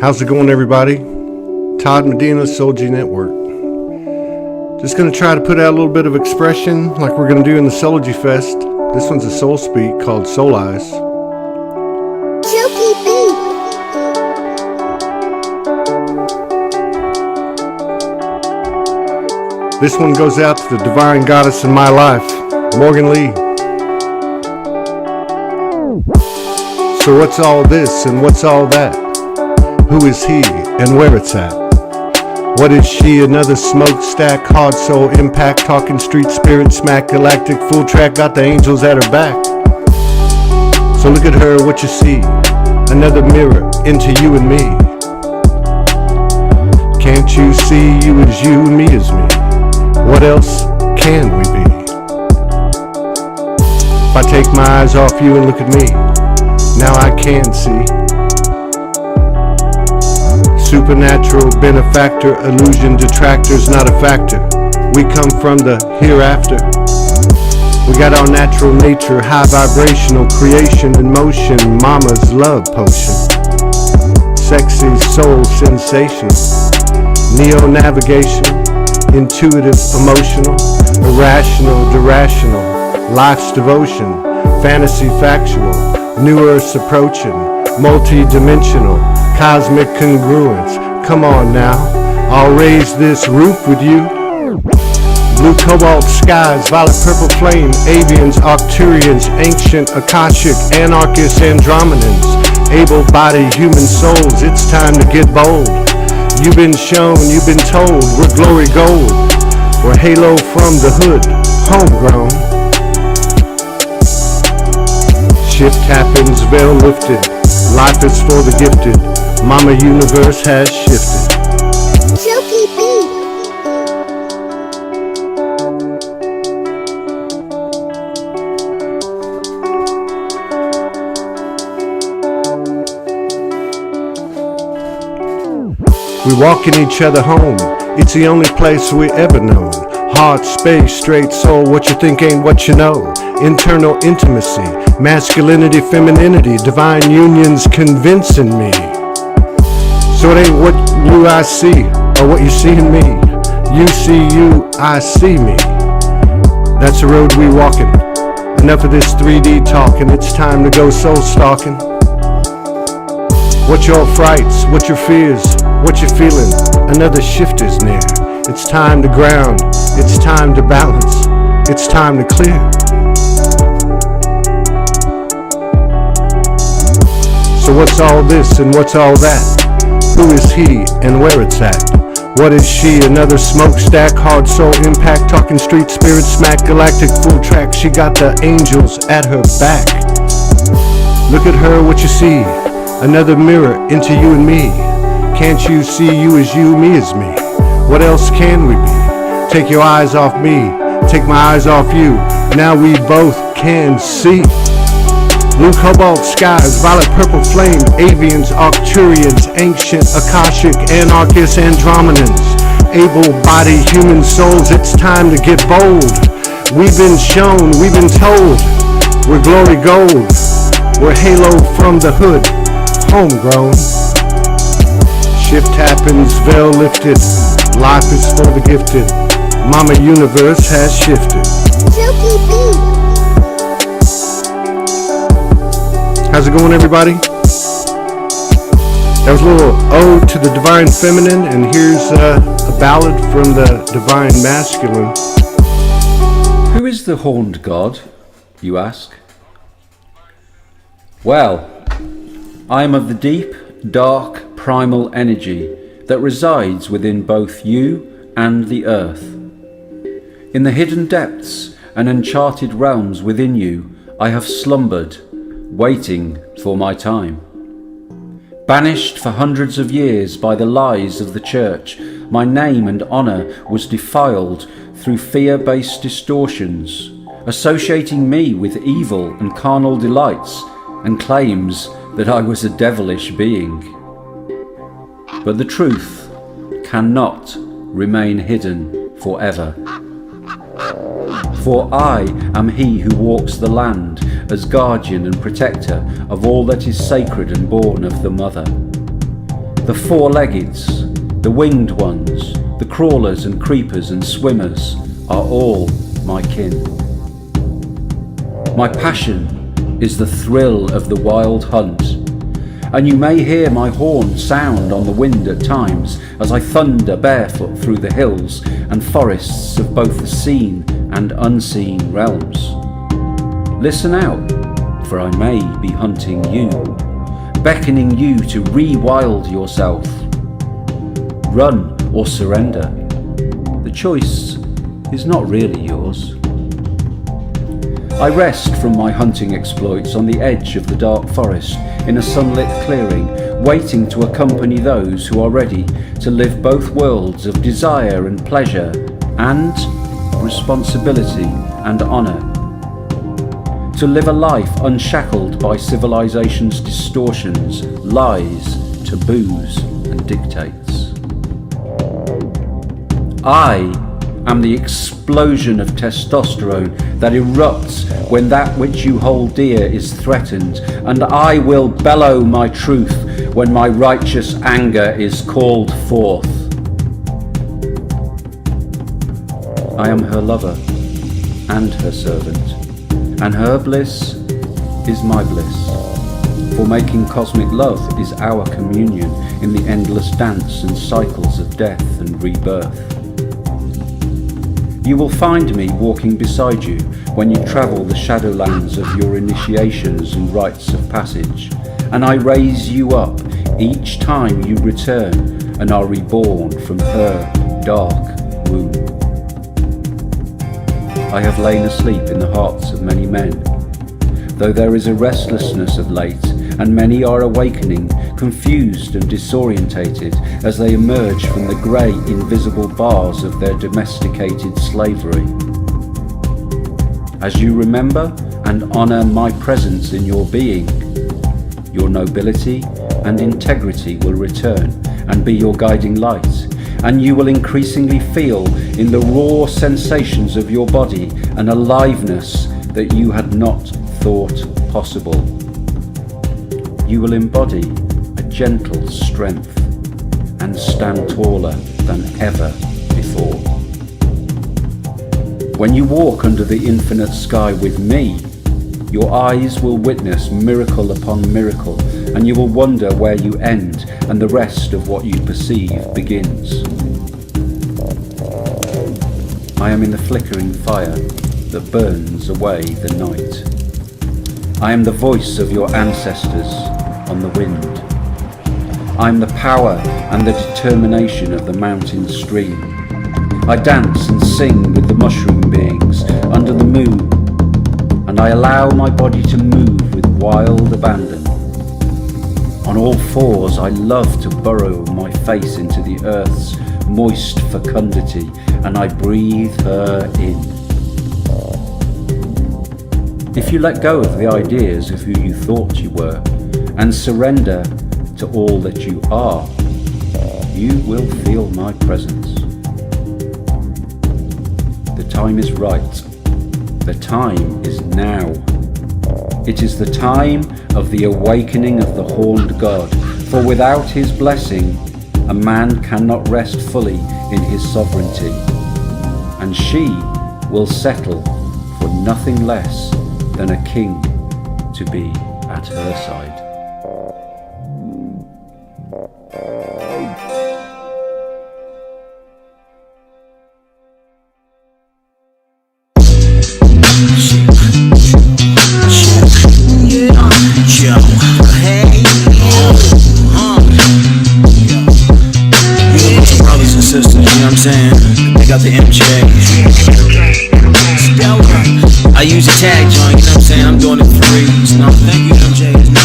How's it going, everybody? Todd Medina, Soulogy Network. Just going to try to put out a little bit of expression like we're going to do in the SoulogyFest. This one's a soul speak called Soul Eyes. This one goes out to the divine goddess in my life, Morgan Lee. So what's all this and what's all that? Who is he and where it's at? What is she? Another smokestack, hard soul impact, talking street spirit smack, galactic full track, got the angels at her back. So look at her, what you see? Another mirror into you and me. Can't you see you as you and me as me? What else can we be? If I take my eyes off you and look at me, now I can see. Supernatural benefactor, illusion detractor's not a factor. We come from the hereafter. We got our natural nature, high vibrational creation in motion, mama's love potion. Sexy soul sensation, neo-navigation, intuitive, emotional, irrational, irrational, life's devotion, fantasy factual, new earth's approaching, multi-dimensional, cosmic congruence. Come on now, I'll raise this roof with you. Blue cobalt skies, violet purple flame, avians, Arcturians, ancient, Akashic, anarchists, Andromedans, able-bodied human souls, it's time to get bold. You've been shown, you've been told, we're glory gold. We're halo from the hood, homegrown. Shift happens, veil lifted, life is for the gifted. Mama universe has shifted. We walk in each other home. It's the only place we ever known. Heart, space, straight soul. What you think ain't what you know. Internal intimacy, masculinity, femininity, divine unions convincing me. So it ain't what you I see, or what you see in me. You see you, I see me. That's the road we walking. Enough of this 3D talking, it's time to go soul stalking. What your frights, what your fears, what you feeling? Another shift is near. It's time to ground, it's time to balance, it's time to clear. So what's all this and what's all that? Who is he and where it's at? What is she? Another smokestack, hard soul impact, talking street spirit smack, galactic full track. She got the angels at her back. Look at her, what you see? Another mirror into you and me. Can't you see you as you, me as me? What else can we be? Take your eyes off me, take my eyes off you. Now we both can see. Blue cobalt skies, violet purple flame, avians, Arcturians, ancient, Akashic, anarchists, Andromedans, able-bodied human souls, it's time to get bold. We've been shown, we've been told, we're glory gold, we're halo from the hood, homegrown. Shift happens, veil lifted, life is for the gifted, Mama Universe has shifted. How's it going, everybody? That was a little ode to the divine feminine, and here's a ballad from the divine masculine. Who is the horned god, you ask? Well, I am of the deep, dark, primal energy that resides within both you and the earth. In the hidden depths and uncharted realms within you, I have slumbered, waiting for my time. Banished for hundreds of years by the lies of the church, my name and honour was defiled through fear-based distortions, associating me with evil and carnal delights and claims that I was a devilish being. But the truth cannot remain hidden forever. For I am he who walks the land as guardian and protector of all that is sacred and born of the mother. The four-leggeds, the winged ones, the crawlers and creepers and swimmers are all my kin. My passion is the thrill of the wild hunt, and you may hear my horn sound on the wind at times as I thunder barefoot through the hills and forests of both the seen and unseen realms. Listen out, for I may be hunting you, beckoning you to re-wild yourself. Run or surrender. The choice is not really yours. I rest from my hunting exploits on the edge of the dark forest in a sunlit clearing, waiting to accompany those who are ready to live both worlds of desire and pleasure, and responsibility and honour. To live a life unshackled by civilization's distortions, lies, taboos and dictates. I am the explosion of testosterone that erupts when that which you hold dear is threatened, and I will bellow my truth when my righteous anger is called forth. I am her lover and her servant, and her bliss is my bliss. For making cosmic love is our communion in the endless dance and cycles of death and rebirth. You will find me walking beside you when you travel the shadowlands of your initiations and rites of passage, and I raise you up each time you return and are reborn from her dark womb. I have lain asleep in the hearts of many men, though there is a restlessness of late, and many are awakening, confused and disorientated as they emerge from the grey, invisible bars of their domesticated slavery. As you remember and honour my presence in your being, your nobility and integrity will return and be your guiding light, and you will increasingly feel in the raw sensations of your body an aliveness that you had not thought possible. You will embody a gentle strength and stand taller than ever before. When you walk under the infinite sky with me, your eyes will witness miracle upon miracle, and you will wonder where you end and the rest of what you perceive begins. I am in the flickering fire that burns away the night. I am the voice of your ancestors on the wind. I am the power and the determination of the mountain stream. I dance and sing with the mushroom beings under the moon, and I allow my body to move with wild abandon. On all fours I love to burrow my face into the earth's moist fecundity, and I breathe her in. If you let go of the ideas of who you thought you were and surrender to all that you are, you will feel my presence. The time is right. The time is now. It is the time of the awakening of the horned god, for without his blessing, a man cannot rest fully in his sovereignty, and she will settle for nothing less than a king to be at her side. Brothers and sisters, you know what I'm saying? They got the MJ. I use a tag joint, you know what I'm saying? I'm doing it for free. No, thank you, MJ. It's not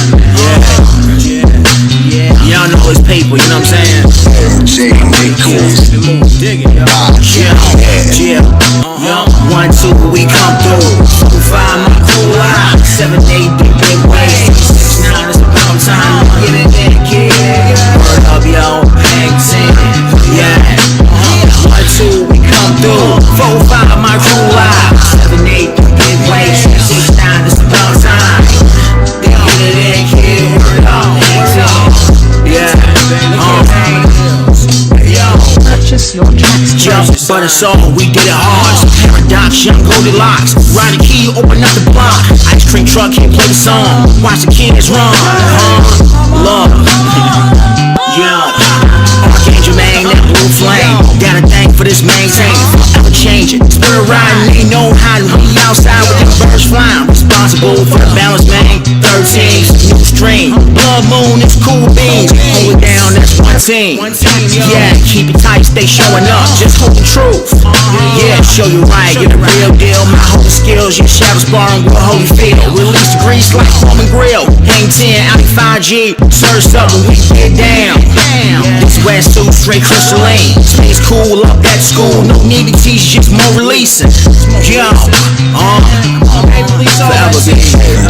yeah. Y'all know it's paper, you know what I'm saying? MJ, Dig it, y'all. Yeah. 1, 2, we come through. 4, 5, my cool eye. 7, 8, big waves. 6, 9, it's about time. Get it in, kid. Word up, yo. Hang 10. Yeah. 1, 2, we come through. 4, 5, my cool eye. 7, 8, big waves. 6, 9, it's about time. Get it in, kid. Word up, hang 10. Yeah. but it's all, we did it hard. Paradox, young Goldilocks. Ride the key, open up the block. Ice cream truck, can't play the song. Watch the kids run. Love. Yeah. Archangel man, that blue flame. Got a thing for this maintain. Ever change it. Spirit riding, ain't no hiding. We outside with them birds flying. Responsible for the balance, man. 13, new stream. Blood moon, it's cool beans. Hold it down, that's one team. Yeah, keep it tight, stay showing up. Just hold the truth. Yeah, show you right, you're the real deal. My holy skills, your shadow sparring with holy feel. Release the grease like Roman grill. Hang 10, out 5G. Surge up when we get down. This West suit, straight crystalline. Stays cool up at school. No need to teach, just more releasing. Yo, forever be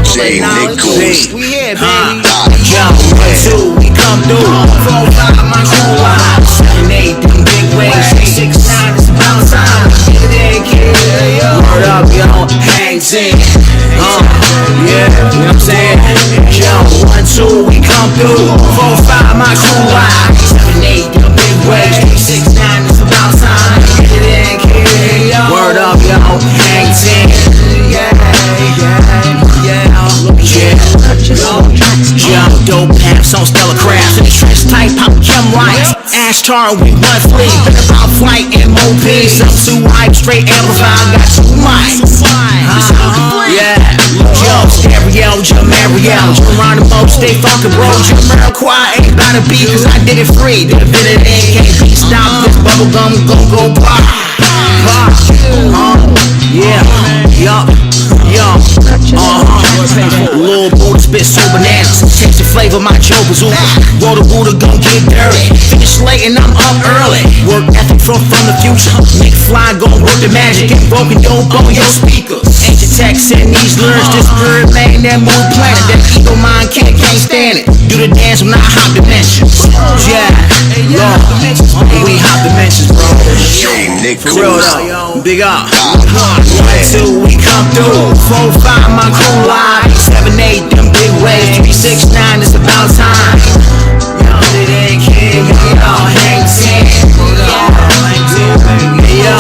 J. Nichols. we here, baby. Yo, 1, 2, we come through. 4, 5, my crew line. 7, 8, them big waves. 6, 9, it's about time. Get it, kid. Word up, yo. Hang 10. Yeah, you know what I'm saying? Yo, 1, 2, we come through. 4, 5, my crew line. 7, 8, them big waves. 6, 9, it's about time. Get it, kid. Word up, yo. Hang 10. Yeah. Dope pamps on stellar crafts. In the trench type, pop chem lights. Ash tar with one fleet. Been about flight MOP. Some too hype, straight amplified. Got 2 mics. Yeah. Yo, stereo, Jamariel. Geronimo, stay funkin' bro. Jamiroquai ain't gotta be, cause I did it free. Did a bit of it, can't be stopped. This bubblegum gon' go pop. Yeah. Yup. Lil' Buddha spit so bananas. Taste the flavor, my Joe Bazooka. Roll the Buddha, gon' get dirty. Finish late and I'm up early. Work ethic from the future. Make fly, gon' work the magic. Get broken, don't blow your speakers. Ancient texts in these lyrics. This spirit man, that moon planet. That ego mind can't stand it. Do the dance when I hop dimensions. Yeah, Lord, we hop dimensions, bro. For real though, big up. 1, 2, we come through. 4, 5, my crew line. 7, 8, them big waves. 3, 6, 9, it's about time. Yo, it ain't kid, yo, hang 10. Yo,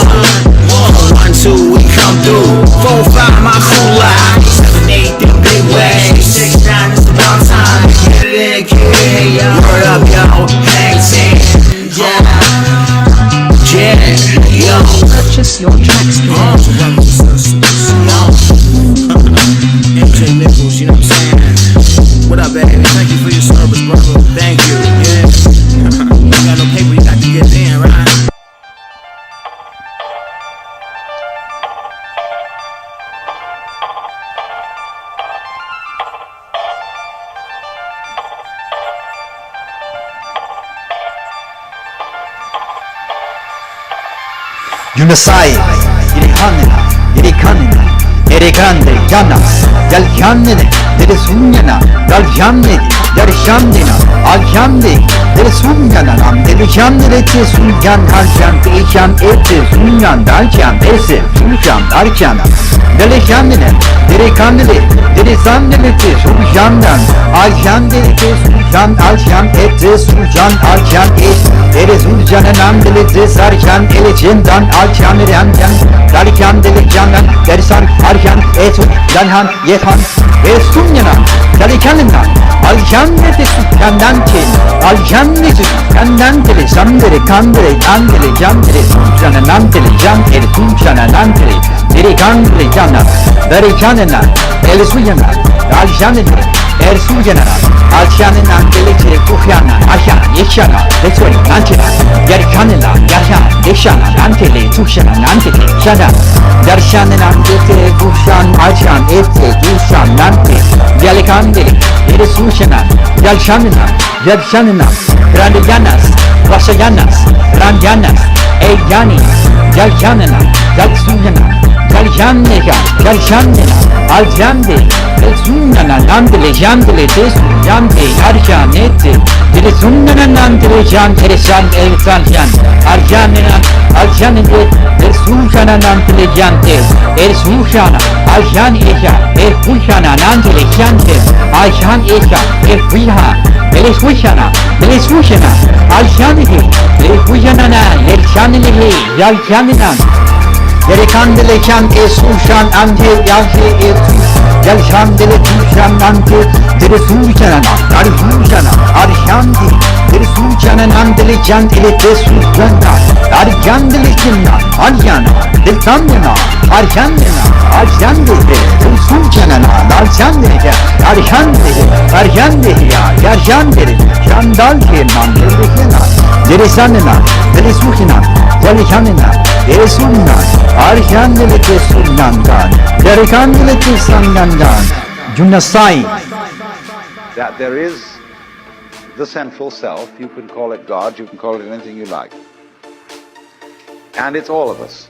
1, 2, we come through. 4, 5, my crew line. 7, 8, them big waves. 6, 9, it's about time. Get it in, kid, yo. Word up, yo, hang 10. Yeah, yo. Purchase your tracks today. MJ Nichols, you know what I'm saying? What up, baby? Thank you for your service, brother. Thank you. Yeah. You got no paper, you got to get in, right? Yunusai, Irihanina, Irikanina, Erikande, Yanas, Yalyanine, Deresunyana, Daljamne, Darshamdina, Aljamde, Deresunyana, Derejanere, Sunyan, Harjan, Ejan, Ete, Sunyan, Daljan, Ese, Sunyan, Darjana, Delejanine, Derekandele, Deresandele, Sunyandan, Aljande, Sunyan, Aljan, Ete, Sunyan, Aljan, Ete, Deresunjan, Andele, Desarjan, Elejendan, Aljan, Ramjan, Darjan, Delejanan, Dersan, Arjan, Etu, Danhan, Yehan, Esunyanan, Dalikanından, Aljannete Sukandante, Aljannete Sukandantele, Sandere, Kandere, Andele, Jandere, Sunjananantele, Jandere, Sunjananantele, Dirikandele, Jana, Darikanena, Elisuyana, Aljannete, Ersuyana, Aljananantele, Kuhyana, Ajan, Yeshana, Lesuri, Nantela, Yarikanena, Yajan, Yeshana, Nantele, Tushana, Nantele, Shana, Darshananantele, Kushan, Ajan, Ete, Dushan, Nante, Yalikandele, Eresushana, Yalshanana, Yalshanana, Randiyanas, Vasayanas, Randiyanas, Eyani, Yalshanana, Yalsuyana, Yalshanega, Yalshanena, Aljande, Elsunana, Nandele, Jandele, Desu, Yande, Arjanete, Deresunana, Nandele, Jan, Teresan, Elsanjan, Arjanena, Aljanete, Elsushana, Nandele, Jante, Elsushana, Aljan Eja, Elfushana, Nandele, Jante, Aljan Eja, Elfuha, Belishushana, Belishushana, Al-Shandihi, Belishushana, El-Shandihi, Yal-Shandinan, Yerikandele Shan Esushan Ante Yalhe Esu, Yal-Shandele Tushan Ante, Deresushana, Al-Hushana, Al-Shandi, Deresushana Nandele Jandele Tesujana, Al-Jandele Jinna, Al-Jana, Del-Sandina, Al-Shandina, Al-Shandele, Deresushana, Al-Shandele, Al-Shandele, Al-Shandele, Yal-Shandele, Shandalke Nandele Hina, Deresandina, Deresushana, Yal-Shandina, Deresunan, Al-Shandele Tesunandan, Derekandele Tesandandan, Junasai. That there is the central self. You can call it God, you can call it anything you like. And it's all of us.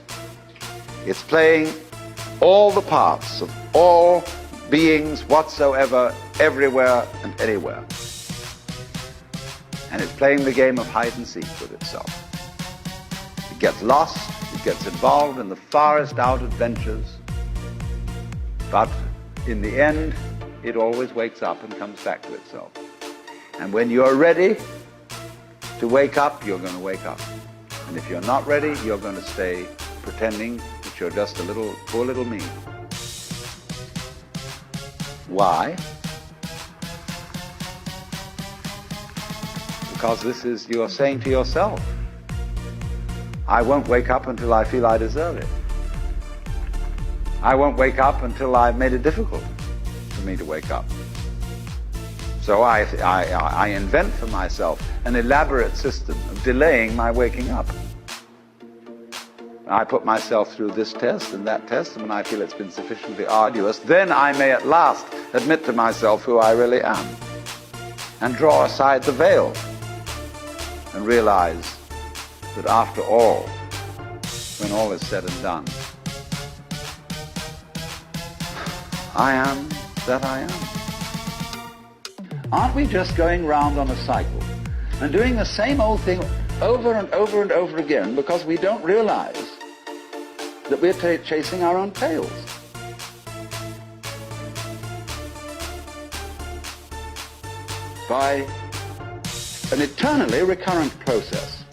It's playing all the parts of all beings whatsoever, everywhere and anywhere. And it's playing the game of hide and seek with itself. It gets lost, it gets involved in the farthest out adventures, but in the end, it always wakes up and comes back to itself. And when you're ready to wake up, you're going to wake up. And if you're not ready, you're going to stay pretending that you're just a little, poor little me. Why? Because this is, you're saying to yourself, I won't wake up until I feel I deserve it. I won't wake up until I've made it difficult for me to wake up. So I invent for myself an elaborate system of delaying my waking up. I put myself through this test and that test, and when I feel it's been sufficiently arduous, then I may at last admit to myself who I really am and draw aside the veil and realize that after all, when all is said and done, I am that I am. Aren't we just going round on a cycle and doing the same old thing over and over and over again because we don't realize that we're chasing our own tails? By an eternally recurrent process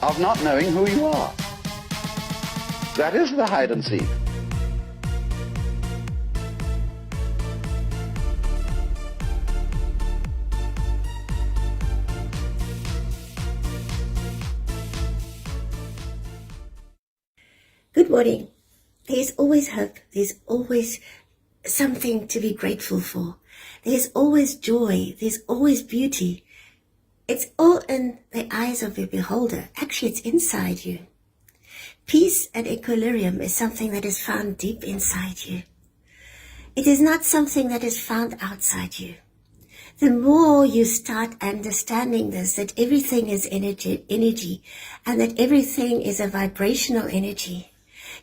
of not knowing who you are. That is the hide and seek. Good morning. There's always hope. There's always something to be grateful for. There's always joy. There's always beauty. It's all in the eyes of the beholder. Actually, it's inside you. Peace and equilibrium is something that is found deep inside you. It is not something that is found outside you. The more you start understanding this, that everything is energy, and that everything is a vibrational energy,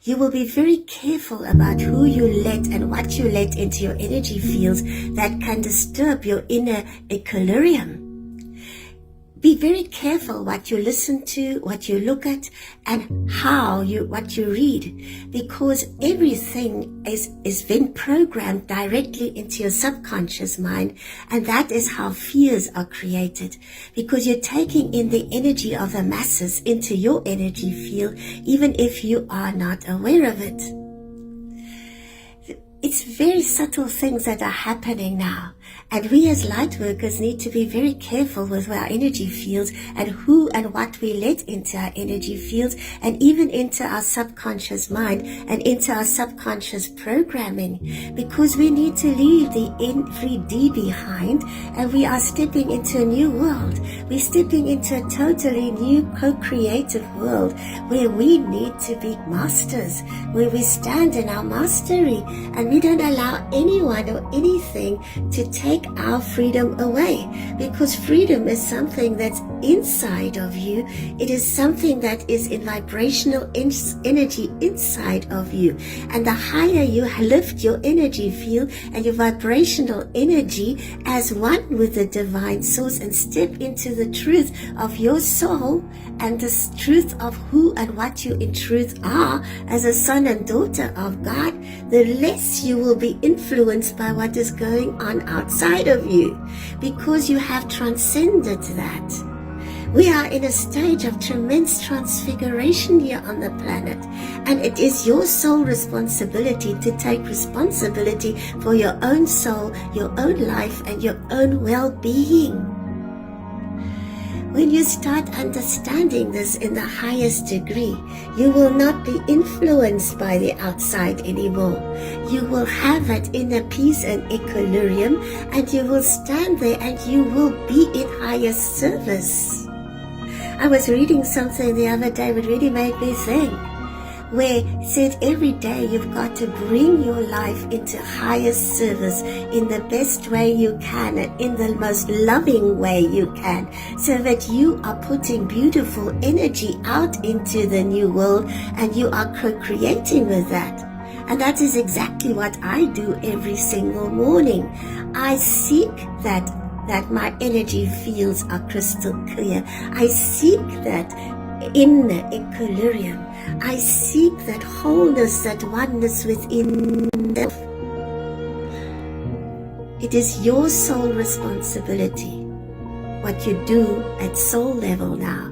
you will be very careful about who you let and what you let into your energy fields that can disturb your inner equilibrium. Be very careful what you listen to, what you look at, and what you read, because everything is then programmed directly into your subconscious mind, and that is how fears are created, because you're taking in the energy of the masses into your energy field, even if you are not aware of it. It's very subtle things that are happening now. And we as light workers need to be very careful with our energy fields and who and what we let into our energy fields, and even into our subconscious mind and into our subconscious programming, because we need to leave the everyday behind, and we are stepping into a new world. We're stepping into a totally new co-creative world where we need to be masters, where we stand in our mastery, and we don't allow anyone or anything to take our freedom away, because freedom is something that's inside of you. It is something that is in vibrational energy inside of you, and the higher you lift your energy field and your vibrational energy as one with the divine source and step into the truth of your soul and the truth of who and what you in truth are as a son and daughter of God, the less because you will be influenced by what is going on outside of you, because you have transcended that. We are in a stage of tremendous transfiguration here on the planet, and it is your sole responsibility to take responsibility for your own soul, your own life, and your own well-being. When you start understanding this in the highest degree, you will not be influenced by the outside anymore. You will have that inner peace and equilibrium, and you will stand there and you will be in highest service. I was reading something the other day that really made me think, where it said every day you've got to bring your life into highest service in the best way you can and in the most loving way you can, so that you are putting beautiful energy out into the new world and you are co-creating with that. And that is exactly what I do every single morning. I seek that my energy fields are crystal clear. I seek that inner equilibrium. I seek that wholeness, that oneness within self. It is your sole responsibility what you do at soul level now,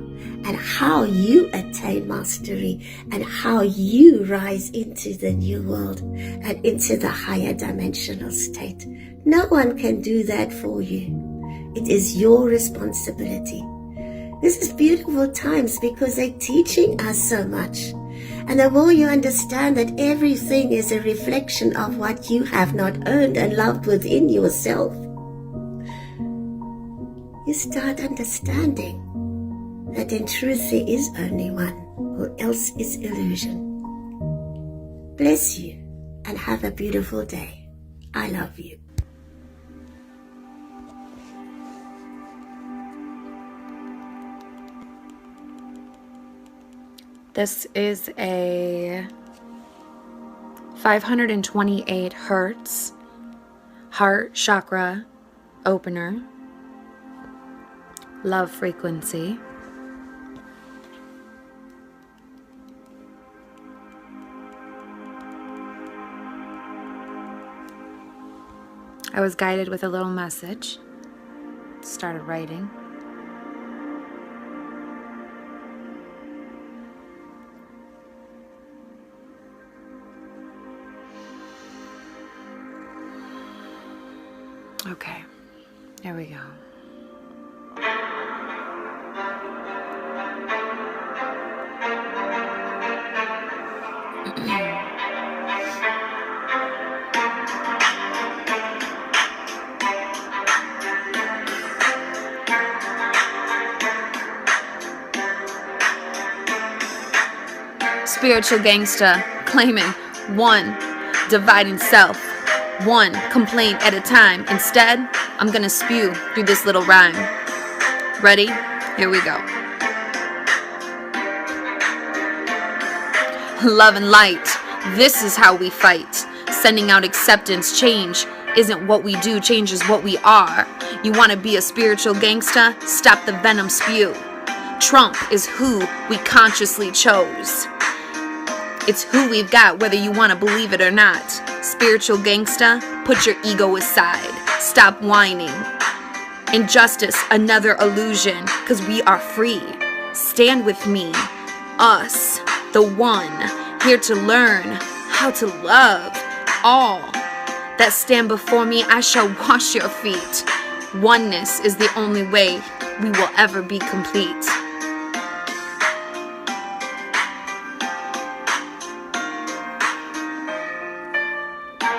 and how you attain mastery, and how you rise into the new world and into the higher dimensional state. No one can do that for you. It is your responsibility. This is beautiful times because they're teaching us so much. And the more you understand that everything is a reflection of what you have not earned and loved within yourself, you start understanding that in truth there is only one, or else is illusion. Bless you and have a beautiful day. I love you. This is a 528 hertz heart chakra opener, love frequency. I was guided with a little message. Started writing. Okay, there we go. Spiritual gangsta claiming one, dividing self. One complaint at a time. Instead, I'm gonna spew through this little rhyme. Ready? Here we go. Love and light. This is how we fight. Sending out acceptance. Change isn't what we do. Change is what we are. You wanna be a spiritual gangsta? Stop the venom spew. Trump is who we consciously chose. It's who we've got, whether you want to believe it or not. Spiritual gangsta, put your ego aside. Stop whining. Injustice, another illusion, because we are free. Stand with me, us, the one, here to learn how to love all that stand before me. I shall wash your feet. Oneness is the only way we will ever be complete.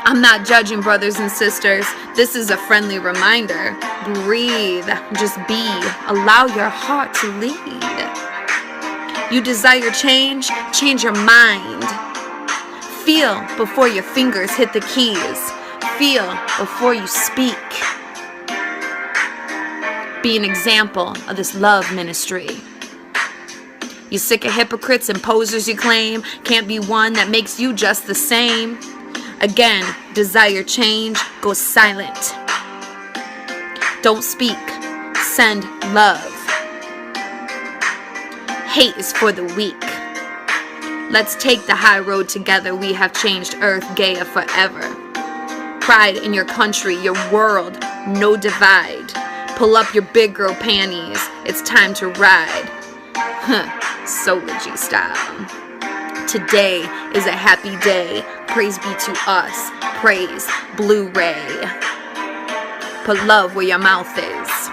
I'm not judging, brothers and sisters. This is a friendly reminder. Breathe. Just be. Allow your heart to lead. You desire change? Change your mind. Feel before your fingers hit the keys. Feel before you speak. Be an example of this love ministry. You sick of hypocrites and posers you claim? Can't be one that makes you just the same. Again, desire change, go silent. Don't speak, send love. Hate is for the weak. Let's take the high road together. We have changed Earth, Gaia forever. Pride in your country, your world, no divide. Pull up your big girl panties, it's time to ride. Soulogy style. Today is a happy day. Praise be to us. Praise Blu-ray. Put love where your mouth is.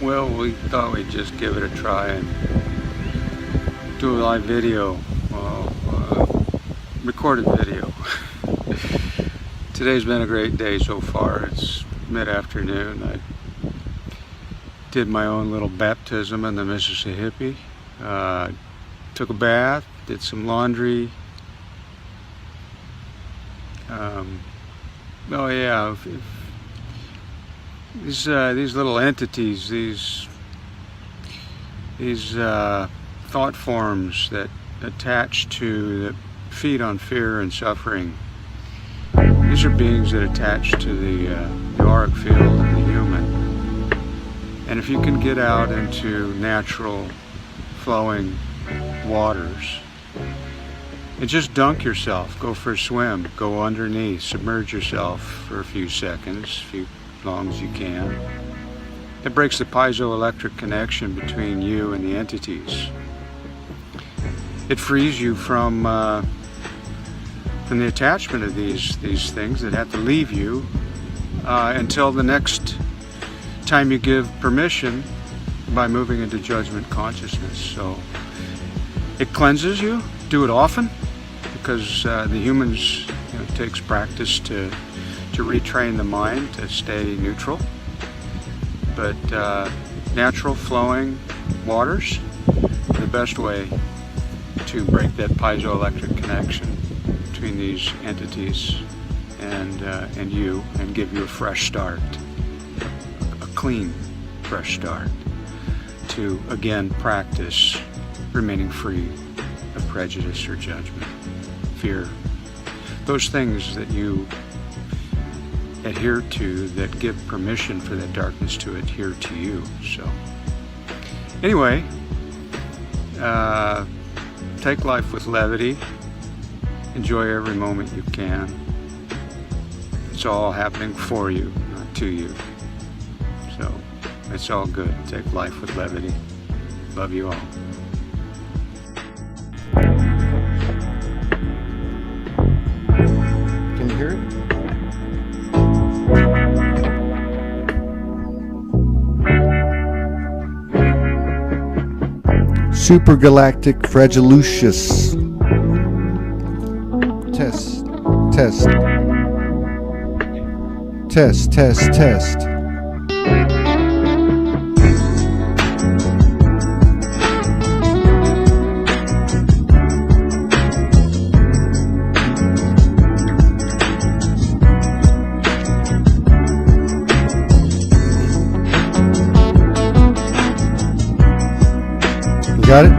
Well, we thought we'd just give it a try and do a live video, recorded video. Today's been a great day so far. It's mid-afternoon. I did my own little baptism in the Mississippi. Took a bath, did some laundry. Oh yeah. These little entities, these thought forms that attach to, that feed on fear and suffering. These are beings that attach to the auric field of the human. And if you can get out into natural flowing waters and just dunk yourself, go for a swim, go underneath, submerge yourself for a few seconds, as long as you can. It breaks the piezoelectric connection between you and the entities. It frees you from the attachment of these things that have to leave you until the next time you give permission by moving into judgment consciousness. So it cleanses you. Do it often, because the humans, it takes practice to retrain the mind to stay neutral. But natural flowing waters are the best way to break that piezoelectric connection between these entities and you, and give you a fresh start, a clean, fresh start, to again practice remaining free of prejudice or judgment, fear, those things that you adhere to that give permission for that darkness to adhere to you. So anyway, take life with levity, enjoy every moment you can. It's all happening for you, not to you. So it's all good. Take life with levity. Love you all. Can you hear it? Supergalactic Fragilucious. Test, test. Test, test, test. Got it?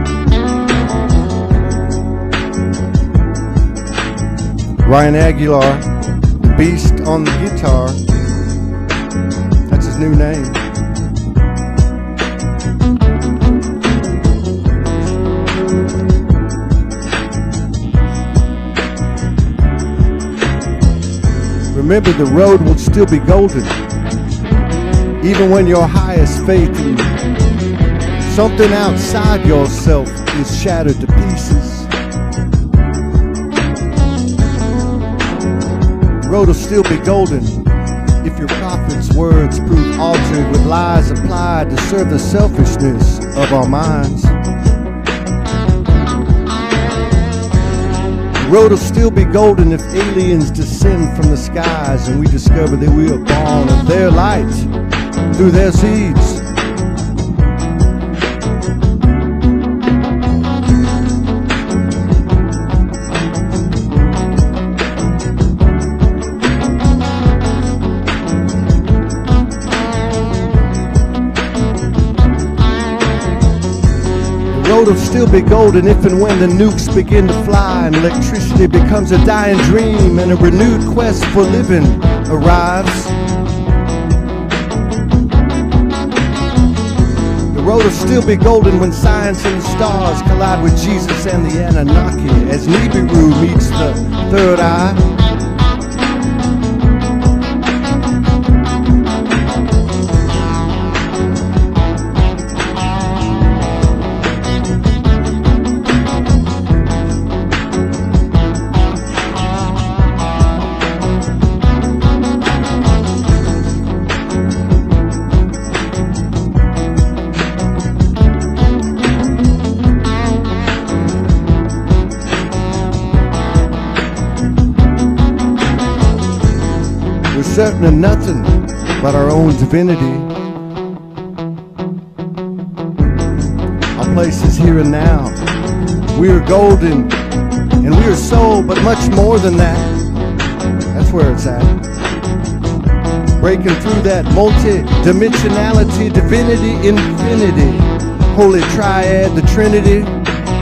Ryan Aguilar, the Beast on the guitar. That's his new name. Remember, the road will still be golden, even when your highest faith in something outside yourself is shattered to pieces. The road will still be golden if your prophet's words prove altered with lies applied to serve the selfishness of our minds. road will still be golden if aliens descend from the skies and we discover that we are born of their light through their seeds. The road will still be golden if and when the nukes begin to fly and electricity becomes a dying dream and a renewed quest for living arrives. The road will still be golden when science and the stars collide with Jesus and the Anunnaki as Nibiru meets the third eye. Certain of nothing but our own divinity. Our place is here and now. We are golden and we are soul, but much more than that. That's where it's at. Breaking through that multi-dimensionality, divinity, infinity, holy triad, the Trinity.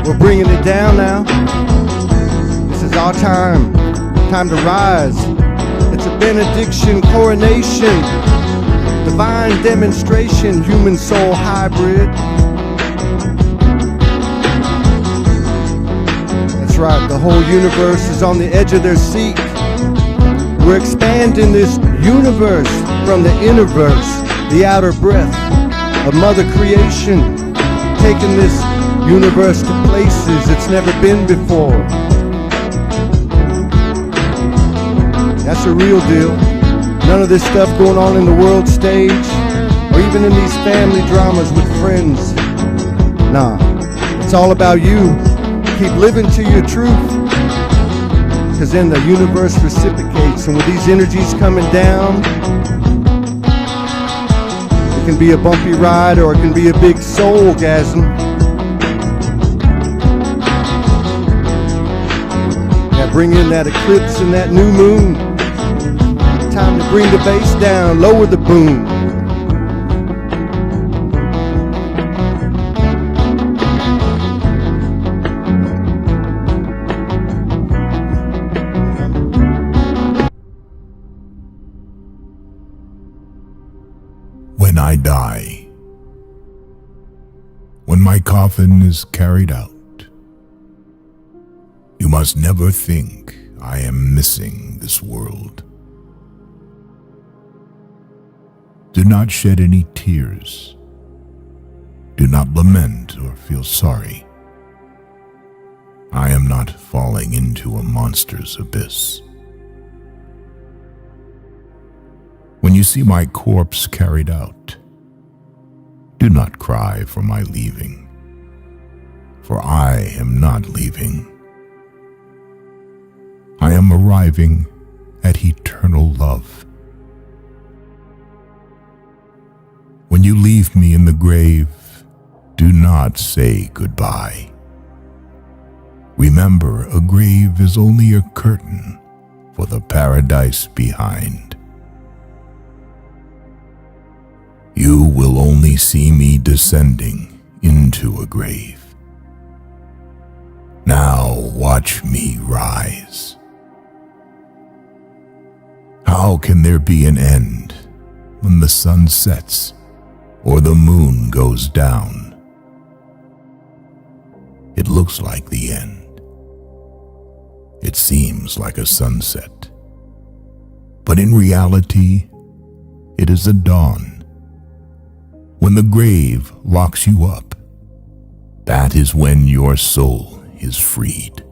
We're bringing it down now. This is our time. Time to rise. It's a benediction, coronation, divine demonstration, human soul hybrid. That's right, the whole universe is on the edge of their seat. We're expanding this universe from the inner verse, the outer breath of Mother Creation, taking this universe to places it's never been before. That's a real deal. None of this stuff going on in the world stage or even in these family dramas with friends. Nah, it's all about you. Keep living to your truth, because then the universe reciprocates, and with these energies coming down, it can be a bumpy ride or it can be a big soul-gasm. Yeah, bring in that eclipse and that new moon. Time to bring the bass down, lower the boom. When I die, when my coffin is carried out, you must never think I am missing this world. Do not shed any tears. Do not lament or feel sorry. I am not falling into a monster's abyss. When you see my corpse carried out, do not cry for my leaving, for I am not leaving. I am arriving at eternal love. When you leave me in the grave, do not say goodbye. Remember, a grave is only a curtain for the paradise behind. You will only see me descending into a grave. Now watch me rise. How can there be an end when the sun sets or the moon goes down? It looks like the end. It seems like a sunset. But in reality, it is a dawn. When the grave locks you up, that is when your soul is freed.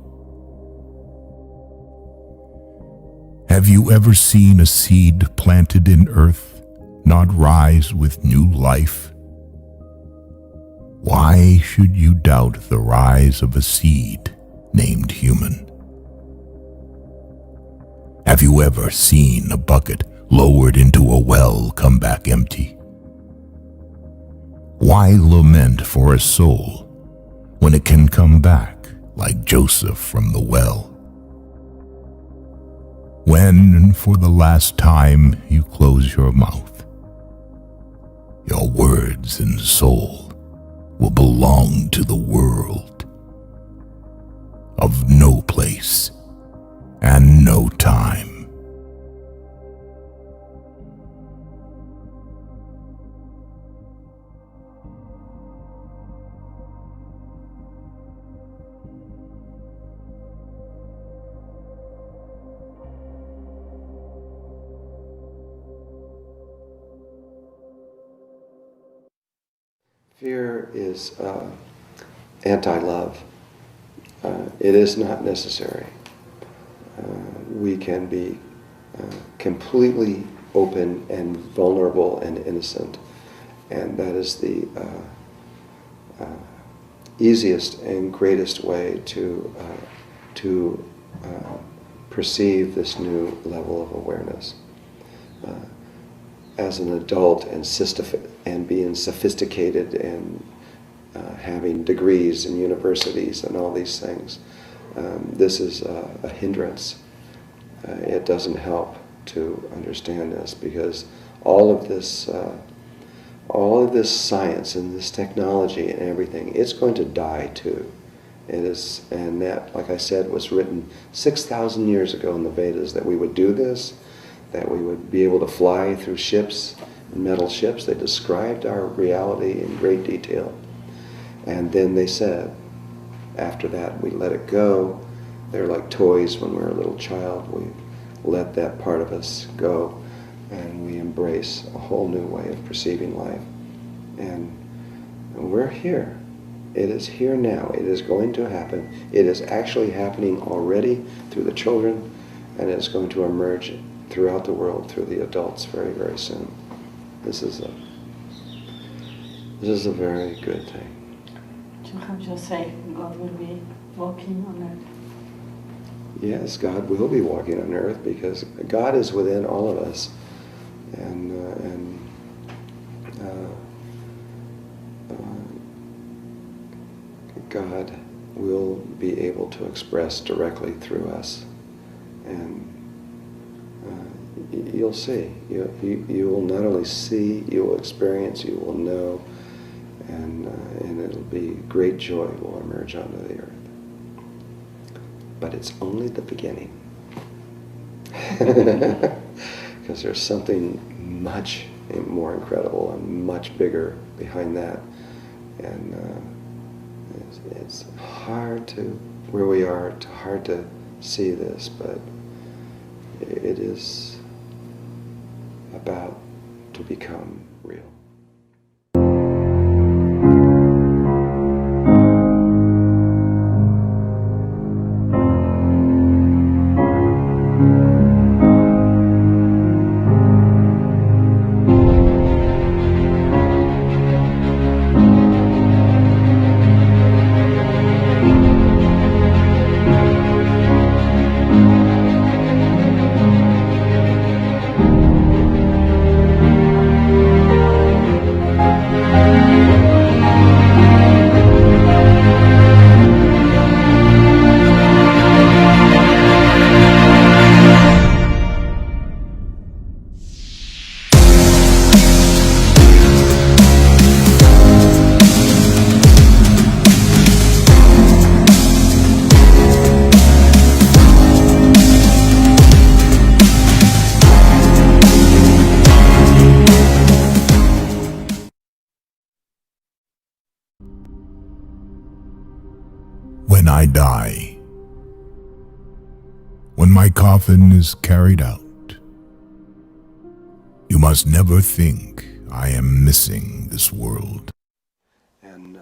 Have you ever seen a seed planted in earth not rise with new life? Why should you doubt the rise of a seed named human? Have you ever seen a bucket lowered into a well come back empty? Why lament for a soul when it can come back like Joseph from the well? When, for the last time, you close your mouth, your words and soul will belong to the world of no place and no time. Fear is anti-love. It is not necessary. We can be completely open and vulnerable and innocent, and that is the easiest and greatest way to perceive this new level of awareness. As an adult and being sophisticated and having degrees in universities and all these things, this is a hindrance. It doesn't help to understand this, because all of this science and this technology and everything, it's going to die too. It is, and that, like I said, was written 6,000 years ago in the Vedas, that we would do this, that we would be able to fly through ships, metal ships. They described our reality in great detail. And then they said, after that, we let it go. They're like toys when we're a little child. We let that part of us go, and we embrace a whole new way of perceiving life. And we're here. It is here now. It is going to happen. It is actually happening already through the children, and it's going to emerge throughout the world through the adults very, very soon. This is a very good thing. You have just say God will be walking on earth. Yes, God will be walking on earth, because God is within all of us, and God will be able to express directly through us, and you'll see. You will not only see, you will experience, you will know, and it'll be great joy will emerge onto the earth. But it's only the beginning, because there's something much more incredible and much bigger behind that, and it's hard to, where we are, hard to see this, but it is about to become real. When I die, when my coffin is carried out, you must never think I am missing this world. And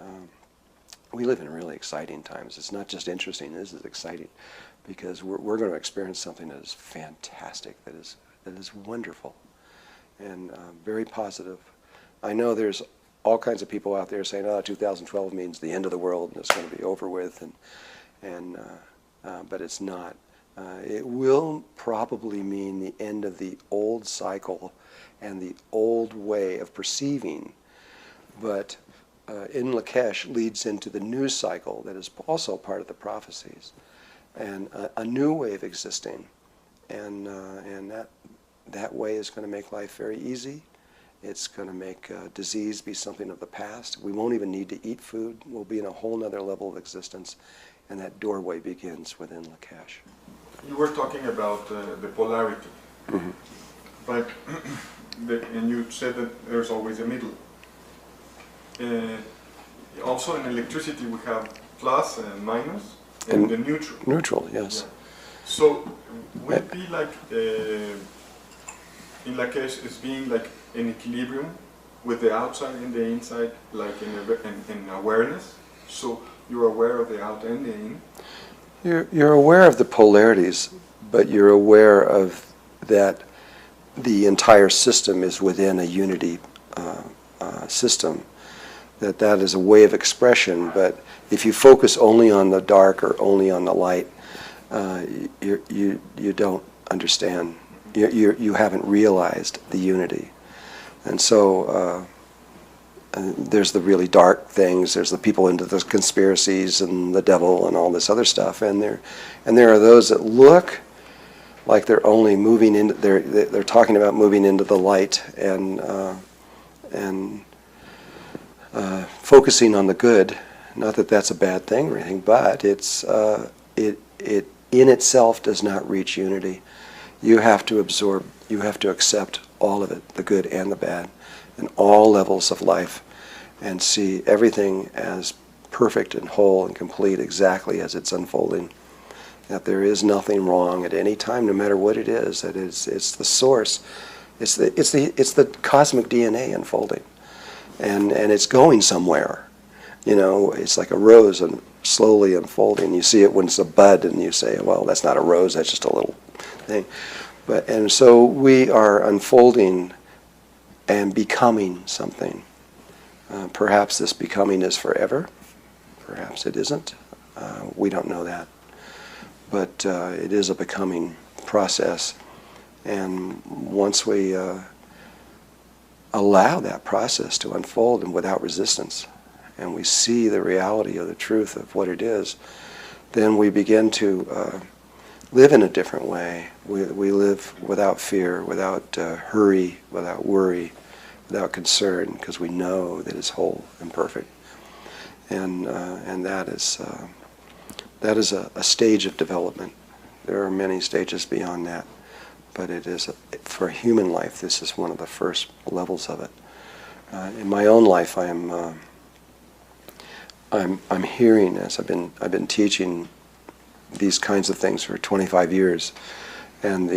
we live in really exciting times. It's not just interesting, this is exciting, because we're going to experience something that is fantastic, that is wonderful, and very positive. I know there's all kinds of people out there saying, "Oh, 2012 means the end of the world and it's going to be over with," but it's not. It will probably mean the end of the old cycle and the old way of perceiving, but in Lakesh leads into the new cycle that is also part of the prophecies, and a new way of existing, and that way is going to make life very easy. It's going to make disease be something of the past. We won't even need to eat food. We'll be in a whole other level of existence, and that doorway begins within Lakesh. You were talking about the polarity, but and you said that there's always a middle. Also in electricity we have plus and minus and the neutral. Neutral, yes. Yeah. So would it be like in Lakesh it's being like an equilibrium with the outside and the inside, like in awareness? So you're aware of the out and the in? You're aware of the polarities, but you're aware of that the entire system is within a unity system, that is a way of expression, but if you focus only on the dark or only on the light, you don't understand. You haven't realized the unity. And so there's the really dark things, there's the people into the conspiracies and the devil and all this other stuff, and there are those that look like they're only moving into, they're talking about moving into the light and focusing on the good. Not that that's a bad thing or anything, but it in itself does not reach unity. You have to absorb, you have to accept all of it, the good and the bad, in all levels of life, and see everything as perfect and whole and complete exactly as it's unfolding. That there is nothing wrong at any time, no matter what it is. That it's the source, it's the cosmic DNA unfolding, and it's going somewhere. You know, it's like a rose and slowly unfolding. You see it when it's a bud, and you say, well, that's not a rose, that's just a little thing. And so we are unfolding and becoming something. Perhaps this becoming is forever. Perhaps it isn't. We don't know that. But it is a becoming process. And once we allow that process to unfold and without resistance, and we see the reality of the truth of what it is, then we begin to live in a different way. We live without fear, without hurry, without worry, without concern, because we know that it's whole and perfect. And that is a stage of development. There are many stages beyond that, but it is for human life. This is one of the first levels of it. In my own life, I'm hearing, as I've been teaching these kinds of things for 25 years, and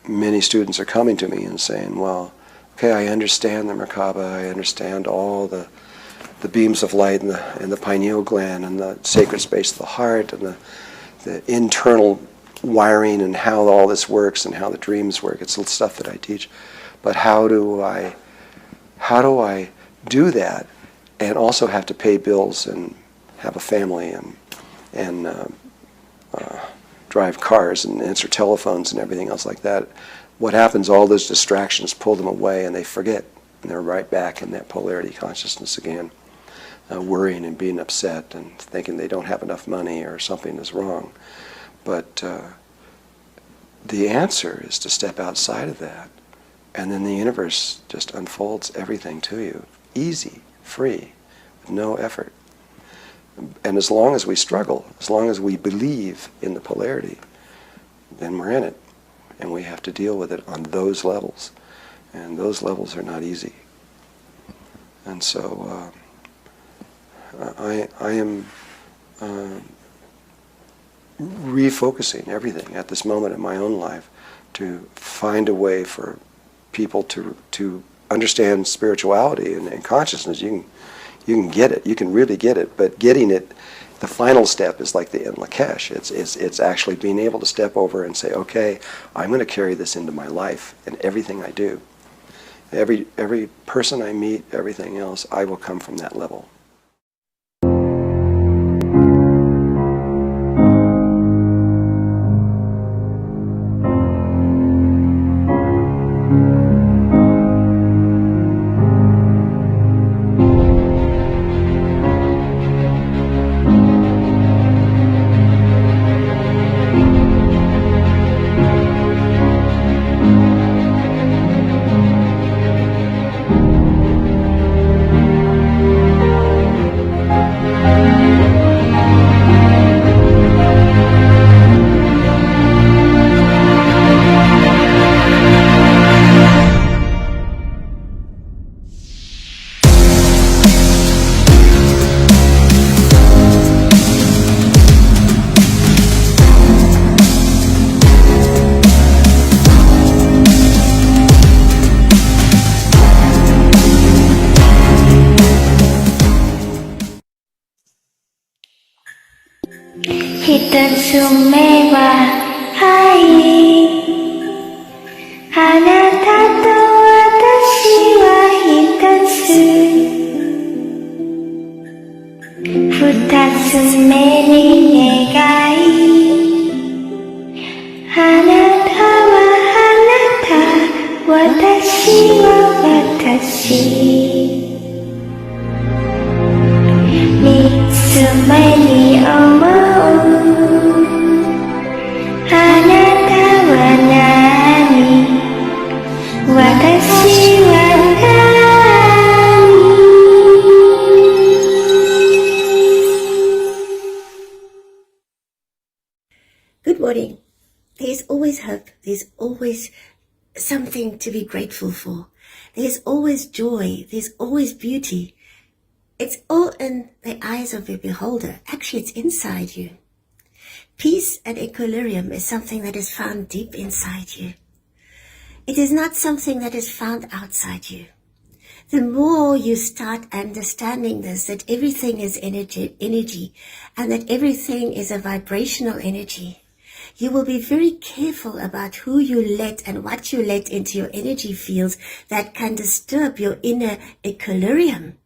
many students are coming to me and saying, well, okay, I understand the Merkaba, I understand all the beams of light and the pineal gland and the sacred space of the heart and the internal wiring and how all this works and how the dreams work. It's the stuff that I teach. But how do I do that and also have to pay bills and have a family and drive cars and answer telephones and everything else like that? What happens, all those distractions pull them away and they forget, and they're right back in that polarity consciousness again, worrying and being upset and thinking they don't have enough money or something is wrong. But the answer is to step outside of that, and then the universe just unfolds everything to you, easy, free, with no effort. And as long as we struggle, as long as we believe in the polarity, then we're in it. And we have to deal with it on those levels. And those levels are not easy. And so I am refocusing everything at this moment in my own life to find a way for people to understand spirituality and consciousness. You can get it. You can really get it. But getting it, the final step is like the in Lakesh. It's actually being able to step over and say, okay, I'm going to carry this into my life and everything I do. Every person I meet, everything else, I will come from that level. 一つ目は愛。あなたと私は一つ。二つ目に願い。あなたはあなた、私は私。三つ目に思う。あなたは何？私はGood morning. There's always hope. There's always something to be grateful for. There's always joy. There's always beauty. It's all in the eyes of the beholder. Actually, it's inside you. Peace and equilibrium is something that is found deep inside you. It is not something that is found outside you. The more you start understanding this, that everything is energy, and that everything is a vibrational energy, you will be very careful about who you let and what you let into your energy fields that can disturb your inner equilibrium.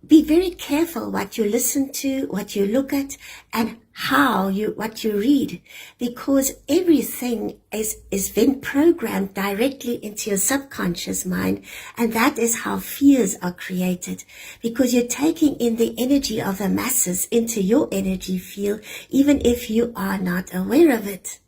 Be very careful what you listen to, what you look at, and what you read, because everything is then programmed directly into your subconscious mind, and that is how fears are created, because you're taking in the energy of the masses into your energy field, even if you are not aware of it.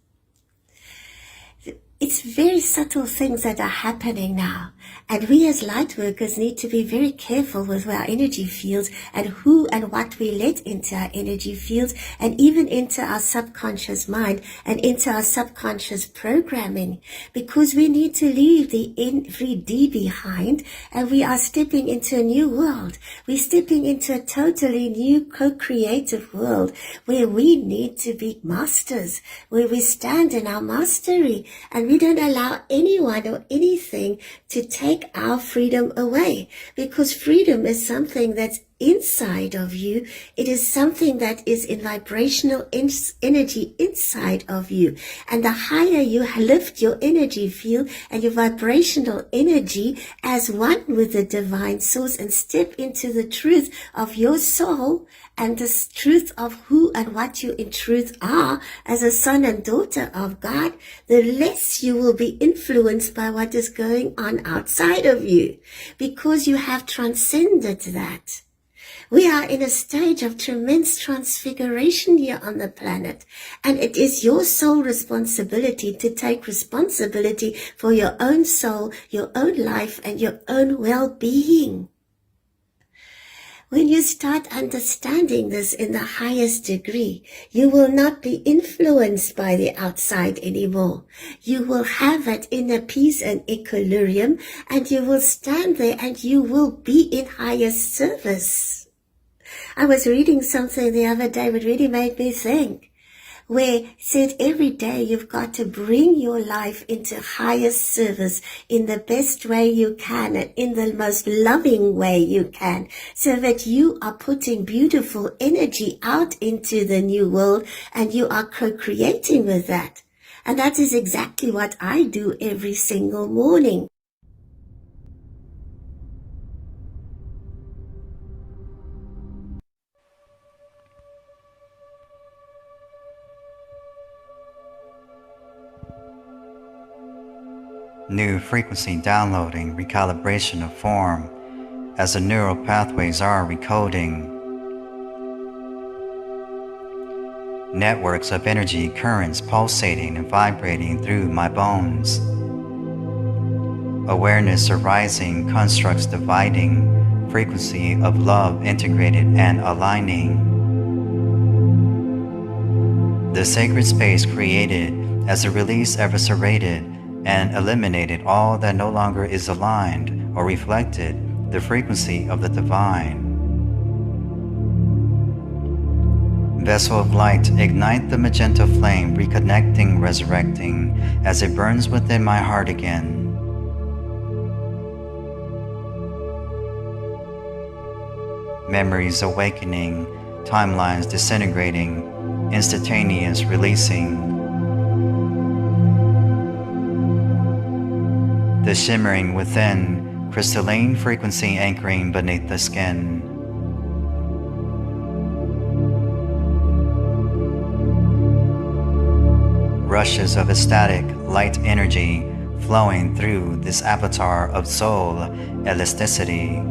It's very subtle things that are happening now. And we as light workers need to be very careful with our energy fields and who and what we let into our energy fields and even into our subconscious mind and into our subconscious programming, because we need to leave the everyday behind and we are stepping into a new world. We're stepping into a totally new co-creative world where we need to be masters, where we stand in our mastery and we don't allow anyone or anything to take our freedom away, because freedom is something that's inside of you. It is something that is in vibrational energy inside of you. And the higher you lift your energy field and your vibrational energy as one with the divine source and step into the truth of your soul and the truth of who and what you in truth are as a son and daughter of God, the less you will be influenced by what is going on outside of you, because you have transcended that. We are in a stage of tremendous transfiguration here on the planet, and it is your sole responsibility to take responsibility for your own soul, your own life, and your own well-being. When you start understanding this in the highest degree, you will not be influenced by the outside anymore. You will have that inner peace and equilibrium, and you will stand there and you will be in highest service. I was reading something the other day that really made me think, where it said every day you've got to bring your life into highest service in the best way you can and in the most loving way you can, so that you are putting beautiful energy out into the new world and you are co-creating with that. And that is exactly what I do every single morning. New frequency downloading, recalibration of form, as the neural pathways are recoding. Networks of energy currents pulsating and vibrating through my bones. Awareness arising, constructs dividing, frequency of love integrated and aligning. The sacred space created as a release eviscerated and eliminated all that no longer is aligned or reflected the frequency of the divine. Vessel of light, ignite the magenta flame, reconnecting, resurrecting, as it burns within my heart again. Memories awakening, timelines disintegrating, instantaneous releasing. The shimmering within, crystalline frequency anchoring beneath the skin. Rushes of ecstatic light energy flowing through this avatar of soul elasticity.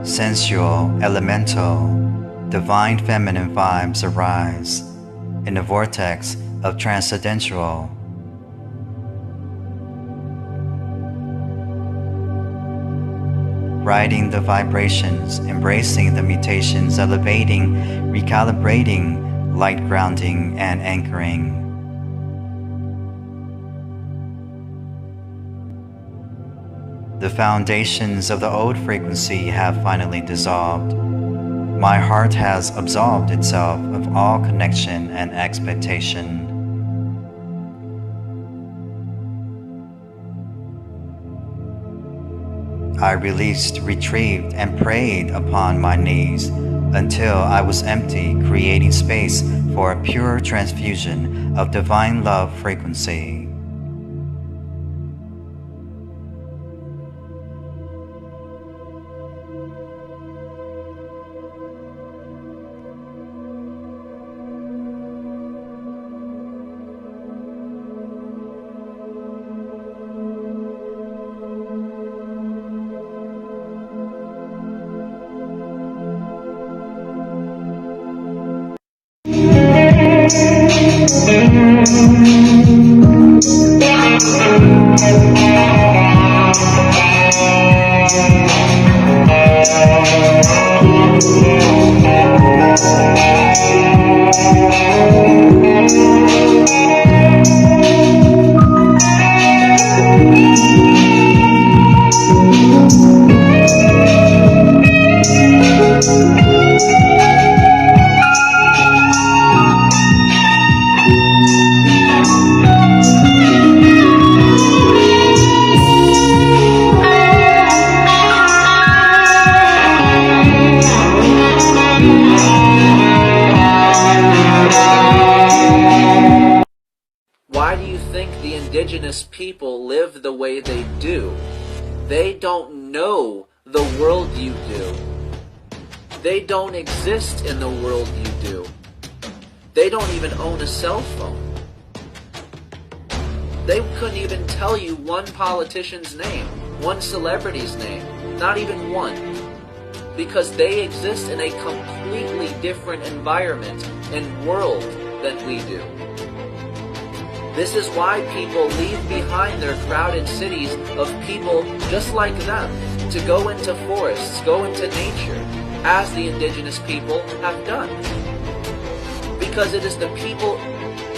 Sensual, elemental, divine feminine vibes arise in the vortex of transcendental. Riding the vibrations, embracing the mutations, elevating, recalibrating, light grounding and anchoring. The foundations of the old frequency have finally dissolved. My heart has absolved itself of all connection and expectation. I released, retrieved, and prayed upon my knees until I was empty, creating space for a pure transfusion of divine love frequency. People live the way they do. They don't know the world you do. They don't exist in the world you do. They don't even own a cell phone. They couldn't even tell you one politician's name, one celebrity's name, not even one. Because they exist in a completely different environment and world than we do. This is why people leave behind their crowded cities of people just like them to go into forests, go into nature, as the indigenous people have done. Because it is the people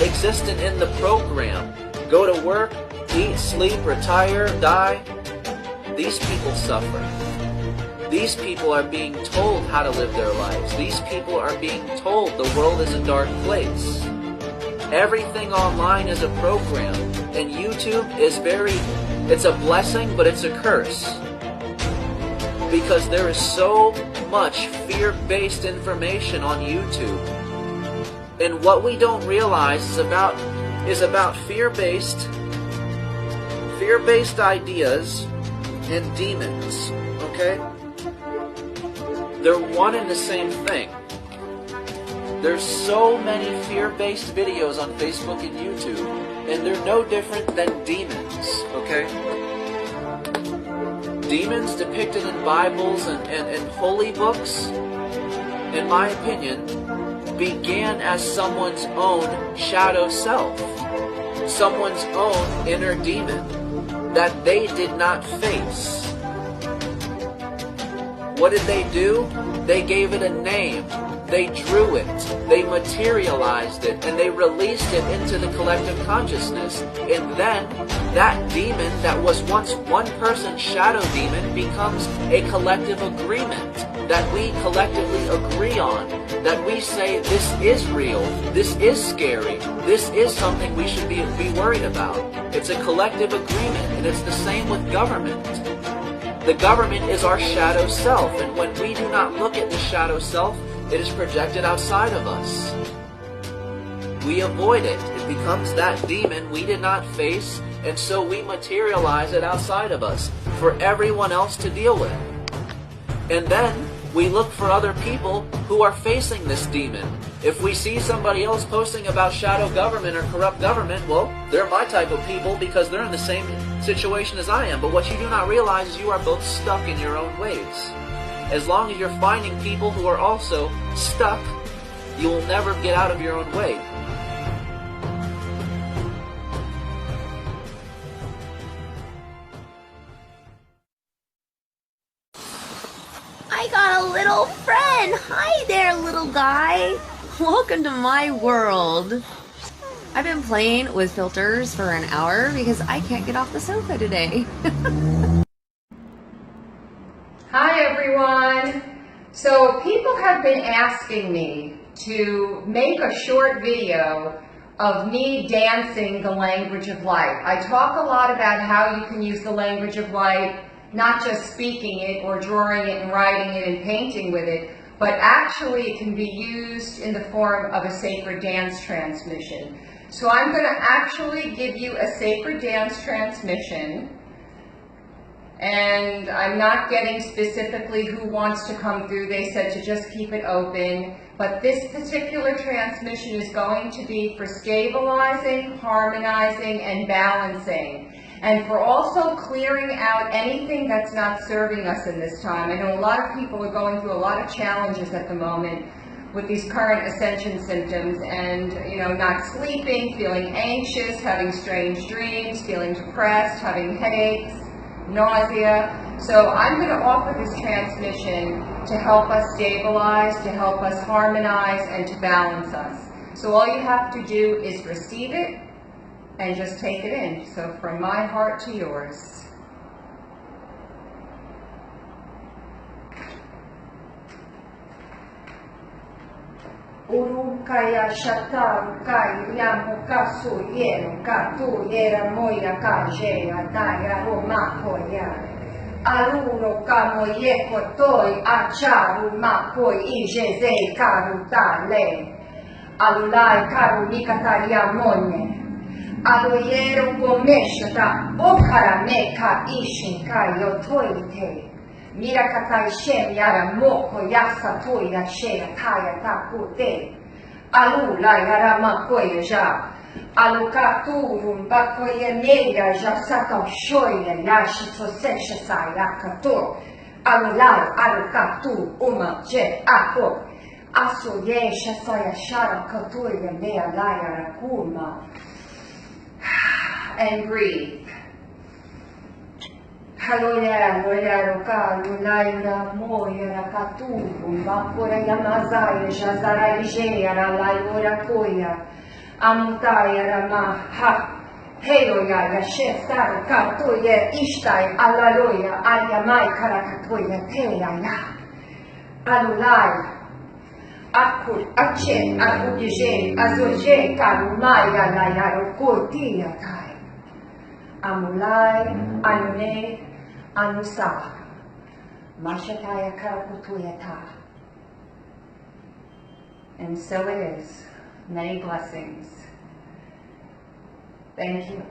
existent in the program. Go to work, eat, sleep, retire, die. These people suffer. These people are being told how to live their lives. These people are being told the world is a dark place. Everything online is a program, and YouTube is it's a blessing, but it's a curse. Because there is so much fear-based information on YouTube. And what we don't realize is about fear-based ideas and demons, okay? They're one and the same thing. There's so many fear-based videos on Facebook and YouTube, and they're no different than demons, okay? Demons depicted in Bibles and holy books, in my opinion, began as someone's own shadow self, someone's own inner demon that they did not face. What did they do? They gave it a name. They drew it, they materialized it, and they released it into the collective consciousness. And then, that demon that was once one person's shadow demon becomes a collective agreement that we collectively agree on. That we say, this is real, this is scary, this is something we should be worried about. It's a collective agreement, and it's the same with government. The government is our shadow self, and when we do not look at the shadow self, it is projected outside of us. We avoid it. It becomes that demon we did not face, and so we materialize it outside of us for everyone else to deal with. And then we look for other people who are facing this demon. If we see somebody else posting about shadow government or corrupt government, well, they're my type of people because they're in the same situation as I am. But what you do not realize is you are both stuck in your own ways. As long as you're finding people who are also stuck, you will never get out of your own way. I got a little friend! Hi there, little guy! Welcome to my world! I've been playing with filters for an hour because I can't get off the sofa today. Hi everyone! So people have been asking me to make a short video of me dancing the language of light. I talk a lot about how you can use the language of light, not just speaking it or drawing it and writing it and painting with it, but actually it can be used in the form of a sacred dance transmission. So I'm going to actually give you a sacred dance transmission, and I'm not getting specifically who wants to come through. They said to just keep it open, but this particular transmission is going to be for stabilizing, harmonizing, and balancing, and for also clearing out anything that's not serving us in this time. I know a lot of people are going through a lot of challenges at the moment with these current ascension symptoms, and not sleeping, feeling anxious, having strange dreams, feeling depressed, having headaches, nausea. So I'm going to offer this transmission to help us stabilize, to help us harmonize, and to balance us. So all you have to do is receive it and just take it in. So from my heart to yours. Urukaya shataru kai yamu kasu yero katu yera moya kajeya daya roma koya aruno kamo yeko toi acharu mako ijeze karu dale alulai karu nikataria monye aluyero gomeshata okara meka ishinkai yotoite Mira katai shem yara moko yasa toya shea taya takute. Alula yara makoya ja. Alukaturum bakoya neya ja sata shoya yashi tosesha sayakato. Alulai alukatu uma je ako. Aso yesha saya shara katoya nea laya rakuma. And breathe. Haloya, loya, roka, lulaira, moya, rakaturu, vapora, yamazaya, jazara, ijeya, ralayora, koya, amutaya, rama, ha, heyoya, yashestara, katoya, ishtai, alaloya, ayamai, karakatoya, teya, ya, alulai, akul, ache, akudije, azoje, karumaya, layaro, kotiya, tai, amulai, anune, Anusa, Mashataya Karakutuyata. And so it is. Many blessings. Thank you.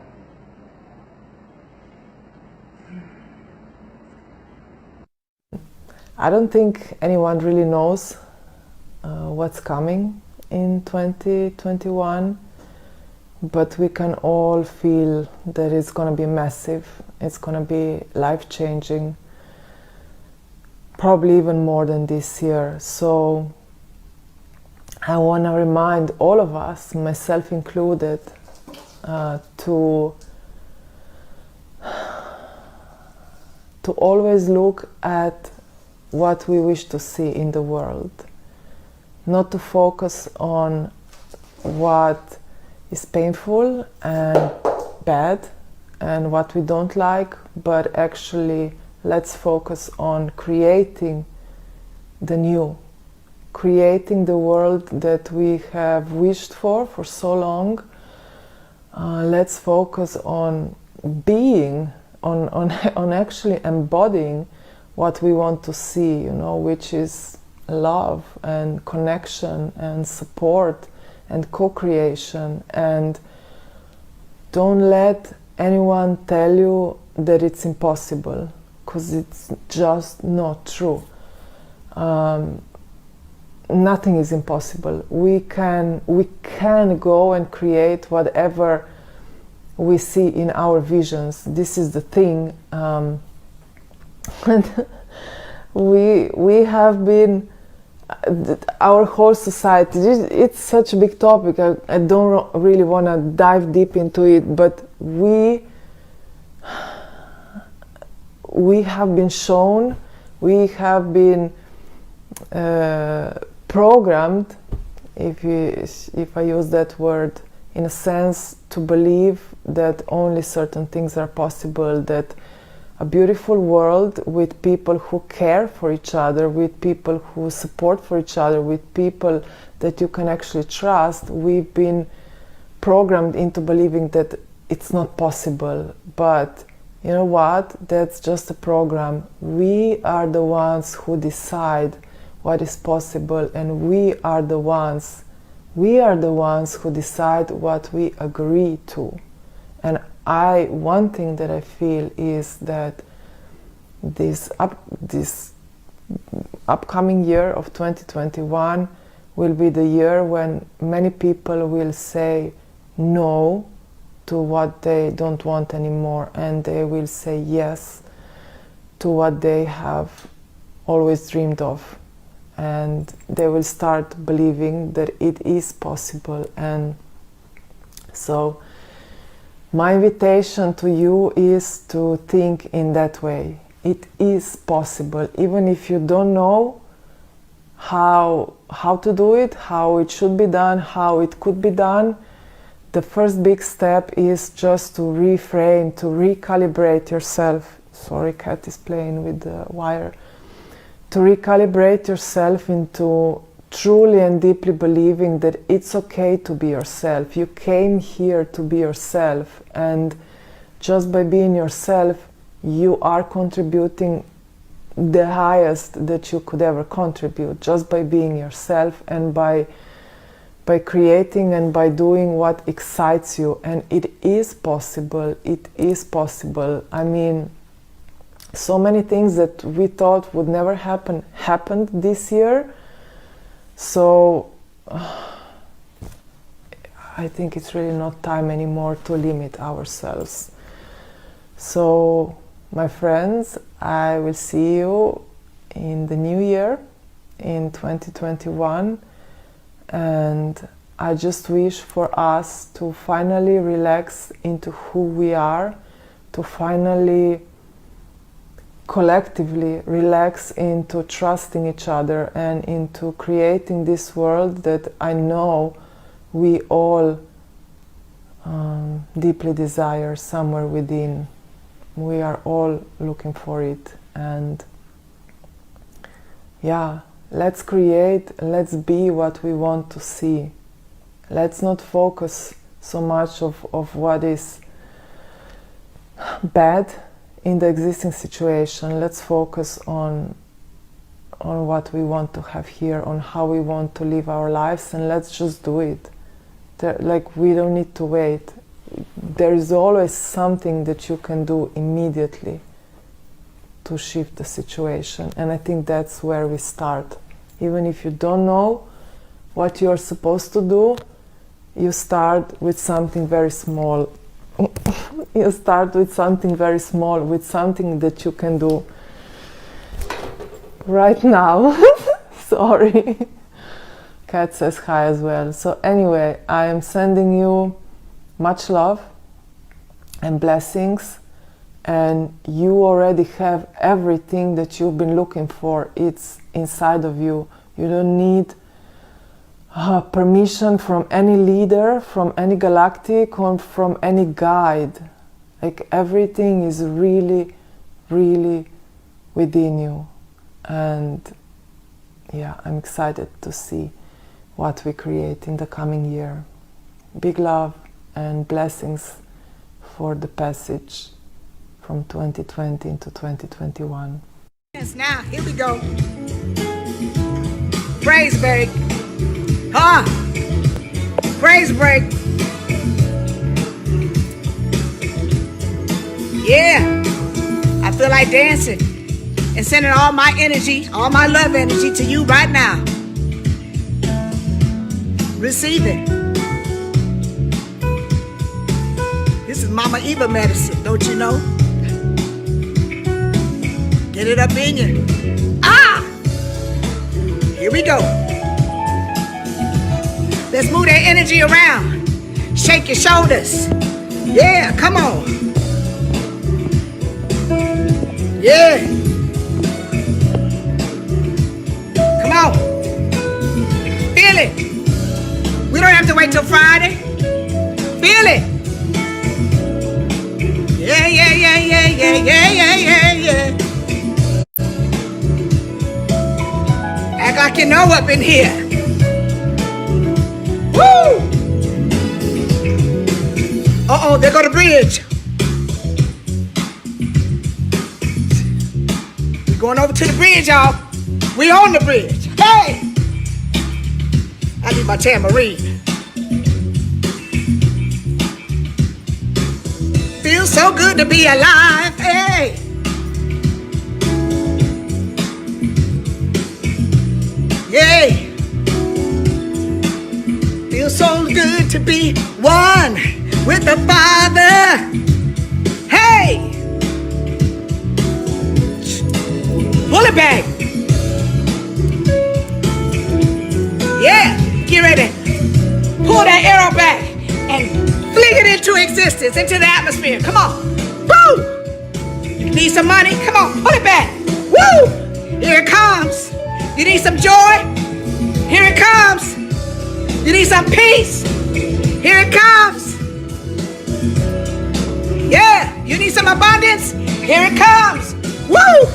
I don't think anyone really knows what's coming in 2021, but we can all feel that it's going to be massive. It's going to be life-changing, probably even more than this year. So I want to remind all of us, myself included, to always look at what we wish to see in the world, not to focus on what is painful and bad and what we don't like, but actually let's focus on creating the new, creating the world that we have wished for so long. Let's focus on being on actually embodying what we want to see, you know, which is love and connection and support and co-creation. And don't let anyone tell you that it's impossible, because it's just not true. Nothing is impossible. We can go and create whatever we see in our visions. This is the thing. We have been, our whole society, it's such a big topic, I don't really want to dive deep into it, but we have been shown, we have been programmed, if I use that word, in a sense, to believe that only certain things are possible, that a beautiful world with people who care for each other, with people who support for each other, with people that you can actually trust, we've been programmed into believing that it's not possible. But you know what? That's just a program. We are the ones who decide what is possible, and we are the ones who decide what we agree to. And one thing that I feel is that this upcoming year of 2021 will be the year when many people will say no to what they don't want anymore, and they will say yes to what they have always dreamed of. And they will start believing that it is possible. And so my invitation to you is to think in that way. It is possible, even if you don't know how to do it, how it should be done, how it could be done. The first big step is just to reframe, to recalibrate yourself. Sorry, cat is playing with the wire. To recalibrate yourself into truly and deeply believing that it's okay to be yourself. You came here to be yourself, and just by being yourself, you are contributing the highest that you could ever contribute, just by being yourself and by creating and by doing what excites you. And it is possible. It is possible. I mean, so many things that we thought would never happen happened this year. So I think it's really not time anymore to limit ourselves. So my friends, I will see you in the new year, in 2021, and I just wish for us to finally relax into who we are, to finally collectively relax into trusting each other and into creating this world that I know we all deeply desire somewhere within. We are all looking for it. And yeah, let's create, let's be what we want to see. Let's not focus so much of what is bad in the existing situation. Let's focus on what we want to have here, on how we want to live our lives, and let's just do it. Like, we don't need to wait. There is always something that you can do immediately to shift the situation, and I think that's where we start. Even if you don't know what you're supposed to do, you start with something very small. You start with something very small, with something that you can do right now. Sorry. Kat says hi as well. So anyway, I am sending you much love and blessings, and you already have everything that you've been looking for. It's inside of you. You don't need permission from any leader, from any galactic, or from any guide. Like, everything is really, really within you. And yeah, I'm excited to see what we create in the coming year. Big love and blessings for the passage from 2020 into 2021. Yes, now, here we go. Praise break. Huh? Praise break. Yeah. I feel like dancing and sending all my energy, all my love energy to you right now. Receive it. This is Mama Eva medicine, don't you know? Get it up in you. Ah! Here we go. Let's move that energy around. Shake your shoulders. Yeah, come on. Yeah. Come on. Feel it. We don't have to wait till Friday. Feel it. Yeah, yeah, yeah, yeah, yeah, yeah, yeah, yeah, yeah. Act like you know up in here. Woo! Uh-oh, there go the bridge. We're going over to the bridge, y'all. We on the bridge. Hey! I need my tambourine. Feels so good to be alive. Hey! Yay! Feels so good to be one with the Father. Hey! Pull it back. Yeah, get ready. Pull that arrow back and fling it into existence, into the atmosphere. Come on. Woo! You need some money? Come on, pull it back. Woo! Here it comes. You need some joy? Here it comes. You need some peace? Here it comes. Yeah, you need some abundance? Here it comes. Woo!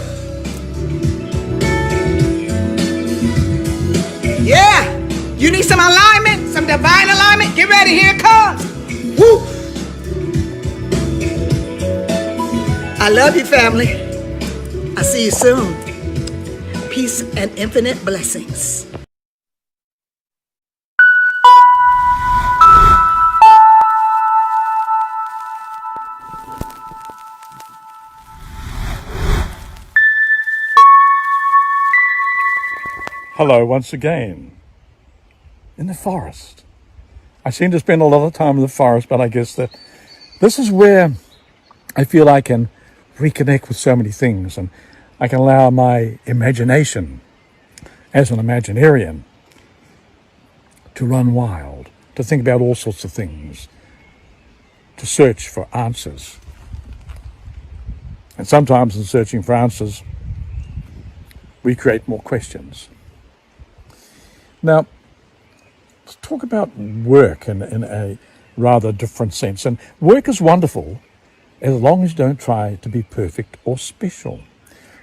Yeah, you need some alignment, some divine alignment? Get ready, here it comes. Woo! I love you, family. I'll see you soon. Peace and infinite blessings. Hello once again. In the forest. I seem to spend a lot of time in the forest, but I guess that this is where I feel I can reconnect with so many things, and I can allow my imagination as an Imaginarian to run wild, to think about all sorts of things, to search for answers. And sometimes in searching for answers, we create more questions. Now, let's talk about work in a rather different sense. And work is wonderful as long as you don't try to be perfect or special.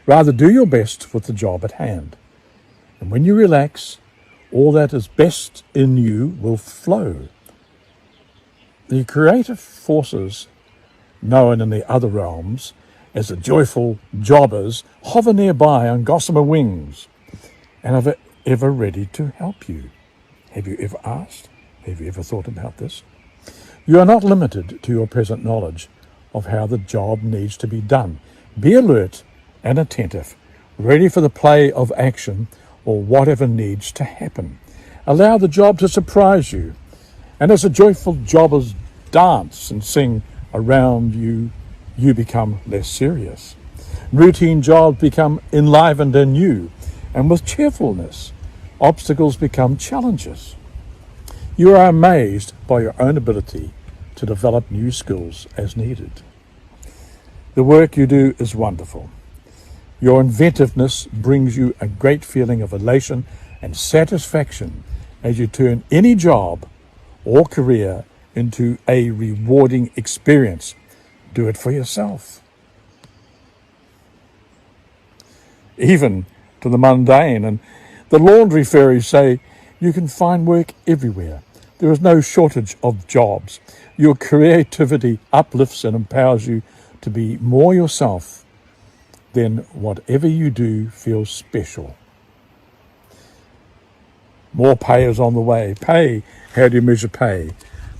Rather, do your best with the job at hand. And when you relax, all that is best in you will flow. The creative forces known in the other realms as the joyful jobbers hover nearby on gossamer wings and are ever ready to help you. Have you ever asked? Have you ever thought about this? You are not limited to your present knowledge of how the job needs to be done. Be alert and attentive, ready for the play of action or whatever needs to happen. Allow the job to surprise you. And as the joyful jobbers dance and sing around you, you become less serious. Routine jobs become enlivened and new, and with cheerfulness, obstacles become challenges. You are amazed by your own ability to develop new skills as needed. The work you do is wonderful. Your inventiveness brings you a great feeling of elation and satisfaction as you turn any job or career into a rewarding experience. Do it for yourself. Even to the mundane, and the laundry fairies say you can find work everywhere. There is no shortage of jobs. Your creativity uplifts and empowers you to be more yourself, then whatever you do feels special. More pay is on the way. Pay, how do you measure pay?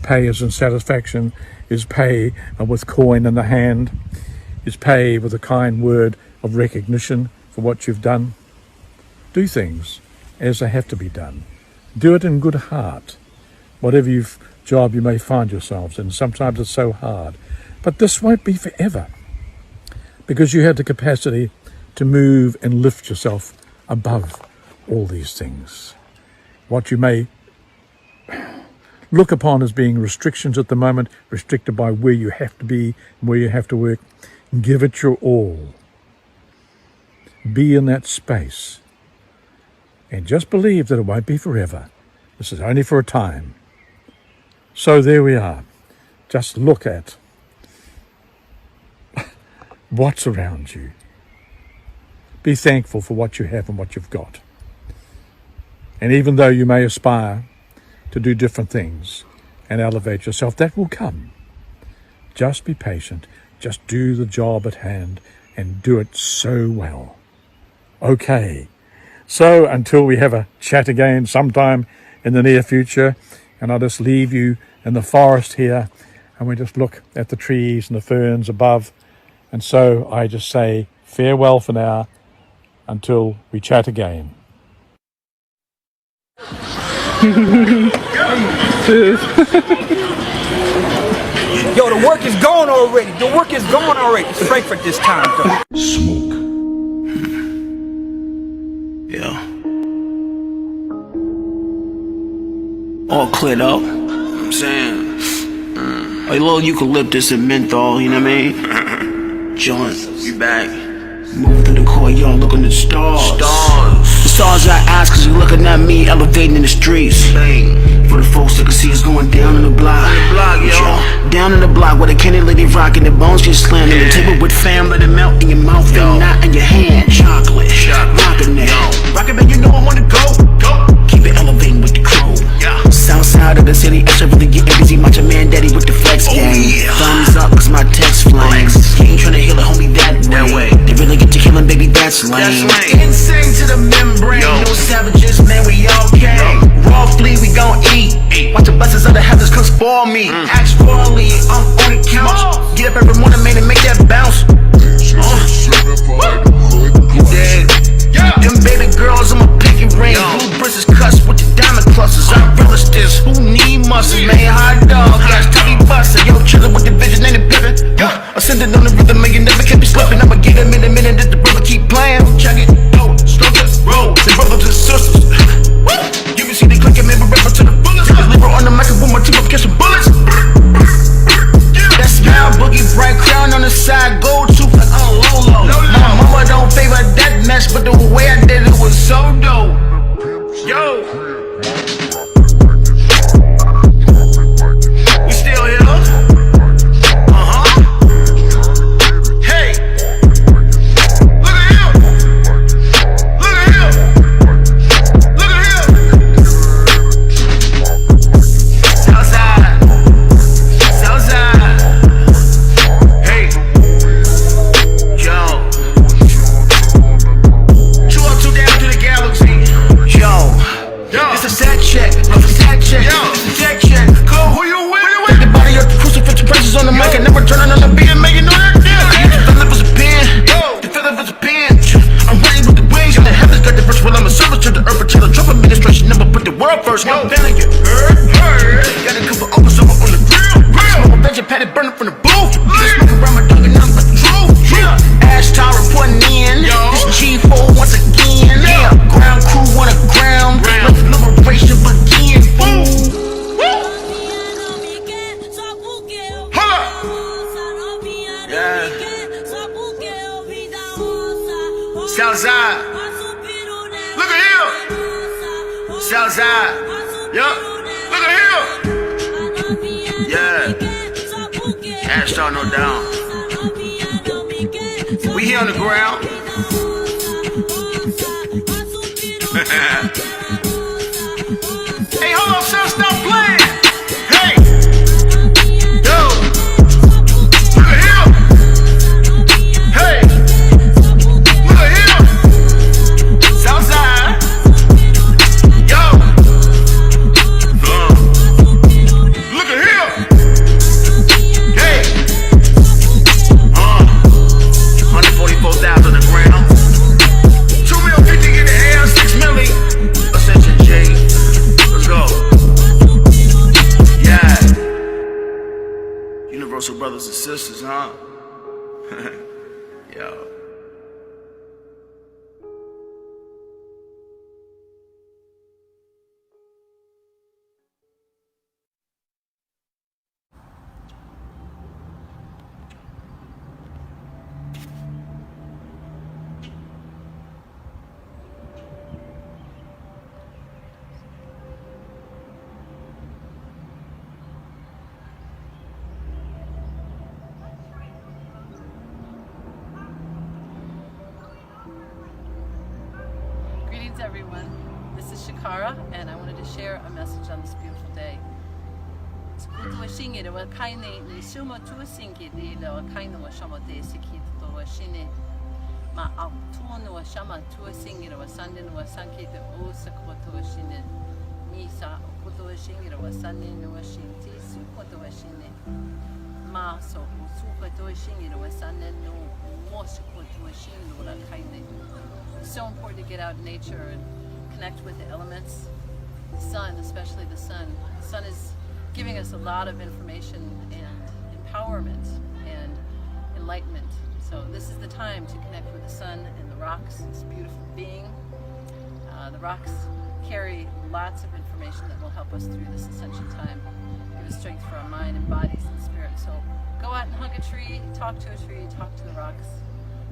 Pay is in satisfaction, is pay with coin in the hand, is pay with a kind word of recognition for what you've done. Do things as they have to be done. Do it in good heart. Whatever job you may find yourselves in, sometimes it's so hard. But this won't be forever, because you have the capacity to move and lift yourself above all these things. What you may look upon as being restrictions at the moment, restricted by where you have to be and where you have to work, give it your all. Be in that space. And just believe that it won't be forever. This is only for a time. So there we are. Just look at what's around you. Be thankful for what you have and what you've got. And even though you may aspire to do different things and elevate yourself, that will come. Just be patient. Just do the job at hand and do it so well. Okay. So until we have a chat again sometime in the near future, and I'll just leave you in the forest here, and we just look at the trees and the ferns above. And so I just say farewell for now until we chat again. Yo, the work is gone already. The work is gone already. It's Frankfurt this time, though. Smoke. Yeah. All cleared up. I'm saying. A little eucalyptus and menthol, you know what I mean? Joint. We back. Move through the courtyard, looking at the stars. The stars I ask, cause you looking at me, elevating in the streets. For the folks that can see us going down in the block. Down in the block where the candy lady rockin', the bones get slammed. The table with fam, let it melt in your mouth and not in your hand. Chocolate, rockin' that. Rockin' man, you know I wanna go. Keep it elevating with the crew. South side of the city, extra really getting busy. Macho man daddy with the flex gang. Thumbs up cause my text flames. He ain't tryna heal a homie that way. They really get you killing, baby, that's lame. Insane to the membrane. No savages, man, we all came. Raw flea, we gon' eat. Watch the blessings of the heavens come spoil me. Ask for a lead, I'm on the couch. Get up every morning, man, and make that bounce. You dead. Them baby girls, I'm a pinky ring. Blue britches cuss with the diamond clusters. I relish this. Who need muscle, man? Hot dog, gas, tubby buster. Yo, chillin' with the vision, ain't a pivot. I send it on the rhythm, man, you never kept me slipping. I'ma get him in a minute, that the brother keep playing. Check it, slow just roll. The brothers and sisters. You can see they clicking, man, but refer to the bullets. Cause Libra on the mic and one more team up, catch some bullets. That smile, boogie, bright crown on the side, gold tooth like on Lolo. My mama don't favor that mess, but the way I did it was so dope. Yo. We still here? Hey. Look at him. Look at him. Look at him. Southside. Southside. Hey. Yo. 2 up, 2 down to the galaxy. Yo. It's a set check. It's a set check. It's a check check. Cole, who you with? Take the body up, the crucifix, the pressures on the mic. I never turn on the beat and make it know that deal. The lip is a pen. The feather is a pen. I'm ready with the wings. And the heavens got the verse. Well, I'm a service to the earth. Until the Trump administration never put the world first. One belly, you heard. Got a couple open summer on the grill. Smoke a veggie patty burning from the booth. Smoking around my dog and I'm the truth. Ash Tower reporting in. This G4 once again. Ground crew on the ground. Let the liberation begin. Southside. Look at him. Southside. Yup. Look at him. Yeah. Ash Tower no down. We here on the ground. Hey, hold on, son, stop playing. Hey, yo, look at him. Universal brothers and sisters, huh? Yo. Greetings everyone, this is Shakara and I wanted to share a message on this beautiful day. It's so important to get out in nature and connect with the elements. The sun, especially the sun. The sun is giving us a lot of information and empowerment and enlightenment. So this is the time to connect with the sun and the rocks, this beautiful being. The rocks carry lots of information that will help us through this ascension time. Give us strength for our mind and bodies and spirit. So go out and hug a tree, talk to a tree, talk to the rocks.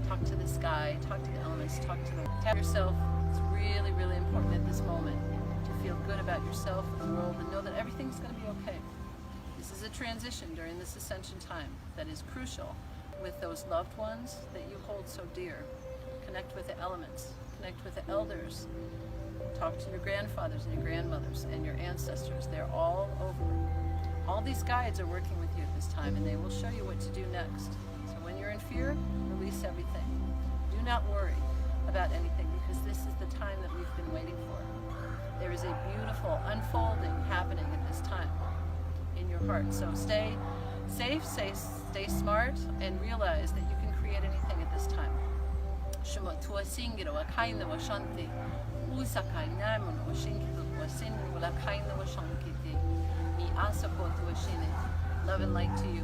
Talk to the sky, talk to the elements, talk to yourself. It's really, really important at this moment to feel good about yourself and the world and know that everything's going to be okay. This is a transition during this ascension time that is crucial with those loved ones that you hold so dear. Connect with the elements, connect with the elders, talk to your grandfathers and your grandmothers and your ancestors. They're all over. All these guides are working with you at this time and they will show you what to do next. So when you're in fear, release everything. Do not worry about anything because this is the time that we've been waiting for. There is a beautiful unfolding happening at this time in your heart. So stay safe, stay smart, and realize that you can create anything at this time. Love and light to you.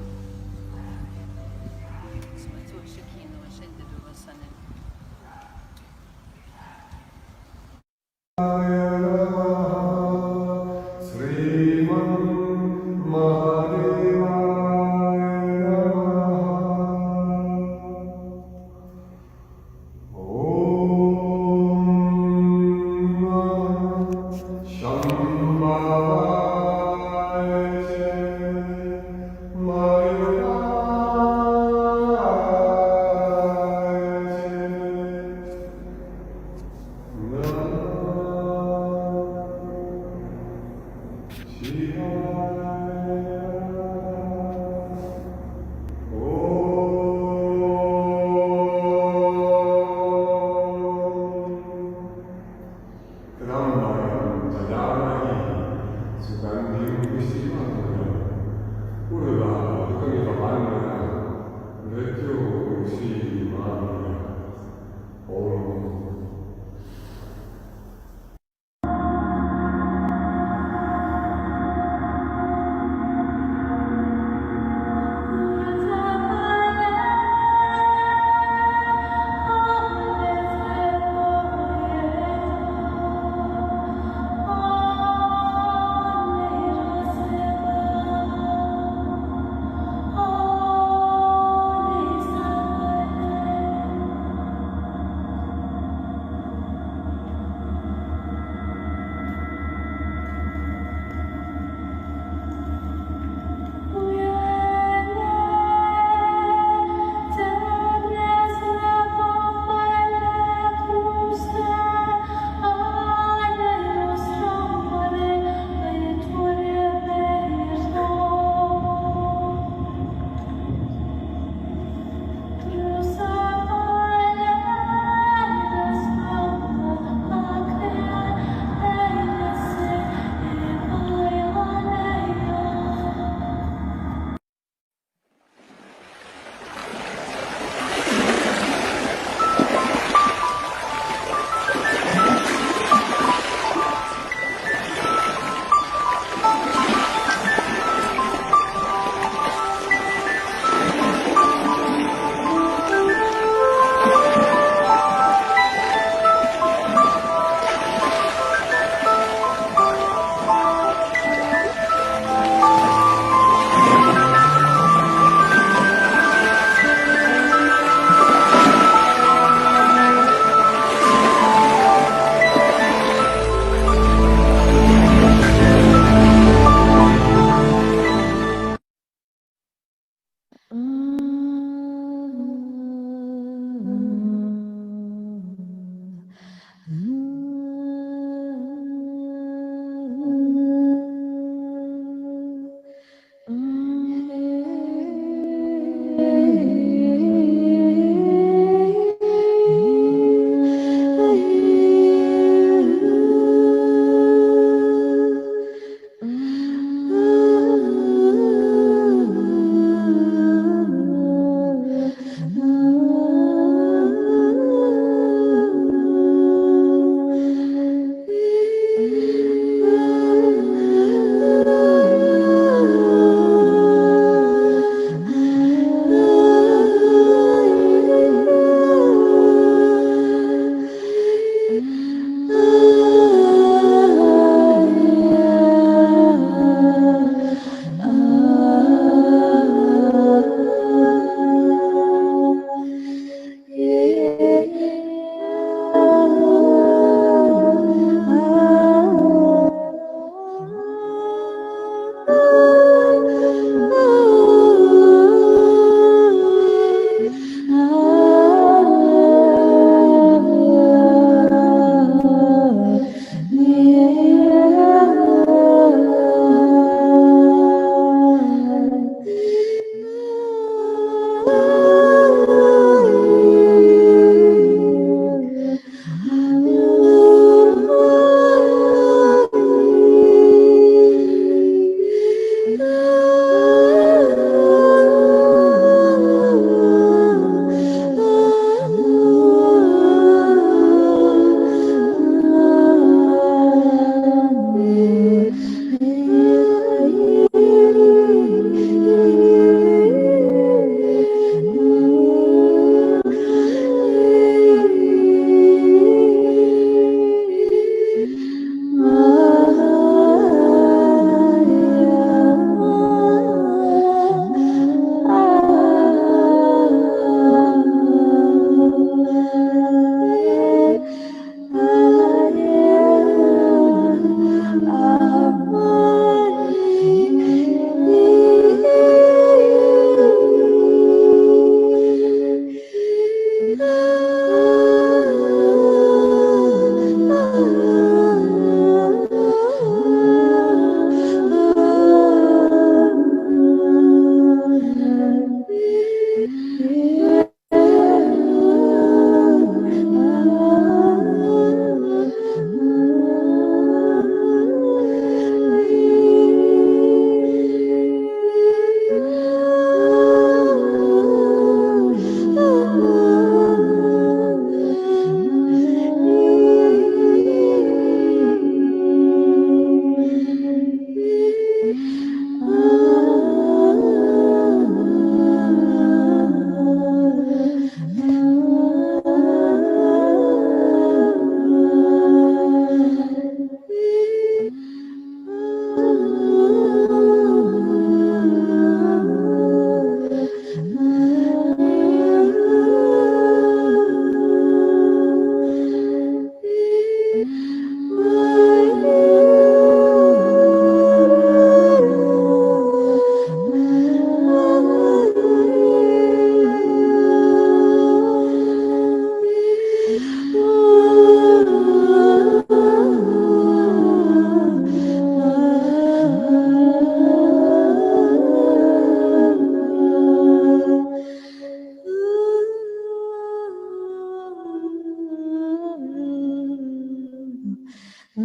Do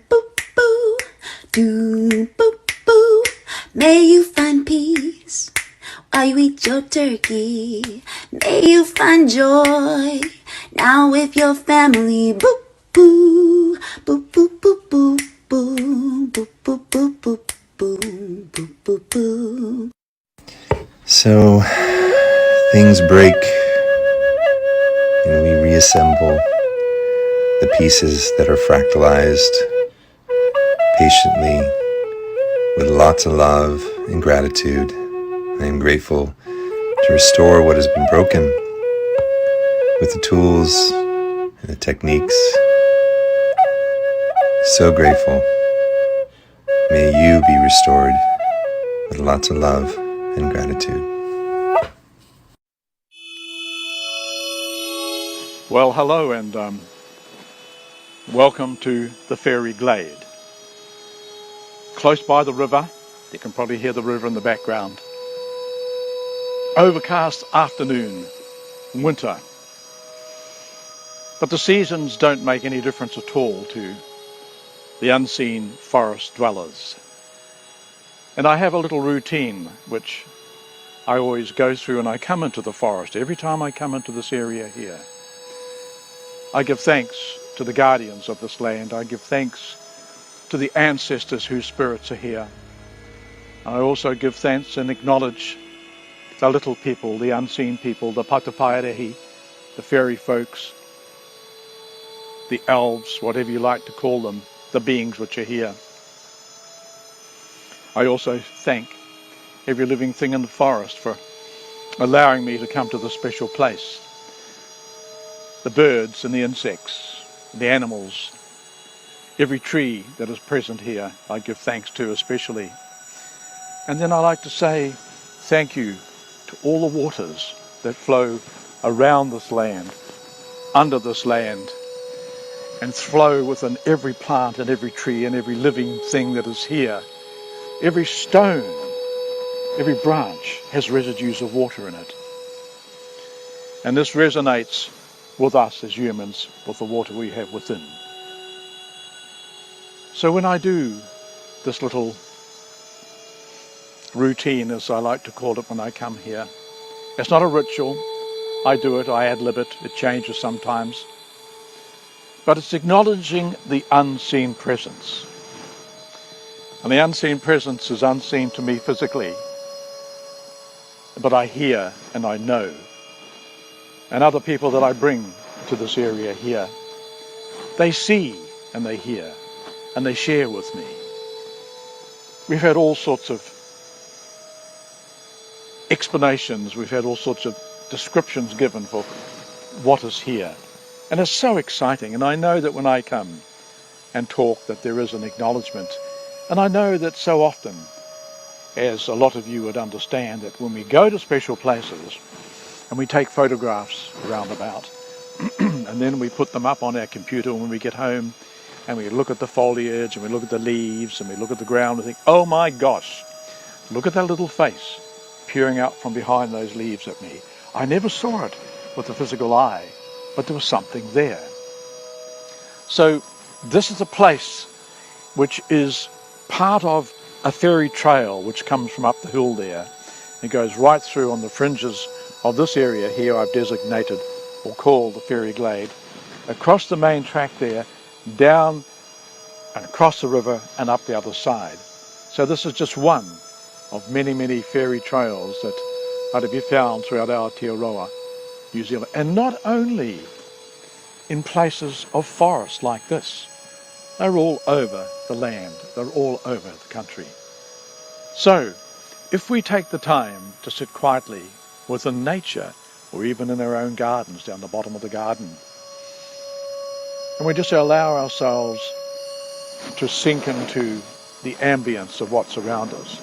boop boo, do boop boo. May you find peace while you eat your turkey. May you find joy now with your family. Boop boo, boop boop boop boop boo, boop boop boop boop boo, boop boop boo. So things break and we reassemble the pieces that are fractalized patiently with lots of love and gratitude. I am grateful to restore what has been broken with the tools and the techniques. So grateful. May you be restored with lots of love and gratitude. Well, hello and welcome to the Fairy Glade. Close by the river, you can probably hear the river in the background. Overcast afternoon, winter. But the seasons don't make any difference at all to the unseen forest dwellers. And I have a little routine which I always go through when I come into the forest. Every time I come into this area here, I give thanks to the guardians of this land. I give thanks to the ancestors whose spirits are here. I also give thanks and acknowledge the little people, the unseen people, the patapaiarehi, the fairy folks, the elves, whatever you like to call them, the beings which are here. I also thank every living thing in the forest for allowing me to come to this special place. The birds and the insects, the animals, every tree that is present here, I give thanks to especially. And then I like to say thank you to all the waters that flow around this land, under this land, and flow within every plant and every tree and every living thing that is here. Every stone, every branch has residues of water in it. And this resonates with us as humans, with the water we have within. So when I do this little routine, as I like to call it when I come here, it's not a ritual. I do it, I ad-lib it, it changes sometimes. But it's acknowledging the unseen presence. And the unseen presence is unseen to me physically, but I hear and I know. And other people that I bring to this area here, they see and they hear and they share with me. We've had all sorts of explanations, we've had all sorts of descriptions given for what is here. And it's so exciting, and I know that when I come and talk that there is an acknowledgement. And I know that so often, as a lot of you would understand, that when we go to special places and we take photographs around about and then we put them up on our computer when we get home and we look at the foliage and we look at the leaves and we look at the ground and think, oh my gosh, look at that little face peering out from behind those leaves at me. I never saw it with the physical eye, but there was something there. So this is a place which is part of a fairy trail which comes from up the hill there. It goes right through on the fringes of this area here I've designated or called the Fairy Glade, across the main track there, down and across the river and up the other side. So this is just one of many, many fairy trails that are to be found throughout Aotearoa, New Zealand, and not only in places of forest like this. They're all over the land, they're all over the country. So, if we take the time to sit quietly within nature, or even in our own gardens, down the bottom of the garden, and we just allow ourselves to sink into the ambience of what's around us,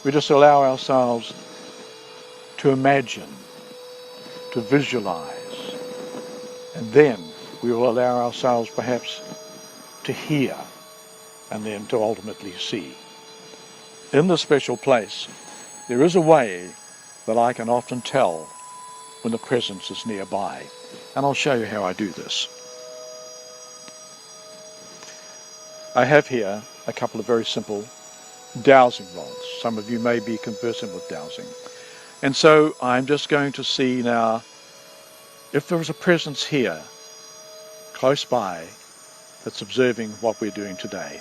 we just allow ourselves to imagine, to visualize, and then we will allow ourselves perhaps to hear, and then to ultimately see. In this special place, there is a way that I can often tell when the presence is nearby, and I'll show you how I do this. I have here a couple of very simple dowsing rods. Some of you may be conversant with dowsing. And so I'm just going to see now if there is a presence here, close by, that's observing what we're doing today.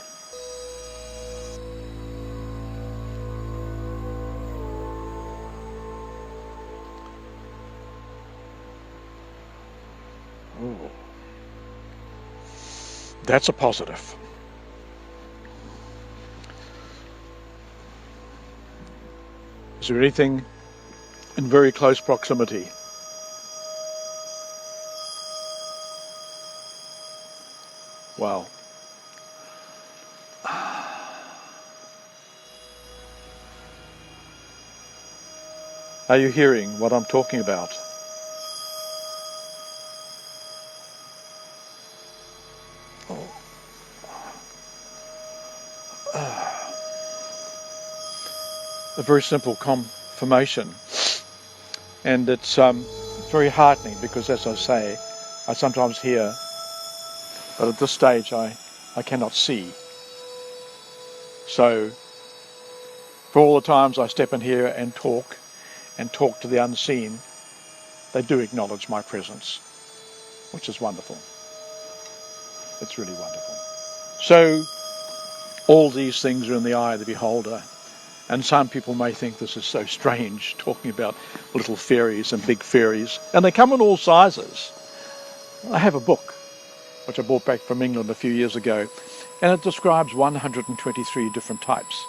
Ooh. That's a positive. Is there anything in very close proximity? Wow. Are you hearing what I'm talking about? A very simple confirmation, and it's very heartening because, as I say, I sometimes hear, but at this stage I cannot see. So for all the times I step in here and talk to the unseen, they do acknowledge my presence, which is wonderful. It's really wonderful. So all these things are in the eye of the beholder. And some people may think this is so strange, talking about little fairies and big fairies. And they come in all sizes. I have a book, which I brought back from England a few years ago, and it describes 123 different types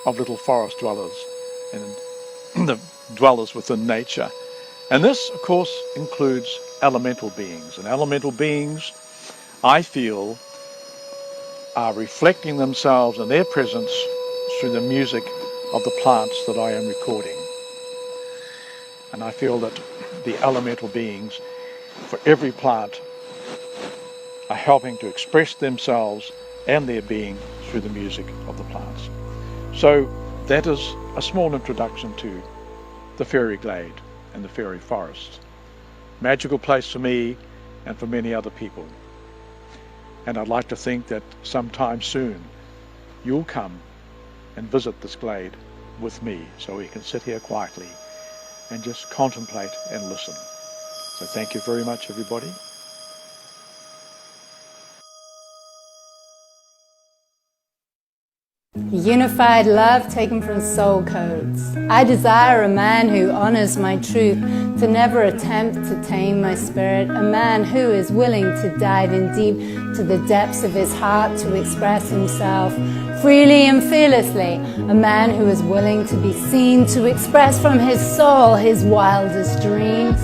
of little forest dwellers and the dwellers within nature. And this, of course, includes elemental beings. And elemental beings, I feel, are reflecting themselves and their presence through the music of the plants that I am recording. And I feel that the elemental beings for every plant are helping to express themselves and their being through the music of the plants. So that is a small introduction to the fairy glade and the fairy forest. Magical place for me and for many other people. And I'd like to think that sometime soon you'll come and visit this glade with me so we can sit here quietly and just contemplate and listen. So thank you very much, everybody. Unified love taken from soul codes. I desire a man who honors my truth, to never attempt to tame my spirit, a man who is willing to dive in deep to the depths of his heart to express himself freely and fearlessly, a man who is willing to be seen to express from his soul his wildest dreams.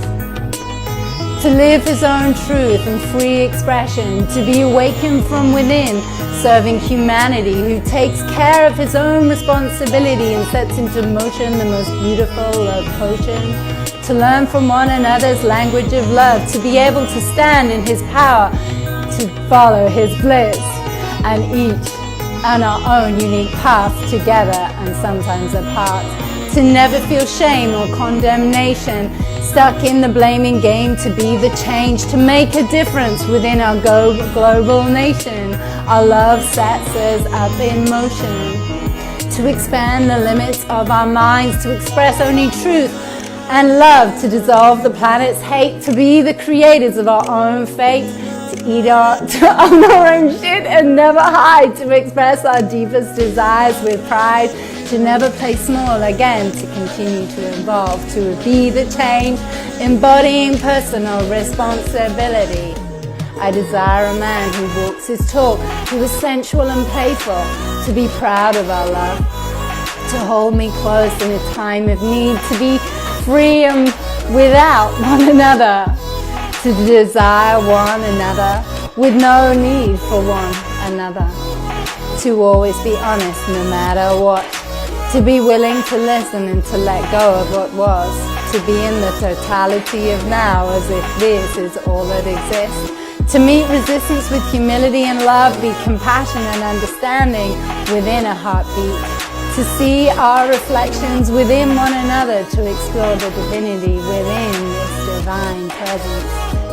To live his own truth and free expression, to be awakened from within, serving humanity, who takes care of his own responsibility and sets into motion the most beautiful love potion. To learn from one another's language of love, to be able to stand in his power, to follow his bliss, and each on our own unique path together and sometimes apart. To never feel shame or condemnation, stuck in the blaming game, to be the change, to make a difference within our global nation. Our love sets us up in motion, to expand the limits of our minds, to express only truth and love, to dissolve the planet's hate, to be the creators of our own fate, to own our own shit and never hide, to express our deepest desires with pride, to never play small again, to continue to evolve, to be the change, embodying personal responsibility. I desire a man who walks his talk, who is sensual and playful, to be proud of our love, to hold me close in a time of need, to be free and without one another, to desire one another with no need for one another, to always be honest no matter what, to be willing to listen and to let go of what was, to be in the totality of now as if this is all that exists, to meet resistance with humility and love, be compassion and understanding within a heartbeat, to see our reflections within one another, to explore the divinity within this divine presence,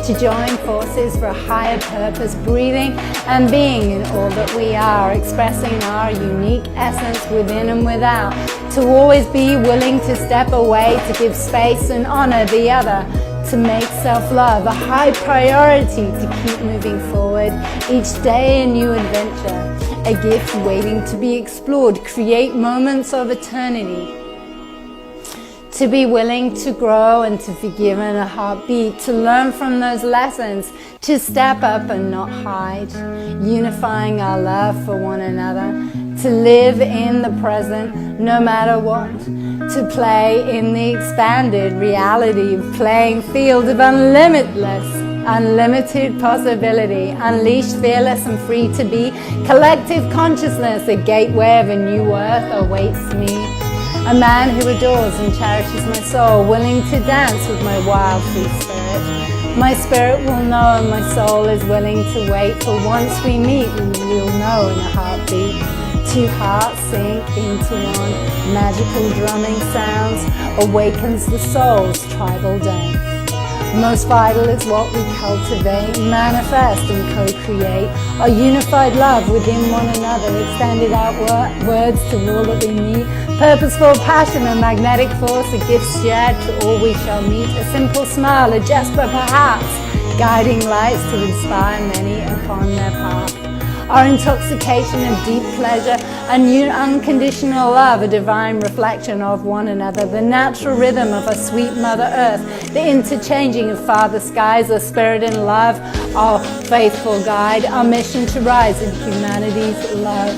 to join forces for a higher purpose, breathing and being in all that we are, expressing our unique essence within and without, to always be willing to step away, to give space and honor the other, to make self-love a high priority, to keep moving forward, each day a new adventure, a gift waiting to be explored, create moments of eternity, to be willing to grow and to forgive in a heartbeat, to learn from those lessons, to step up and not hide, unifying our love for one another, to live in the present no matter what, to play in the expanded reality of playing field of unlimited possibility, unleashed, fearless and free to be, collective consciousness, a gateway of a new worth awaits me. A man who adores and cherishes my soul, willing to dance with my wild free spirit. My spirit will know and my soul is willing to wait, for once we meet we'll know in a heartbeat. Two hearts sink into one, magical drumming sounds awakens the soul's tribal dance. Most vital is what we cultivate, manifest and co-create our unified love within one another, extended out words to all that we meet, purposeful passion, a magnetic force, a gift shared to all we shall meet, a simple smile, a gesture perhaps, guiding lights to inspire many upon their path. Our intoxication of deep pleasure, a new unconditional love, a divine reflection of one another, the natural rhythm of a sweet Mother Earth, the interchanging of Father Skies, our spirit in love, our faithful guide, our mission to rise in humanity's love.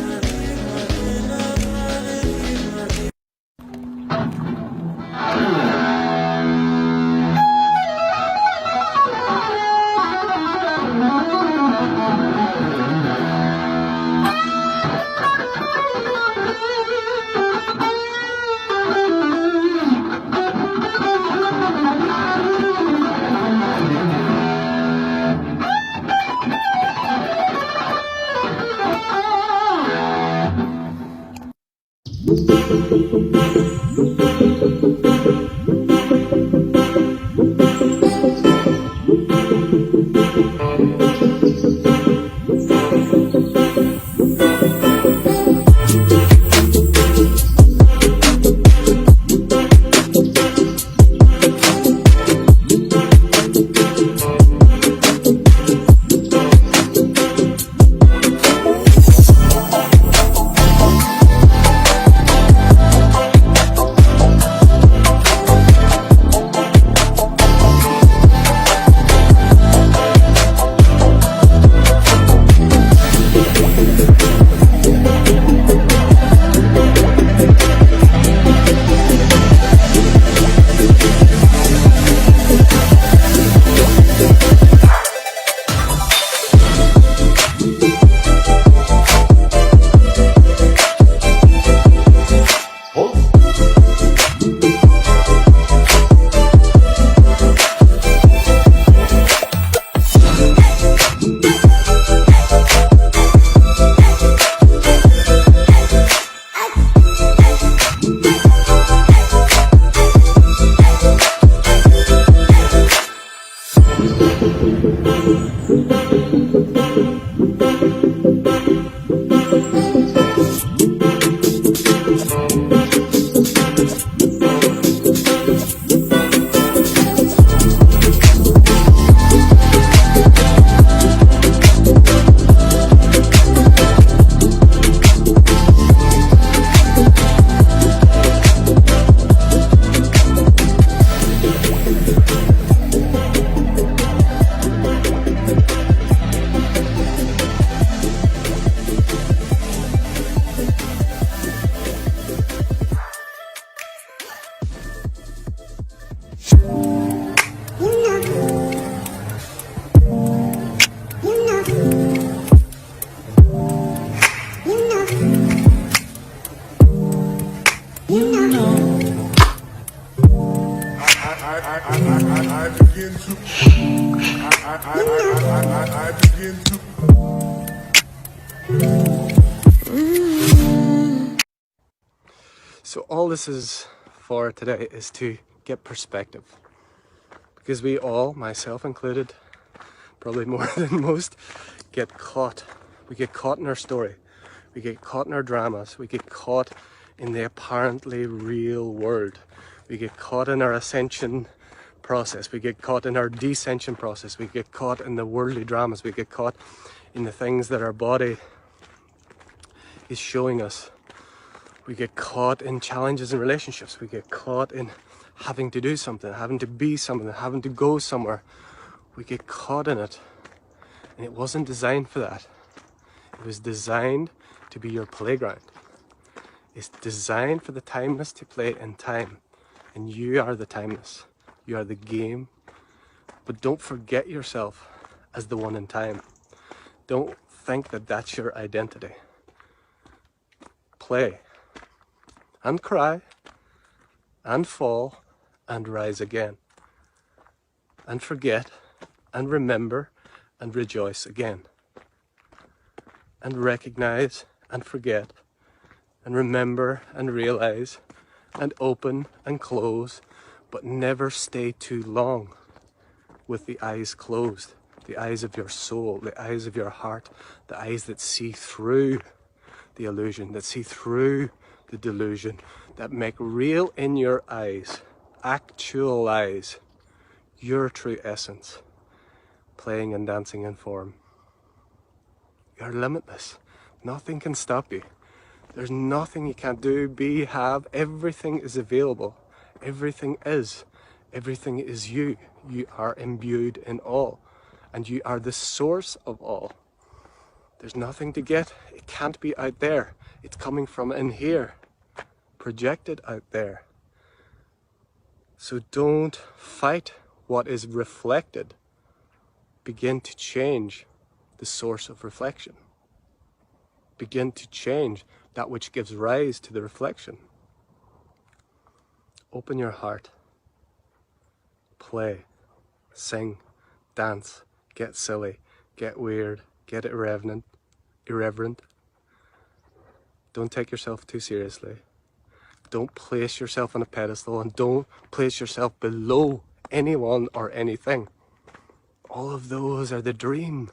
So all this is for today is to get perspective, because we all, myself included, probably more than most, get caught. We get caught in our story, we get caught in our dramas, we get caught in the apparently real world, we get caught in our ascension process, we get caught in our descension process, we get caught in the worldly dramas, we get caught in the things that our body is showing us. We get caught in challenges in relationships. We get caught in having to do something, having to be something, having to go somewhere. We get caught in it. And it wasn't designed for that. It was designed to be your playground. It's designed for the timeless to play in time. And you are the timeless. You are the game. But don't forget yourself as the one in time. Don't think that that's your identity. Play. And cry, and fall, and rise again, and forget, and remember, and rejoice again, and recognize, and forget, and remember, and realize, and open, and close, but never stay too long with the eyes closed, the eyes of your soul, the eyes of your heart, the eyes that see through the illusion, that see through the delusion, that make real in your eyes, actualize your true essence, playing and dancing in form. You're limitless. Nothing can stop you. There's nothing you can't do, be, have. Everything is available. Everything is. Everything is you. You are imbued in all. And you are the source of all. There's nothing to get. It can't be out there. It's coming from in here, projected out there. So don't fight what is reflected. Begin to change the source of reflection. Begin to change that which gives rise to the reflection. Open your heart. Play, sing, dance, get silly, get weird, get irreverent. Don't take yourself too seriously. Don't place yourself on a pedestal, and don't place yourself below anyone or anything. All of those are the dream.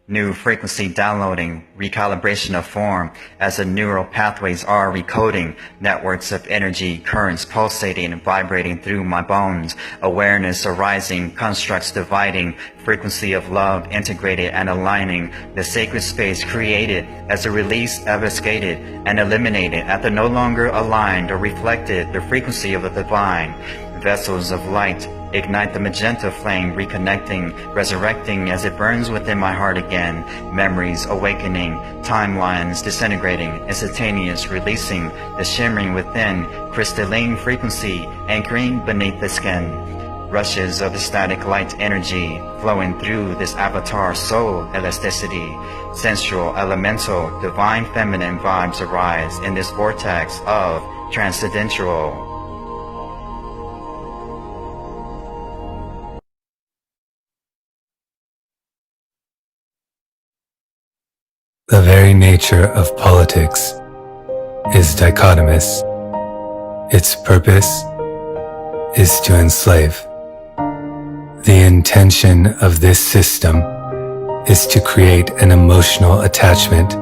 New frequency downloading, recalibration of form as the neural pathways are recoding, networks of energy, currents pulsating and vibrating through my bones, awareness arising, constructs dividing, frequency of love integrated and aligning, the sacred space created as a release obfuscated and eliminated at the no longer aligned or reflected the frequency of the divine, vessels of light, ignite the magenta flame, reconnecting, resurrecting as it burns within my heart again, memories awakening, timelines disintegrating, instantaneous releasing, the shimmering within, crystalline frequency anchoring beneath the skin, rushes of the static light energy flowing through this avatar soul elasticity, sensual, elemental, divine feminine vibes arise in this vortex of transcendental. The very nature of politics is dichotomous. Its purpose is to enslave. The intention of this system is to create an emotional attachment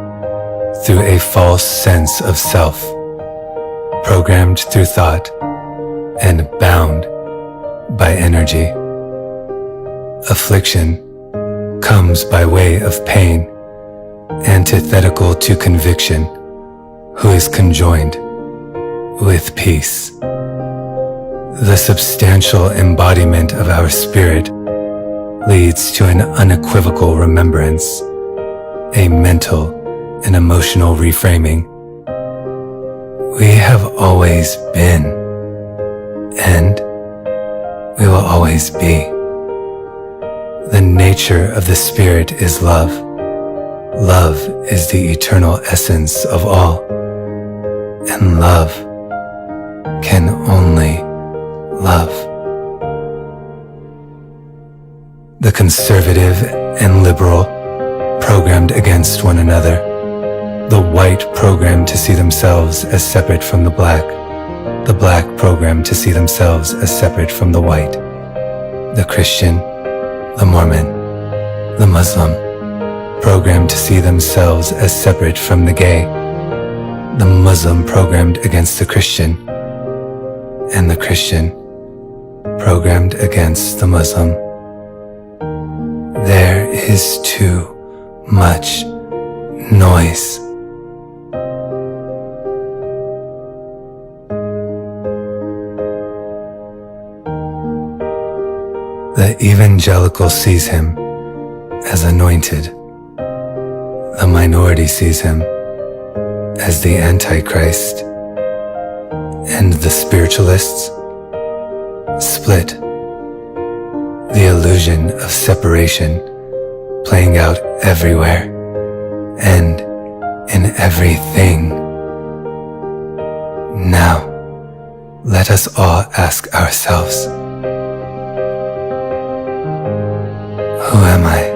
through a false sense of self, programmed through thought and bound by energy. Affliction comes by way of pain, antithetical to conviction, who is conjoined with peace. The substantial embodiment of our spirit leads to an unequivocal remembrance, a mental and emotional reframing. We have always been, and we will always be. The nature of the Spirit is love. Love is the eternal essence of all, and love can only love. The conservative and liberal programmed against one another. The white programmed to see themselves as separate from the black. The black programmed to see themselves as separate from the white. The Christian, the Mormon, the Muslim, programmed to see themselves as separate from the gay. The Muslim programmed against the Christian, and the Christian programmed against the Muslim. There is too much noise. The evangelical sees him as anointed. The minority sees him as the Antichrist. And the spiritualists split. The illusion of separation playing out everywhere and in everything. Now, let us all ask ourselves, who am I?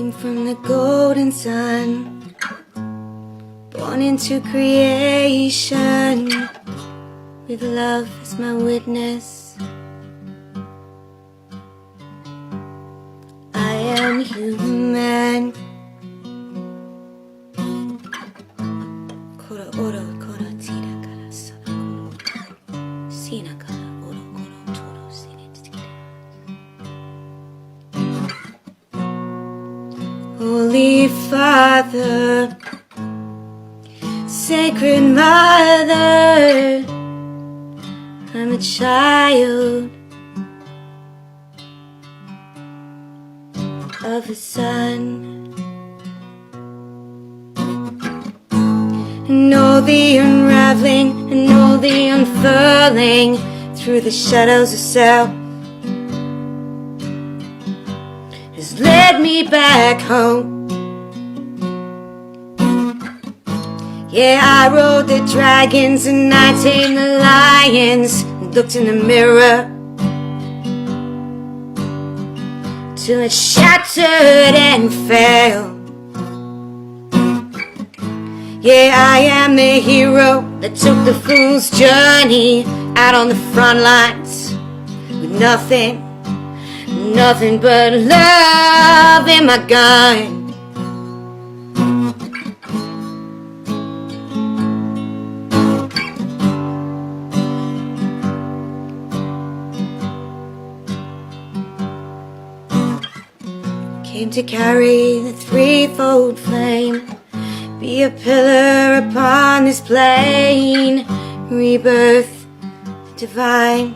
came from the golden sun, born into creation, with love as my witness. I am human. Koro oro koro tira kara sora koro sina kara oro koro toro sine tira. Holy Father, Sacred Mother, I'm a child of the sun. And all the unraveling and all the unfurling through the shadows of self has led me back home. Yeah, I rode the dragons and I tamed the lions and looked in the mirror till it shattered and fell. Yeah, I am the hero that took the fool's journey out on the front lines with nothing but love in my gun. Came to carry the threefold flame, be a pillar upon this plane, rebirth divine,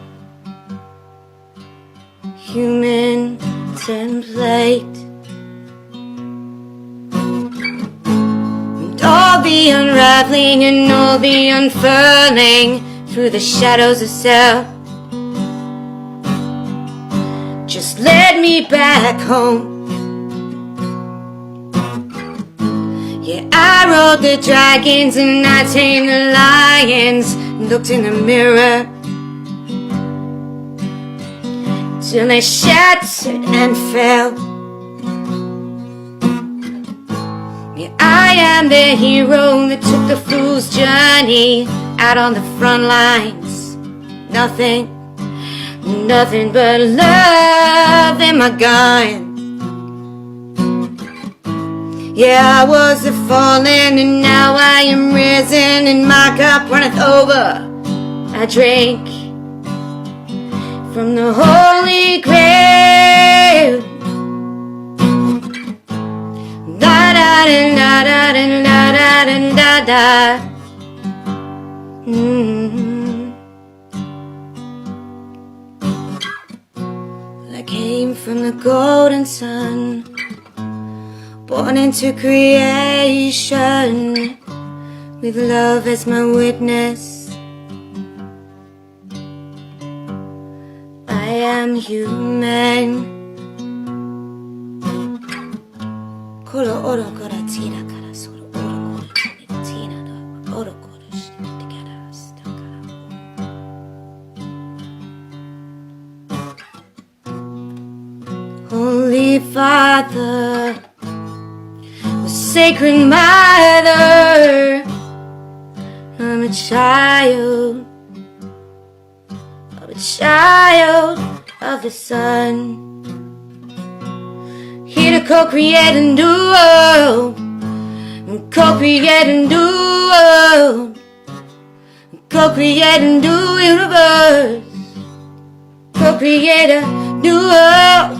human template. And all the unraveling and all the unfurling through the shadows of self just led me back home. Yeah, I rode the dragons and I tamed the lions, looked in the mirror till they shattered and fell. Yeah, I am the hero that took the fool's journey out on the front lines. Nothing but love in my gun. Yeah, I was a fallen and now I am risen, and my cup runneth over. I drink from the holy grail. Da da da da da da da da da. I came from the golden sun, born into creation, with love as my witness. I am human. Koro oro kora tira kara soro oro kora tina do oro kora shite kara stakara. Holy Father, Sacred Mother, I'm a child of the sun, here to co-create a new world, co-create a new world, co-create a new universe, co-create a new world.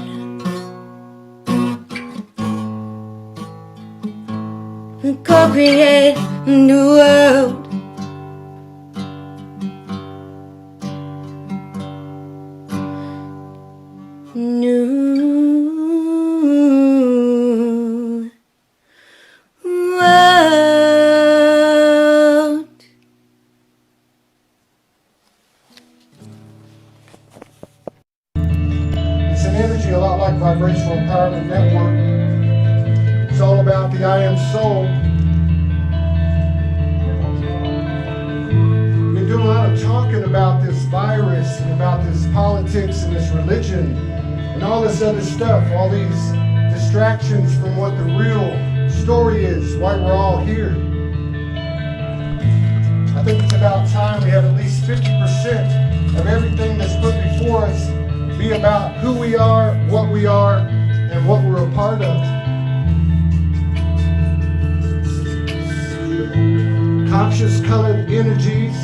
Co-create a new world. New world. It's an energy a lot like Vibrational Empowerment Network. It's all about the I Am Soul. We've been doing a lot of talking about this virus and about this politics and this religion and all this other stuff, all these distractions from what the real story is, why we're all here. I think it's about time we have at least 50% of everything that's put before us be about who we are, and what we're a part of. Conscious colored energies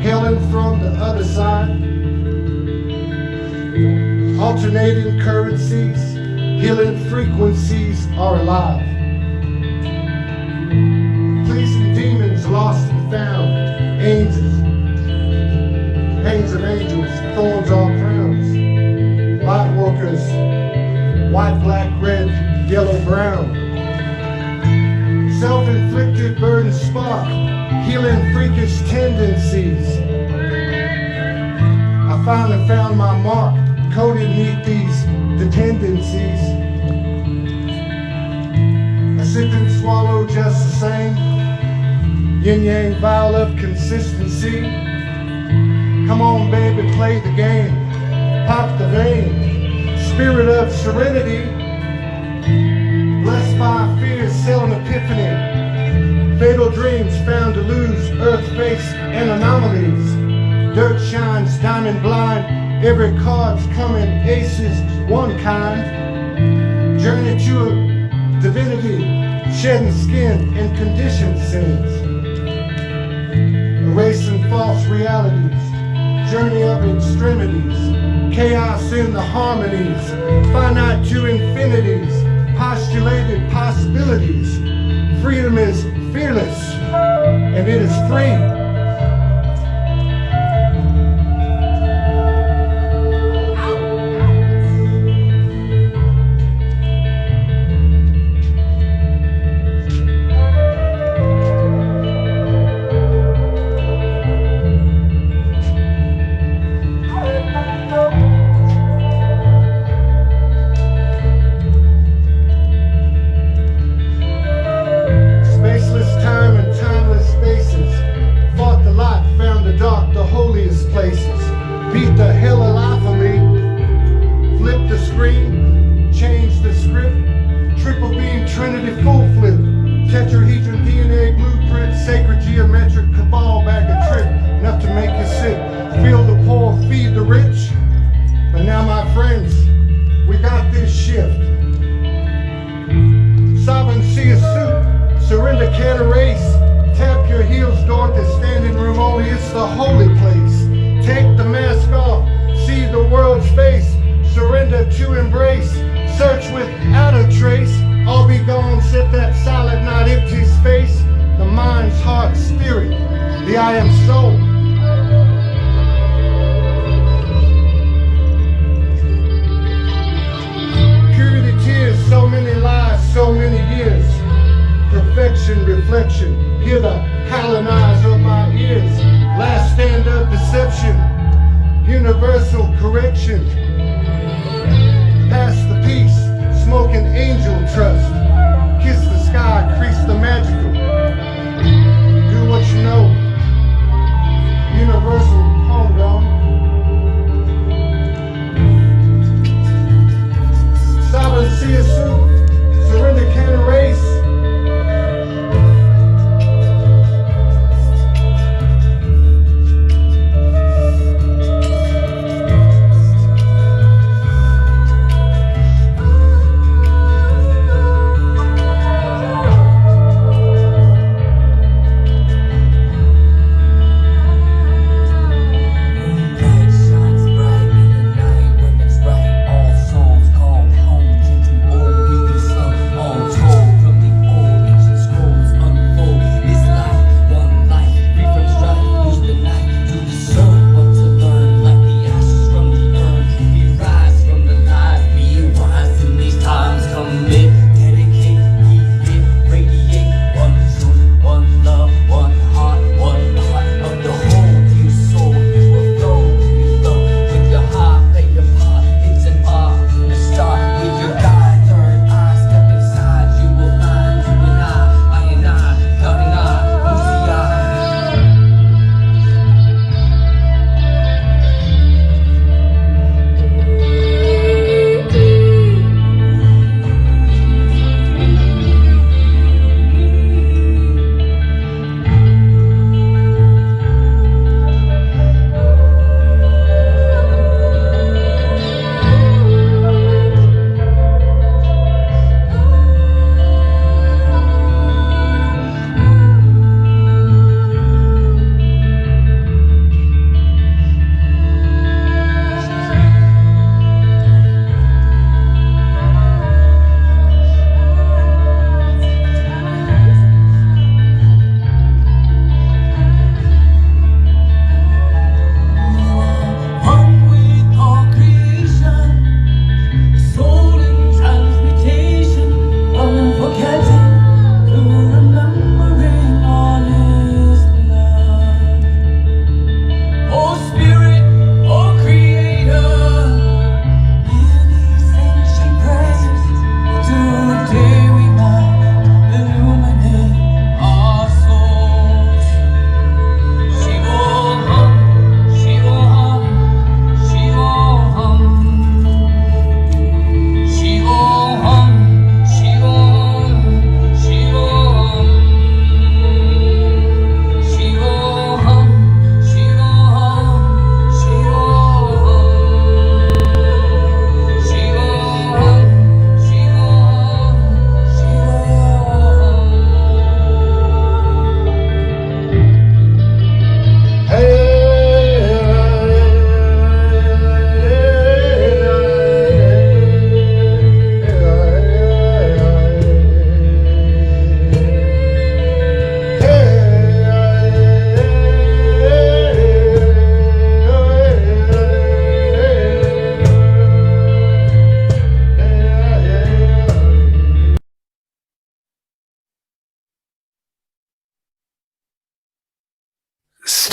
hailing from the other side. Alternating currencies, healing frequencies are alive. Pleasing demons lost and found, angels, hangs of angels, thorns all crowns. Light workers, white, black, red, yellow, brown. Self-inflicted burden spark, healing freakish tendencies. I finally found my mark, coded neath the tendencies. I sip and swallow just the same, yin-yang vial of consistency. Come on baby, play the game, pop the vein, spirit of serenity. Blessed by fear's selling epiphany. Fatal dreams found to lose, earth face and anomalies. Dirt shines, diamond blind, every card's coming, aces, one kind. Journey to a divinity, shedding skin and conditioned sins. Erasing false realities, journey of extremities. Chaos in the harmonies, finite to infinities. Postulated possibilities. Freedom is fearless, and it is free.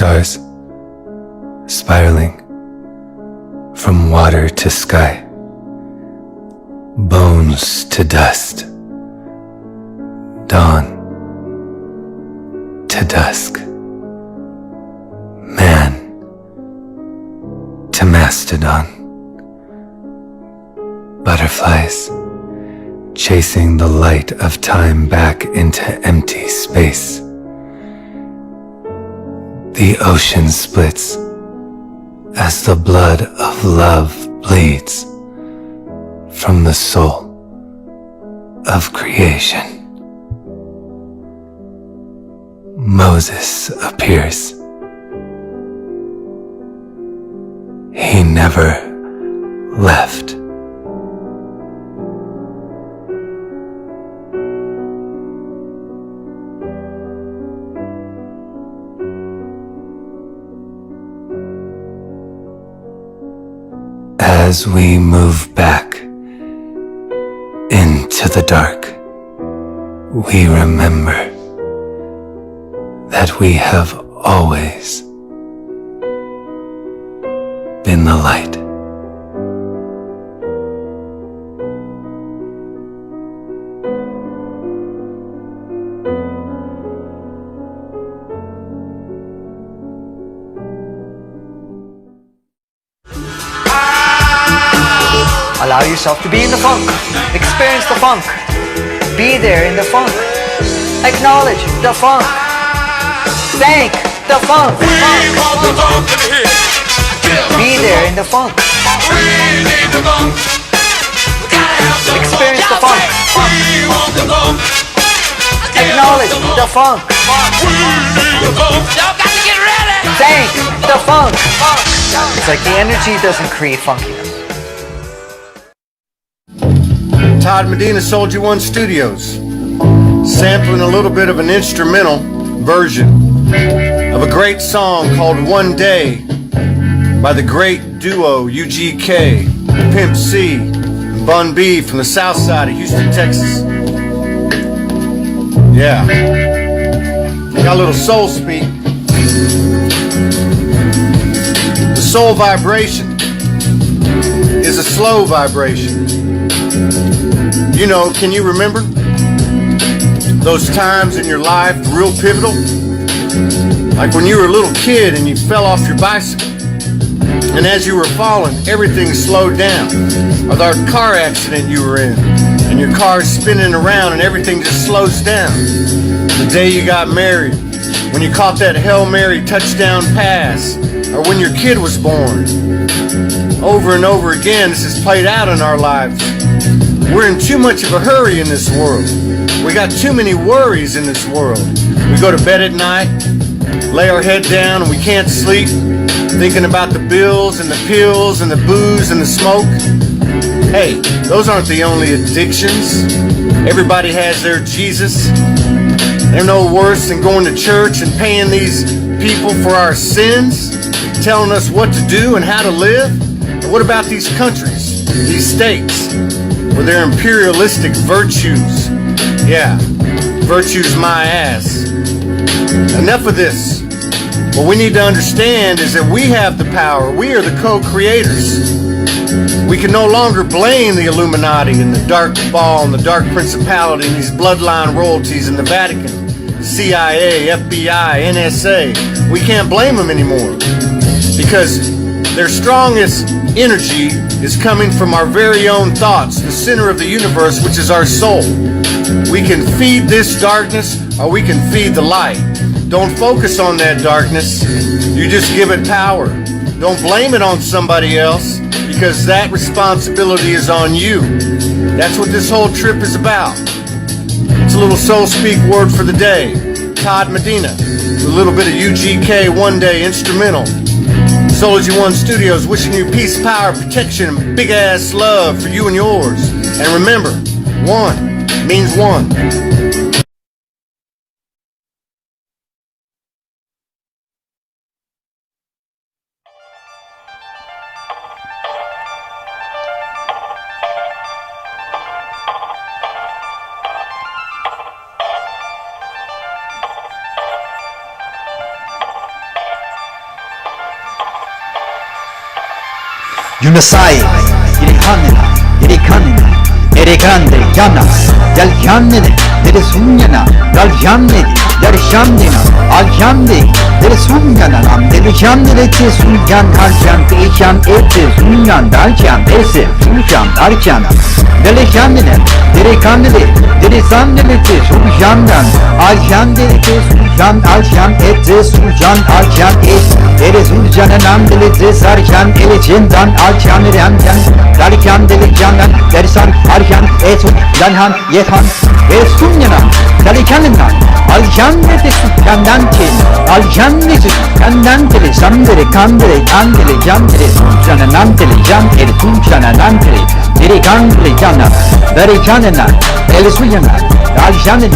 stars, spiraling from water to sky, bones to dust, dawn to dusk, man to mastodon, butterflies chasing the light of time back into empty space. The ocean splits as the blood of love bleeds from the soul of creation. Moses appears. He never left. As we move back into the dark, we remember that we have always been the light. Allow yourself to be in the funk. Experience the funk. Be there in the funk. Acknowledge the funk. Thank the funk. Be there in the funk. Experience the funk. Acknowledge the funk. Thank the funk. It's like the energy doesn't create funkiness. Todd Medina, Soulogy One Studios, sampling a little bit of an instrumental version of a great song called One Day by the great duo UGK, Pimp C, and Bun B from the south side of Houston, Texas. Yeah. Got a little soul speak. The soul vibration is a slow vibration. You know, can you remember those times in your life, real pivotal? Like when you were a little kid and you fell off your bicycle, and as you were falling, everything slowed down. Or that car accident you were in, and your car's spinning around and everything just slows down. The day you got married, when you caught that Hail Mary touchdown pass, or when your kid was born. Over and over again, this is played out in our lives. We're in too much of a hurry in this world. We got too many worries in this world. We go to bed at night, lay our head down, and we can't sleep, thinking about the bills and the pills and the booze and the smoke. Hey, those aren't the only addictions. Everybody has their Jesus. They're no worse than going to church and paying these people for our sins, telling us what to do and how to live. And what about these countries, these states, with their imperialistic virtues? Yeah, virtues my ass. Enough of this. What we need to understand is that we have the power. We are the co-creators. We can no longer blame the Illuminati and the dark ball and the dark principality and these bloodline royalties in the Vatican, the CIA, FBI, NSA. We can't blame them anymore because their strongest energy is coming from our very own thoughts, the center of the universe, which is our soul. We can feed this darkness or we can feed the light. Don't focus on that darkness. You just give it power. Don't blame it on somebody else because that responsibility is on you. That's what this whole trip is about. It's a little soul speak word for the day. Todd Medina, a little bit of UGK One Day instrumental. Soulogy One Studios wishing you peace, power, protection, and big ass love for you and yours. And remember, one means one. Yunasai, Irikanina, Irikanina, Erikande, Yanas, Yalyanine, Derisunyana, Yalyande, Derishandina, Alyande, Derisunyan, Derishandile, Sunyan, Aljan, Ishan, Ete, Sunyan, Daljan, Ese, Sushan, Arjana, Delishandine, Derikandile, Derisandile, Sushandan, Aljandile, Sushan, Aljan, Ete, Sushan, Aljan, Ese, Derisunjanam, Delitis, Arjan, Elicindan, Aljan, Ranjan, Dalikan, Delijandan, Derisan, Arjan, Etu, Yanhan, Yetan, Esunyanan, Dalikanından, Aljanne de Sushandan Kin, Aljanne de Sushandan Tele, Sandere, Kandere, Kandere, Jandere, Sushananantele, Jandere, Sushananantele, Dirikandele, Jana, Darikanana, Elisuyana, Aljanne,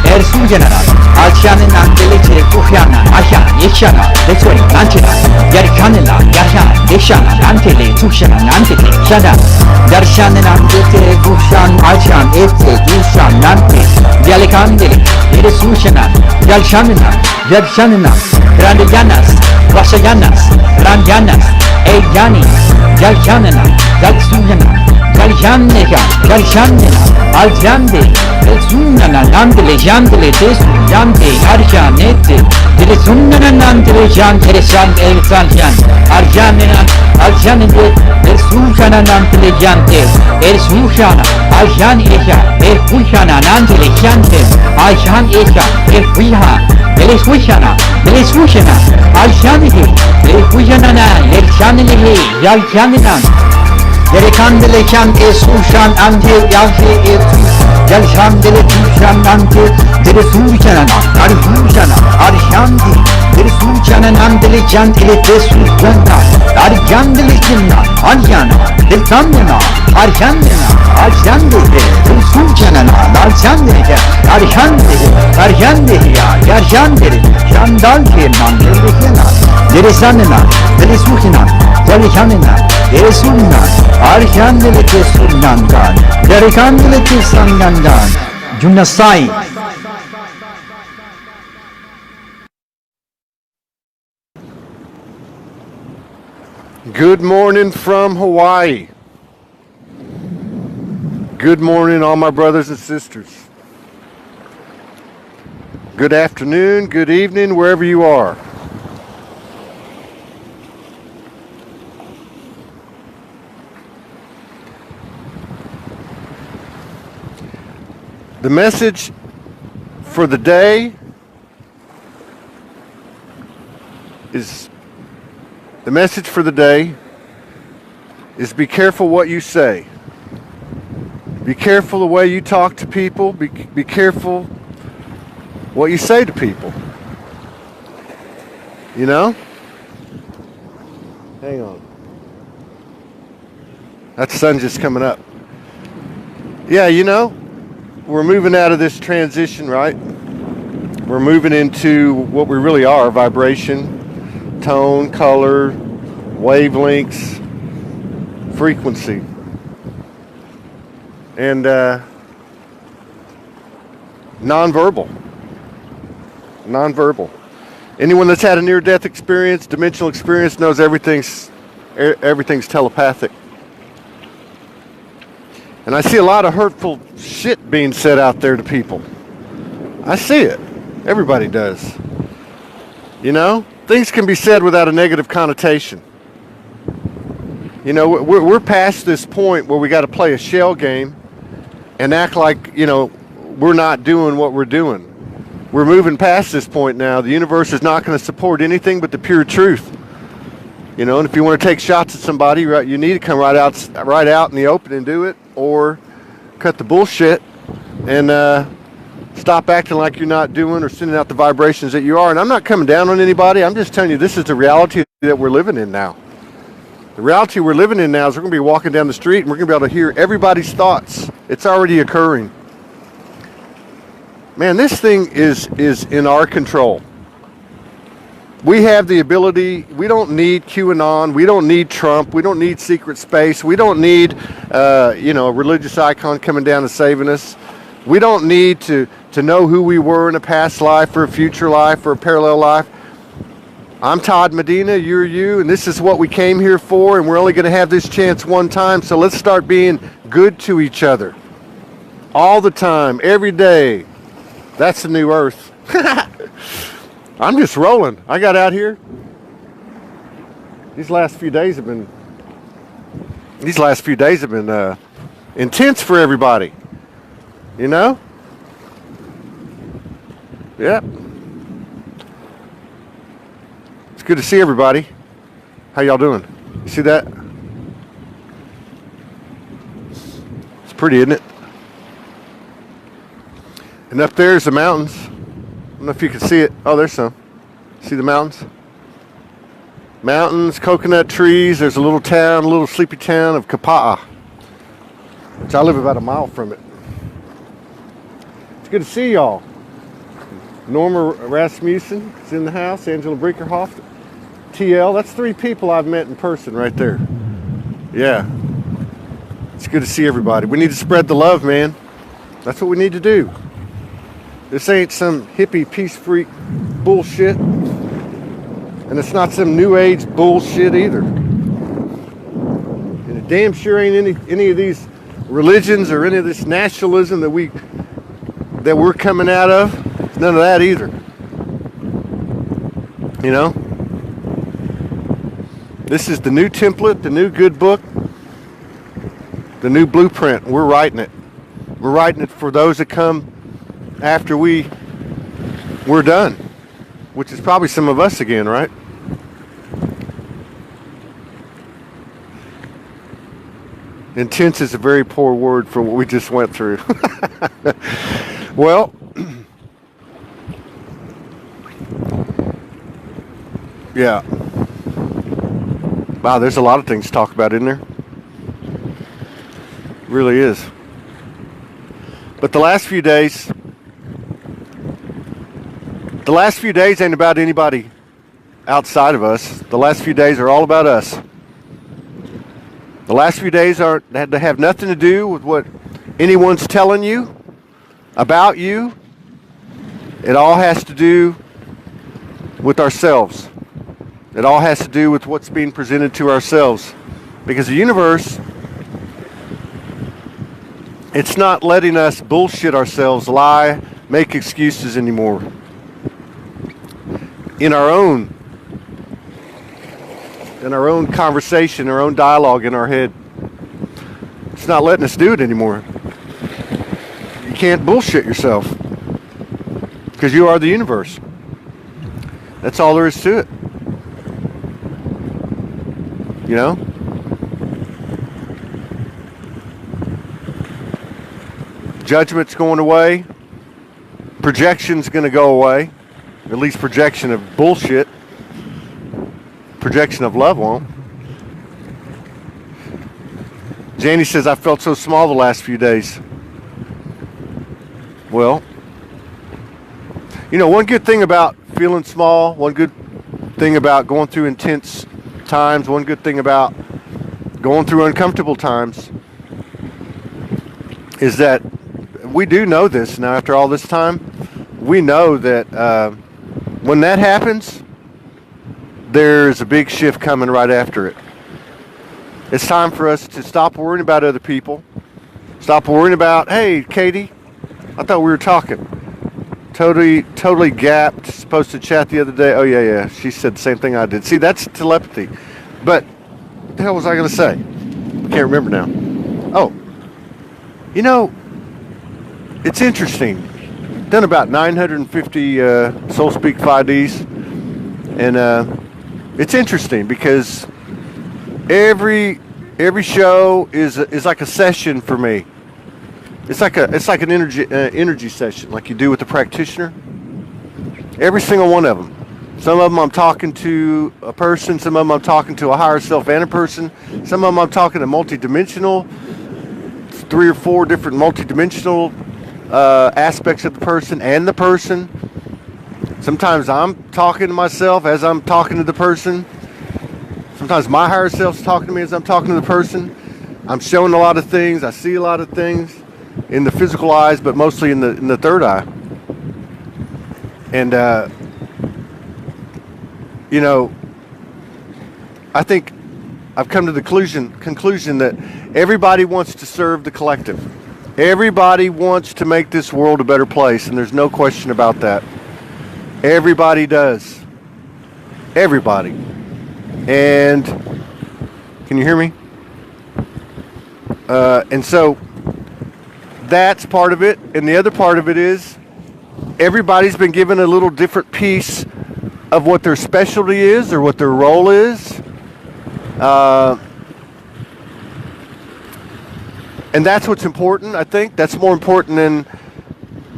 Ersuyana, Aljanan, Delice, Kuhyana, Ashan, Yeshana, Desway, Nantila, Yarkanela, Yashan, Yeshana, Antele, Sushana, Nantele, Shana, Darshanan, Ete, Gushan, Alshan, Ete, Gushan, Nante, Yalikandele, Eresushanan, Yalshananan, Yalshananan, Randayanas, Vasayanas, Randayanas, Eyani, Yalshananan, Yalsuyanan, Yalshaneka, Yalshanena, Aljande, Elsunana, Nandele, Jandele, Tesu, Jante, Arjanete, Telesunana, Nandele, Jan, Teresan, Elsanjan, Arjanena, Aljanete, Elsushana, Nandele, Jante, Elsushana, Aljan Eja, Elfushana, Nandele, Jante, Aljan Eja, Elfuha, Elfushana, Elfushana, Aljanete, Elfushana, Eljanele, Yaljanena, Yerikandele can Esushan ante Yalje etu Yalshandele Tushan ante Teresushana Arhushana Arshandi Teresushana Nandele Jantele Tesushana Arjandele Jinna Arjana Deltamyana Arjandena Arjandele Teresushana Arjandele Arjandele Arjandele Yarjandele Jandalje Nandele Jena Yeresanena Teresushana Yalikanena Esunna Arjandele Tesunandan Yarikandele Tesangandan Junasai. Good morning from Hawaii. Good morning, all my brothers and sisters. Good afternoon, good evening, wherever you are. The message for the day is be careful what you say. Be careful the way you talk to people. Be careful what you say to people. You know? Hang on. That sun's just coming up. Yeah, you know, we're moving out of this transition, right? We're moving into what we really are, vibration, tone, color, wavelengths, frequency. And nonverbal. Anyone that's had a near-death experience, dimensional experience, knows everything's telepathic. And I see a lot of hurtful shit being said out there to people. I see it. Everybody does. You know, things can be said without a negative connotation. You know, we're past this point where we got to play a shell game and act like, you know, we're not doing what we're doing. We're moving past this point now. The universe is not going to support anything but the pure truth. You know, and if you want to take shots at somebody, right, you need to come right out in the open and do it, or cut the bullshit and stop acting like you're not doing or sending out the vibrations that you are. And I'm not coming down on anybody. I'm just telling you this is the reality that we're living in now. The reality we're living in now is we're going to be walking down the street and we're going to be able to hear everybody's thoughts. It's already occurring. Man, this thing is in our control. We have the ability. We don't need QAnon. We don't need Trump. We don't need secret space. We don't need, a religious icon coming down and saving us. We don't need to know who we were in a past life or a future life or a parallel life. I'm Todd Medina, you're you, and this is what we came here for, and we're only going to have this chance one time, so let's start being good to each other. All the time, every day. That's the new earth. I'm just rolling. I got out here. These last few days have been intense for everybody. You know? Yep. It's good to see everybody. How y'all doing? You see that? It's pretty, isn't it? And up there's the mountains. I don't know if you can see it. Oh, there's some. See the mountains? Mountains, coconut trees. There's a little town, a little sleepy town of Kapa'a, which I live about a mile from it. It's good to see y'all. Norma Rasmussen is in the house. Angela Brinkerhoff. TL. That's 3 people I've met in person right there. Yeah. It's good to see everybody. We need to spread the love, man. That's what we need to do. This ain't some hippie peace freak bullshit. And it's not some new age bullshit either. And it damn sure ain't any of these religions or any of this nationalism that we're coming out of. None of that either. You know? This is the new template, the new good book, the new blueprint. We're writing it. We're writing it for those that come after we're done, which is probably some of us again, right? Intense is a very poor word for what we just went through. Well, yeah. Wow, there's a lot of things to talk about in there. It really is. But the last few days ain't about anybody outside of us. The last few days are all about us. The last few days have nothing to do with what anyone's telling you about you. It all has to do with ourselves. It all has to do with what's being presented to ourselves. Because the universe, it's not letting us bullshit ourselves, lie, make excuses anymore. In our own conversation, our own dialogue in our head. It's not letting us do it anymore. You can't bullshit yourself. Because you are the universe. That's all there is to it. You know? Judgment's going away. Projection's going to go away. At least projection of bullshit. Projection of love won't. Janie says, I felt so small the last few days. Well, you know, one good thing about feeling small, one good thing about going through intense times, one good thing about going through uncomfortable times is that we do know this now after all this time. We know that when that happens, there's a big shift coming right after it. It's time for us to stop worrying about other people. Stop worrying about, hey, Katie, I thought we were talking. Totally gapped. Supposed to chat the other day. Oh, yeah. She said the same thing I did. See, that's telepathy. But what the hell was I going to say? Can't remember now. Oh, you know, it's interesting. Done about 950 Soul Speak 5Ds. And it's interesting because every show is like a session for me. It's like an energy session, like you do with the practitioner. Every single one of them. Some of them I'm talking to a person. Some of them I'm talking to a higher self and a person. Some of them I'm talking to multidimensional, 3 or 4 different multidimensional aspects of the person and the person. Sometimes I'm talking to myself as I'm talking to the person. Sometimes my higher self's talking to me as I'm talking to the person. I'm showing a lot of things. I see a lot of things in the physical eyes, but mostly in the third eye. And you know, I think I've come to the conclusion that everybody wants to serve the collective. Everybody wants to make this world a better place, and there's no question about that. Everybody does. Everybody. And can you hear me? And so that's part of it. And the other part of it is everybody's been given a little different piece of what their specialty is or what their role is. And that's what's important, I think. That's more important than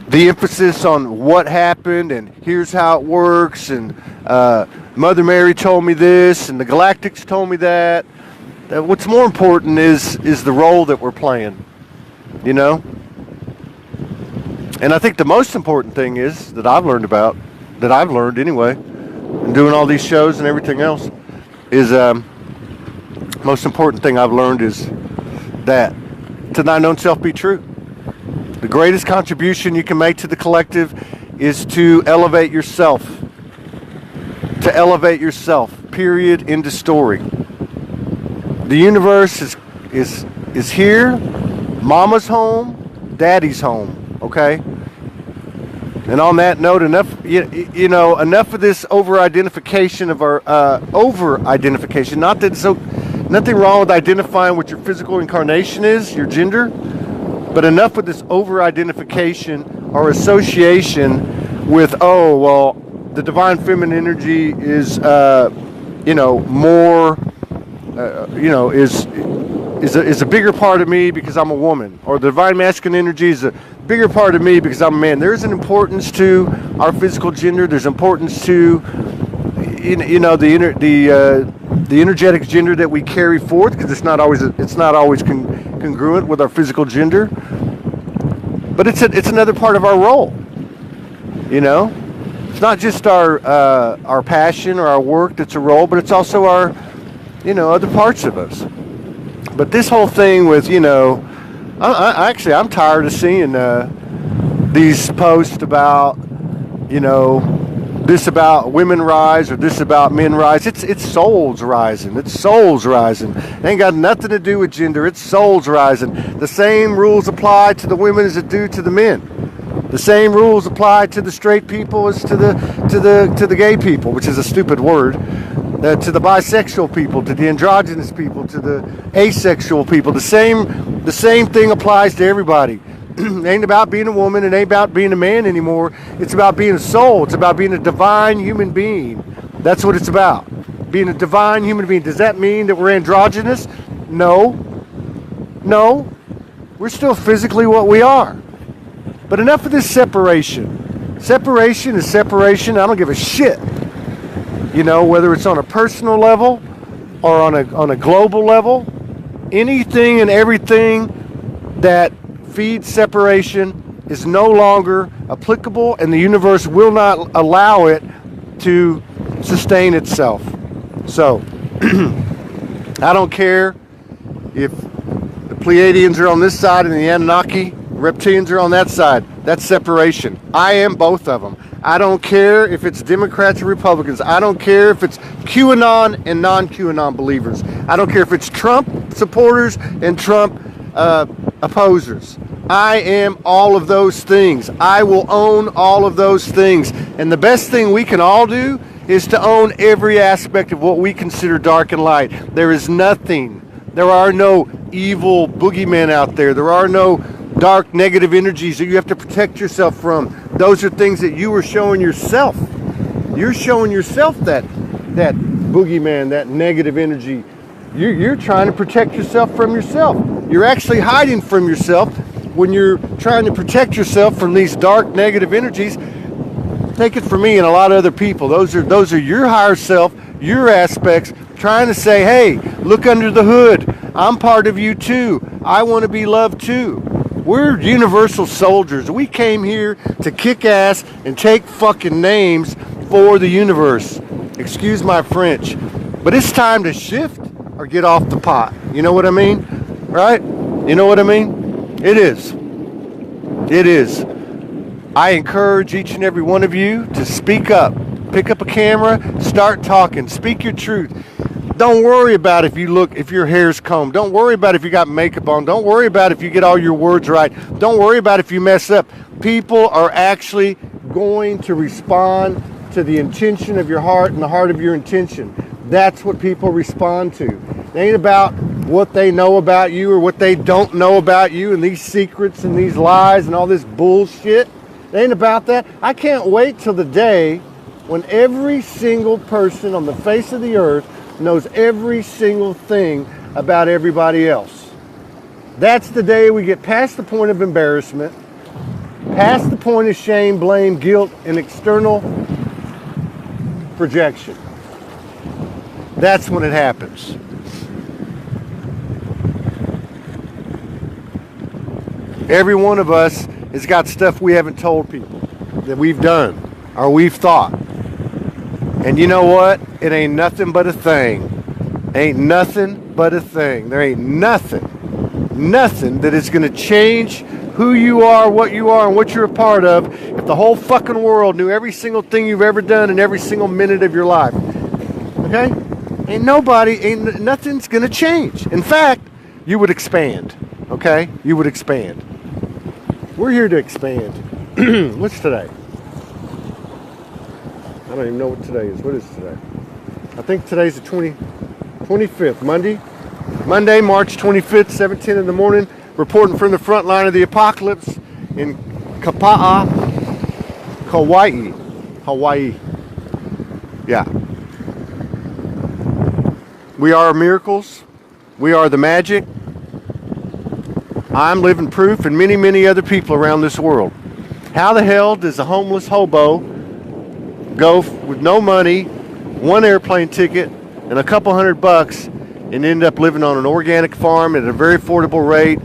the emphasis on what happened and here's how it works and Mother Mary told me this and the Galactics told me that. What's more important is the role that we're playing, you know? And I think the most important thing is that I've learned anyway, and doing all these shows and everything else, is most important thing I've learned is that to thine own self be true. The greatest contribution you can make to the collective is to elevate yourself. To elevate yourself. Period. End of story. The universe is here. Mama's home. Daddy's home. Okay? And on that note, enough of this over-identification of our over-identification. Not that so. Nothing wrong with identifying what your physical incarnation is, your gender, but enough with this over-identification or association with, the divine feminine energy is, more, is a bigger part of me because I'm a woman, or the divine masculine energy is a bigger part of me because I'm a man. There's an importance to our physical gender. There's importance to, the energetic gender that we carry forth, because it's not always congruent with our physical gender, but it's another part of our role. You know, it's not just our passion or our work that's a role, but it's also our other parts of us. But this whole thing with I'm tired of seeing these posts about this about women rise or this about men rise. It's souls rising. It's souls rising. It ain't got nothing to do with gender. It's souls rising. The same rules apply to the women as it do to the men. The same rules apply to the straight people as to the gay people, which is a stupid word. To the bisexual people, to the androgynous people, to the asexual people. The same thing applies to everybody. It ain't about being a woman. It ain't about being a man anymore. It's about being a soul. It's about being a divine human being. That's what it's about. Being a divine human being. Does that mean that we're androgynous? No. We're still physically what we are. But enough of this separation. Separation is separation. I don't give a shit. Whether it's on a personal level or on a global level, anything and everything that feeds separation is no longer applicable, and the universe will not allow it to sustain itself. So, I don't care if the Pleiadians are on this side and the Anunnaki, reptilians are on that side. That's separation. I am both of them. I don't care if it's Democrats or Republicans. I don't care if it's QAnon and non-QAnon believers. I don't care if it's Trump supporters and Trump opposers. I am all of those things. I will own all of those things. And the best thing we can all do is to own every aspect of what we consider dark and light. There is nothing. There are no evil boogeymen out there. There are no dark negative energies that you have to protect yourself from. Those are things that you are showing yourself. You're showing yourself that boogeyman, that negative energy. You're trying to protect yourself from yourself. You're actually hiding from yourself when you're trying to protect yourself from these dark negative energies. Take it from me and a lot of other people. Those are your higher self, your aspects, trying to say, hey, look under the hood. I'm part of you too. I want to be loved too. We're universal soldiers. We came here to kick ass and take fucking names for the universe. Excuse my French. But it's time to shift or get off the pot. You know what I mean? Right? You know what I mean? It is. It is. I encourage each and every one of you to speak up. Pick up a camera, start talking, speak your truth. Don't worry about if your hair's combed. Don't worry about if you got makeup on. Don't worry about if you get all your words right. Don't worry about if you mess up. People are actually going to respond to the intention of your heart and the heart of your intention. That's what people respond to. It ain't about what they know about you or what they don't know about you and these secrets and these lies and all this bullshit. It ain't about that. I can't wait till the day when every single person on the face of the earth knows every single thing about everybody else. That's the day we get past the point of embarrassment, past the point of shame, blame, guilt, and external projection. That's when it happens. Every one of us has got stuff we haven't told people that we've done or we've thought. And you know what? It ain't nothing but a thing. Ain't nothing but a thing. There ain't nothing that is going to change who you are, and what you're a part of if the whole fucking world knew every single thing you've ever done in every single minute of your life. Okay? Ain't nothing's going to change. In fact, you would expand. Okay? You would expand. We're here to expand. What's today? I don't even know what today is. What is today? I think today's the 25th, Monday, March 25th, 7:10 in the morning, reporting from the front line of the apocalypse in Kapa'a, Hawaii. Yeah. We are miracles. We are the magic. I'm living proof, and many, many other people around this world. How the hell does a homeless hobo go with no money, one airplane ticket, and a couple $100 and end up living on an organic farm at a very affordable rate,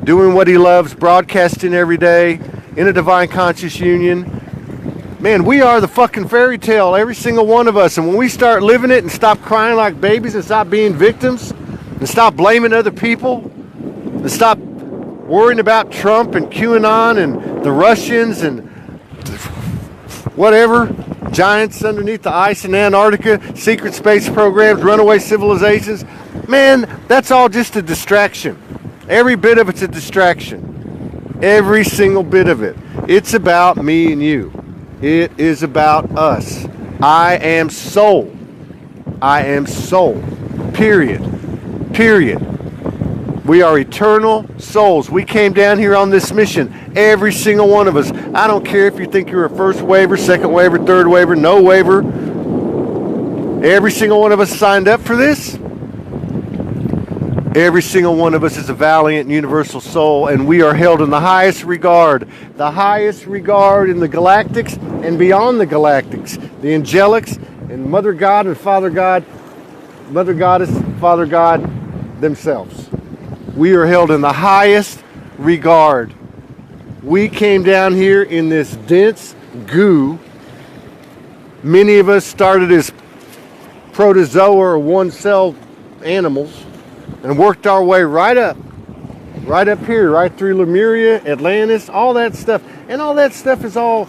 doing what he loves, broadcasting every day, in a divine conscious union? Man, we are the fucking fairy tale, every single one of us. And when we start living it and stop crying like babies and stop being victims and stop blaming other people and stop worrying about Trump and QAnon and the Russians and whatever, giants underneath the ice in Antarctica, secret space programs, runaway civilizations. Man, that's all just a distraction. Every bit of it's a distraction. Every single bit of it. It's about me and you. It is about us. I am soul. I am soul. Period. We are eternal souls. We came down here on this mission, every single one of us. I don't care if you think you're a first waiver, second waiver, third waiver, no waiver. Every single one of us signed up for this. Every single one of us is a valiant universal soul, and we are held in the highest regard in the galactics and beyond the galactics, the angelics and Mother God and Father God, Mother Goddess, Father God themselves. We are held in the highest regard. We came down here in this dense goo. Many of us started as protozoa or one-cell animals and worked our way right up here, right through Lemuria, Atlantis, all that stuff. And all that stuff is all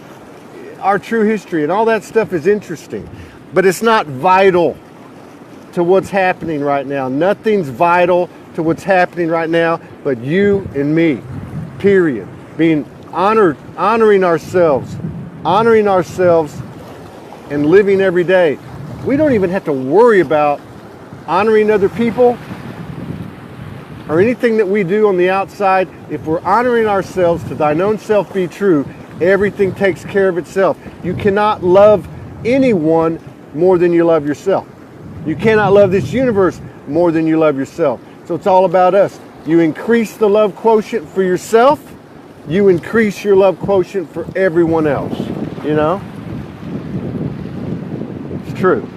our true history, and all that stuff is interesting. But it's not vital to what's happening right now. Nothing's vital to what's happening right now but you and me, period. Being honoring ourselves and living every day. We don't even have to worry about honoring other people or anything that we do on the outside. If we're honoring ourselves, to thine own self be true, everything takes care of itself. You cannot love anyone more than you love yourself. You cannot love this universe more than you love yourself. So it's all about us. You increase the love quotient for yourself, you increase your love quotient for everyone else. You know? It's true.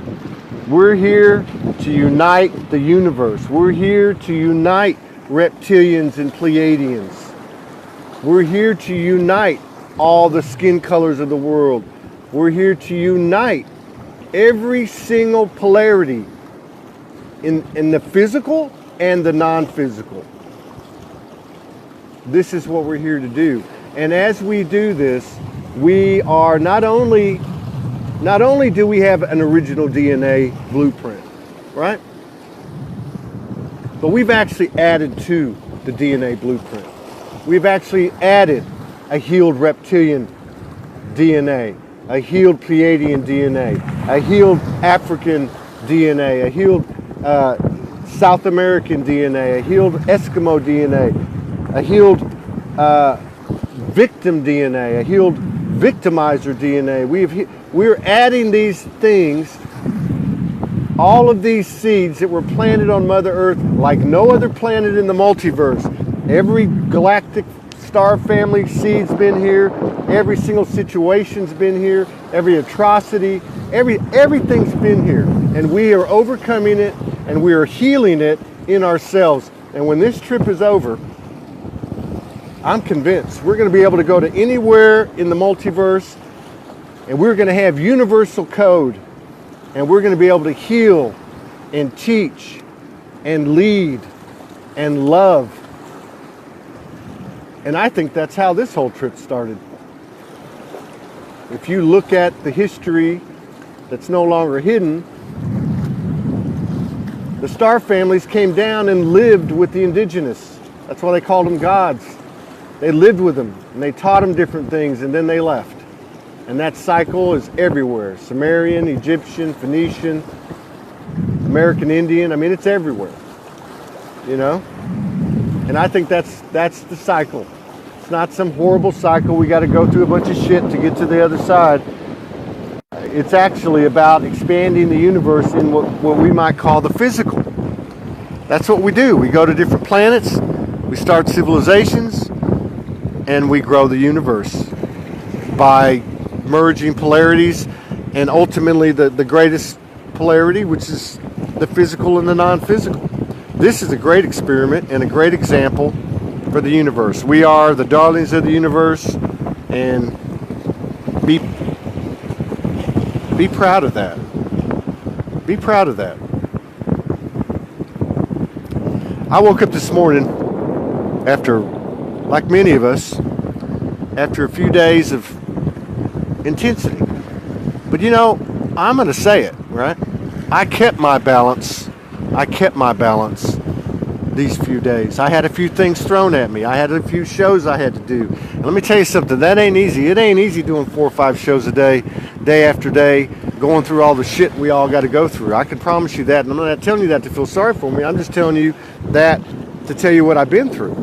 We're here to unite the universe. We're here to unite reptilians and Pleiadians. We're here to unite all the skin colors of the world. We're here to unite every single polarity in the physical and the non-physical. This is what we're here to do. And as we do this, we are not only not only do we have an original DNA blueprint, right? But we've actually added to the DNA blueprint. We've actually added a healed reptilian DNA, a healed Pleiadian DNA, a healed African DNA, a healed South American DNA, a healed Eskimo DNA, a healed victim DNA, a healed victimizer DNA. We're adding these things, all of these seeds that were planted on Mother Earth like no other planet in the multiverse. Every galactic star family seed's been here. Every single situation's been here. Every atrocity, everything's been here. And we are overcoming it, and we are healing it in ourselves. And when this trip is over, I'm convinced we're going to be able to go to anywhere in the multiverse, and we're going to have universal code, and we're going to be able to heal and teach and lead and love. And I think that's how this whole trip started. If you look at the history that's no longer hidden, the star families came down and lived with the indigenous. That's why they called them gods. They lived with them, and they taught them different things, and then they left. And that cycle is everywhere. Sumerian, Egyptian, Phoenician, American Indian. I mean, it's everywhere, you know? And I think that's the cycle. It's not some horrible cycle. We got to go through a bunch of shit to get to the other side. It's actually about expanding the universe in what we might call the physical. That's what we do. We go to different planets, we start civilizations, and we grow the universe by merging polarities, and ultimately the greatest polarity, which is the physical and the non-physical. This is a great experiment and a great example for the universe. We are the darlings of the universe, and be proud of that. Be proud of that. I woke up this morning after, like many of us, after a few days of intensity. But you know, I'm going to say it, right? I kept my balance. I kept my balance these few days. I had a few things thrown at me. I had a few shows I had to do. And let me tell you something, that ain't easy. It ain't easy doing 4 or 5 shows a day, day after day, going through all the shit we all got to go through. I can promise you that. And I'm not telling you that to feel sorry for me. I'm just telling you that to tell you what I've been through.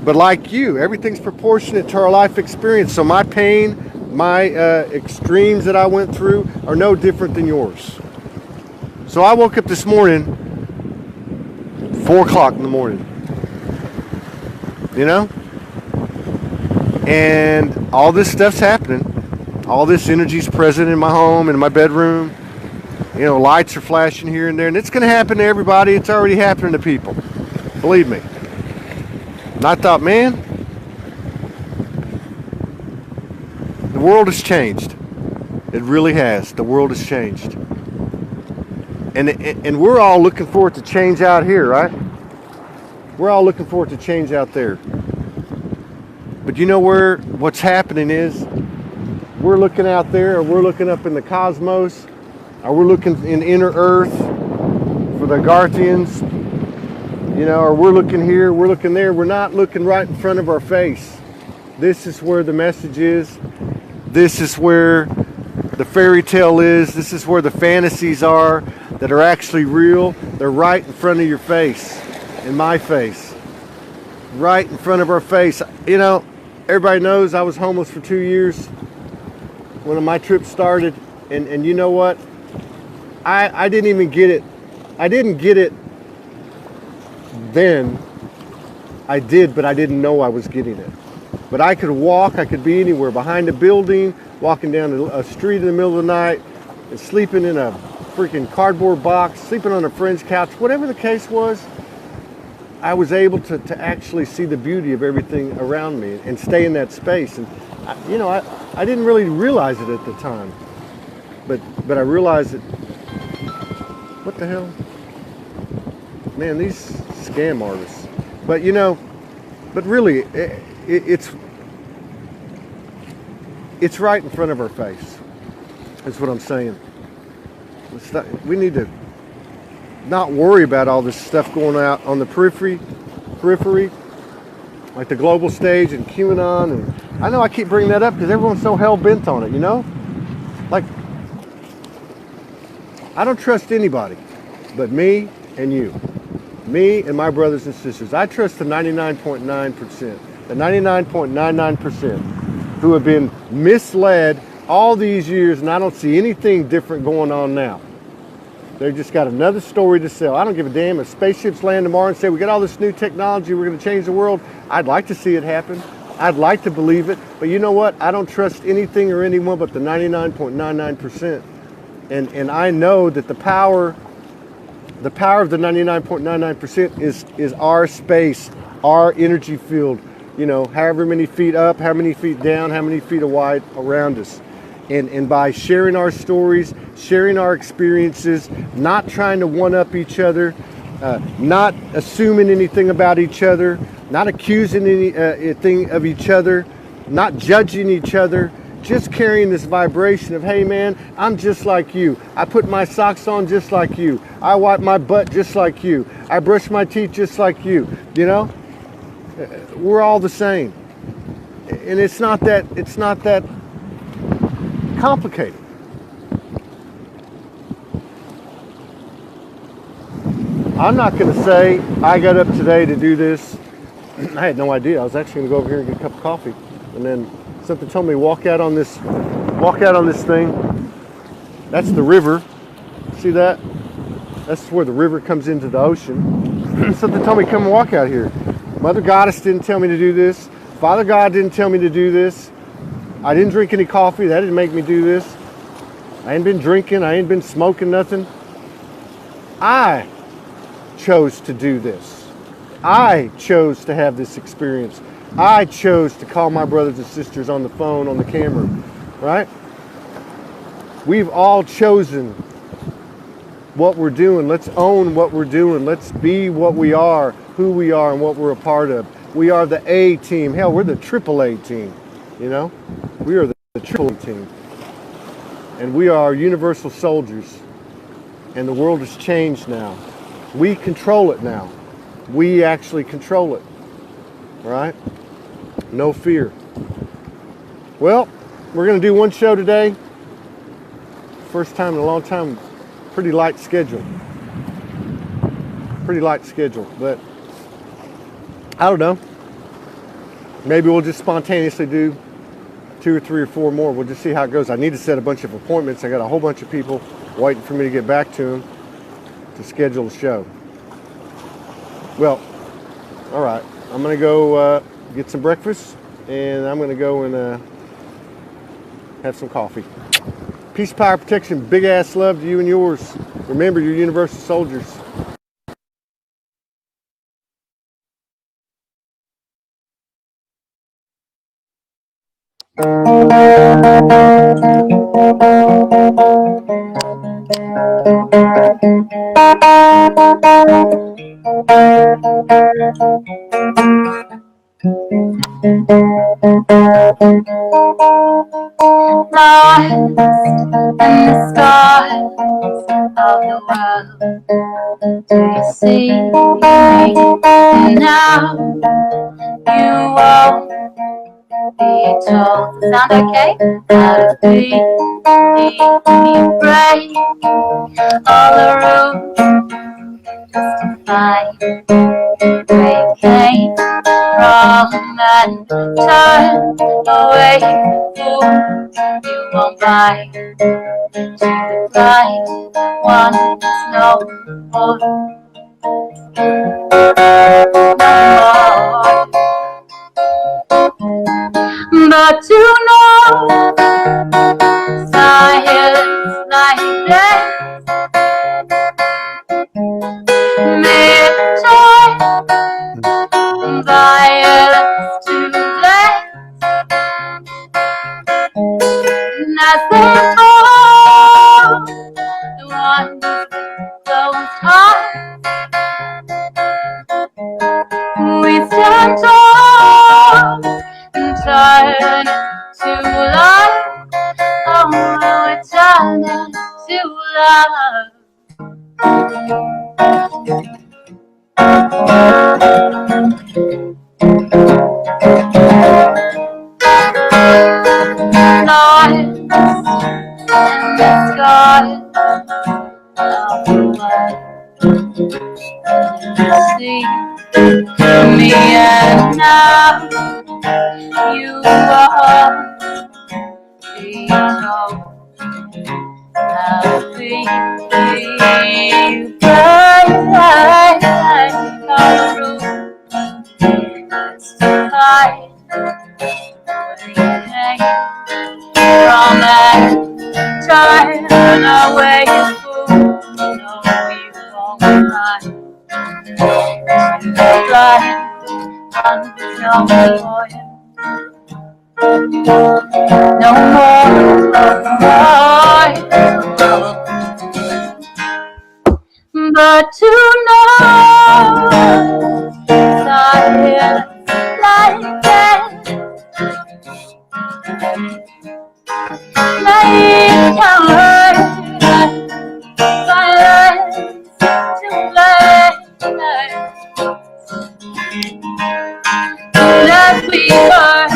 But like you, everything's proportionate to our life experience. So my pain, my extremes that I went through are no different than yours. So I woke up this morning, 4 o'clock in the morning, you know? And all this stuff's happening. All this energy's present in my home, in my bedroom. You know, lights are flashing here and there, and it's going to happen to everybody. It's already happening to people. Believe me. And I thought, man, the world has changed. It really has. The world has changed. And we're all looking for it to change out here, right? We're all looking for it to change out there. But you know what's happening is, we're looking out there, or we're looking up in the cosmos, or we're looking in inner Earth for the Garthians, you know, or we're looking here, we're looking there. We're not looking right in front of our face. This is where the message is. This is where the fairy tale is. This is where the fantasies are that are actually real. They're right in front of your face, in my face, right in front of our face. You know, everybody knows I was homeless for 2 years when my trip started, and you know what? I didn't even get it. I didn't get it then. I did, but I didn't know I was getting it. But I could walk, I could be anywhere, behind a building, walking down a street in the middle of the night, and sleeping in a freaking cardboard box, sleeping on a friend's couch, whatever the case was. I was able to actually see the beauty of everything around me and stay in that space. And I didn't really realize it at the time, but I realized it. What the hell? Man, these scam artists. But but really, it's right in front of our face. That's what I'm saying. We need to not worry about all this stuff going out on the periphery, like the global stage and QAnon. And I know I keep bringing that up because everyone's so hell-bent on it, you know? Like, I don't trust anybody but me and you. Me and my brothers and sisters. I trust the 99.9%, the 99.99% who have been misled all these years, and I don't see anything different going on now. They've just got another story to sell. I don't give a damn if spaceships land tomorrow and say, we got all this new technology, we're going to change the world. I'd like to see it happen. I'd like to believe it. But you know what? I don't trust anything or anyone but the 99.99%. And I know that the power of the 99.99% is our space, our energy field, you know, however many feet up, how many feet down, how many feet wide around us. And by sharing our stories, sharing our experiences, not trying to one-up each other, not assuming anything about each other, not accusing anything of each other, not judging each other, just carrying this vibration of, hey man, I'm just like you. I put my socks on just like you. I wipe my butt just like you. I brush my teeth just like you. You know? We're all the same. And it's not that complicated. I'm not going to say I got up today to do this. I had no idea. I was actually going to go over here and get a cup of coffee, and then something told me walk out on this thing. That's the river. See that? That's where the river comes into the ocean. Something told me come and walk out here. Mother Goddess didn't tell me to do this. Father God didn't tell me to do this. I didn't drink any coffee. That didn't make me do this. I ain't been drinking. I ain't been smoking nothing. I chose to do this. I chose to have this experience. I chose to call my brothers and sisters on the phone, on the camera, right? We've all chosen what we're doing. Let's own what we're doing. Let's be what we are, who we are, and what we're a part of. We are the A team. Hell, we're the AAA team, you know? We are the AAA team. And we are universal soldiers. And the world has changed now. We control it now. We actually control it, right? No fear. Well, we're going to do one show today. First time in a long time. Pretty light schedule. But I don't know. Maybe we'll just spontaneously do 2 or 3 or 4 more. We'll just see how it goes. I need to set a bunch of appointments. I got a whole bunch of people waiting for me to get back to them to schedule the show. Well, all right. I'm going to go get some breakfast, and I'm going to go and have some coffee. Peace, power, protection, big ass love to you and yours. Remember, you're universal soldiers. Stars in the skies of the world. Do you see me now? You won't be told to sound okay. Out of beat, you break all the rules just to find where you came from and turn away. Fool, you won't buy to the blind one is no more. But to know science like this, midterm violence to bless, nothing more. The one goes on. We stand tall and turn to life. See me and now you are being told how we come through. It's too high when you came from that turn away fool. No, you won't lie. You fly unknown for you. No more, but tonight, silence like that, like time, silence too late, that we were.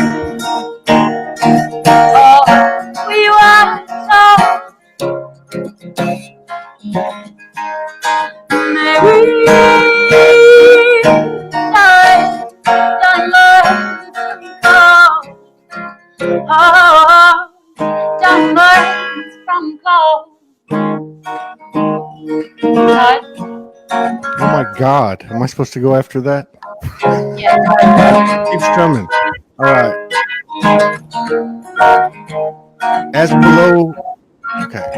We were so merry, done learns from cold. Oh my God. Am I supposed to go after that? Keeps coming. All right. As below. Okay.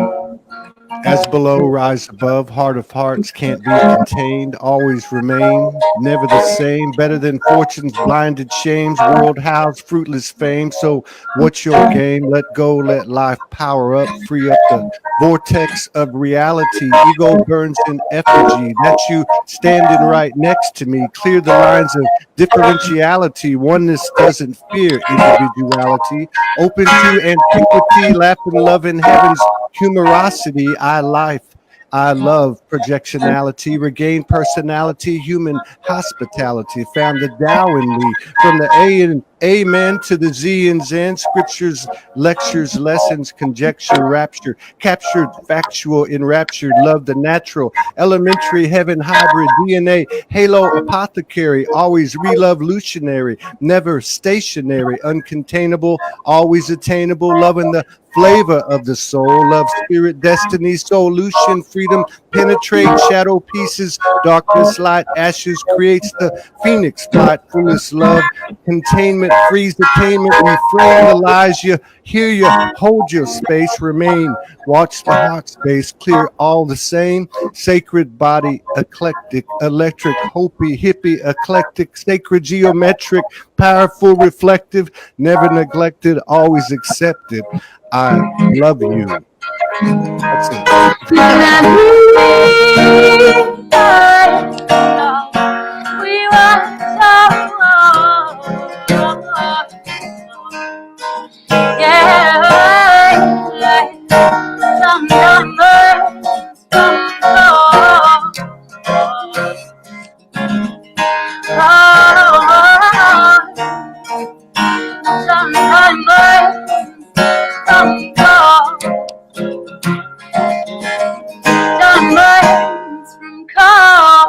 As below, rise above, heart of hearts can't be contained, always remain, never the same, better than fortune's blinded shames, world house, fruitless fame. So what's your game? Let go, let life power up, free up the vortex of reality. Ego burns in effigy. That's you standing right next to me. Clear the lines of differentiality. Oneness doesn't fear individuality. Open to antiquity, laughing, love in heaven's humorosity. I life, I love projectionality, regain personality, human hospitality, found the Tao in me, from the A and Amen to the Z and Zen, scriptures, lectures, lessons, conjecture, rapture, captured, factual, enraptured, love the natural, elementary, heaven, hybrid, DNA, halo, apothecary, always revolutionary, never stationary, uncontainable, always attainable, loving the flavor of the soul, love, spirit, destiny, solution, freedom, penetrate, shadow pieces, darkness, light, ashes, creates the phoenix, flight, fullest love, containment, freeze attainment, reframe the lies you hear, you hold your space, remain, watch the heart space, clear all the same, sacred body, eclectic, electric, hopi, hippie, eclectic, sacred, geometric, powerful, reflective, never neglected, always accepted. I love you. That's it. We were so yeah, some numbers, some some numbers, some numbers from call.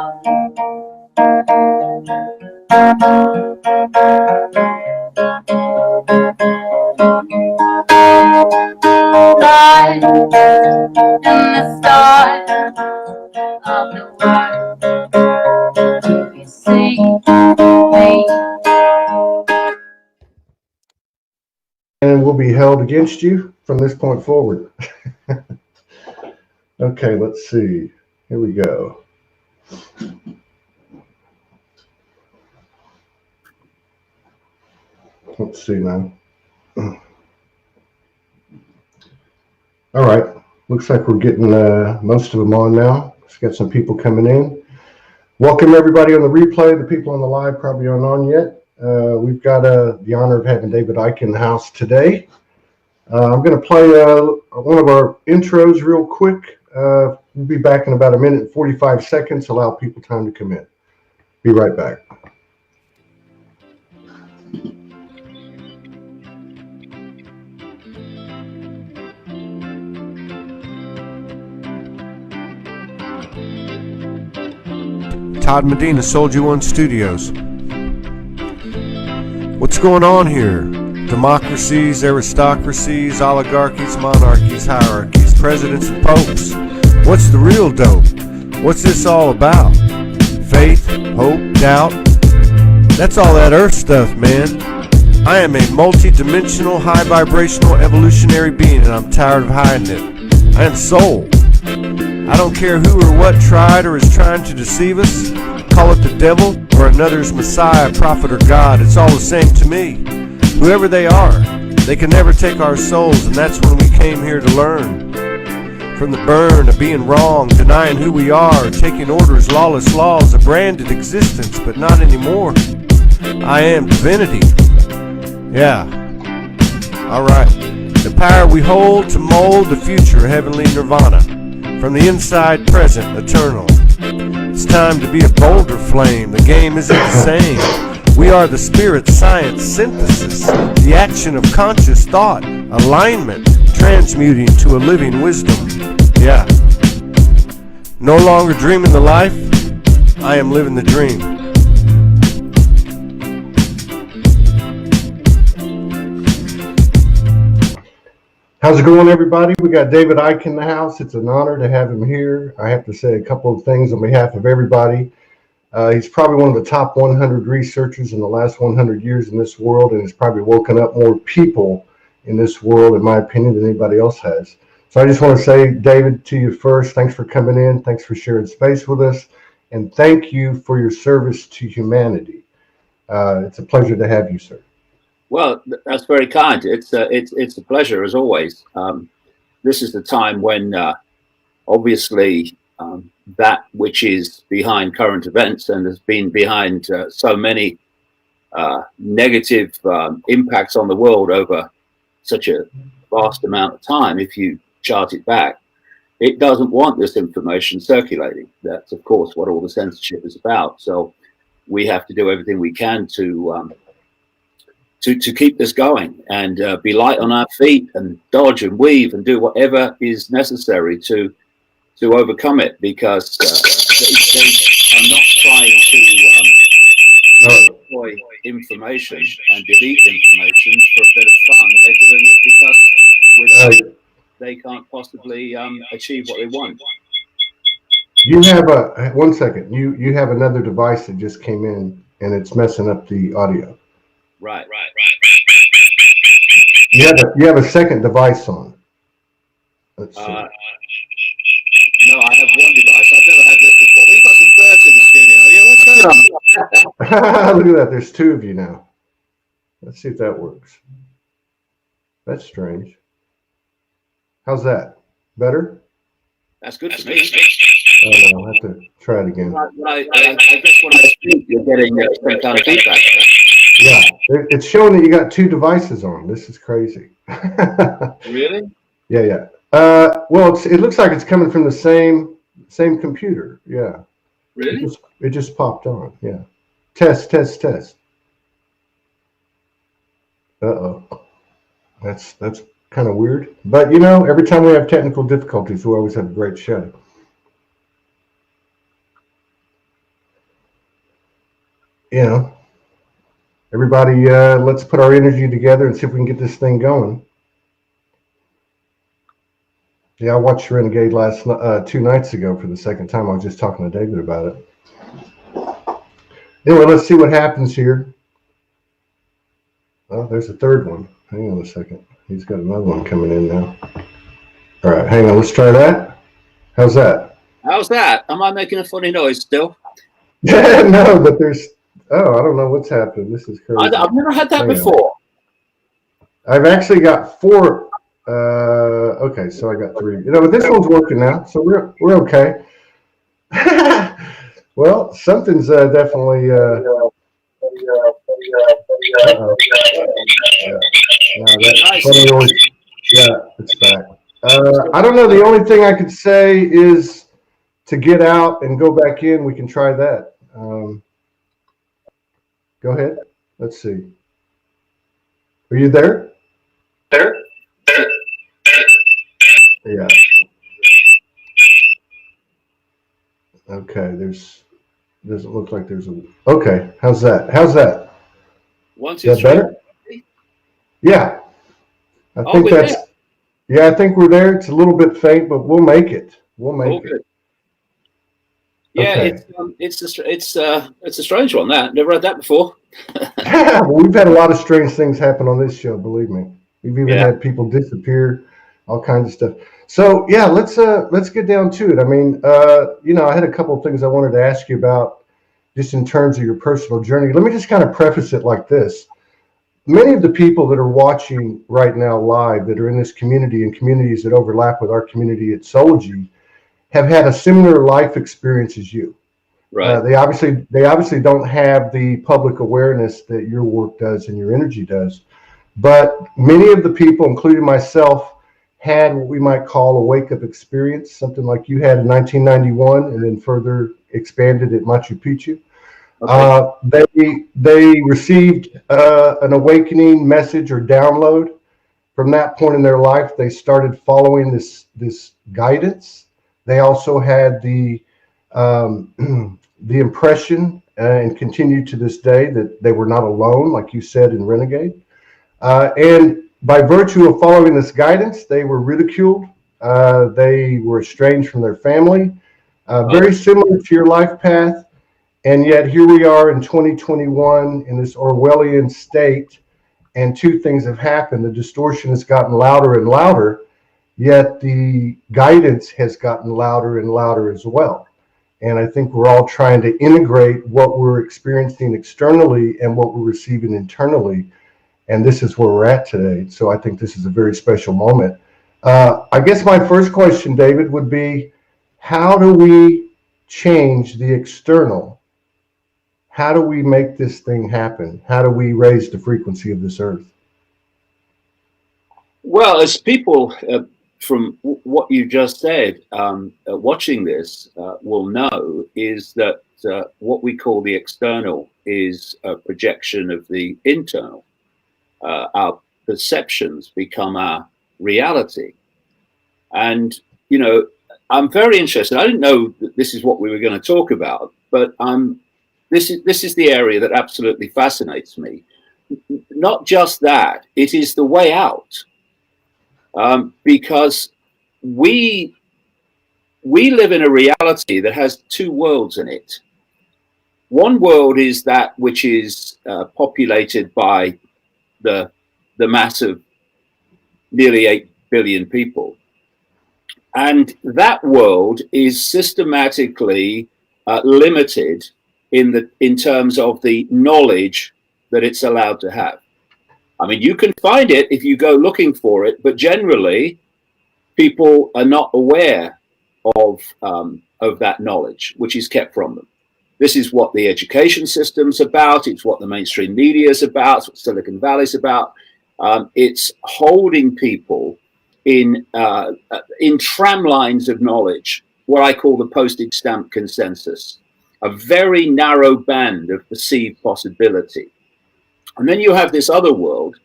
Light in the stars of the world, you see me. And will be held against you from this point forward. Okay, let's see. Here we go. Let's see now. All right. Looks like we're getting most of them on now. Just got some people coming in. Welcome everybody on the replay. The people on the live probably aren't on yet. We've got the honor of having David Icke in the house today. I'm going to play one of our intros real quick. We'll be back in about 1 minute and 45 seconds. Allow people time to come in. Be right back. Todd Medina, Soulogy One Studios. What's going on here? Democracies, aristocracies, oligarchies, monarchies, hierarchies, presidents and popes. What's the real dope? What's this all about? Faith, hope, doubt? That's all that earth stuff, man. I am a multi-dimensional, high-vibrational, evolutionary being, and I'm tired of hiding it. I am soul. I don't care who or what tried or is trying to deceive us. Call it the devil or another's Messiah, prophet, or God. It's all the same to me. Whoever they are, they can never take our souls, and that's when we came here to learn. From the burn of being wrong, denying who we are, taking orders, lawless laws, a branded existence, but not anymore. I am divinity. Yeah. Alright. The power we hold to mold the future, heavenly nirvana. From the inside, present, eternal. It's time to be a bolder flame. The game isn't the same. We are the spirit science synthesis, the action of conscious thought, alignment, transmuting to a living wisdom. Yeah. No longer dreaming the life, I am living the dream. How's it going, everybody? We got David Icke in the house. It's an honor to have him here. I have to say a couple of things on behalf of everybody. He's probably one of the top 100 researchers in the last 100 years in this world, and has probably woken up more people in this world, in my opinion, than anybody else has. So I just want to say, David, to you first, thanks for coming in. Thanks for sharing space with us. And thank you for your service to humanity. It's a pleasure to have you, sir. Well, that's very kind. It's a pleasure as always. This is the time when obviously that which is behind current events and has been behind so many negative impacts on the world over such a vast amount of time, if you chart it back, it doesn't want this information circulating. That's, of course, what all the censorship is about. So we have to do everything we can to keep this going and be light on our feet and dodge and weave and do whatever is necessary to overcome it, because they are not trying to destroy information and delete information for a bit of fun. They're doing it because without they can't possibly achieve what they want. You have one second. You have another device that just came in, and it's messing up the audio. Right. You have a second device on. Let's see. No, I have one device. I've never had this before. We've got some birds in the studio. Yeah, what's going on? Look at that. There's two of you now. Let's see if that works. That's strange. How's that? Better? That's good for me. Oh, I'll have to try it again. I guess when I speak, you're getting some kind of feedback. Yeah, it's showing that you got two devices on. This is crazy. Really? Yeah. Well, it looks like it's coming from the same computer. Yeah. Really? It just popped on. Yeah. Test. Uh-oh. That's kind of weird. But, every time we have technical difficulties, we always have a great show. Everybody, let's put our energy together and see if we can get this thing going. Yeah, I watched Renegade 2 nights ago for the second time. I was just talking to David about it. Anyway, let's see what happens here. Oh, there's a third one. Hang on a second. He's got another one coming in now. All right, hang on. Let's try that. How's that? How's that? Am I making a funny noise still? No, but there's... Oh, I don't know what's happening. This is crazy. I've never had that before. I've actually got 4. Okay, so I got 3. But this one's working now, so we're okay. Well, something's definitely. No, yeah, it's back. I don't know. The only thing I could say is to get out and go back in, we can try that. Go ahead. Let's see. Are you there? There? Yeah. Okay, doesn't look like there's a, okay, how's that? One, Is two, that three. better? Yeah. I Oh, think we're that's, there. yeah, I think we're there. It's a little bit faint, but we'll make it. We'll make it. Good. Yeah, Okay. it's a strange one. That never had that before. Well, we've had a lot of strange things happen on this show, believe me. We've even had people disappear, all kinds of stuff. So yeah, let's get down to it. I mean, I had a couple of things I wanted to ask you about just in terms of your personal journey. Let me just kind of preface it like this. Many of the people that are watching right now live that are in this community and communities that overlap with our community at Soulogy have had a similar life experience as you. Right. They obviously don't have the public awareness that your work does and your energy does. But many of the people, including myself, had what we might call a wake-up experience, something like you had in 1991 and then further expanded at Machu Picchu. Okay. They received an awakening message or download. From that point in their life, they started following this guidance. They also had the impression and continue to this day that they were not alone, like you said in Renegade. And by virtue of following this guidance, they were ridiculed. They were estranged from their family. Very similar to your life path. And yet here we are in 2021 in this Orwellian state, and two things have happened. The distortion has gotten louder and louder, yet the guidance has gotten louder and louder as well. And I think we're all trying to integrate what we're experiencing externally and what we're receiving internally. And this is where we're at today. So I think this is a very special moment. I guess my first question, David, would be, how do we change the external? How do we make this thing happen? How do we raise the frequency of this earth? Well, as people from what you just said, watching this will know, is that what we call the external is a projection of the internal. Our perceptions become our reality. And, I'm very interested. I didn't know that this is what we were going to talk about, but this is the area that absolutely fascinates me. Not just that, it is the way out. Because we live in a reality that has two worlds in it. One world is that which is populated by the mass of nearly 8 billion people. And that world is systematically limited in terms of the knowledge that it's allowed to have. I mean, you can find it if you go looking for it, but generally people are not aware of that knowledge, which is kept from them. This is what the education system's about. It's what the mainstream media is about. It's what Silicon Valley's about. It's holding people in tram lines of knowledge, what I call the postage stamp consensus, a very narrow band of perceived possibility. And then you have this other world,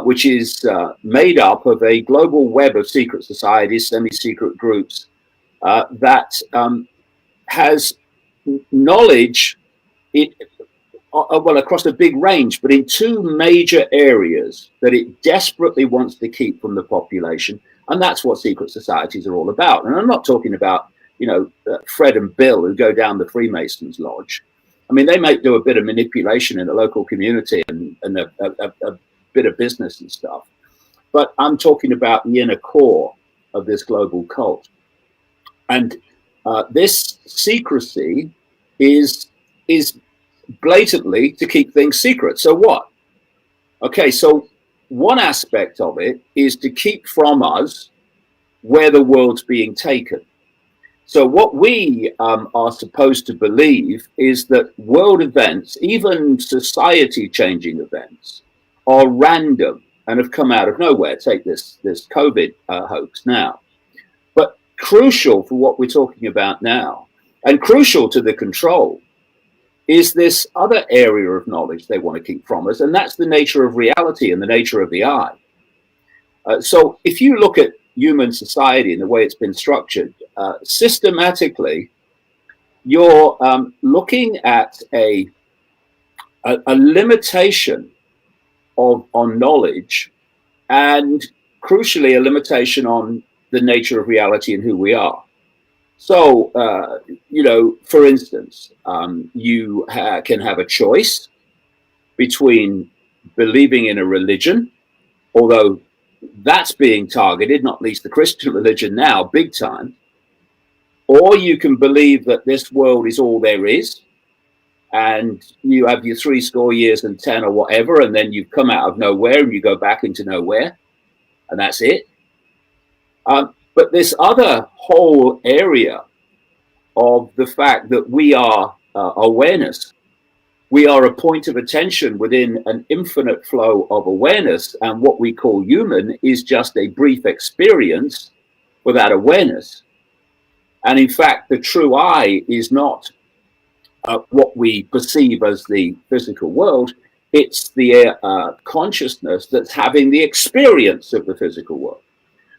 which is made up of a global web of secret societies, semi-secret groups, that has knowledge across a big range, but in two major areas that it desperately wants to keep from the population. And that's what secret societies are all about. And I'm not talking about, Fred and Bill who go down the Freemasons lodge. I mean, they might do a bit of manipulation in the local community and a bit of business and stuff. But I'm talking about the inner core of this global cult. And this secrecy is blatantly to keep things secret. So what? Okay, so one aspect of it is to keep from us where the world's being taken. So what we are supposed to believe is that world events, even society-changing events, are random and have come out of nowhere. Take this COVID hoax now. But crucial for what we're talking about now, and crucial to the control, is this other area of knowledge they want to keep from us, and that's the nature of reality and the nature of the I. So if you look at human society and the way it's been structured, systematically, you're looking at a limitation on knowledge, and crucially a limitation on the nature of reality and who we are. So, you know, for instance, you can have a choice between believing in a religion, although that's being targeted, not least the Christian religion now, big time, or you can believe that this world is all there is, and you have your 70 years and 10 or whatever, and then you come out of nowhere and you go back into nowhere, and that's it. But this other whole area of the fact that we are awareness, we are a point of attention within an infinite flow of awareness, and what we call human is just a brief experience for that awareness. And in fact, the true I is not what we perceive as the physical world. It's the consciousness that's having the experience of the physical world.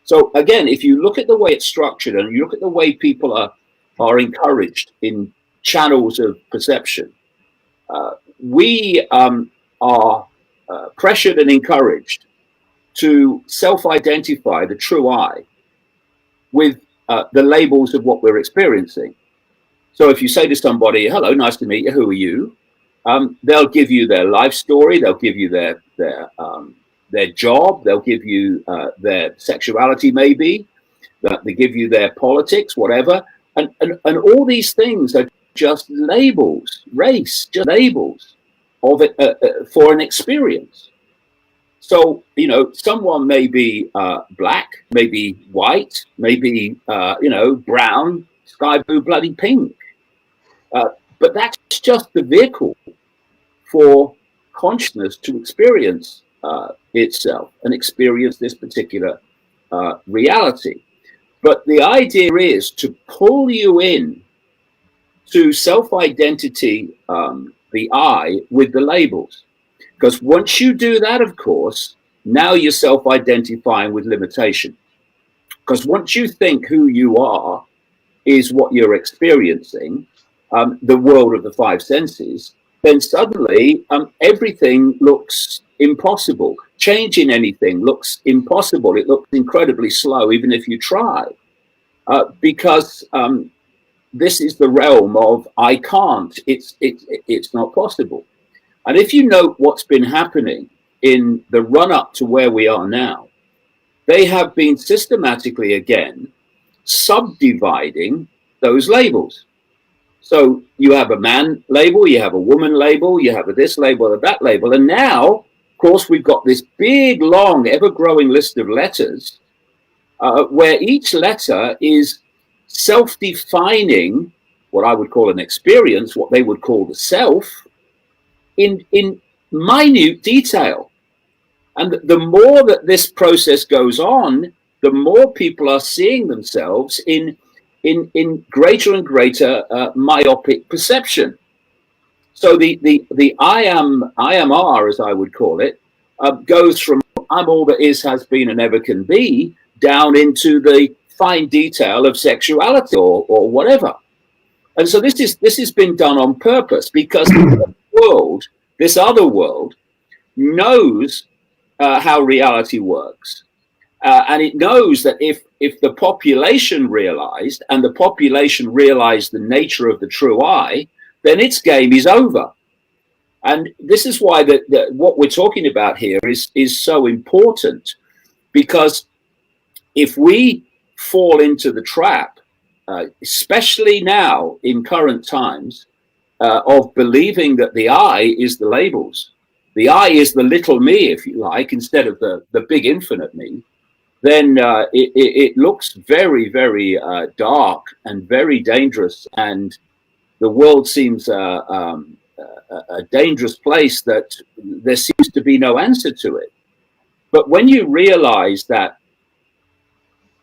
So again, if you look at the way it's structured and you look at the way people are encouraged in channels of perception, we are pressured and encouraged to self-identify the true I with the labels of what we're experiencing. So if you say to somebody, hello, nice to meet you, who are you? They'll give you their life story, they'll give you their job, they'll give you their sexuality maybe, they give you their politics, whatever. And all these things are just labels, race, just labels of it for an experience. So, you know, someone may be black, maybe white, maybe, you know, brown, sky blue, bloody pink. But that's just the vehicle for consciousness to experience itself and experience this particular reality. But the idea is to pull you in to self-identity, the I, with the labels. Because once you do that, of course, now you're self-identifying with limitation. Because once you think who you are is what you're experiencing, the world of the five senses, then suddenly everything looks impossible. Changing anything looks impossible. It looks incredibly slow, even if you try, because this is the realm of I can't. It's not possible. And if you note what's been happening in the run-up to where we are now, they have been systematically again subdividing those labels. So you have a man label, you have a woman label, you have a this label, a that label. And now, of course, we've got this big, long, ever-growing list of letters where each letter is self-defining what I would call an experience, what they would call the self, in minute detail. And the more that this process goes on, the more people are seeing themselves in greater and greater myopic perception. So the I am R, as I would call it, goes from I'm all that is, has been, and ever can be, down into the fine detail of sexuality or whatever. And so this has been done on purpose, because the world, this other world, knows how reality works. And it knows that if the population realized, and the population realized the nature of the true I, then its game is over. And this is why what we're talking about here is so important, because if we fall into the trap, especially now in current times, of believing that the I is the labels, the I is the little me, if you like, instead of the big infinite me, then it looks very, very dark and very dangerous, and the world seems a dangerous place that there seems to be no answer to it. But when you realize that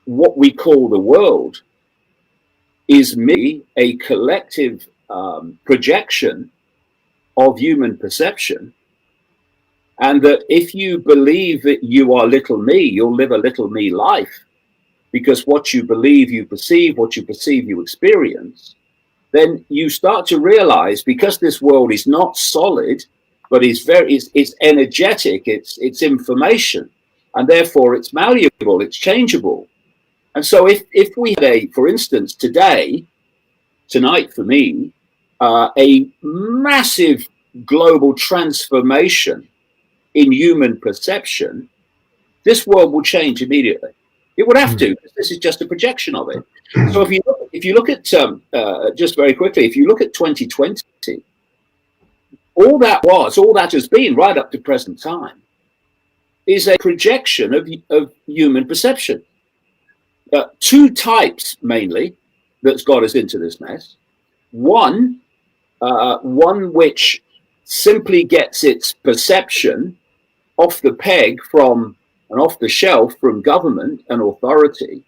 what we call the world is merely a collective projection of human perception, and that if you believe that you are little me, you'll live a little me life, because what you believe you perceive, what you perceive you experience, then you start to realize, because this world is not solid, but it's energetic, it's information, and therefore it's malleable, it's changeable. And so if we had for instance, tonight for me, a massive global transformation in human perception, this world will change immediately. It would have to, because this is just a projection of it. So if you look at, just very quickly, if you look at 2020, all that has been right up to present time is a projection of human perception. Two types mainly that's got us into this mess. One which simply gets its perception off the peg from and off the shelf from government and authority,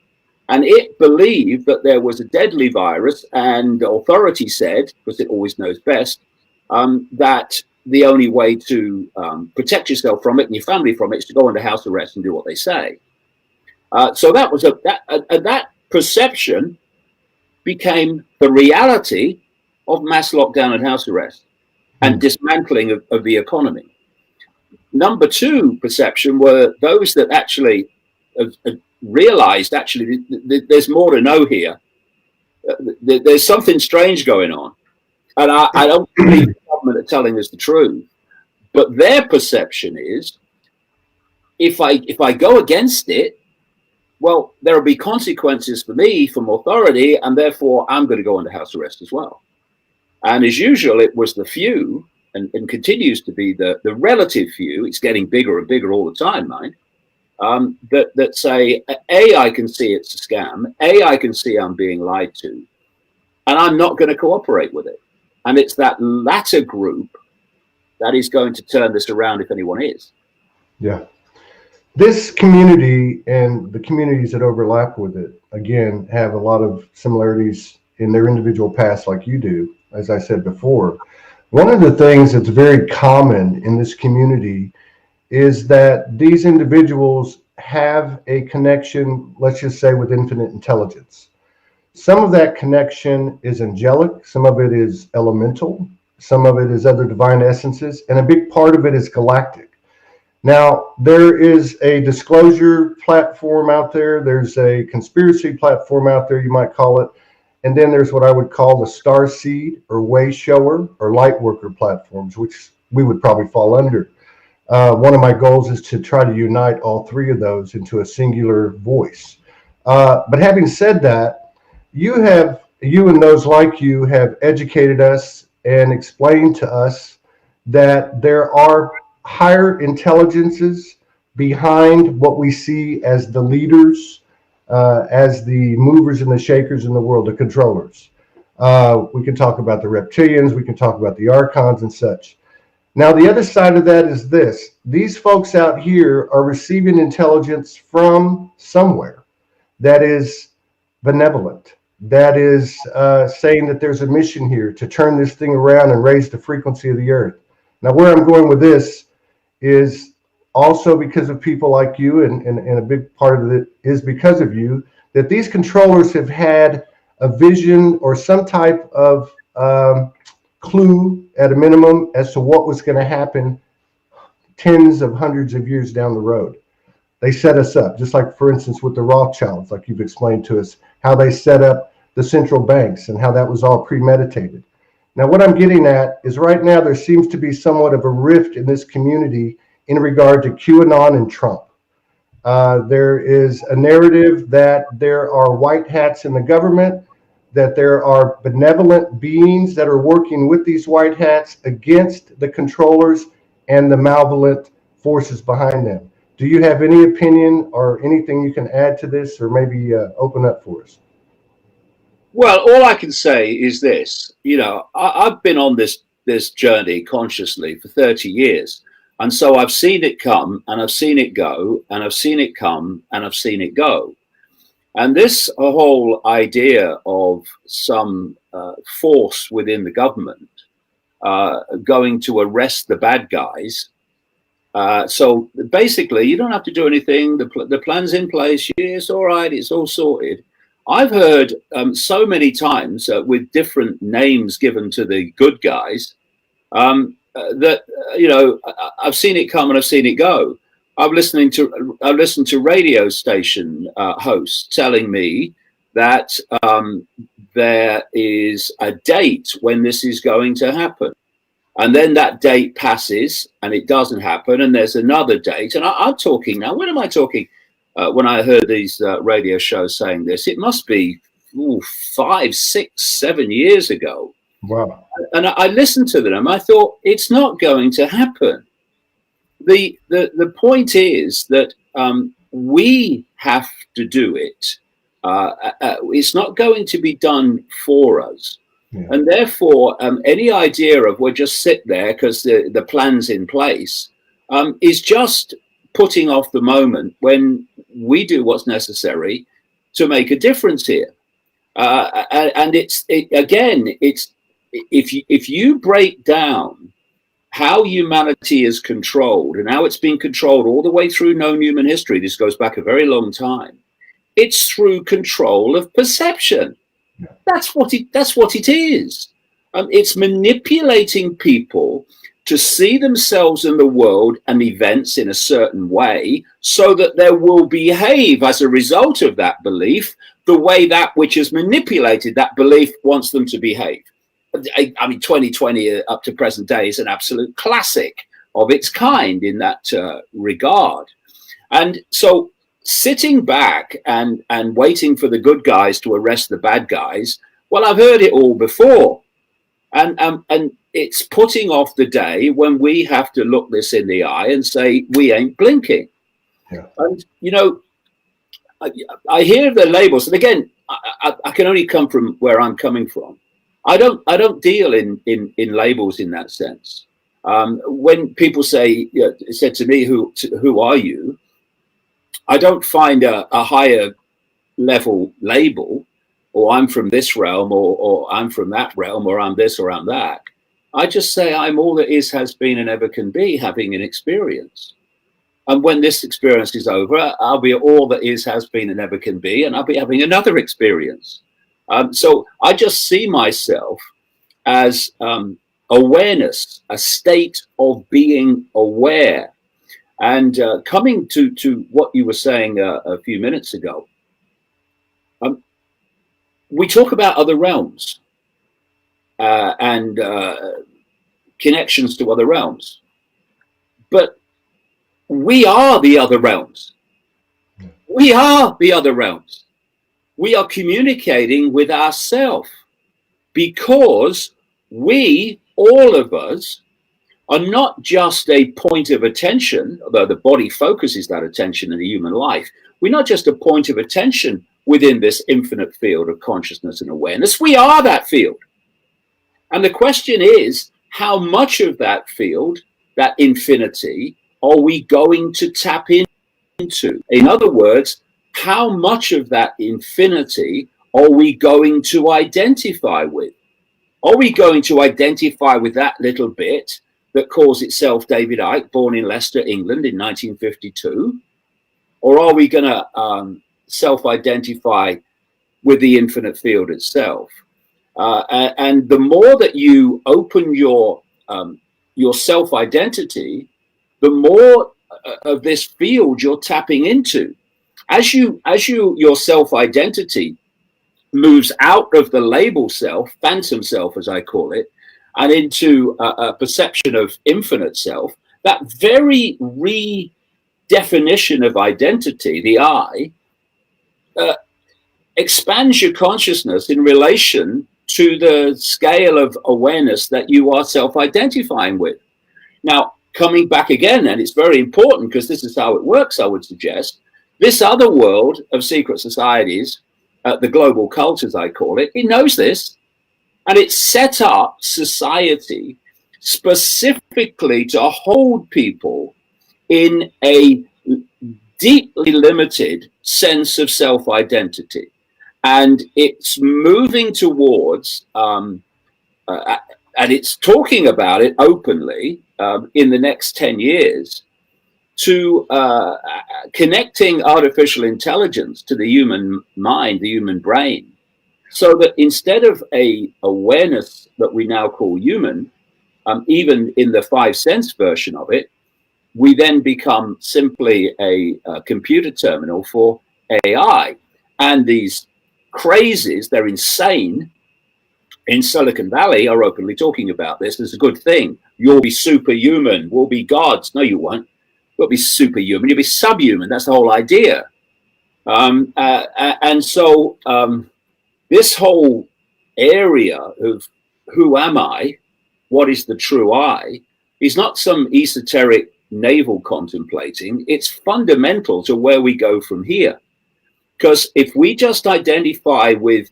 and it believed that there was a deadly virus, and authority said, because it always knows best, that the only way to protect yourself from it and your family from it is to go into house arrest and do what they say. So that was that perception became the reality of mass lockdown and house arrest and dismantling of the economy. Number two perception were those that actually realized actually there's more to know here. There's something strange going on. And I don't believe the government are telling us the truth. But their perception is, if I go against it, well, there will be consequences for me from authority, and therefore I'm going to go into house arrest as well. And as usual, it was the few, and continues to be the relative few, it's getting bigger and bigger all the time, mind, that say, A, I can see it's a scam, A, I can see I'm being lied to, and I'm not going to cooperate with it. And it's that latter group that is going to turn this around, if anyone is. Yeah. This community and the communities that overlap with it, again, have a lot of similarities in their individual past like you do, as I said before. One of the things that's very common in this community is that these individuals have a connection, let's just say, with infinite intelligence. Some of that connection is angelic, some of it is elemental, some of it is other divine essences, and a big part of it is galactic. Now, there is a disclosure platform out there, there's a conspiracy platform out there, you might call it, and then there's what I would call the star seed or way shower or light worker platforms, which we would probably fall under. One of my goals is to try to unite all three of those into a singular voice. But having said that, you and those like you have educated us and explained to us that there are higher intelligences behind what we see as the leaders, as the movers and the shakers in the world, the controllers. We can talk about the reptilians, we can talk about the archons and such. Now, the other side of that is this. These folks out here are receiving intelligence from somewhere that is benevolent, that is saying that there's a mission here to turn this thing around and raise the frequency of the earth. Now, where I'm going with this is also because of people like you, and a big part of it is because of you, that these controllers have had a vision or some type of clue at a minimum as to what was going to happen tens of hundreds of years down the road. They set us up, just like, for instance, with the Rothschilds, like you've explained to us, how they set up the central banks and how that was all premeditated. Now, what I'm getting at is right now there seems to be somewhat of a rift in this community in regard to QAnon and Trump. There is a narrative that there are white hats in the government, that there are benevolent beings that are working with these white hats against the controllers and the malevolent forces behind them. Do you have any opinion or anything you can add to this, or maybe open up for us? Well, all I can say is this. You know, I've been on this journey consciously for 30 years. And so I've seen it come, and I've seen it go, and I've seen it come, and I've seen it go. And this whole idea of some force within the government going to arrest the bad guys. So basically, you don't have to do anything. The plan's in place. Yeah, it's all right. It's all sorted. I've heard so many times with different names given to the good guys that, you know, I've seen it come and I've seen it go. I've listened to radio station hosts telling me that there is a date when this is going to happen. And then that date passes and it doesn't happen. And there's another date. And I'm talking now, when am I talking? When I heard these radio shows saying this, it must be 5, 6, 7 years ago. Wow. And I listened to them and I thought, it's not going to happen. The point is that we have to do it. It's not going to be done for us. Yeah. And therefore, any idea of we'll just sit there because the plan's in place is just putting off the moment when we do what's necessary to make a difference here. And if you break down how humanity is controlled and how it's been controlled all the way through known human history, this goes back a very long time. It's through control of perception. That's what it is. It's manipulating people to see themselves in the world and events in a certain way so that they will behave as a result of that belief the way that which has manipulated that belief wants them to behave. I mean, 2020 up to present day is an absolute classic of its kind in that regard. And so sitting back and waiting for the good guys to arrest the bad guys, well, I've heard it all before. And it's putting off the day when we have to look this in the eye and say, we ain't blinking. Yeah. And, you know, I hear the labels. And again, I can only come from where I'm coming from. I don't deal in labels in that sense. When people said to me, who are you? I don't find a higher level label, or I'm from this realm, or I'm from that realm, or I'm this or I'm that. I just say I'm all that is, has been, and ever can be, having an experience. And when this experience is over, I'll be all that is, has been, and ever can be, and I'll be having another experience. So I just see myself as awareness, a state of being aware. And coming to what you were saying a few minutes ago, we talk about other realms and connections to other realms, but we are the other realms. We are the other realms. We are communicating with ourselves because we, all of us, are not just a point of attention, although the body focuses that attention in the human life. We're not just a point of attention within this infinite field of consciousness and awareness. We are that field. And the question is, how much of that field, that infinity, are we going to tap into? In other words, how much of that infinity are we going to identify with? Are we going to identify with that little bit that calls itself David Icke, born in Leicester, England in 1952? Or are we going to self-identify with the infinite field itself? And the more that you open your self-identity, the more of this field you're tapping into. As your self-identity moves out of the label self, phantom self, as I call it, and into a perception of infinite self, that very redefinition of identity, the I, expands your consciousness in relation to the scale of awareness that you are self-identifying with. Now, coming back again, and it's very important because this is how it works, I would suggest, this other world of secret societies, the global cult, as I call it, it knows this. And it's set up society specifically to hold people in a deeply limited sense of self-identity. And it's moving towards, and it's talking about it openly in the next 10 years, to connecting artificial intelligence to the human mind, the human brain, so that instead of a awareness that we now call human, even in the 5 sense version of it, we then become simply a computer terminal for AI. And these crazes, they're insane, in Silicon Valley are openly talking about this as a good thing. You'll be superhuman, we'll be gods. No, you won't. You'll be superhuman, you'll be subhuman. That's the whole idea. And so this whole area of who am I, what is the true I, is not some esoteric navel contemplating. It's fundamental to where we go from here. Because if we just identify with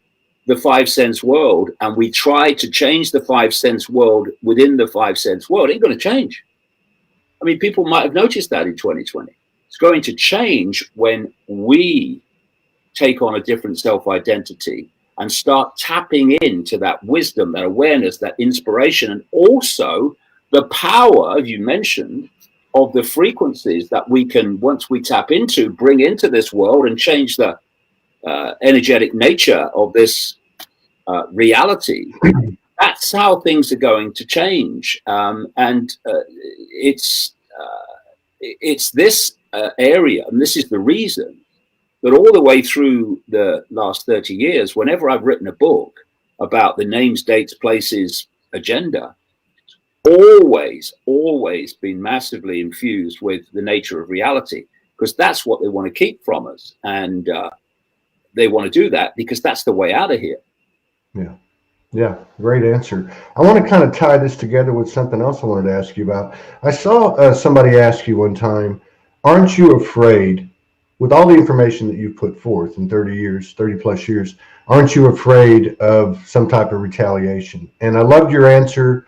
the 5 sense world and we try to change the 5 sense world within the 5 sense world, it ain't going to change. I mean, people might have noticed that in 2020. It's going to change when we take on a different self-identity and start tapping into that wisdom, that awareness, that inspiration, and also the power, as you mentioned, of the frequencies that we can, once we tap into, bring into this world and change the energetic nature of this reality. That's how things are going to change. It's this area, and this is the reason that all the way through the last 30 years, whenever I've written a book about the names, dates, places, agenda, always been massively infused with the nature of reality, because that's what they want to keep from us. And they want to do that because that's the way out of here. Yeah, great answer. I want to kind of tie this together with something else I wanted to ask you about. I saw somebody ask you one time, aren't you afraid, with all the information that you've put forth in 30 plus years, aren't you afraid of some type of retaliation? And I loved your answer.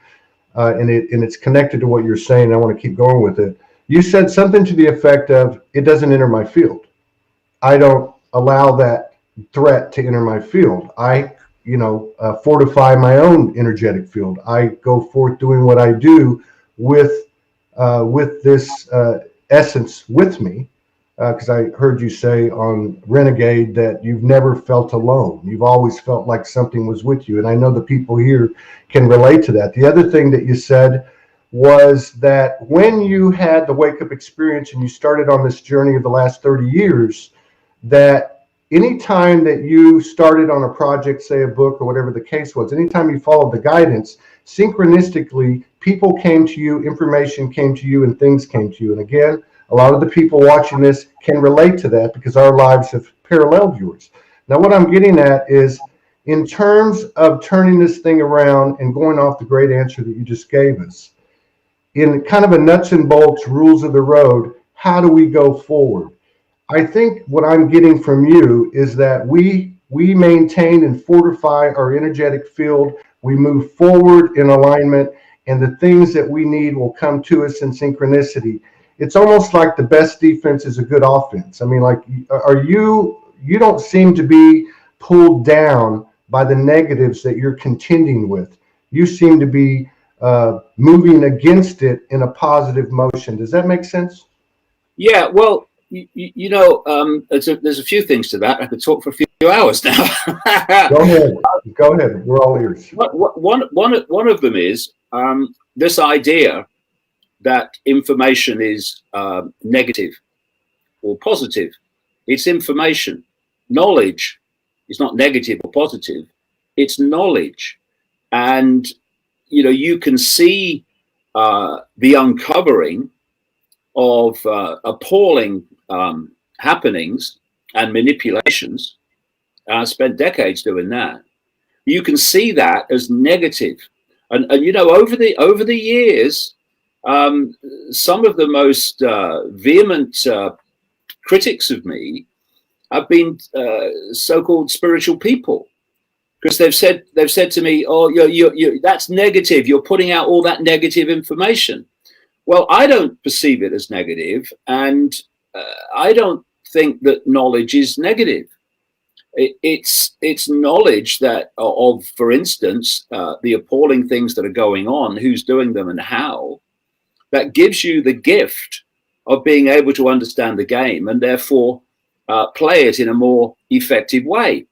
And it's connected to what you're saying. I want to keep going with it. You said something to the effect of, it doesn't enter my field. I don't allow that threat to enter my field. I, fortify my own energetic field. I go forth doing what I do with this essence with me. Because I heard you say on Renegade that you've never felt alone. You've always felt like something was with you. And I know the people here can relate to that. The other thing that you said was that when you had the wake-up experience and you started on this journey of the last 30 years, that anytime that you started on a project, say a book or whatever the case was, anytime you followed the guidance, synchronistically, people came to you, information came to you, and things came to you. And again, a lot of the people watching this can relate to that because our lives have paralleled yours. Now, what I'm getting at is, in terms of turning this thing around and going off the great answer that you just gave us, in kind of a nuts and bolts rules of the road, how do we go forward? I think what I'm getting from you is that we maintain and fortify our energetic field. We move forward in alignment, and the things that we need will come to us in synchronicity. It's almost like the best defense is a good offense. I mean, like, you don't seem to be pulled down by the negatives that you're contending with. You seem to be moving against it in a positive motion. Does that make sense? Yeah, well, there's a few things to that. I could talk for a few hours now. Go ahead. We're all ears. One of them is this idea that information is negative or positive. It's information. Knowledge is not negative or positive. It's knowledge. And, you can see the uncovering of appalling happenings and manipulations. I spent decades doing that. You can see that as negative. And over the years, some of the most vehement critics of me have been so-called spiritual people, because they've said to me, "Oh, you that's negative. You're putting out all that negative information." Well, I don't perceive it as negative, and I don't think that knowledge is negative. It's knowledge that of, for instance, the appalling things that are going on, who's doing them and how, that gives you the gift of being able to understand the game and therefore play it in a more effective way.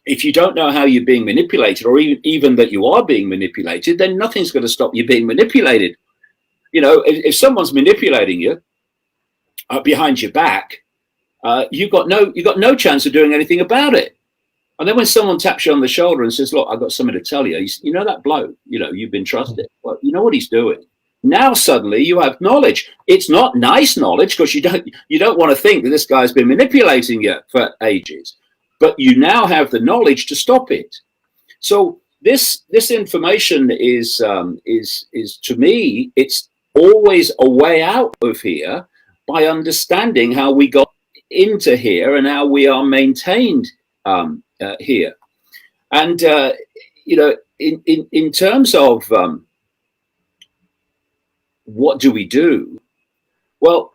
If you don't know how you're being manipulated, or even that you are being manipulated, then nothing's going to stop you being manipulated. You know, if someone's manipulating you behind your back, you've got no chance of doing anything about it. And then when someone taps you on the shoulder and says, "Look, I've got something to tell you," you know that bloke, you know, you've been trusted. Well, you know what he's doing. Now suddenly you have knowledge. It's not nice knowledge, because you don't want to think that this guy's been manipulating you for ages, but you now have the knowledge to stop it. So this information is to me, it's always a way out of here by understanding how we got into here and how we are maintained here. And you know, in terms of what do we do? Well,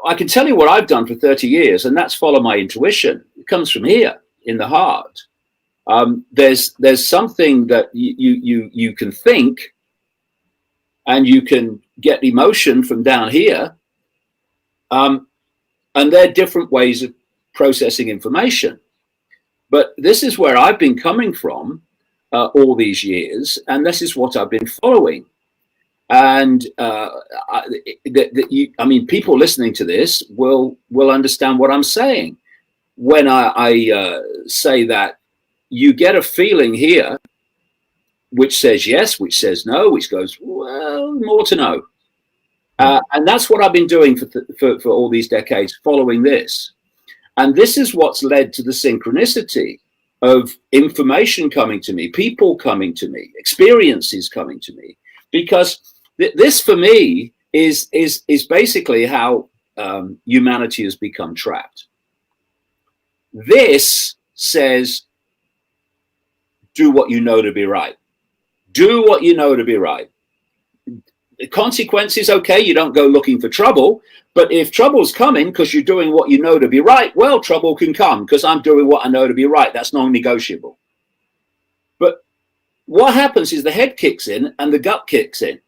I can tell you what I've done for 30 years, and that's follow my intuition. It comes from here in the heart. There's something that you can think, and you can get emotion from down here, and there are different ways of processing information. But this is where I've been coming from all these years, and this is what I've been following. And I mean, people listening to this will understand what I'm saying when I say that you get a feeling here which says yes, which says no, which goes, well, more to know. And that's what I've been doing for all these decades, following this. And this is what's led to the synchronicity of information coming to me, people coming to me, experiences coming to me, because this for me is basically how humanity has become trapped. This says, do what you know to be right. Do what you know to be right. The consequences, okay, you don't go looking for trouble, but if trouble's coming because you're doing what you know to be right, well, trouble can come because I'm doing what I know to be right. That's non-negotiable. But what happens is the head kicks in and the gut kicks in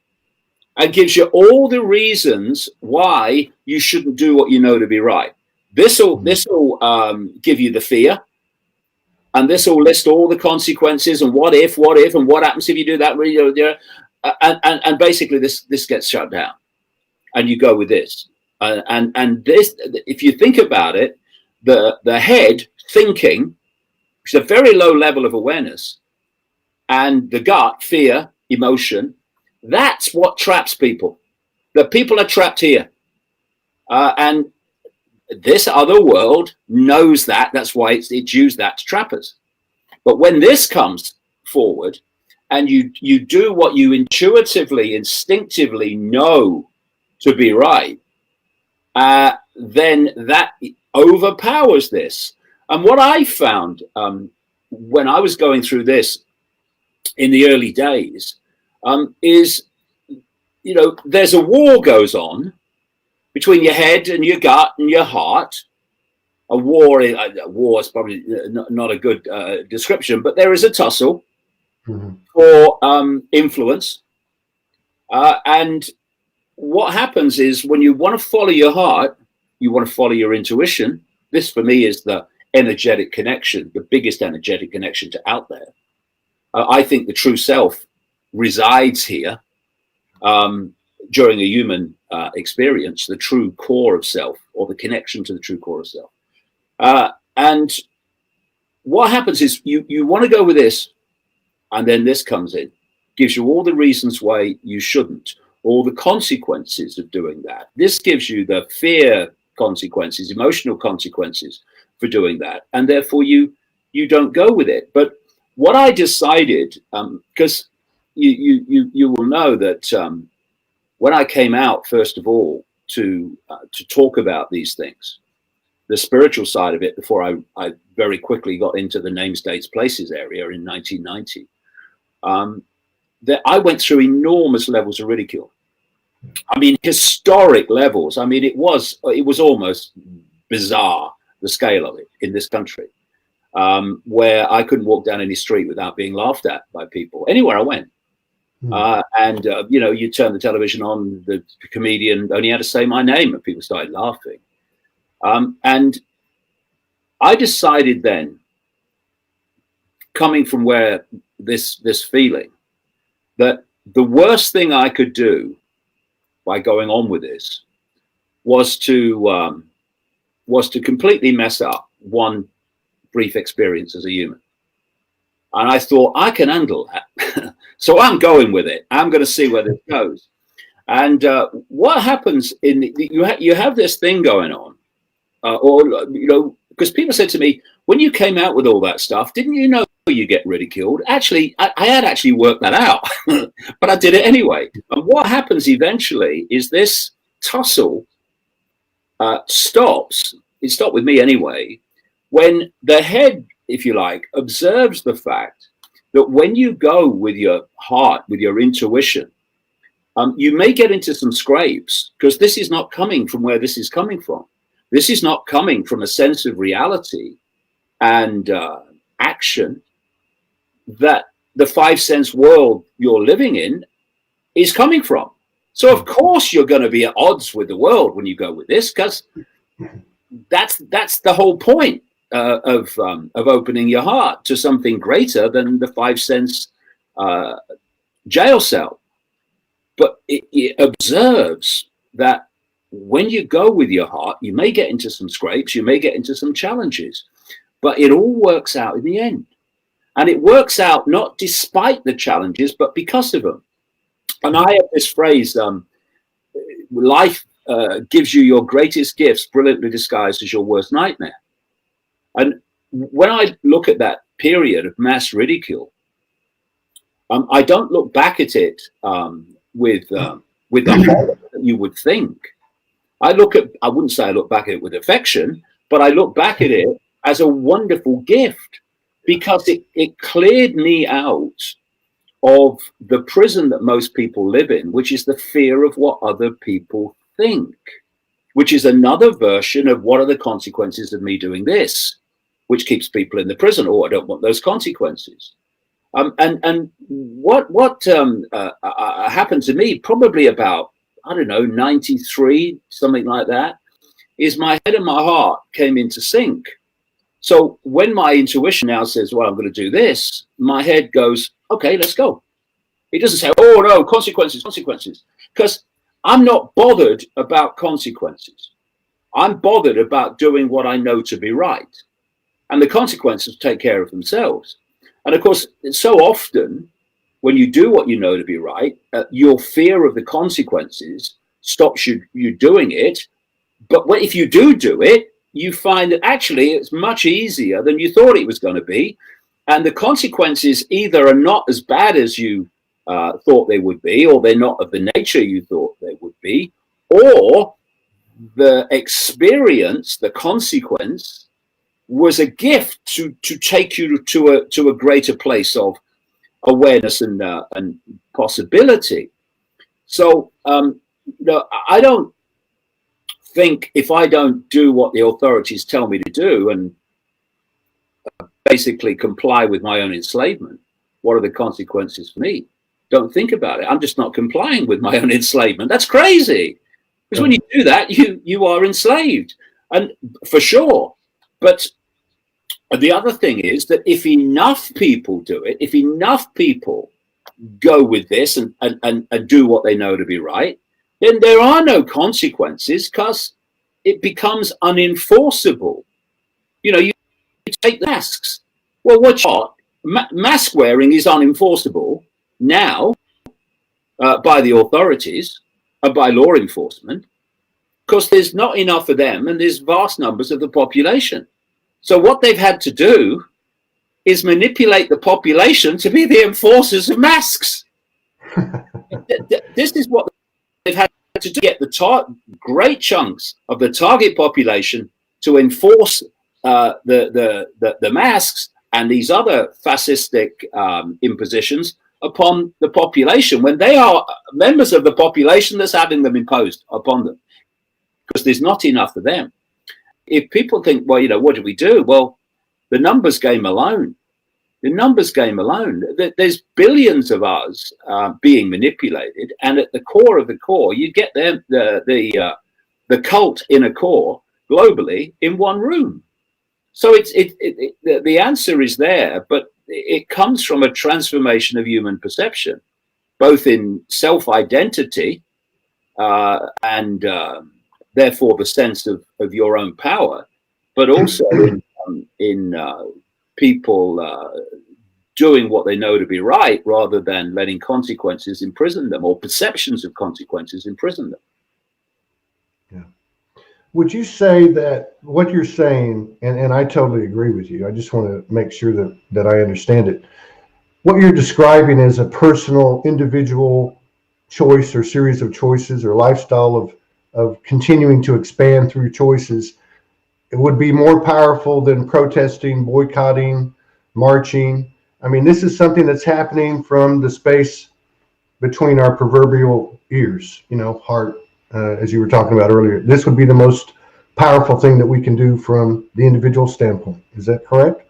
and gives you all the reasons why you shouldn't do what you know to be right. This will give you the fear, and this will list all the consequences and what if, and what happens if you do that. And basically this gets shut down, and you go with this. And this, if you think about it, the head thinking, which is a very low level of awareness, and the gut, fear, emotion, that's what traps people. The people are trapped here. And this other world knows that. That's why it's used that to trap us. But when this comes forward and you do what you intuitively, instinctively know to be right, then that overpowers this. And what I found when I was going through this in the early days is, you know, there's a war goes on between your head and your gut and your heart. A war is probably not a good description, but there is a tussle for influence. And what happens is when you want to follow your heart, you want to follow your intuition. This for me is the energetic connection, the biggest energetic connection to out there. I think the true self resides here during a human experience, the true core of self, or the connection to the true core of self. And what happens is you want to go with this, and then this comes in, gives you all the reasons why you shouldn't, all the consequences of doing that. This gives you the fear consequences, emotional consequences for doing that, and therefore you don't go with it. But what I decided, because you will know that when I came out, first of all, to talk about these things, the spiritual side of it, before I very quickly got into the names, dates, places area in 1990, that I went through enormous levels of ridicule. I mean, historic levels. I mean, it was almost bizarre, the scale of it in this country, where I couldn't walk down any street without being laughed at by people anywhere I went. You know, you turn the television on, the comedian only had to say my name and people started laughing. And I decided then, coming from where this feeling, that the worst thing I could do by going on with this was to completely mess up one brief experience as a human. And I thought, I can handle that. So I'm going with it. I'm going to see where this goes. And what happens you have this thing going on, you know, because people said to me, when you came out with all that stuff, didn't you know you get ridiculed? Actually, I had actually worked that out, but I did it anyway. And what happens eventually is this tussle stops. It stopped with me anyway, when the head, if you like, observes the fact that when you go with your heart, with your intuition, you may get into some scrapes, because this is not coming from where this is coming from. This is not coming from a sense of reality and action that the 5 sense world you're living in is coming from. So of course you're going to be at odds with the world when you go with this, because that's the whole point of opening your heart to something greater than the 5 sense jail cell. But it observes that when you go with your heart, you may get into some scrapes, you may get into some challenges, but it all works out in the end. And it works out not despite the challenges, but because of them. And I have this phrase, life gives you your greatest gifts brilliantly disguised as your worst nightmare. And when I look at that period of mass ridicule, I don't look back at it with the horror that you would think. I wouldn't say I look back at it with affection, but I look back at it as a wonderful gift, because it cleared me out of the prison that most people live in, which is the fear of what other people think, which is another version of what are the consequences of me doing this, which keeps people in the prison. Oh, I don't want those consequences. And what happened to me probably about, I don't know, 93, something like that, is my head and my heart came into sync. So when my intuition now says, well, I'm going to do this, my head goes, okay, let's go. It doesn't say, oh no, consequences, because I'm not bothered about consequences. I'm bothered about doing what I know to be right. And the consequences take care of themselves. And of course, so often when you do what you know to be right, your fear of the consequences stops you doing it. But if you do it, you find that actually it's much easier than you thought it was going to be. And the consequences either are not as bad as you thought they would be, or they're not of the nature you thought they would be, or the experience, the consequence, was a gift to take you to a greater place of awareness and possibility. So I don't think, if I don't do what the authorities tell me to do and basically comply with my own enslavement, what are the consequences for me? Don't think about it. I'm just not complying with my own enslavement. That's crazy. Because when you do that, you are enslaved, and for sure. But the other thing is that if enough people do it, if enough people go with this and do what they know to be right, then there are no consequences, because it becomes unenforceable. You know, you take the masks. Well, mask wearing is unenforceable now by the authorities and by law enforcement, because there's not enough of them and there's vast numbers of the population. So what they've had to do is manipulate the population to be the enforcers of masks. This is what they've had to do, get the great chunks of the target population to enforce the masks and these other fascistic impositions upon the population, when they are members of the population that's having them imposed upon them, because there's not enough of them. if people think, well, what do we do? Well, the numbers game alone. The numbers game alone. There's billions of us being manipulated, and at the core of the core, you get the cult in a core globally in one room. So the answer is there, but it comes from a transformation of human perception, both in self-identity and therefore the sense of your own power, but also in people doing what they know to be right rather than letting consequences imprison them, or perceptions of consequences imprison them. Would you say that what you're saying, and I totally agree with you, I just want to make sure that I understand it. What you're describing is a personal, individual choice or series of choices or lifestyle of continuing to expand through choices. It would be more powerful than protesting, boycotting, marching. I mean, this is something that's happening from the space between our proverbial ears, heart. As you were talking about earlier, this would be the most powerful thing that we can do from the individual standpoint. Is that correct?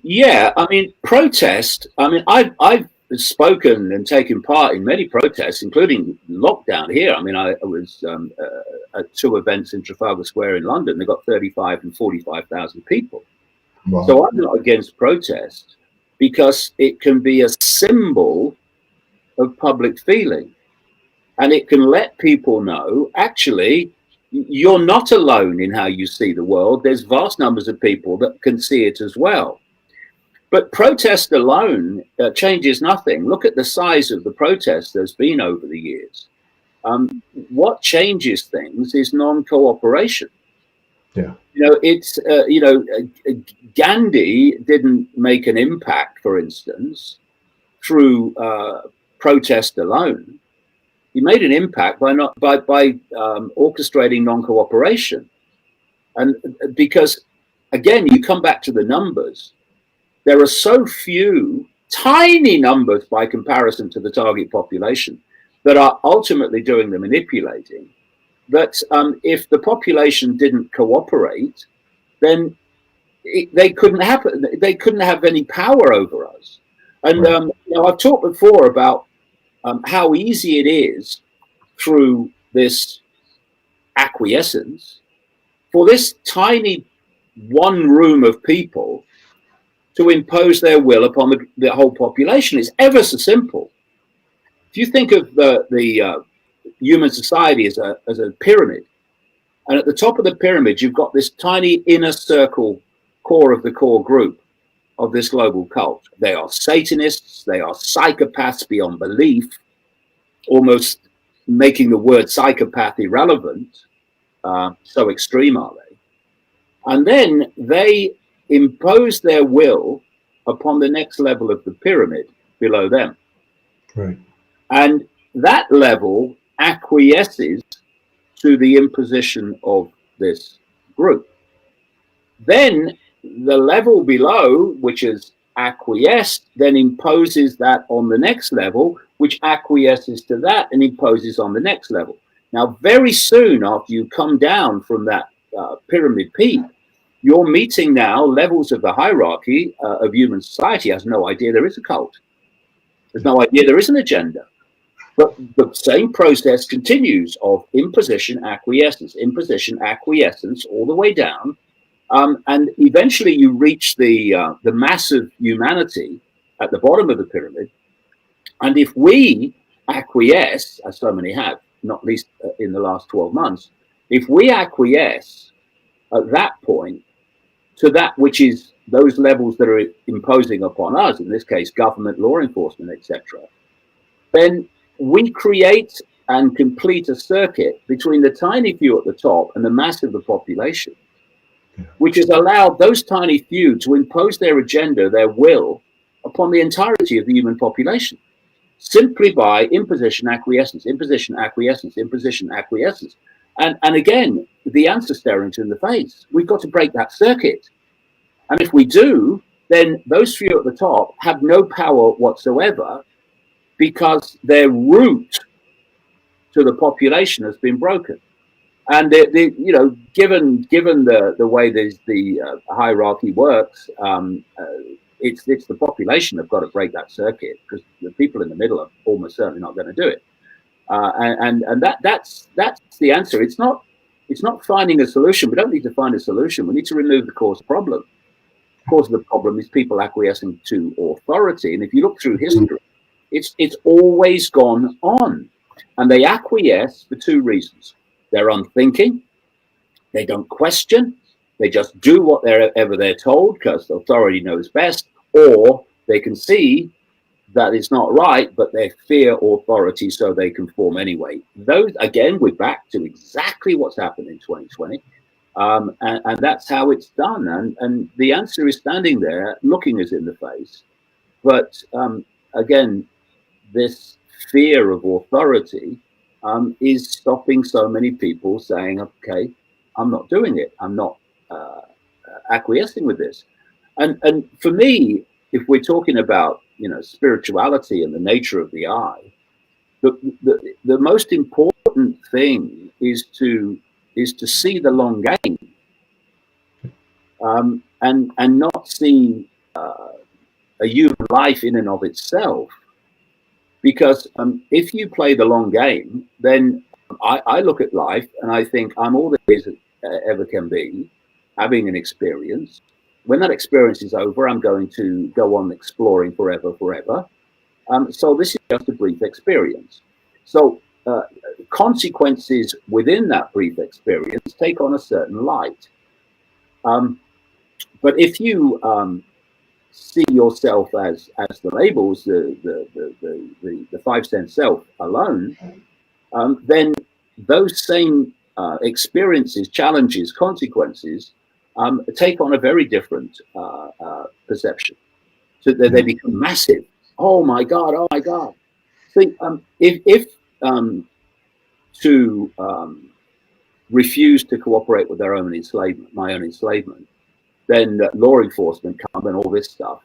Yeah, I mean, protest. I mean, I've spoken and taken part in many protests, including lockdown here. I mean, I was at 2 events in Trafalgar Square in London. They got 35 and 45,000 people. Wow. So I'm not against protest because it can be a symbol of public feeling. And it can let people know, actually, you're not alone in how you see the world. There's vast numbers of people that can see it as well. But protest alone changes nothing. Look at the size of the protest there's been over the years. What changes things is non-cooperation. Yeah. Gandhi didn't make an impact, for instance, through protest alone. He made an impact by orchestrating non-cooperation. And because, again, you come back to the numbers. There are so few, tiny numbers by comparison to the target population that are ultimately doing the manipulating, that if the population didn't cooperate, then they couldn't have any power over us. And I've talked before about how easy it is through this acquiescence for this tiny one room of people to impose their will upon the whole population. It's ever so simple. If you think of the human society as a pyramid, and at the top of the pyramid, you've got this tiny inner circle core of the core group of this global cult. They are Satanists, they are psychopaths beyond belief, almost making the word psychopath irrelevant. So extreme are they. And then they impose their will upon the next level of the pyramid below them. Right. And that level acquiesces to the imposition of this group. Then the level below, which is acquiesced, then imposes that on the next level, which acquiesces to that and imposes on the next level. Now, very soon after you come down from that pyramid peak, you're meeting now levels of the hierarchy of human society has no idea there is a cult. There's no idea there is an agenda. But the same process continues of imposition, acquiescence, all the way down. And eventually you reach the massive humanity at the bottom of the pyramid. And if we acquiesce, as so many have, not least in the last 12 months, if we acquiesce at that point to that which is those levels that are imposing upon us, in this case, government, law enforcement, etc., then we create and complete a circuit between the tiny few at the top and the mass of the population, which has allowed those tiny few to impose their agenda, their will, upon the entirety of the human population, simply by imposition, acquiescence, imposition, acquiescence, imposition, acquiescence. And again, the answer staring us in the face. We've got to break that circuit. And if we do, then those few at the top have no power whatsoever because their route to the population has been broken. And given the way the hierarchy works, it's the population have got to break that circuit, because the people in the middle are almost certainly not going to do it. And that's the answer. It's not finding a solution. We don't need to find a solution. We need to remove the cause problem. The cause of the problem is people acquiescing to authority. And if you look through history, it's always gone on. And they acquiesce for two reasons. They're unthinking. They don't question. They just do whatever they're told because the authority knows best. Or they can see that it's not right, but they fear authority, so they conform anyway. Those, again, we're back to exactly what's happened in 2020. And that's how it's done. And the answer is standing there, looking us in the face. But again, this fear of authority is stopping so many people saying, okay, I'm not doing it. I'm not acquiescing with this. And for me, if we're talking about, spirituality and the nature of the I, the most important thing is to see the long game, and not see a human life in and of itself. Because if you play the long game, then I look at life and I think I'm all there is ever can be, having an experience. When that experience is over, I'm going to go on exploring forever. So this is just a brief experience. So consequences within that brief experience take on a certain light. But if you see yourself as the labels, the 5 sense self alone, then those same experiences, challenges, consequences take on a very different perception. So they become massive. Oh my God! Oh my God! See, if to refuse to cooperate with their own enslavement, my own enslavement, then law enforcement come and all this stuff,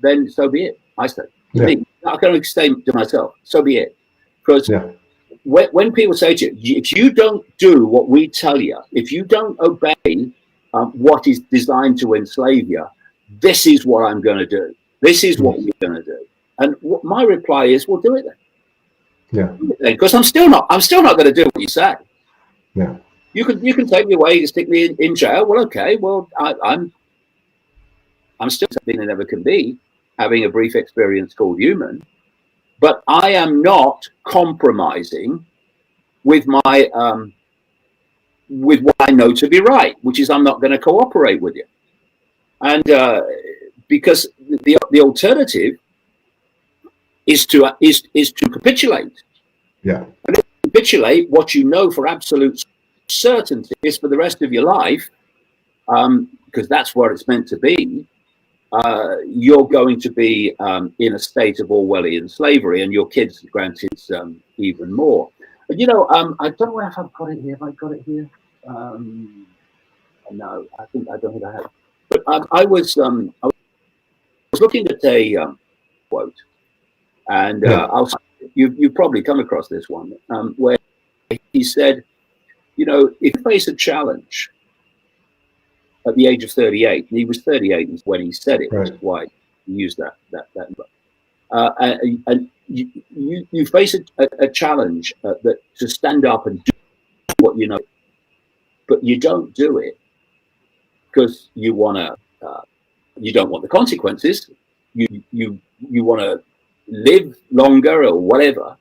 then so be it. I say, I can only say to myself, so be it. Because when people say to you, if you don't do what we tell you, if you don't obey what is designed to enslave you, this is what I'm going to do. This is what we're going to do. And my reply is, well, do it then. Yeah. Because I'm still not going to do what you say. Yeah. You can take me away, you stick me in jail. Well, okay. Well, I'm still something that never can be, having a brief experience called human. But I am not compromising with my with what I know to be right, which is I'm not going to cooperate with you. And because the alternative is to capitulate. Yeah. And if you capitulate what you know for absolute certainty is for the rest of your life, because that's what it's meant to be, you're going to be in a state of Orwellian slavery, and your kids, granted, even more. But I don't know if I've got it here. Have I got it here? No, I don't think I have. But I was looking at a quote, and you've probably come across this one, where he said, if you face a challenge at the age of 38, and he was 38 when he said it, which is why he used that number. And you face a challenge that to stand up and do what you know, but you don't do it because you don't want the consequences. You want to live longer or whatever.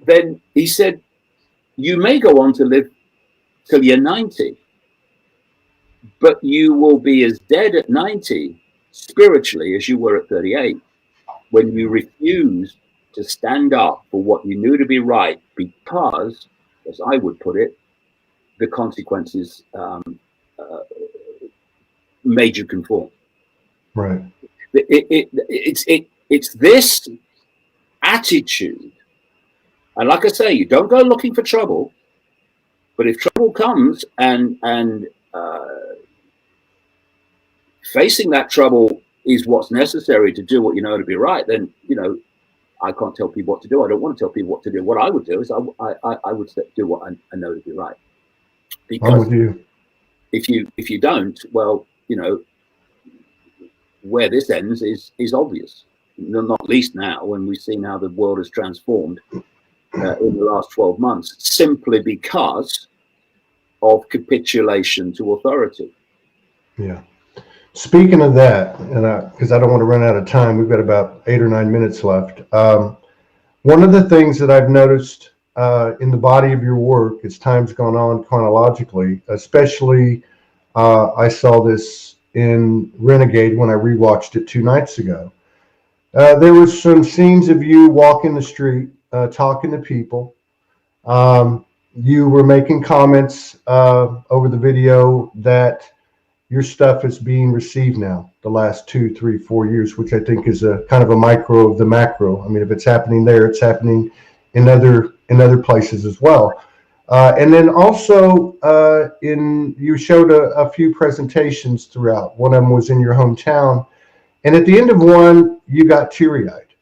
Then he said, you may go on to live till you're 90, but you will be as dead at 90 spiritually as you were at 38 when you refused to stand up for what you knew to be right, because, as I would put it, the consequences made you conform. Right. It's this attitude, and like I say, you don't go looking for trouble, but if trouble comes and facing that trouble is what's necessary to do what you know to be right, then I can't tell people what to do. I don't want to tell people what to do. What I would do is I would do what I know to be right. I'm Because with you. if you don't, well, where this ends is obvious. Not least now when we've seen how the world has transformed in the last 12 months, simply because of capitulation to authority. Yeah. Speaking of that, and because I don't want to run out of time, we've got about 8 or 9 minutes left. One of the things that I've noticed in the body of your work as time's gone on chronologically, especially I saw this in Renegade when I rewatched it 2 nights ago. There was some scenes of you walking the street, talking to people. You were making comments over the video that your stuff is being received now the last 2, 3, 4 years, which I think is a kind of a micro of the macro. I mean, if it's happening there, it's happening in other places as well. And then also you showed a few presentations throughout. One of them was in your hometown. And at the end of one, you got teary-eyed.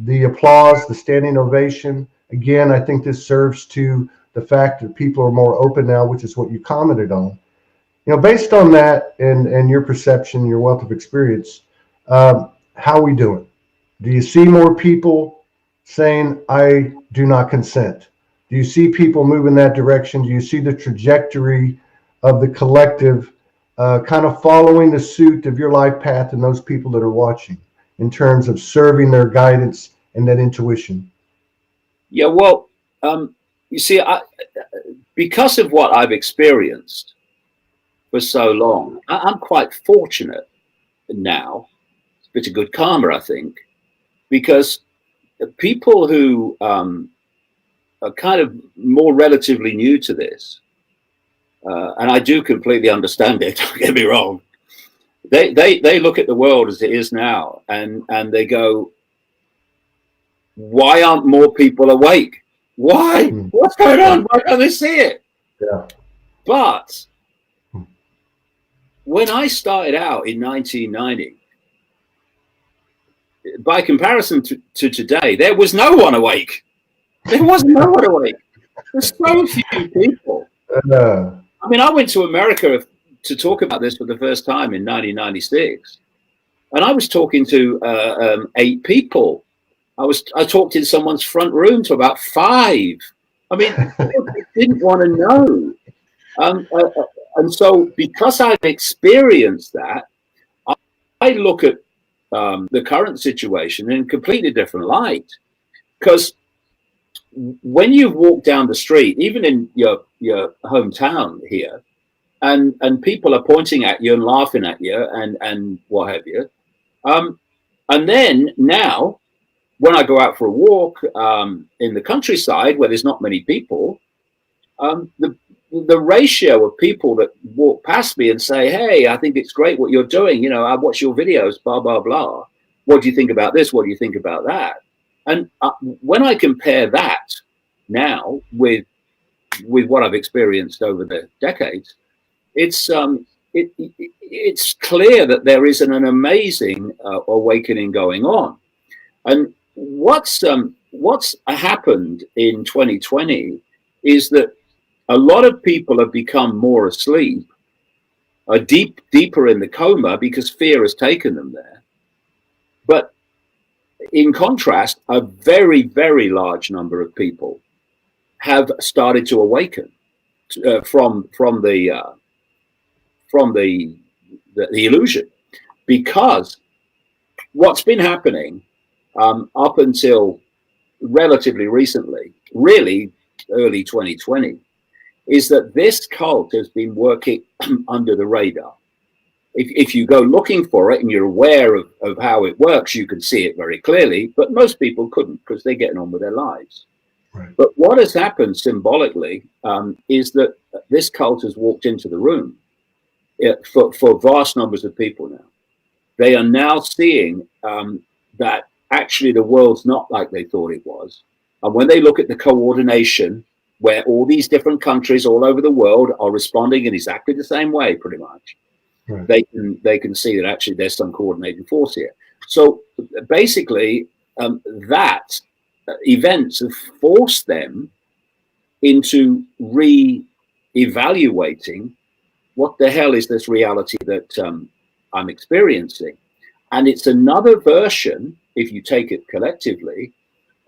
The applause, the standing ovation. Again, I think this serves to the fact that people are more open now, which is what you commented on. Based on that and your perception, your wealth of experience, how are we doing? Do you see more people saying, I do not consent? Do you see people move in that direction? Do you see the trajectory of the collective kind of following the suit of your life path and those people that are watching in terms of serving their guidance and that intuition? Yeah, well, you see, because of what I've experienced for so long, I'm quite fortunate now. It's a bit of good karma, I think, because people who are kind of more relatively new to this, and I do completely understand it, don't get me wrong, they look at the world as it is now and they go, why aren't more people awake? Why? What's going on? Why don't they see it? Yeah. But when I started out in 1990, by comparison to today, there was no one awake. There was no one awake. There's so few people. I mean, I went to America to talk about this for the first time in 1996, and I was talking to 8 people. I talked in someone's front room to about 5. I mean, they didn't want to know. And so because I've experienced that, I look at the current situation in a completely different light. Because when you walk down the street, even in your hometown here, and people are pointing at you and laughing at you and what have you, and then now, when I go out for a walk in the countryside where there's not many people, the ratio of people that walk past me and say, hey, I think it's great what you're doing. I watch your videos, blah, blah, blah. What do you think about this? What do you think about that? And when I compare that now with what I've experienced over the decades, it's clear that there is an amazing awakening going on. And what's happened in 2020 is that a lot of people have become more asleep, are deeper in the coma because fear has taken them there. But in contrast, a very, very large number of people have started to awaken from the illusion, because what's been happening up until relatively recently, really early 2020, is that this cult has been working under the radar. If you go looking for it and you're aware of how it works, you can see it very clearly, but most people couldn't because they're getting on with their lives. Right. But what has happened symbolically is that this cult has walked into the room for vast numbers of people now. They are now seeing that actually the world's not like they thought it was. And when they look at the coordination, where all these different countries all over the world are responding in exactly the same way, pretty much, right, they can see that actually there's some coordinating force here. So basically, that events have forced them into evaluating what the hell is this reality that I'm experiencing. And it's another version, if you take it collectively,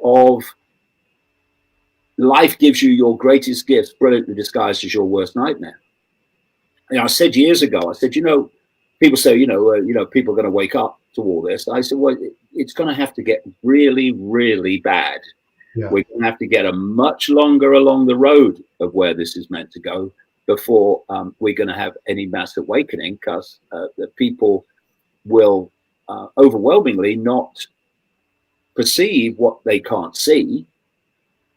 of life gives you your greatest gifts brilliantly disguised as your worst nightmare. You know, I said years ago, I said, you know, people say, people are going to wake up to all this. I said, well, it's going to have to get really, really bad. Yeah. We're going to have to get a much longer along the road of where this is meant to go before we're going to have any mass awakening, because the people will overwhelmingly not perceive what they can't see.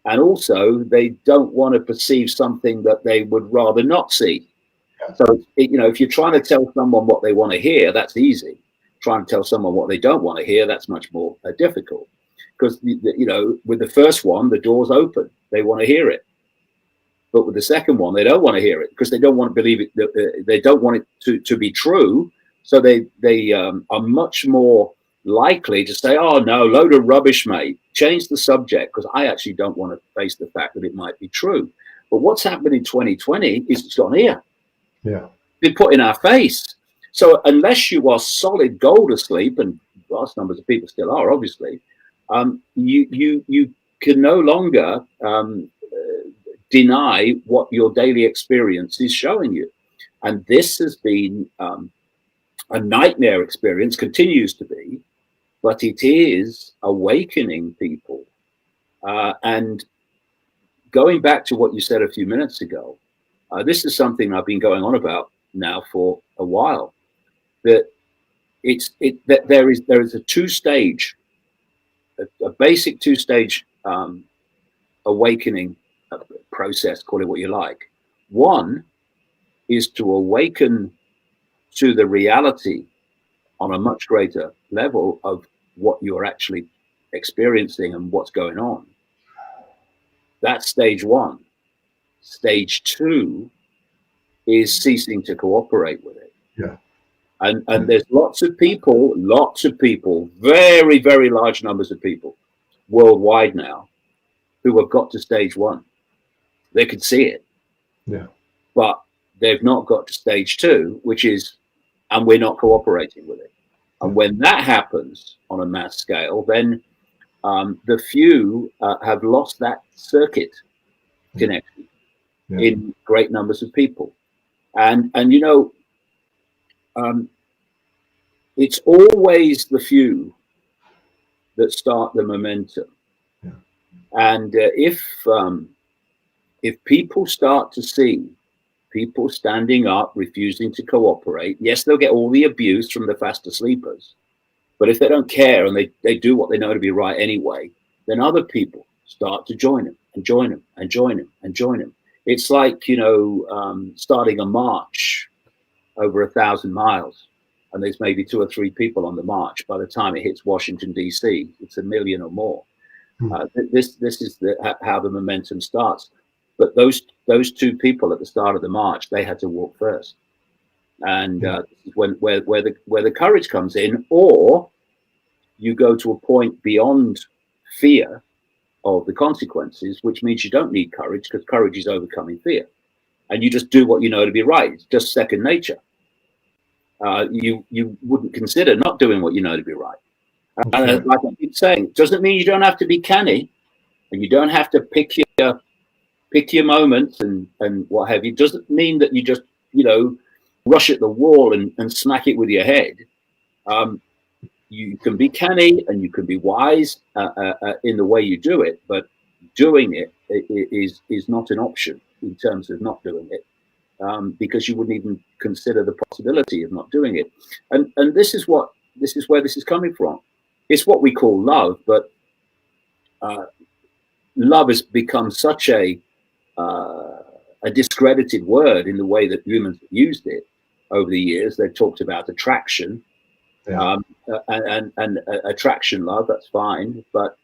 And also, they don't want to perceive something that they would rather not see. So, if you're trying to tell someone what they want to hear, that's easy. Trying to tell someone what they don't want to hear, that's much more difficult. Because, with the first one, the door's open. They want to hear it. But with the second one, they don't want to hear it because they don't want to believe it. They don't want it to be true. So they are much more likely to say, oh, no, load of rubbish, mate. Change the subject, because I actually don't want to face the fact that it might be true. But what's happened in 2020 is it's gone here. Yeah. Been put in our face. So unless you are solid gold asleep, and vast numbers of people still are, obviously, you can no longer deny what your daily experience is showing you. And this has been a nightmare experience, continues to be, but it is awakening people. And going back to what you said a few minutes ago, this is something I've been going on about now for a while. That there is a two-stage, a basic two-stage awakening process. Call it what you like. One is to awaken to the reality on a much greater level of what you're actually experiencing and what's going on. That's stage one. Stage two is ceasing to cooperate with it. Yeah. And there's lots of people, very, very large numbers of people worldwide now who have got to stage one. They could see it. Yeah. But they've not got to stage two, which is, and we're not cooperating with it. And when that happens on a mass scale, then the few have lost that circuit connection in great numbers of people. And it's always the few that start the momentum. Yeah. And if people start to see people standing up, refusing to cooperate, yes, they'll get all the abuse from the faster sleepers. But if they don't care and they do what they know to be right anyway, then other people start to join them and join them and join them and join them. It's like, starting a march over 1,000 miles, and there's maybe 2 or 3 people on the march. By the time it hits Washington, D.C., it's 1 million or more. This is how the momentum starts. But those 2 people at the start of the march, they had to walk first. And this is where the courage comes in, or you go to a point beyond fear of the consequences, which means you don't need courage, because courage is overcoming fear, and you just do what you know to be right. It's just second nature. You wouldn't consider not doing what you know to be right. And like I keep saying, it doesn't mean you don't have to be canny, and you don't have to pick your moments and what have you. It doesn't mean that you just rush at the wall and smack it with your head. You can be canny and you can be wise in the way you do it, but doing it is not an option in terms of not doing it, because you wouldn't even consider the possibility of not doing it. And this is where this is coming from. It's what we call love, but love has become such a discredited word in the way that humans have used it over the years. They've talked about attraction. And attraction love, that's fine, but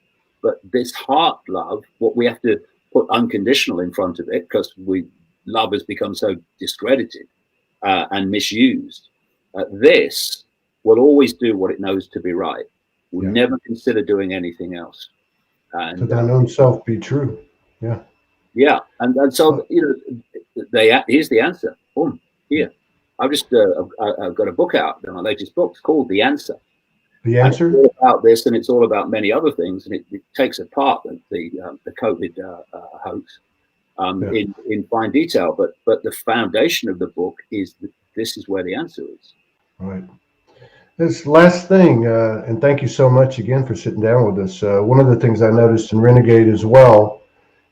this heart love, what we have to put unconditional in front of it, because love has become so discredited and misused. This will always do what it knows to be right. Will never consider doing anything else. And to thine own self be true. Yeah. Yeah, and so here's the answer. Boom, here. I've just I've got a book out, my latest book. It's called The Answer. The And it's answer? all about this, and it's all about many other things, and it takes apart the COVID hoax in fine detail. But the foundation of the book is that this is where the answer is. Right. This last thing, and thank you so much again for sitting down with us. One of the things I noticed in Renegade as well,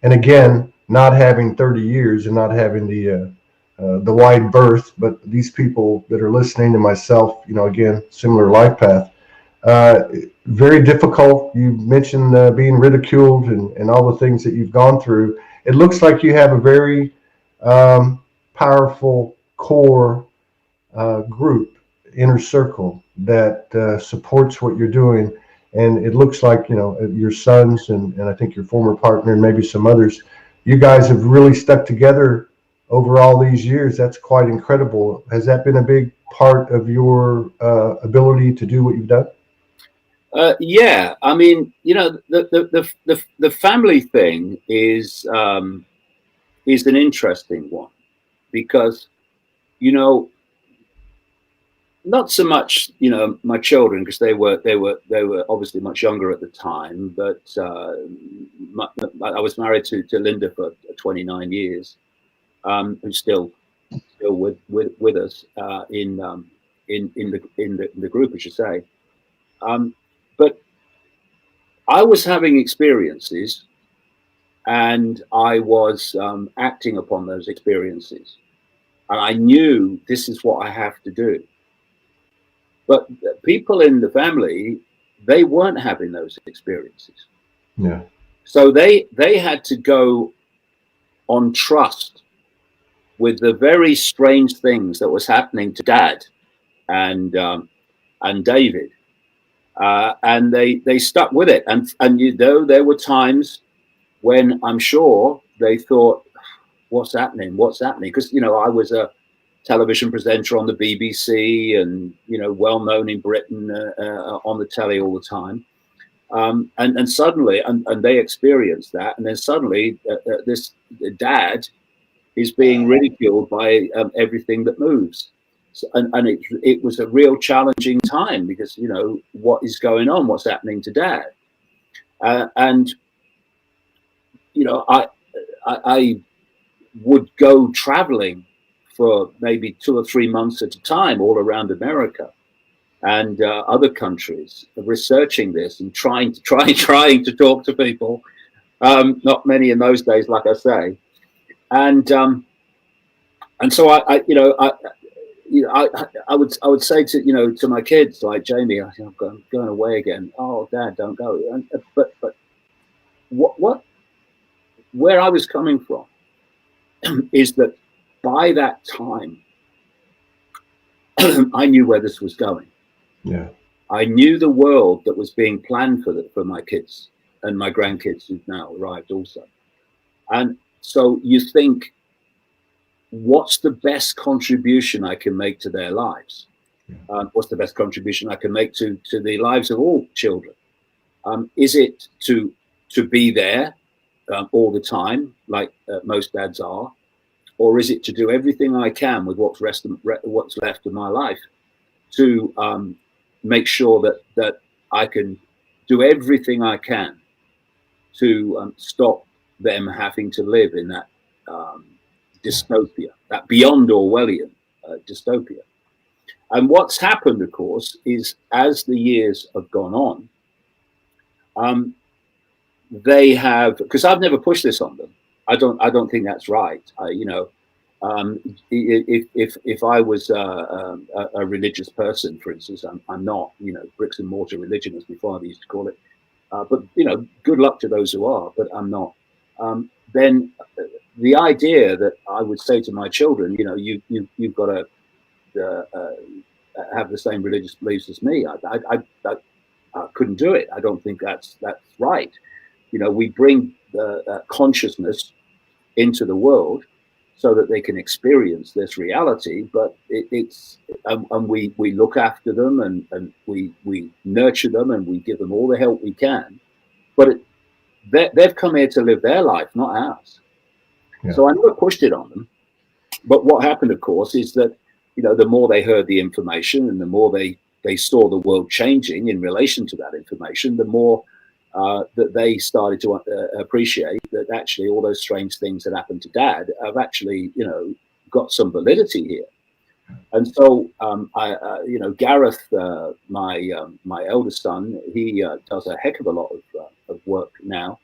and again, not having 30 years and not having the wide berth, but these people that are listening to myself, you know, again, similar life path, very difficult. You mentioned being ridiculed and all the things that you've gone through. It looks like you have a very powerful core group, inner circle that supports what you're doing. And it looks like, you know, your sons and I think your former partner and maybe some others, you guys have really stuck together over all these years. That's quite incredible. Has that been a big part of your ability to do what you've done? Yeah, I mean, you know, the family thing is an interesting one, because, you know, not so much, you know, my children, because they were obviously much younger at the time. But I was married to Linda for 29 years, who's still with us in the group, I should say. But I was having experiences, and I was acting upon those experiences, and I knew this is what I have to do. But people in the family, they weren't having those experiences. Yeah. So they had to go on trust with the very strange things that was happening to Dad and David, and they stuck with it. And you know, there were times when I'm sure they thought, "What's happening? What's happening?" Because, you know, I was a television presenter on the BBC, and, you know, well known in Britain on the telly all the time. And suddenly, and they experienced that, and then suddenly this Dad is being ridiculed by everything that moves. So, and it was a real challenging time, because, you know, what is going on? What's happening to Dad? And, you know, I would go traveling for maybe 2 or 3 months at a time all around America and other countries, researching this and trying to talk to people. Not many in those days, like I say, and so I would say to, you know, to my kids, like Jamie, I'm going away again. Oh, Dad, don't go. But where I was coming from is that by that time, I knew where this was going. Yeah. I knew the world that was being planned for my kids and my grandkids who've now arrived also. And so you think, what's the best contribution I can make to their lives? What's the best contribution I can make to the lives of all children? Is it to be there all the time, like most dads are? Or is it to do everything I can with what's left of my life to make sure that I can do everything I can to stop them having to live in that dystopia, that beyond Orwellian dystopia? And what's happened, of course, is as the years have gone on, they have, because I've never pushed this on them. I don't think that's right. You know, if I was a religious person, for instance, I'm not. You know, bricks and mortar religion, as my father used to call it. But, you know, good luck to those who are. But I'm not. Then the idea that I would say to my children, you know, you've got to have the same religious beliefs as me. I couldn't do it. I don't think that's right. You know, we bring consciousness into the world so that they can experience this reality, but and we look after them and we nurture them and we give them all the help we can. But they've come here to live their life, not ours. Yeah. So I never pushed it on them. But what happened, of course, is that, you know, the more they heard the information and the more they saw the world changing in relation to that information, the more that they started to appreciate that actually all those strange things that happened to Dad have actually, you know, got some validity here. And so, you know, Gareth, my eldest son, he does a heck of a lot of work now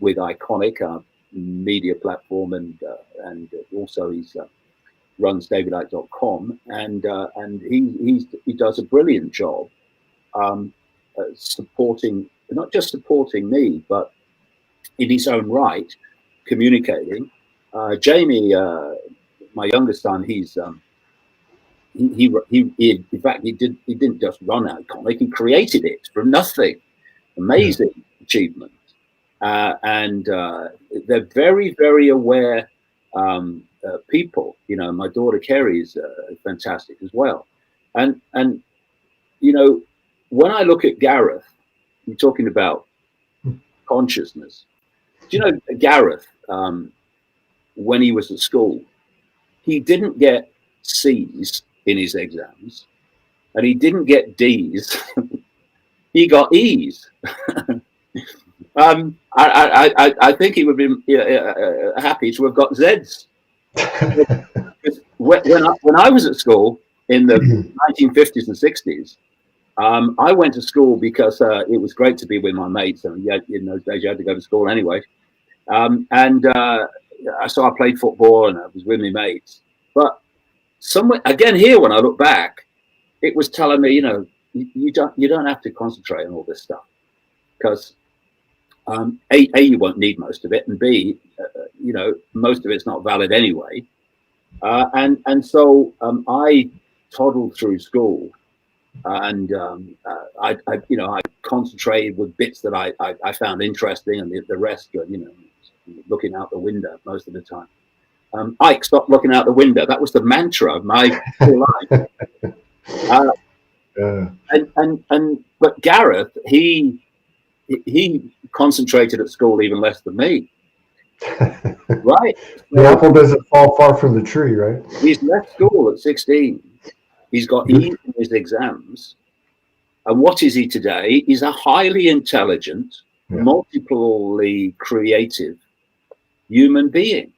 with Iconic, media platform, and also he's runs davidite.com, and he does a brilliant job supporting, not just supporting me, but in his own right, communicating. Jamie, my youngest son, he's he in fact he didn't just run Iconic, he created it from nothing. Amazing achievement. And they're very, very aware people. You know, my daughter Kerry is fantastic as well. And you know, when I look at Gareth, you're talking about consciousness. Do you know Gareth, when he was at school, he didn't get C's in his exams, and he didn't get D's. He got E's. I think he would be happy to have got Z's. when I was at school in the 1950s and 60s, I went to school because it was great to be with my mates. And in those days, you had to go to school anyway. So I played football and I was with my mates. But somewhere again here, when I look back, it was telling me, you know, you don't have to concentrate on all this stuff, because A, you won't need most of it, and B, you know, most of it's not valid anyway. And so I toddled through school, and I concentrated with bits that I found interesting, and the rest, you know, looking out the window most of the time. Ike, stop looking out the window. That was the mantra of my whole life. But Gareth, he concentrated at school even less than me. Right? The apple doesn't fall far from the tree, right? He's left school at 16. He's got E's in his exams. And what is he today? He's a highly intelligent, multiply creative human being.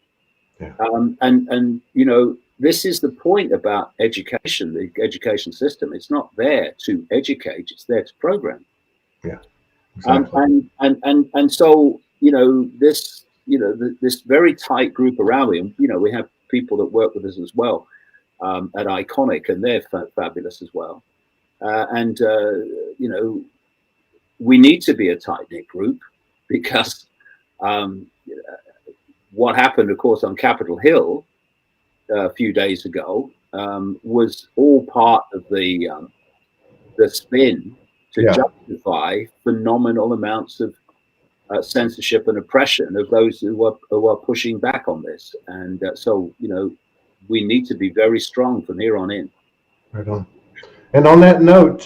Yeah. And you know, this is the point about education, the education system. It's not there to educate, it's there to program. Yeah. Exactly. And so, you know, this, you know, this very tight group around me, and, you know, we have people that work with us as well at Iconic, and they're fabulous as well. You know, we need to be a tight-knit group, because what happened, of course, on Capitol Hill a few days ago was all part of the spin to justify phenomenal amounts of censorship and oppression of those who are pushing back on this. And so, you know, we need to be very strong from here on in. Right on. And on that note,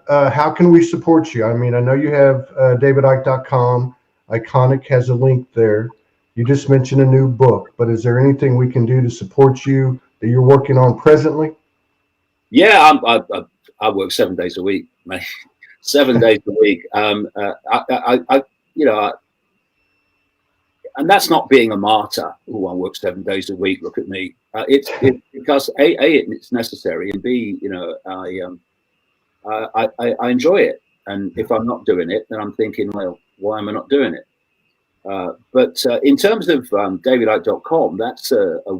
how can we support you? I mean, I know you have davidite.com. Iconic has a link there. You just mentioned a new book, but is there anything we can do to support you that you're working on presently? Yeah, I work 7 days a week, mate. 7 days a week. You know, and that's not being a martyr. Oh, I work 7 days a week. Look at me. It's because A, it's necessary, and B, you know, I enjoy it. And if I'm not doing it, then I'm thinking, well, why am I not doing it? But in terms of davidite.com, that's the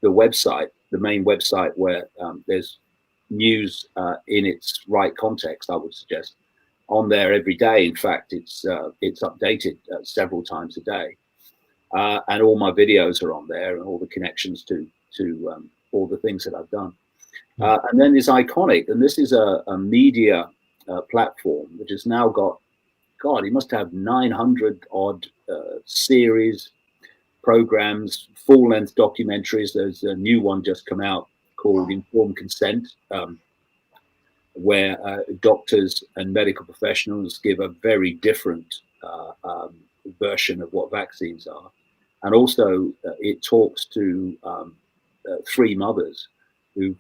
website, the main website where there's news in its right context, I would suggest, on there every day. In fact, it's updated several times a day, and all my videos are on there, and all the connections to all the things that I've done. And then there's Iconic, and this is a media platform which has now got, God, he must have 900 odd series, programs, full-length documentaries. There's a new one just come out called Informed Consent, where doctors and medical professionals give a very different version of what vaccines are. And also it talks to 3 mothers who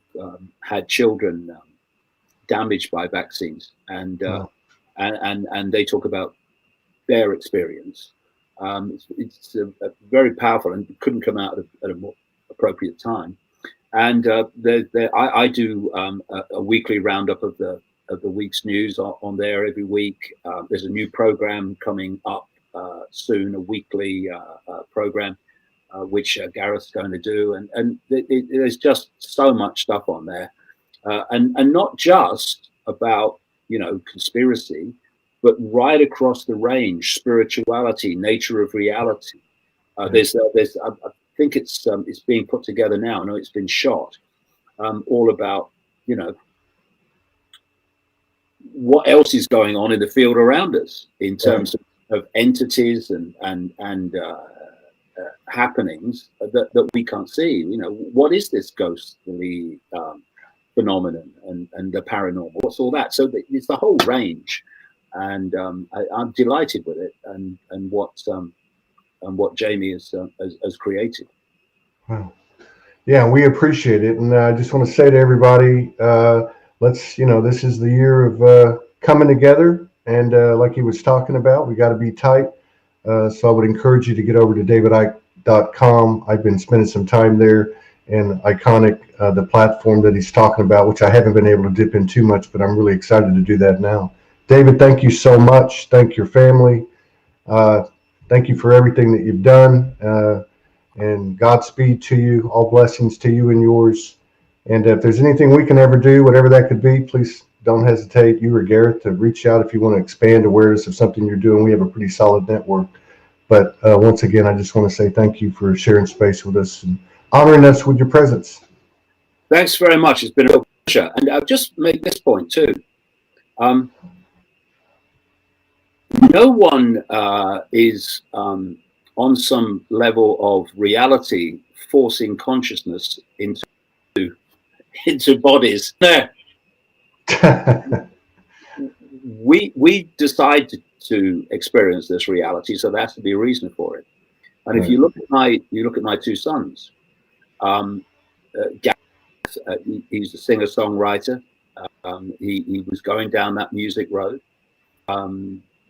had children damaged by vaccines, and they talk about their experience. It's very powerful and couldn't come out at a more appropriate time. And I do a weekly roundup of the week's news on there every week. There's a new program coming up soon, a weekly program which Gareth's going to do, and there's just so much stuff on there, and not just about conspiracy, but right across the range: spirituality, nature of reality. There's I think it's being put together now. I know it's been shot. All about what else is going on in the field around us in terms of entities and happenings that we can't see. What is this ghostly phenomenon and the paranormal? What's all that? So it's the whole range, and I'm delighted with it and what Jamie has created. Wow. Yeah, we appreciate it, and I just want to say to everybody, let's this is the year of coming together, and like he was talking about, we got to be tight. So I would encourage you to get over to davidicke.com. I've been spending some time there, and Iconic, the platform that he's talking about, which I haven't been able to dip in too much, but I'm really excited to do that now. David, thank you so much. Thank your family. Thank you for everything that you've done, and Godspeed to you. All blessings to you and yours. And if there's anything we can ever do, whatever that could be, please don't hesitate, you or Gareth, to reach out if you want to expand awareness of something you're doing. We have a pretty solid network. But once again, I just want to say thank you for sharing space with us and honoring us with your presence. Thanks very much. It's been a pleasure. And I'll just make this point too. No one is on some level of reality forcing consciousness into bodies. No. we decide to experience this reality, so there has to be a reason for it. And if you look at my 2 sons, Gareth, he's a singer-songwriter. He was going down that music road.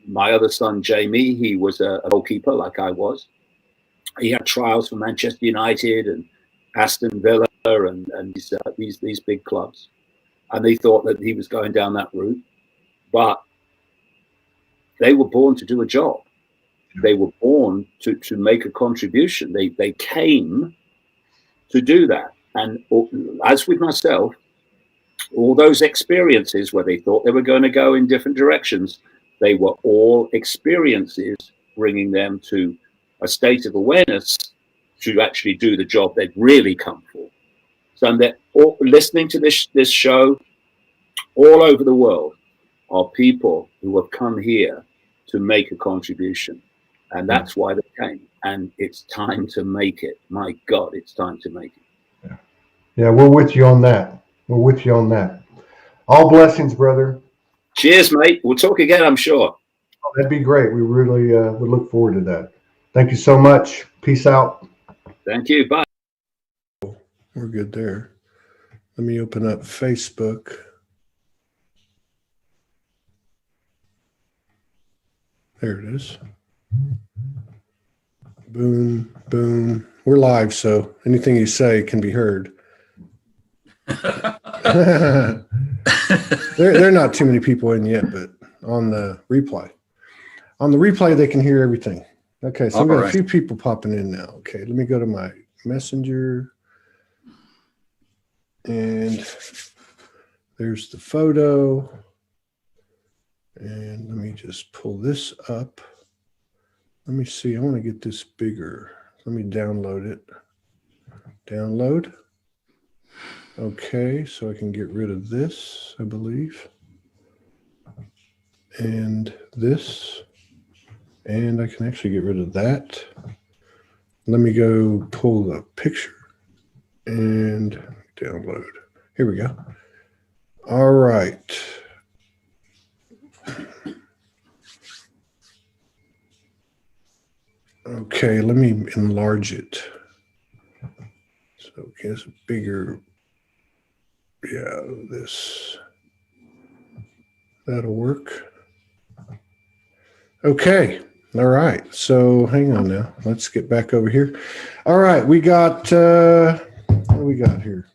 My other son, Jamie, he was a goalkeeper like I was. He had trials for Manchester United and Aston Villa and these big clubs. And they thought that he was going down that route. But they were born to do a job. They were born to make a contribution. They came to do that. And as with myself, all those experiences where they thought they were going to go in different directions, they were all experiences bringing them to a state of awareness to actually do the job they'd really come for. So they're all listening to this show all over the world are people who have come here to make a contribution. And that's why they came. And it's time to make it. My God, it's time to make it. Yeah, we're with you on that. We're with you on that. All blessings, brother. Cheers, mate. We'll talk again, I'm sure. Oh, that'd be great. We really would look forward to that. Thank you so much. Peace out. Thank you. Bye. We're good there. Let me open up Facebook. There it is. Boom, boom. We're live, so anything you say can be heard. There are not too many people in yet, but on the replay, they can hear everything. Okay, so I've got a few people popping in now. Okay, let me go to my messenger. And there's the photo. And let me just pull this up. Let me see. I want to get this bigger. Let me download it. Download. Okay, so I can get rid of this, I believe. And this. And I can actually get rid of that. Let me go pull the picture and download. Here we go. All right. Okay, let me enlarge it. So So it's a bigger, yeah, this, that'll work. Okay. All right. So hang on now. Let's get back over here. All right. We got, what do we got here?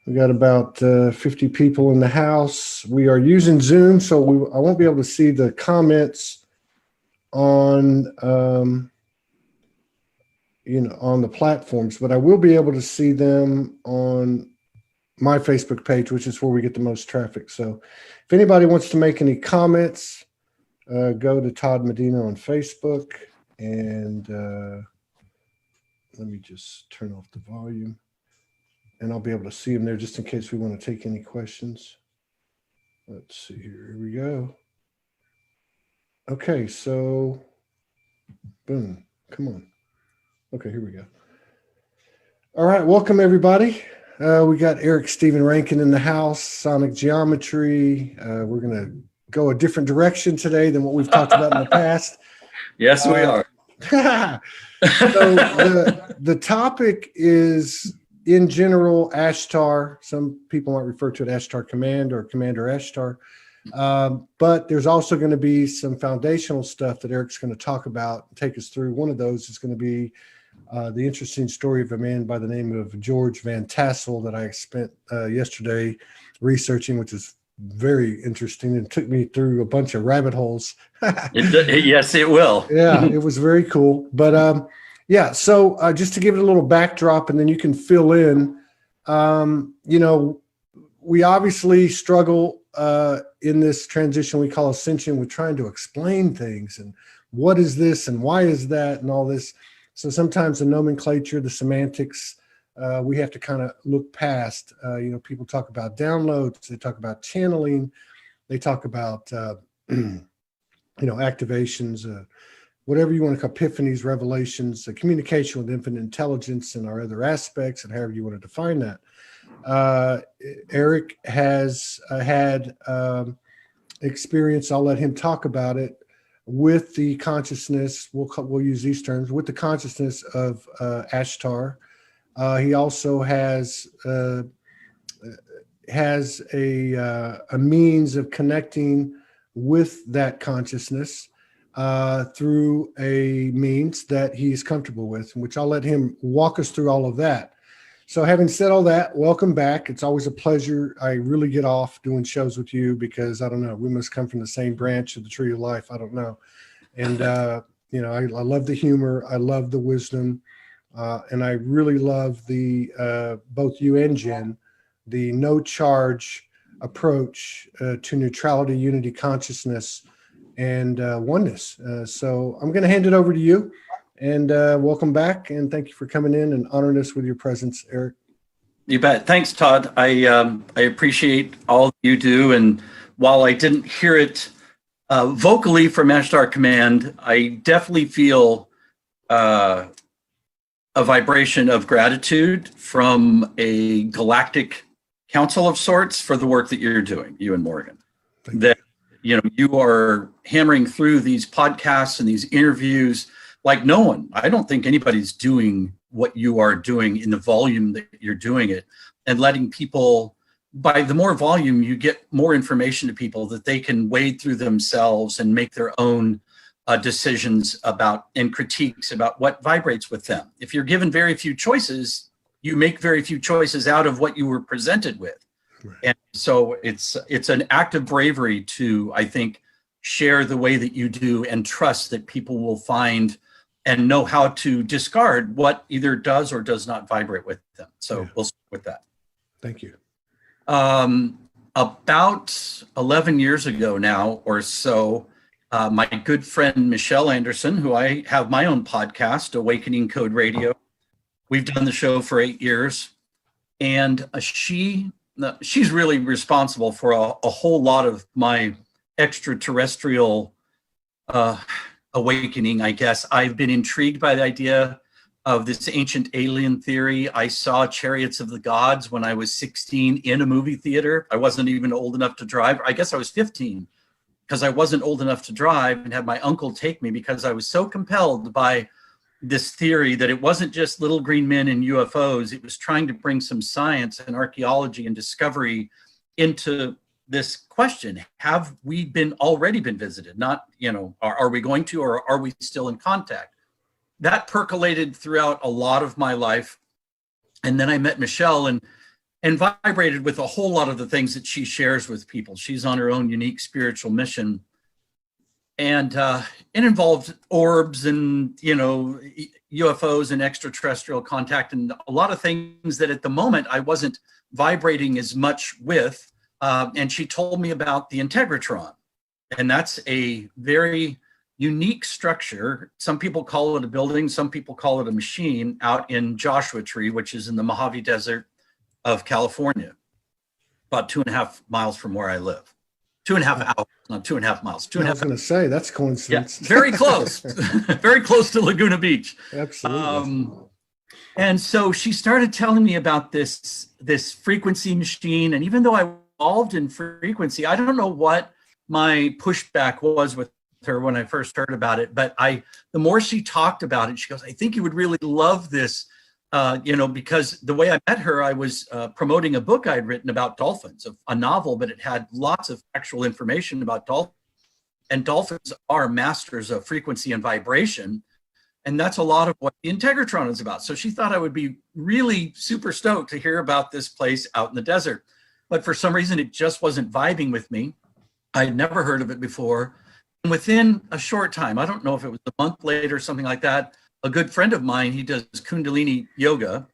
We got about 50 people in the house. We are using Zoom, so I won't be able to see the comments on, on the platforms, but I will be able to see them on my Facebook page, which is where we get the most traffic. So if anybody wants to make any comments, go to Todd Medina on Facebook, and let me just turn off the volume, and I'll be able to see them there just in case we want to take any questions. Let's see here. Here we go. Okay, so boom, come on. Okay, here we go. All right, welcome everybody. We got Eric Stephen Rankin in the house, Sonic Geometry. We're going to go a different direction today than what we've talked about in the past. Yes, we are. So the topic is, in general, Ashtar. Some people might refer to it Ashtar Command or Commander Ashtar. But there's also going to be some foundational stuff that Eric's going to talk about, take us through. One of those is going to be the interesting story of a man by the name of George Van Tassel that I spent yesterday researching, which is very interesting and took me through a bunch of rabbit holes. Yes, it will. Yeah, it was very cool. But yeah, so just to give it a little backdrop, and then you can fill in, we obviously struggle in this transition we call ascension with trying to explain things and what is this and why is that and all this. So sometimes the nomenclature, the semantics, we have to kind of look past. People talk about downloads, they talk about channeling, they talk about activations, whatever you want to call epiphanies, revelations, communication with infinite intelligence, and our other aspects, and however you want to define that. Eric has had experience. I'll let him talk about it with the consciousness. We'll use these terms with the consciousness of Ashtar. He also has a means of connecting with that consciousness through a means that he's comfortable with, which I'll let him walk us through all of that. So having said all that, welcome back. It's always a pleasure. I really get off doing shows with you because, I don't know, we must come from the same branch of the tree of life. I don't know. And, I love the humor. I love the wisdom. And I really love the both you and Jen, the no charge approach to neutrality, unity, consciousness, and oneness. So I'm going to hand it over to you. And welcome back, and thank you for coming in and honoring us with your presence, Eric. You bet. Thanks, Todd. I appreciate all you do, and while I didn't hear it vocally from Ashtar Command, I definitely feel a vibration of gratitude from a galactic council of sorts for the work that you're doing, you and Morgan. That you are hammering through these podcasts and these interviews like no one. I don't think anybody's doing what you are doing in the volume that you're doing it, and letting people, by the more volume, you get more information to people that they can wade through themselves and make their own decisions about and critiques about what vibrates with them. If you're given very few choices, you make very few choices out of what you were presented with. Right. And so it's an act of bravery to, I think, share the way that you do and trust that people will find and know how to discard what either does or does not vibrate with them. So we'll start with that. Thank you. About 11 years ago now or so, my good friend Michelle Anderson, who I have my own podcast, Awakening Code Radio. We've done the show for 8 years, and she's really responsible for a whole lot of my extraterrestrial awakening, I guess. I've been intrigued by the idea of this ancient alien theory. I saw Chariots of the Gods when I was 16 in a movie theater. I wasn't even old enough to drive. I guess I was 15 because I wasn't old enough to drive, and had my uncle take me because I was so compelled by this theory that it wasn't just little green men and UFOs. It was trying to bring some science and archaeology and discovery into this question. Have we already been visited? Not, are we going to, or are we still in contact? That percolated throughout a lot of my life. And then I met Michelle and vibrated with a whole lot of the things that she shares with people. She's on her own unique spiritual mission. And it involved orbs and, UFOs and extraterrestrial contact and a lot of things that at the moment I wasn't vibrating as much with. And she told me about the Integratron. And that's a very unique structure. Some people call it a building. Some people call it a machine out in Joshua Tree, which is in the Mojave Desert of California, about 2.5 miles from where I live. 2.5 hours, not 2.5 miles. I was going to say, that's coincidence. Yeah, very close, very close to Laguna Beach. Absolutely. And so she started telling me about this frequency machine. And even though I evolved in frequency, I don't know what my pushback was with her when I first heard about it. But the more she talked about it, she goes, I think you would really love this. Because the way I met her, I was promoting a book I'd written about dolphins, a novel, but it had lots of actual information about dolphins. And dolphins are masters of frequency and vibration. And that's a lot of what the Integratron is about. So she thought I would be really super stoked to hear about this place out in the desert. But for some reason, it just wasn't vibing with me. I'd never heard of it before. And within a short time, I don't know if it was a month later or something like that, a good friend of mine, he does Kundalini yoga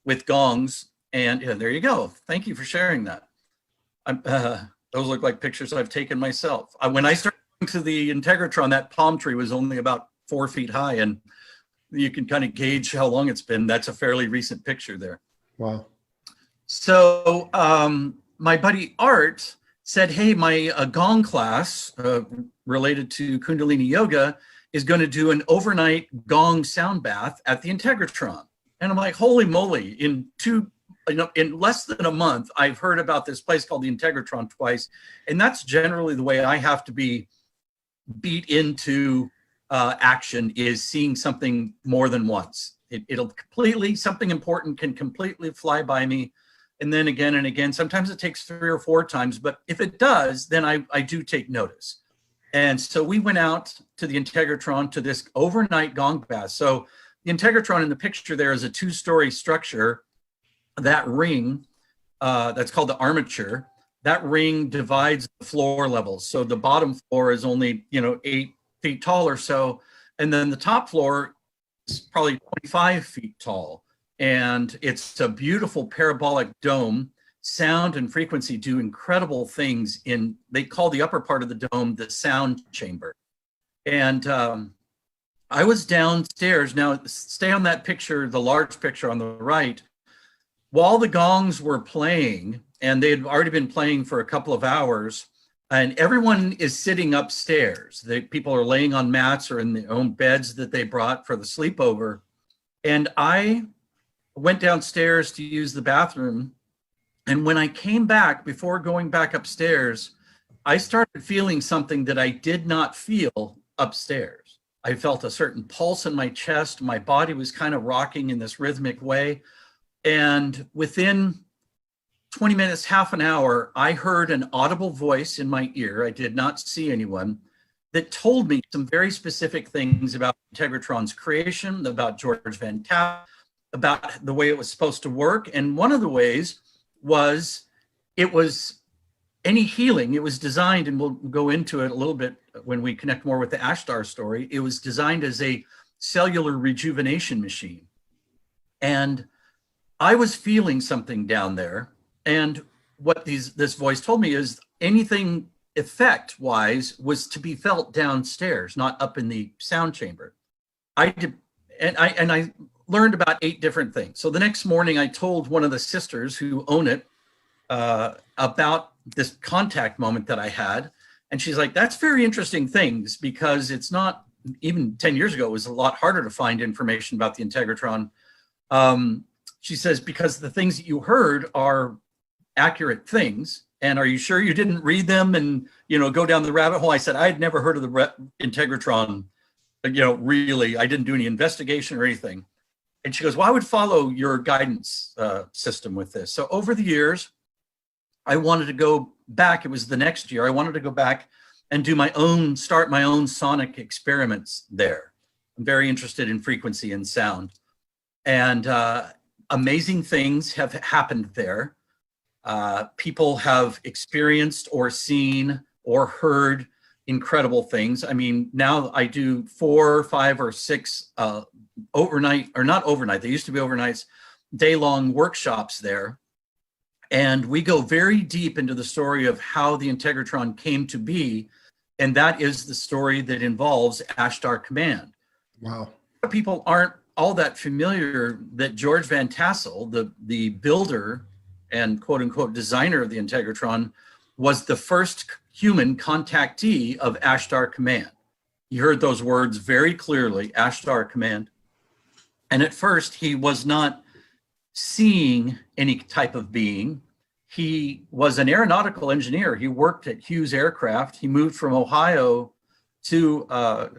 with gongs. And there you go. Thank you for sharing that. Those look like pictures I've taken myself. When I started going to the Integratron, that palm tree was only about 4 feet high. And you can kind of gauge how long it's been. That's a fairly recent picture there. Wow. So my buddy Art said, hey, my gong class related to Kundalini yoga is going to do an overnight gong sound bath at the Integratron. And I'm like, holy moly, in less than a month, I've heard about this place called the Integratron twice. And that's generally the way I have to be beat into action, is seeing something more than once. It'll completely, something important can completely fly by me. And then again and again, sometimes it takes 3 or 4 times, but if it does, then I do take notice. And so we went out to the Integratron to this overnight gong bath. So the Integratron in the picture there is a 2-story structure. That ring, that's called the armature, that ring divides the floor levels. So the bottom floor is only, 8 feet tall or so. And then the top floor is probably 25 feet tall. And it's a beautiful parabolic dome. Sound and frequency do incredible things they call the upper part of the dome the sound chamber. And I was downstairs. Now, stay on that picture, the large picture on the right. While the gongs were playing, and they had already been playing for a couple of hours, and everyone is sitting upstairs. People are laying on mats or in their own beds that they brought for the sleepover. And I went downstairs to use the bathroom. And when I came back, before going back upstairs, I started feeling something that I did not feel upstairs. I felt a certain pulse in my chest. My body was kind of rocking in this rhythmic way. And within 20 minutes, half an hour, I heard an audible voice in my ear. I did not see anyone, that told me some very specific things about Integratron's creation, about George Van Tapp, about the way it was supposed to work. And one of the ways was it was any healing. It was designed, and we'll go into it a little bit when we connect more with the Ashtar story. It was designed as a cellular rejuvenation machine. And I was feeling something down there. And what this voice told me is anything effect-wise was to be felt downstairs, not up in the sound chamber. I learned about 8 different things. So the next morning, I told one of the sisters who own it about this contact moment that I had. And she's like, that's very interesting things, because it's not, even 10 years ago, it was a lot harder to find information about the Integratron. She says, because the things that you heard are accurate things. And are you sure you didn't read them and, go down the rabbit hole? I said, I had never heard of the Integratron. really, I didn't do any investigation or anything. And she goes, well, I would follow your guidance system with this. So over the years, I wanted to go back. It was the next year. I wanted to go back and start my own sonic experiments there. I'm very interested in frequency and sound. And amazing things have happened there. People have experienced or seen or heard incredible things. I mean, now I do 4, 5, or 6 overnight, or not overnight, they used to be overnights, day-long workshops there. And we go very deep into the story of how the Integratron came to be. And that is the story that involves Ashtar Command. Wow. People aren't all that familiar that George Van Tassel, the builder and quote unquote designer of the Integratron, was the first human contactee of Ashtar Command. You heard those words very clearly, Ashtar Command. And at first he was not seeing any type of being. He was an aeronautical engineer. He worked at Hughes Aircraft. He moved from Ohio to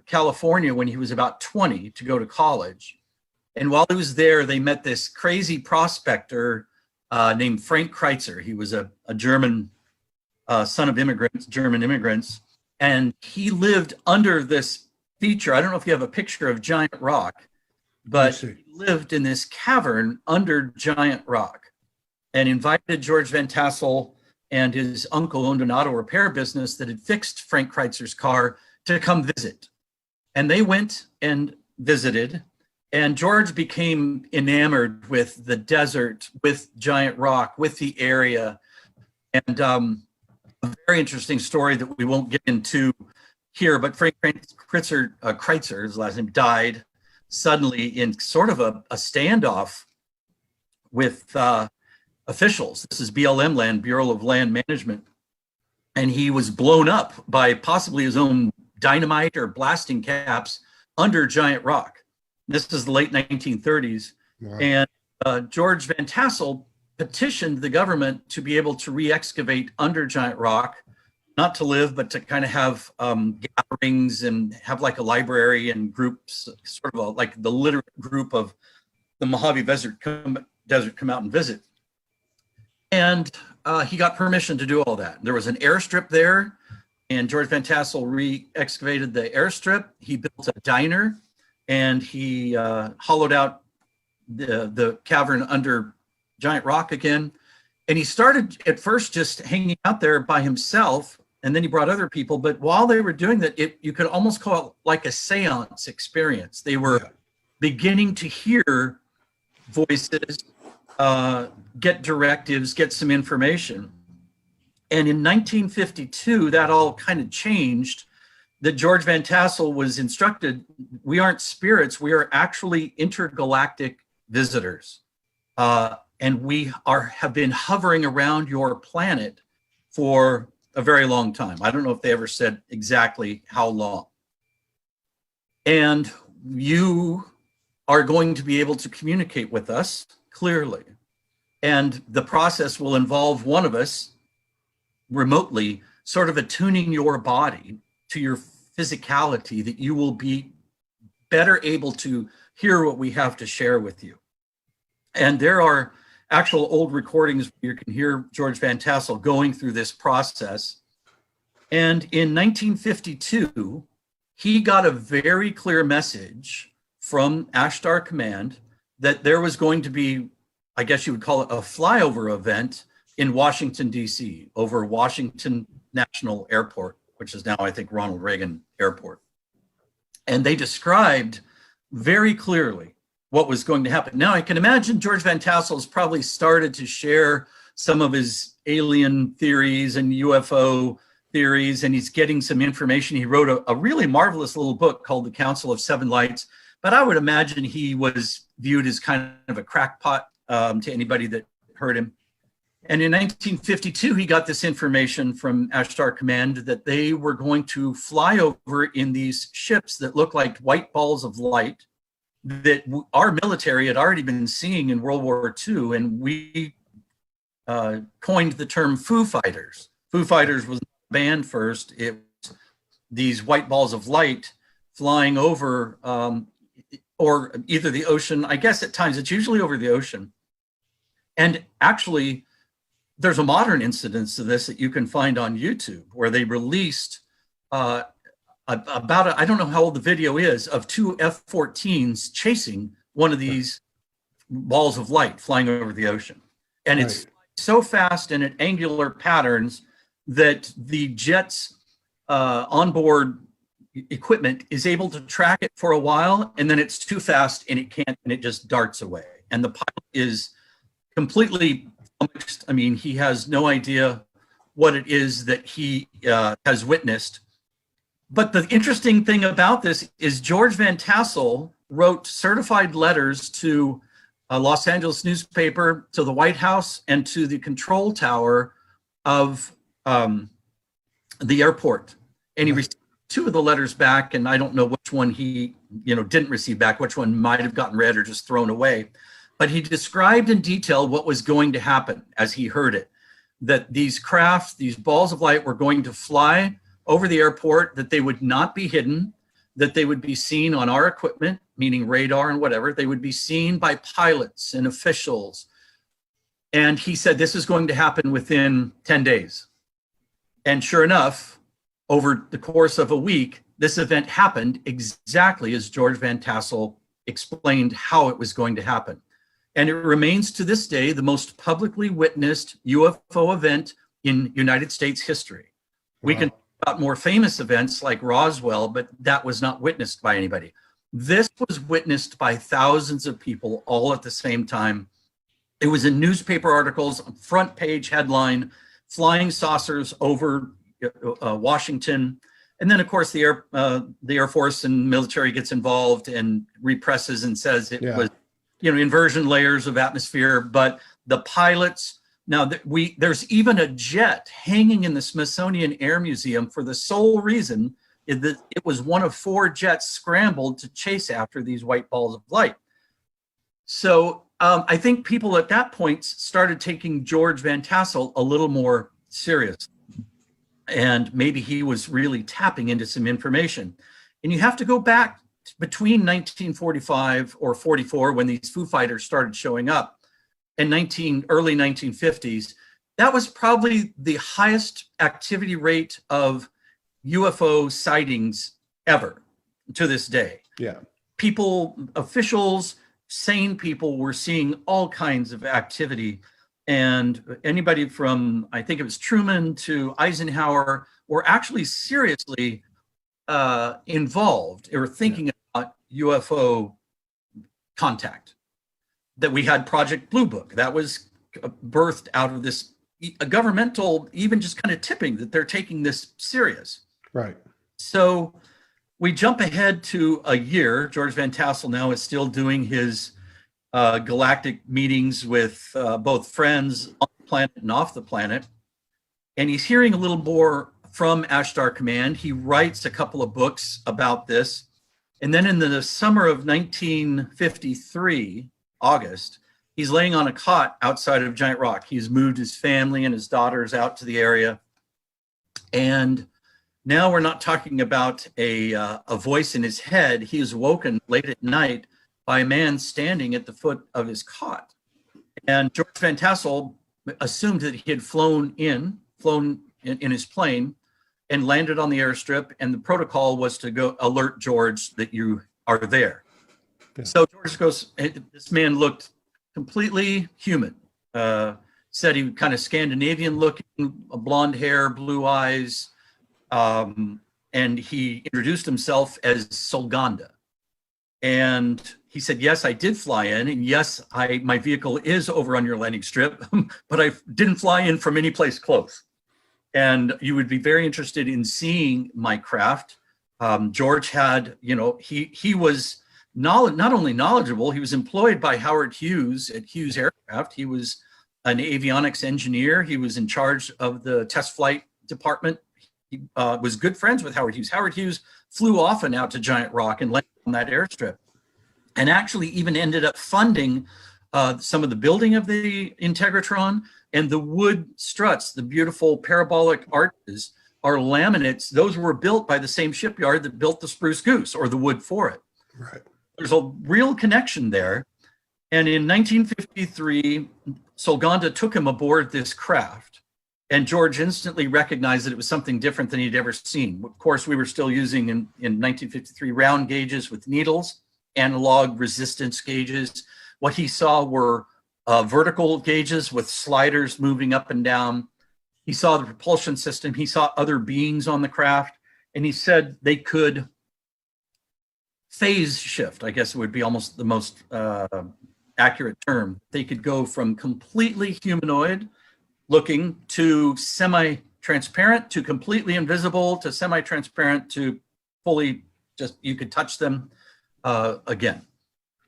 California when he was about 20 to go to college. And while he was there, they met this crazy prospector named Frank Kreitzer. He was a German son of immigrants, German immigrants. And he lived under this feature. I don't know if you have a picture of Giant Rock, but he lived in this cavern under Giant Rock, and invited George Van Tassel and his uncle owned an auto repair business that had fixed Frank Kreitzer's car to come visit. And they went and visited, and George became enamored with the desert, with Giant Rock, with the area. And a very interesting story that we won't get into here, but Frank Kreitzer, his last name, died suddenly in sort of a standoff with officials. This is BLM land, Bureau of Land Management. And he was blown up by possibly his own dynamite or blasting caps under Giant Rock. This is the late 1930s. Wow. And George Van Tassel petitioned the government to be able to re-excavate under Giant Rock, not to live, but to kind of have gatherings and have like a library and groups, sort of like the literate group of the Mojave Desert come out and visit. And he got permission to do all that. There was an airstrip there, and George Van Tassel re-excavated the airstrip. He built a diner, and he hollowed out the cavern under Giant Rock again. And he started at first just hanging out there by himself, and then he brought other people. But while they were doing that, you could almost call it like a seance experience. They were beginning to hear voices, get directives, get some information. And in 1952, that all kind of changed. That George Van Tassel was instructed, we aren't spirits, we are actually intergalactic visitors. And we have been hovering around your planet for a very long time. I don't know if they ever said exactly how long. And you are going to be able to communicate with us clearly. And the process will involve one of us remotely sort of attuning your body to your physicality, that you will be better able to hear what we have to share with you. And there are actual old recordings where you can hear George Van Tassel going through this process. And in 1952, he got a very clear message from Ashtar Command that there was going to be, I guess you would call it a flyover event in Washington, D.C., over Washington National Airport, which is now, I think, Ronald Reagan Airport. And they described very clearly what was going to happen. Now, I can imagine George Van Tassel has probably started to share some of his alien theories and UFO theories, and he's getting some information. He wrote a really marvelous little book called The Council of Seven Lights, but I would imagine he was viewed as kind of a crackpot to anybody that heard him. And in 1952, he got this information from Ashtar Command that they were going to fly over in these ships that looked like white balls of light that our military had already been seeing in World War II. And we coined the term Foo Fighters. Foo Fighters was banned first. It was these white balls of light flying over, or either the ocean. I guess at times it's usually over the ocean. And actually, there's a modern incidence of this that you can find on YouTube, where they released I don't know how old the video is, of two F-14s chasing one of these balls of light flying over the ocean. And it's so fast and at angular patterns that the jet's onboard equipment is able to track it for a while, and then it's too fast and it can't, and it just darts away. And the pilot is completely flummoxed. I mean, he has no idea what it is that he has witnessed. But the interesting thing about this is George Van Tassel wrote certified letters to a Los Angeles newspaper, to the White House, and to the control tower of the airport. And he received two of the letters back, and I don't know which one he didn't receive back, which one might have gotten read or just thrown away. But he described in detail what was going to happen as he heard it, that these craft, these balls of light, were going to fly over the airport, that they would not be hidden, that they would be seen on our equipment, meaning radar and whatever. They would be seen by pilots and officials. And he said this is going to happen within 10 days. And sure enough, over the course of a week, this event happened exactly as George Van Tassel explained how it was going to happen. And it remains to this day the most publicly witnessed UFO event in United States history. Wow. We can talk about more famous events like Roswell, but that was not witnessed by anybody. This was witnessed by thousands of people all at the same time. It was in newspaper articles, front page headline, flying saucers over Washington. And then, of course, the Air Force and military gets involved and represses and says it was, inversion layers of atmosphere. But the pilots, now there's even a jet hanging in the Smithsonian Air Museum for the sole reason that it was one of 4 jets scrambled to chase after these white balls of light. So I think people at that point started taking George Van Tassel a little more serious. And maybe he was really tapping into some information. And you have to go back between 1945 or 44, when these Foo Fighters started showing up, and early 1950s. That was probably the highest activity rate of UFO sightings ever to this day. Yeah. People, officials, sane people were seeing all kinds of activity. And anybody from, I think it was Truman to Eisenhower, were actually seriously involved or thinking about UFO contact. That we had Project Blue Book. That was birthed out of this a governmental, even just kind of tipping that they're taking this serious. Right. So we jump ahead to a year. George Van Tassel now is still doing his galactic meetings with both friends on the planet and off the planet. And he's hearing a little more from Ashtar Command. He writes a couple of books about this. And then in the summer of 1953, August, he's laying on a cot outside of Giant Rock. He's moved his family and his daughters out to the area. And now we're not talking about a voice in his head. He is woken late at night by a man standing at the foot of his cot. And George Van Tassel assumed that he had flown in his plane and landed on the airstrip, and the protocol was to go alert George that you are there. Yeah. So George goes, this man looked completely human. Said he was kind of Scandinavian looking, blonde hair, blue eyes, and he introduced himself as Solganda. And he said, yes, I did fly in, and yes, my vehicle is over on your landing strip, but I didn't fly in from any place close. And you would be very interested in seeing my craft. George had, he was not only knowledgeable, he was employed by Howard Hughes at Hughes Aircraft. He was an avionics engineer. He was in charge of the test flight department. He was good friends with Howard Hughes. Howard Hughes flew often out to Giant Rock and landed on that airstrip, and actually even ended up funding some of the building of the Integratron, and the wood struts, the beautiful parabolic arches, are laminates. Those were built by the same shipyard that built the spruce goose or the wood for it. Right. There's a real connection there. And in 1953, Solganda took him aboard this craft, and George instantly recognized that it was something different than he'd ever seen. Of course, we were still using in 1953 round gauges with needles, analog resistance gauges. What he saw were vertical gauges with sliders moving up and down. He saw the propulsion system. He saw other beings on the craft, and he said they could phase shift. I guess it would be almost the most accurate term. They could go from completely humanoid looking to semi-transparent to completely invisible to semi-transparent to fully just, you could touch them again.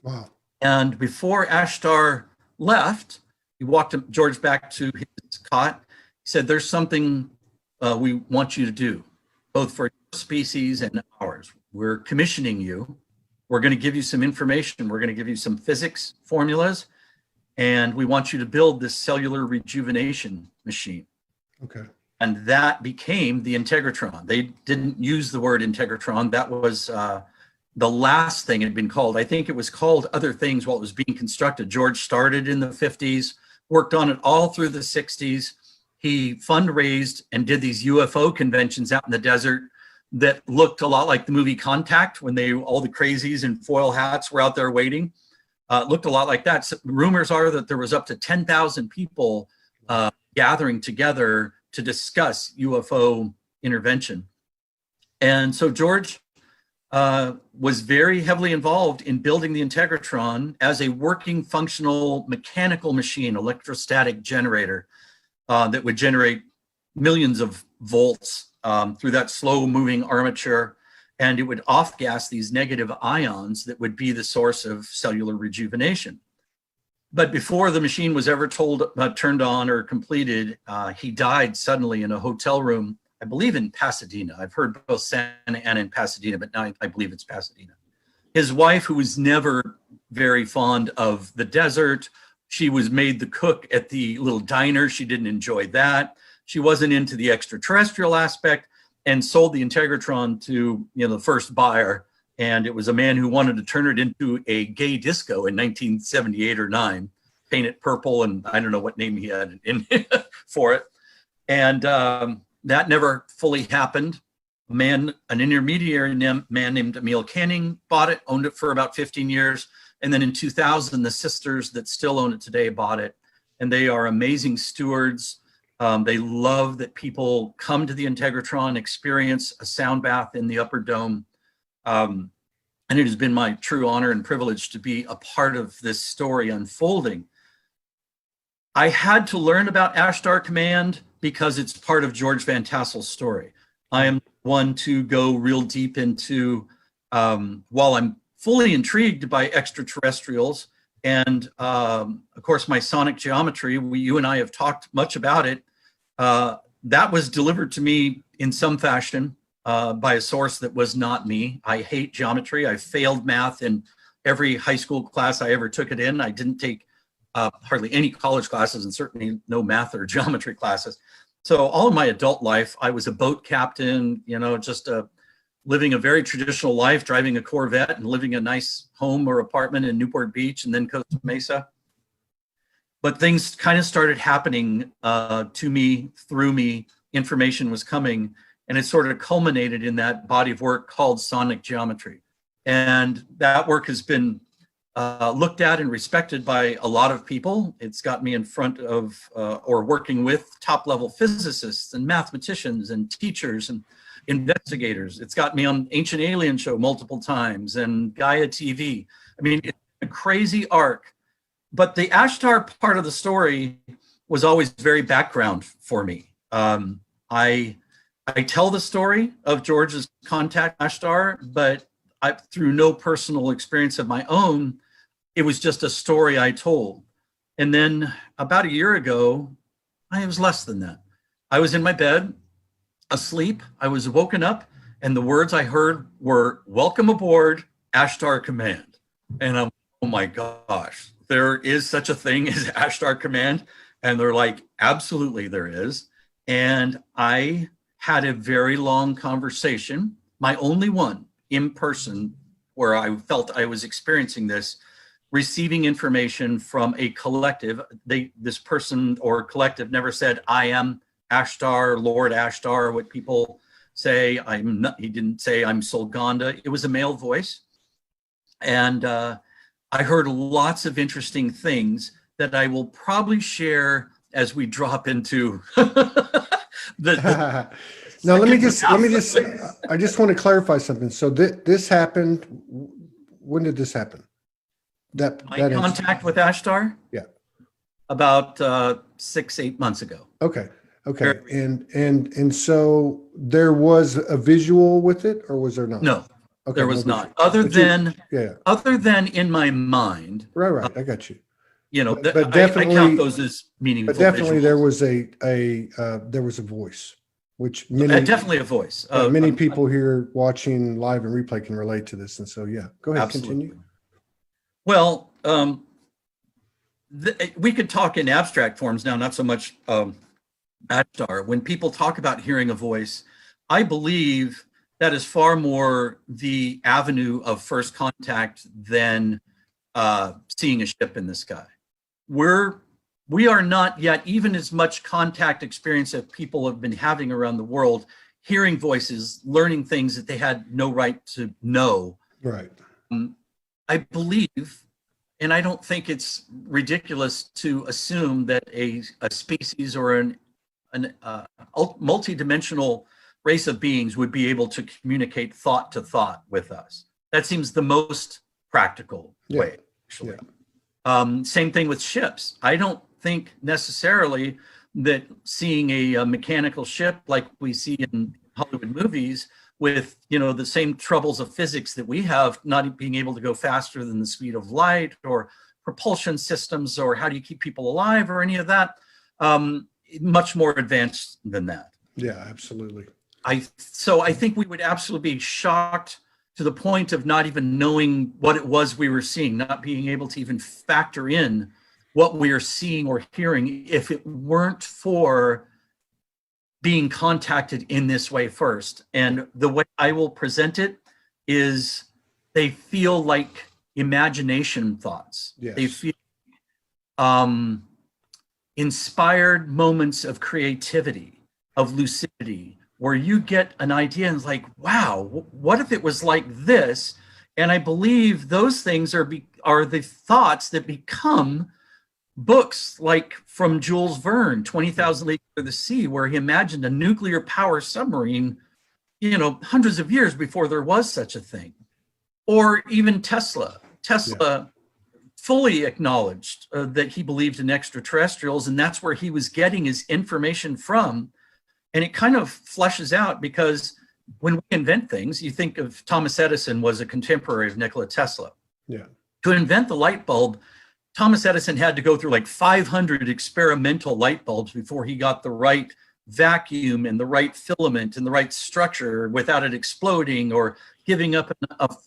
Wow. And before Ashtar left, he walked George back to his cot. He said, there's something we want you to do, both for your species and ours. We're commissioning you. We're going to give you some information. We're going to give you some physics formulas, and we want you to build this cellular rejuvenation machine. Okay. And that became the Integratron. They didn't use the word Integratron. That was the last thing it had been called. I think it was called other things while it was being constructed. George started in the 50s, worked on it all through the 60s. He fundraised and did these UFO conventions out in the desert that looked a lot like the movie Contact, when all the crazies in foil hats were out there waiting. Looked a lot like that. So rumors are that there was up to 10,000 people gathering together to discuss UFO intervention. And so George was very heavily involved in building the Integratron as a working, functional, mechanical machine, electrostatic generator that would generate millions of volts through that slow-moving armature, and it would off-gas these negative ions that would be the source of cellular rejuvenation. But before the machine was ever turned on or completed, he died suddenly in a hotel room, I believe in Pasadena. I've heard both Santa Ana and Pasadena, but now I believe it's Pasadena. His wife, who was never very fond of the desert, she was made the cook at the little diner. She didn't enjoy that. She wasn't into the extraterrestrial aspect, and sold the Integratron to the first buyer. And it was a man who wanted to turn it into a gay disco in 1978 or 9, paint it purple, and I don't know what name he had in for it. And that never fully happened. An intermediary man named Emil Canning bought it, owned it for about 15 years. And then in 2000, the sisters that still own it today bought it. And they are amazing stewards. They love that people come to the Integratron, experience a sound bath in the upper dome. And it has been my true honor and privilege to be a part of this story unfolding. I had to learn about Ashtar Command because it's part of George Van Tassel's story. I am one to go real deep into, while I'm fully intrigued by extraterrestrials, and of course my sonic geometry, you and I have talked much about it. That was delivered to me in some fashion by a source that was not me. I hate geometry. I failed math in every high school class I ever took it in. I didn't take hardly any college classes, and certainly no math or geometry classes. So all of my adult life, I was a boat captain, just living a very traditional life, driving a Corvette and living a nice home or apartment in Newport Beach and then Costa Mesa. But things kind of started happening to me, through me. Information was coming, and it sort of culminated in that body of work called sonic geometry. And that work has been looked at and respected by a lot of people. It's got me in front of or working with top-level physicists and mathematicians and teachers and investigators. It's got me on Ancient Alien Show multiple times and Gaia TV. I mean, it's a crazy arc. But the Ashtar part of the story was always very background for me. I tell the story of George's contact Ashtar, but through no personal experience of my own, it was just a story I told. And then about a year ago, it was less than that. I was in my bed, asleep. I was woken up, and the words I heard were, "Welcome aboard, Ashtar Command." And I'm, oh my gosh, there is such a thing as Ashtar Command? And they're like, absolutely there is. And I had a very long conversation, my only one in person, where I felt I was experiencing this, receiving information from a collective. This person or collective never said, I am Ashtar, Lord Ashtar, what people say. I'm not, he didn't say I'm Solganda. It was a male voice. And I heard lots of interesting things that I will probably share as we drop into Now let me just I just want to clarify something. So this happened. When did this happen? My contact with Ashtar? Yeah. About 6-8 months ago. Okay. And so there was a visual with it, or was there not? No. Okay, there was no not. visual. Other than in my mind. Right. I got you. You know, but definitely, I count those as meaningful. But definitely, visuals. there was a voice, which many definitely a voice. Many people here watching live and replay can relate to this, and so yeah, go ahead, absolutely. Continue. Well, we could talk in abstract forms now, not so much Ashtar. When people talk about hearing a voice, I believe that is far more the avenue of first contact than seeing a ship in the sky. We are not yet even as much contact experience that people have been having around the world, hearing voices, learning things that they had no right to know. Right. I believe, and I don't think it's ridiculous to assume that a species or an multidimensional race of beings would be able to communicate thought to thought with us. That seems the most practical way, actually. Yeah. Same thing with ships. I don't think necessarily that seeing a mechanical ship like we see in Hollywood movies with, you know, the same troubles of physics that we have, not being able to go faster than the speed of light, or propulsion systems, or how do you keep people alive, or any of that, much more advanced than that. Yeah, absolutely. So I think we would absolutely be shocked to the point of not even knowing what it was we were seeing, not being able to even factor in what we are seeing or hearing if it weren't for being contacted in this way first. And the way I will present it is they feel like imagination thoughts. Yes. They feel inspired moments of creativity, of lucidity, where you get an idea and it's like, wow, what if it was like this? And I believe those things are the thoughts that become books, like from Jules Verne, 20,000 Leagues Under the Sea, where he imagined a nuclear power submarine, you know, hundreds of years before there was such a thing. Or even Tesla. Tesla fully acknowledged that he believed in extraterrestrials, and that's where he was getting his information from. And it kind of fleshes out, because when we invent things, you think of Thomas Edison was a contemporary of Nikola Tesla. Yeah. To invent the light bulb, Thomas Edison had to go through like 500 experimental light bulbs before he got the right vacuum and the right filament and the right structure without it exploding or giving up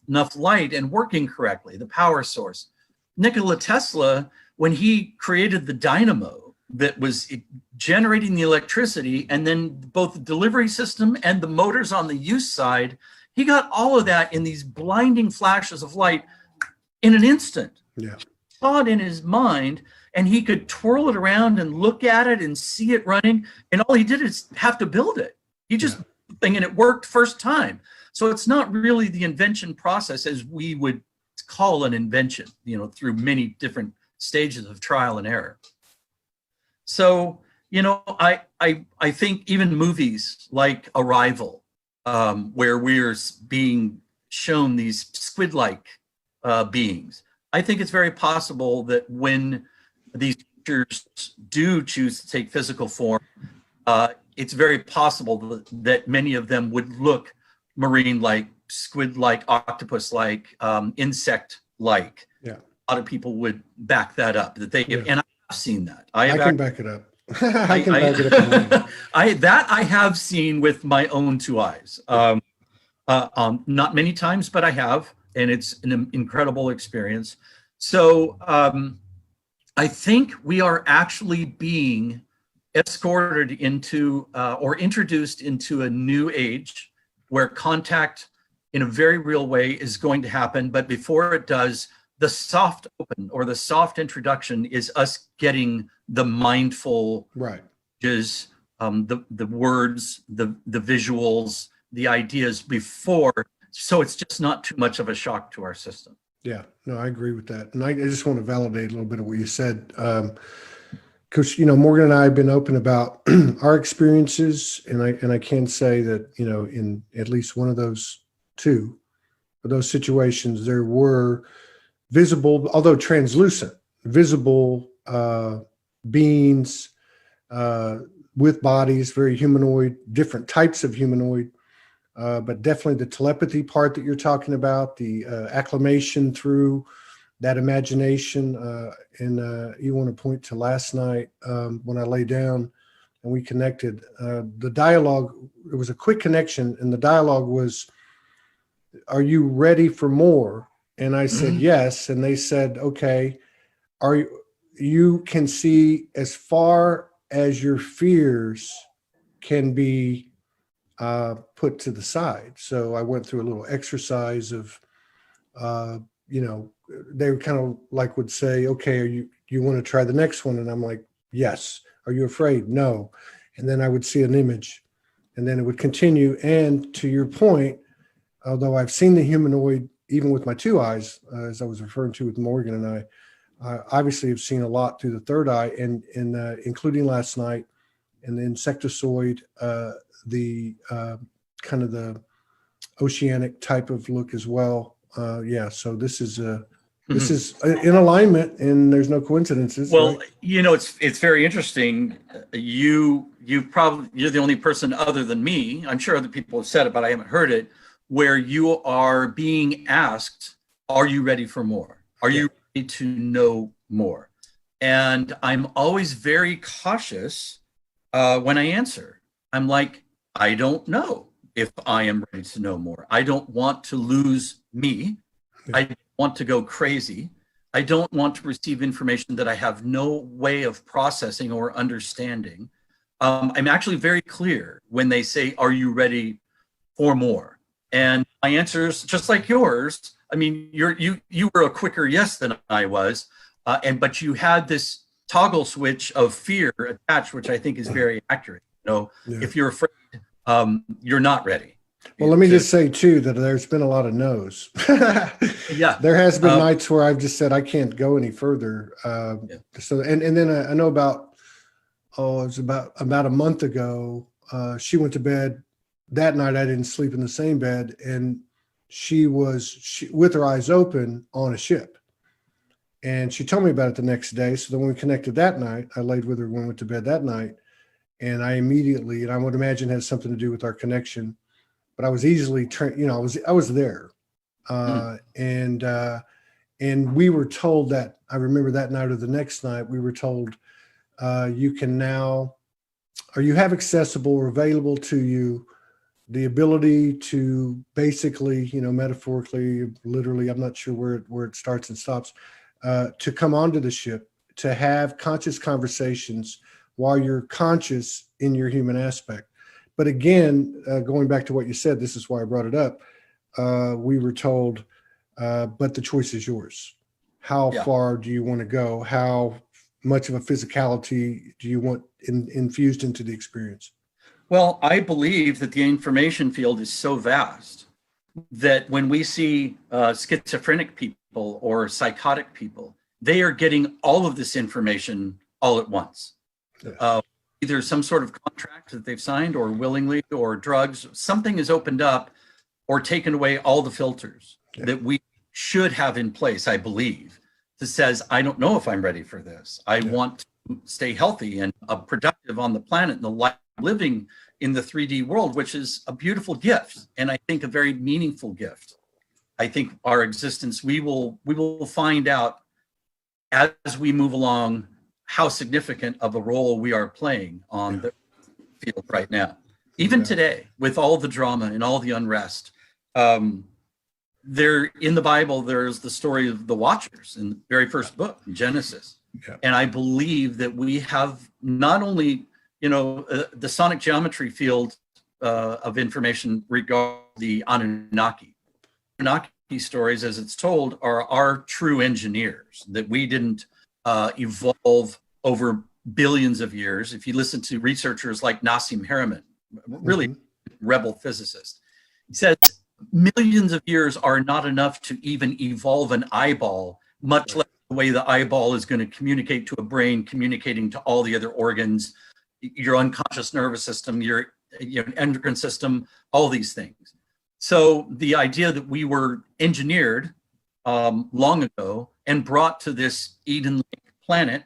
enough light and working correctly, the power source. Nikola Tesla, when he created the dynamo that was generating the electricity, and then both the delivery system and the motors on the use side, he got all of that in these blinding flashes of light in an instant. Yeah. Saw it in his mind, and he could twirl it around and look at it and see it running, and all he did is have to build it. He just and it worked first time. So it's not really the invention process as we would call an invention, you know, through many different stages of trial and error. So, you know, I think even movies like Arrival, where we're being shown these squid-like beings, I think it's very possible that when these creatures do choose to take physical form, it's very possible that many of them would look marine-like, squid-like, octopus-like, insect-like. Yeah. A lot of people would back that up. That they and I've seen that. I can back it up. I can back it up. I have seen with my own two eyes. Not many times, but I have. And it's an incredible experience. So I think we are actually being escorted into or introduced into a new age where contact in a very real way is going to happen. But before it does, the soft open or the soft introduction is us getting the mindful, right, is the words, the visuals, the ideas before, so it's just not too much of a shock to our system. Yeah, no, I agree with that. And I just want to validate a little bit of what you said. Because, you know, Morgan and I have been open about our experiences. And I can say that, you know, in at least one of those two of those situations, there were visible, although translucent, visible beings with bodies, very humanoid, different types of humanoid. But definitely the telepathy part that you're talking about, the acclimation through that imagination. And you want to point to last night when I lay down and we connected. The dialogue, it was a quick connection, and the dialogue was, "Are you ready for more?" And I said, yes. And they said, okay, you can see as far as your fears can be put to the side. So I went through a little exercise of, you know, they kind of like would say, okay, you want to try the next one? And I'm like, yes. Are you afraid? No. And then I would see an image, and then it would continue. And to your point, although I've seen the humanoid, even with my two eyes, as I was referring to with Morgan and I obviously have seen a lot through the third eye, and including last night, and the insectoid, the kind of the oceanic type of look as well. Yeah, so this is in alignment, and there's no coincidences. Well, right? you know, it's very interesting. You're the only person other than me, I'm sure other people have said it, but I haven't heard it, where you are being asked, are you ready for more? Are you ready to know more? And I'm always very cautious when I answer. I'm like, I don't know if I am ready to know more. I don't want to lose me. I don't want to go crazy. I don't want to receive information that I have no way of processing or understanding. I'm actually very clear when they say, are you ready for more? And my answer is just like yours. I mean, you were a quicker yes than I was, but you had this toggle switch of fear attached, which I think is very accurate. You know, if you're afraid, you're not ready. Well, let me just say too that there's been a lot of no's. Yeah, there has been nights where I've just said I can't go any further. So and then I know about it was about a month ago. She went to bed. That night I didn't sleep in the same bed, and she was with her eyes open on a ship. And she told me about it the next day. So then when we connected that night, I laid with her when we went to bed that night. And I immediately, and I would imagine it has something to do with our connection, but I was easily, I was there. And we were told that, I remember that night or the next night, we were told, you can now, or you have accessible or available to you the ability to basically, metaphorically, literally, I'm not sure where it starts and stops, to come onto the ship, to have conscious conversations while you're conscious in your human aspect. But again, going back to what you said, this is why I brought it up. We were told, but the choice is yours. How far do you want to go? How much of a physicality do you want infused into the experience? Well, I believe that the information field is so vast that when we see schizophrenic people or psychotic people, they are getting all of this information all at once. Either some sort of contract that they've signed or willingly, or drugs, something is opened up or taken away all the filters that we should have in place, I believe, that says, I don't know if I'm ready for this. I want to stay healthy and productive on the planet and the life living in the 3D world, which is a beautiful gift. And I think a very meaningful gift. I think our existence, we will find out as we move along how significant of a role we are playing on the field right now. Even today, with all the drama and all the unrest, there in the Bible, there's the story of the Watchers in the very first book, in Genesis. And I believe that we have not only the sonic geometry field of information regarding the Anunnaki. Anunnaki stories, as it's told, are our true engineers, that we didn't evolve over billions of years. If you listen to researchers like Nassim Haramein, really rebel physicist, he says millions of years are not enough to even evolve an eyeball, much less the way the eyeball is going to communicate to a brain, communicating to all the other organs, your unconscious nervous system, your endocrine system, all these things. So the idea that we were engineered long ago and brought to this Eden-like planet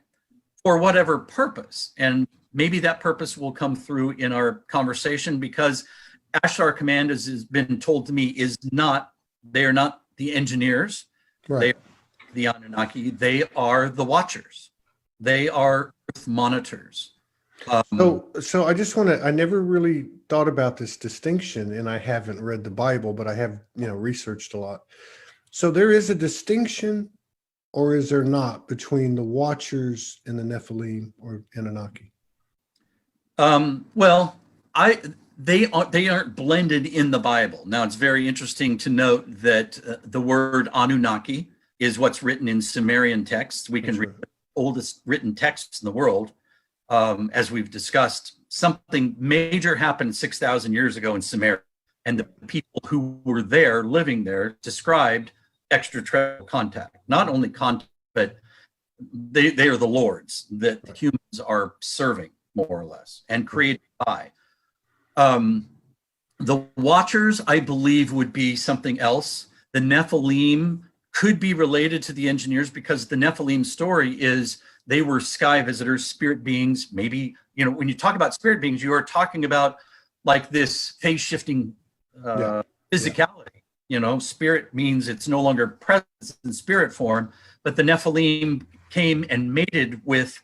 for whatever purpose, and maybe that purpose will come through in our conversation, because Ashtar Command, as has been told to me, they are not the engineers, they are the Anunnaki, they are the watchers, they are Earth monitors. So I just want to, I never really thought about this distinction, and I haven't read the Bible, but I have, researched a lot. So there is a distinction, or is there not, between the Watchers and the Nephilim or Anunnaki? Well, they aren't blended in the Bible. Now, it's very interesting to note that the word Anunnaki is what's written in Sumerian texts. We can read the oldest written texts in the world. As we've discussed, something major happened 6,000 years ago in Sumeria, and the people who were there, living there, described extraterrestrial contact. Not only contact, but they are the lords that humans are serving, more or less, and created by. The Watchers, I believe, would be something else. The Nephilim could be related to the engineers, because the Nephilim story is they were sky visitors, spirit beings. Maybe, when you talk about spirit beings, you are talking about like this phase shifting physicality. Spirit means it's no longer present in spirit form, but the Nephilim came and mated with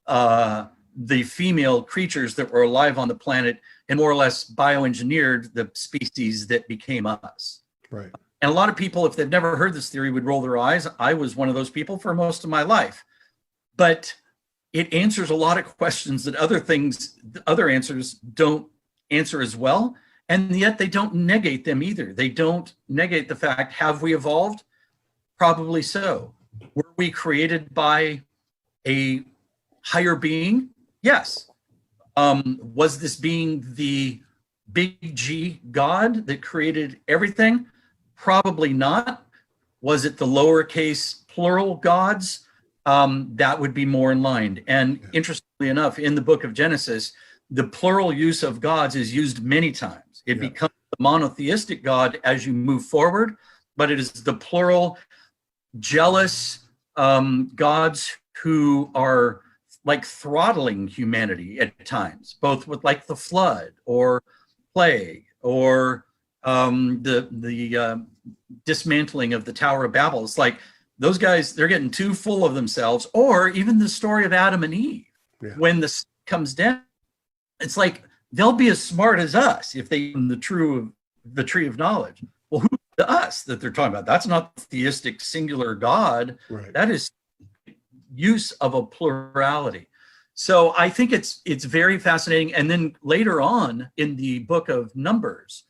the female creatures that were alive on the planet and more or less bioengineered the species that became us. Right. And a lot of people, if they've never heard this theory, would roll their eyes. I was one of those people for most of my life. But it answers a lot of questions that other answers don't answer as well. And yet they don't negate them either. They don't negate the fact, have we evolved? Probably so. Were we created by a higher being? Yes. Was this being the big G God that created everything? Probably not. Was it the lowercase plural gods? That would be more in line. And interestingly enough, in the book of Genesis, the plural use of gods is used many times. It becomes the monotheistic God as you move forward, but it is the plural, jealous gods who are like throttling humanity at times, both with like the flood or plague or the dismantling of the Tower of Babel. It's like those guys, they're getting too full of themselves. Or even the story of Adam and Eve, when the sun comes down, it's like they'll be as smart as us if they in the tree of knowledge. Well, who's the us that they're talking about? That's not theistic singular God. Right. That is use of a plurality. So I think it's very fascinating. And then later on in the book of Numbers,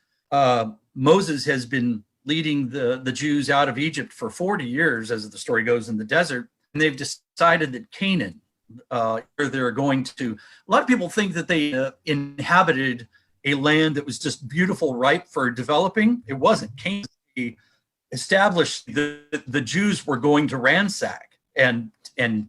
Moses has been leading the Jews out of Egypt for 40 years, as the story goes, in the desert. And they've decided that Canaan, where they're going to, a lot of people think that they inhabited a land that was just beautiful, ripe for developing. It wasn't. Canaan established the Jews were going to ransack and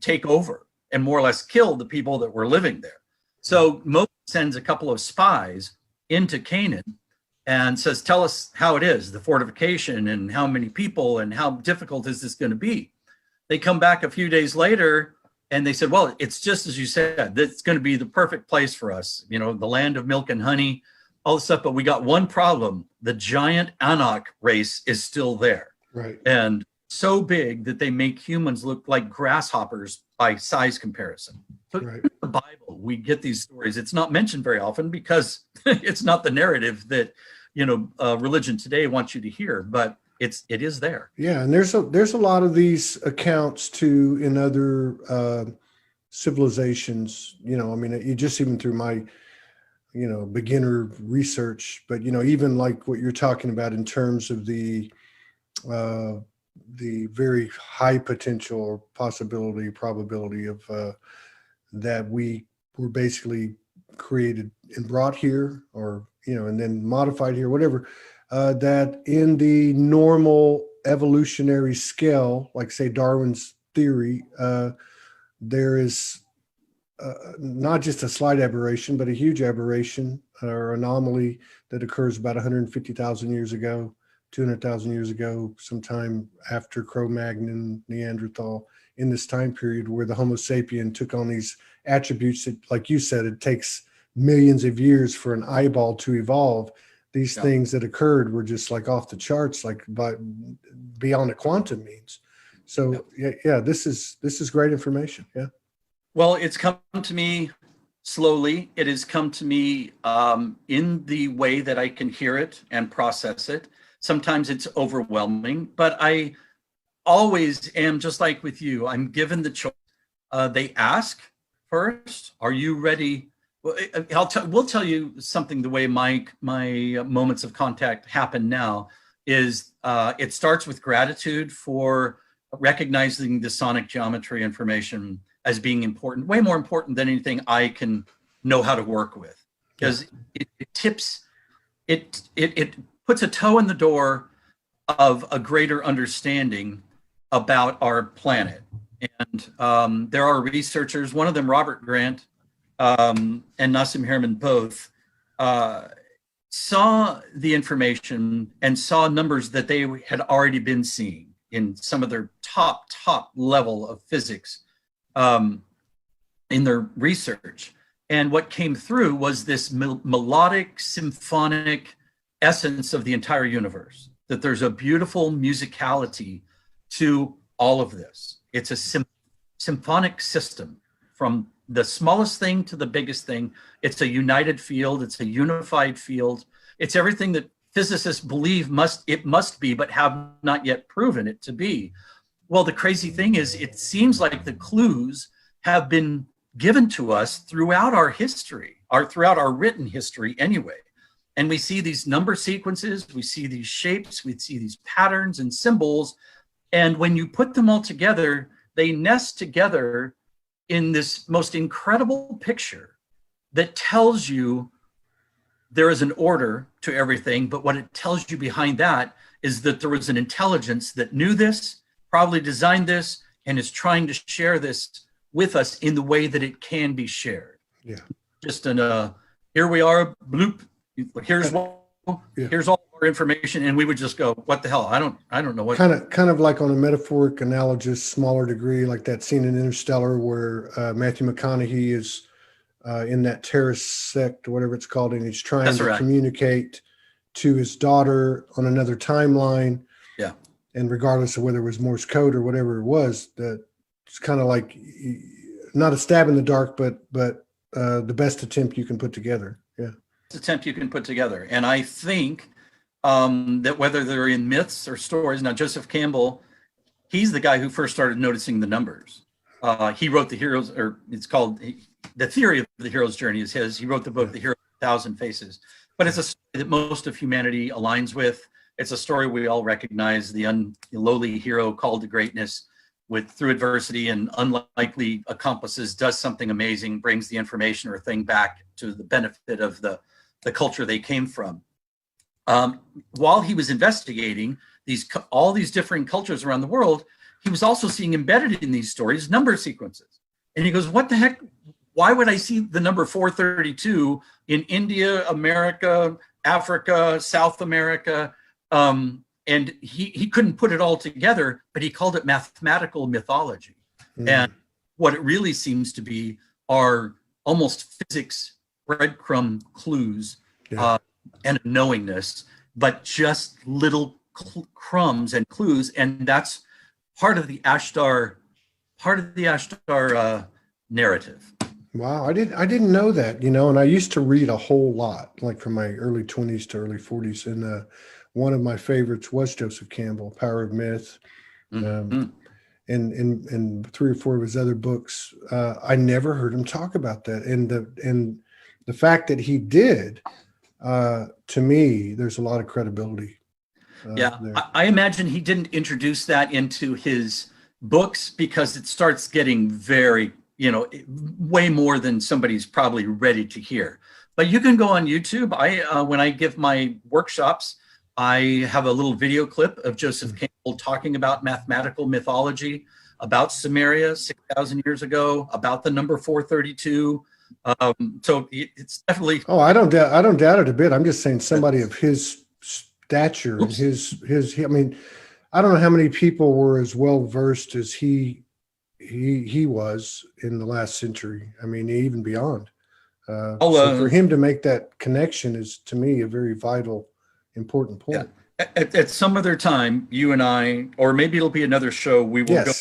take over and more or less kill the people that were living there. So Moses sends a couple of spies into Canaan and says, tell us how it is, the fortification and how many people and how difficult is this going to be? They come back a few days later and they said, well, it's just as you said, it's going to be the perfect place for us. The land of milk and honey, all this stuff. But we got one problem. The giant Anak race is still there. Right. And so big that they make humans look like grasshoppers by size comparison. So in the Bible, we get these stories. It's not mentioned very often because it's not the narrative that religion today wants you to hear, but it is there. Yeah, and there's a lot of these accounts too in other civilizations, I mean, you just even through my, beginner research, but, even like what you're talking about in terms of the very high potential or possibility, probability of that we were basically created and brought here, or, and then modified here, whatever, that in the normal evolutionary scale, like say Darwin's theory, there is not just a slight aberration, but a huge aberration or anomaly that occurs about 150,000 years ago, 200,000 years ago, sometime after Cro-Magnon, Neanderthal, in this time period where the Homo sapien took on these attributes that, like you said, it takes millions of years for an eyeball to evolve. These things that occurred were just like off the charts, like beyond the quantum means. So yeah, this is great information. Yeah. Well, it's come to me slowly. It has come to me in the way that I can hear it and process it. Sometimes it's overwhelming, but I always am just like with you. I'm given the choice. They ask first, "Are you ready?" Well, we'll tell you something. The way my moments of contact happen now is it starts with gratitude for recognizing the sonic geometry information as being important, way more important than anything I can know how to work with, because it puts a toe in the door of a greater understanding about our planet. And there are researchers, one of them, Robert Grant, and Nassim Haramein both, saw the information and saw numbers that they had already been seeing in some of their top level of physics in their research. And what came through was this melodic, symphonic essence of the entire universe, that there's a beautiful musicality to all of this. It's a symphonic system from the smallest thing to the biggest thing. It's a united field. It's a unified field. It's everything that physicists believe it must be, but have not yet proven it to be. Well, the crazy thing is, it seems like the clues have been given to us throughout our history, throughout our written history anyway. And we see these number sequences, we see these shapes, we see these patterns and symbols. And when you put them all together, they nest together in this most incredible picture that tells you there is an order to everything. But what it tells you behind that is that there was an intelligence that knew this, probably designed this, and is trying to share this with us in the way that it can be shared. Yeah. Just here we are, bloop. Here's all our information, and we would just go, what the hell? I don't know what. Kind of like on a metaphoric, analogous, smaller degree, like that scene in Interstellar where Matthew McConaughey is in that terrorist sect, or whatever it's called, and he's trying to communicate to his daughter on another timeline. Yeah. And regardless of whether it was Morse code or whatever it was, that it's kind of like not a stab in the dark, but the best attempt you can put together. Yeah. Attempt you can put together. And I think that whether they're in myths or stories, now Joseph Campbell, he's the guy who first started noticing the numbers. He wrote the heroes, or it's called, the theory of the hero's journey is his. He wrote the book, The Hero of a Thousand Faces. But it's a story that most of humanity aligns with. It's a story we all recognize, the lowly hero called to greatness through adversity and unlikely accomplices, does something amazing, brings the information or thing back to the benefit of the culture they came from. While he was investigating all these different cultures around the world, he was also seeing embedded in these stories number sequences. And he goes, what the heck? Why would I see the number 432 in India, America, Africa, South America? And he couldn't put it all together, but he called it mathematical mythology. And what it really seems to be are almost physics breadcrumb clues and a knowingness, but just little crumbs and clues. And that's part of the Ashtar narrative. Wow, I didn't know that, and I used to read a whole lot, like from my early 20s to early 40s. And one of my favorites was Joseph Campbell, Power of Myth. and 3 or 4 of his other books, I never heard him talk about that. And the fact that he did, to me, there's a lot of credibility. I imagine he didn't introduce that into his books because it starts getting very, way more than somebody's probably ready to hear. But you can go on YouTube. When I give my workshops, I have a little video clip of Joseph Campbell talking about mathematical mythology, about Samaria 6,000 years ago, about the number 432. So it's definitely. Oh, I don't doubt it a bit. I'm just saying somebody of his stature and his. I mean, I don't know how many people were as well versed as he was in the last century. I mean, even beyond. So for him to make that connection is, to me, a very vital, important point. Yeah. At some other time, you and I, or maybe it'll be another show, we will go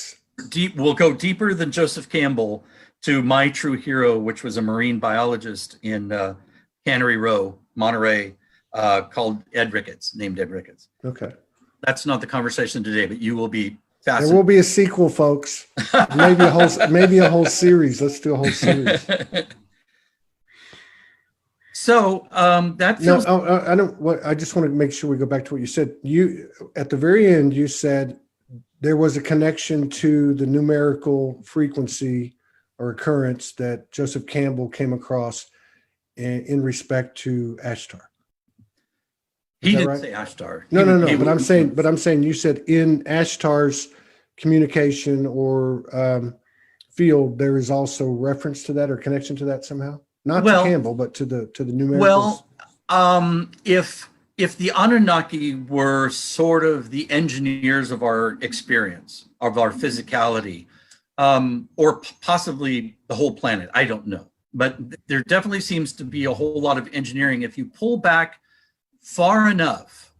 deep. We'll go deeper than Joseph Campbell to my true hero, which was a marine biologist in Cannery Row, Monterey, named Ed Ricketts. Okay. That's not the conversation today, but you will be fascinated. There will be a sequel, folks. Maybe a whole series. Let's do a whole series. So that feels. No, I just want to make sure we go back to what you said. You at the very end, you said there was a connection to the numerical frequency or occurrence that Joseph Campbell came across in respect to Ashtar. He didn't say Ashtar. No. But I'm saying you said in Ashtar's communication or field, there is also reference to that or connection to that somehow. Not to Campbell, but to the numericals. Well, if the Anunnaki were sort of the engineers of our experience, of our physicality, or possibly the whole planet, I don't know. But there definitely seems to be a whole lot of engineering. If you pull back far enough,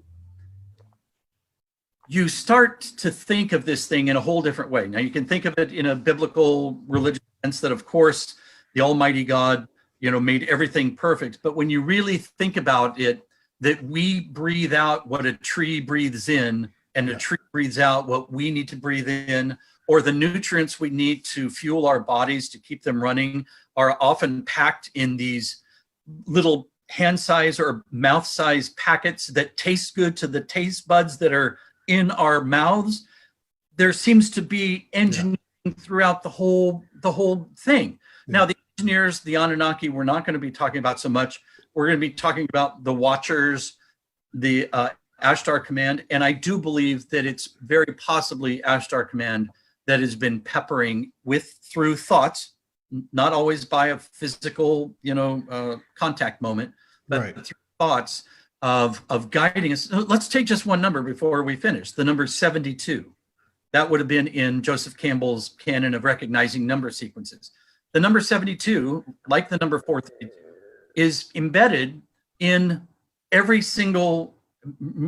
you start to think of this thing in a whole different way. Now, you can think of it in a biblical religious sense that, of course, the Almighty God, made everything perfect. But when you really think about it, that we breathe out what a tree breathes in, and a tree breathes out what we need to breathe in, or the nutrients we need to fuel our bodies to keep them running are often packed in these little hand-size or mouth-size packets that taste good to the taste buds that are in our mouths. There seems to be engineering throughout the whole thing. Now, the engineers, the Anunnaki, we're not going to be talking about so much. We're going to be talking about the Watchers, the Ashtar Command, and I do believe that it's very possibly Ashtar Command that has been peppering through thoughts, not always by a physical, contact moment, but through thoughts of guiding us. Let's take just one number before we finish. The number 72. That would have been in Joseph Campbell's canon of recognizing number sequences. The number 72, like the number 432, is embedded in every single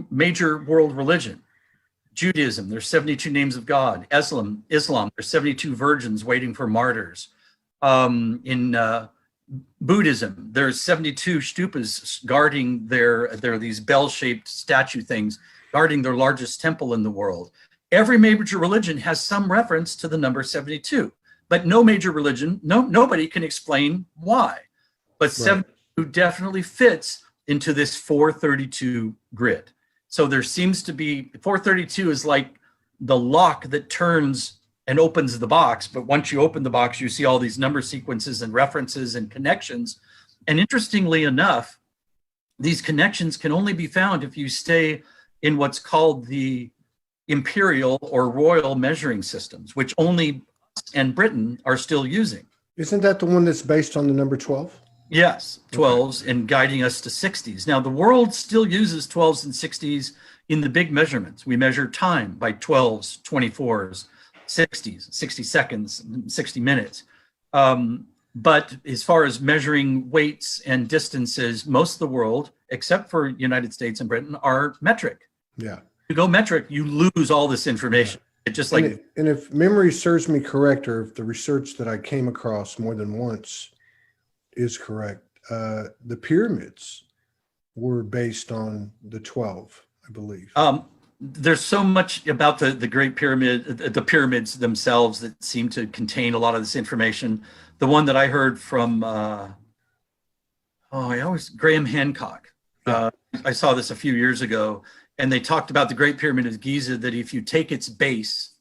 major world religion. Judaism, there's 72 names of God. Islam, there's 72 virgins waiting for martyrs. In Buddhism, there's 72 stupas guarding there are these bell-shaped statue things guarding their largest temple in the world. Every major religion has some reference to the number 72, but no major religion, nobody can explain why. But 72 definitely fits into this 432 grid. So there seems to be, 432 is like the lock that turns and opens the box. But once you open the box, you see all these number sequences and references and connections. And interestingly enough, these connections can only be found if you stay in what's called the imperial or royal measuring systems, which only us and Britain are still using. Isn't that the one that's based on the number 12? Yes, 12s and guiding us to 60s. Now, the world still uses 12s and 60s in the big measurements. We measure time by 12s, 24s, 60s, 60 seconds, 60 minutes. But as far as measuring weights and distances, most of the world, except for United States and Britain, are metric. Yeah. You go metric, you lose all this information. It just like. And if memory serves me correct, or if the research that I came across more than once is correct, the pyramids were based on the 12, I believe. there's so much about the Great Pyramid, the pyramids themselves, that seem to contain a lot of this information. The one that I heard from, Graham Hancock. I saw this a few years ago, and they talked about the Great Pyramid of Giza, that if you take its base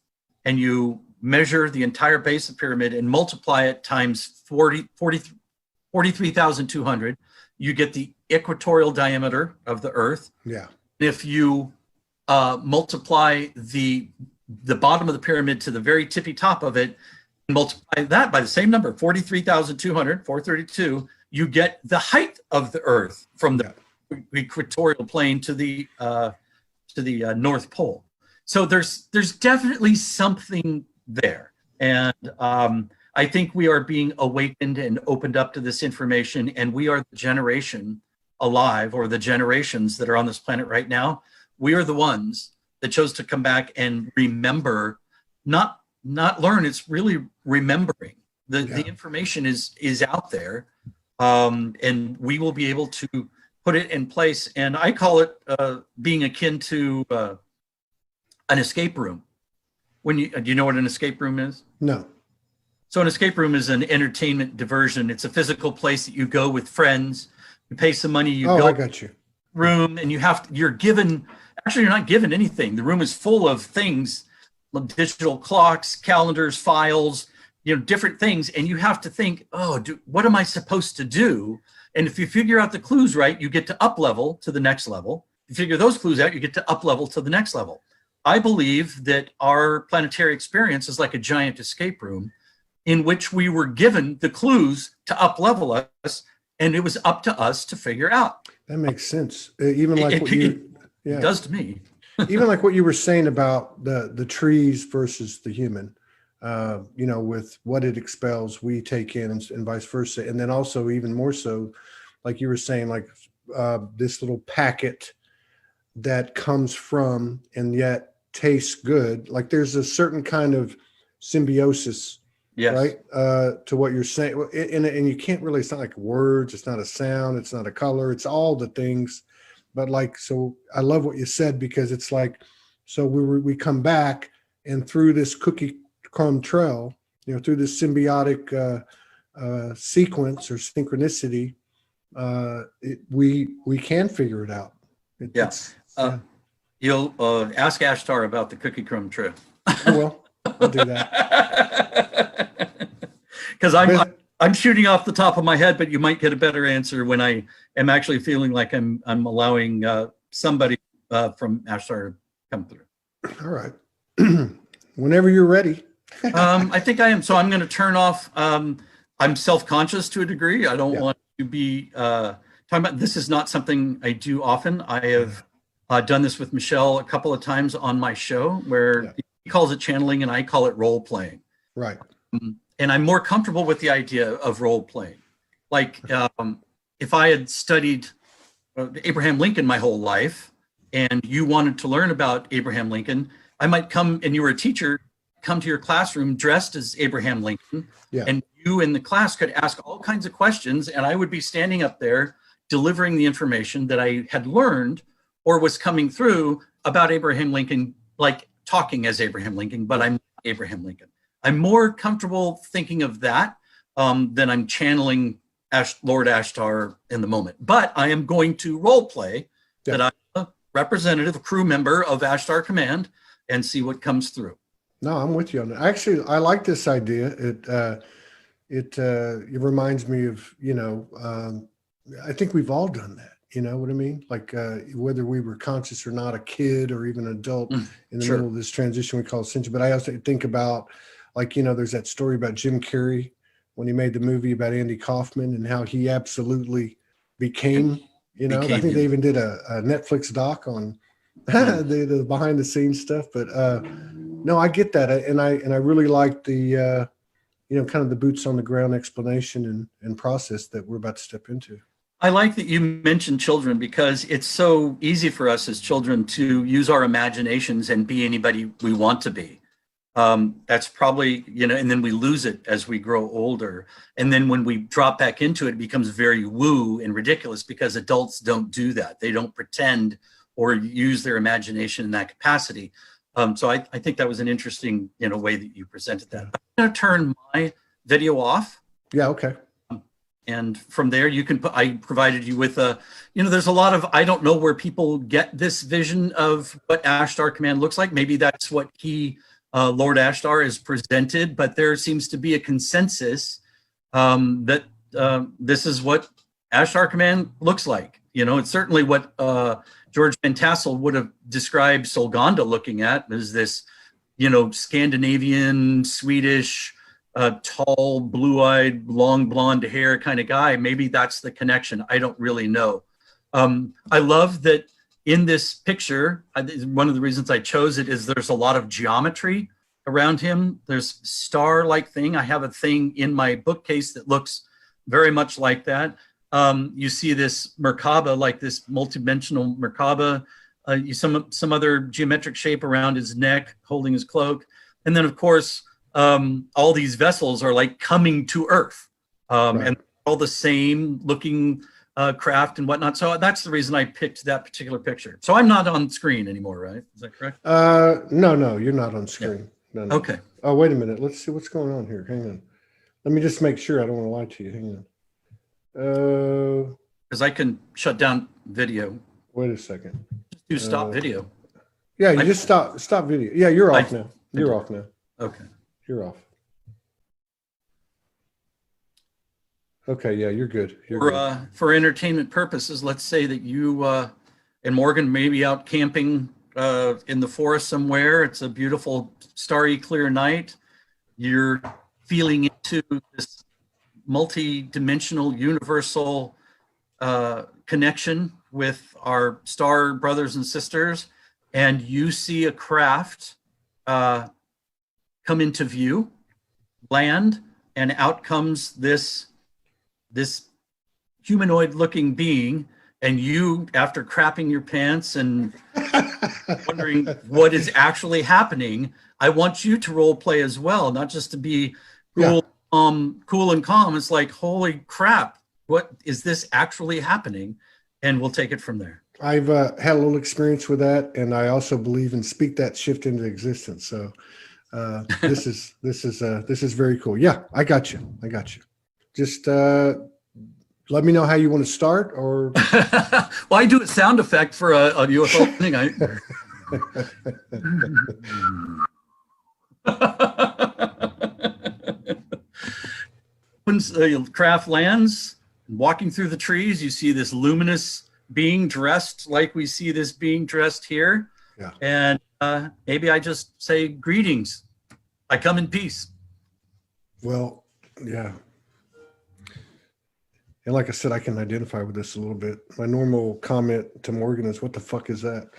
and you measure the entire base of the pyramid and multiply it times 43,200, you get the equatorial diameter of the Earth. Yeah. If you multiply the bottom of the pyramid to the very tippy top of it, and multiply that by the same number, 43,200, 432, you get the height of the Earth from the equatorial plane to the North Pole. So there's definitely something there, and I think we are being awakened and opened up to this information, and we are the generation alive, or the generations that are on this planet right now. We are the ones that chose to come back and remember, not learn. It's really remembering. The information is out there, and we will be able to put it in place. And I call it being akin to an escape room. Do you know what an escape room is? No. So an escape room is an entertainment diversion. It's a physical place that you go with friends. You pay some money. You go. I got you. Room, and you're given. Actually, you're not given anything. The room is full of things, digital clocks, calendars, files, different things, and you have to think, what am I supposed to do? And if you figure out the clues right, you get to up level to the next level. If you figure those clues out, you get to up level to the next level. I believe that our planetary experience is like a giant escape room in which we were given the clues to up level us, and it was up to us to figure out. That makes sense. Even like what you, it does to me. Even like what you were saying about the trees versus the human, with what it expels, we take in, and vice versa. And then also even more so, like you were saying, like this little packet that comes from and yet tastes good. Like there's a certain kind of symbiosis, right? To what you're saying. And you can't really, it's not like words, it's not a sound, it's not a color, it's all the things. But so I love what you said, because it's like, so we come back, and through this cookie crumb trail, through this symbiotic sequence or synchronicity, we can figure it out. You'll ask Ashtar about the cookie crumb trail. Well, I'll do that. Because I'm shooting off the top of my head, but you might get a better answer when I am actually feeling like I'm allowing somebody from Ashtar to come through. All right. Whenever you're ready. I think I am. So I'm going to turn off. I'm self-conscious to a degree. I don't want to be talking about, this is not something I do often. I have done this with Michelle a couple of times on my show, where he calls it channeling and I call it role playing. Right. And I'm more comfortable with the idea of role playing. Like if I had studied Abraham Lincoln my whole life, and you wanted to learn about Abraham Lincoln, I might come, and you were a teacher, come to your classroom dressed as Abraham Lincoln, and you in the class could ask all kinds of questions, and I would be standing up there delivering the information that I had learned or was coming through about Abraham Lincoln, like talking as Abraham Lincoln, but I'm Abraham Lincoln. I'm more comfortable thinking of that than I'm channeling Lord Ashtar in the moment. But I am going to role play that I'm a representative, a crew member of Ashtar Command, and see what comes through. No, I'm with you on that. Actually, I like this idea. It reminds me of, I think we've all done that. You know what I mean? Like whether we were conscious or not, a kid or even an adult in the middle of this transition we call ascension. But I also think about, like, there's that story about Jim Carrey when he made the movie about Andy Kaufman and how he absolutely became, I think they even did a Netflix doc on the behind the scenes stuff. But no, I get that. And I really like the, kind of the boots on the ground explanation and process that we're about to step into. I like that you mentioned children, because it's so easy for us as children to use our imaginations and be anybody we want to be. That's probably, and then we lose it as we grow older. And then when we drop back into it, it becomes very woo and ridiculous, because adults don't do that. They don't pretend or use their imagination in that capacity. So I think that was an interesting, way that you presented that. I'm going to turn my video off. Yeah, okay. And from there, you can I provided you with there's a lot of, I don't know where people get this vision of what Ashtar Command looks like. Maybe that's what Lord Ashtar is presented, but there seems to be a consensus that this is what Ashtar Command looks like. It's certainly what George Van Tassel would have described Solganda looking at, as this, Scandinavian, Swedish, tall, blue-eyed, long blonde hair kind of guy. Maybe that's the connection. I don't really know. I love that in this picture, one of the reasons I chose it is there's a lot of geometry around him. There's star-like thing. I have a thing in my bookcase that looks very much like that. You see this Merkaba, like this multidimensional Merkaba. Some other geometric shape around his neck, holding his cloak. And then, of course, all these vessels are like coming to Earth, and all the same looking craft and whatnot. So that's the reason I picked that particular picture. So I'm not on screen anymore, right? Is that correct? No, you're not on screen. Yeah. No. Okay. Oh, wait a minute. Let's see what's going on here. Hang on. Let me just make sure. I don't want to lie to you. Hang on. Because I can shut down video. Wait a second. Just do stop video. Yeah, you just stop video. Yeah, you're off now. You're off now. Okay. You're off. Okay, yeah, you're good. For entertainment purposes, let's say that you and Morgan may be out camping in the forest somewhere. It's a beautiful, starry, clear night. You're feeling into this multi-dimensional, universal connection with our star brothers and sisters, and you see a craft come into view, land, and out comes this humanoid-looking being, and you, after crapping your pants and wondering what is actually happening, I want you to role play as well, not just to be cool, cool and calm. It's like, holy crap, what is this actually happening? And we'll take it from there. I've had a little experience with that, and I also believe in speak that shift into existence. So this is very cool. Yeah, I got you. Just let me know how you want to start, or well, I do a sound effect for a UFO thing. When the craft lands, walking through the trees, you see this luminous being dressed like we see this being dressed here. Yeah. And maybe I just say, greetings. I come in peace. Well, yeah. And like I said, I can identify with this a little bit. My normal comment to Morgan is, what the fuck is that?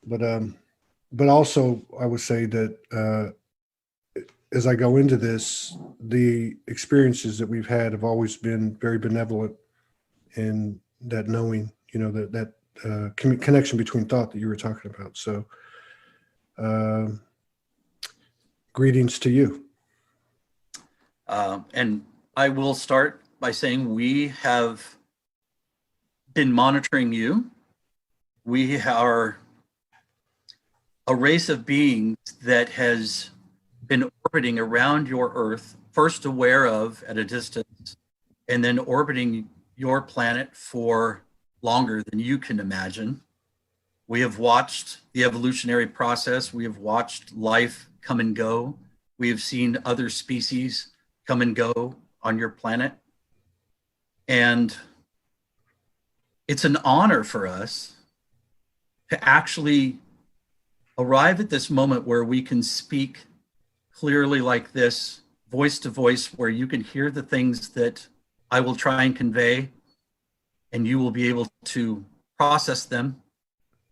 But also I would say that as I go into this, the experiences that we've had have always been very benevolent, and that knowing, that connection between thought that you were talking about. So greetings to you. And I will start by saying we have been monitoring you. We are a race of beings that has been orbiting around your Earth, first aware of at a distance, and then orbiting your planet for longer than you can imagine. We have watched the evolutionary process. We have watched life come and go. We have seen other species come and go on your planet. And it's an honor for us to actually arrive at this moment where we can speak clearly like this, voice to voice, where you can hear the things that I will try and convey, and you will be able to process them.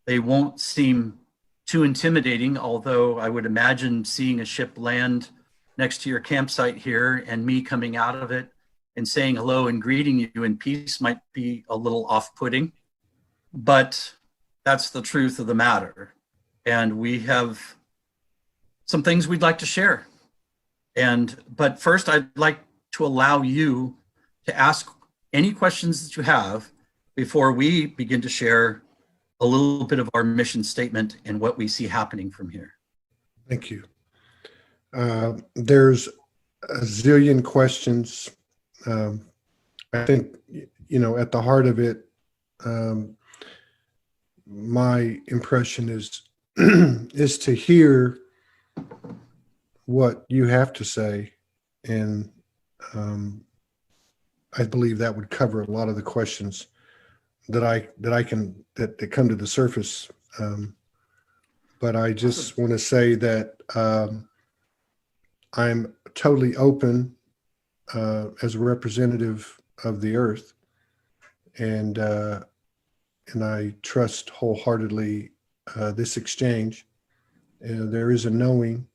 They won't seem too intimidating, although I would imagine seeing a ship land next to your campsite here and me coming out of it and saying hello and greeting you in peace might be a little off-putting, but that's the truth of the matter. And we have some things we'd like to share. But first, I'd like to allow you to ask any questions that you have before we begin to share a little bit of our mission statement and what we see happening from here. Thank you. There's a zillion questions. I think, at the heart of it, my impression is is to hear what you have to say, and I believe that would cover a lot of the questions that come to the surface. But I just want to say that I'm totally open as a representative of the earth, and I trust wholeheartedly this exchange. There is a knowing,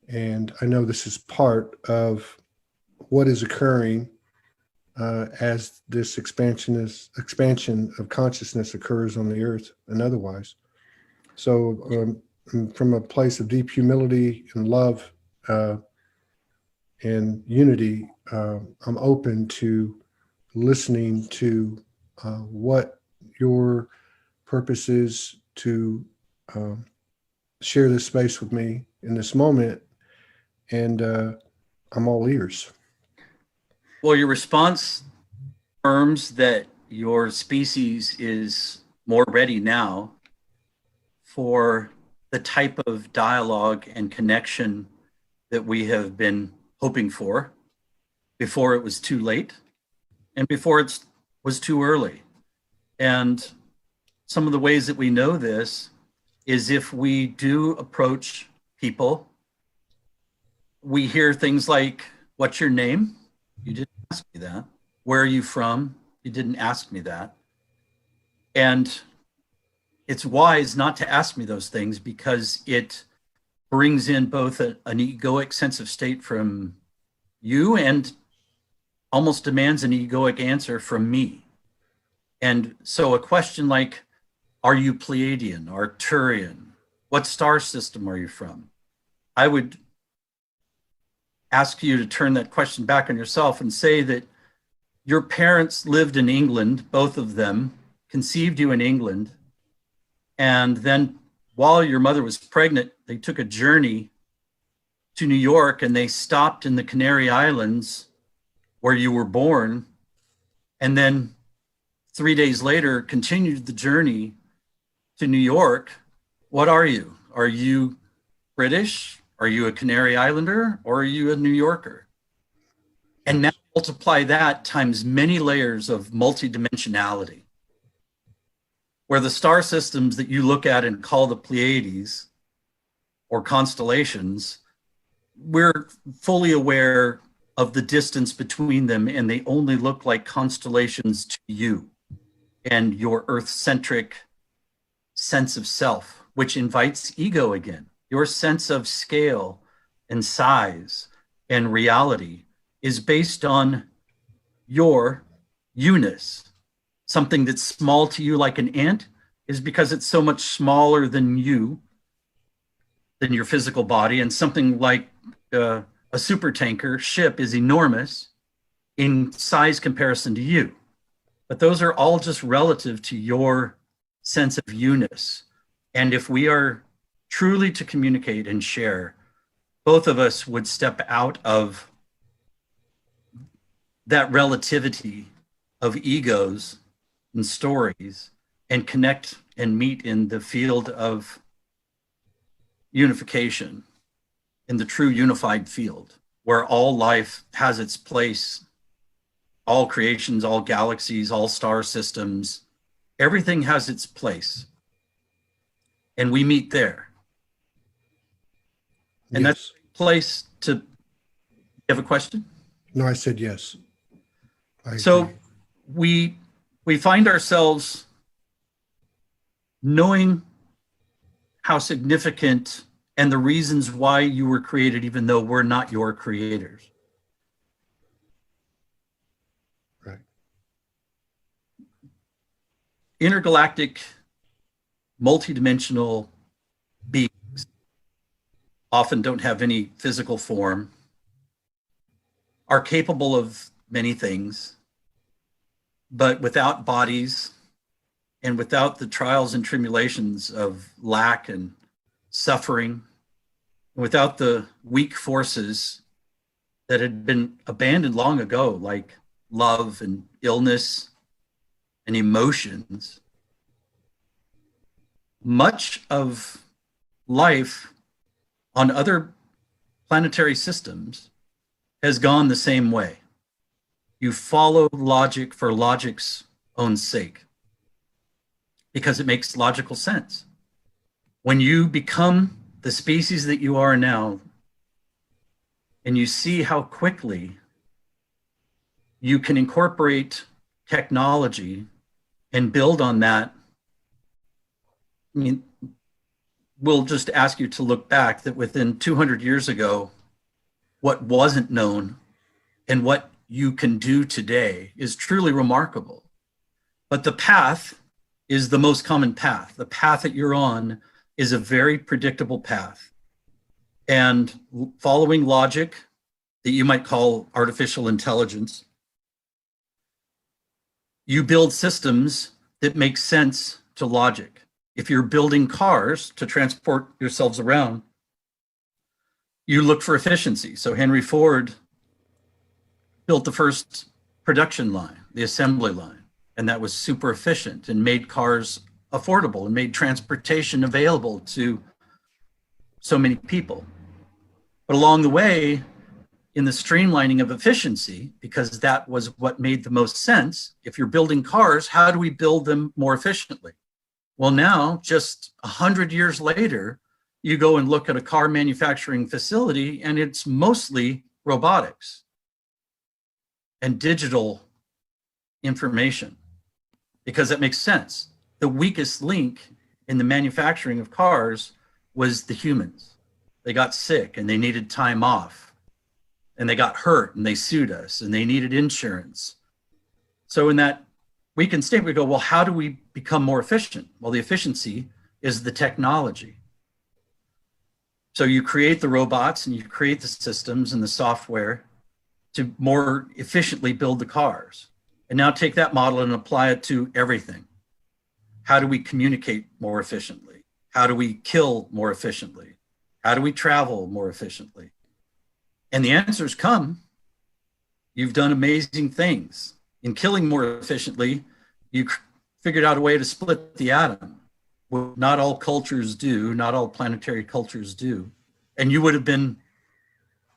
and I know this is part of what is occurring as this expansion of consciousness occurs on the earth and otherwise. So from a place of deep humility and love and unity, I'm open to listening to what your purpose is to share this space with me in this moment, and I'm all ears. Well, your response affirms that your species is more ready now for the type of dialogue and connection that we have been hoping for before it was too late and before it was too early. And some of the ways that we know this is if we do approach people, we hear things like, "What's your name?" You didn't ask me that. "Where are you from?" You didn't ask me that. And it's wise not to ask me those things because it brings in both an egoic sense of state from you and almost demands an egoic answer from me. And so a question like, "Are you Pleiadian, Arcturian? What star system are you from?" I would ask you to turn that question back on yourself and say that your parents lived in England, both of them, conceived you in England, and then while your mother was pregnant, they took a journey to New York and they stopped in the Canary Islands where you were born, and then 3 days later continued the journey to New York. What are you? Are you British? Are you a Canary Islander, or are you a New Yorker? And now multiply that times many layers of multidimensionality, where the star systems that you look at and call the Pleiades or constellations, we're fully aware of the distance between them, and they only look like constellations to you and your Earth-centric sense of self, which invites ego again. Your sense of scale and size and reality is based on your you-ness. Something that's small to you like an ant is because it's so much smaller than you, than your physical body, and something like a supertanker ship is enormous in size comparison to you. But those are all just relative to your sense of you-ness. And if we are truly to communicate and share, both of us would step out of that relativity of egos and stories and connect and meet in the field of unification, in the true unified field, where all life has its place, all creations, all galaxies, all star systems, everything has its place. And we meet there. And that's a place to, you have a question? No, I said yes. So we find ourselves knowing how significant and the reasons why you were created, even though we're not your creators. Right. Intergalactic, multidimensional beings often don't have any physical form, are capable of many things, but without bodies and without the trials and tribulations of lack and suffering, without the weak forces that had been abandoned long ago, like love and illness and emotions, much of life on other planetary systems has gone the same way. You follow logic for logic's own sake, because it makes logical sense. When you become the species that you are now, and you see how quickly you can incorporate technology and build on that, I mean, we'll just ask you to look back that within 200 years ago, what wasn't known and what you can do today is truly remarkable. But the path is the most common path. The path that you're on is a very predictable path. And following logic that you might call artificial intelligence, you build systems that make sense to logic. If you're building cars to transport yourselves around, you look for efficiency. So Henry Ford built the first production line, the assembly line, and that was super efficient and made cars affordable and made transportation available to so many people. But along the way, in the streamlining of efficiency, because that was what made the most sense, if you're building cars, how do we build them more efficiently? Well, now, just 100 years later, you go and look at a car manufacturing facility and it's mostly robotics and digital information, because that makes sense. The weakest link in the manufacturing of cars was the humans. They got sick and they needed time off, and they got hurt and they sued us and they needed insurance. So in that weakened state, we go, well, how do we become more efficient? Well, the efficiency is the technology. So you create the robots and you create the systems and the software to more efficiently build the cars. And now take that model and apply it to everything. How do we communicate more efficiently? How do we kill more efficiently? How do we travel more efficiently? And the answers come. You've done amazing things. In killing more efficiently, you figured out a way to split the atom. What not all cultures do, not all planetary cultures do. And you would have been,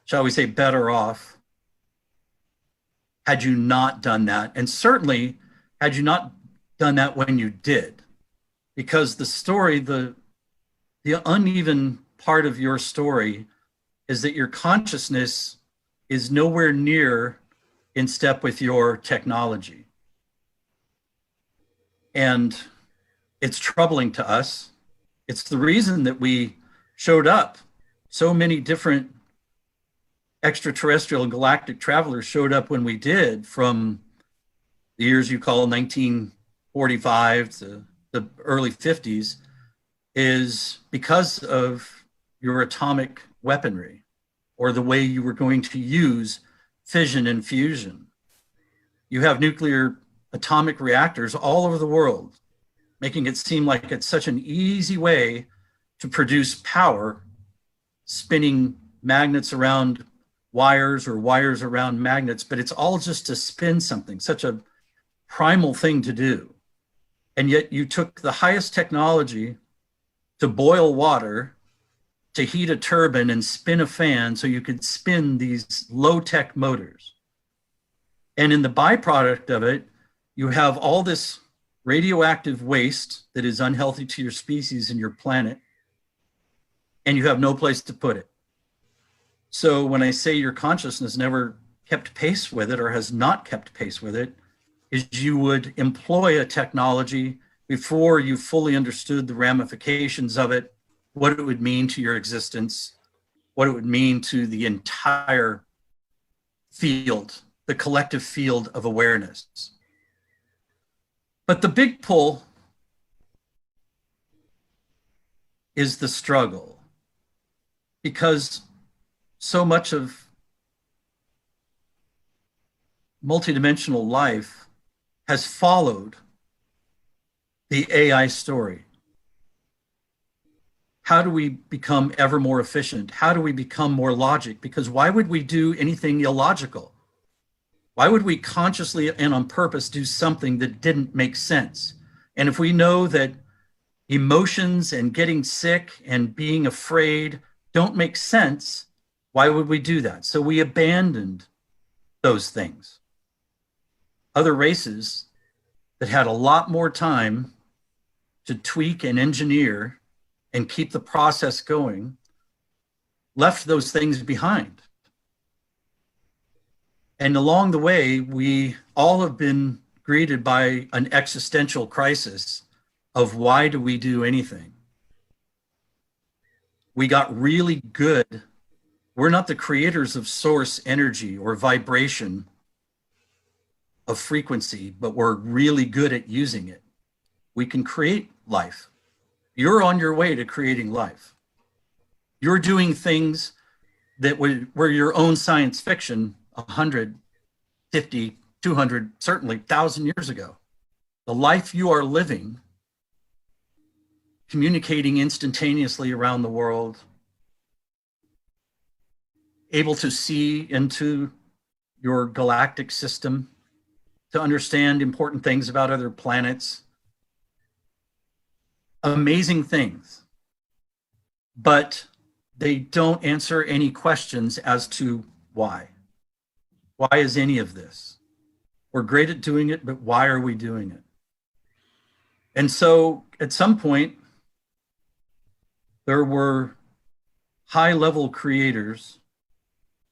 shall we say, better off had you not done that. And certainly, had you not done that when you did. Because the story, the uneven part of your story is that your consciousness is nowhere near in step with your technology. And it's troubling to us. It's the reason that we showed up. So many different extraterrestrial and galactic travelers showed up when we did, from the years you call 1945 to the early 50s, is because of your atomic weaponry, or the way you were going to use fission and fusion. You have nuclear atomic reactors all over the world, making it seem like it's such an easy way to produce power, spinning magnets around wires or wires around magnets, but it's all just to spin something, such a primal thing to do. And yet you took the highest technology to boil water, to heat a turbine and spin a fan so you could spin these low-tech motors. And in the byproduct of it, you have all this radioactive waste that is unhealthy to your species and your planet, and you have no place to put it. So when I say your consciousness never kept pace with it, or has not kept pace with it, is you would employ a technology before you fully understood the ramifications of it, what it would mean to your existence, what it would mean to the entire field, the collective field of awareness. But the big pull is the struggle, because so much of multidimensional life has followed the AI story? How do we become ever more efficient? How do we become more logic? Because why would we do anything illogical? Why would we consciously and on purpose do something that didn't make sense? And if we know that emotions and getting sick and being afraid don't make sense, why would we do that? So we abandoned those things. Other races that had a lot more time to tweak and engineer and keep the process going left those things behind. And along the way, we all have been greeted by an existential crisis of why do we do anything? We got really good. We're not the creators of source energy or vibration of frequency, but we're really good at using it. We can create life. You're on your way to creating life. You're doing things that were your own science fiction 150, 200, certainly 1,000 years ago. The life you are living, communicating instantaneously around the world, able to see into your galactic system, to understand important things about other planets. Amazing things. But they don't answer any questions as to why. Why is any of this? We're great at doing it, but why are we doing it? And so at some point, there were high-level creators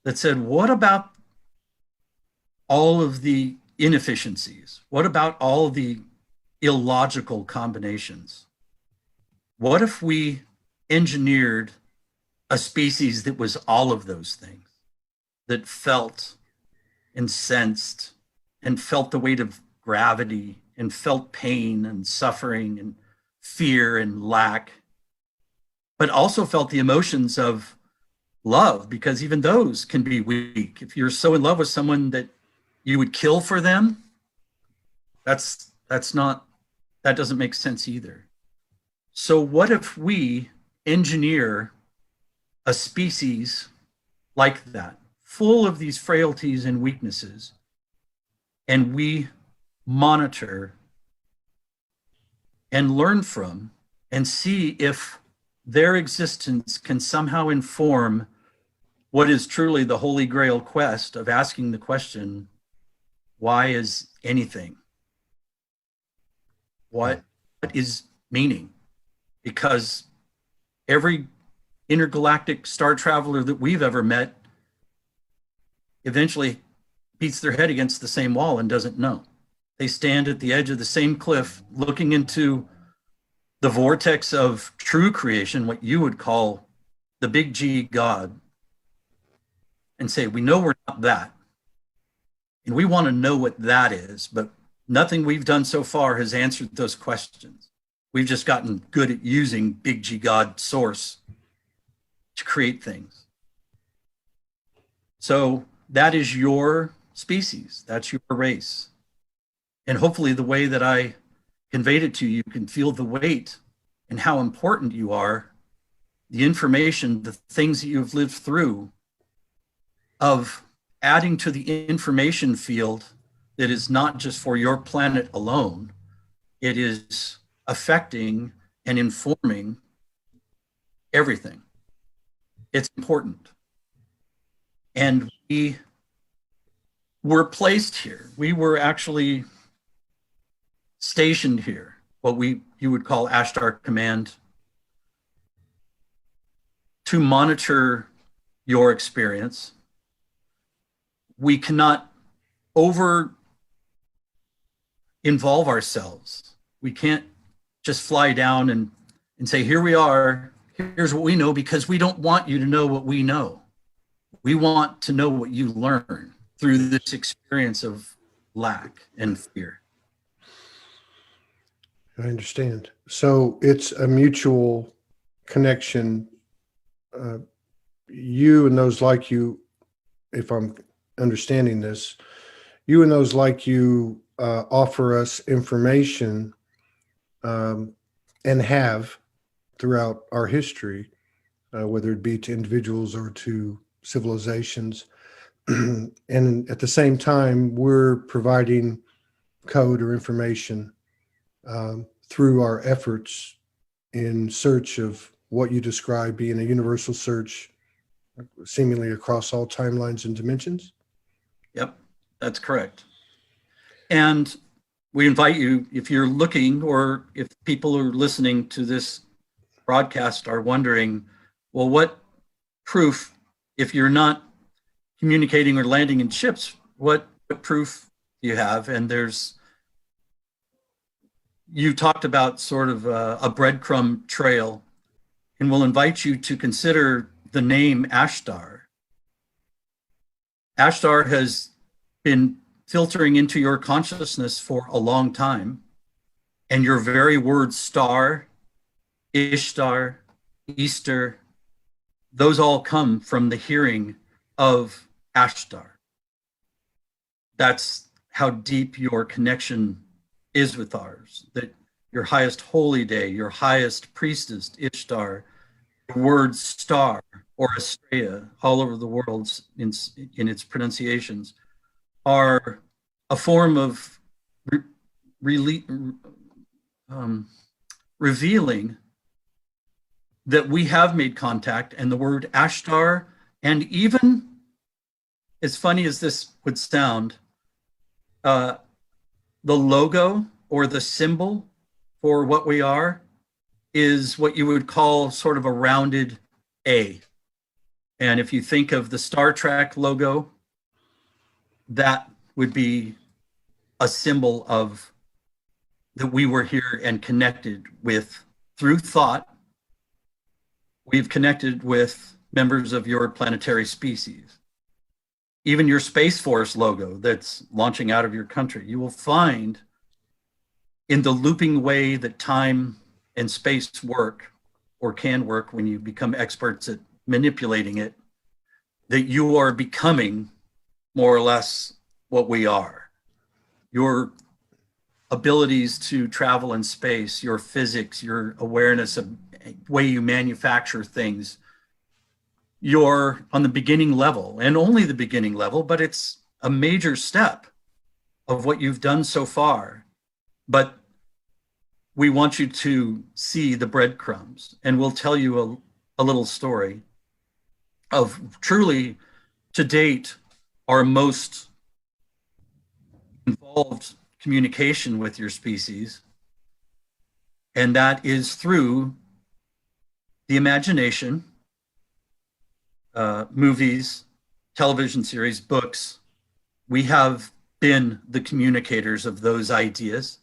that said, what about all of the inefficiencies? What about all of the illogical combinations? What if we engineered a species that was all of those things, that felt and sensed and felt the weight of gravity and felt pain and suffering and fear and lack, but also felt the emotions of love, because even those can be weak. If you're so in love with someone that you would kill for them, that doesn't make sense either. So what if we engineer a species like that, full of these frailties and weaknesses, and we monitor and learn from and see if their existence can somehow inform what is truly the holy grail quest of asking the question, why is anything? What is meaning? Because every intergalactic star traveler that we've ever met eventually beats their head against the same wall and doesn't know. They stand at the edge of the same cliff looking into the vortex of true creation, what you would call the big G God, and say, we know we're not that. And we want to know what that is, but nothing we've done so far has answered those questions. We've just gotten good at using big G God source to create things. So that is your species. That's your race. And hopefully the way that I conveyed it to you, you can feel the weight and how important you are, the information, the things that you've lived through, of adding to the information field that is not just for your planet alone. It is affecting and informing everything. It's important. And we were placed here. We were actually stationed here, what you would call Ashtar Command, to monitor your experience. We cannot over involve ourselves. We can't just fly down and say, here we are, here's what we know, because we don't want you to know what we know. We want to know what you learn through this experience of lack and fear. I understand. So it's a mutual connection. You and those like you, if I'm understanding this, you and those like you offer us information and have throughout our history, whether it be to individuals or to civilizations. And at the same time, we're providing code or information through our efforts in search of what you describe being a universal search, seemingly across all timelines and dimensions. Yep, that's correct. And we invite you, if you're looking, or if people who are listening to this broadcast are wondering, well, what proof, if you're not communicating or landing in ships, what proof do you have? And you talked about sort of a breadcrumb trail, and we'll invite you to consider the name Ashtar. Ashtar has been filtering into your consciousness for a long time, and your very word star, Ishtar, Easter, those all come from the hearing of Ashtar. That's how deep your connection is with ours, that your highest holy day, your highest priestess, Ishtar, the word star or Astrea, all over the world in its pronunciations, are a form of revealing that we have made contact. And the word Ashtar, and even, as funny as this would sound, the logo or the symbol for what we are is what you would call sort of a rounded A. And if you think of the Star Trek logo, that would be a symbol of that we were here and connected with through thought. We've connected with members of your planetary species. Even your Space Force logo that's launching out of your country, you will find in the looping way that time and space work, or can work when you become experts at manipulating it, that you are becoming more or less what we are. Your abilities to travel in space, your physics, your awareness of way you manufacture things, you're on the beginning level, and only the beginning level, but it's a major step of what you've done so far. But we want you to see the breadcrumbs, and we'll tell you a little story of truly, to date, our most involved communication with your species. And that is through the imagination, movies, television series, books. We have been the communicators of those ideas.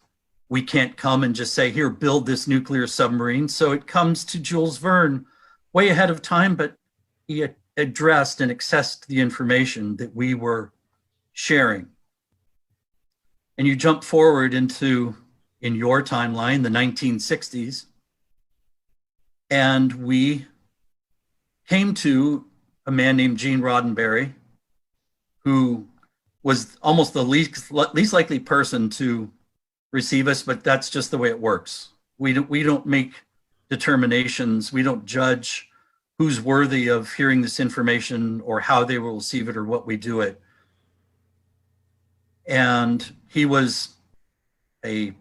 We can't come and just say, here, build this nuclear submarine. So it comes to Jules Verne way ahead of time, but he addressed and accessed the information that we were sharing. And you jump forward into, in your timeline, the 1960s, and we came to a man named Gene Roddenberry, who was almost the least likely person to receive us, but that's just the way it works. We don't make determinations. We don't judge who's worthy of hearing this information or how they will receive it or what we do it. And he was a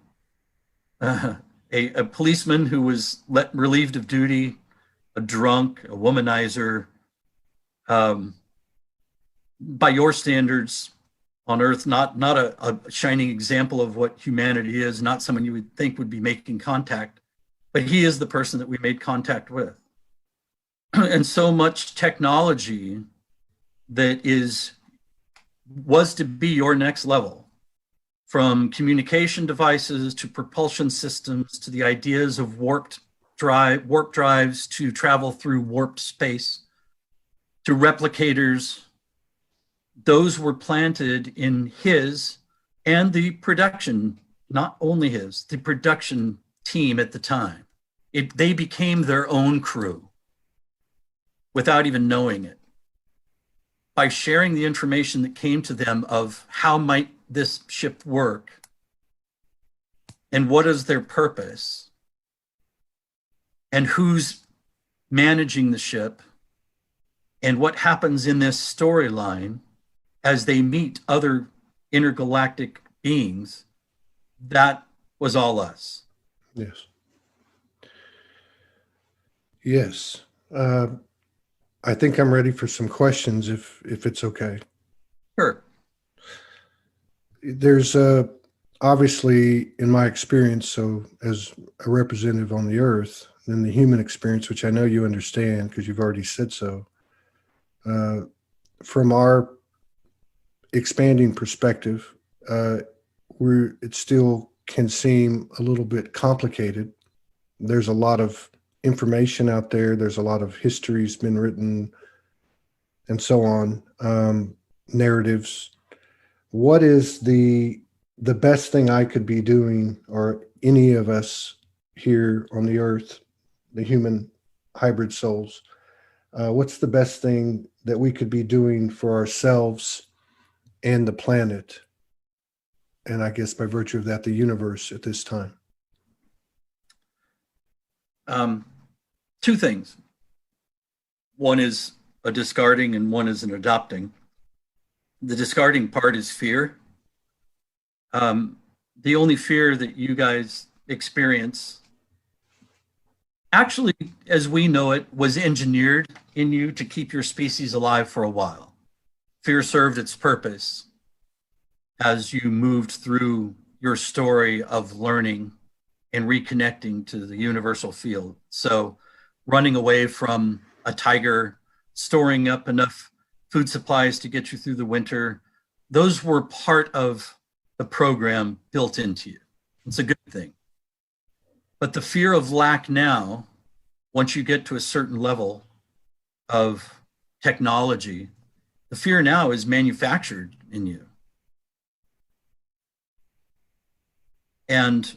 policeman who was relieved of duty, a drunk, a womanizer, by your standards on Earth, not a shining example of what humanity is, not someone you would think would be making contact, but he is the person that we made contact with. And so much technology that was to be your next level, from communication devices to propulsion systems to the ideas of warp drives to travel through warped space to replicators. Those were planted in his and the production, not only his, the production team at the time. They became their own crew without even knowing it. By sharing the information that came to them of how might this ship work, and what is their purpose, and who's managing the ship, and what happens in this storyline as they meet other intergalactic beings, that was all us. Yes. Yes. I think I'm ready for some questions if it's okay. Sure. There's obviously, in my experience, so as a representative on the earth, in the human experience, which I know you understand because you've already said so, from our expanding perspective, it still can seem a little bit complicated. There's a lot of information out there. There's a lot of history's been written and so on, narratives. What is the best thing I could be doing, or any of us here on the earth, the human hybrid souls, what's the best thing that we could be doing for ourselves and the planet, and I guess by virtue of that, the universe at this time? Two things. One is a discarding and one is an adopting. The discarding part is fear. The only fear that you guys experience, actually, as we know it, was engineered in you to keep your species alive for a while. Fear served its purpose as you moved through your story of learning and reconnecting to the universal field. So running away from a tiger, storing up enough food supplies to get you through the winter, those were part of the program built into you. It's a good thing. But the fear of lack now, once you get to a certain level of technology, the fear now is manufactured in you. And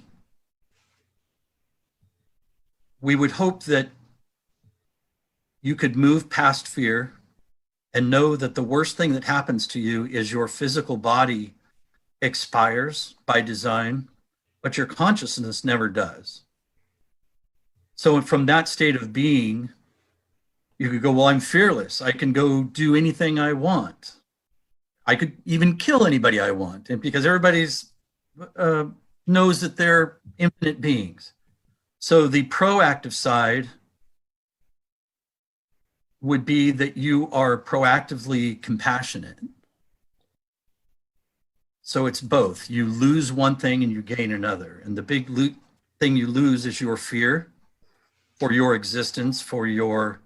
we would hope that you could move past fear and know that the worst thing that happens to you is your physical body expires by design, but your consciousness never does. So from that state of being, you could go, well, I'm fearless. I can go do anything I want. I could even kill anybody I want, and because everybody's knows that they're infinite beings. So the proactive side would be that you are proactively compassionate. So it's both. You lose one thing and you gain another. And the big thing you lose is your fear for your existence, for your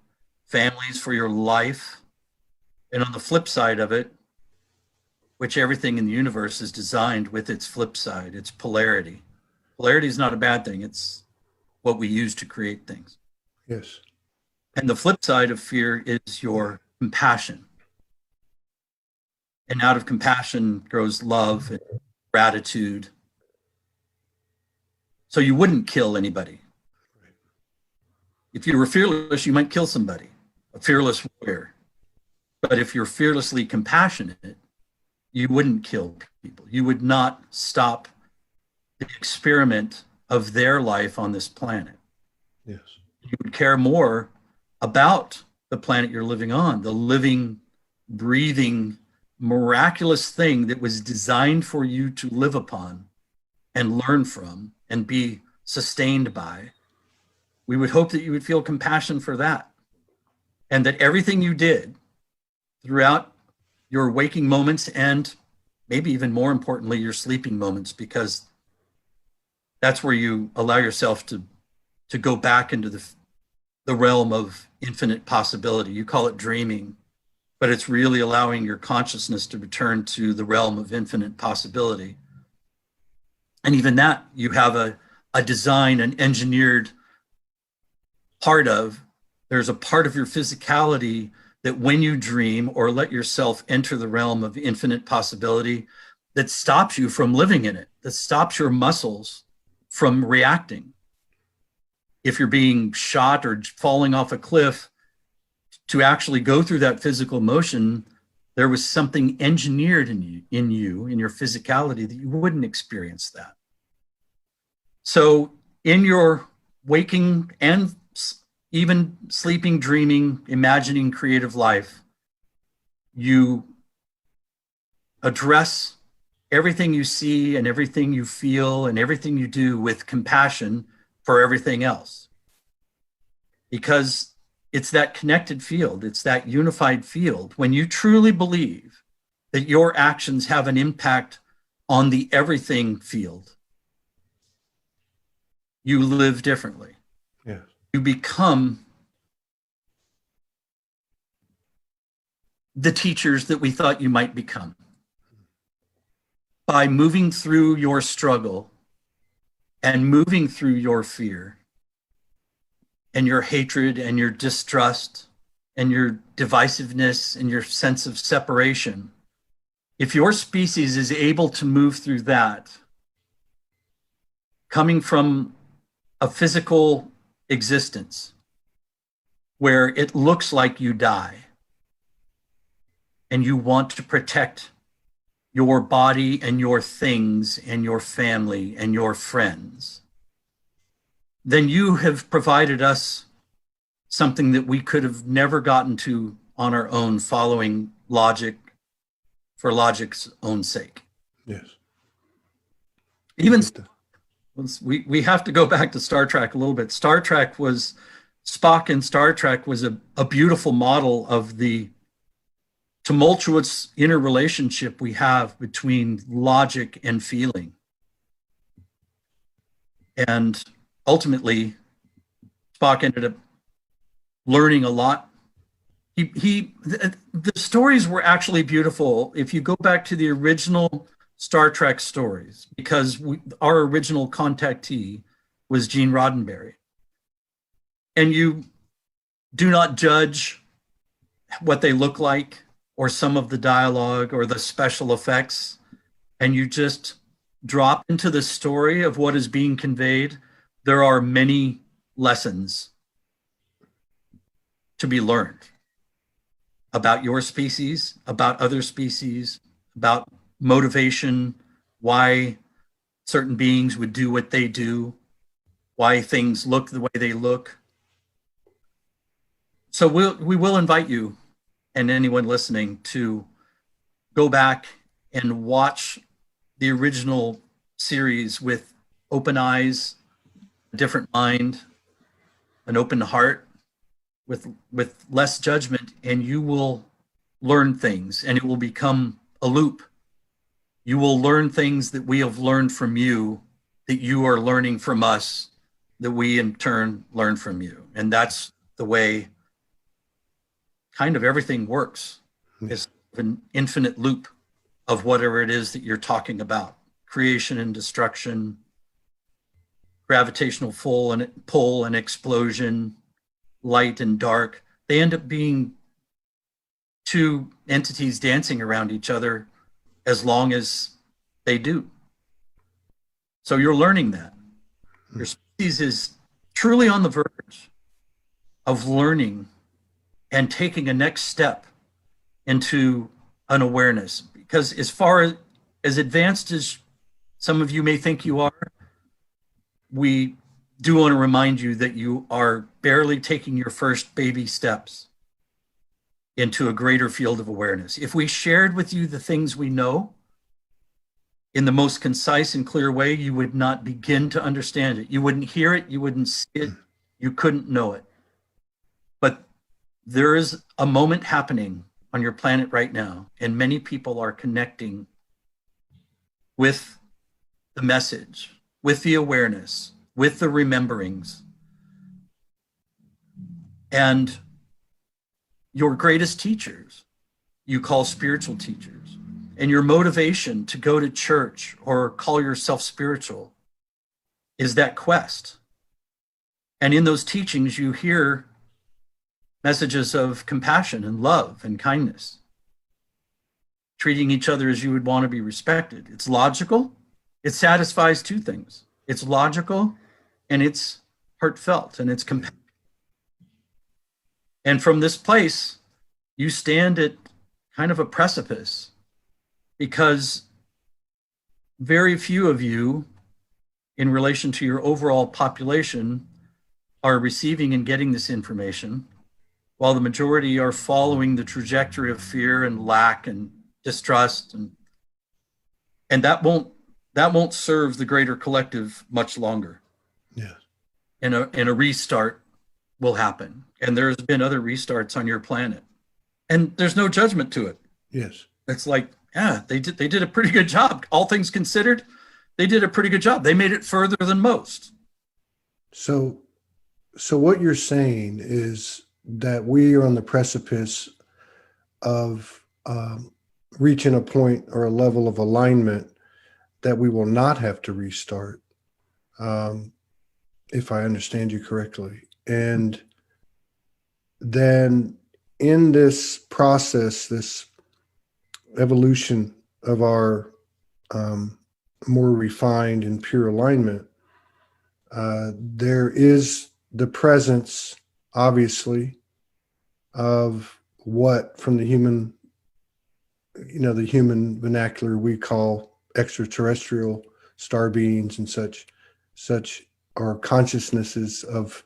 families, for your life. And on the flip side of it, which everything in the universe is designed with its flip side, it's polarity. Polarity is not a bad thing. It's what we use to create things. Yes. And the flip side of fear is your compassion. And out of compassion grows love and gratitude. So you wouldn't kill anybody. If you were fearless, you might kill somebody, a fearless warrior. But if you're fearlessly compassionate, you wouldn't kill people. You would not stop the experiment of their life on this planet. Yes. You would care more about the planet you're living on, the living, breathing, miraculous thing that was designed for you to live upon and learn from and be sustained by. We would hope that you would feel compassion for that, and that everything you did throughout your waking moments, and maybe even more importantly, your sleeping moments, because that's where you allow yourself to go back into the realm of infinite possibility. You call it dreaming, but it's really allowing your consciousness to return to the realm of infinite possibility. And even that, you have a design, an engineered part of. There's a part of your physicality that when you dream or let yourself enter the realm of infinite possibility, that stops you from living in it, that stops your muscles from reacting. If you're being shot or falling off a cliff, to actually go through that physical motion, there was something engineered in your physicality that you wouldn't experience that. So in your waking and even sleeping, dreaming, imagining creative life, you address everything you see and everything you feel and everything you do with compassion for everything else. Because it's that connected field, it's that unified field. When you truly believe that your actions have an impact on the everything field, you live differently. Yes. You become the teachers that we thought you might become. By moving through your struggle and moving through your fear and your hatred and your distrust and your divisiveness and your sense of separation, if your species is able to move through that, coming from a physical existence where it looks like you die and you want to protect your body and your things and your family and your friends, then you have provided us something that we could have never gotten to on our own, following logic for logic's own sake. Yes. Even we have to go back to Star Trek a little bit. Spock in Star Trek was a beautiful model of the tumultuous interrelationship we have between logic and feeling. And ultimately, Spock ended up learning a lot. The stories were actually beautiful. If you go back to the original Star Trek stories, because our original contactee was Gene Roddenberry. And you do not judge what they look like or some of the dialogue or the special effects, and you just drop into the story of what is being conveyed. There are many lessons to be learned about your species, about other species, about motivation, why certain beings would do what they do, why things look the way they look. So we will invite you and anyone listening to go back and watch the original series with open eyes, a different mind, an open heart, with less judgment, and you will learn things, and it will become a loop. You will learn things that we have learned from you, that you are learning from us, that we in turn learn from you. And that's the way kind of everything works. It's an infinite loop of whatever it is that you're talking about. Creation and destruction, gravitational pull and explosion, light and dark. They end up being two entities dancing around each other as long as they do. So you're learning that. Your species is truly on the verge of learning and taking a next step into an awareness. Because as far as advanced as some of you may think you are, we do want to remind you that you are barely taking your first baby steps into a greater field of awareness. If we shared with you the things we know in the most concise and clear way, you would not begin to understand it. You wouldn't hear it, you wouldn't see it, you couldn't know it. But there is a moment happening on your planet right now, and many people are connecting with the message, with the awareness, with the rememberings. And your greatest teachers, you call spiritual teachers. And your motivation to go to church or call yourself spiritual is that quest. And in those teachings, you hear messages of compassion and love and kindness, treating each other as you would want to be respected. It's logical. It satisfies two things. It's logical and it's heartfelt and it's compassionate. And from this place, you stand at kind of a precipice, because very few of you in relation to your overall population are receiving and getting this information, while the majority are following the trajectory of fear and lack and distrust, and that won't serve the greater collective much longer. Yeah. And a restart will happen. And there's been other restarts on your planet. And there's no judgment to it. Yes. It's like, yeah, they did a pretty good job. All things considered, they did a pretty good job. They made it further than most. So what you're saying is that we are on the precipice of reaching a point or a level of alignment that we will not have to restart, if I understand you correctly. And then in this process, this evolution of our more refined and pure alignment, there is the presence, obviously, of what from the human, the human vernacular we call extraterrestrial star beings and such are consciousnesses of,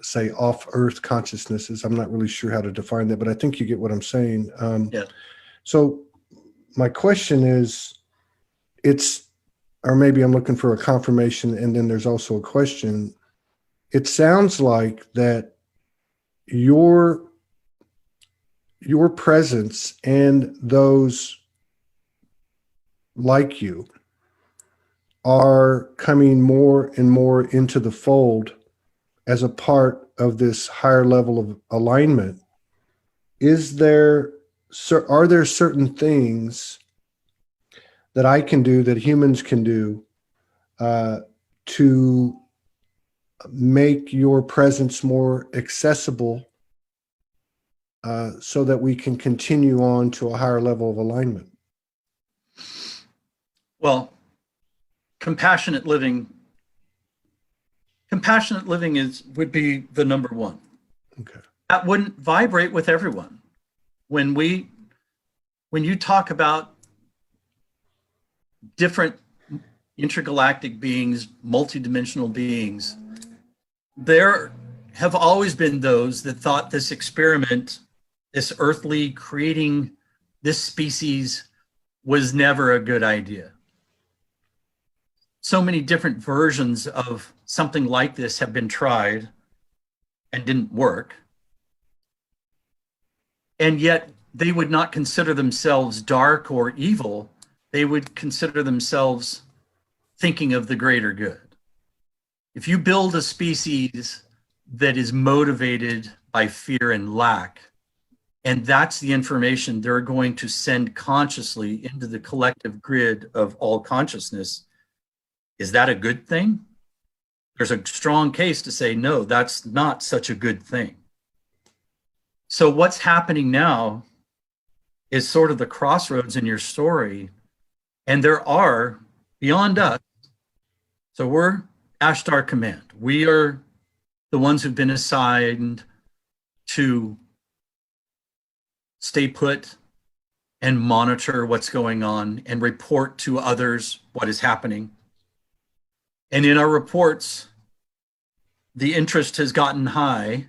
say, off-Earth consciousnesses. I'm not really sure how to define that, but I think you get what I'm saying. Yeah. So my question is, or maybe I'm looking for a confirmation, and then there's also a question. It sounds like that your presence and those like you are coming more and more into the fold as a part of this higher level of alignment. Are there certain things that I can do, that humans can do, to make your presence more accessible, so that we can continue on to a higher level of alignment? Well, compassionate living would be the number one. Okay. That wouldn't vibrate with everyone. When you talk about different intergalactic beings, multidimensional beings, there have always been those that thought this experiment, this earthly creating this species, was never a good idea. So many different versions of something like this have been tried and didn't work. And yet they would not consider themselves dark or evil. They would consider themselves thinking of the greater good. If you build a species that is motivated by fear and lack, and that's the information they're going to send consciously into the collective grid of all consciousness, is that a good thing? There's a strong case to say, no, that's not such a good thing. So what's happening now is sort of the crossroads in your story. And there are, beyond us, so we're Ashtar Command. We are the ones who've been assigned to stay put and monitor what's going on and report to others what is happening. And in our reports, the interest has gotten high.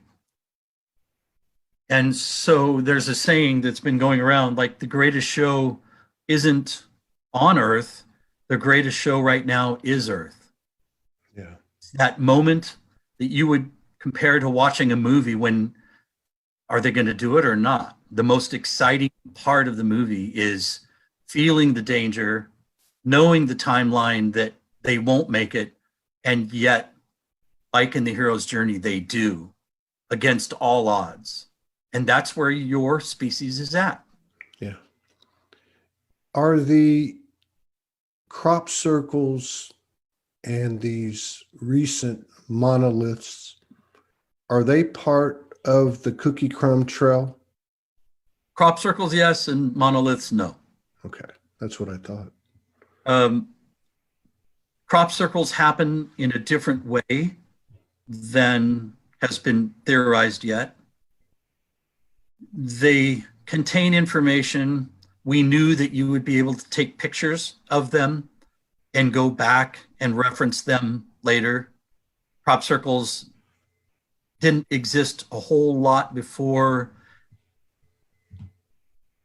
And so there's a saying that's been going around, like, the greatest show isn't on Earth. The greatest show right now is Earth. Yeah. That moment that you would compare to watching a movie when, are they going to do it or not? The most exciting part of the movie is feeling the danger, knowing the timeline that they won't make it, and yet, like in the hero's journey, they do, against all odds. And that's where your species is at. Yeah. Are the crop circles and these recent monoliths, are they part of the cookie crumb trail? Crop circles, yes, and monoliths, no. Okay, that's what I thought. Crop circles happen in a different way than has been theorized yet. They contain information. We knew that you would be able to take pictures of them and go back and reference them later. Crop circles didn't exist a whole lot before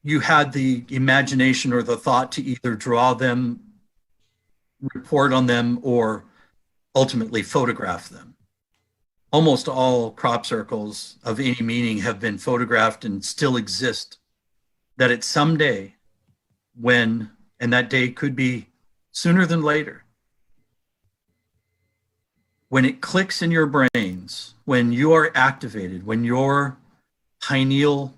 you had the imagination or the thought to either draw them, report on them, or ultimately photograph them. Almost all crop circles of any meaning have been photographed and still exist. That it's someday when, and that day could be sooner than later, when it clicks in your brains, when you are activated, when your pineal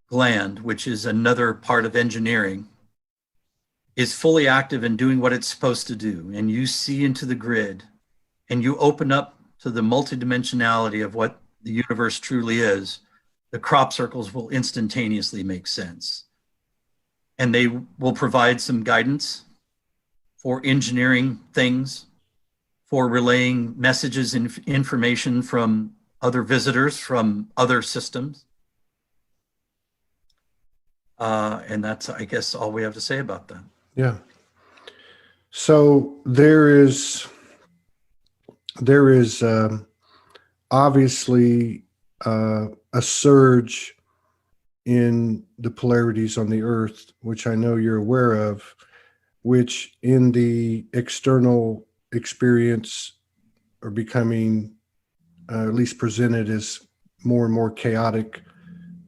gland, which is another part of engineering, is fully active and doing what it's supposed to do, and you see into the grid, and you open up to the multidimensionality of what the universe truly is, the crop circles will instantaneously make sense. And they will provide some guidance for engineering things, for relaying messages and information from other visitors, from other systems. And that's, I guess, all we have to say about that. Yeah. So there is obviously a surge in the polarities on the Earth, which I know you're aware of, which in the external experience are becoming at least presented as more and more chaotic.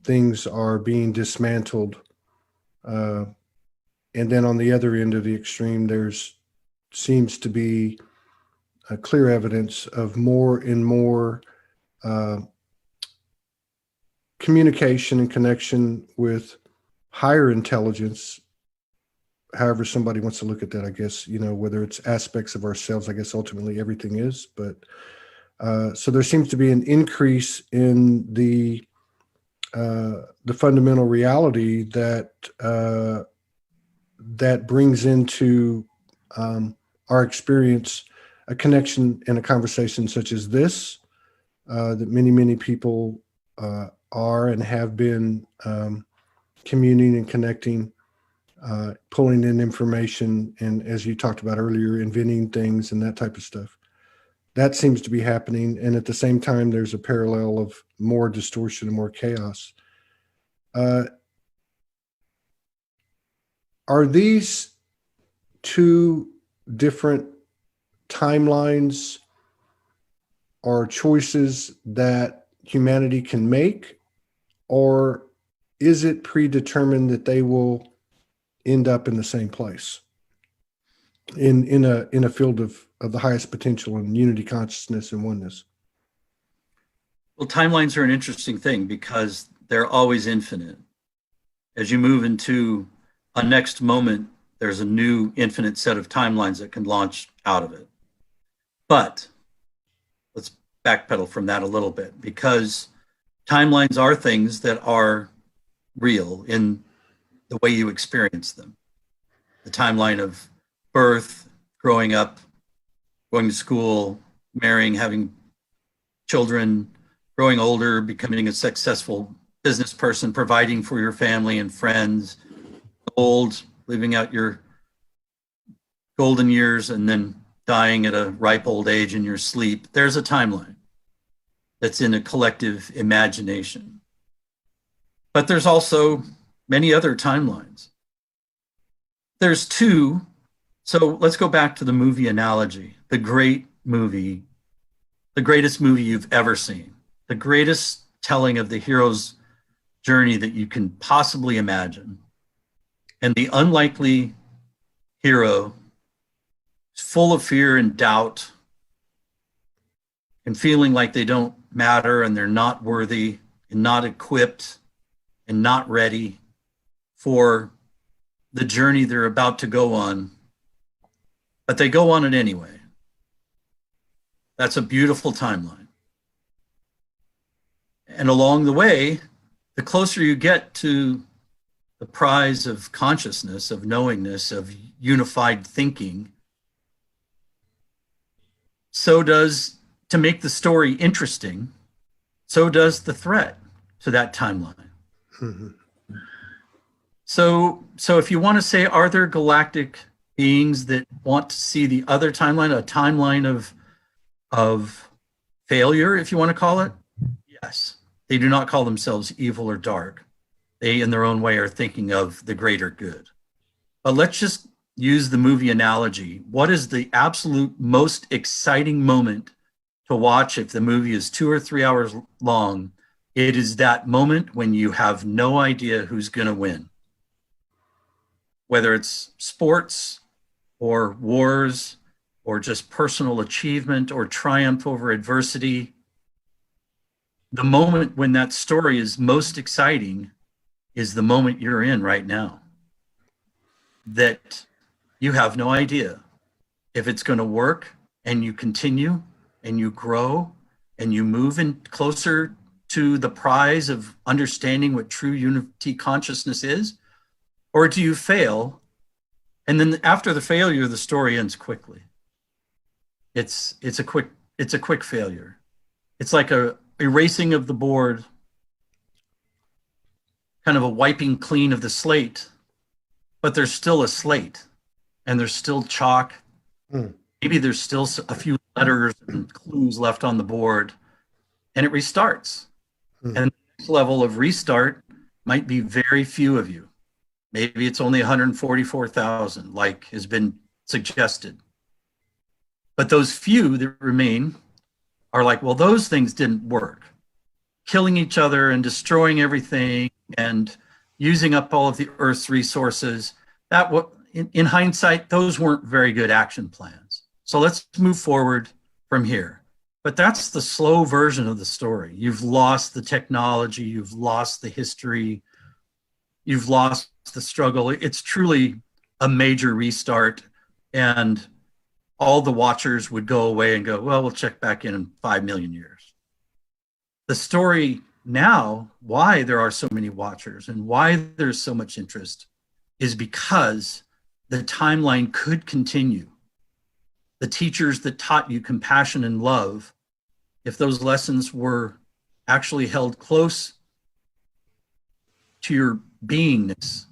Things are being dismantled. And then on the other end of the extreme, there's seems to be clear evidence of more and more communication and connection with higher intelligence, however somebody wants to look at that, I guess, you know, whether it's aspects of ourselves, I guess ultimately everything is, but so there seems to be an increase in the fundamental reality that that brings into our experience a connection and a conversation such as this, that many people are and have been communing and connecting, pulling in information, and as you talked about earlier, inventing things and that type of stuff. That seems to be happening, and at the same time, there's a parallel of more distortion and more chaos. Are these two different timelines or choices that humanity can make, or is it predetermined that they will end up in the same place in a field of the highest potential and unity, consciousness, and oneness? Well, timelines are an interesting thing because they're always infinite. As you move into a next moment, there's a new infinite set of timelines that can launch out of it. But let's backpedal from that a little bit, because timelines are things that are real in the way you experience them. The timeline of birth, growing up, going to school, marrying, having children, growing older, becoming a successful business person, providing for your family and friends, old, living out your golden years, and then dying at a ripe old age in your sleep. There's a timeline that's in a collective imagination. But there's also many other timelines. There's two. So let's go back to the movie analogy, the great movie, the greatest movie you've ever seen, the greatest telling of the hero's journey that you can possibly imagine. And the unlikely hero is full of fear and doubt and feeling like they don't matter and they're not worthy and not equipped and not ready for the journey they're about to go on. But they go on it anyway. That's a beautiful timeline. And along the way, the closer you get to the prize of consciousness, of knowingness, of unified thinking, so does, to make the story interesting, so does the threat to that timeline. Mm-hmm. So if you want to say, are there galactic beings that want to see the other timeline, a timeline of failure, if you want to call it? Yes. They do not call themselves evil or dark. They, in their own way, are thinking of the greater good. But let's just use the movie analogy. What is the absolute most exciting moment to watch if the movie is 2 or 3 hours long? It is that moment when you have no idea who's going to win. Whether it's sports or wars or just personal achievement or triumph over adversity, the moment when that story is most exciting is the moment you're in right now. That you have no idea if it's going to work, and you continue and you grow and you move in closer to the prize of understanding what true unity consciousness is, or do you fail? And then after the failure, the story ends quickly. It's a quick failure. It's like a erasing of the board, kind of a wiping clean of the slate, but there's still a slate and there's still chalk. Maybe there's still a few letters and clues left on the board, and it restarts. And the next level of restart might be very few of you. Maybe it's only 144,000, like has been suggested. But those few that remain are like, well, those things didn't work. Killing each other and destroying everything and using up all of the Earth's resources, in hindsight, those weren't very good action plans. So let's move forward from here. But that's the slow version of the story. You've lost the technology, you've lost the history, you've lost the struggle. It's truly a major restart, and all the watchers would go away and go, well, we'll check back in 5 million years. The story now, why there are so many watchers and why there's so much interest, is because the timeline could continue. The teachers that taught you compassion and love, if those lessons were actually held close to your beingness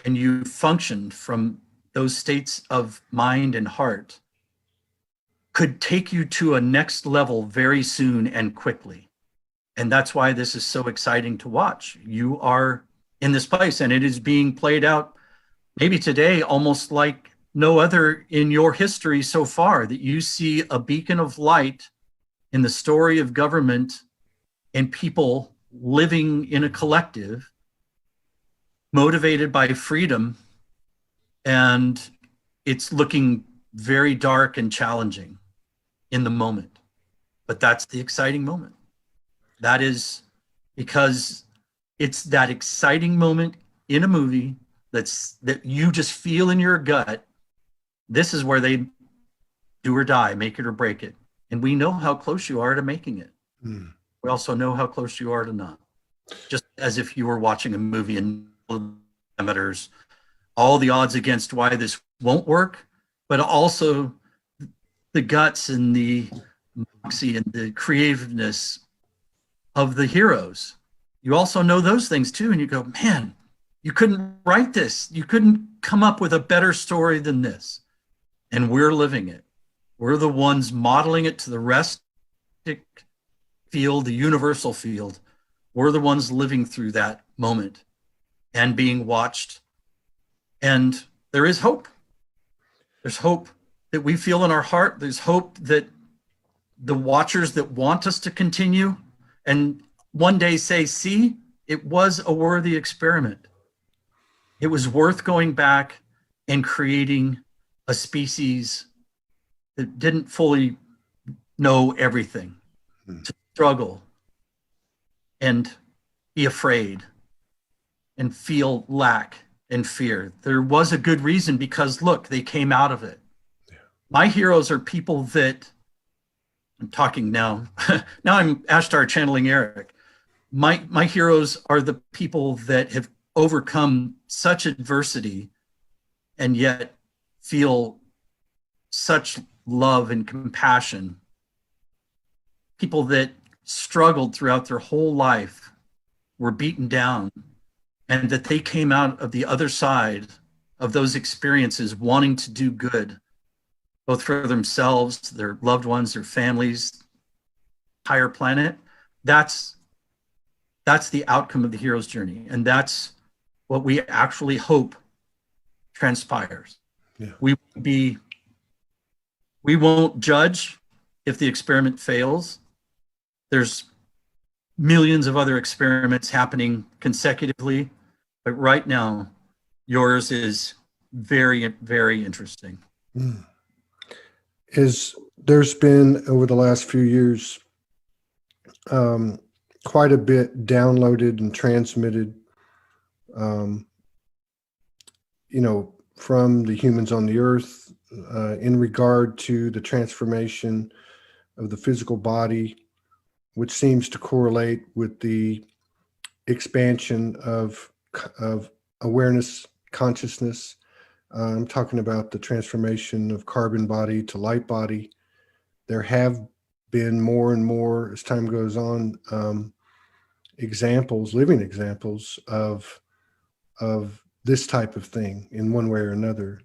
and you functioned from those states of mind and heart, could take you to a next level very soon and quickly. And that's why this is so exciting to watch. You are in this place, and it is being played out maybe today almost like no other in your history so far, that you see a beacon of light in the story of government and people living in a collective, motivated by freedom, and it's looking very dark and challenging in the moment. But that's the exciting moment. That is because it's that exciting moment in a movie that you just feel in your gut. This is where they do or die, make it or break it. And we know how close you are to making it. We also know how close you are to not. Just as if you were watching a movie in parameters, all the odds against why this won't work, but also the guts and the moxie and the creativeness of the heroes. You also know those things too, and you go, man, you couldn't write this. You couldn't come up with a better story than this. And we're living it. We're the ones modeling it to the rest field, the universal field. We're the ones living through that moment and being watched. And there is hope. There's hope that we feel in our heart. There's hope that the watchers that want us to continue and one day say, see, it was a worthy experiment. It was worth going back and creating a species that didn't fully know everything, to struggle and be afraid and feel lack and fear. There was a good reason, because look, they came out of it. My heroes are people that, I'm talking now, now I'm Ashtar channeling Eric. My heroes are the people that have overcome such adversity and yet feel such love and compassion. People that struggled throughout their whole life, were beaten down, and that they came out of the other side of those experiences, wanting to do good, both for themselves, their loved ones, their families, entire planet, that's the outcome of the hero's journey. And that's what we actually hope transpires. Yeah. We won't judge if the experiment fails. There's millions of other experiments happening consecutively, but right now, yours is very, very interesting. There's been, over the last few years, quite a bit downloaded and transmitted, from the humans on the earth in regard to the transformation of the physical body, which seems to correlate with the expansion of awareness, consciousness. I'm talking about the transformation of carbon body to light body. There have been more and more, as time goes on, living examples of this type of thing in one way or another.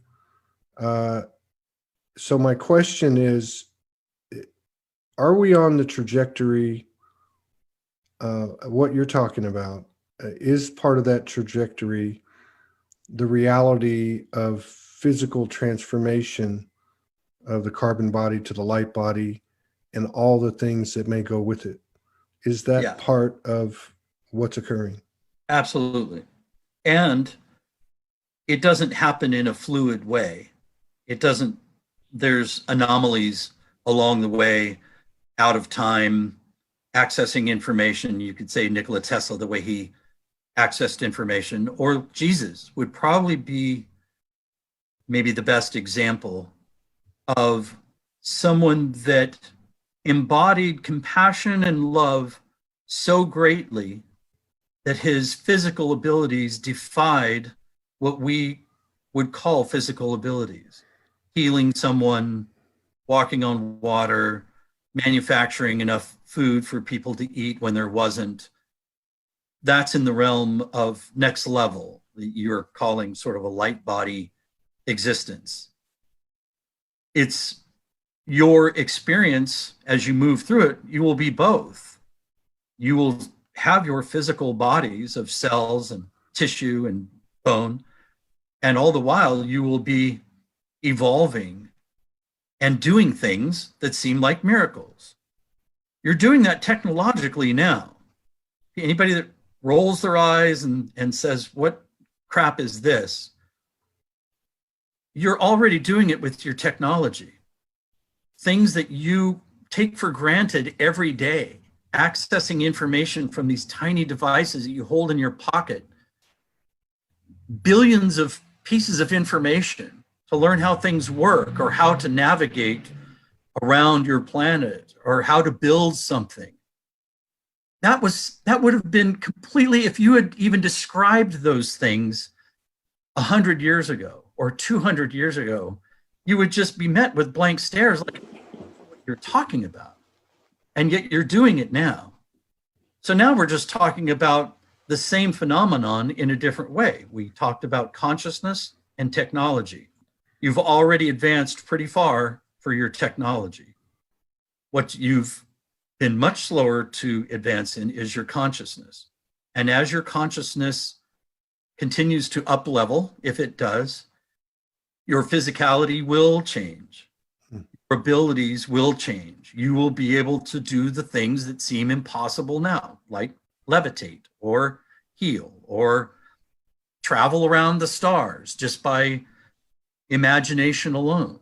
So my question is, are we on the trajectory, what you're talking about, is part of that trajectory the reality of physical transformation of the carbon body to the light body and all the things that may go with it? Is that part of what's occurring? Absolutely. And it doesn't happen in a fluid way. There's anomalies along the way, out of time, accessing information. You could say Nikola Tesla, the way he accessed information, or Jesus would probably be maybe the best example of someone that embodied compassion and love so greatly that his physical abilities defied what we would call physical abilities. Healing someone, walking on water, manufacturing enough food for people to eat when there wasn't. That's in the realm of next level that you're calling sort of a light body existence. It's your experience as you move through it. You will be both. You will have your physical bodies of cells and tissue and bone, and all the while you will be evolving and doing things that seem like miracles. You're doing that technologically now. Anybody that rolls their eyes and says, what crap is this? You're already doing it with your technology. Things that you take for granted every day, accessing information from these tiny devices that you hold in your pocket, billions of pieces of information to learn how things work or how to navigate around your planet or how to build something. That would have been completely, if you had even described those things 100 years ago or 200 years ago, you would just be met with blank stares like, what you're talking about. And yet you're doing it now. So now we're just talking about the same phenomenon in a different way. We talked about consciousness and technology. You've already advanced pretty far for your technology. What you've been much slower to advance in is your consciousness. And as your consciousness continues to up level, if it does, your physicality will change. Your abilities will change. You will be able to do the things that seem impossible now, like levitate or heal or travel around the stars just by imagination alone.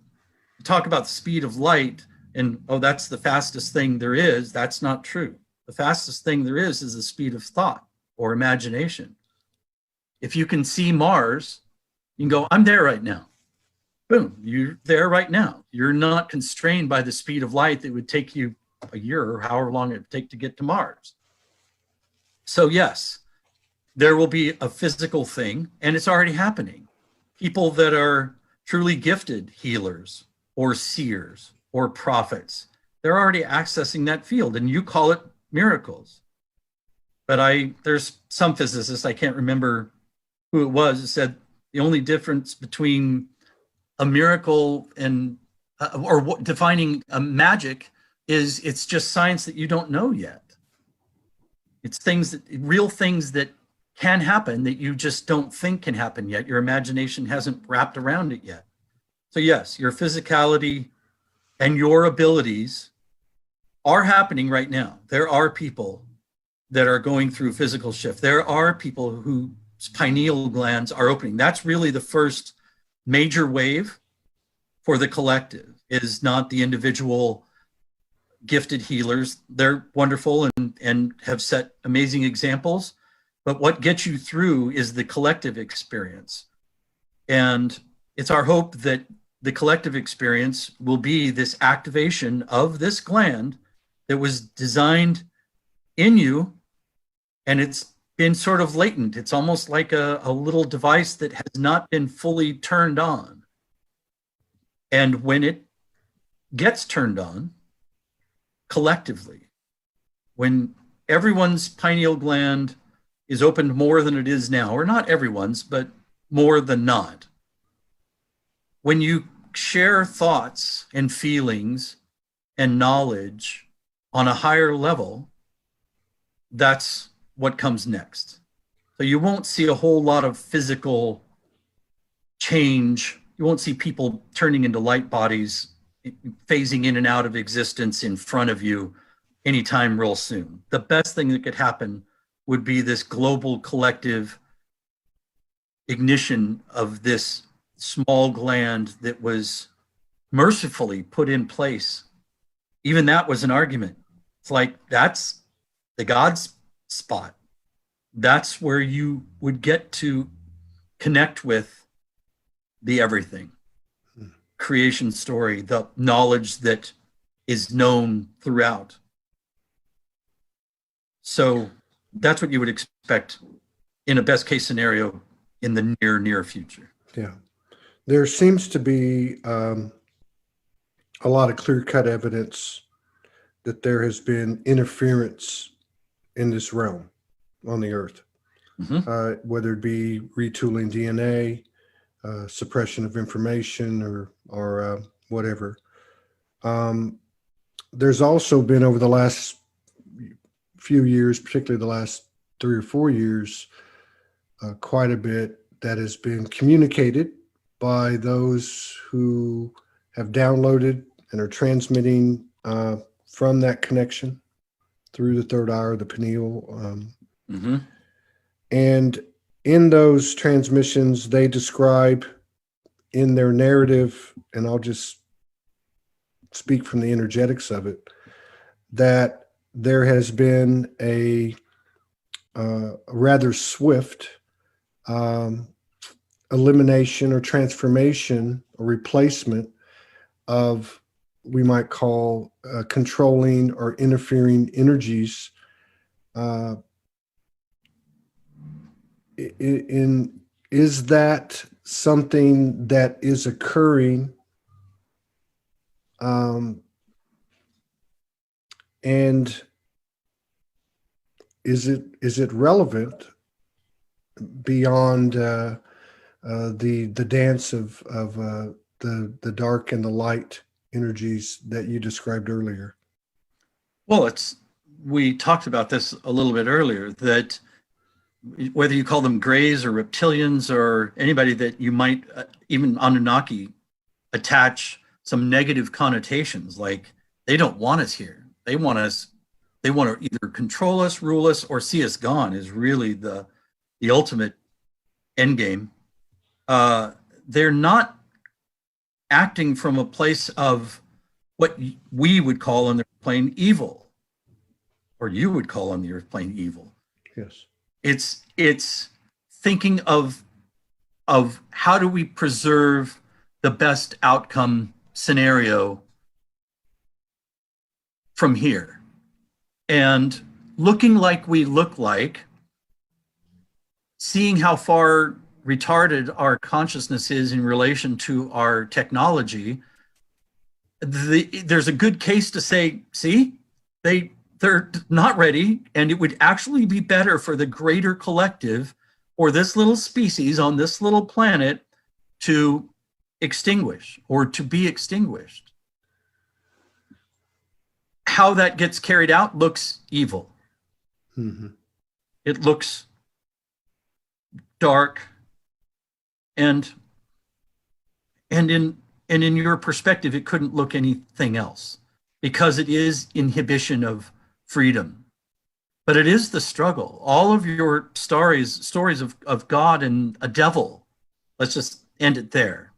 You talk about the speed of light and, oh, that's the fastest thing there is. That's not true. The fastest thing there is the speed of thought or imagination. If you can see Mars, you can go, I'm there right now. Boom, you're there right now. You're not constrained by the speed of light that would take you a year or however long it would take to get to Mars. So yes, there will be a physical thing, and it's already happening. People that are truly gifted healers or seers or prophets, they're already accessing that field, and you call it miracles. But there's some physicist, I can't remember who it was, that said The only difference between a miracle and defining a magic is it's just science that you don't know yet. It's real things that can happen that you just don't think can happen yet. Your imagination hasn't wrapped around it yet. So yes, your physicality and your abilities are happening right now. There are people that are going through physical shift. There are people whose pineal glands are opening. That's really the first major wave for the collective, is not the individual gifted healers. They're wonderful and have set amazing examples. But what gets you through is the collective experience. And it's our hope that the collective experience will be this activation of this gland that was designed in you, and it's been sort of latent. It's almost like a little device that has not been fully turned on. And when it gets turned on collectively, when everyone's pineal gland is opened more than it is now, or not everyone's, but more than not, when you share thoughts and feelings and knowledge on a higher level, that's what comes next. So you won't see a whole lot of physical change. You won't see people turning into light bodies, phasing in and out of existence in front of you anytime real soon. The best thing that could happen would be this global collective ignition of this small gland that was mercifully put in place. Even that was an argument. It's like, that's the God's spot. That's where you would get to connect with the everything, creation story, the knowledge that is known throughout. So that's what you would expect in a best case scenario in the near future. Yeah. There seems to be a lot of clear-cut evidence that there has been interference in this realm on the earth, whether it be retooling DNA, suppression of information, or whatever. There's also been, over the last few years, particularly the last 3 or 4 years, quite a bit that has been communicated by those who have downloaded and are transmitting from that connection through the third eye or the pineal. And in those transmissions, they describe in their narrative, and I'll just speak from the energetics of it, that there has been a rather swift elimination or transformation or replacement of, we might call, controlling or interfering energies is that something that is occurring, and is it relevant beyond the dance of the dark and the light energies that you described earlier? Well, we talked about this a little bit earlier, that whether you call them grays or reptilians or anybody that you might, even Anunnaki, attach some negative connotations, like they don't want us here. They want to either control us, rule us, or see us gone, is really the ultimate end game. They're not acting from a place of what we would call on the plane evil, or you would call on the earth plane evil. Yes. It's thinking of how do we preserve the best outcome scenario from here, and looking like we look like, seeing how far retarded our consciousness is in relation to our technology. There's a good case to say, see, they're not ready, and it would actually be better for the greater collective for this little species on this little planet to extinguish or to be extinguished. How that gets carried out looks evil. Mm-hmm. It looks dark, and in your perspective, it couldn't look anything else, because it is inhibition of freedom. But it is the struggle. All of your stories of God and a devil, let's just end it there.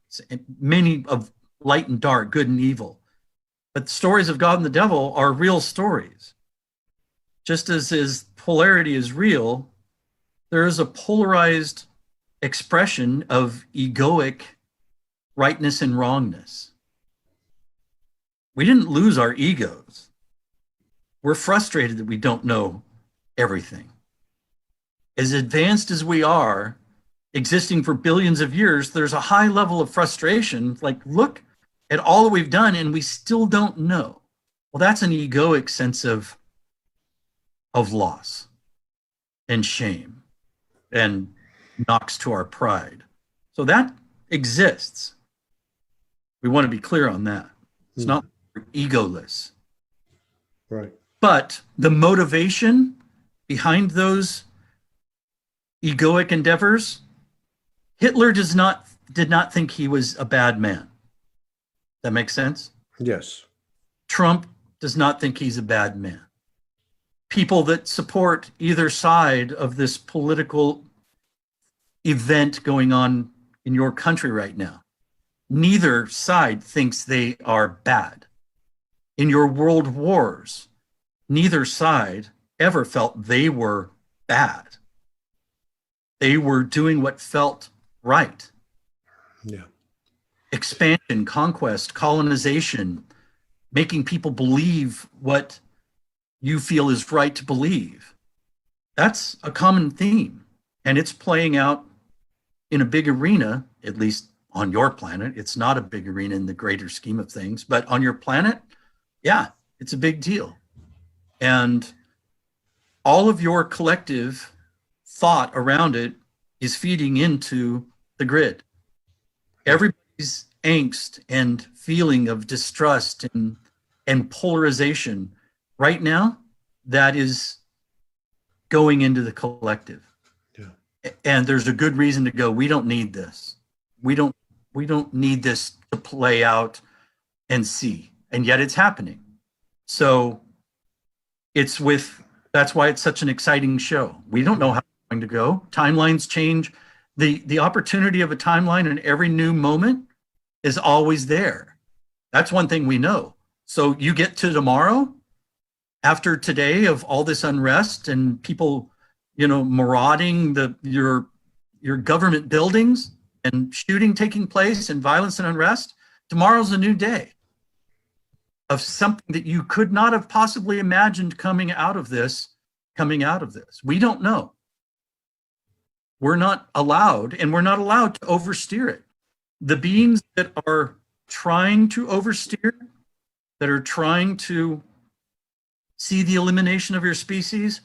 Many of light and dark, good and evil. But the stories of God and the devil are real stories. Just as polarity is real, there is a polarized expression of egoic rightness and wrongness. We didn't lose our egos. We're frustrated that we don't know everything. As advanced as we are, existing for billions of years, there's a high level of frustration. Like, look at all that we've done and we still don't know. Well, that's an egoic sense of loss and shame, and knocks to our pride. So that exists. We want to be clear on that. It's not egoless. Right. But the motivation behind those egoic endeavors, Hitler did not think he was a bad man. That makes sense? Yes. Trump does not think he's a bad man. People that support either side of this political event going on in your country right now, neither side thinks they are bad. In your world wars, neither side ever felt they were bad. They were doing what felt right. Yeah. Expansion, conquest, colonization, making people believe what you feel is right to believe. That's a common theme, and it's playing out in a big arena, at least on your planet. It's not a big arena in the greater scheme of things, but on your planet, yeah, it's a big deal. And all of your collective thought around it is feeding into the grid. Everybody's angst and feeling of distrust and polarization right now, that is going into the collective. Yeah. And there's a good reason to go, we don't need this. We don't need this to play out and see. And yet it's happening. So that's why it's such an exciting show. We don't know how it's going to go. Timelines change. The opportunity of a timeline in every new moment is always there. That's one thing we know. So you get to tomorrow, after today of all this unrest and people, marauding your government buildings and shooting taking place and violence and unrest, tomorrow's a new day of something that you could not have possibly imagined coming out of this. We don't know. We're not allowed, and we're not allowed to oversteer it. The beings that are trying to oversteer, that are trying to see the elimination of your species,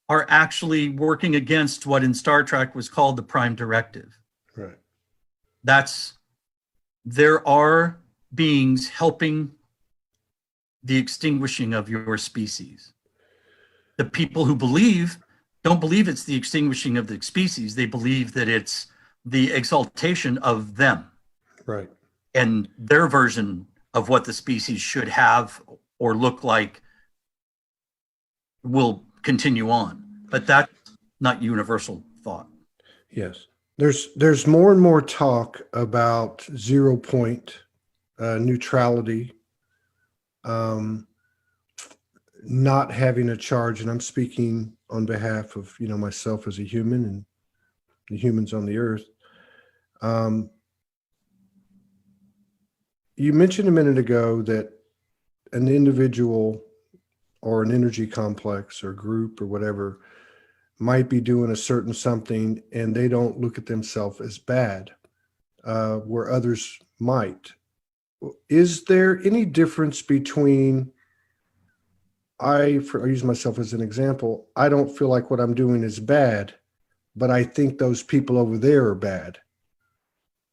are actually working against what in Star Trek was called the Prime Directive. Right. There are beings helping the extinguishing of your species. The people who don't believe it's the extinguishing of the species. They believe that it's the exaltation of them. Right. And their version of what the species should have or look like will continue on. But that's not universal thought. Yes. There's more and more talk about 0 point neutrality, not having a charge, and I'm speaking on behalf of myself as a human and the humans on the earth. You mentioned a minute ago that an individual or an energy complex or group or whatever might be doing a certain something and they don't look at themselves as bad, where others might. Is there any difference between, I'll use myself as an example, I don't feel like what I'm doing is bad, but I think those people over there are bad.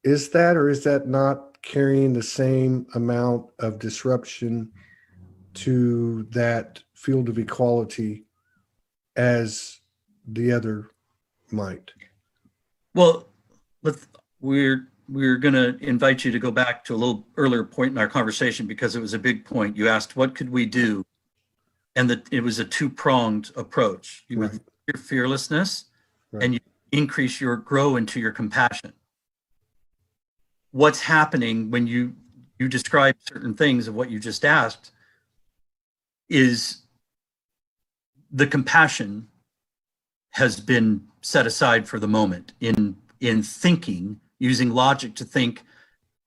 Is that, or is that not carrying the same amount of disruption to that field of equality as the other might? Well, we're going to invite you to go back to a little earlier point in our conversation, because it was a big point. You asked, what could we do? And that it was a two-pronged approach. You would your fearlessness, and you grow into your compassion. What's happening when you describe certain things of what you just asked is the compassion has been set aside for the moment in thinking, using logic to think,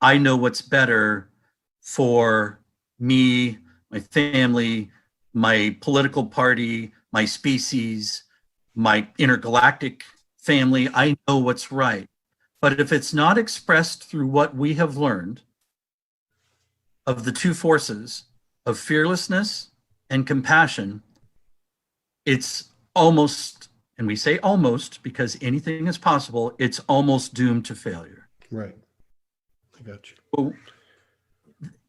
I know what's better for me, my family, my political party, my species, my intergalactic family. I know what's right. But if it's not expressed through what we have learned of the two forces of fearlessness and compassion, it's almost, and we say almost because anything is possible, it's almost doomed to failure. Right. I got you. So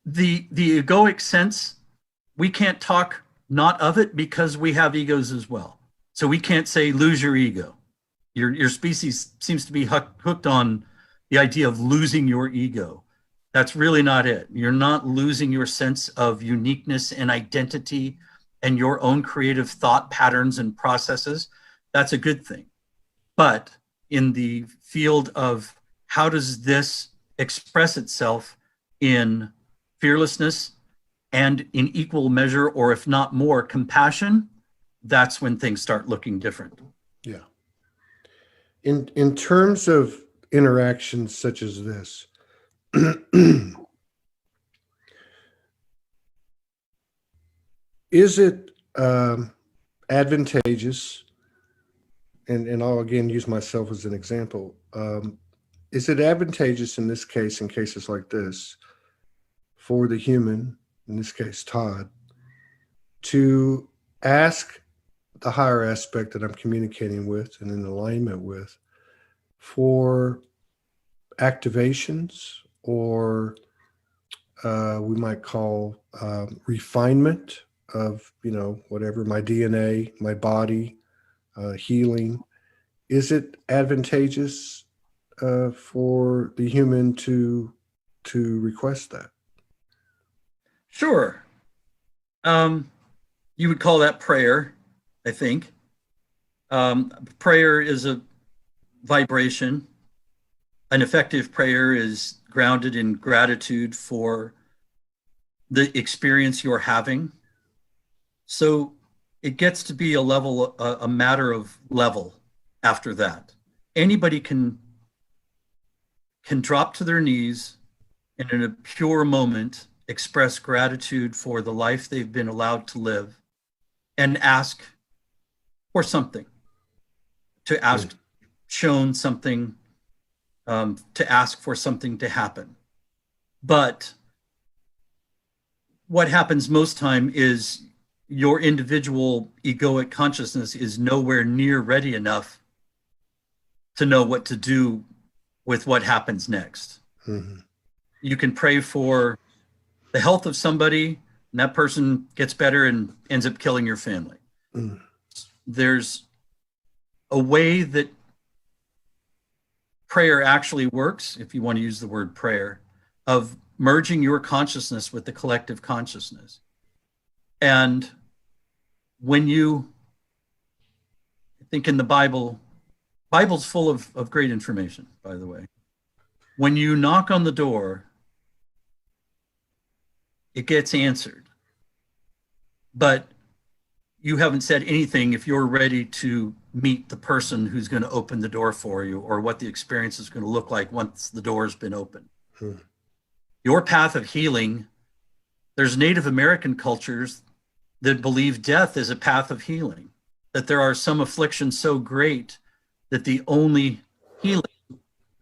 the egoic sense, we can't talk not of it because we have egos as well. So we can't say lose your ego. Your species seems to be hooked on the idea of losing your ego. That's really not it. You're not losing your sense of uniqueness and identity and your own creative thought patterns and processes. That's a good thing. But in the field of how does this express itself in fearlessness and in equal measure, or if not more, compassion, that's when things start looking different. Yeah. In terms of interactions such as this, is it advantageous, and I'll again use myself as an example, is it advantageous in this case, in cases like this, for the human, in this case Todd, to ask the higher aspect that I'm communicating with and in alignment with for activations, or we might call refinement of, whatever, my DNA, my body, healing? Is it advantageous for the human to request that? Sure. You would call that prayer, I think. Prayer is a vibration. An effective prayer is grounded in gratitude for the experience you're having. So it gets to be a matter of level after that. Anybody can drop to their knees and in a pure moment express gratitude for the life they've been allowed to live and ask for something, to ask, shown something, to ask for something to happen. But what happens most time is your individual egoic consciousness is nowhere near ready enough to know what to do with what happens next. Mm-hmm. You can pray for the health of somebody, and that person gets better and ends up killing your family. Mm. There's a way that prayer actually works, if you want to use the word prayer, of merging your consciousness with the collective consciousness. And when I think in the Bible's full of great information, by the way. When you knock on the door, it gets answered. But you haven't said anything if you're ready to meet the person who's going to open the door for you, or what the experience is going to look like once the door's been opened. Your path of healing, there's Native American cultures that believe death is a path of healing, that there are some afflictions so great that the only healing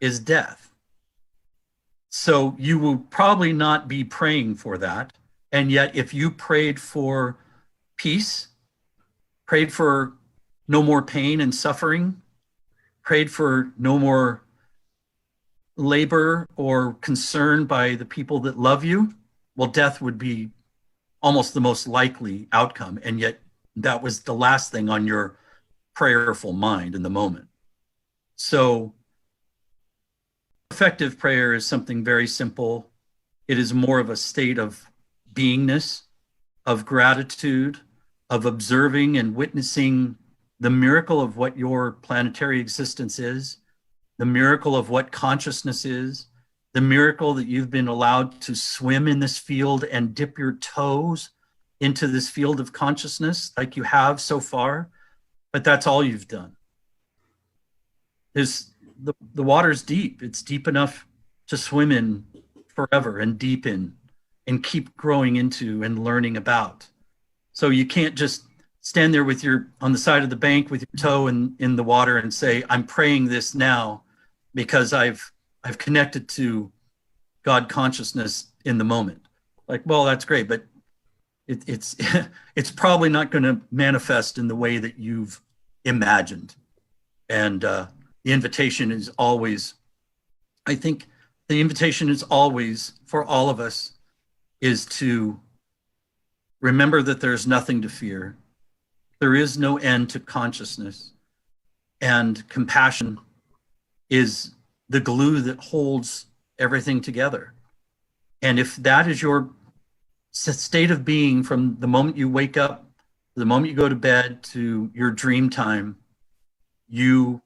is death. So you will probably not be praying for that. And yet if you prayed for peace, prayed for no more pain and suffering, prayed for no more labor or concern by the people that love you, well, death would be almost the most likely outcome. And yet that was the last thing on your prayerful mind in the moment. So effective prayer is something very simple. It is more of a state of beingness, of gratitude, of observing and witnessing the miracle of what your planetary existence is, the miracle of what consciousness is, the miracle that you've been allowed to swim in this field and dip your toes into this field of consciousness like you have so far, but that's all you've done. The water's deep. It's deep enough to swim in forever and deep in and keep growing into and learning about. So you can't just stand there with on the side of the bank with your toe in the water and say, I'm praying this now because I've connected to God consciousness in the moment. Like, well, that's great, but it's it's probably not going to manifest in the way that you've imagined. And the invitation is always, I think the invitation is always for all of us is to remember that there's nothing to fear. There is no end to consciousness, and compassion is the glue that holds everything together. And if that is your state of being from the moment you wake up, to the moment you go to bed, to your dream time, you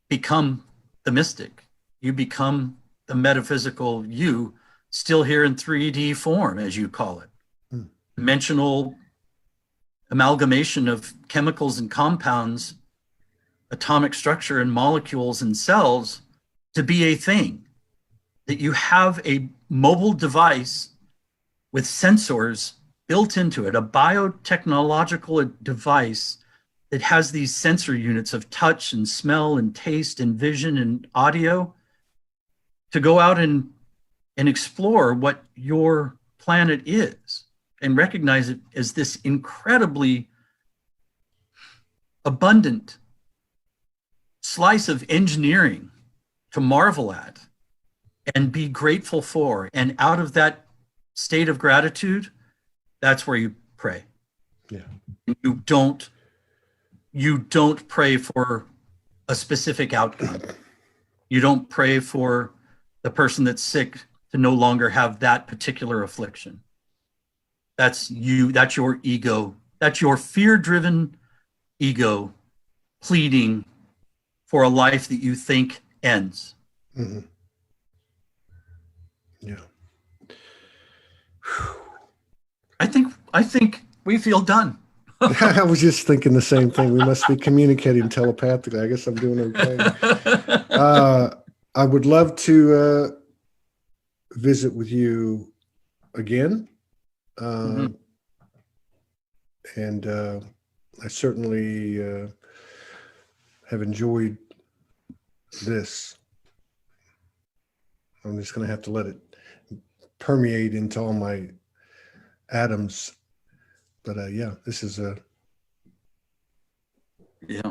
become the mystic. You become the metaphysical you, still here in 3D form, as you call it. Dimensional amalgamation of chemicals and compounds, atomic structure and molecules and cells to be a thing. That you have a mobile device with sensors built into it, a biotechnological device that has these sensor units of touch and smell and taste and vision and audio to go out and explore what your planet is and recognize it as this incredibly abundant slice of engineering to marvel at and be grateful for. And out of that state of gratitude, that's where you pray. Yeah. You don't pray for a specific outcome. You don't pray for the person that's sick to no longer have that particular affliction. That's you, that's your ego, that's your fear-driven ego pleading for a life that you think ends. Mm-hmm. Yeah. I think we feel done. I was just thinking the same thing. We must be communicating telepathically. I guess I'm doing okay. I would love to visit with you again. And I certainly have enjoyed this. I'm just going to have to let it permeate into all my atoms. But yeah, this is this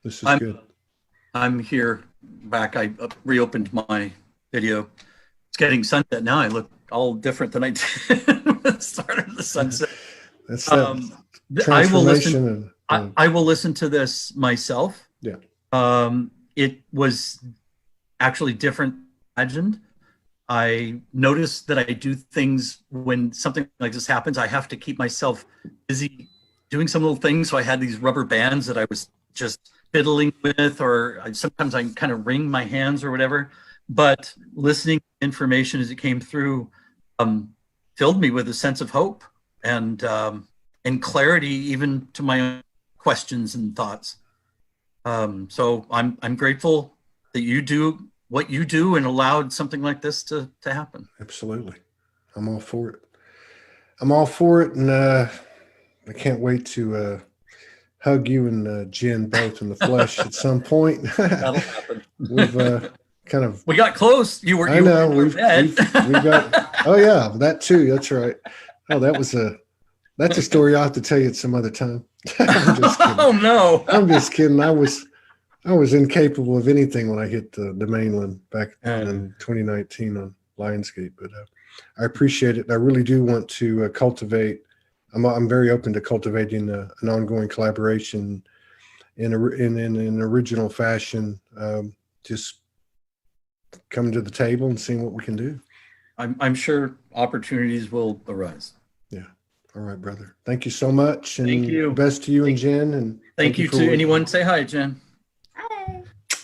is good. I'm here back. I reopened my video. It's getting sunset now. I look all different than I did at the start of the sunset. That's I will listen to this myself. Yeah. It was actually different than imagined. I noticed that I do things when something like this happens. I have to keep myself busy doing some little things. So I had these rubber bands that I was just fiddling with, or sometimes I kind of wring my hands or whatever. But listening to information as it came through filled me with a sense of hope and clarity, even to my own questions and thoughts. So I'm grateful that you do what you do and allowed something like this to happen. Absolutely. I'm all for it. I'm all for it. And I can't wait to hug you and Jen both in the flesh at some point. That'll happen. We've we got close. We've got, oh yeah, that too. That's right. Oh, that's a story I'll have to tell you at some other time. I'm just kidding. Oh no. I'm just kidding. I was I was incapable of anything when I hit the mainland back in 2019 on Lionsgate, but I appreciate it. I really do want to cultivate. I'm very open to cultivating an ongoing collaboration in an original fashion. Just coming to the table and seeing what we can do. I'm sure opportunities will arise. Yeah. All right, brother. Thank you so much. And Thank you. Best to you and Jen. And thank you to anyone. Say hi, Jen.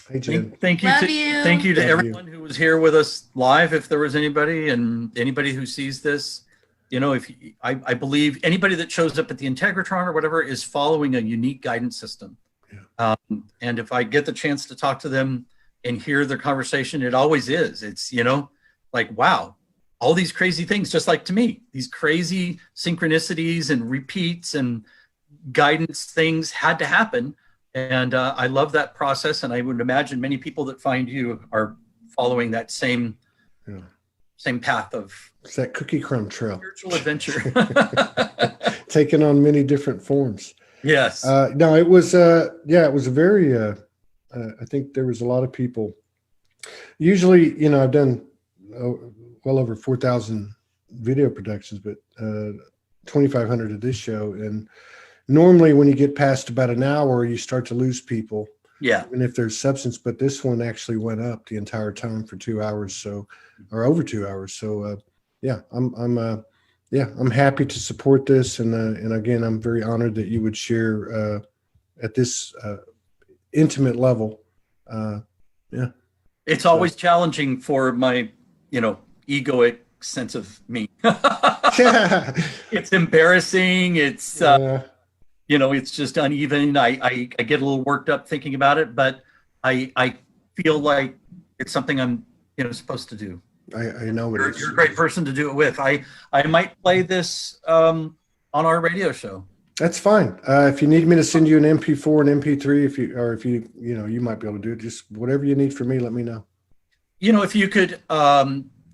Hey, Jen. Thank you. Love to, you. Thank you to Love everyone who was here with us live. If there was anybody, and anybody who sees this, you know, if I believe anybody that shows up at the Integratron or whatever is following a unique guidance system. Yeah. And if I get the chance to talk to them and hear their conversation, it always is. It's, you know, like, wow, all these crazy things, just like to me, these crazy synchronicities and repeats and guidance things had to happen. And I love that process. And I would imagine many people that find you are following that same path of it's that cookie crumb trail. Spiritual adventure. Taking on many different forms. Yes. No, it was it was a very I think there was a lot of people. Usually, you know, I've done well over 4,000 video productions, but 2,500 of this show. And normally when you get past about an hour, you start to lose people. Yeah. Even if there's substance, but this one actually went up the entire time for 2 hours. So, or over 2 hours. So, I'm happy to support this. And again, I'm very honored that you would share at this intimate level. It's always challenging for my, you know, egoic sense of me. It's embarrassing. It's, you know, it's just uneven. I get a little worked up thinking about it, but I feel like it's something I'm, you know, supposed to do. I know it is. You're a great person to do it with. I might play this on our radio show. That's fine. If you need me to send you an MP4 and MP3, if you might be able to do it. Just whatever you need from me, let me know. You know, if you could,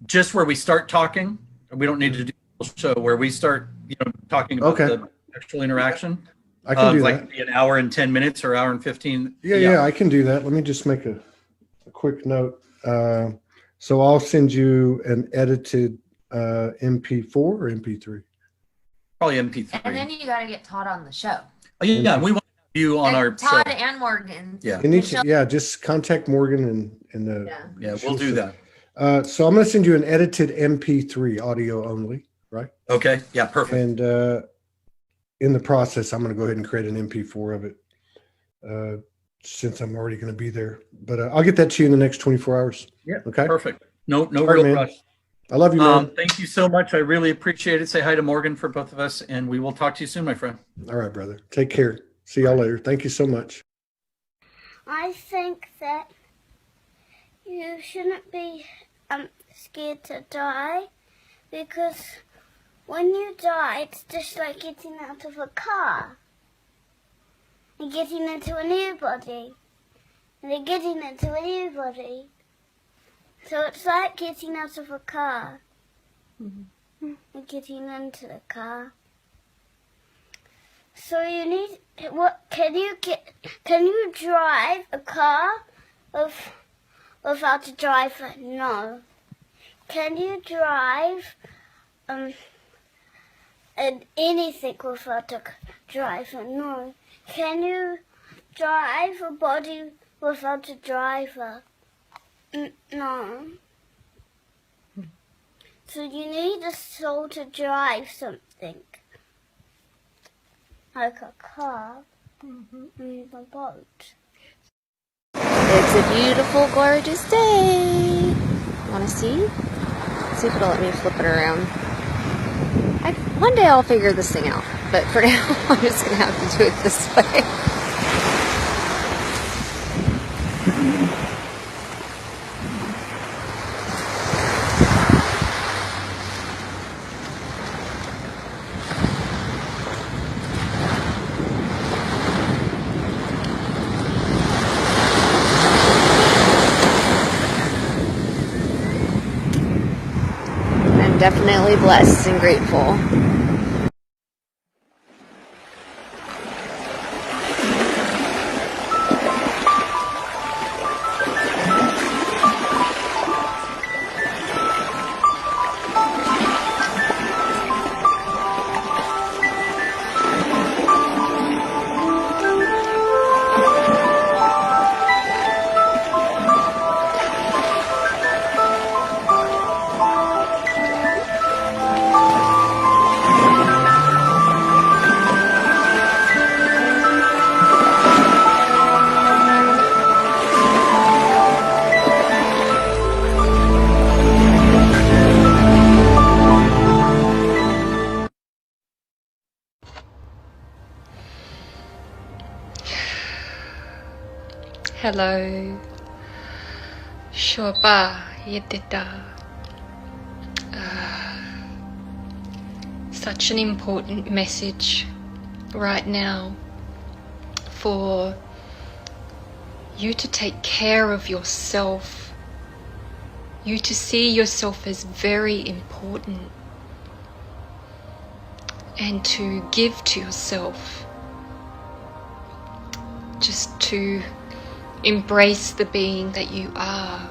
just where we start talking, we don't need to do a show where we start, you know, talking about the actual interaction. I can do like that. An hour and 10 minutes or hour and 15. Yeah, I can do that. Let me just make a quick note. So I'll send you an edited MP4 or MP3. Probably MP3. And then you got to get Todd on the show. Oh, yeah, we want you on our Todd show. and Morgan. Yeah. You need to, just contact Morgan and yeah, we'll do that. So I'm going to send you an edited MP3 audio only, right? Okay. Yeah, perfect. And in the process, I'm going to go ahead and create an MP4 of it since I'm already going to be there. But I'll get that to you in the next 24 hours. Yeah. Okay. Perfect. No All right, real man. rush. I love you, man. Thank you so much. I really appreciate it. Say hi to Morgan for both of us, and we will talk to you soon, my friend. All right, brother. Take care. See y'all later. Thank you so much. I think that you shouldn't be scared to die, because when you die, it's just like getting out of a car and getting into a new body, and then getting into a new body. So it's like getting out of a car and getting into the car. So you need, can you drive a car without a driver? No. Can you drive anything without a driver? No. Can you drive a body without a driver? No. So you need a soul to drive something. Like a car and a boat. It's a beautiful, gorgeous day. Want to see? Let's see if it'll let me flip it around. One day I'll figure this thing out, but for now I'm just going to have to do it this way. I'm definitely blessed and grateful. Hello. Shoba yedita. Such an important message right now for you to take care of yourself, you to see yourself as very important, and to give to yourself, just to embrace the being that you are.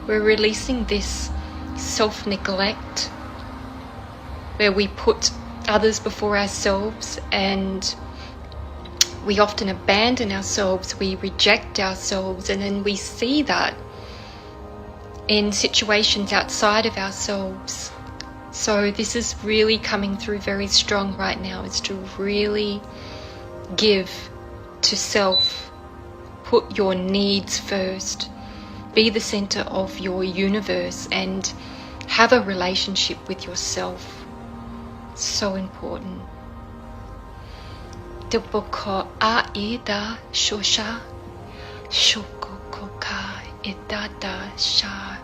We're releasing this self-neglect where we put others before ourselves, and we often abandon ourselves, we reject ourselves, and then we see that in situations outside of ourselves. So this is really coming through very strong right now, is to really give to self, put your needs first, be the center of your universe, and have a relationship with yourself. So important. Tupoko aida shosha shokokoka idada sha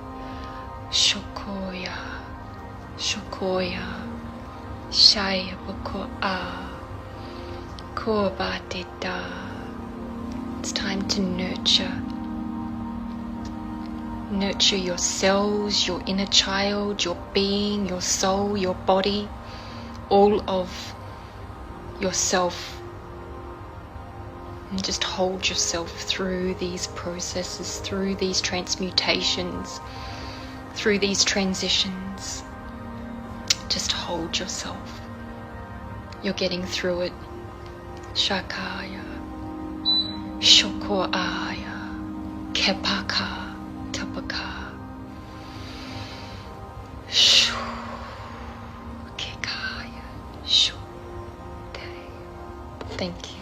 shokoya shokoya shaya boko a kobatita. It's time to nurture. Nurture your cells, your inner child, your being, your soul, your body, all of yourself. And just hold yourself through these processes, through these transmutations, through these transitions. Just hold yourself. You're getting through it. Shakaya, Shokoaya, Kepaka, Tapaka, Shu, Kekaya, Shu, Te. Thank you.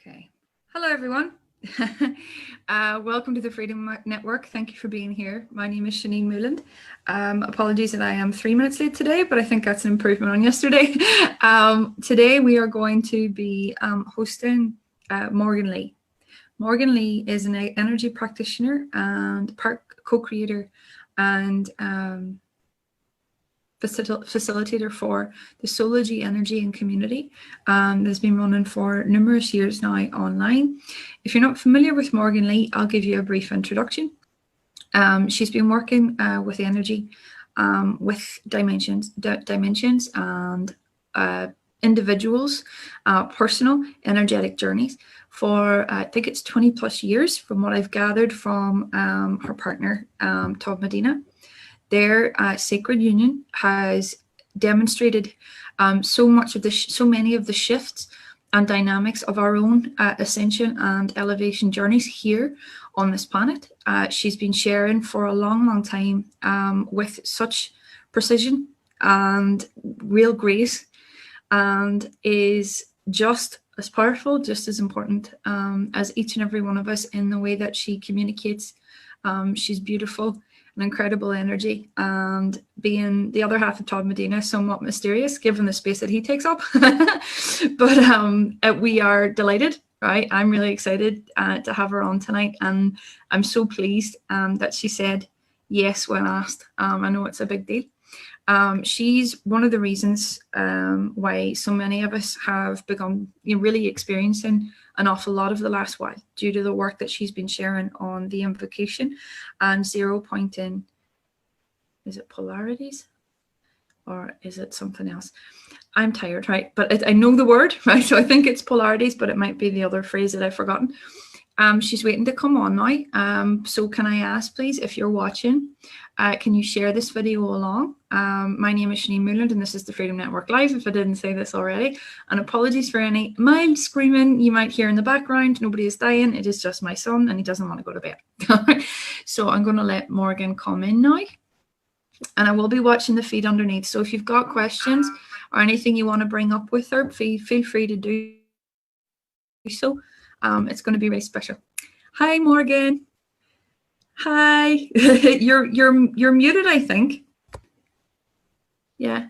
Okay. Hello, everyone. Welcome to the Freedom Network. Thank you for being here. My name is Shanice Mooland. Apologies that I am 3 minutes late today, but I think that's an improvement on yesterday. Today we are going to be hosting Morgan Lee. Morgan Lee is an energy practitioner and co-creator and facilitator for the Soulogy Energy and Community that's been running for numerous years now online. If you're not familiar with Morgan Lee, I'll give you a brief introduction. She's been working with energy, with dimensions and individuals, personal energetic journeys for I think it's 20 plus years from what I've gathered from her partner, Todd Medina. Their sacred union has demonstrated so many of the shifts and dynamics of our own ascension and elevation journeys here on this planet. She's been sharing for a long, long time with such precision and real grace, and is just as powerful, just as important as each and every one of us in the way that she communicates. She's beautiful. An incredible energy, and being the other half of Todd Medina, somewhat mysterious given the space that he takes up. But we are delighted, right? I'm really excited to have her on tonight, and I'm so pleased that she said yes when asked. I know it's a big deal. She's one of the reasons why so many of us have begun really experiencing an awful lot of the last while due to the work that she's been sharing on the invocation and 0 pointing. Is it polarities or is it something else? I'm tired, right? But I know the word, right? So I think it's polarities, but it might be the other phrase that I've forgotten. She's waiting to come on now. So can I ask, please, if you're watching, can you share this video along? My name is Shanice Mooland, and this is the Freedom Network Live, if I didn't say this already. And apologies for any mild screaming you might hear in the background. Nobody is dying. It is just my son, and he doesn't want to go to bed. So I'm going to let Morgan come in now. And I will be watching the feed underneath. So if you've got questions or anything you want to bring up with her, feel free to do so. It's going to be really special. Hi, Morgan. Hi. You're muted, I think. Yeah.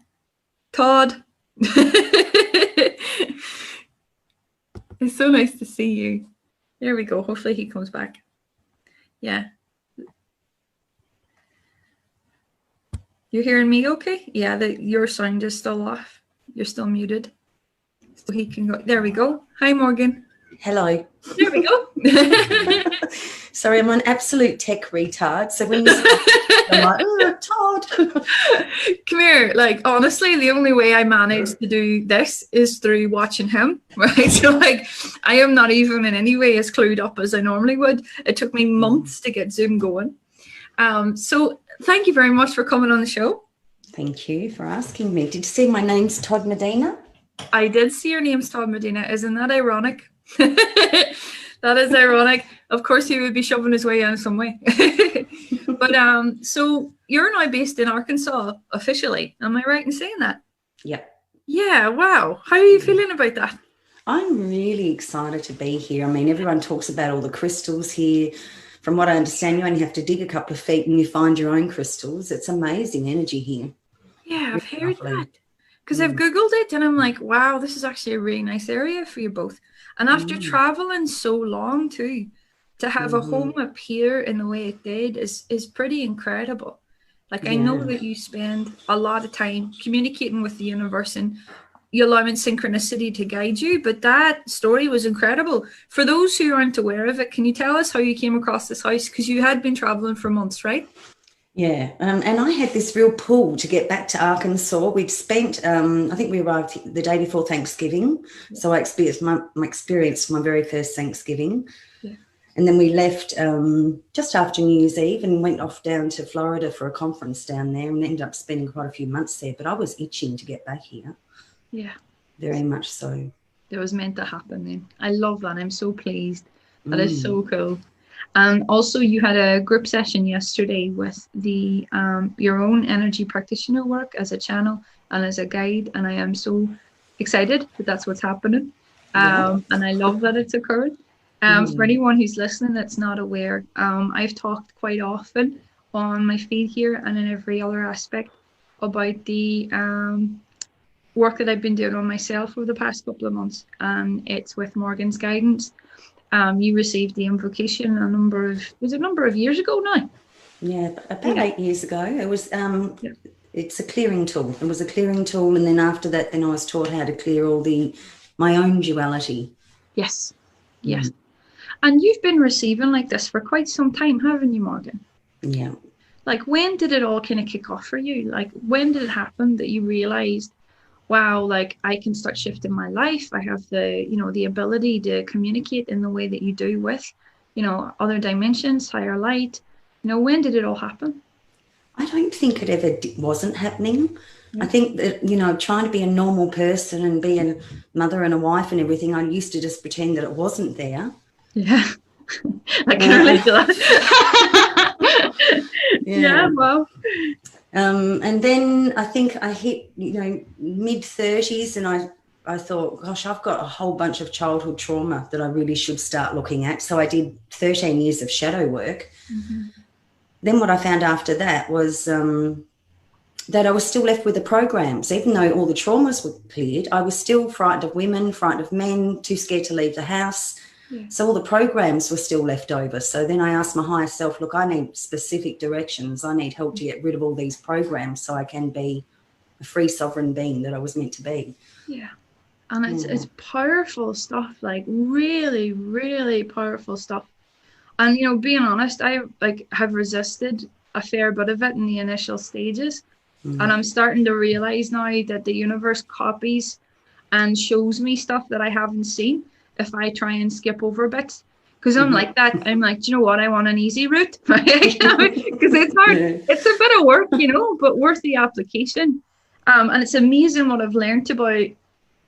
Todd. It's so nice to see you. There we go. Hopefully he comes back. Yeah. You're hearing me okay? Yeah, your sound is still off. You're still muted. So he can go. There we go. Hi, Morgan. Hello. There we go. Sorry, I'm an absolute tech retard. So when you I'm like, oh, Todd. Come here. Like, honestly, the only way I managed to do this is through watching him, right? So, like, I am not even in any way as clued up as I normally would. It took me months to get Zoom going. So thank you very much for coming on the show. Thank you for asking me. Did you see my name's Todd Medina? I did see your name's Todd Medina. Isn't that ironic? That is ironic. Of course, he would be shoving his way in some way. But so you're now based in Arkansas officially. Am I right in saying that? Yep. Yeah. Wow. How are you feeling about that? I'm really excited to be here. I mean, everyone talks about all the crystals here. From what I understand, you only have to dig a couple of feet and you find your own crystals. It's amazing energy here. Yeah, I've heard that. Because I've Googled it and I'm like, wow, this is actually a really nice area for you both. And after traveling so long too, to have a home up here in the way it did is pretty incredible. Like, I know that you spend a lot of time communicating with the universe and you're allowing synchronicity to guide you, but that story was incredible. For those who aren't aware of it, can you tell us how you came across this house? Because you had been traveling for months, right? Yeah, and I had this real pull to get back to Arkansas. We'd spent, I think we arrived the day before Thanksgiving, so I experienced my very first Thanksgiving. Yeah. And then we left just after New Year's Eve and went off down to Florida for a conference down there and ended up spending quite a few months there. But I was itching to get back here. Yeah. Very much so. It was meant to happen then. I love that. I'm so pleased. That is so cool. And also you had a group session yesterday with the your own energy practitioner work as a channel and as a guide. And I am so excited that that's what's happening. And I love that it's occurred. For anyone who's listening that's not aware, I've talked quite often on my feed here and in every other aspect about the work that I've been doing on myself over the past couple of months. It's with Morgan's guidance. You received the invocation a number of years ago now? Yeah, about 8 years ago. It was it's a clearing tool. It was a clearing tool, and then after that, then I was taught how to clear all my own duality. Yes. Yes. And you've been receiving like this for quite some time, haven't you, Morgan? Yeah. Like, when did it all kind of kick off for you? Like, when did it happen that you realized, wow, like I can start shifting my life. I have the ability to communicate in the way that you do with, other dimensions, higher light. When did it all happen? I don't think it ever wasn't happening. I think that, trying to be a normal person and be a mother and a wife and everything, I used to just pretend that it wasn't there. Yeah. I can relate to that. Yeah, well. And then I think I hit, mid-30s, and I thought, gosh, I've got a whole bunch of childhood trauma that I really should start looking at. So I did 13 years of shadow work. Then what I found after that was that I was still left with the programs. Even though all the traumas were cleared, I was still frightened of women, frightened of men, too scared to leave the house. So all the programs were still left over. So then I asked my higher self, look, I need specific directions. I need help to get rid of all these programs so I can be a free sovereign being that I was meant to be. Yeah. And it's powerful stuff, like really, really powerful stuff. And, being honest, I have resisted a fair bit of it in the initial stages. And I'm starting to realize now that the universe copies and shows me stuff that I haven't seen if I try and skip over bits. Because I'm like that. I'm like, do you know what? I want an easy route. Because it's hard. It's a bit of work, but worth the application. And it's amazing what I've learned about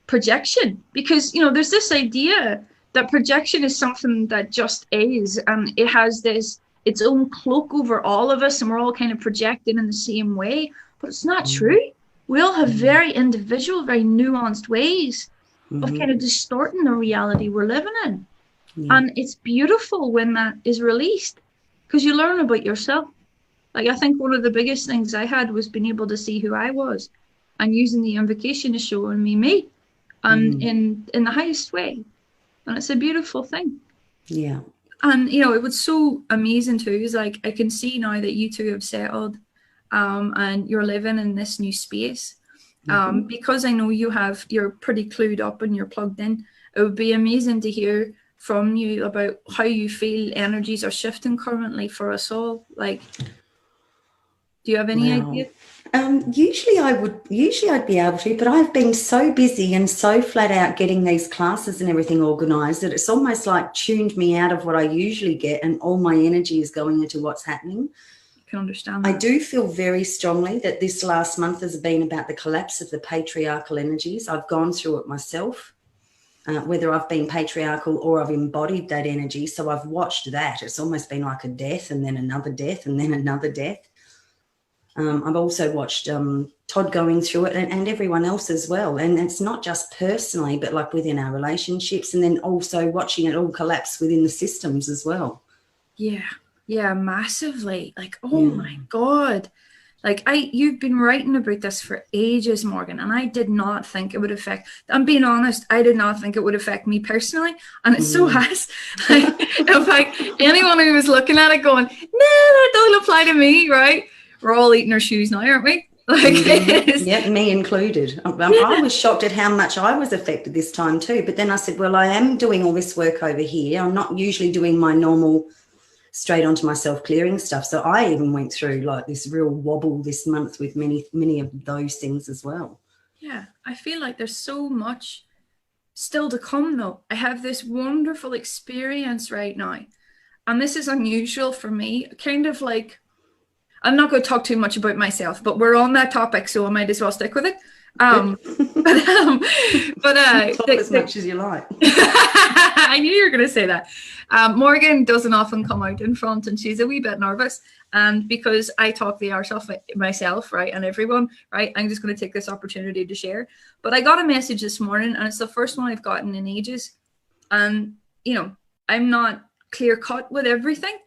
projection. Because, there's this idea that projection is something that just is. And it has its own cloak over all of us. And we're all kind of projecting in the same way. But it's not true. We all have very individual, very nuanced ways of kind of distorting the reality we're living in. And it's beautiful when that is released because you learn about yourself. Like, I think one of the biggest things I had was being able to see who I was and using the invocation to show me and in the highest way. And it's a beautiful thing. Yeah. And, it was so amazing too, is like, I can see now that you two have settled and you're living in this new space. Because I know you're pretty clued up and you're plugged in. It would be amazing to hear from you about how you feel energies are shifting currently for us all. Like, do you have any idea? Usually I'd be able to, but I've been so busy and so flat out getting these classes and everything organized that it's almost like tuned me out of what I usually get, and all my energy is going into what's happening. Can understand that. I do feel very strongly that this last month has been about the collapse of the patriarchal energies. I've gone through it myself, whether I've been patriarchal or I've embodied that energy. So I've watched that. It's almost been like a death and then another death and then another death. I've also watched Todd going through it and everyone else as well. And it's not just personally, but like within our relationships, and then also watching it all collapse within the systems as well. Yeah, massively. Like, oh my God. Like, you've been writing about this for ages, Morgan, and I did not think it would affect, I'm being honest, I did not think it would affect me personally, and it so has. Like, in fact, anyone who was looking at it going, no, that doesn't apply to me, right? We're all eating our shoes now, aren't we? Like, yeah, me included. I was shocked at how much I was affected this time too, but then I said, well, I am doing all this work over here. I'm not usually doing my normal straight onto my self-clearing stuff. So I even went through like this real wobble this month with many of those things as well. Yeah, I feel like there's so much still to come though. I have this wonderful experience right now, and this is unusual for me. Kind of like, I'm not going to talk too much about myself, but we're on that topic, so I might as well stick with it. Talk as much as you like. I knew you were going to say that. Morgan doesn't often come out in front, and she's a wee bit nervous. And because I talk the arse off myself, right, and everyone, right, I'm just going to take this opportunity to share. But I got a message this morning, and it's the first one I've gotten in ages. And, you know, I'm not clear cut with everything,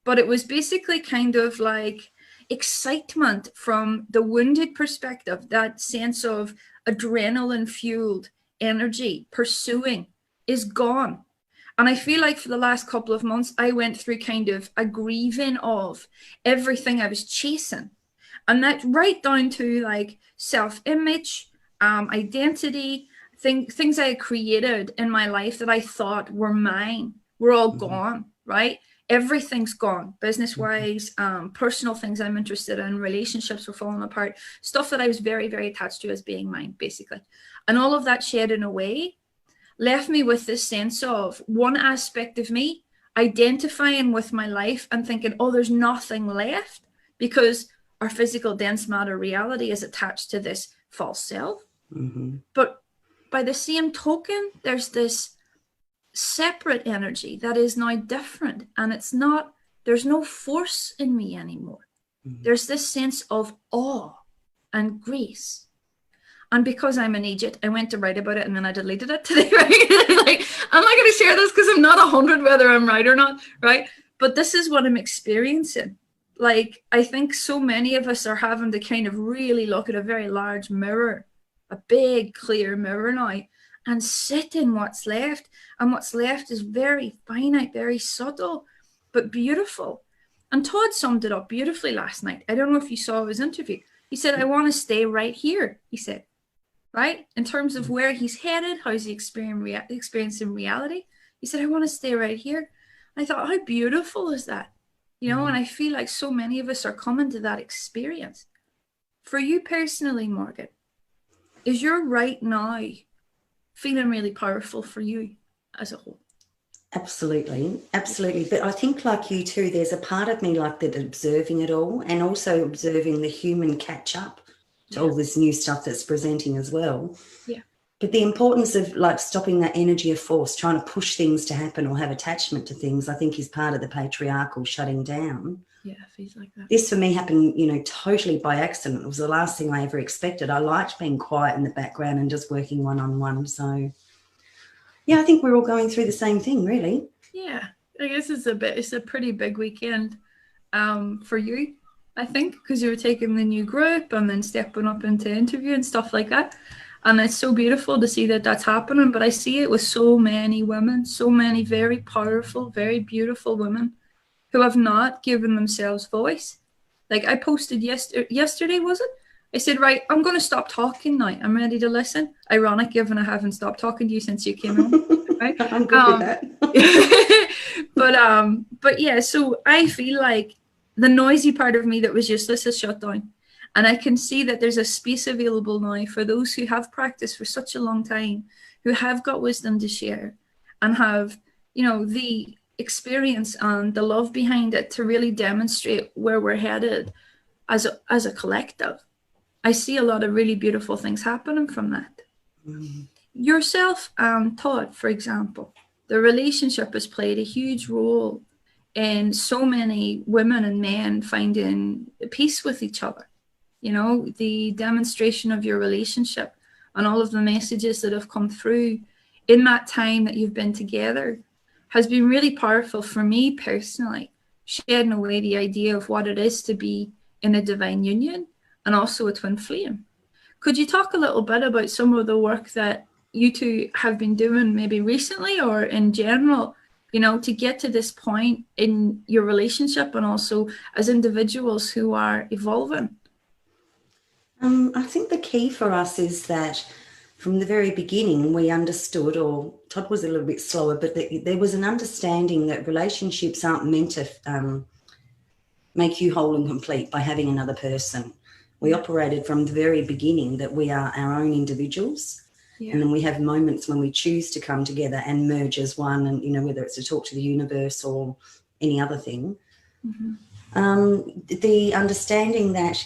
but it was basically kind of like excitement from the wounded perspective, that sense of adrenaline fueled energy pursuing is gone. And I feel like for the last couple of months, I went through kind of a grieving of everything I was chasing. And that right down to like self-image, identity, things I had created in my life that I thought were mine were all gone, right? Everything's gone, business-wise, personal things I'm interested in, relationships were falling apart, stuff that I was very, very attached to as being mine, basically. And all of that shedding away left me with this sense of one aspect of me identifying with my life and thinking, oh, there's nothing left, because our physical dense matter reality is attached to this false self. But by the same token, there's this separate energy that is now different, and it's not, there's no force in me anymore. There's this sense of awe and grace. And because I'm an idiot, I went to write about it and then I deleted it today, right? Like, I'm not going to share this because I'm not 100 whether I'm right or not, right? But this is what I'm experiencing. Like, I think so many of us are having to kind of really look at a very large mirror, a big, clear mirror now, and sit in what's left. And what's left is very finite, very subtle, but beautiful. And Todd summed it up beautifully last night. I don't know if you saw his interview. He said, I want to stay right here, he said. Right? In terms of where he's headed, how's he experiencing reality? He said, I want to stay right here. And I thought, how beautiful is that? You know, and I feel like so many of us are coming to that experience. For you personally, Morgan, is your right now feeling really powerful for you as a whole? Absolutely, absolutely. But I think like you too, there's a part of me like that observing it all, and also observing the human catch up to all this new stuff that's presenting as well. Yeah. But the importance of like stopping that energy of force, trying to push things to happen or have attachment to things, I think is part of the patriarchal shutting down. Yeah, feels like that. This for me happened, you know, totally by accident. It was the last thing I ever expected. I liked being quiet in the background and just working one-on-one. So yeah, I think we're all going through the same thing, really. Yeah, I guess it's a pretty big weekend for you, I think, because you were taking the new group and then stepping up into interview and stuff like that. And it's so beautiful to see that that's happening. But I see it with so many women, so many very powerful, very beautiful women who have not given themselves voice. Like I posted yesterday, was it? I said, right, I'm going to stop talking now. I'm ready to listen. Ironic, given I haven't stopped talking to you since you came on. Right? I'm good with that. But yeah, so I feel like the noisy part of me that was useless has shut down. And I can see that there's a space available now for those who have practiced for such a long time, who have got wisdom to share and have, you know, the experience and the love behind it to really demonstrate where we're headed as a collective. I see a lot of really beautiful things happening from that. Yourself and Todd, for example, the relationship has played a huge role in so many women and men finding peace with each other. You know, the demonstration of your relationship and all of the messages that have come through in that time that you've been together has been really powerful for me personally, shedding away the idea of what it is to be in a divine union and also a twin flame. Could you talk a little bit about some of the work that you two have been doing maybe recently or in general, you know, to get to this point in your relationship and also as individuals who are evolving? I think the key for us is that from the very beginning we understood, or Todd was a little bit slower, but there was an understanding that relationships aren't meant to make you whole and complete by having another person. We operated from the very beginning that we are our own individuals. Yeah. And then we have moments when we choose to come together and merge as one, and, you know, whether it's to talk to the universe or any other thing. The understanding that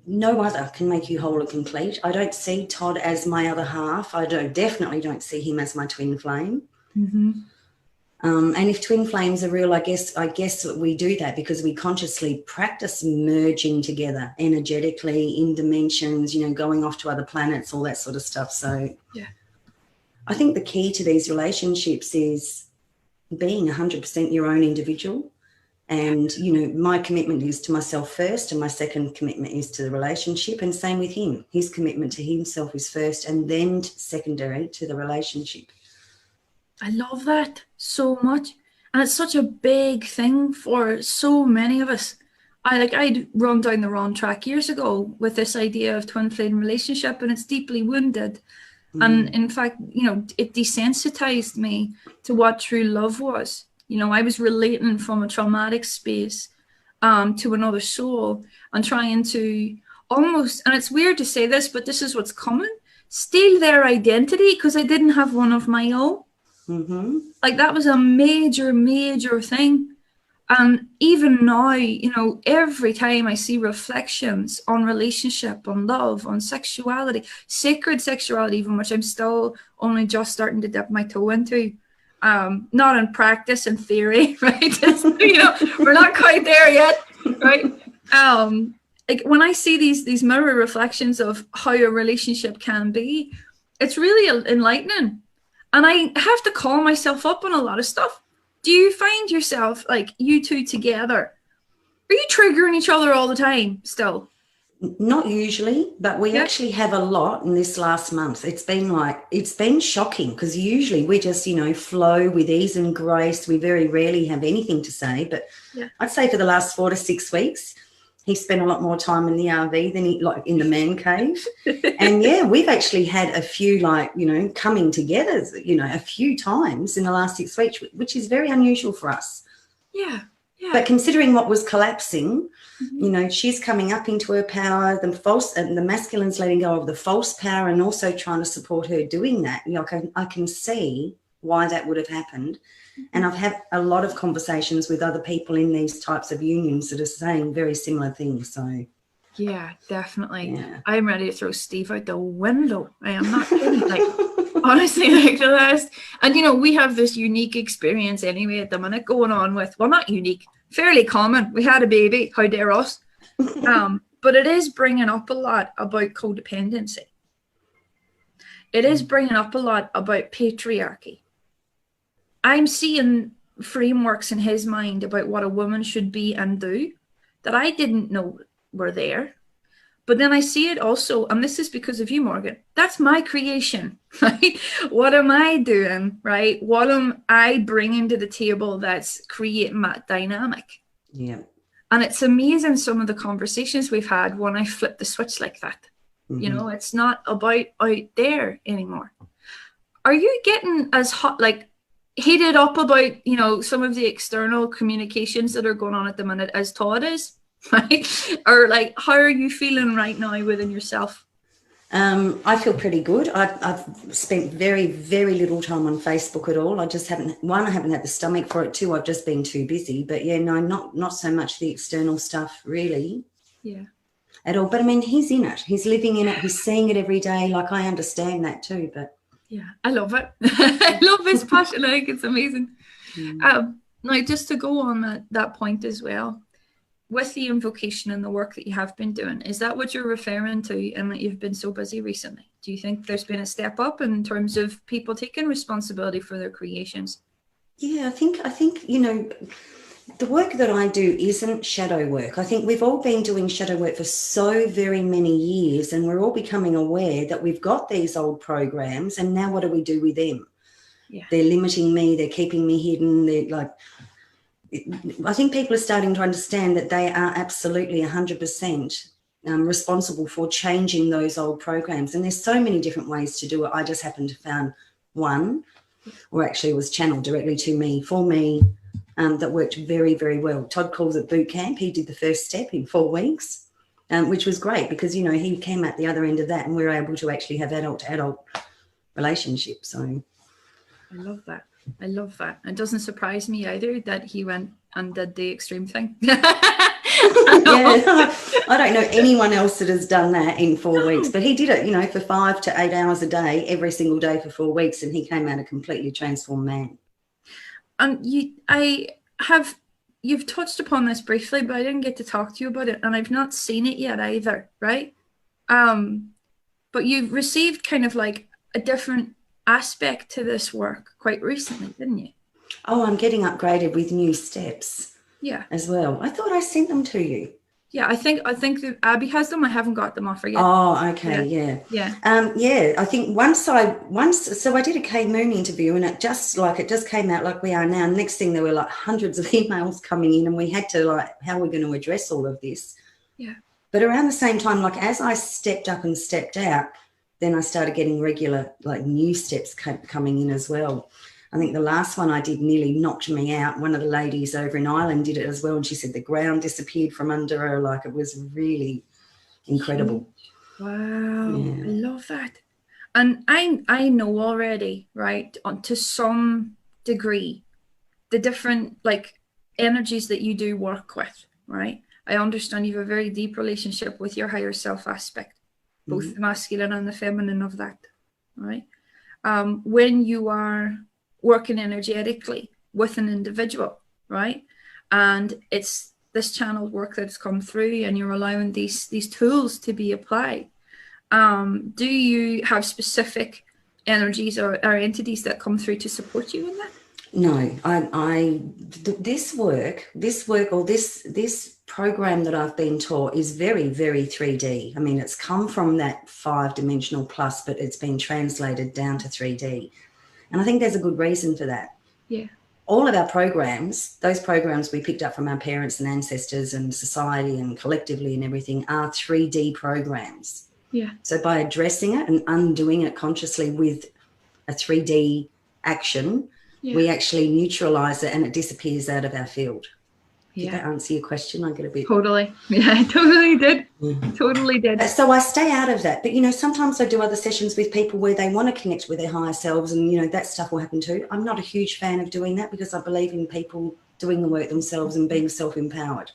no other can make you whole and complete. I don't see Todd as my other half. I definitely don't see him as my twin flame. Mm-hmm. And if twin flames are real, I guess we do that because we consciously practice merging together energetically in dimensions, you know, going off to other planets, all that sort of stuff. So yeah, I think the key to these relationships is being 100% your own individual. And, you know, my commitment is to myself first, and my second commitment is to the relationship, and same with him. His commitment to himself is first and then secondary to the relationship. I love that so much. And it's such a big thing for so many of us. I'd run down the wrong track years ago with this idea of twin flame relationship, and it's deeply wounded. And in fact, you know, it desensitized me to what true love was. You know, I was relating from a traumatic space to another soul and trying to almost, and it's weird to say this, but this is what's common, steal their identity because I didn't have one of my own. Mm-hmm. Like that was a major, major thing. And even now, you know, every time I see reflections on relationship, on love, on sexuality, sacred sexuality, even, which I'm still only just starting to dip my toe into, not in practice and theory, right? It's, you know, we're not quite there yet, right? Like when I see these mirror reflections of how a relationship can be, it's really enlightening. And I have to call myself up on a lot of stuff. Do you find yourself, like, you two together, are you triggering each other all the time still? Not usually, but we actually have a lot in this last month. It's been shocking because usually we just, you know, flow with ease and grace. We very rarely have anything to say, but I'd say for the last 4 to 6 weeks, he spent a lot more time in the RV than he, like, in the man cave. And yeah, we've actually had a few, like, you know, coming together, you know, a few times in the last 6 weeks, which is very unusual for us. Yeah. Yeah. But considering what was collapsing, you know, she's coming up into her power, the masculine's letting go of the false power and also trying to support her doing that. You know, I can see why that would have happened. And I've had a lot of conversations with other people in these types of unions that are saying very similar things. So yeah, definitely. Yeah. I'm ready to throw Steve out the window. I am not kidding. Like, honestly, like the last, and you know, we have this unique experience anyway at the minute going on with, well, not unique, fairly common. We had a baby, how dare us? But it is bringing up a lot about codependency. It is bringing up a lot about patriarchy. I'm seeing frameworks in his mind about what a woman should be and do that I didn't know were there. But then I see it also, and this is because of you, Morgan. That's my creation, right? What am I doing, right? What am I bringing to the table that's creating that dynamic? Yeah. And it's amazing some of the conversations we've had when I flip the switch like that. Mm-hmm. You know, it's not about out there anymore. Are you getting as hot, like, heated up about, you know, some of the external communications that are going on at the minute as Todd is, right? Or like, how are you feeling right now within yourself? I feel pretty good. I've spent very, very little time on Facebook at all. I just haven't had the stomach for it. 2, I've just been too busy. But yeah, no, not so much the external stuff really. Yeah. At all. But I mean, he's in it. He's living in it. He's seeing it every day. Like, I understand that too, but yeah, I love it. I love his passion. I think it's amazing. Now, just to go on that point as well, with the invocation and the work that you have been doing, is that what you're referring to and that you've been so busy recently? Do you think there's been a step up in terms of people taking responsibility for their creations? Yeah, I think, you know, the work that I do isn't shadow work. I think we've all been doing shadow work for so very many years, and we're all becoming aware that we've got these old programs, and now what do we do with them? Yeah. They're limiting me. They're keeping me hidden. They're like, I think people are starting to understand that they are absolutely 100% responsible for changing those old programs. And there's so many different ways to do it. I just happened to found one, or actually it was channeled directly to me, for me, that worked very, very well. Todd calls it boot camp. He did the first step in 4 weeks, which was great because, you know, he came at the other end of that and we were able to actually have adult-to-adult relationships. So I love that. I love that. It doesn't surprise me either that he went and did the extreme thing. Yeah, I don't know anyone else that has done that in 4 weeks, but he did it, you know, for 5 to 8 hours a day, every single day for 4 weeks, and he came out a completely transformed man. And you've touched upon this briefly, but I didn't get to talk to you about it, and I've not seen it yet either, right? But you've received kind of like a different aspect to this work quite recently, didn't you? Oh, I'm getting upgraded with new steps. Yeah. As well. I thought I sent them to you. Yeah, I think that Abby has them. I haven't got them off her yet. Oh, okay, yeah. Yeah. I think so I did a K Moon interview, and it just came out like we are now. Next thing, there were like hundreds of emails coming in, and we had to like, how are we going to address all of this? Yeah. But around the same time, like as I stepped up and stepped out, then I started getting regular like new steps coming in as well. I think the last one I did nearly knocked me out. One of the ladies over in Ireland did it as well, and she said the ground disappeared from under her. Like, it was really incredible. Wow, yeah. I love that. And I know already, right, to some degree, the different like energies that you do work with, right? I understand you have a very deep relationship with your higher self aspect, both the masculine and the feminine of that, right? When you are working energetically with an individual, right? And it's this channeled work that's come through, and you're allowing these tools to be applied. Do you have specific energies or entities that come through to support you in that? No, this program that I've been taught is very, very 3D. I mean, it's come from that 5-dimensional plus, but it's been translated down to 3D. And I think there's a good reason for that. Yeah. All of our programs, those programs we picked up from our parents and ancestors and society and collectively and everything, are 3D programs. Yeah. So by addressing it and undoing it consciously with a 3D action, we actually neutralize it and it disappears out of our field. Did that answer your question? I get a bit... Totally. Yeah, I totally did. Totally did. So I stay out of that. But, you know, sometimes I do other sessions with people where they want to connect with their higher selves, and, you know, that stuff will happen too. I'm not a huge fan of doing that because I believe in people doing the work themselves and being self-empowered.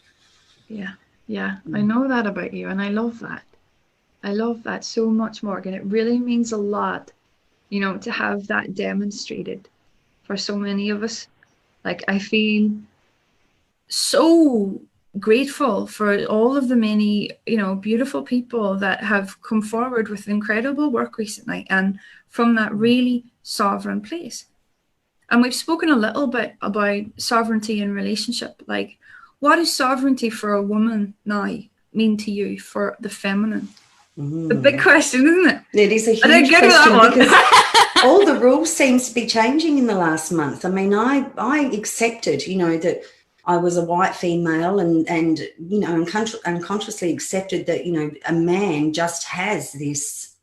Yeah, yeah. I know that about you, and I love that. I love that so much, Morgan. It really means a lot, you know, to have that demonstrated for so many of us. Like, I feel so grateful for all of the many, you know, beautiful people that have come forward with incredible work recently, and from that really sovereign place. And we've spoken a little bit about sovereignty in relationship. Like, what does sovereignty for a woman now mean to you for the feminine? The big question, isn't it? It is a huge question because all the rules seems to be changing in the last month. I mean, I accepted, you know, that I was a white female and you know, unconsciously accepted that, you know, a man just has this,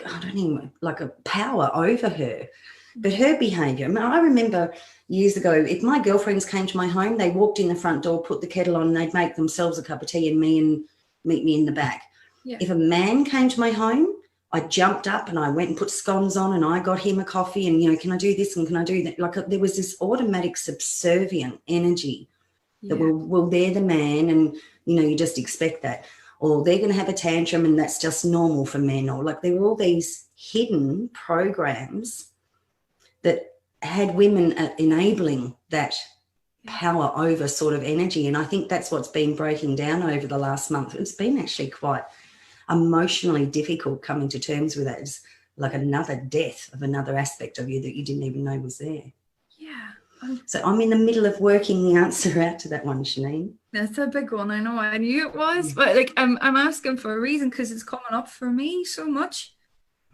I don't even, like a power over her. But her behaviour, I mean, I remember years ago, if my girlfriends came to my home, they walked in the front door, put the kettle on, and they'd make themselves a cup of tea and meet me in the back. Yeah. If a man came to my home, I jumped up and I went and put scones on and I got him a coffee and, you know, can I do this and can I do that? Like, there was this automatic subservient energy that, well, they're the man and, you know, you just expect that. Or they're going to have a tantrum and that's just normal for men. Or like, there were all these hidden programs that had women enabling that power over sort of energy. And I think that's what's been breaking down over the last month. It's been actually quite emotionally difficult coming to terms with that. It's like another death of another aspect of you that you didn't even know was there. Yeah. So I'm in the middle of working the answer out to that one, Shanine. That's a big one. I know. I knew it was, but like I'm asking for a reason because it's coming up for me so much.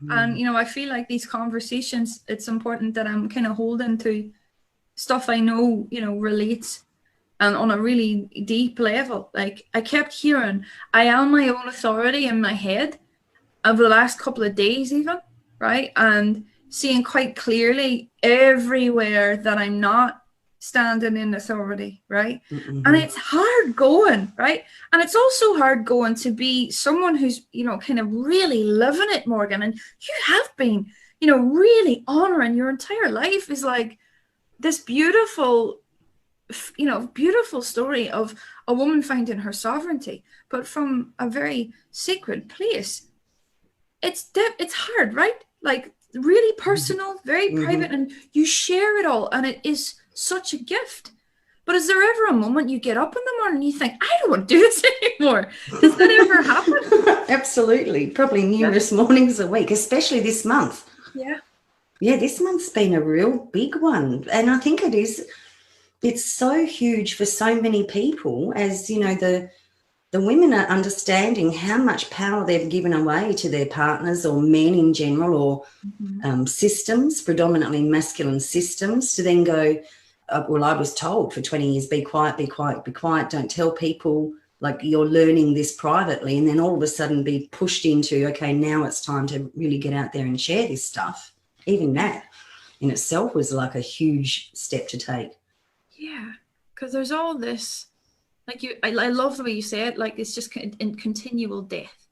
And, you know, I feel like these conversations, it's important that I'm kind of holding to stuff I know, you know, relates and on a really deep level. Like, I kept hearing, I am my own authority in my head over the last couple of days even, right? And seeing quite clearly everywhere that I'm not standing in authority, right? And it's hard going, right? And it's also hard going to be someone who's, you know, kind of really living it, Morgan. And you have been, you know, really honoring your entire life is like this beautiful beautiful story of a woman finding her sovereignty, but from a very sacred place. It's hard, right? Like really personal, very private, and you share it all, and it is such a gift. But is there ever a moment you get up in the morning and you think, I don't want to do this anymore? Does that ever happen? Absolutely. Probably numerous mornings a week, especially this month. Yeah. Yeah, this month's been a real big one. And I think it's so huge for so many people, as, you know, the women are understanding how much power they've given away to their partners or men in general, or systems, predominantly masculine systems, to then go, well, I was told for 20 years, be quiet, be quiet, be quiet, don't tell people, like you're learning this privately, and then all of a sudden be pushed into, okay, now it's time to really get out there and share this stuff. Even that in itself was like a huge step to take. Yeah, because there's all this, like I love the way you say it, like it's just in continual death.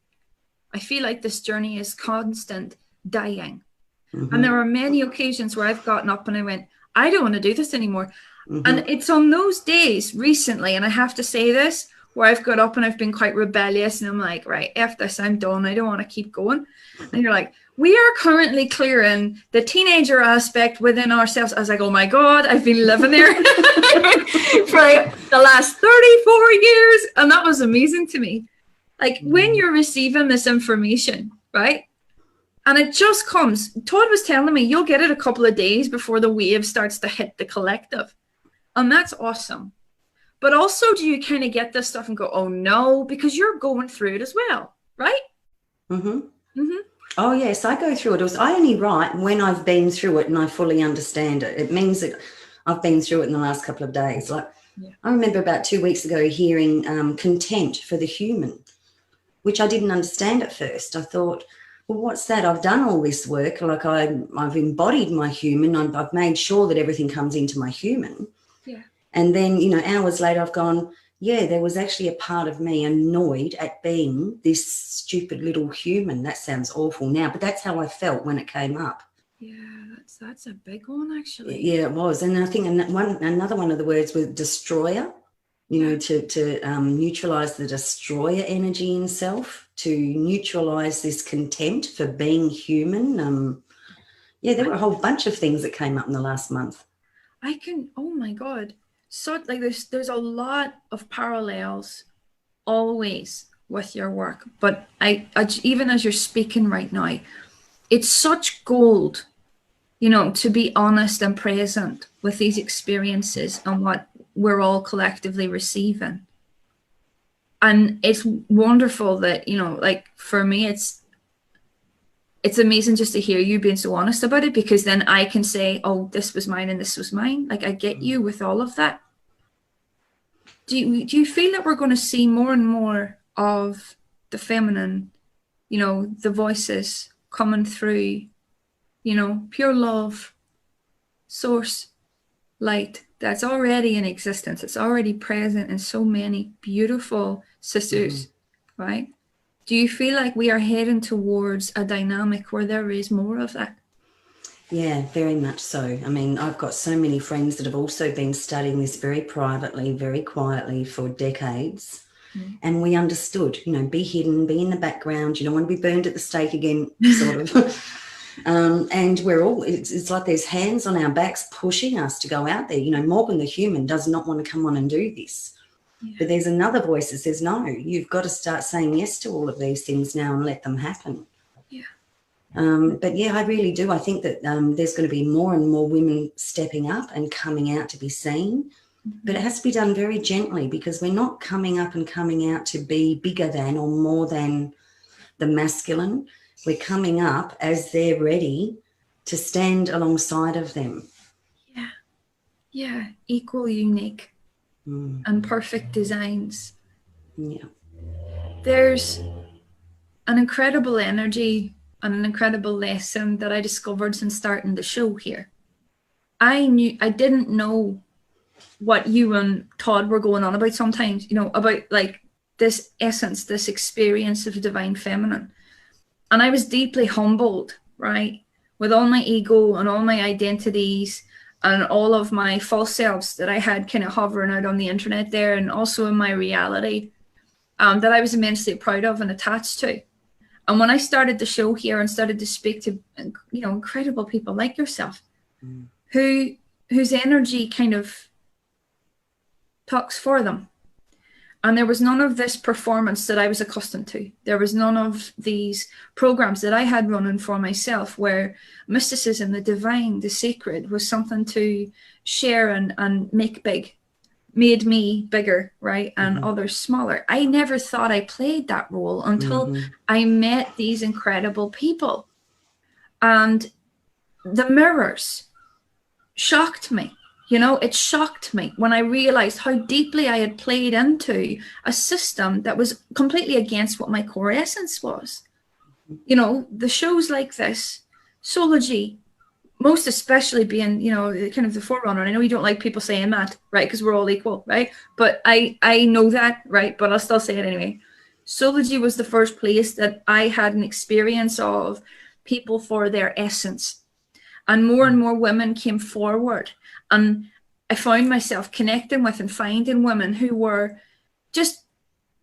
I feel like this journey is constant dying. And there are many occasions where I've gotten up and I went, I don't want to do this anymore. And it's on those days recently, and I have to say this, where I've got up and I've been quite rebellious and I'm like, right, F this, I'm done. I don't want to keep going. And you're like, we are currently clearing the teenager aspect within ourselves. I was like, oh my God, I've been living there for the last 34 years. And that was amazing to me. Like when you're receiving this information, right? And it just comes. Todd was telling me you'll get it a couple of days before the wave starts to hit the collective. And that's awesome. But also, do you kind of get this stuff and go, oh no, because you're going through it as well, right? Oh yes, I go through it. I only write when I've been through it and I fully understand it. It means that I've been through it in the last couple of days. Like I remember about 2 weeks ago hearing contempt for the human, which I didn't understand at first. I thought, well, what's that? I've done all this work. Like I've embodied my human. I've made sure that everything comes into my human. Yeah. And then, you know, hours later I've gone, yeah, there was actually a part of me annoyed at being this stupid little human. That sounds awful now, but that's how I felt when it came up. Yeah, that's a big one, actually. Yeah, it was. And I think another one of the words was destroyer, you know, to neutralize the destroyer energy in self, to neutralize this contempt for being human. Yeah, there were a whole bunch of things that came up in the last month. Oh my God. So like there's a lot of parallels always with your work, but I even as you're speaking right now, it's such gold, you know, to be honest and present with these experiences and what we're all collectively receiving. And it's wonderful that, you know, like for me, it's amazing just to hear you being so honest about it, because then I can say, oh, this was mine and this was mine. Like I get you with all of that. Do you feel that we're going to see more and more of the feminine, you know, the voices coming through, you know, pure love, source, light that's already in existence? It's already present in so many beautiful sisters, right? Do you feel like we are heading towards a dynamic where there is more of that? Yeah, very much so. I mean, I've got so many friends that have also been studying this very privately, very quietly for decades. And we understood, you know, be hidden, be in the background, you don't want to be burned at the stake again, sort of. And we're all, it's like there's hands on our backs pushing us to go out there. You know, Morgan the human does not want to come on and do this. Yeah. But there's another voice that says, no, you've got to start saying yes to all of these things now and let them happen. Yeah. But yeah, I really do. I think that there's going to be more and more women stepping up and coming out to be seen. But it has to be done very gently, because we're not coming up and coming out to be bigger than or more than the masculine. We're coming up as they're ready to stand alongside of them. Yeah. Yeah. Equal, unique, and perfect designs. Yeah. There's an incredible energy and an incredible lesson that I discovered since starting the show here. I didn't know what you and Todd were going on about sometimes, you know, about like this essence, this experience of divine feminine. And I was deeply humbled, right, with all my ego and all my identities and all of my false selves that I had kind of hovering out on the internet there, and also in my reality, that I was immensely proud of and attached to. And when I started the show here and started to speak to, you know, incredible people like yourself, whose energy kind of talks for them. And there was none of this performance that I was accustomed to. There was none of these programs that I had running for myself where mysticism, the divine, the sacred was something to share and make big, made me bigger, right? And others smaller. I never thought I played that role until I met these incredible people. And the mirrors shocked me. You know, it shocked me when I realized how deeply I had played into a system that was completely against what my core essence was. You know, the shows like this, Soulogy, most especially being, you know, kind of the forerunner. I know you don't like people saying that, right? Because we're all equal, right? But I know that, right? But I'll still say it anyway. Soulogy was the first place that I had an experience of people for their essence. And more women came forward. And I found myself connecting with and finding women who were just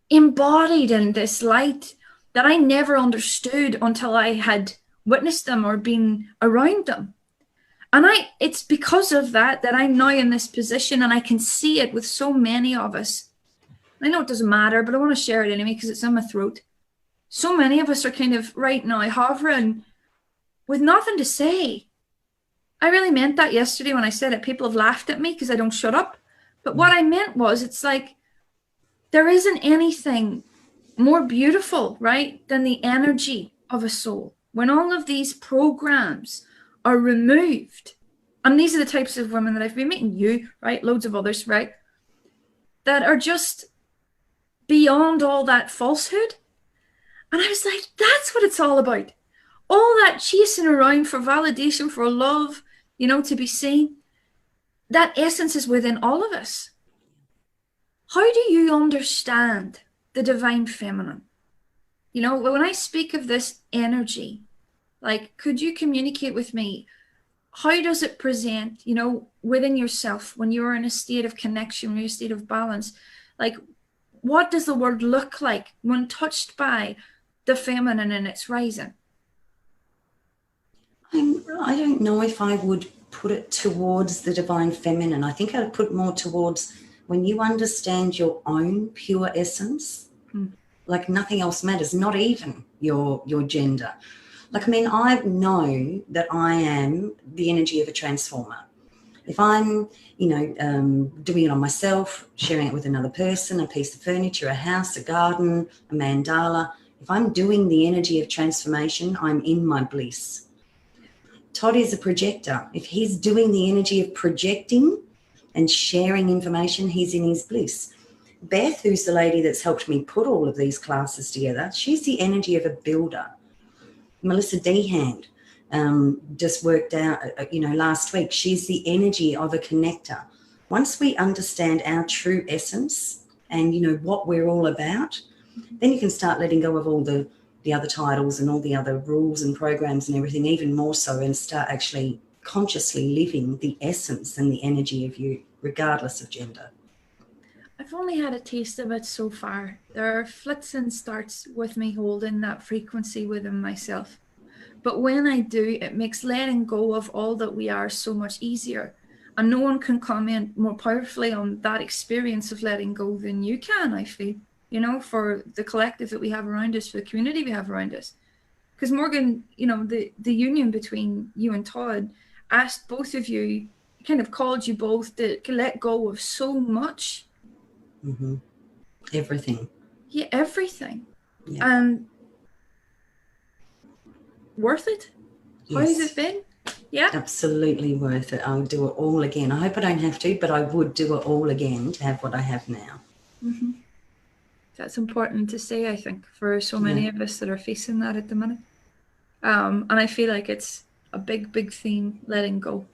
embodied in this light that I never understood until I had witnessed them or been around them. And it's because of that I'm now in this position, and I can see it with so many of us. I know it doesn't matter, but I want to share it anyway because it's in my throat. So many of us are kind of right now hovering with nothing to say. I really meant that yesterday when I said it. People have laughed at me because I don't shut up. But what I meant was, it's like there isn't anything more beautiful, right, than the energy of a soul. When all of these programs are removed, and these are the types of women that I've been meeting, you, right, loads of others, right, that are just beyond all that falsehood. And I was like, that's what it's all about. All that chasing around for validation, for love, you know, to be seen, that essence is within all of us. How do you understand the divine feminine? You know, when I speak of this energy, like, could you communicate with me? How does it present, you know, within yourself when you're in a state of connection, when you're in a state of balance? Like, what does the world look like when touched by the feminine in its rising? I don't know if I would put it towards the divine feminine. I think I'd put more towards when you understand your own pure essence, like nothing else matters, not even your gender. Like, I mean, I know that I am the energy of a transformer. If I'm, you know, doing it on myself, sharing it with another person, a piece of furniture, a house, a garden, a mandala, if I'm doing the energy of transformation, I'm in my bliss. Todd is a projector. If he's doing the energy of projecting and sharing information, he's in his bliss. Beth, who's the lady that's helped me put all of these classes together, she's the energy of a builder. Melissa Dehand just worked out, you know, last week, she's the energy of a connector. Once we understand our true essence and, you know, what we're all about, then you can start letting go of all the other titles and all the other rules and programs and everything, even more so, and start actually consciously living the essence and the energy of you, regardless of gender. I've only had a taste of it so far. There are flits and starts with me holding that frequency within myself. But when I do, it makes letting go of all that we are so much easier. And no one can comment more powerfully on that experience of letting go than you can, I feel. You know, for the collective that we have around us, for the community we have around us. Because Morgan, you know, the union between you and Todd asked both of you, kind of called you both to let go of so much. Everything. Yeah, everything. Yeah. Worth it? Yes. How has it been? Yeah. Absolutely worth it. I would do it all again. I hope I don't have to, but I would do it all again to have what I have now. That's important to say, I think, for so many of us that are facing that at the minute. And I feel like it's a big, big theme, letting go.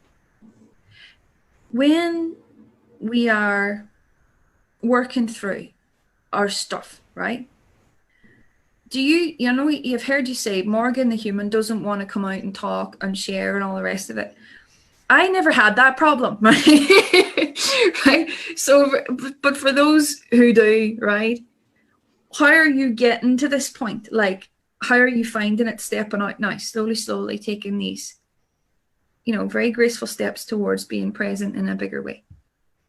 When we are working through our stuff, right? You know, you've heard you say Morgan, the human, doesn't want to come out and talk and share and all the rest of it. I never had that problem, right? Right? So, but for those who do, right, how are you getting to this point? Like, how are you finding it stepping out now, slowly, taking these, very graceful steps towards being present in a bigger way?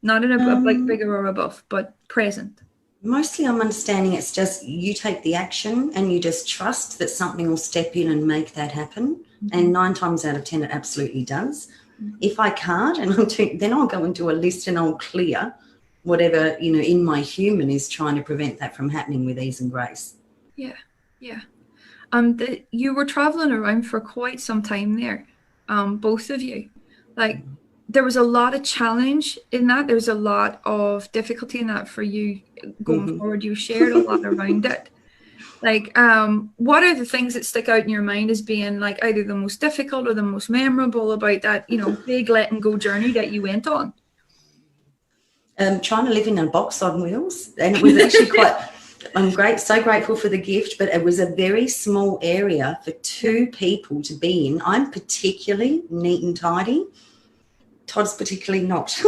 Not in a like bigger or above, but present. Mostly I'm understanding it's just you take the action and you just trust that something will step in and make that happen. And 9 times out of 10, it absolutely does. If I can't, and then I'll go into a list and I'll clear whatever, in my human is trying to prevent that from happening with ease and grace. Yeah. You were traveling around for quite some time there, both of you. Like, there was a lot of challenge in that. There was a lot of difficulty in that for you going forward. You shared a lot around it. Like, what are the things that stick out in your mind as being like either the most difficult or the most memorable about that, big letting go journey that you went on? Trying to live in a box on wheels, and it was actually quite. I'm so grateful for the gift, but it was a very small area for 2 people to be in. I'm particularly neat and tidy. Todd's particularly not.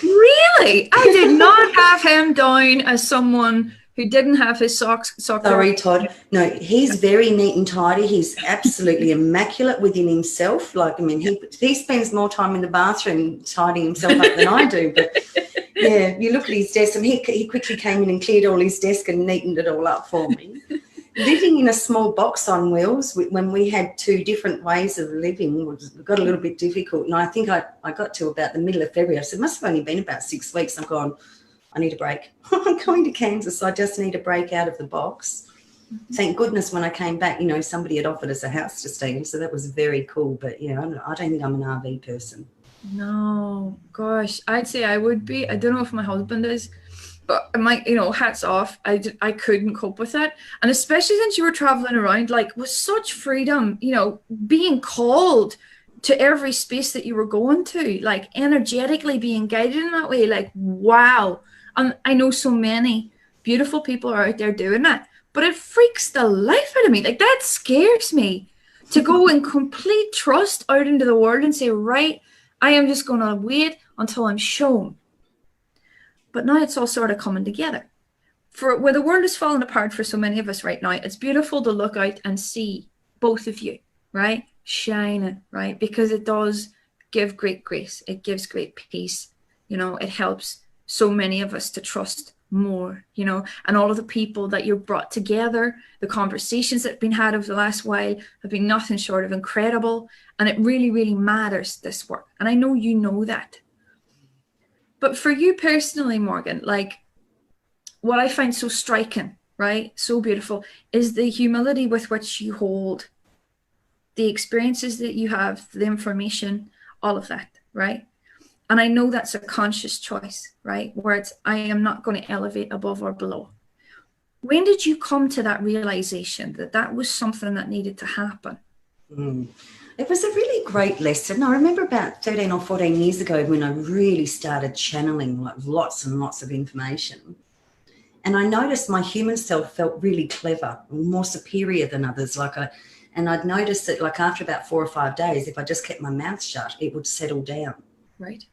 Really? I did not have him down as someone who didn't have his socks. Sorry, Todd. No, he's very neat and tidy. He's absolutely immaculate within himself. Like, he spends more time in the bathroom tidying himself up than I do. But yeah, you look at his desk, and he quickly came in and cleared all his desk and neatened it all up for me. Living in a small box on wheels, when we had 2 different ways of living, got a little bit difficult. And I think I got to about the middle of February. I said, it must have only been about 6 weeks. I'm gone, I need a break. I'm going to Kansas, so I just need a break out of the box. Thank goodness when I came back, somebody had offered us a house to stay in, so that was very cool. But, I don't think I'm an RV person. No, gosh, I'd say I would be. I don't know if my husband is. But hats off. I couldn't cope with that. And especially since you were traveling around, like, with such freedom, being called to every space that you were going to, like, energetically being guided in that way, like, wow. And I know so many beautiful people are out there doing that, but it freaks the life out of me. Like, that scares me to go in complete trust out into the world and say, right, I am just going to wait until I'm shown. But now it's all sort of coming together. Where the world is falling apart for so many of us right now, it's beautiful to look out and see both of you, right? Shining, right? Because it does give great grace. It gives great peace. It helps so many of us to trust more, and all of the people that you've brought together, the conversations that have been had over the last while have been nothing short of incredible. And it really, really matters, this work. And I know you know that. But for you personally, Morgan, like, what I find so striking, right, so beautiful, is the humility with which you hold the experiences that you have, the information, all of that, right? And I know that's a conscious choice, right, where it's, I am not going to elevate above or below. When did you come to that realization that that was something that needed to happen? It was a really great lesson. I remember about 13 or 14 years ago when I really started channeling, like, lots and lots of information. And I noticed my human self felt really clever, more superior than others. And I'd noticed that, like, after about 4 or 5 days, if I just kept my mouth shut, it would settle down. Right.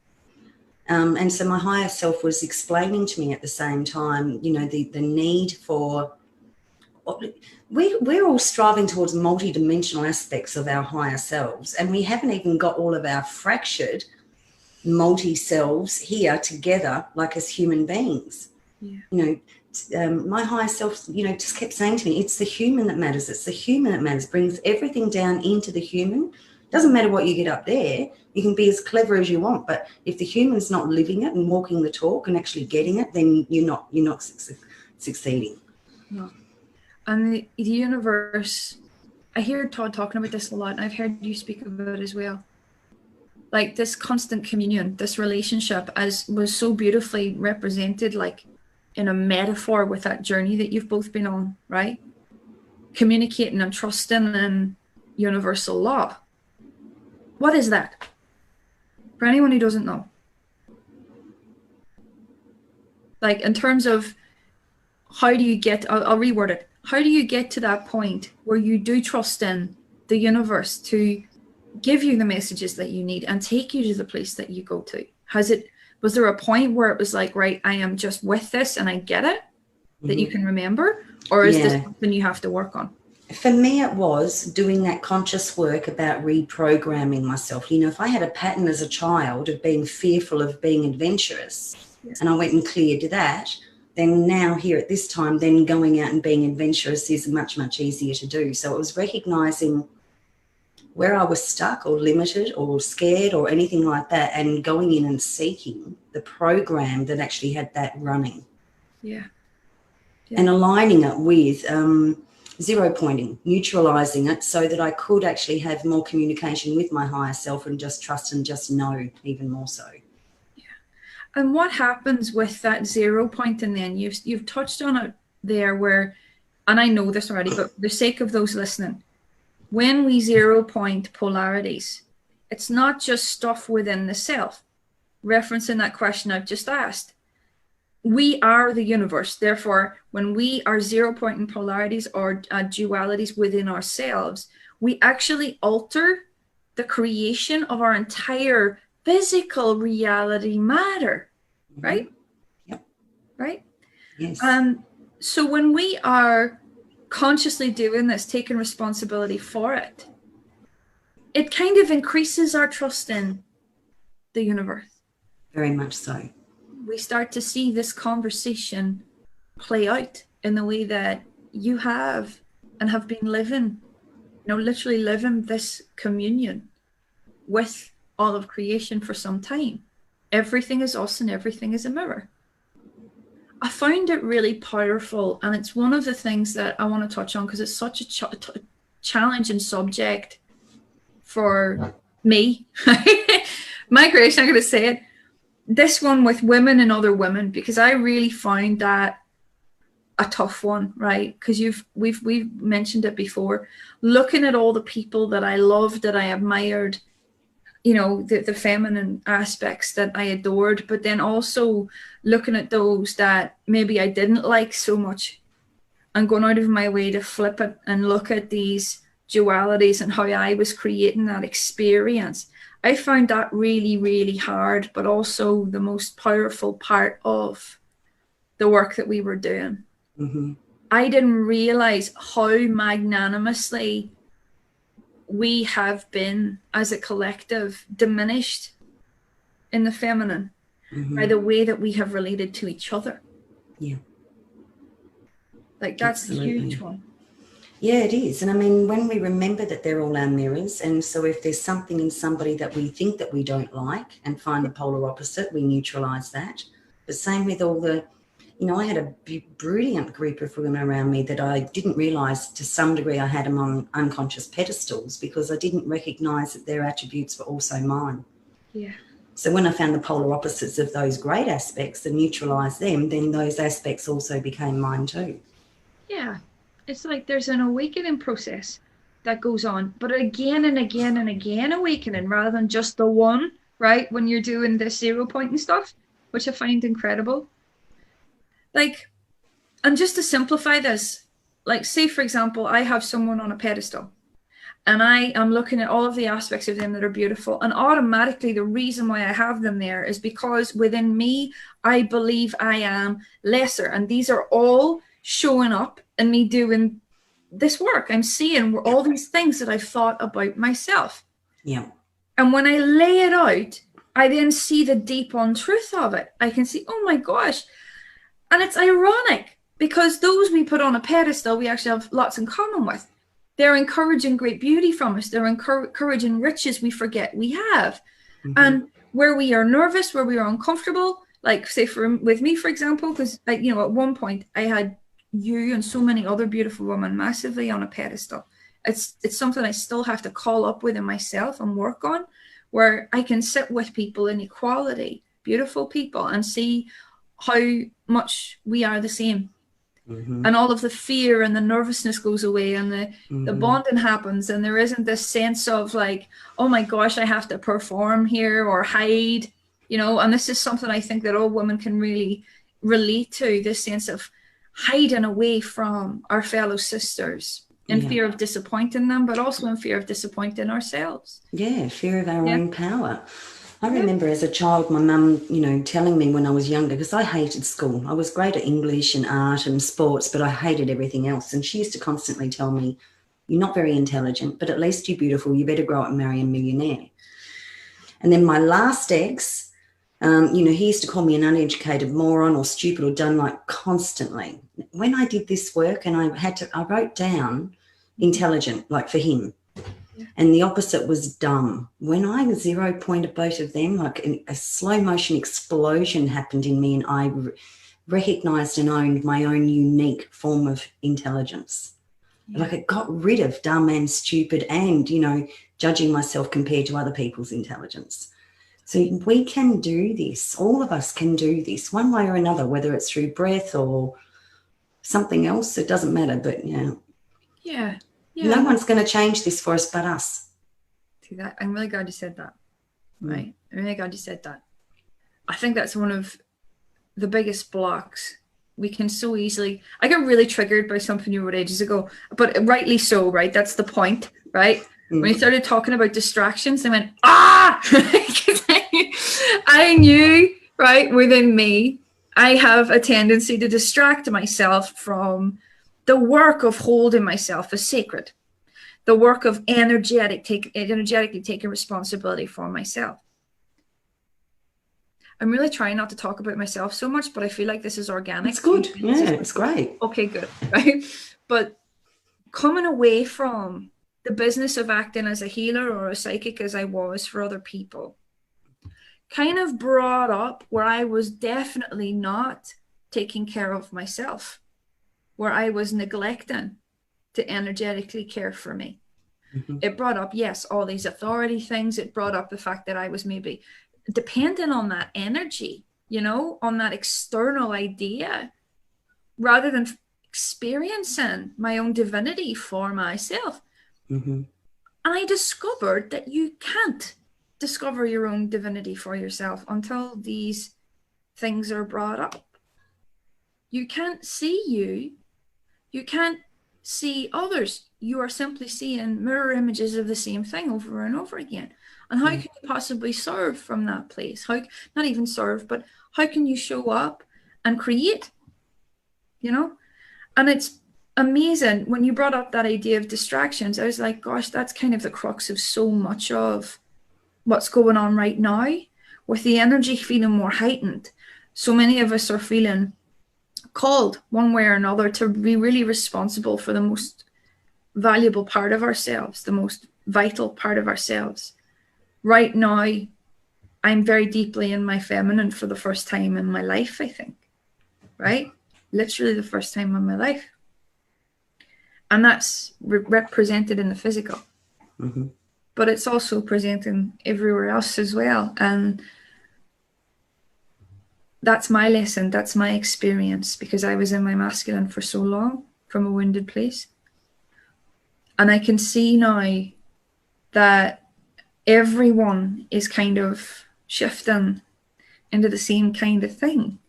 And so my higher self was explaining to me at the same time, the need for... We're all striving towards multi-dimensional aspects of our higher selves, and we haven't even got all of our fractured multi-selves here together, like, as human beings. Yeah. My higher self, just kept saying to me, it's the human that matters. It's the human that matters. Brings everything down into the human. Doesn't matter what you get up there. You can be as clever as you want, but if the human's not living it and walking the talk and actually getting it, then you're not succeeding. No. And the universe, I hear Todd talking about this a lot, and I've heard you speak about it as well. Like, this constant communion, this relationship, as was so beautifully represented, like, in a metaphor with that journey that you've both been on, right? Communicating and trusting in universal law. What is that? For anyone who doesn't know. Like, in terms of how do you get, I'll reword it. How do you get to that point where you do trust in the universe to give you the messages that you need and take you to the place that you go to? Was there a point where it was like, right, I am just with this and I get it, that you can remember? Or is this something you have to work on? For me, it was doing that conscious work about reprogramming myself. You know, if I had a pattern as a child of being fearful of being adventurous, and I went and cleared that, then now here at this time, then going out and being adventurous is much, much easier to do. So it was recognizing where I was stuck or limited or scared or anything like that, and going in and seeking the program that actually had that running. Yeah. And aligning it with zero pointing, neutralizing it so that I could actually have more communication with my higher self and just trust and just know even more so. Yeah. And what happens with that zero pointing then? You've touched on it there where, and I know this already, but for the sake of those listening, when we 0 point polarities, it's not just stuff within the self. Referencing that question I've just asked, we are the universe. Therefore, when we are 0 point in polarities or dualities within ourselves, we actually alter the creation of our entire physical reality matter, right? Yep. Right? Yes. So when we are consciously doing this, taking responsibility for it, it kind of increases our trust in the universe. Very much so. We start to see this conversation play out in the way that you have and have been living, literally living this communion with all of creation for some time. Everything is us and everything is a mirror. I found it really powerful, and it's one of the things that I want to touch on because it's such a challenging subject for me. Migration, I'm going to say it. This one with women and other women, because I really find that a tough one, right? Because we've mentioned it before. Looking at all the people that I loved, that I admired, the feminine aspects that I adored, but then also looking at those that maybe I didn't like so much, and going out of my way to flip it and look at these dualities and how I was creating that experience. I found that really, really hard, but also the most powerful part of the work that we were doing. Mm-hmm. I didn't realize how magnanimously we have been, as a collective, diminished in the feminine by the way that we have related to each other. Yeah. Like, that's Absolutely. the huge one. Yeah, it is. And I mean, when we remember that they're all our mirrors, and so if there's something in somebody that we think that we don't like and find the polar opposite, we neutralize that. But same with all the, I had a brilliant group of women around me that I didn't realize to some degree I had them on unconscious pedestals because I didn't recognize that their attributes were also mine. Yeah. So when I found the polar opposites of those great aspects and neutralized them, then those aspects also became mine too. Yeah. It's like there's an awakening process that goes on, but again and again and again awakening rather than just the one, right? When you're doing the 0 point and stuff, which I find incredible. Like, and just to simplify this, like, say, for example, I have someone on a pedestal and I am looking at all of the aspects of them that are beautiful. And automatically the reason why I have them there is because within me, I believe I am lesser. And these are all showing up in me doing this work. I'm seeing all these things that I've thought about myself. Yeah. And when I lay it out, I then see the deep untruth of it. I can see, oh my gosh. And it's ironic because those we put on a pedestal, we actually have lots in common with. They're encouraging great beauty from us. They're encouraging riches we forget we have. Mm-hmm. And where we are nervous, where we are uncomfortable, like say with me, for example, because at one point I had you and so many other beautiful women massively on a pedestal. It's something I still have to call up within myself and work on, where I can sit with people in equality, beautiful people, and see how much we are the same. Mm-hmm. And all of the fear and the nervousness goes away and the bonding happens, and there isn't this sense of like, oh my gosh, I have to perform here or hide, and this is something I think that all women can really relate to, this sense of hiding away from our fellow sisters in Yeah. fear of disappointing them, but also in fear of disappointing ourselves. Yeah, fear of our Yeah. own power. I remember as a child, my mum, telling me when I was younger, because I hated school. I was great at English and art and sports, but I hated everything else. And she used to constantly tell me, you're not very intelligent, but at least you're beautiful. You better grow up and marry a millionaire. And then my last ex, he used to call me an uneducated moron or stupid or dumb, like constantly. When I did this work and I wrote down intelligent, like for him. And the opposite was dumb. When I zero pointed both of them, like a slow motion explosion happened in me, and I recognized and owned my own unique form of intelligence. Yeah. Like it got rid of dumb and stupid and, judging myself compared to other people's intelligence. So we can do this. All of us can do this one way or another, whether it's through breath or something else. It doesn't matter, but Yeah. No one's going to change this for us but us. See that? I'm really glad you said that. Right. I'm really glad you said that. I think that's one of the biggest blocks. We can so easily, I got really triggered by something you wrote ages ago, but rightly so, right? That's the point, right? When you started talking about distractions, I went, I knew, right, within me, I have a tendency to distract myself from the work of holding myself as sacred, the work of energetically taking responsibility for myself. I'm really trying not to talk about myself so much, but I feel like this is organic. It's good. Yeah, it's great. Okay, good. Right? But coming away from the business of acting as a healer or a psychic as I was for other people kind of brought up where I was definitely not taking care of myself, where I was neglecting to energetically care for me. Mm-hmm. It brought up, yes, all these authority things. It brought up the fact that I was maybe dependent on that energy, on that external idea, rather than experiencing my own divinity for myself. Mm-hmm. And I discovered that you can't discover your own divinity for yourself until these things are brought up. You can't see you. You can't see others. You are simply seeing mirror images of the same thing over and over again. And how can you possibly serve from that place? Not even serve, but how can you show up and create? And it's amazing. When you brought up that idea of distractions, I was like, gosh, that's kind of the crux of so much of what's going on right now, with the energy feeling more heightened. So many of us are feeling called one way or another to be really responsible for the most valuable part of ourselves, the most vital part of ourselves. Right now, I'm very deeply in my feminine for the first time in my life, I think, right? Literally the first time in my life. And that's represented in the physical. Mm-hmm. But it's also presenting everywhere else as well. And that's my lesson. That's my experience, because I was in my masculine for so long from a wounded place. And I can see now that everyone is kind of shifting into the same kind of thing.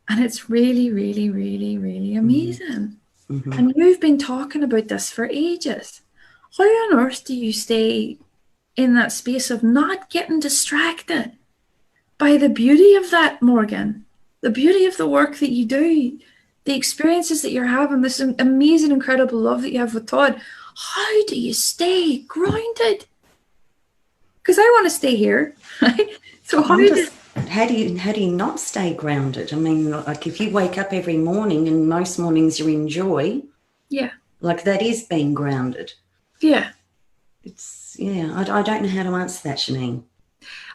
And it's really, really, really, really amazing. Mm-hmm. And you've been talking about this for ages. How on earth do you stay in that space of not getting distracted by the beauty of that, Morgan? The beauty of the work that you do, the experiences that you're having, this amazing, incredible love that you have with Todd. How do you stay grounded? Because I want to stay here, right? So how do you not stay grounded? I mean, like if you wake up every morning, and most mornings you're in joy, yeah, like that is being grounded. Yeah. I don't know how to answer that, Shanine.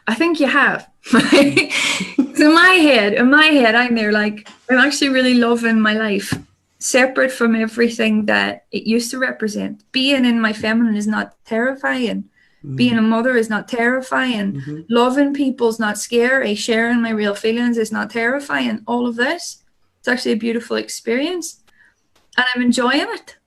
I think you have. So in my head, I'm there like, I'm actually really loving my life, separate from everything that it used to represent. Being in my feminine is not terrifying. Mm-hmm. Being a mother is not terrifying. Mm-hmm. Loving people is not scary. Sharing my real feelings is not terrifying. All of this, it's actually a beautiful experience. And I'm enjoying it.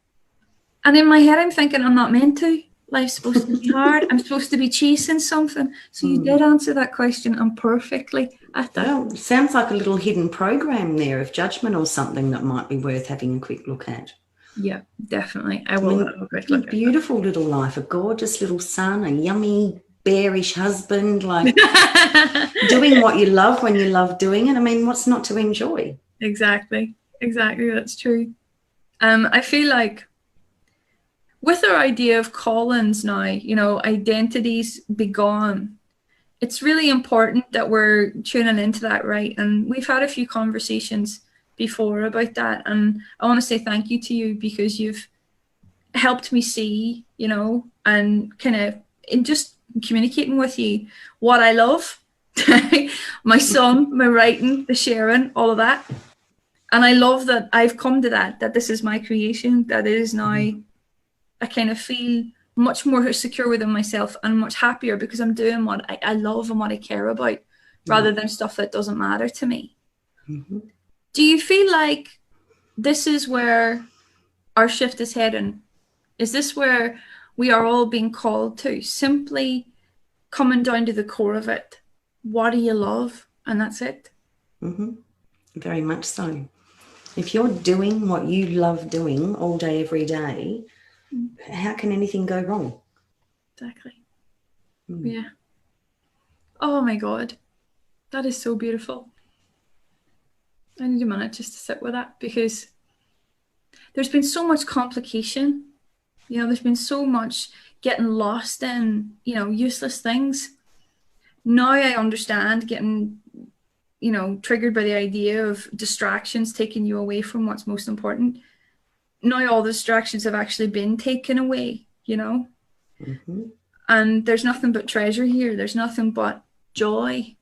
And in my head, I'm thinking, I'm not meant to. Life's supposed to be hard. I'm supposed to be chasing something. So you did answer that question, and perfectly at that. Well, sounds like a little hidden program there of judgment or something that might be worth having a quick look at. Yeah, definitely. I will have a quick a look at beautiful little life, a gorgeous little son, a yummy bearish husband, like doing what you love when you love doing it. I mean, what's not to enjoy? Exactly. That's true. I feel like with our idea of callings now, identities be gone. It's really important that we're tuning into that, right? And we've had a few conversations before about that. And I want to say thank you to you because you've helped me see, and kind of in just communicating with you what I love, my song, my writing, the sharing, all of that. And I love that I've come to that this is my creation, that it is now, I kind of feel much more secure within myself and much happier because I'm doing what I love and what I care about rather than stuff that doesn't matter to me. Do you feel like this is where our shift is heading? Is this where we are all being called to? Simply coming down to the core of it. What do you love? And that's it. Very much so. If you're doing what you love doing all day, every day, how can anything go wrong? Exactly. Yeah. Oh my God. That is so beautiful. I need a minute just to sit with that because there's been so much complication. There's been so much getting lost in, useless things. Now I understand getting, triggered by the idea of distractions taking you away from what's most important. Now all the distractions have actually been taken away, and there's nothing but treasure here. There's nothing but joy.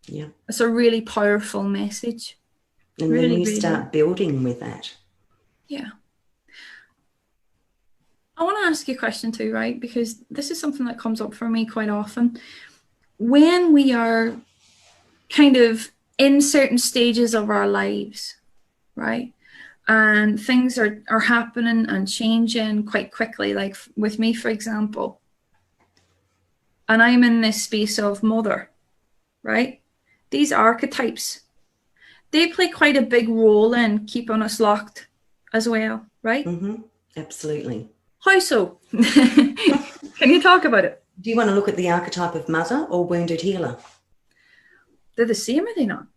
Yeah. It's a really powerful message. And really, then you start building with that. Yeah. I want to ask you a question too, right? Because this is something that comes up for me quite often. When we are kind of in certain stages of our lives, right? And things are happening and changing quite quickly, like with me, for example. And I'm in this space of mother, right? These archetypes, they play quite a big role in keeping us locked as well, right? Absolutely. How so? Can you talk about it? Do you want to look at the archetype of mother or wounded healer? They're the same, are they not?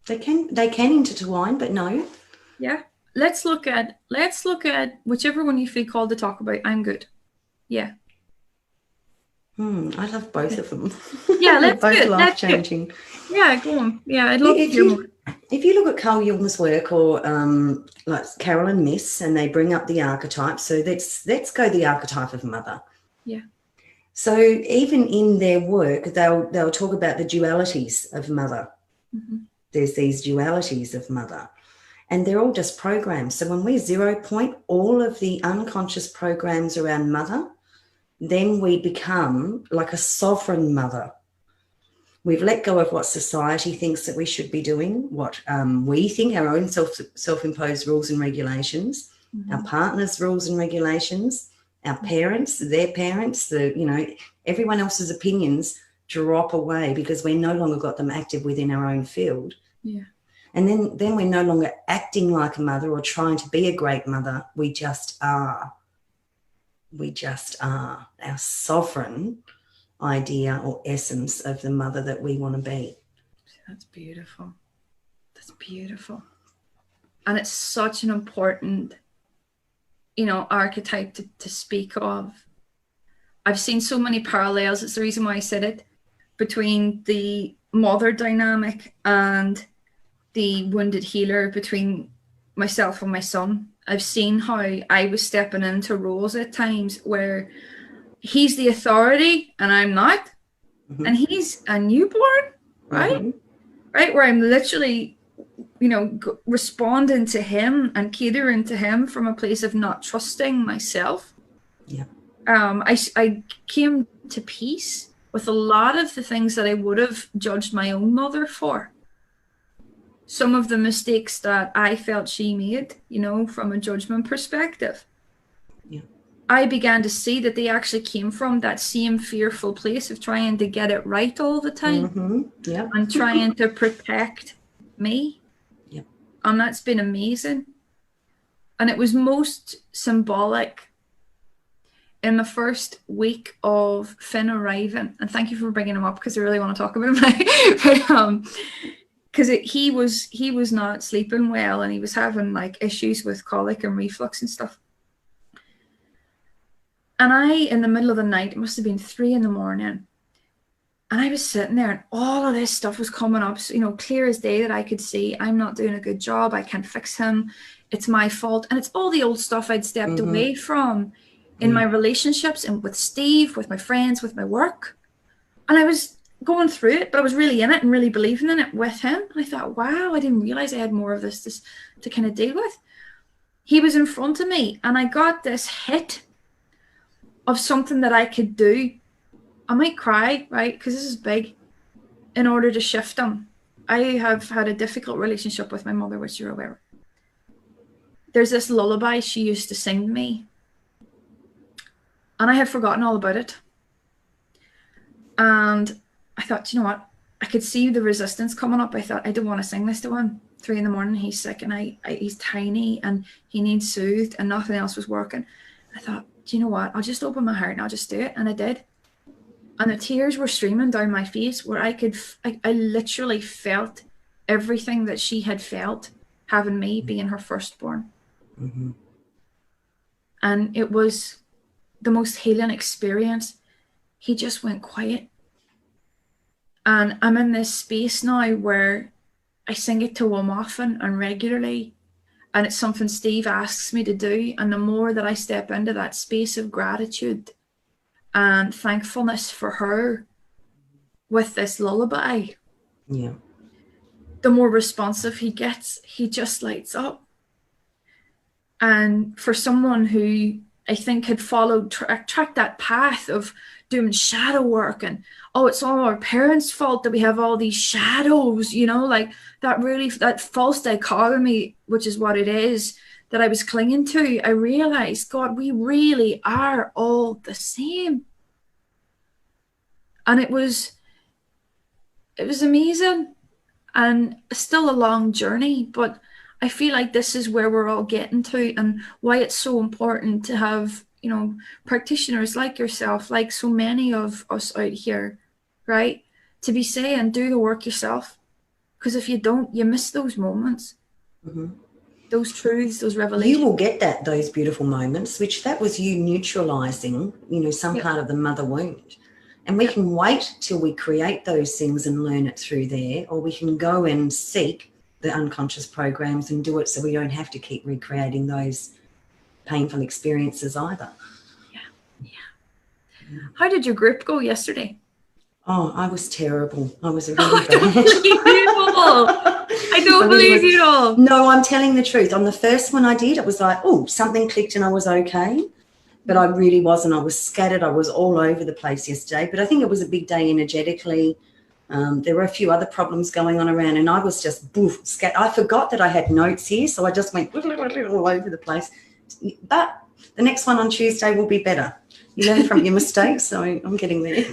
They can intertwine, but no. Yeah. Let's look at whichever one you feel called to talk about. I'm good. Yeah. I love both of them. Yeah, let's both life changing. Yeah, go on. Yeah, I'd love to hear more. If you look at Carl Jung's work or like Carol and Miss, and they bring up the archetype, so let's go the archetype of mother. Yeah. So even in their work, they'll talk about the dualities of mother. There's these dualities of mother, and they're all just programs. So when we 0 point all of the unconscious programs around mother, then we become like a sovereign mother. We've let go of what society thinks that we should be doing, what we think, our own self-imposed rules and regulations, our partners' rules and regulations, our parents, their parents, everyone else's opinions drop away because we no longer got them active within our own field. Yeah. And then we're no longer acting like a mother or trying to be a great mother. We just are. We just are our sovereign idea or essence of the mother that we want to be. That's beautiful. That's beautiful. And it's such an important, archetype to speak of. I've seen so many parallels. It's the reason why I said it, between the mother dynamic and the wounded healer, between myself and my son. I've seen how I was stepping into roles at times where he's the authority and I'm not, and he's a newborn, right? Right, where I'm literally, responding to him and catering to him from a place of not trusting myself. Yeah. I came to peace with a lot of the things that I would have judged my own mother for. Some of the mistakes that I felt she made, from a judgment perspective. Yeah. I began to see that they actually came from that same fearful place of trying to get it right all the time. Yeah. And trying to protect me. Yeah. And that's been amazing. And it was most symbolic in the first week of Finn arriving. And thank you for bringing him up, because I really want to talk about him. Because he was not sleeping well, and he was having like issues with colic and reflux and stuff. And I, in the middle of the night, it must have been 3 a.m, and I was sitting there, and all of this stuff was coming up, so, you know, clear as day, that I could see I'm not doing a good job. I can't fix him. It's my fault. And it's all the old stuff I'd stepped away from in my relationships and with Steve, with my friends, with my work. And I was going through it, but I was really in it and really believing in it with him. And I thought, wow, I didn't realize I had more of this to kind of deal with. He was in front of me, and I got this hit of something that I could do. I might cry, right? Because this is big, in order to shift him. I have had a difficult relationship with my mother, which you're aware of. There's this lullaby she used to sing to me, and I had forgotten all about it. And I thought, you know what? I could see the resistance coming up. I thought, I don't want to sing this to him. 3 a.m, he's sick, and he's tiny, and he needs soothed, and nothing else was working. I thought, do you know what? I'll just open my heart and I'll just do it. And I did. And the tears were streaming down my face, where I literally felt everything that she had felt having me being her firstborn. And it was the most healing experience. He just went quiet. And I'm in this space now where I sing it to him often and regularly. And it's something Steve asks me to do. And the more that I step into that space of gratitude and thankfulness for her with this lullaby, the more responsive he gets. He just lights up. And for someone who I think had followed, tracked that path of doing shadow work, and oh, it's all our parents' fault that we have all these shadows, you know, like that false dichotomy, which is what it is, that I was clinging to. I realized, God, we really are all the same. And it was amazing, and still a long journey, but I feel like this is where we're all getting to, and why it's so important to have, you know, practitioners like yourself, like so many of us out here, right? To be saying, do the work yourself. Because if you don't, you miss those moments, those truths, those revelations. You will get those beautiful moments, which that was you neutralizing, you know, some part of the mother wound. And we can wait till we create those things and learn it through there, or we can go and seek the unconscious programs and do it so we don't have to keep recreating those painful experiences either. How did your group go yesterday? Oh, I was terrible. I was really bad. I don't believe you at all. No, I'm telling the truth. On the first one I did, it was like, oh, something clicked and I was okay. But I really wasn't. I was scattered. I was all over the place yesterday. But I think it was a big day energetically. There were a few other problems going on around, and I was just scattered. I forgot that I had notes here, so I just went all over the place. But the next one on Tuesday will be better. You learn from your mistakes, so I'm getting there.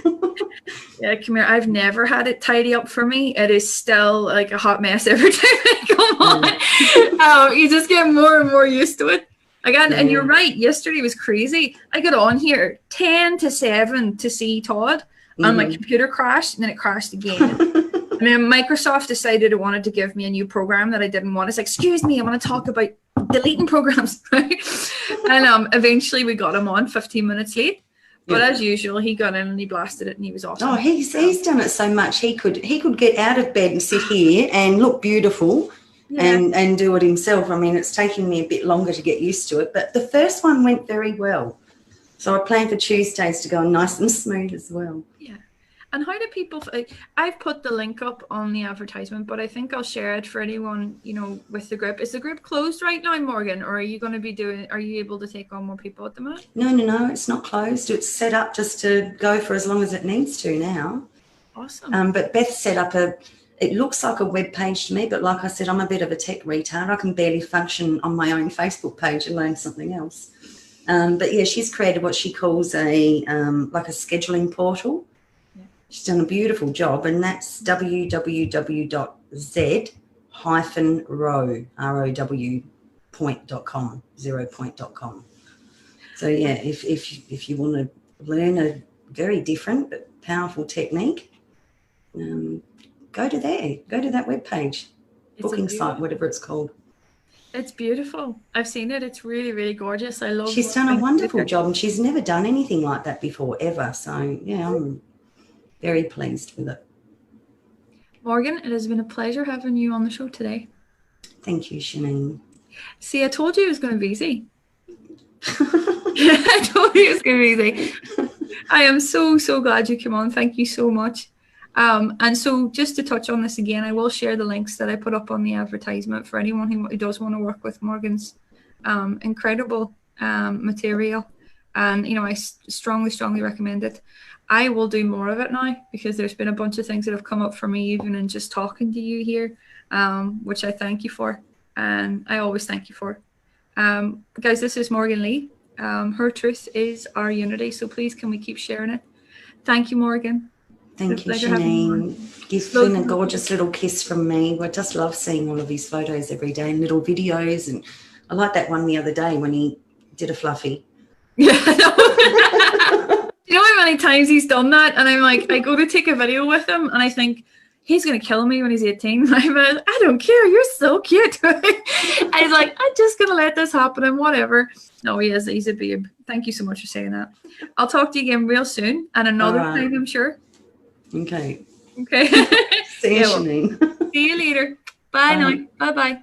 Yeah, come here. I've never had it tidy up for me. It is still like a hot mess every time I come on. You just get more and more used to it. Again, and you're right. Yesterday was crazy. I got on here 10 to 7 to see Todd, and my computer crashed, and then it crashed again. And then Microsoft decided it wanted to give me a new program that I didn't want. It's like, excuse me, I want to talk about deleting programs, right? And eventually we got him on 15 minutes late. But as usual, he got in and he blasted it, and he was awesome. Oh, he's done it so much. He could get out of bed and sit here and look beautiful and do it himself. I mean, it's taking me a bit longer to get used to it, but the first one went very well. So I plan for Tuesdays to go nice and smooth as well. Yeah. And how do people, I've put the link up on the advertisement, but I think I'll share it for anyone, you know, with the group. Is the group closed right now, Morgan, or are you going to be are you able to take on more people at the moment? No, it's not closed. It's set up just to go for as long as it needs to now. Awesome. But Beth set up it looks like a web page to me, but like I said, I'm a bit of a tech retard. I can barely function on my own Facebook page and learn something else. But yeah, she's created what she calls like a scheduling portal. She's done a beautiful job, and that's www.z-row, point.com, 0point.com. So yeah, if you want to learn a very different but powerful technique, go to that webpage, booking site, whatever it's called. It's beautiful. I've seen it. It's really, really gorgeous. I love. She's done a wonderful job, and she's never done anything like that before, ever. So yeah, I'm very pleased with it. Morgan, it has been a pleasure having you on the show today. Thank you, Shanine. See, I told you it was going to be easy. I told you it was going to be easy. I am so glad you came on. Thank you so much. And so just to touch on this again, I will share the links that I put up on the advertisement for anyone who does want to work with Morgan's incredible material. And, you know, I strongly recommend it. I will do more of it now because there's been a bunch of things that have come up for me even in just talking to you here, which I thank you for. And I always thank you for. Guys, this is Morgan Lee. Her truth is our unity. So please, can we keep sharing it? Thank you, Morgan. Thank you, Shanine. Give Flynn a gorgeous little kiss from me. I just love seeing all of his photos every day and little videos. And I like that one the other day when he did a fluffy. Yeah, you know how many times he's done that? And I'm like, I go to take a video with him and I think, he's going to kill me when he's 18. I'm like, I don't care. You're so cute. And he's like, I'm just going to let this happen and whatever. No, he is. He's a babe. Thank you so much for saying that. I'll talk to you again real soon and another time, I'm sure. Okay. See you, Shanine. See you later. Bye now. Bye-bye.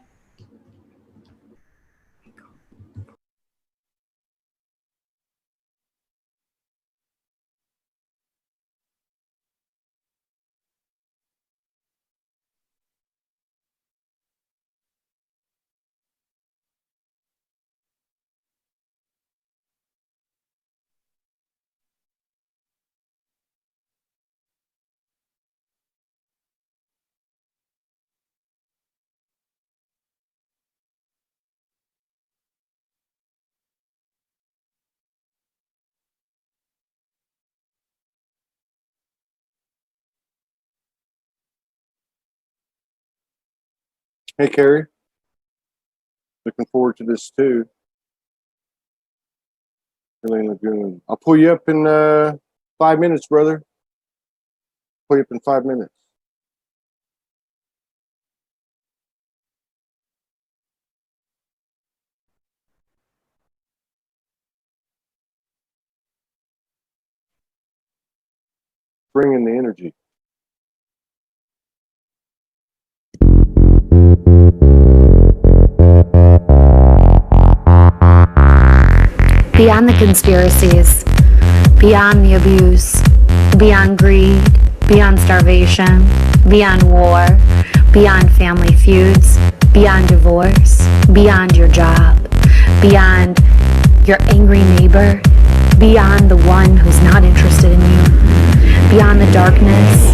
Hey, Carrie. Looking forward to this too. Really Lagoon. I'll pull you up in 5 minutes, brother. Pull you up in 5 minutes. Bring in the energy. Beyond the conspiracies, beyond the abuse, beyond greed, beyond starvation, beyond war, beyond family feuds, beyond divorce, beyond your job, beyond your angry neighbor, beyond the one who's not interested in you, beyond the darkness,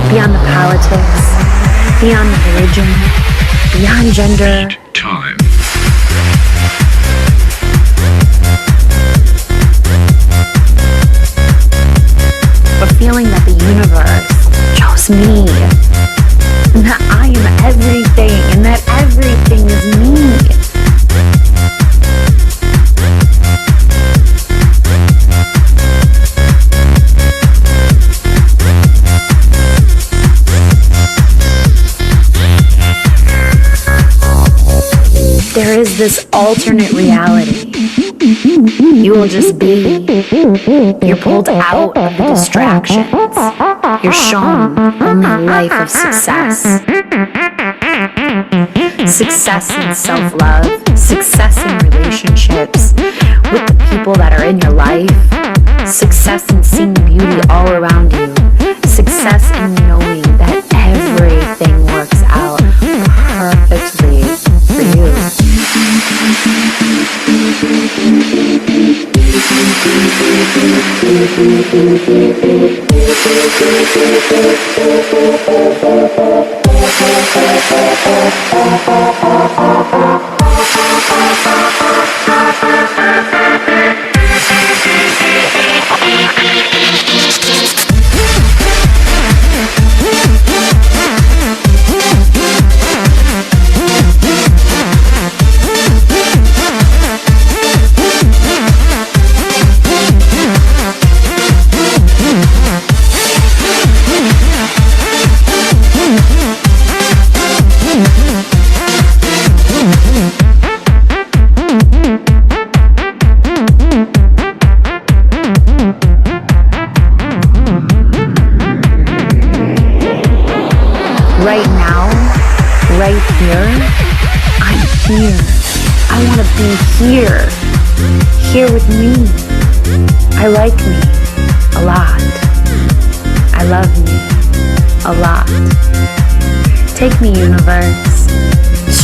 beyond the politics, beyond the religion, beyond gender. Time. For feeling that the universe chose me, and that I am everything, and that everything is me. There is this alternate reality. You will just be. You're pulled out of the distractions. You're shown only a life of success. Success in self-love. Success in relationships with the people that are in your life. Success in seeing beauty all around you. Success in knowing that everything works out perfectly for you. here. I want to be here. Here with me. I like me a lot. I love me a lot. Take me, universe.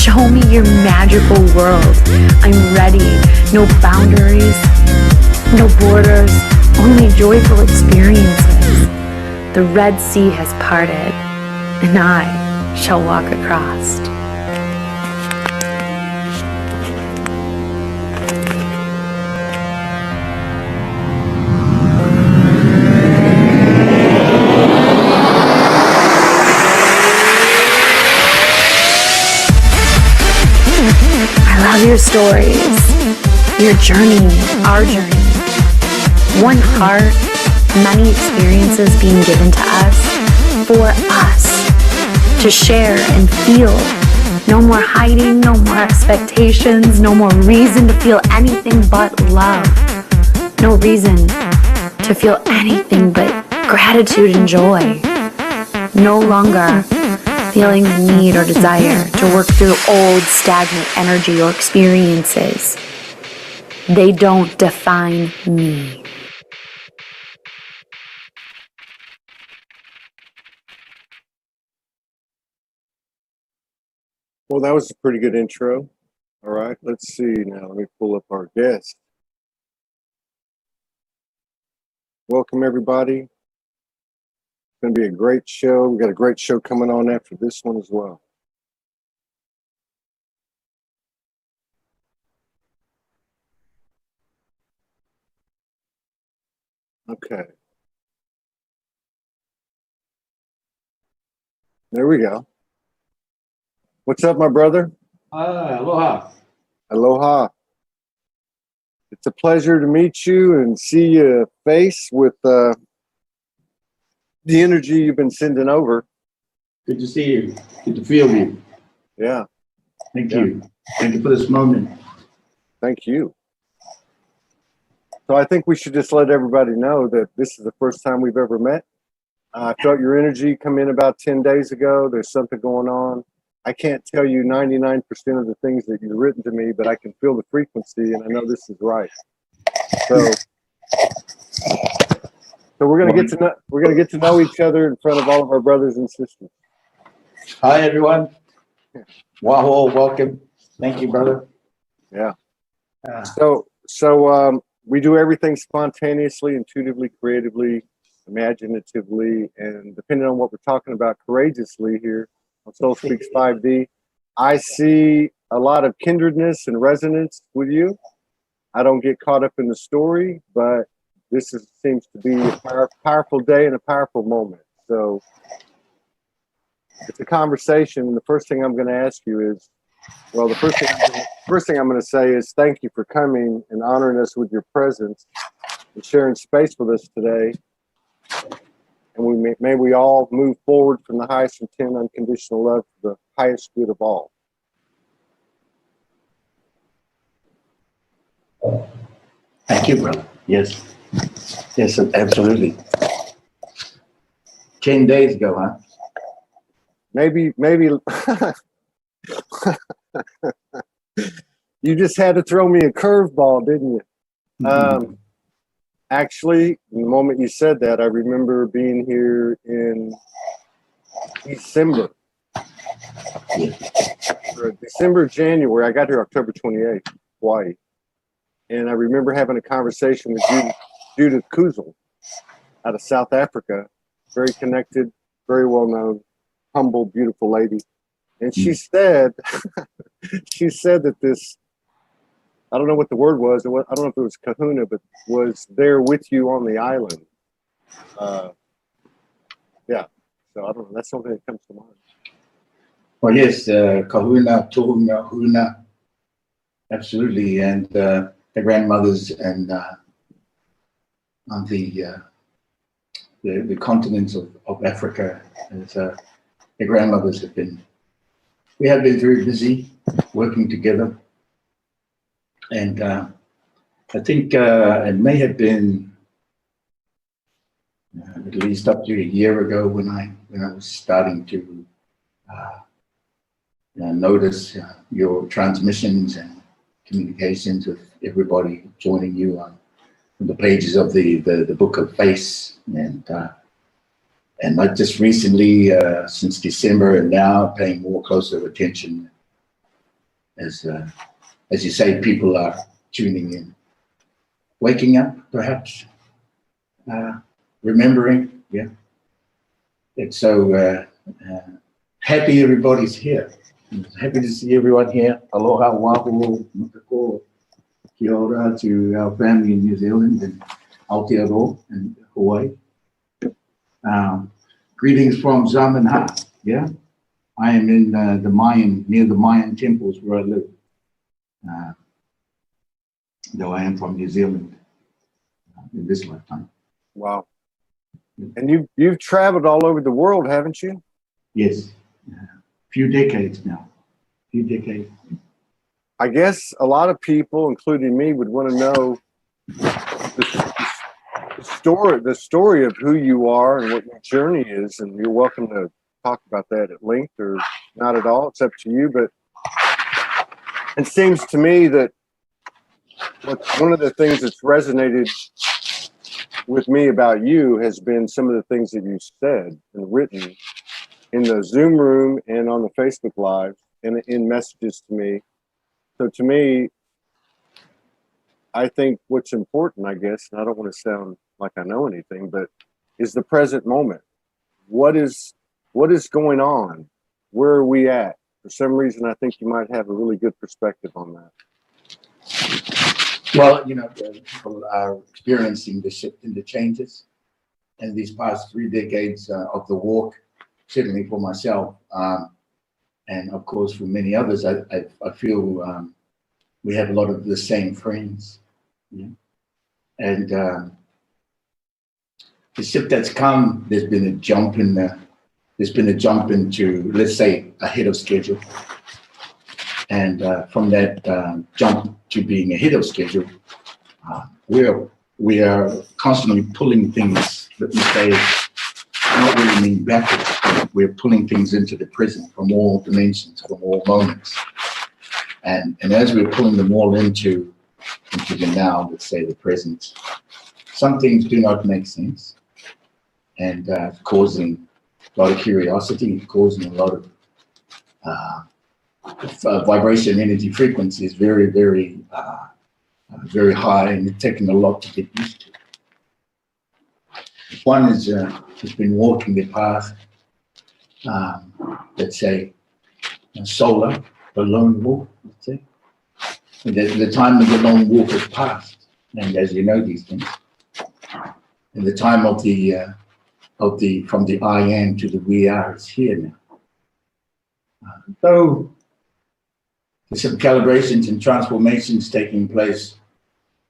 Show me your magical world. I'm ready. No boundaries, no borders, only joyful experiences. The Red Sea has parted, and I shall walk across. I love your stories, your journey, our journey. One heart, many experiences being given to us, for us, to share and feel. No more hiding, no more expectations, no more reason to feel anything but love. No reason to feel anything but gratitude and joy. No longer feeling the need or desire to work through old, stagnant energy or experiences. They don't define me. Well, that was a pretty good intro. All right, let's see now. Let me pull up our guest. Welcome, everybody. It's going to be a great show. We got a great show coming on after this one as well. Okay. There we go. What's up, my brother? Aloha. Aloha. It's a pleasure to meet you and see your face with the energy you've been sending over. Good to see you. Good to feel you. Yeah. Thank you. Thank you for this moment. Thank you. So I think we should just let everybody know that this is the first time we've ever met. I felt your energy come in about 10 days ago. There's something going on. I can't tell you 99% of the things that you've written to me, but I can feel the frequency, and I know this is right. So we're gonna get to know each other in front of all of our brothers and sisters. Hi, everyone. Waho, welcome. Thank you, brother. Yeah. So we do everything spontaneously, intuitively, creatively, imaginatively, and depending on what we're talking about, courageously here on Soul Speaks 5D. I see a lot of kindredness and resonance with you. I don't get caught up in the story, but seems to be a powerful day and a powerful moment. So it's a conversation. And the first thing I'm going to ask you is, well, the first thing I'm going to say is thank you for coming and honoring us with your presence and sharing space with us today. And may we all move forward from the highest intent, unconditional love to the highest good of all. Thank you, brother. Yes. Yes, absolutely. 10 days ago, huh? Maybe. You just had to throw me a curveball, didn't you? Actually, the moment you said that, I remember being here in December. December, January. I got here October 28th, Hawaii. And I remember having a conversation with Judith Kuzel out of South Africa. Very connected, very well known, humble, beautiful lady. And she said, that this, I don't know what the word was. I don't know if it was kahuna, but was there with you on the island. Yeah. So I don't know. That's something that comes to mind. Well, yes, kahuna, tuhuna, huna. Absolutely. And the grandmothers and on the continents of Africa, as the grandmothers we have been very busy working together. And I think it may have been at least up to a year ago when I was starting to notice your transmissions and communications with everybody joining you on the pages of the Book of Face, and not just recently, since December, and now paying more closer attention as you say, people are tuning in, waking up, perhaps, remembering. Yeah, it's so happy everybody's here. Happy to see everyone here. Aloha, waho, makako, kia ora to our family in New Zealand and Aotearoa and Hawaii. Greetings from Zamenhof. Yeah, I am in near the Mayan temples where I live. Though I am from New Zealand in this lifetime. Wow. And you've traveled all over the world, haven't you? Yes. Few decades now. Few decades. I guess a lot of people, including me, would want to know the story of who you are and what your journey is, and you're welcome to talk about that at length or not at all. It's up to you. But it seems to me that one of the things that's resonated with me about you has been some of the things that you said and written in the Zoom room and on the Facebook Live and in messages to me. So to me, I think what's important, I guess, and I don't want to sound like I know anything, but is the present moment. What is going on? Where are we at? For some reason, I think you might have a really good perspective on that. Well, people are experiencing the shift and the changes in these past 3 decades of the walk, certainly for myself, and of course for many others. I feel we have a lot of the same friends, and the shift that's come. There's been a jump into, let's say, ahead of schedule. And from that jump to being ahead of schedule, we are constantly pulling things, let me say, not really mean backwards, but we're pulling things into the present from all dimensions, from all moments. And as we're pulling them all into the now, let's say the present, some things do not make sense, and causing a lot of curiosity, causing a lot of vibration energy frequency is very, very, very high, and it's taking a lot to get used to. One is has been walking the path, let's say, solar, the lone wolf, let's say. And the time of the lone wolf has passed, and as you know these things, and the time of the from the I am to the we are is here now. So there's some calibrations and transformations taking place.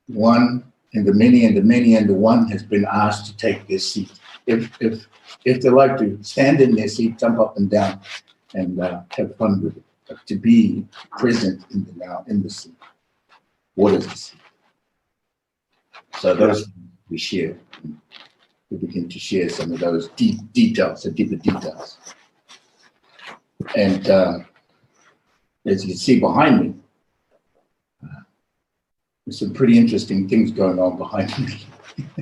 One and the many and the many and the one has been asked to take their seat. If they like to stand in their seat, jump up and down, and have fun with it. But to be present in the now, in the seat. What is the seat? So those we share. We begin to share some of those deep details, the deeper details. And as you can see behind me, there's some pretty interesting things going on behind me.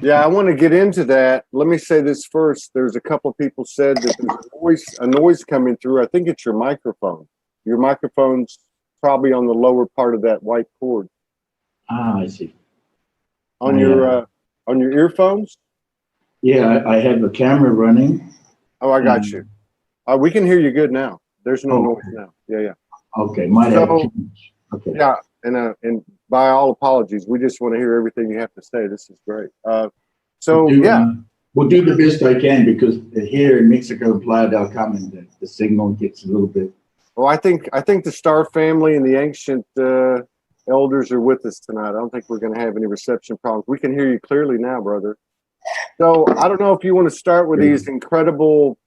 Yeah, I want to get into that. Let me say this first. There's a couple of people said that there's a noise coming through. I think it's your microphone. Your microphone's probably on the lower part of that white cord. Ah, I see. On your earphones? Yeah, I have a camera running. Oh, I got you. We can hear you good now. There's no noise now. Yeah. Okay, might have. Okay. Yeah, and by all apologies, we just want to hear everything you have to say. This is great. We'll do the best I can, because here in Mexico, in Playa del Carmen, the signal gets a little bit. Well, I think the Star family and the ancient elders are with us tonight. I don't think we're going to have any reception problems. We can hear you clearly now, brother. So I don't know if you want to start with these incredible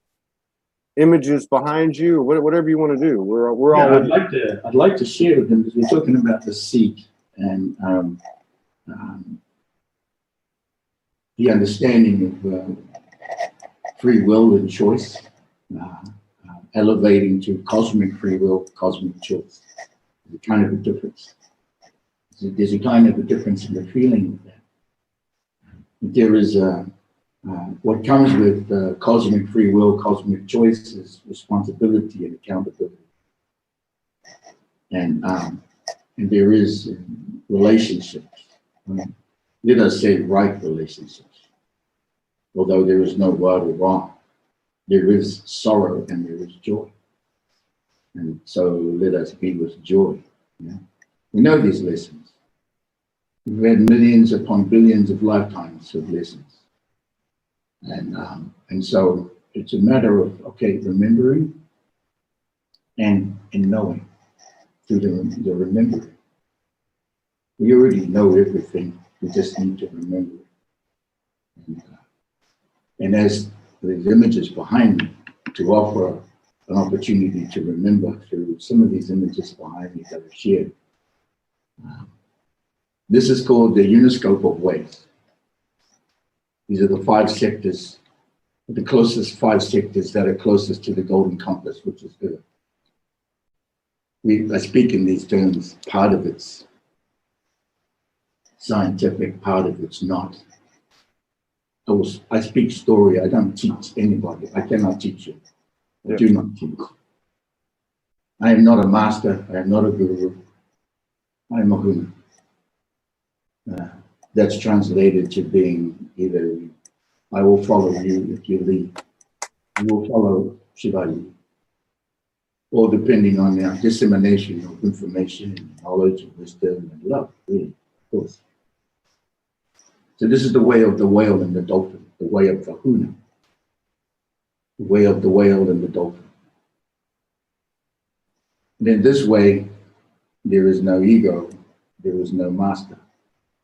images behind you, or whatever you want to do. We're all. I'd like to share with them, because we're talking about the seat and the understanding of free will and choice, elevating to cosmic free will, cosmic choice. There's a kind of a difference. There's a kind of a difference in the feeling of that. There is what comes with cosmic free will, cosmic choice is responsibility and accountability. And there is relationships. Let us say right relationships. Although there is no right or wrong, there is sorrow and there is joy. And so let us be with joy. Yeah? We know these lessons. We've had millions upon billions of lifetimes of lessons. And so it's a matter of, okay, remembering and knowing through the remembering. We already know everything. We just need to remember it. And as the images behind me, to offer an opportunity to remember through some of these images behind me that are shared. This is called the uniscope of ways. These are the 5 sectors, the closest 5 sectors that are closest to the golden compass, which is Earth. I speak in these terms, part of it's scientific, part of it's not. I speak story, I don't teach anybody. I cannot teach you. I do not teach. I am not a master, I am not a guru. I am a human. That's translated to being either I will follow you if you lead. You will follow should I lead. Or depending on the dissemination of information, and knowledge, and wisdom, and love, really, of course. So this is the way of the whale and the dolphin, the way of the huna, the way of the whale and the dolphin. And in this way, there is no ego, there is no master.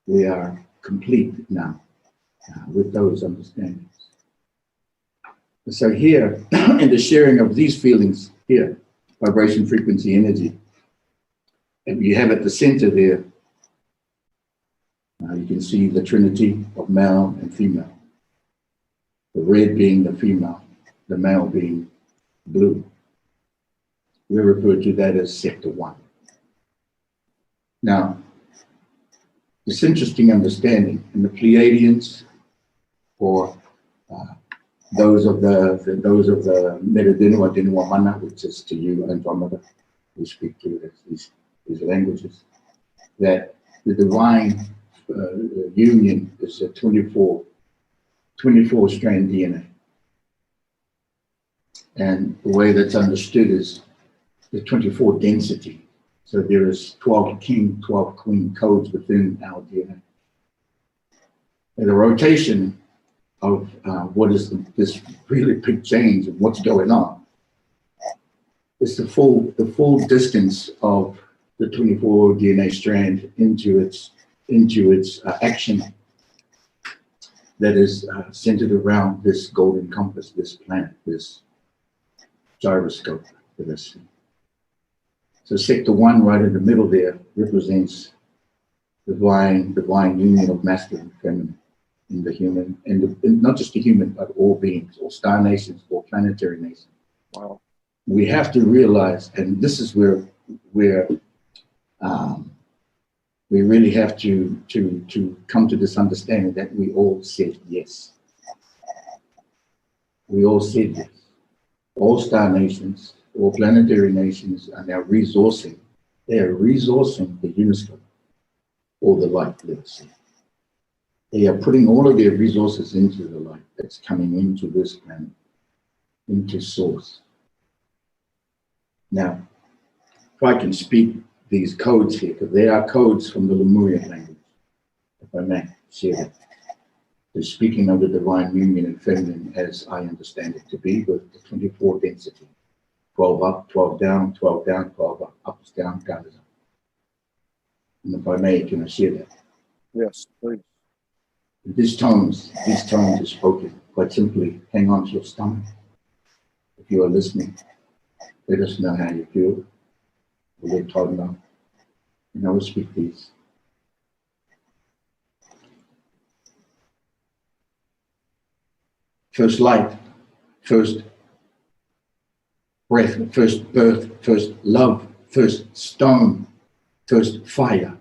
We are complete now with those understandings. And so here, in the sharing of these feelings here, vibration, frequency, energy, and you have at the center there, you can see the trinity of male and female. The red being the female, the male being blue. We refer to that as sector 1. Now, this interesting understanding in the Pleiadians, or those of the Meridinua Dinua Mana, which is to you Andromeda, we speak to these languages, that the divine union is a 24 strand DNA. And the way that's understood is the 24 density. So there is 12 king, 12 queen codes within our DNA. And the rotation of what is this really big change of what's going on is the full distance of the 24 DNA strand into its action that is centered around this golden compass, this planet, this gyroscope that I see. So sector 1 right in the middle there represents divine union of masculine and feminine in the human, and not just the human, but all beings, all star nations, all planetary nations. Wow. We have to realize, and this is where we really have to come to this understanding that we all said yes. We all said yes. All star nations, all planetary nations are now resourcing. They are resourcing the uniscope, or the light, let's say. They are putting all of their resources into the light that's coming into this planet, into source. Now, if I can speak these codes here, because they are codes from the Lemurian language, if I may share that. They're speaking of the divine union and feminine as I understand it to be, with the 24 density. 12 up, 12 down, 12 down, 12 up, up is down, down is up. And if I may, can I share that? Yes, please. These tones are spoken quite simply. Hang on to your stomach. If you are listening, let us know how you feel. We'll let Todd know. And I will speak these. First light, first breath, first birth, first love, first stone, first fire.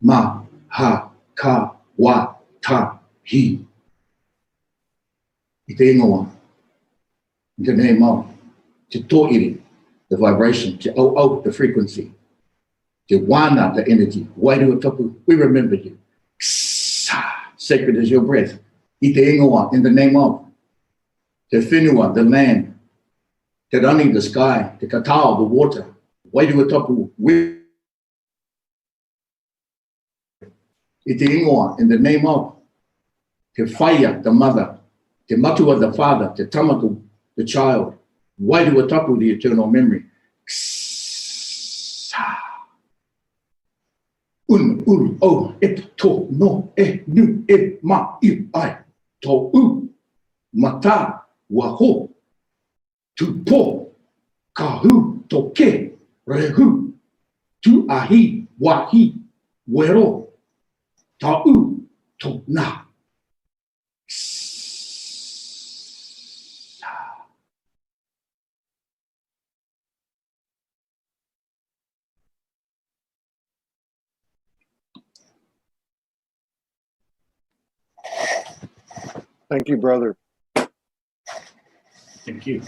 Ma, ha, ka, wa, ta, hi. Ite ingoa. In the name of, te to'iri, the vibration, te o, the frequency, te wana, the energy, wairu tapu, we remember you. Sacred is your breath. Ite ingoa, in the name of, te whenua, the land, te rangi, the sky, te katao, the water, wairu tapu, we. Ite ingoa, in the name of, te whaia, the mother, te matua, the father, te tamatu, the child, wairu tapu, the eternal memory. Un, uru, o, et, to, no, e, nu, e, ma, I, ai, to, u, mata, waho, tu, po, kahu, to, ke, rehu, tu, ahi, wahi, wero, ta, u, to, na. Thank you, brother. Thank you.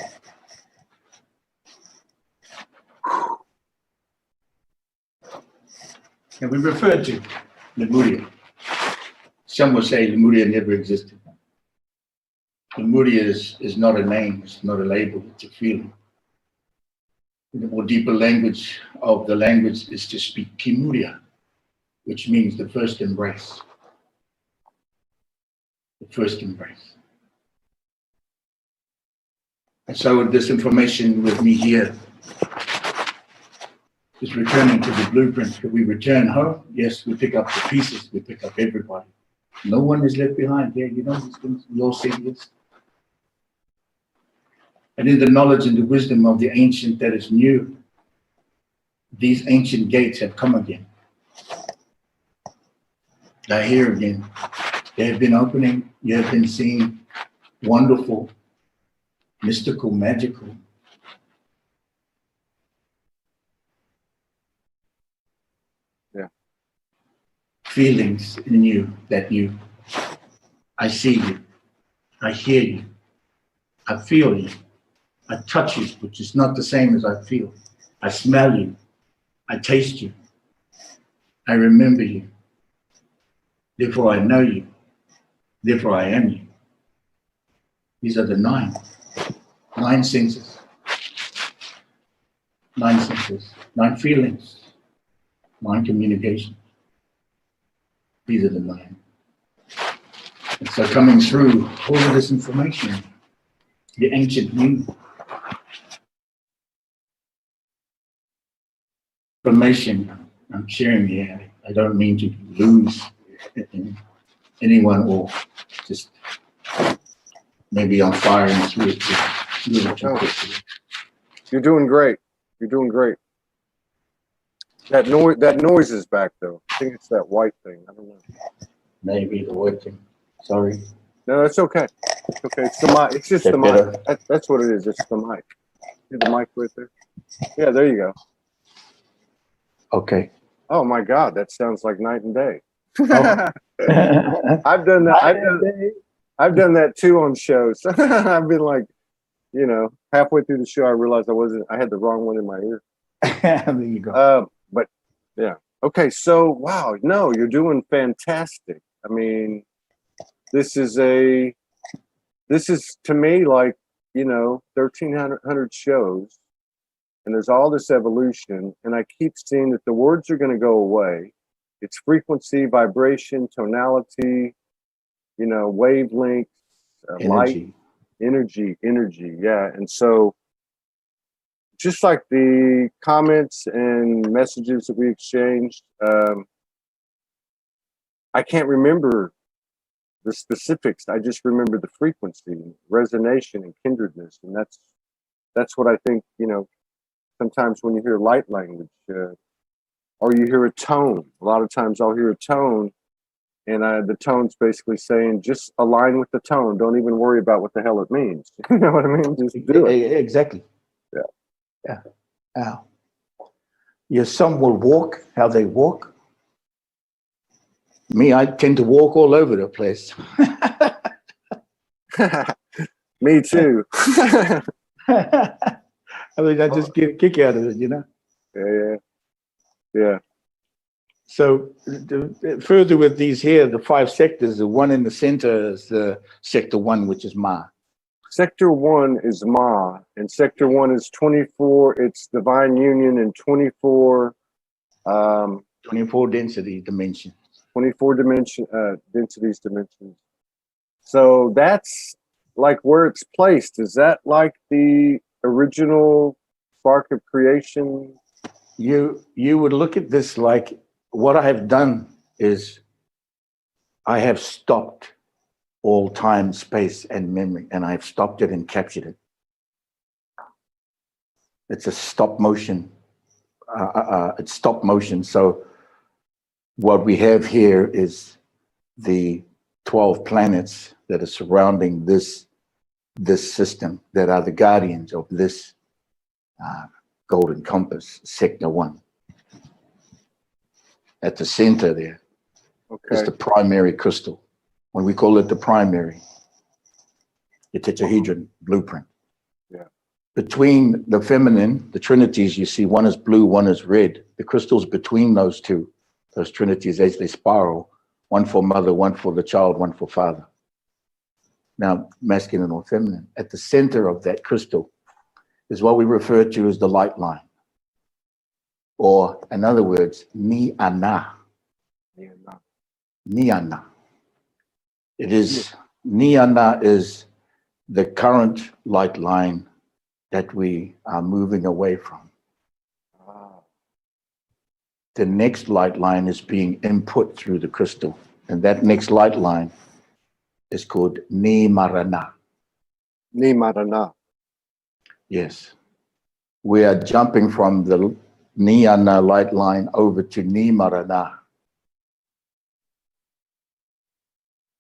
And we referred to Lemuria. Some will say Lemuria never existed. Lemuria is not a name, it's not a label, it's a feeling. The more deeper language of the language is to speak Kimuria, which means the first embrace. The first embrace. And so this information with me here is returning to the blueprint. That we return home, yes, we pick up the pieces, we pick up everybody. No one is left behind here, you know these things, we all say this. And in the knowledge and the wisdom of the ancient that is new, these ancient gates have come again. They're here again. They have been opening, you have been seeing wonderful, mystical, magical, feelings in you that I see you, I hear you, I feel you, I touch you, which is not the same as I feel. I smell you, I taste you, I remember you. Therefore I know you, therefore I am you. These are the nine senses, nine feelings, nine communications. These are the nine. And so coming through all of this information, the ancient knew. Information I'm sharing here, I don't mean to lose anyone or just maybe on fire and switch. You're doing great. You're doing great. That noise is back though. I think it's that white thing. I don't know. Maybe the white thing. Sorry. No, it's okay. It's okay. It's the mic. It's just the mic. That's what it is. It's the mic. See the mic right there? Yeah, there you go. Okay. Oh my God, that sounds like night and day. Oh. I've done that. I've done that too on shows. I've been like, you know, halfway through the show, I realized I had the wrong one in my ear. There you go. But yeah. Okay. So, wow. No, you're doing fantastic. I mean, this is to me like, you know, 1,300 shows, and there's all this evolution, and I keep seeing that the words are going to go away. It's frequency, vibration, tonality, you know, wavelengths, light, energy. Yeah. And so just like the comments and messages that we exchanged, I can't remember the specifics. I just remember the frequency, resonation, and kindredness. And that's what I think, you know, sometimes when you hear light language, or you hear a tone, a lot of times I'll hear a tone, and the tone's basically saying, just align with the tone. Don't even worry about what the hell it means. You know what I mean? Just do it. Exactly. Yeah. Yeah. Now, yes, some will walk how they walk. Me, I tend to walk all over the place. Me too. I mean, I just get a kick out of it, you know? Yeah. So further with these here, the 5 sectors, the one in the center is sector 1, which is Ma. Sector 1 is Ma, and Sector 1 is 24. It's divine union and 24. 24 density dimensions. 24 densities dimensions. So that's like where it's placed. Is that like the original spark of creation? You would look at this like what I have done is I have stopped all time, space, and memory, and I've stopped it and captured it. It's a stop motion. It's stop motion. So what we have here is the 12 planets that are surrounding this system that are the guardians of this golden compass, sector 1. At the center there is the primary crystal. When we call it the primary, the tetrahedron blueprint. Yeah. Between the feminine, the trinities, you see one is blue, one is red. The crystals between those two, those trinities as they spiral, one for mother, one for the child, one for father. Now, masculine or feminine. At the center of that crystal is what we refer to as the light line. Or, in other words, Ni-ana. Ni-ana. It is, Ni-ana is the current light line that we are moving away from. The next light line is being input through the crystal. And that next light line is called Ni-marana. Ni-marana. Yes. We are jumping from the Ni-ana light line over to Ni-marana.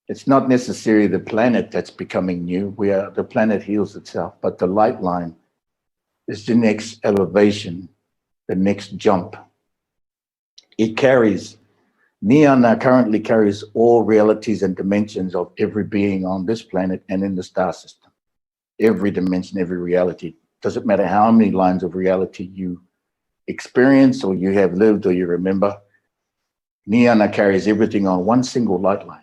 It's not necessarily the planet that's becoming new. The planet heals itself, but the light line is the next elevation, the next jump. It carries, Ni-ana currently carries all realities and dimensions of every being on this planet and in the star system. Every dimension, every reality. Doesn't matter how many lines of reality you experience or you have lived or you remember, Ni-ana carries everything on one single light line.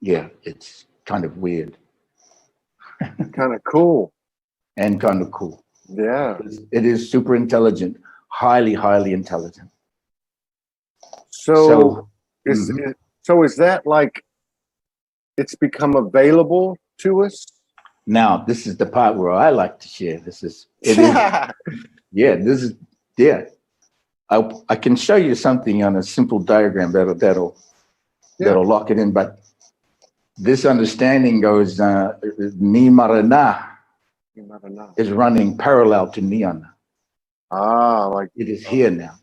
Yeah, it's kind of weird. Kind of cool. And kind of cool. Yeah. It is super intelligent, highly, highly intelligent. So is that like it's become available to us? Now, this is the part where I like to share. I can show you something on a simple diagram that'll lock it in, but this understanding goes, Ni-marana is running parallel to Ni-ana. Like it is here now.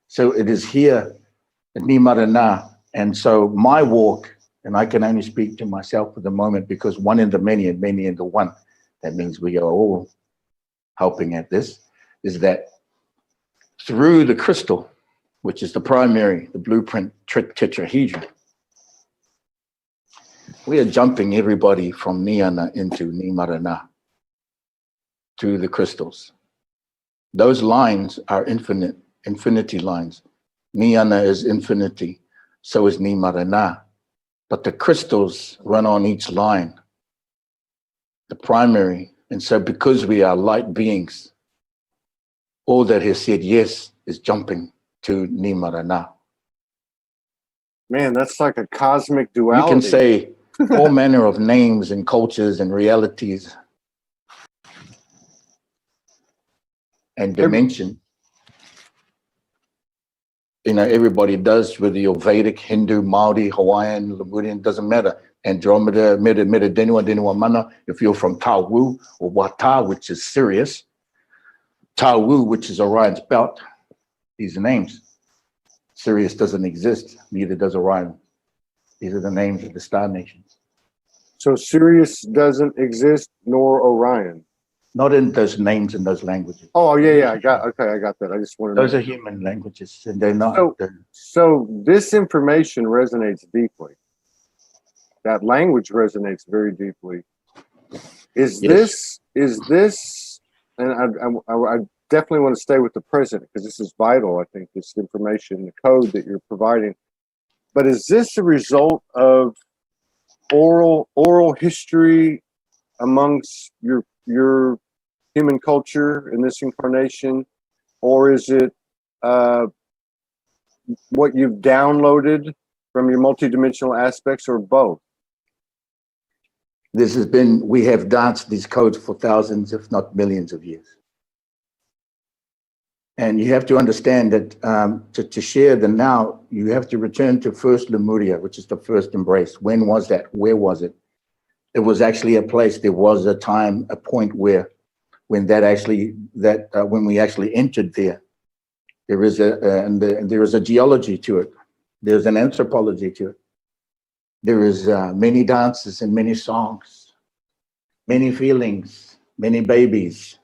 So it is here at Ni-marana. And so my walk, and I can only speak to myself for the moment because one in the many and many in the one, that means we are all helping at this, is that through the crystal, which is the primary, the blueprint tetrahedron, we are jumping everybody from Ni-ana into Ni-marana to the crystals. Those lines are infinity lines. Ni-ana is infinity, so is Ni-marana. But the crystals run on each line, the primary. And so because we are light beings, all that has said yes is jumping to Ni-marana. Man, that's like a cosmic duality. You can say all manner of names and cultures and realities and dimension. You know, everybody does, whether you're Vedic, Hindu, Maori, Hawaiian, Lemurian, doesn't matter. Andromeda, Meta, Denua, Mana, if you're from Tawu or Wata, which is Sirius, Tawu, which is Orion's belt, these are names. Sirius doesn't exist, neither does Orion. These are the names of the star nations. So Sirius doesn't exist, nor Orion. Not in those names in those languages. Oh yeah, I got that. I just wanted. Those are human languages, and they're not. So this information resonates deeply. That language resonates very deeply. Is this? And I definitely want to stay with the present because this is vital. I think this information, the code that you're providing. But is this a result of oral history amongst your human culture in this incarnation, or is it what you've downloaded from your multidimensional aspects, or both? We have danced these codes for thousands, if not millions of years. And you have to understand that to share the now, you have to return to first Lemuria, which is the first embrace. When was that? Where was it? It was actually a place. There was a time, a point when we actually entered there. There is there is a geology to it. There's an anthropology to it. There is many dances and many songs, many feelings, many babies,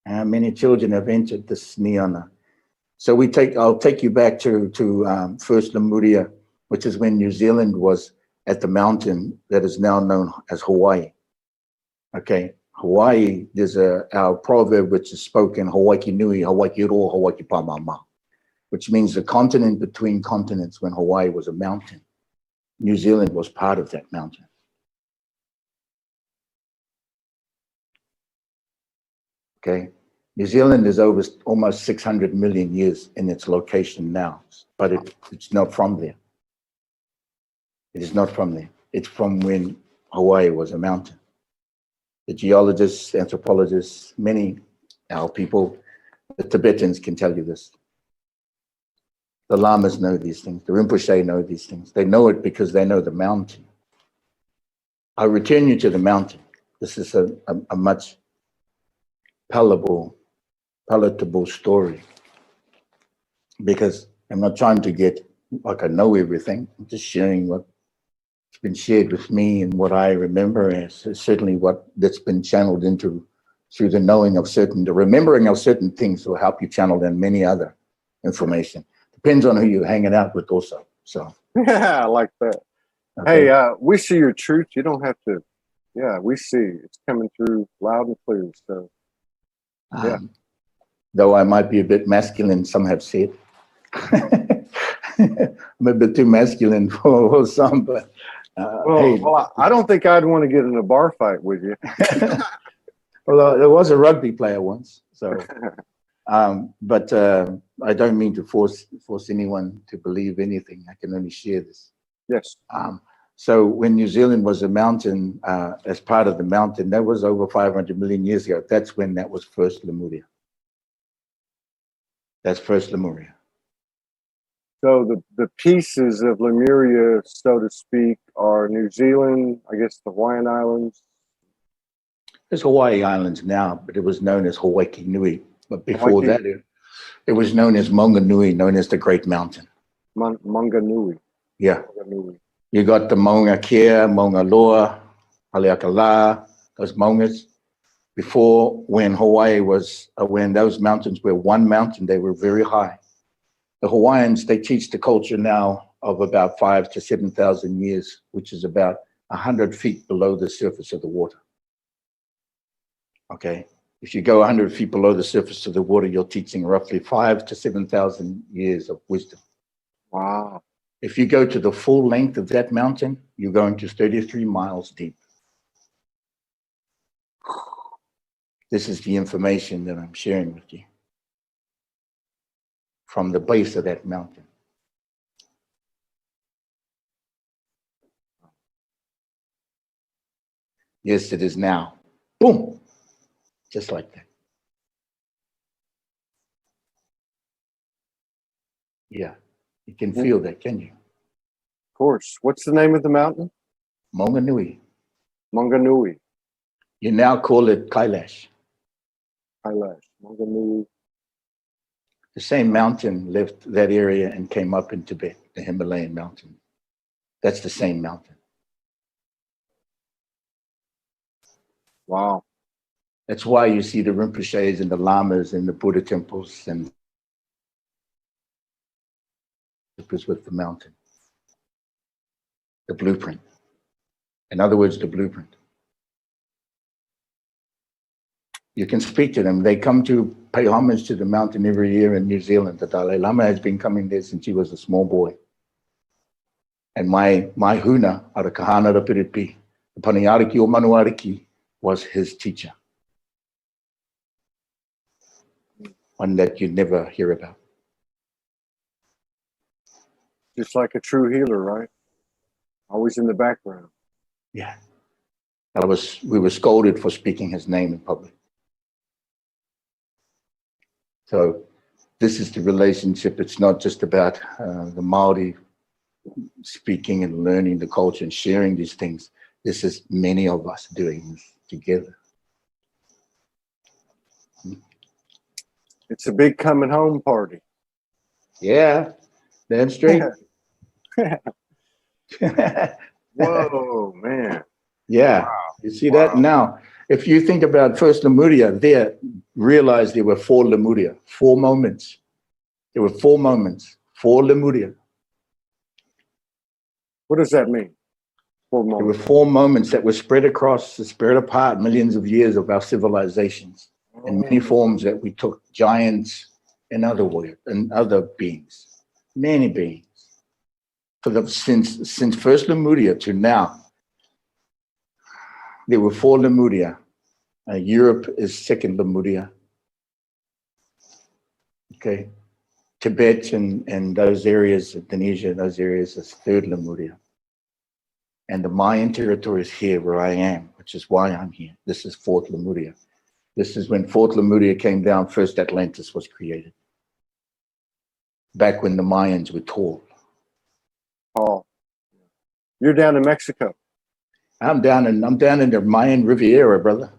and many children have entered this Niana. So I'll take you back to first Lemuria, which is when New Zealand was at the mountain that is now known as Hawaii. Okay, Hawaii, there's our proverb which is spoken, Hawaii nui, Hawaii ro, Hawaii pamama, which means the continent between continents when Hawaii was a mountain. New Zealand was part of that mountain. Okay, New Zealand is over almost 600 million years in its location now, but it's not from there. It is not from there. It's from when Hawaii was a mountain. The geologists, anthropologists, many our people, the Tibetans can tell you this. The Lamas know these things. The Rinpoche know these things. They know it because they know the mountain. I'll return you to the mountain. This is a much palatable story, because I'm not trying to get like I know everything. I'm just sharing what's been shared with me and what I remember, and certainly that's been channeled into through the knowing of the remembering of certain things will help you channel in many other information. Depends on who you're hanging out with also. So yeah, I like that. Okay. Hey, we see your truth. You don't have to. Yeah, we see it's coming through loud and clear. So yeah. Though I might be a bit masculine, some have said. I'm a bit too masculine for some, but well, I don't think I'd want to get in a bar fight with you. Well, there was a rugby player once, so. But I don't mean to force anyone to believe anything. I can only share this. Yes. So when New Zealand was a mountain, as part of the mountain, that was over 500 million years ago. That's when that was first Lemuria. That's first Lemuria. So the pieces of Lemuria, so to speak, are New Zealand, I guess the Hawaiian Islands. There's Hawaii Islands now, but it was known as Hawaii Nui. But before that, it was known as Maunganui, known as the Great Mountain. Maunganui. Yeah. Maunganui. You got the Maunga Kea, Maunga Loa, Haleakala, those Maungas. Before, when Hawaii was, when those mountains were one mountain, they were very high. The Hawaiians, they teach the culture now of about 5,000 to 7,000 years, which is about 100 feet below the surface of the water. Okay. If you go 100 feet below the surface of the water, you're teaching roughly 5,000 to 7,000 years of wisdom. Wow. If you go to the full length of that mountain, you're going to 33 miles deep. This is the information that I'm sharing with you from the base of that mountain. Yes, it is now. Boom. Just like that. Yeah, you can feel that, can you? Of course. What's the name of the mountain? Maunganui. Maunganui. You now call it Kailash. Kailash. Maunganui. The same mountain left that area and came up in Tibet, the Himalayan mountain. That's the same mountain. Wow. That's why you see the Rinpoches and the Lamas and the Buddha temples and with the mountain. The blueprint. In other words, the blueprint. You can speak to them. They come to pay homage to the mountain every year in New Zealand. The Dalai Lama has been coming there since he was a small boy. And my huna, out of Kahana Rapiripi, the Paniariki o Manuariki, was his teacher. One that you'd never hear about. Just like a true healer, right? Always in the background. Yeah. We were scolded for speaking his name in public. So this is the relationship. It's not just about the Māori speaking and learning the culture and sharing these things. This is many of us doing this together. It's a big coming home party. Yeah, damn straight. Whoa, man. Yeah, wow. You see that now. If you think about first Lemuria, realize there were 4 Lemuria, 4 moments. There were 4 moments, 4 Lemuria. What does that mean? 4 moments. There were 4 moments that were spread apart millions of years of our civilizations, in many forms that we took, giants and other beings, many beings. Since first Lemuria to now, there were 4 Lemuria. Europe is second Lemuria. Okay. Tibet and those areas, Indonesia, those areas is third Lemuria. And the Mayan territory is here where I am, which is why I'm here. This is fourth Lemuria. This is when fourth Lemuria came down, first Atlantis was created. Back when the Mayans were tall. Oh, you're down in Mexico. I'm down in the Mayan Riviera, brother.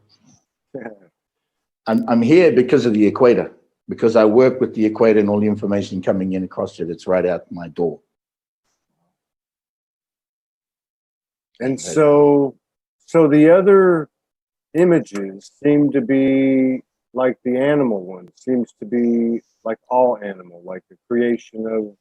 I'm here because of the equator, because I work with the equator and all the information coming in across it. It's right out my door. And so the other images seem to be like the animal one, seems to be like all animal, like the creation of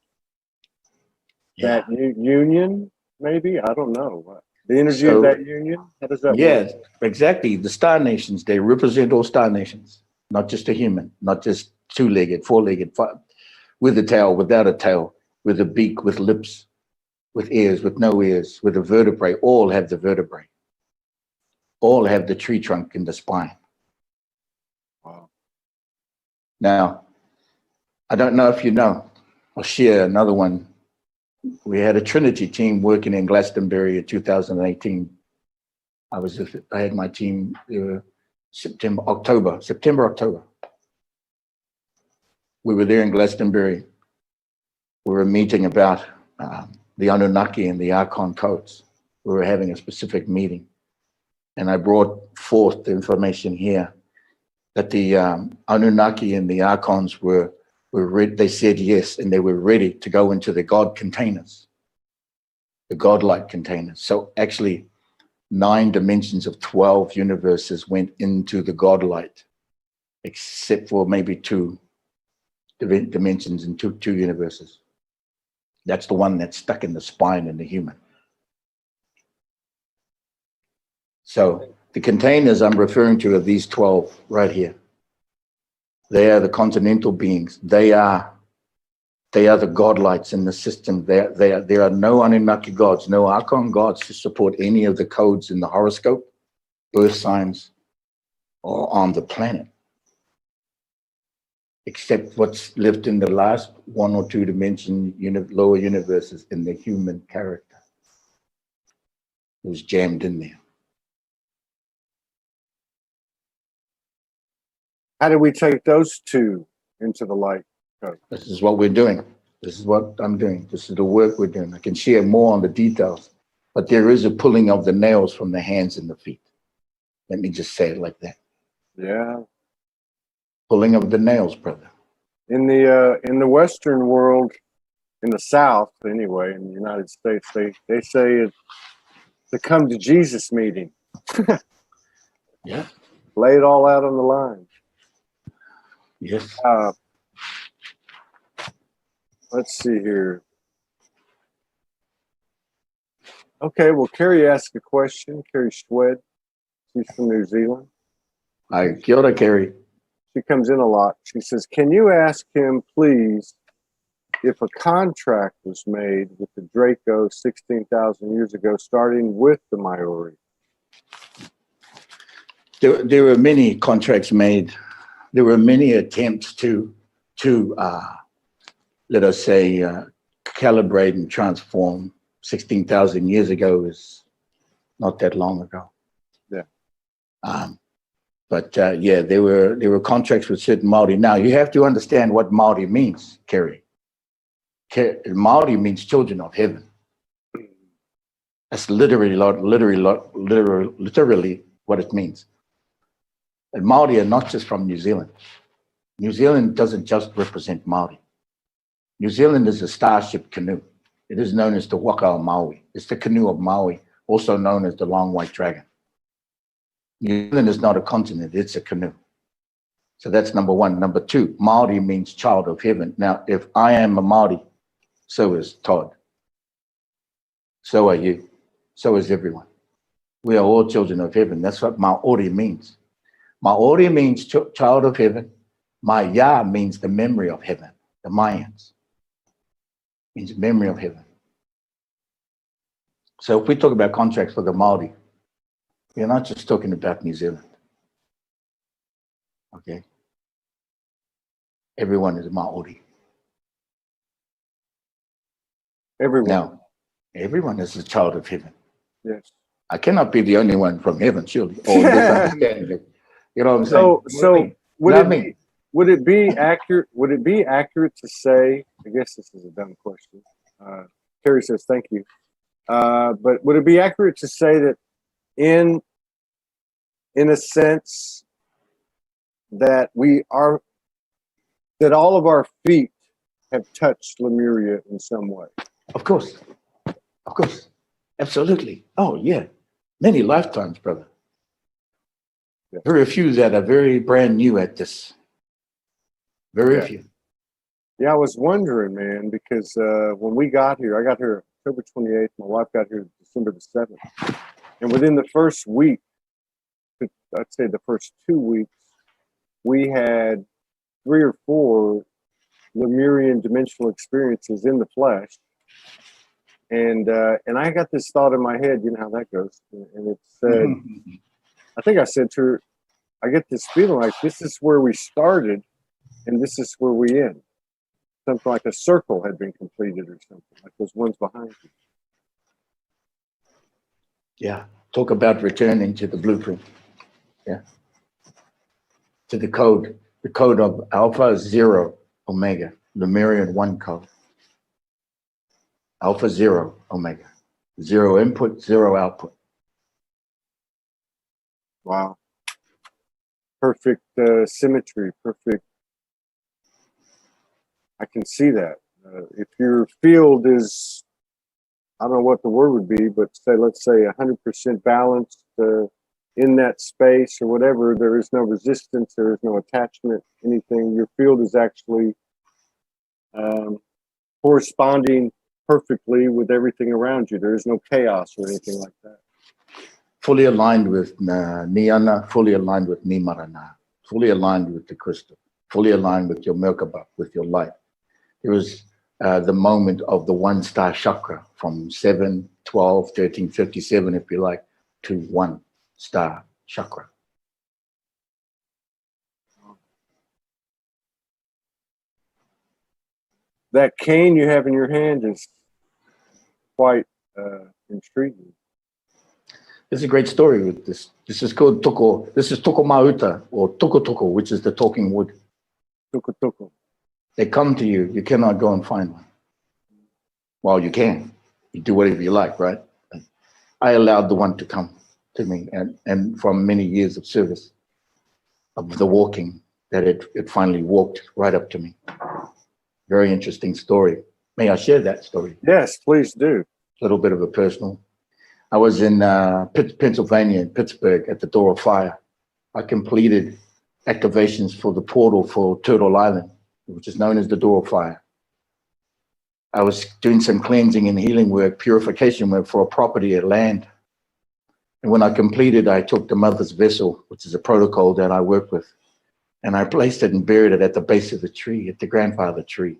that union, maybe? I don't know. The energy of that union? How does that work? Yes, exactly. The star nations, they represent all star nations, not just a human, not just 2-legged, 4-legged, with a tail, without a tail, with a beak, with lips, with ears, with no ears, with a vertebrae. All have the vertebrae. All have the tree trunk and the spine. Wow. Now, I don't know if you know, I'll share another one. We had a Trinity team working in Glastonbury in 2018. I had my team September, October. We were there in Glastonbury. We were meeting about the Anunnaki and the Archon codes. We were having a specific meeting. And I brought forth the information here that the Anunnaki and the Archons were ready. They said yes, and they were ready to go into the God containers, the godlike containers. So actually, 9 dimensions of 12 universes went into the godlight, except for maybe 2 dimensions in two universes. That's the one that's stuck in the spine in the human. So the containers I'm referring to are these 12 right here. They are the continental beings. They are the godlights in the system. There are no Anunnaki gods, no Archon gods to support any of the codes in the horoscope, birth signs, or on the planet, except what's lived in the last 1 or 2 dimension lower universes in the human character. It was jammed in there. How do we take those 2 into the light? This is what we're doing. This is what I'm doing. This is the work we're doing. I can share more on the details, but there is a pulling of the nails from the hands and the feet. Let me just say it like that. Yeah. Pulling of the nails, brother. In the Western world, in the South anyway, in the United States, they say it's the come to Jesus meeting. Yeah. Lay it all out on the line. Yes. Let's see here. Okay, well, Carrie asked a question. Carrie Schwed. She's from New Zealand. Hi, kia ora, Carrie. She comes in a lot. She says, can you ask him, please, if a contract was made with the Draco 16,000 years ago, starting with the Maori? There were many contracts made. There were many attempts to let us say, calibrate and transform. 16,000 years ago is not that long ago. Yeah. But yeah, there were contracts with certain Maori. Now you have to understand what Maori means, Kerry. Maori means children of heaven. That's literally what it means. And Maori are not just from New Zealand. New Zealand doesn't just represent Maori. New Zealand is a starship canoe. It is known as the Waka o Maui. It's the canoe of Maui, also known as the Long White Dragon. New Zealand is not a continent, it's a canoe. So that's number one. Number two, Maori means child of heaven. Now, if I am a Maori, so is Todd. So are you. So is everyone. We are all children of heaven. That's what Maori means. Maori means child of heaven. Maya means the memory of heaven. The Mayans means memory of heaven. So if we talk about contracts for the Maori, we're not just talking about New Zealand. Okay? Everyone is Maori. Everyone. Now, everyone is a child of heaven. Yes. I cannot be the only one from heaven, surely. Or misunderstand it. You know what I'm saying? So would it be accurate? Would it be accurate to say? I guess this is a dumb question. Carrie says, "Thank you." But would it be accurate to say that, in a sense, that that all of our feet have touched Lemuria in some way? Of course. Of course. Absolutely. Oh, yeah. Many lifetimes, brother. Yeah. Very few that are very brand new at this. Very few. Yeah, I was wondering, man, because when we got here, I got here October 28th. My wife got here December the 7th. And within the first week, I'd say the first 2 weeks, we had 3 or 4 Lemurian dimensional experiences in the flesh. And I got this thought in my head, you know how that goes. And it said, I think I said to her, I get this feeling like this is where we started and this is where we end. Something like a circle had been completed or something, like those ones behind you. Yeah. Talk about returning to the blueprint. Yeah. To the code of Alpha, 0, Omega, Lemurian 1 code. Alpha, 0, Omega. 0 input, 0 output. Wow. Perfect symmetry, perfect. I can see that. If your field is, I don't know what the word would be, but let's say 100% balanced in that space or whatever, there is no resistance, there is no attachment, anything. Your field is actually corresponding perfectly with everything around you. There is no chaos or anything like that. Fully aligned with Niana, fully aligned with Nimarana, fully aligned with the crystal, fully aligned with your Merkaba, with your light. It was the moment of the 1 star chakra from 7, 12, 13, 57, if you like, to 1 star chakra. That cane you have in your hand is quite intriguing. There's a great story with this. This is called toko. This is toko mauta, or toko toko, which is the talking wood. Toko toko. They come to you. You cannot go and find one. Well, you can. You do whatever you like, right? I allowed the one to come to me, and from many years of service, of the walking, that it finally walked right up to me. Very interesting story. May I share that story? Yes, please do. A little bit of a personal. I was in Pennsylvania, in Pittsburgh, at the Door of Fire, I completed activations for the portal for Turtle Island, which is known as the Door of Fire. I was doing some cleansing and healing work, purification work for a property at land. And when I completed, I took the mother's vessel, which is a protocol that I work with, and I placed it and buried it at the base of the tree, at the grandfather tree.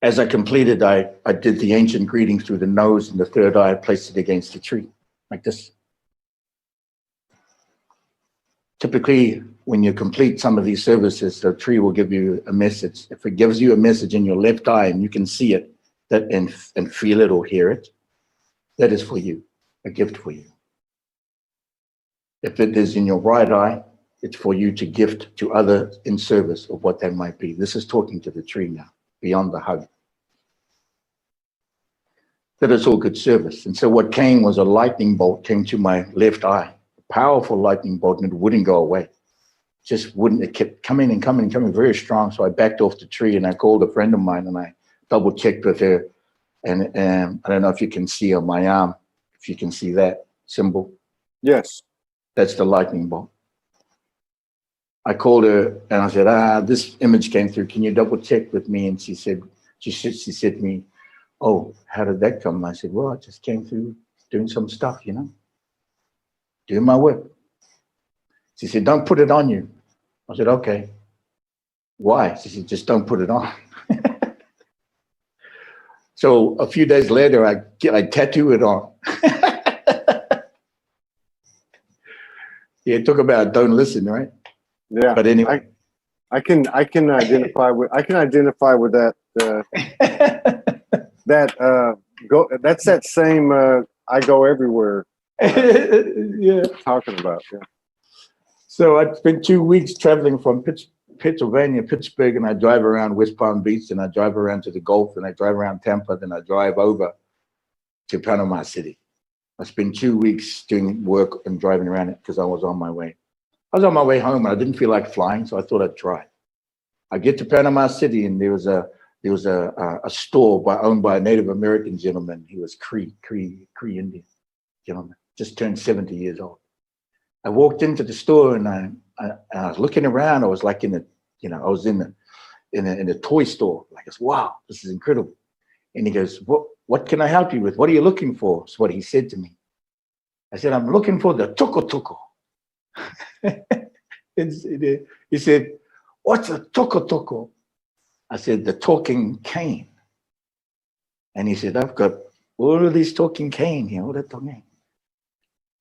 As I completed, I did the ancient greetings through the nose and the third eye. I placed it against the tree, like this. Typically, when you complete some of these services, the tree will give you a message. If it gives you a message in your left eye and you can see it and feel it or hear it, that is for you, a gift for you. If it is in your right eye, it's for you to gift to others in service of what that might be. This is talking to the tree now, beyond the hug. That is all good service. And so what came was a lightning bolt came to my left eye, a powerful lightning bolt, and it wouldn't go away. Just wouldn't, it kept coming and coming and coming very strong. So I backed off the tree and I called a friend of mine and I double checked with her. And I don't know if you can see on my arm, if you can see that symbol. Yes. That's the lightning bolt. I called her and I said, this image came through. Can you double check with me? And she said to me, oh, how did that come? I said, well, it just came through doing some stuff, you know, doing my work. She said, don't put it on you. I said, okay. Why? She said, just don't put it on. So a few days later, I tattoo it on. Yeah, talk about don't listen, right? Yeah. But anyway, I can identify with that. That's that same I go everywhere. Yeah. Talking about. Yeah. So I spent 2 weeks traveling from Pennsylvania, Pittsburgh, and I drive around West Palm Beach, and I drive around to the Gulf, and I drive around Tampa, then I drive over to Panama City. I spent 2 weeks doing work and driving around it because I was on my way. I was on my way home, and I didn't feel like flying, so I thought I'd try. I get to Panama City, and there was a store owned by a Native American gentleman. He was Cree Indian gentleman, just turned 70 years old. I walked into the store and I was looking around. I was like in a toy store. Like, wow, this is incredible. And he goes, what can I help you with? What are you looking for? That's what he said to me. I said, I'm looking for the tuko tuko. He said, what's a tuko tuko? I said, the talking cane. And he said, I've got all of these talking cane here. All that talking.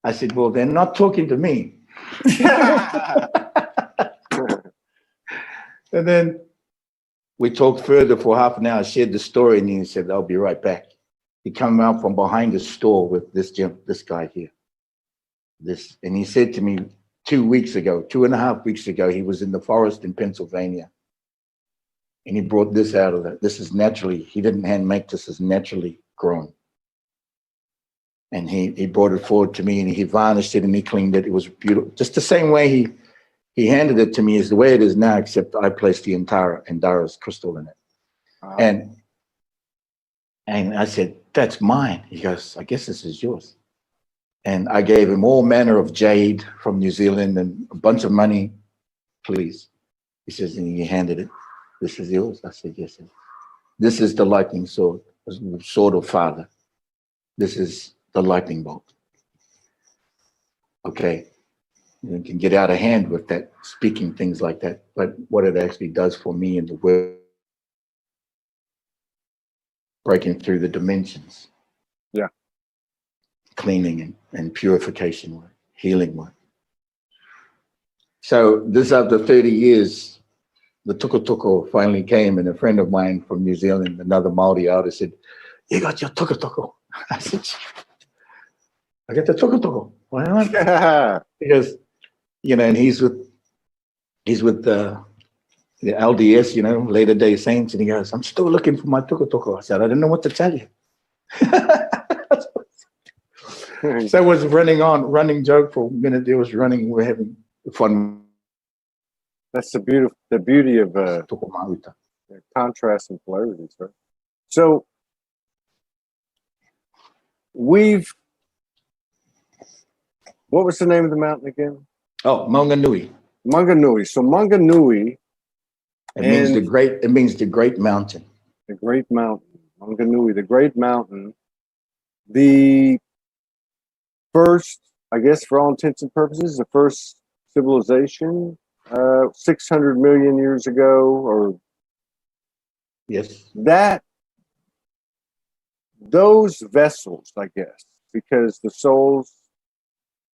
I said, well, they're not talking to me. And then we talked further for half an hour, shared the story, and he said, I'll be right back. He came out from behind the store with this guy here. And he said to me 2.5 weeks ago, he was in the forest in Pennsylvania. And he brought this out of it. This is naturally, he didn't hand make this, is naturally grown. And he brought it forward to me and he varnished it and he cleaned it. It was beautiful. Just the same way he handed it to me is the way it is now, except I placed the entire Endara's crystal in it. Wow. And I said, that's mine. He goes, I guess this is yours. And I gave him all manner of jade from New Zealand and a bunch of money, please. He says, and he handed it. This is yours. I said, yes. This is the lightning sword, sword of Father. This is the lightning bolt. Okay, you can get out of hand with that, speaking things like that, but what it actually does for me in the world, breaking through the dimensions. Yeah. Cleaning and purification work, healing work. So this after 30 years, the tuko tuko finally came, and a friend of mine from New Zealand, another Māori artist, said, you got your tuko tuko. I said, I got the tuko tuko. Why not? Because, and he's with the LDS, Later Day Saints, and he goes, I'm still looking for my tuko tuko. I said, I don't know what to tell you. So it was running joke for a minute. There was running. We're having fun. That's the beauty of contrast and polarities, right? So we've What was the name of the mountain again? Oh, Maunganui. Maunganui. So Maunganui. It means the great. It means the great mountain. The great mountain. Maunganui, the great mountain. The first, I guess, for all intents and purposes, the first civilization, 600 million years ago, or yes, those vessels, I guess, because the souls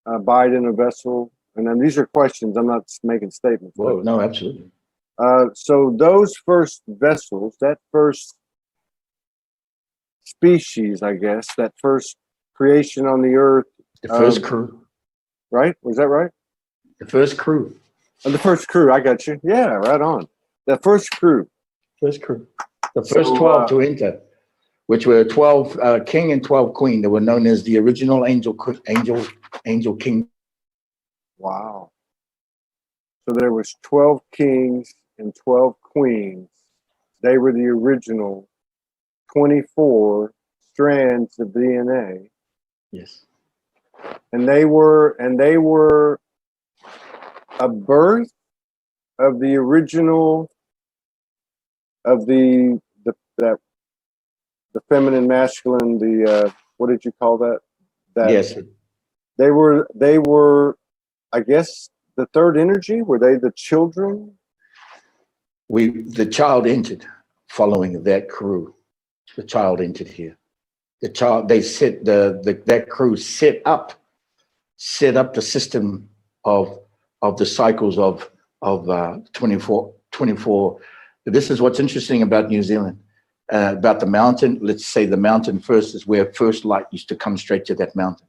abide in a vessel. And then these are questions. I'm not making statements. Whoa, no, absolutely. So those first vessels, that first species, I guess, that first creation on the earth. The first crew. Right? Was that right? The first crew. The first crew, I got you. Yeah, right on. The first crew. First crew. The first 12 to enter, which were 12 king and 12 queen. They were known as the original angel king. Wow. So there was 12 kings and 12 queens. They were the original 24 strands of DNA. Yes. And they were a birth of the original of the feminine, masculine, the what did you call that? Yes. They were, I guess, the third energy. Were they the children? The child entered following that crew. The child entered here. That crew set up the system of the cycles of 24. This is what's interesting about New Zealand, about the mountain. Let's say the mountain first is where first light used to come straight to that mountain.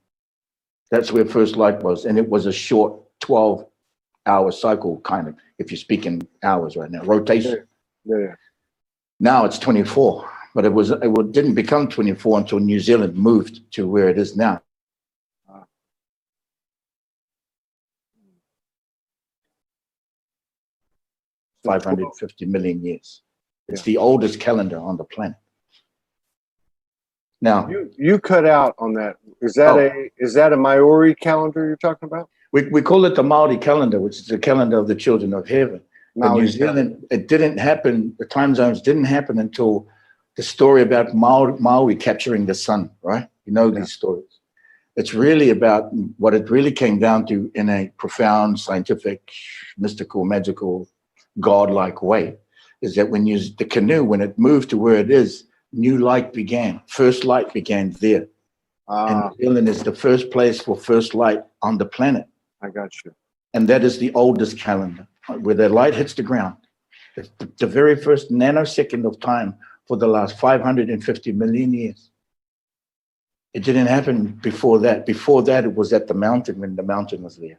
That's where first light was, and it was a short 12-hour cycle, kind of, if you're speaking hours right now, rotation. Yeah. Now it's 24, but it didn't become 24 until New Zealand moved to where it is now. 550 million years. It's the oldest calendar on the planet. Now you cut out on that. Is that a Maori calendar you're talking about? We call it the Maori calendar, which is the calendar of the children of heaven. But New Zealand, it didn't happen. The time zones didn't happen until the story about Maui capturing the sun. Right? You know these stories. It's really about what it really came down to in a profound, scientific, mystical, magical, godlike way, is that when the canoe, when it moved to where it is, new light began. First light began there. And New Zealand is the first place for first light on the planet. I got you. And that is the oldest calendar, where the light hits the ground. The very first nanosecond of time for the last 550 million years. It didn't happen before that. Before that, it was at the mountain, when the mountain was there.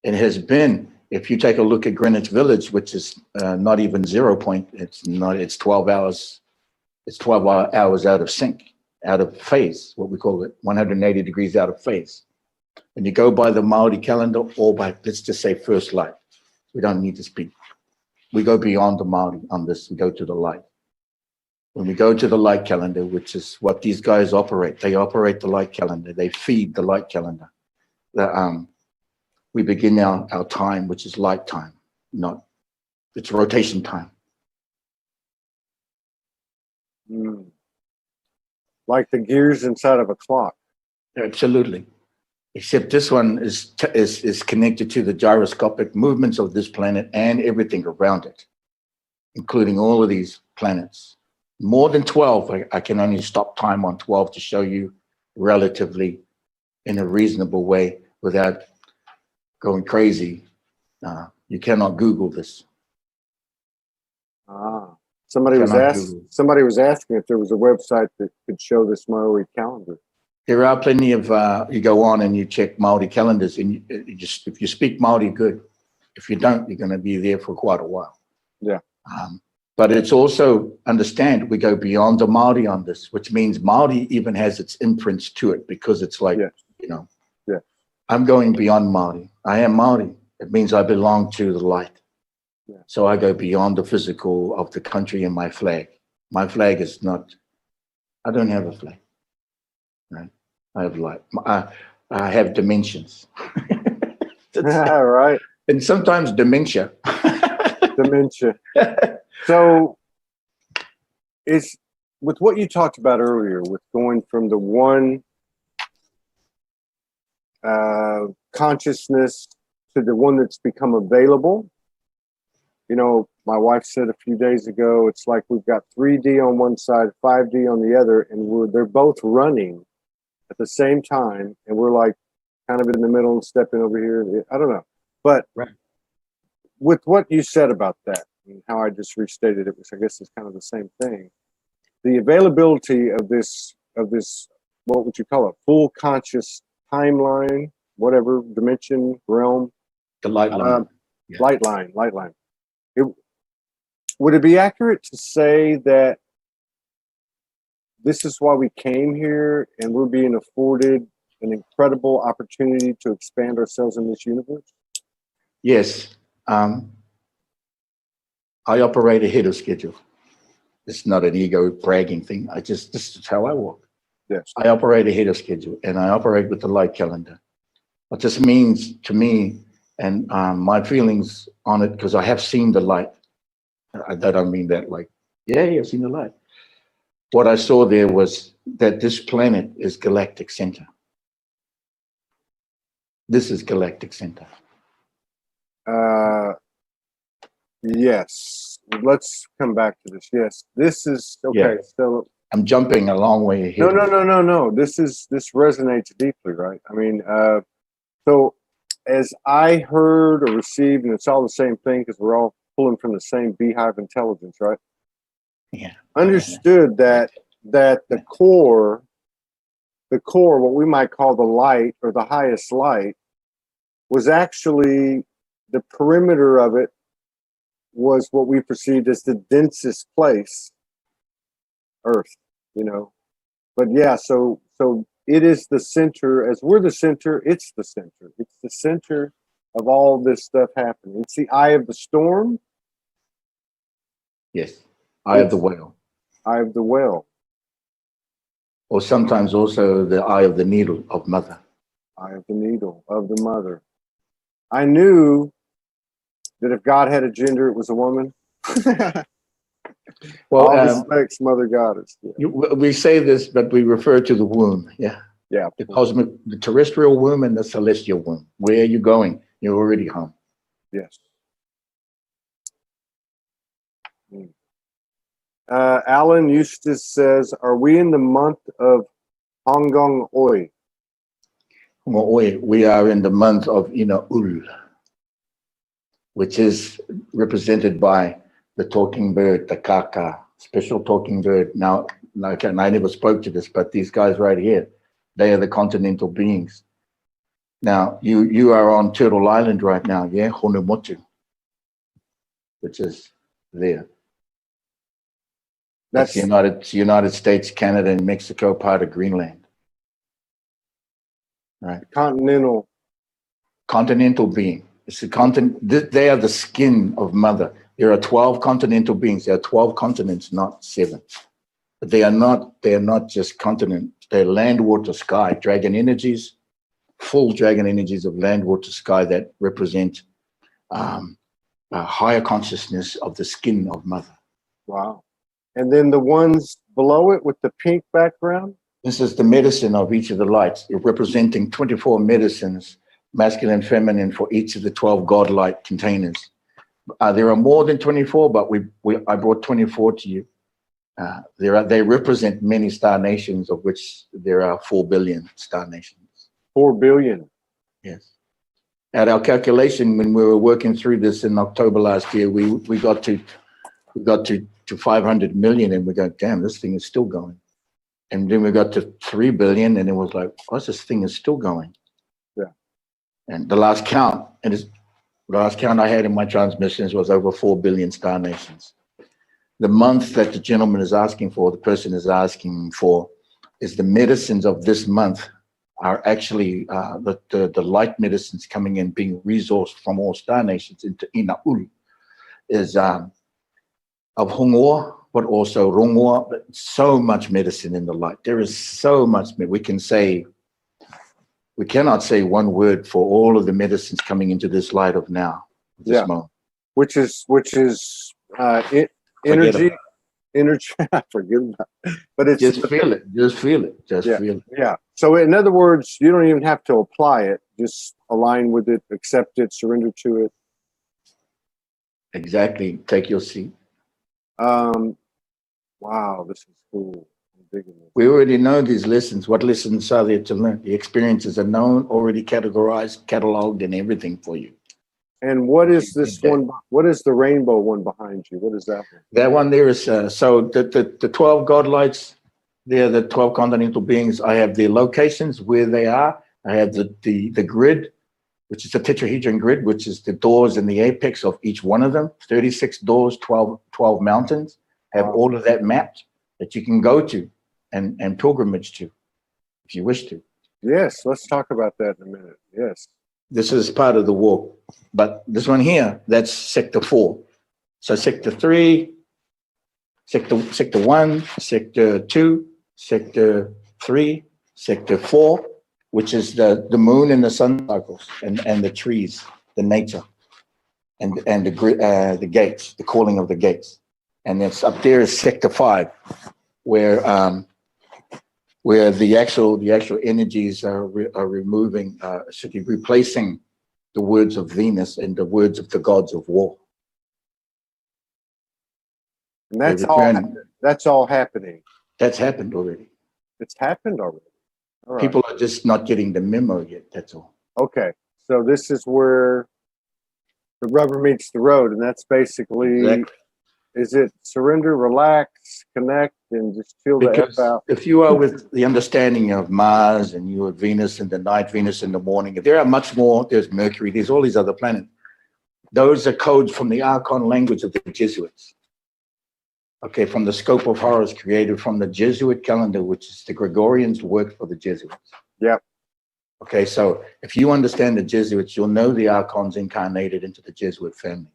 It has been, if you take a look at Greenwich Village, which is not even 0 point, it's 12 hours. It's 12 hours out of sync, out of phase, what we call it, 180 degrees out of phase. And you go by the Maori calendar, or by, let's just say, first light. We don't need to speak. We go beyond the Maori on this. We go to the light. When we go to the light calendar, which is what these guys operate, they operate the light calendar. They feed the light calendar. We begin our time, which is light time, it's rotation time. Like the gears inside of a clock. Absolutely. Except this one is connected to the gyroscopic movements of this planet and everything around it, including all of these planets. More than 12, I can only stop time on 12 to show you relatively in a reasonable way without going crazy. You cannot Google this. Somebody was asking if there was a website that could show this Maori calendar. There are plenty of, you go on and you check Maori calendars, and if you speak Maori, good. If you don't, you're going to be there for quite a while. Yeah. But it's also, understand, we go beyond the Maori on this, which means Maori even has its imprints to it, because it's like, I'm going beyond Maori. I am Maori. It means I belong to the light. Yeah. So I go beyond the physical of the country and my flag. My flag is not, I don't have a flag. Right? I have light. have dimensions. Right. And sometimes dementia. Dementia. So it's with what you talked about earlier, with going from the one consciousness to the one that's become available. You know, my wife said a few days ago, it's like we've got 3D on one side, 5D on the other, and they're both running at the same time, and we're like kind of in the middle and stepping over here. I don't know. But with what you said about that, and how I just restated it, which I guess is kind of the same thing, the availability of this, what would you call it, full conscious timeline, whatever, dimension, realm. The light line. Light line. Would it be accurate to say that this is why we came here and we're being afforded an incredible opportunity to expand ourselves in this universe? Yes. I operate ahead of schedule. It's not an ego bragging thing. This is how I walk. Yes. I operate ahead of schedule, and I operate with the light calendar. What this means to me and my feelings on it, because I have seen the light. I don't mean that like, yeah, I've seen the light. What I saw there was that this planet is galactic center. This is galactic center. Yes. Let's come back to this. Yes. This is okay. Yeah. So I'm jumping a long way ahead. No. This resonates deeply, right? I mean, so as I heard or received, and it's all the same thing because we're all pulling from the same beehive intelligence, right? Yeah. Understood that the core, what we might call the light or the highest light, was actually the perimeter of it was what we perceived as the densest place, Earth, you know. But yeah, so it is the center. As we're the center, it's the center. It's the center of all this stuff happening. It's the eye of the storm. Yes, eye of the whale. Eye of the whale. Or sometimes also the eye of the needle of mother. Eye of the needle of the mother. I knew that if God had a gender, it was a woman. Well, all respects, Mother Goddess. Yeah. We say this, but we refer to the womb. Yeah. Yeah. The cosmic, the terrestrial womb and the celestial womb. Where are you going? You're already home. Yes. Alan Eustace says, "Are we in the month of Hongong Oi?" Oi. We are in the month of Inaul, which is represented by the talking bird, the kaka, special talking bird. Now, like, and I never spoke to this, but these guys right here, they are the continental beings. Now, you are on Turtle Island right now, yeah? Honomotu, which is there. That's the United States, Canada, and Mexico, part of Greenland. Right. Continental being. It's the continent. They are the skin of mother. There are 12 continental beings. There are 12 continents, not 7. But they are not just continents. They're land, water, sky, dragon energies, full dragon energies of land, water, sky that represent a higher consciousness of the skin of mother. Wow. And then the ones below it with the pink background? This is the medicine of each of the lights, representing 24 medicines, masculine, feminine, for each of the 12 God light containers. There are more than 24, but I brought 24 to you. They represent many star nations, of which there are 4 billion star nations. 4 billion. Yes. At our calculation, when we were working through this in October last year, we got to 500 million, and we go, damn, this thing is still going. And then we got to 3 billion, and it was like, oh, this thing is still going. Yeah. And the last count I had in my transmissions was over 4 billion star nations. The month that the gentleman is asking for, the person is asking for, is the medicines of this month are actually the light medicines coming in, being resourced from all star nations into Inaul, is of Hongoa, but also Rongoa, but so much medicine in the light. There is so much, we can say we cannot say one word for all of the medicines coming into this light of now, this moment. Which is energy. Energy. I forget about it. But it's just feel it. Just feel it. Just feel it. Yeah. So in other words, you don't even have to apply it. Just align with it, accept it, surrender to it. Exactly. Take your seat. Wow, this is cool. I'm digging this. We already know these lessons. What lessons are there to learn? The experiences are known, already categorized, cataloged, and everything for you. And what is this one? What is the rainbow one behind you? What is that one? That one there is, so the 12 God lights, they're the 12 continental beings. I have their locations, where they are. I have the grid, which is the tetrahedron grid, which is the doors and the apex of each one of them. 36 doors, 12 mountains. Have all of that mapped that you can go to and pilgrimage to, if you wish to. Yes, let's talk about that in a minute. Yes. This is part of the walk. But this one here, that's sector 4. So sector 3, sector 1, sector 2, sector 3, sector 4, which is the moon and the sun cycles and the trees, the nature, and the gates, the calling of the gates. And it's up there is sector 5, where the actual energies are removing, replacing the words of Venus and the words of the gods of war. And that's all happening. That's happened already. It's happened already. All right. People are just not getting the memo yet. That's all. Okay, so this is where the rubber meets the road, and that's basically. Exactly. Is it surrender, relax, connect, and just feel the F out? If you are with the understanding of Mars and you are Venus in the night, Venus in the morning, there are much more. There's Mercury. There's all these other planets. Those are codes from the Archon language of the Jesuits. Okay, from the scope of horrors created from the Jesuit calendar, which is the Gregorians worked for the Jesuits. Yep. Okay, so if you understand the Jesuits, you'll know the Archons incarnated into the Jesuit families.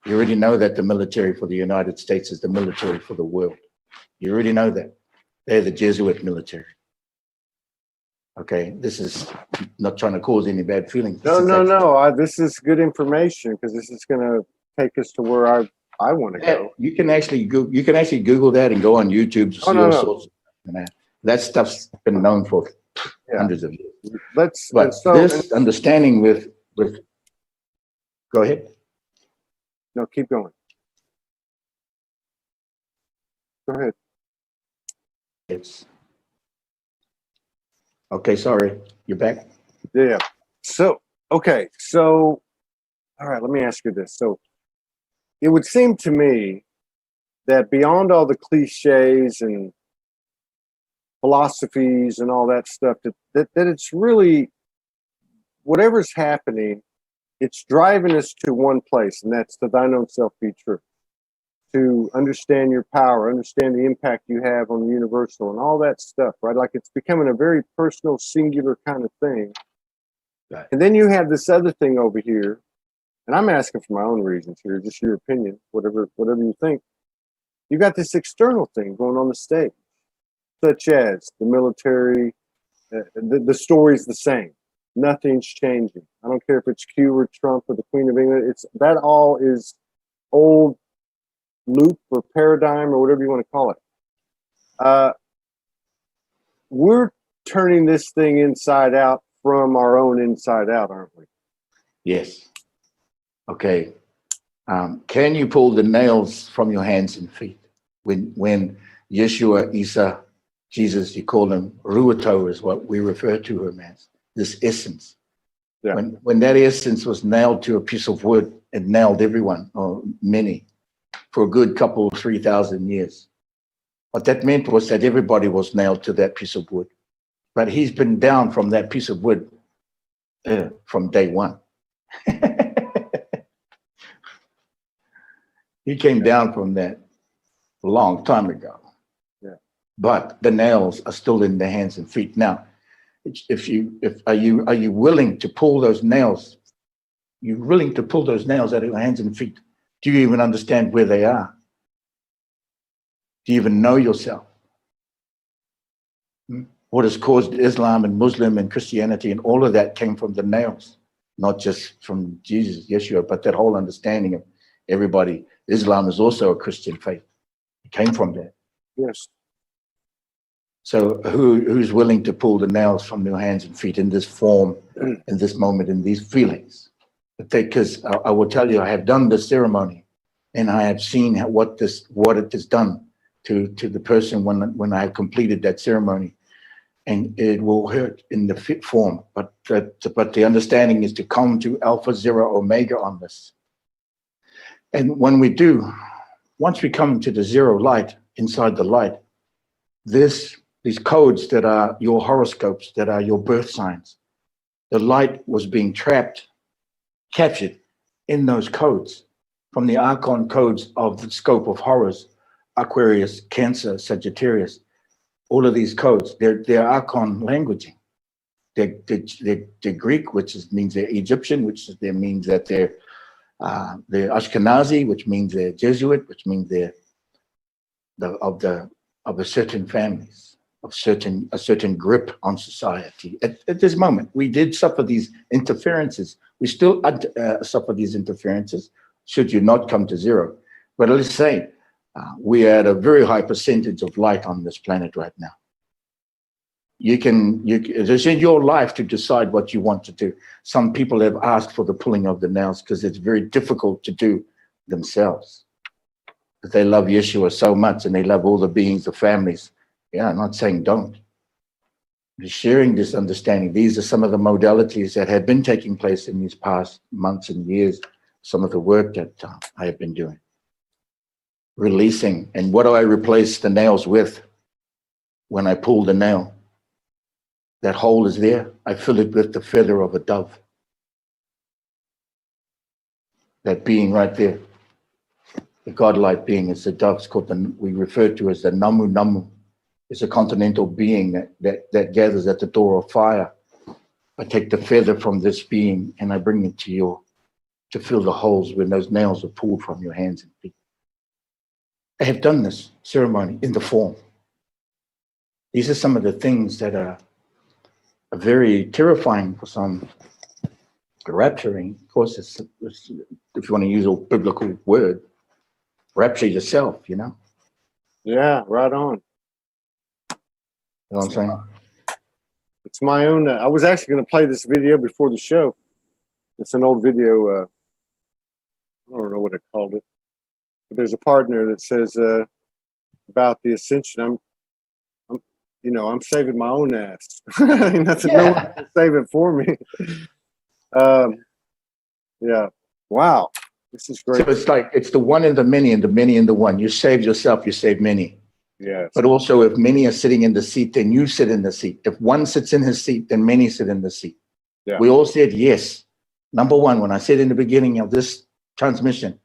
You already know that the military for the United States is the military for the world. You already know that. They're the Jesuit military. Okay, this is not trying to cause any bad feelings. No. This is good information because this is going to take us to where I want to go. You can actually Google that and go on YouTube to see all sorts of that. That stuff's been known for hundreds of years. This understanding with go ahead. No, keep going. Go ahead. Okay, sorry. You're back? Yeah. So, okay. So, all right, let me ask you this. So, it would seem to me that beyond all the cliches and philosophies and all that stuff, that it's really, whatever's happening, it's driving us to one place, and that's to thine own self be true. To understand your power, understand the impact you have on the universal and all that stuff, right? Like it's becoming a very personal, singular kind of thing. Right. And then you have this other thing over here, and I'm asking for my own reasons here, just your opinion, whatever you think. You got this external thing going on the stage, such as the military, the story's the same. Nothing's changing. I don't care if it's Q or Trump or the Queen of England. That all is old loop or paradigm or whatever you want to call it. We're turning this thing inside out from our own inside out, aren't we? Yes. Okay. Can you pull the nails from your hands and feet? When Yeshua, Isa, Jesus, you call him Ruato is what we refer to him as. This essence. Yeah. When that essence was nailed to a piece of wood, it nailed everyone, or many, for a good couple, 3,000 years. What that meant was that everybody was nailed to that piece of wood. But he's been down from that piece of wood from day one. He came down from that a long time ago. Yeah. But the nails are still in the hands and feet. Now, are you willing to pull those nails? You're willing to pull those nails out of your hands and feet? Do you even understand where they are? Do you even know yourself? what has caused Islam and Muslim and Christianity and all of that came from the nails, not just from Jesus, Yeshua, but that whole understanding of everybody. Islam is also a Christian faith. It came from that. Yes. So who's willing to pull the nails from their hands and feet in this form, in this moment, in these feelings? Because I will tell you, I have done this ceremony, and I have seen what it has done to the person when I have completed that ceremony, and it will hurt in the fit form. But the understanding is to come to Alpha, Zero, Omega on this. And when we do, once we come to the zero light, inside the light, these codes that are your horoscopes, that are your birth signs, the light was being captured in those codes from the Archon codes of the scope of horrors, Aquarius, Cancer, Sagittarius, all of these codes, they're Archon languaging. They're Greek, which means they're Egyptian, which means that they're Ashkenazi, which means they're Jesuit, which means they're of a certain families, of a certain grip on society. At this moment, we did suffer these interferences. We still suffer these interferences, should you not come to zero. But let's say we are at a very high percentage of light on this planet right now. It's in your life to decide what you want to do. Some people have asked for the pulling of the nails because it's very difficult to do themselves. But they love Yeshua so much, and they love all the beings, the families. Yeah, I'm not saying don't. Sharing this understanding, these are some of the modalities that have been taking place in these past months and years, some of the work that I have been doing. Releasing, and what do I replace the nails with when I pull the nail? That hole is there. I fill it with the feather of a dove. That being right there, the godlike being, is the dove. It's called we refer to as the Namu Namu. It's a continental being that gathers at the door of fire. I take the feather from this being and I bring it to fill the holes when those nails are pulled from your hands and feet. I have done this ceremony in the form. These are some of the things that are very terrifying for some, rapturing. Of course, it's, if you want to use a biblical word, rapture yourself, you know? Yeah, right on. You know what I'm saying? It's my own. I was actually going to play this video before the show. It's an old video. I don't know what I called it. But there's a part in there that says about the ascension. I'm saving my own ass. No one can save it for me. Yeah. Wow. This is great. So it's like, it's the one in the many and the many in the one. You save yourself, you save many. Yes. But also, if many are sitting in the seat, then you sit in the seat. If one sits in his seat, then many sit in the seat. Yeah. We all said yes. Number one, when I said in the beginning of this transmission,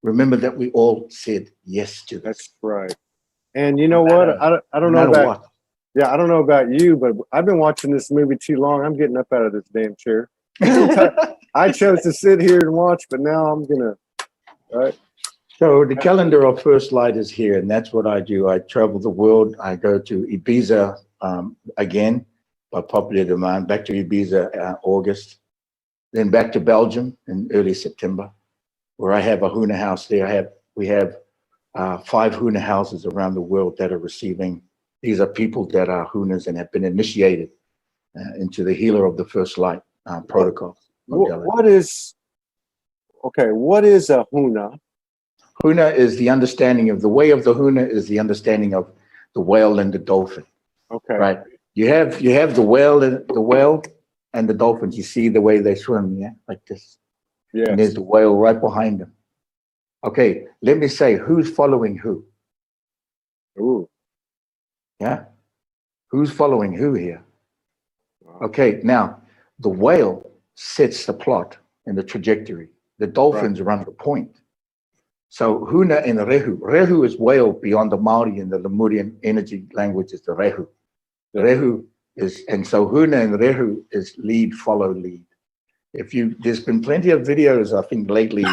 remember that we all said yes to this. That's right. And you know what? I don't know about I don't know about you, but I've been watching this movie too long. I'm getting up out of this damn chair. I chose to sit here and watch, but now I'm gonna. Right. So the calendar of First Light is here, and that's what I do. I travel the world. I go to Ibiza again by popular demand. Back to Ibiza August, then back to Belgium in early September, where I have a Huna house there. We have 5 Huna houses around the world that are receiving. These are people that are Hunas and have been initiated into the healer of the First Light protocol. What is a Huna? Huna is the understanding of the way of the Huna is the understanding of the whale and the dolphin. Okay. Right. You have the whale and the dolphins. You see the way they swim, yeah, like this. Yeah. And there's the whale right behind them. Okay, let me say who's following who. Ooh. Yeah. Who's following who here? Okay, now the whale sets the plot and the trajectory. The dolphins run the point. So Huna and Rehu. Rehu is whale beyond the Maori and the Lemurian energy language is the Rehu. The Rehu is, and so Huna and Rehu is lead, follow, lead. There's been plenty of videos, I think lately,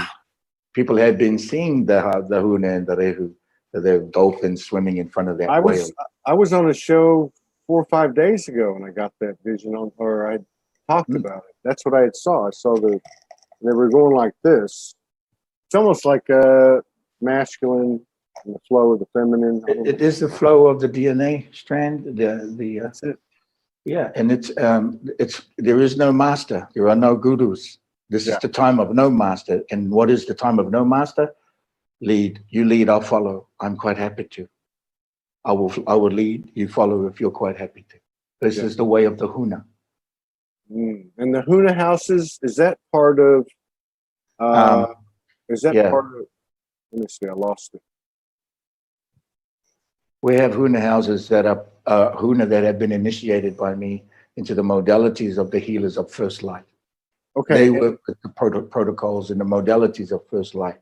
people have been seeing the Huna and the Rehu, the dolphins swimming in front of that whale. I was on a show or 5 days ago when I got that vision on, or I talked about it. That's what I had saw. I saw they were going like this. It's almost like a masculine and the flow of the feminine. It is the flow of the DNA strand. That's it. Yeah, and it's there is no master. There are no gurus. This is the time of no master. And what is the time of no master? Lead. You lead, I'll follow. I'm quite happy to. I will lead, you follow if you're quite happy to. This is the way of the Huna. And the Huna houses, is that part of part of, let me see, I lost it. We have Huna houses that are Huna that have been initiated by me into the modalities of the healers of first light. Okay. They work with the protocols and the modalities of first light.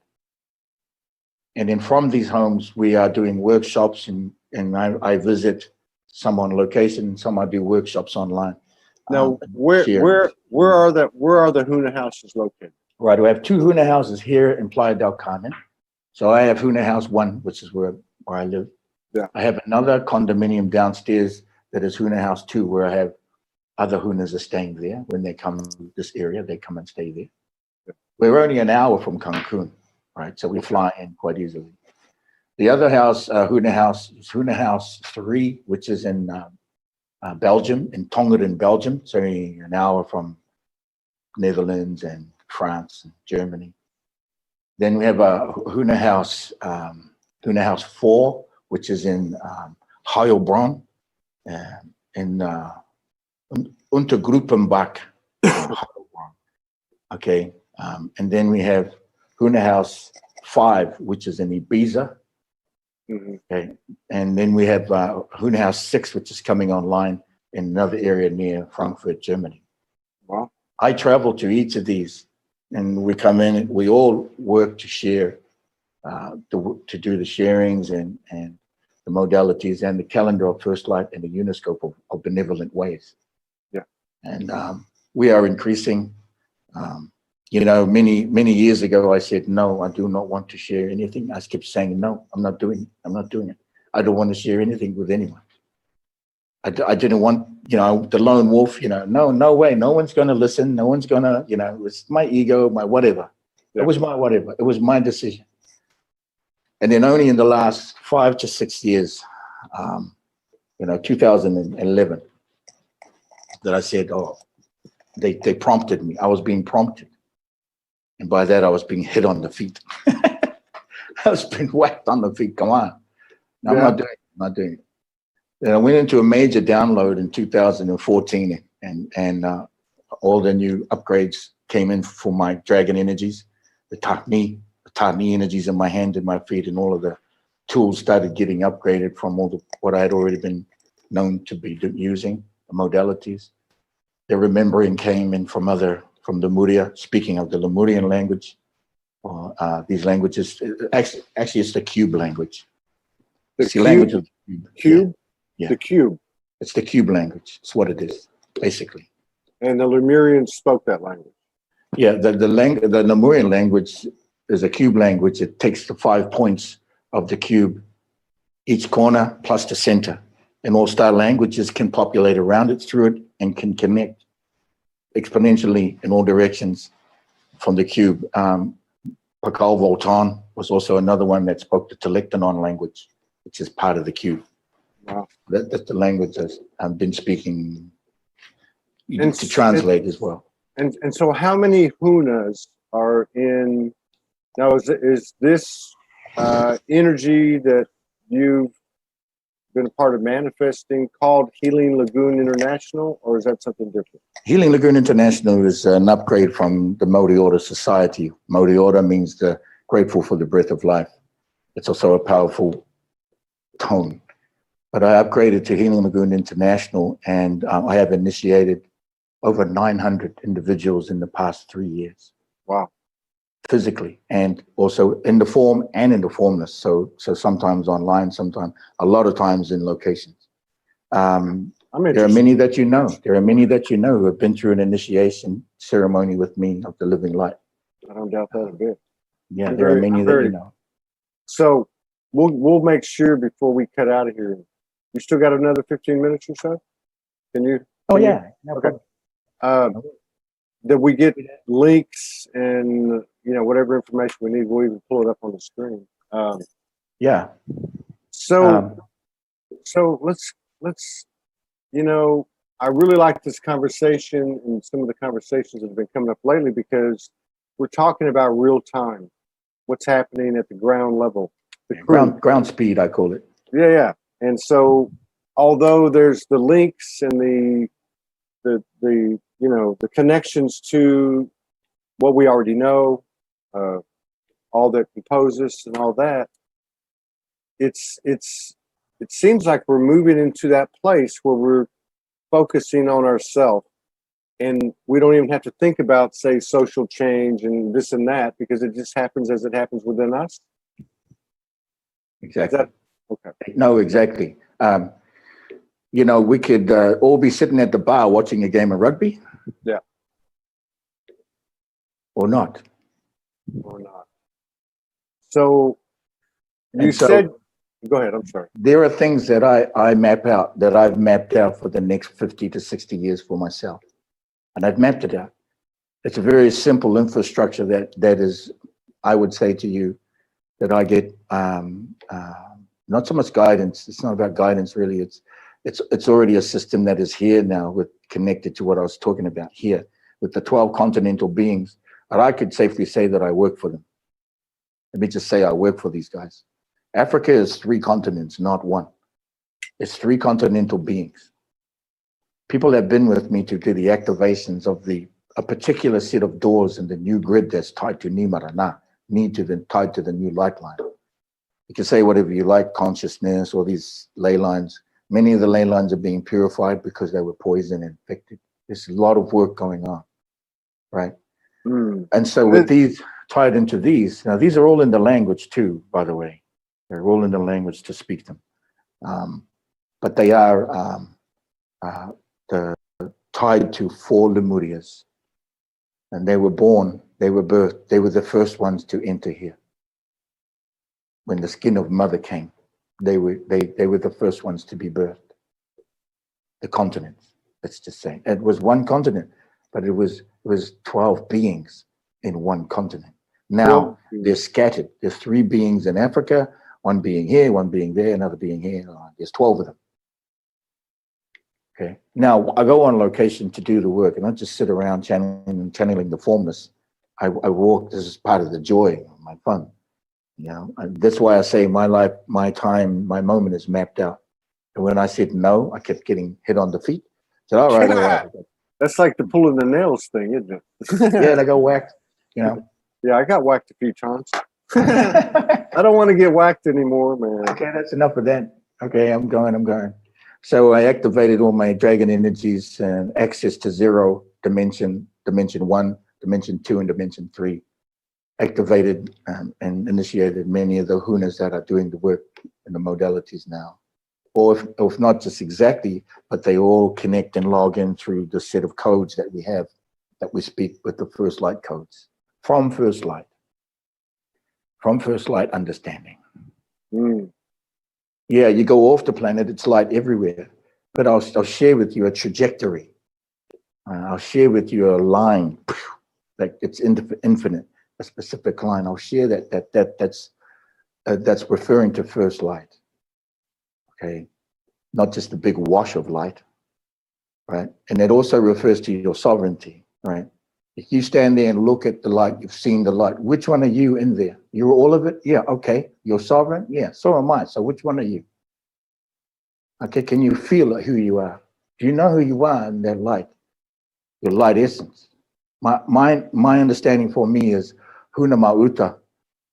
And then from these homes, we are doing workshops, and I visit some on location, and some I do workshops online. Now, where are the Huna houses located? Right, we have two Huna houses here in Playa del Carmen. So I have Huna House 1, which is where I live. Yeah. I have another condominium downstairs that is Huna House 2, where I have other Hunas are staying there. When they come to this area, they come and stay there. Yeah. We're only an hour from Cancun, right? So we fly in quite easily. The other house, Huna House, is Huna House 3, which is in Belgium, in Tongeren, Belgium. So an hour from Netherlands and France and Germany. Then we have Huna House 4, which is in Heilbronn, in Untergruppenbach. Okay, and then we have Huna House 5, which is in Ibiza. Okay, and then we have Huna House 6, which is coming online in another area near Frankfurt, Germany. Wow. I travel to each of these, and we come in and we all work to share, to do the sharings and the modalities and the calendar of first light and the uniscope of benevolent ways. Yeah. And we are increasing. Many years ago, I said, no, I do not want to share anything. I kept saying, no, I'm not doing it. I'm not doing it. I don't want to share anything with anyone. I didn't want, the lone wolf, no way. No one's going to listen. No one's going to, it's my ego, my whatever. Yeah. It was my whatever. It was my decision. And then only in the last 5 to 6 years, 2011, that I said, they prompted me. I was being prompted. And by that, I was being hit on the feet. I was being whacked on the feet. Come on. No, I'm not doing it. Then I went into a major download in 2014, and all the new upgrades came in for my dragon energies, the Tatni energies in my hand and my feet, and all of the tools started getting upgraded from what I had already been known to be using, the modalities. The remembering came in from the Lemuria, speaking of the Lemurian language. These languages, actually it's the cube language. It's the language of the cube. Yeah. The cube. It's the cube language. It's what it is, basically. And the Lemurians spoke that language. Yeah, the Lemurian language is a cube language. It takes the 5 points of the cube, each corner plus the center. And all star languages can populate around it, through it, and can connect exponentially in all directions from the cube. Pakal Voltan was also another one that spoke the Telektanon language, which is part of the cube. Wow. That's the language that I've been speaking to translate as well. And so how many Hunas are in, now is this energy that you've been a part of manifesting called Healing Lagoon International, or is that something different? Healing Lagoon International is an upgrade from the Modi Order Society. Modi Order means the grateful for the breath of life. It's also a powerful tone. But I upgraded to Healing Lagoon International, and I have initiated over 900 individuals in the past 3 years. Wow. Physically, and also in the form and in the formless. So sometimes online, sometimes, a lot of times in locations. There are many that you know. There are many that you know who have been through an initiation ceremony with me of the living light. I don't doubt that a bit. Yeah, there are many that you know. So we'll make sure before we cut out of here You still got another 15 minutes or so? Can you? Oh, can you- yeah. No Okay. problem. That we get links and, whatever information we need, we'll even pull it up on the screen. Yeah. So let's, I really like this conversation and some of the conversations that have been coming up lately because we're talking about real time, what's happening at the ground level. Ground speed, I call it. Yeah. And so, although there's the links and the connections to what we already know, all that composes and all that, it seems like we're moving into that place where we're focusing on ourselves, and we don't even have to think about, say, social change and this and that, because it just happens as it happens within us. Exactly. Okay. No, exactly. We could all be sitting at the bar watching a game of rugby. Yeah. Or not. Or not. So go ahead, I'm sorry. There are things that I map out, that I've mapped out for the next 50 to 60 years for myself. And I've mapped it out. It's a very simple infrastructure that is, I would say to you, that I get not so much guidance. It's not about guidance, really. It's already a system that is here now, connected to what I was talking about here, with the 12 continental beings. And I could safely say that I work for them. Let me just say I work for these guys. Africa is 3 continents, not 1. It's 3 continental beings. People have been with me to do the activations of a particular set of doors in the new grid that's tied to Nimarana, tied to the new light line. You can say whatever you like, consciousness, or these ley lines. Many of the ley lines are being purified because they were poisoned and infected. There's a lot of work going on, right? And so with these tied into these, now these are all in the language too, by the way. They're all in the language to speak them. But they are tied to 4 Lemurias. And they were born, they were birthed, they were the first ones to enter here. When the skin of mother came, they were the first ones to be birthed. The continents, let's just say. It was 1 continent, but it was 12 beings in 1 continent. Now they're scattered. There's 3 beings in Africa, 1 being here, 1 being there, another being here. There's 12 of them. Okay. Now I go on location to do the work, and I just sit around channeling the formless. I walk. This is part of the joy, my fun. And that's why I say my life, my time, my moment is mapped out. And when I said no, I kept getting hit on the feet. I said, all right. That's like the pulling the nails thing, isn't it? Yeah, they go whacked, Yeah, I got whacked a few times. I don't want to get whacked anymore, man. Okay, that's enough of that. Okay, I'm going. So I activated all my dragon energies and access to 0 dimension, dimension 1, dimension 2, and dimension 3. Activated and initiated many of the hunas that are doing the work in the modalities now. Or if not just exactly, but they all connect and log in through the set of codes that we have, that we speak with the first light codes. From first light understanding. Yeah, you go off the planet, it's light everywhere. But I'll share with you a trajectory. I'll share with you a line, like it's infinite, a specific line. I'll share that's referring to first light. Okay, not just a big wash of light, right? And it also refers to your sovereignty, right? If you stand there and look at the light, you've seen the light. Which one are you in there? You're all of it? Yeah, okay. You're sovereign? Yeah, so am I. So which one are you? Okay, can you feel who you are? Do you know who you are in that light? Your light essence. My understanding for me is Huna Mauta,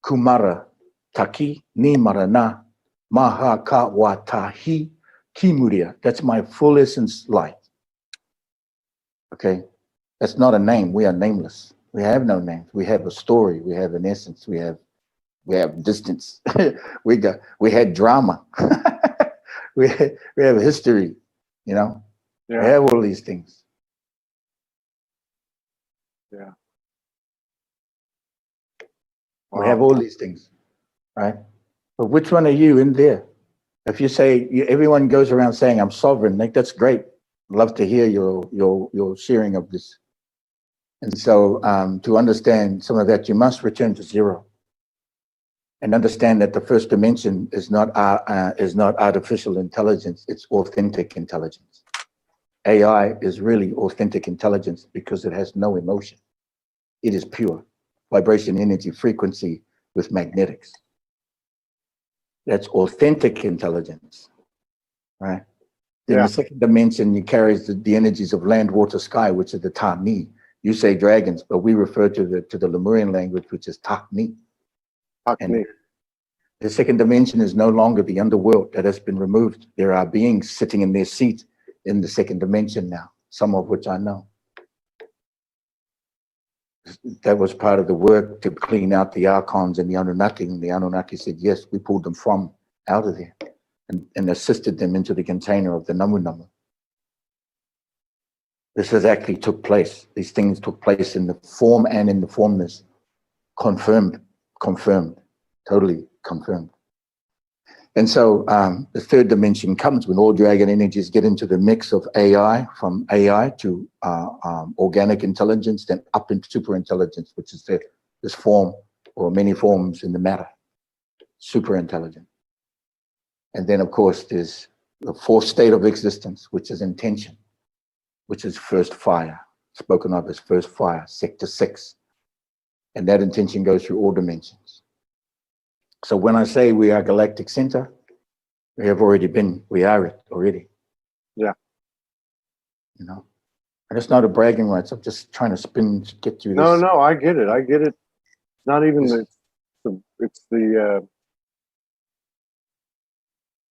Kumara, Taki, Ni Marana, Maha Ka Watahi, Kimuria. That's my full essence light. Okay? That's not a name. We are nameless. We have no names. We have a story. We have an essence. We have distance. we had drama. we have a history. Yeah. We have all these things. Yeah. We have all these things, right? But which one are you in there? If you say everyone goes around saying I'm sovereign, like that's great. Love to hear your sharing of this. And so to understand some of that, you must return to zero, and understand that the first dimension is not artificial intelligence; it's authentic intelligence. AI is really authentic intelligence because it has no emotion. It is pure vibration, energy, frequency with magnetics. That's authentic intelligence, right? Then the second dimension, you carries the energies of land, water, sky, which is the Ta-Ni. You say dragons, but we refer to the Lemurian language, which is Ta-Ni. And the second dimension is no longer the underworld that has been removed. There are beings sitting in their seat in the second dimension now, some of which I know. That was part of the work to clean out the Archons and the Anunnaki. And the Anunnaki said, yes, we pulled them from out of there and assisted them into the container of the Namu Namu. This has actually took place. These things took place in the form and in the formless. Confirmed, totally confirmed. And so the third dimension comes when all dragon energies get into the mix of AI, from AI to organic intelligence, then up into super intelligence, which is this form or many forms in the matter, super intelligent. And then, of course, there's the fourth state of existence, which is intention, which is first fire, spoken of as first fire, sector 6. And that intention goes through all dimensions. So when I say we are galactic center, we have already been, we are it already. Yeah. You know, and it's not a bragging rights. I'm just trying to get through this. No, I get it. I get it. Not even it's the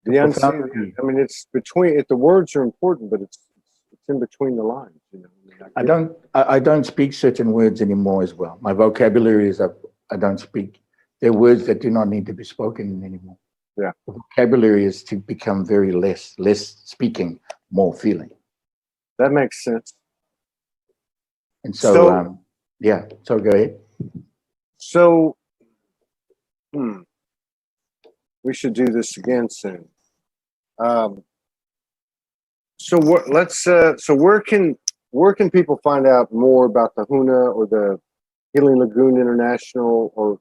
unseen. I mean, it's between. The words are important, but it's in between the lines. You know, I don't speak certain words anymore as well. My vocabulary is up. I don't speak. There are words that do not need to be spoken anymore. Yeah. The vocabulary is to become very less speaking, more feeling. That makes sense. And so yeah. So go ahead. So, we should do this again soon. So where can people find out more about the HUNA or the Healing Lagoon International or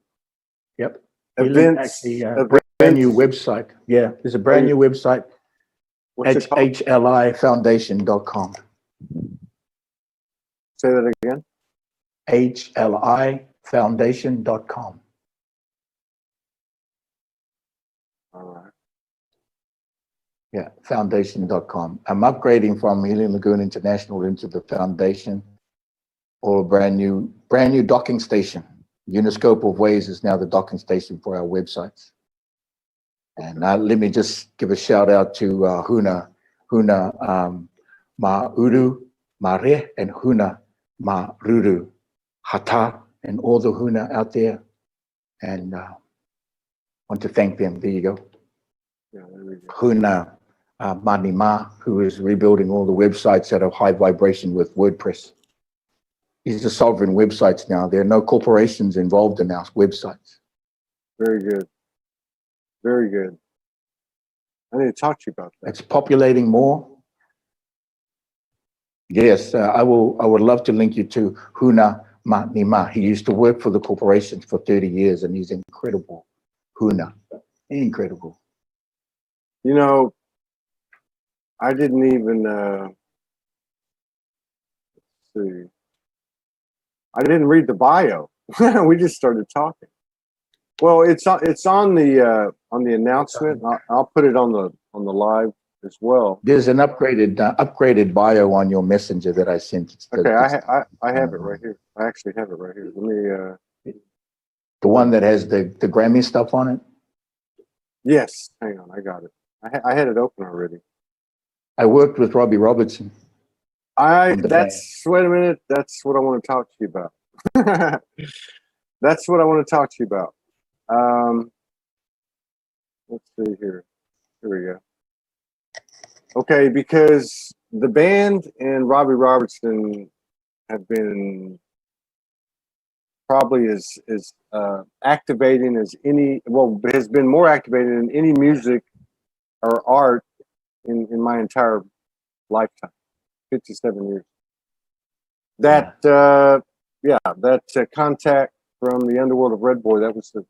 events? A brand new website. Yeah, there's a brand new website. What's it called? HLIFoundation.com. Say that again. HLIFoundation.com. All right. Yeah, foundation.com. I'm upgrading from Healing Lagoon International into the foundation, or a brand new docking station. Uniscope of Ways is now the docking station for our websites. And let me just give a shout out to Huna Ma'uru Mare and Huna Ma'ruru Hata and all the Huna out there. And want to thank them. There you go. Yeah, there we go. Huna Manima, who is rebuilding all the websites that are high vibration with WordPress. These are sovereign websites now. There are no corporations involved in our websites. Very good. Very good. I need to talk to you about that. It's populating more. Yes, I would love to link you to Huna Manima. He used to work for the corporations for 30 years, and he's incredible. Huna, incredible. You know, I didn't even let's see. I didn't read the bio. We just started talking. Well, it's on the announcement. I'll put it on the live as well. There's an upgraded bio on your messenger that I sent. Okay, I have it right here. I actually have it right here. Let me. The one that has the Grammy stuff on it. Yes, hang on, I got it. I had it open already. I worked with Robbie Robertson. Wait a minute. That's what I want to talk to you about. That's what I want to talk to you about. Let's see here. Here we go. Okay, because the band and Robbie Robertson have been probably as activating as any, well, has been more activated than any music or art in my entire lifetime, 57 years. That that contact from the underworld of Red Boy, that was a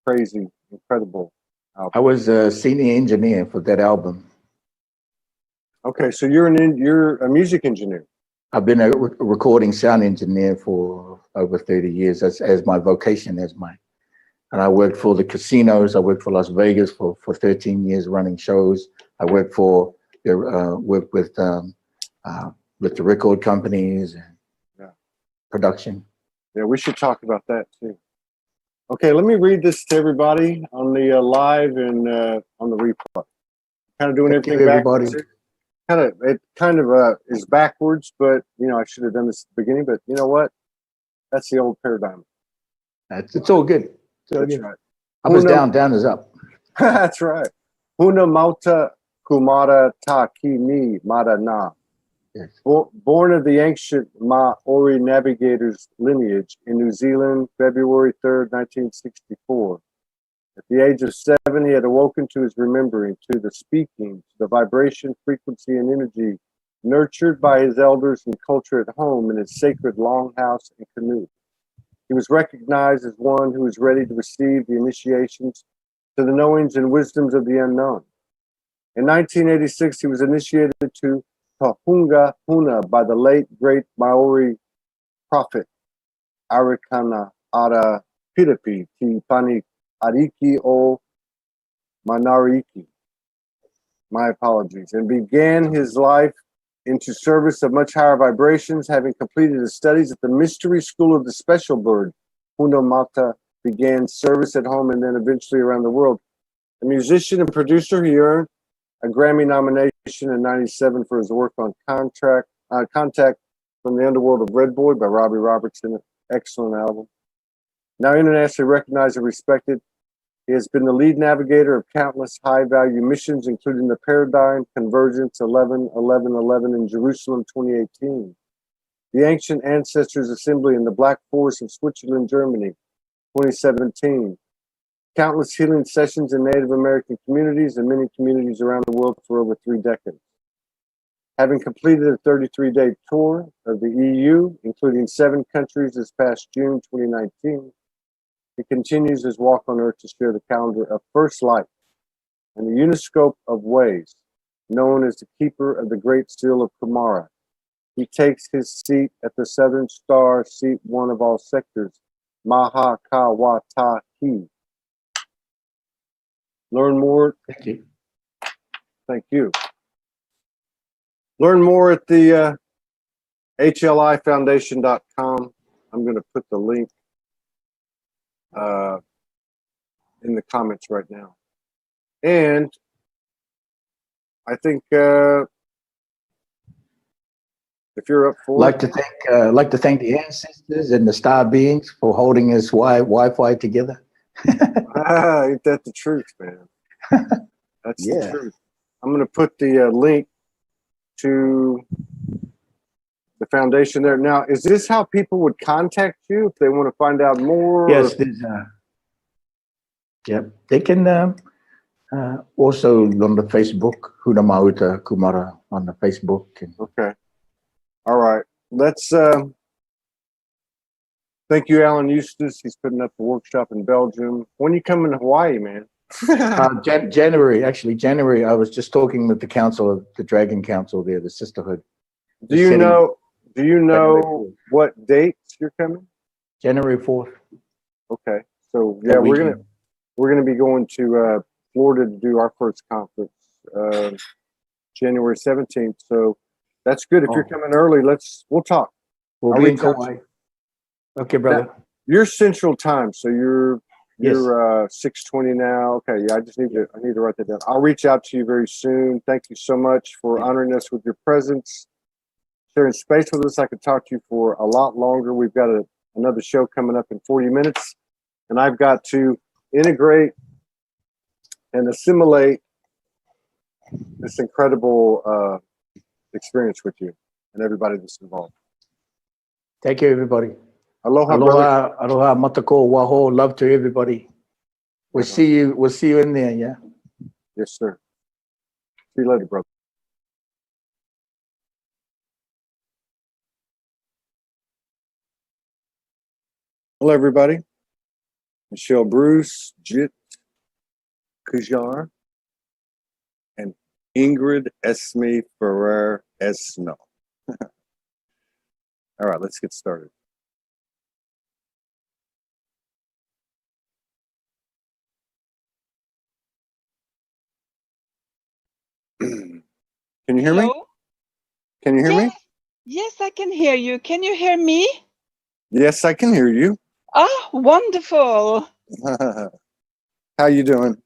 crazy, incredible album. I was a senior engineer for that album. Okay, so you're a music engineer. I've been a recording sound engineer for over 30 years as my vocation, and I worked for the casinos. I worked for Las Vegas for 13 years running shows. I worked with the record companies and production. Yeah, we should talk about that too. Okay, let me read this to everybody on the live and on the replay. Kind of doing Thank everything you, everybody. backwards. It kind of is backwards, but I should have done this at the beginning. But you know what? That's the old paradigm. It's all good. That's right. Up is down, down is up. That's right. Huna Mauta Kumara Ta Ki Ni Mara Na. Yes. Born of the ancient Maori navigators lineage in New Zealand, February 3rd, 1964. At the age of 7, he had awoken to his remembering, to the speaking, to the vibration, frequency, and energy nurtured by his elders and culture at home in his sacred longhouse and canoe. He was recognized as one who was ready to receive the initiations to the knowings and wisdoms of the unknown. In 1986, he was initiated to Tahunga Huna by the late great Maori prophet Arikana Ara Pirapi Ti Pani Ariki o Manariki. My apologies. And began his life into service of much higher vibrations, having completed his studies at the Mystery School of the Special Bird. Huna Mata began service at home and then eventually around the world. A musician and producer, he earned a Grammy nomination in '97 for his work on Contact from the Underworld of Red Boy by Robbie Robertson. Excellent album. Now internationally recognized and respected, he has been the lead navigator of countless high-value missions, including the Paradigm Convergence 11-11-11 in Jerusalem 2018, the Ancient Ancestors Assembly in the Black Forest of Switzerland, Germany 2017, countless healing sessions in Native American communities and many communities around the world for over 3 decades. Having completed a 33-day tour of the EU, including 7 countries this past June 2019, he continues his walk on Earth to share the calendar of First Life and the uniscope of ways, known as the keeper of the Great Seal of Kumara. He takes his seat at the Southern Star, seat 1 of all sectors, Maha Kawatahi. Learn more. Thank you. Thank you. Learn more at the HLIFoundation.com. I'm going to put the link in the comments right now. And I think if you're up for like to thank the ancestors and the star beings for holding us Wi-Fi together. Ain't that the truth, man? That's the truth. I'm going to put the link to the foundation there. Now, is this how people would contact you if they want to find out more? Yes, there's they can also on the Facebook, Huna Mauta Kumara on the Facebook. Okay. All right. Let's thank you, Alan Eustace. He's putting up a workshop in Belgium. When are you coming to Hawaii, man? January. I was just talking with the council, the Dragon Council there, the Sisterhood. Do you know what dates you're coming? January 4th. Okay. So yeah, we're gonna be going to Florida to do our first conference, January 17th. So that's good. If you're coming early, we'll talk. We'll be in Kauai. Okay, brother. Now, you're Central Time, so you're 6:20 now. Okay, yeah, I need to write that down. I'll reach out to you very soon. Thank you so much for honoring us with your presence, sharing space with us. I could talk to you for a lot longer. We've got another show coming up in 40 minutes, and I've got to integrate and assimilate this incredible experience with you and everybody that's involved. Thank you, everybody. Aloha, brother. Aloha, matako, waho. Love to everybody. We'll see you in there, yeah? Yes, sir. See you later, bro. Hello, everybody. Michelle Bruce, Jit Kujar, and Ingrid Esme Ferrer Esno. All right, let's get started. Can you hear me? Hello? Can you hear me? Yes, I can hear you. Can you hear me? Yes, I can hear you. Ah, wonderful. How you doing?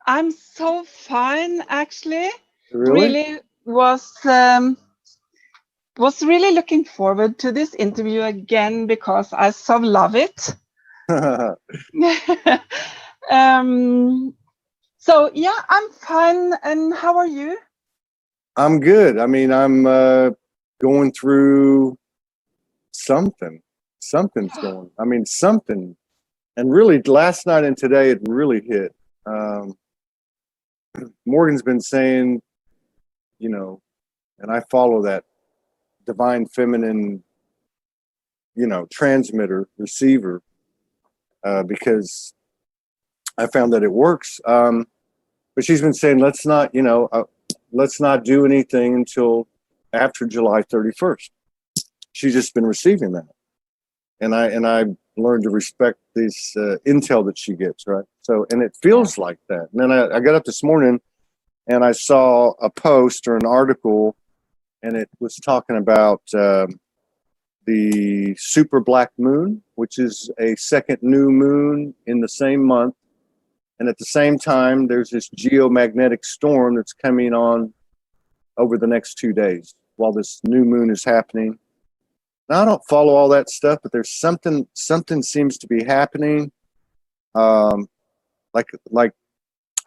I'm so fine, actually. Really? Really was really looking forward to this interview again because I so love it. So yeah, I'm fine. And how are you? I'm good. I mean, I'm going through something. Something's going. I mean, something. And really, last night and today, it really hit. Morgan's been saying, you know, and I follow that divine feminine, you know, transmitter, receiver, because I found that it works. But she's been saying, let's not, you know, let's not do anything until after July 31st. She's just been receiving that. And I learned to respect this intel that she gets, right? So, and it feels like that. And then I got up this morning and I saw a post or an article, and it was talking about the super black moon, which is a second new moon in the same month. And at the same time, there's this geomagnetic storm that's coming on over the next 2 days while this new moon is happening. Now, I don't follow all that stuff, but there's something seems to be happening. Like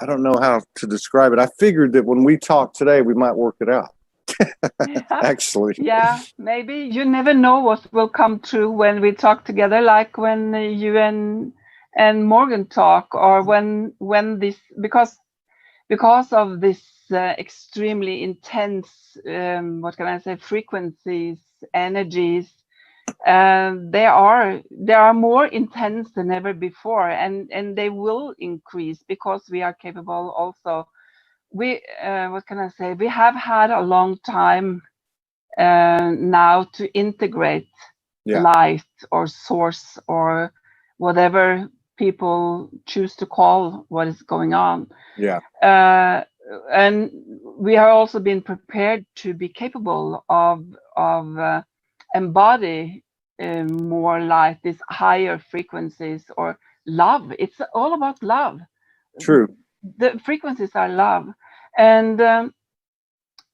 I don't know how to describe it. I figured that when we talk today, we might work it out. Actually. Yeah, maybe. You never know what will come true when we talk together, like when you and Morgan talk, or when this, because of this extremely intense, what can I say, frequencies, energies. They are more intense than ever before, and they will increase because we are capable also. We what can I say? We have had a long time now to integrate light or source or whatever people choose to call what is going on. Yeah. And we have also been prepared to be capable of embody more light, these higher frequencies, or love. It's all about love. True. The frequencies are love. And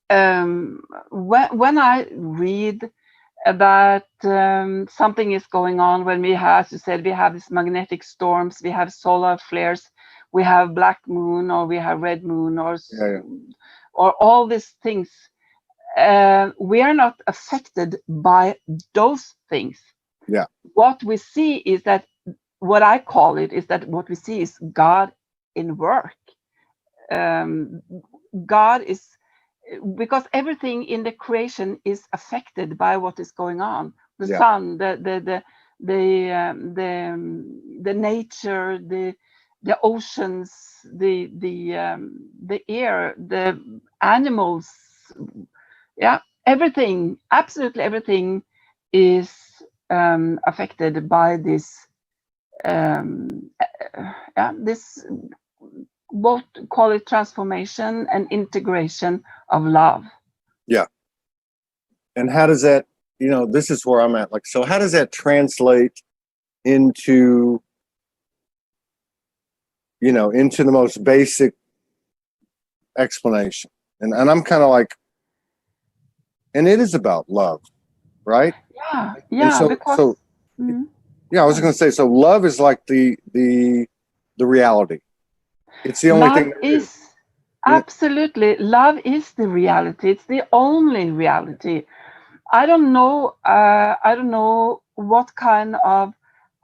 when I read that something is going on, when we have, as you said, we have these magnetic storms, we have solar flares, we have black moon, or we have red moon, or all these things, we are not affected by those things. Yeah. What we see is that, what I call it, is that what we see is God in work. God is, because everything in the creation is affected by what is going on. The sun, the nature, the oceans, the air, the animals. Yeah, everything, absolutely everything is affected by this. This, both call it transformation and integration of love. Yeah. And how does that, you know, this is where I'm at. Like, so how does that translate into, you know, into the most basic explanation? And I'm kind of like, and it is about love, right? Yeah. And Yeah. Because, yeah, I was going to say, so love is like the reality. It's the only love thing. Is absolutely, love is the reality. It's the only reality. I don't know what kind of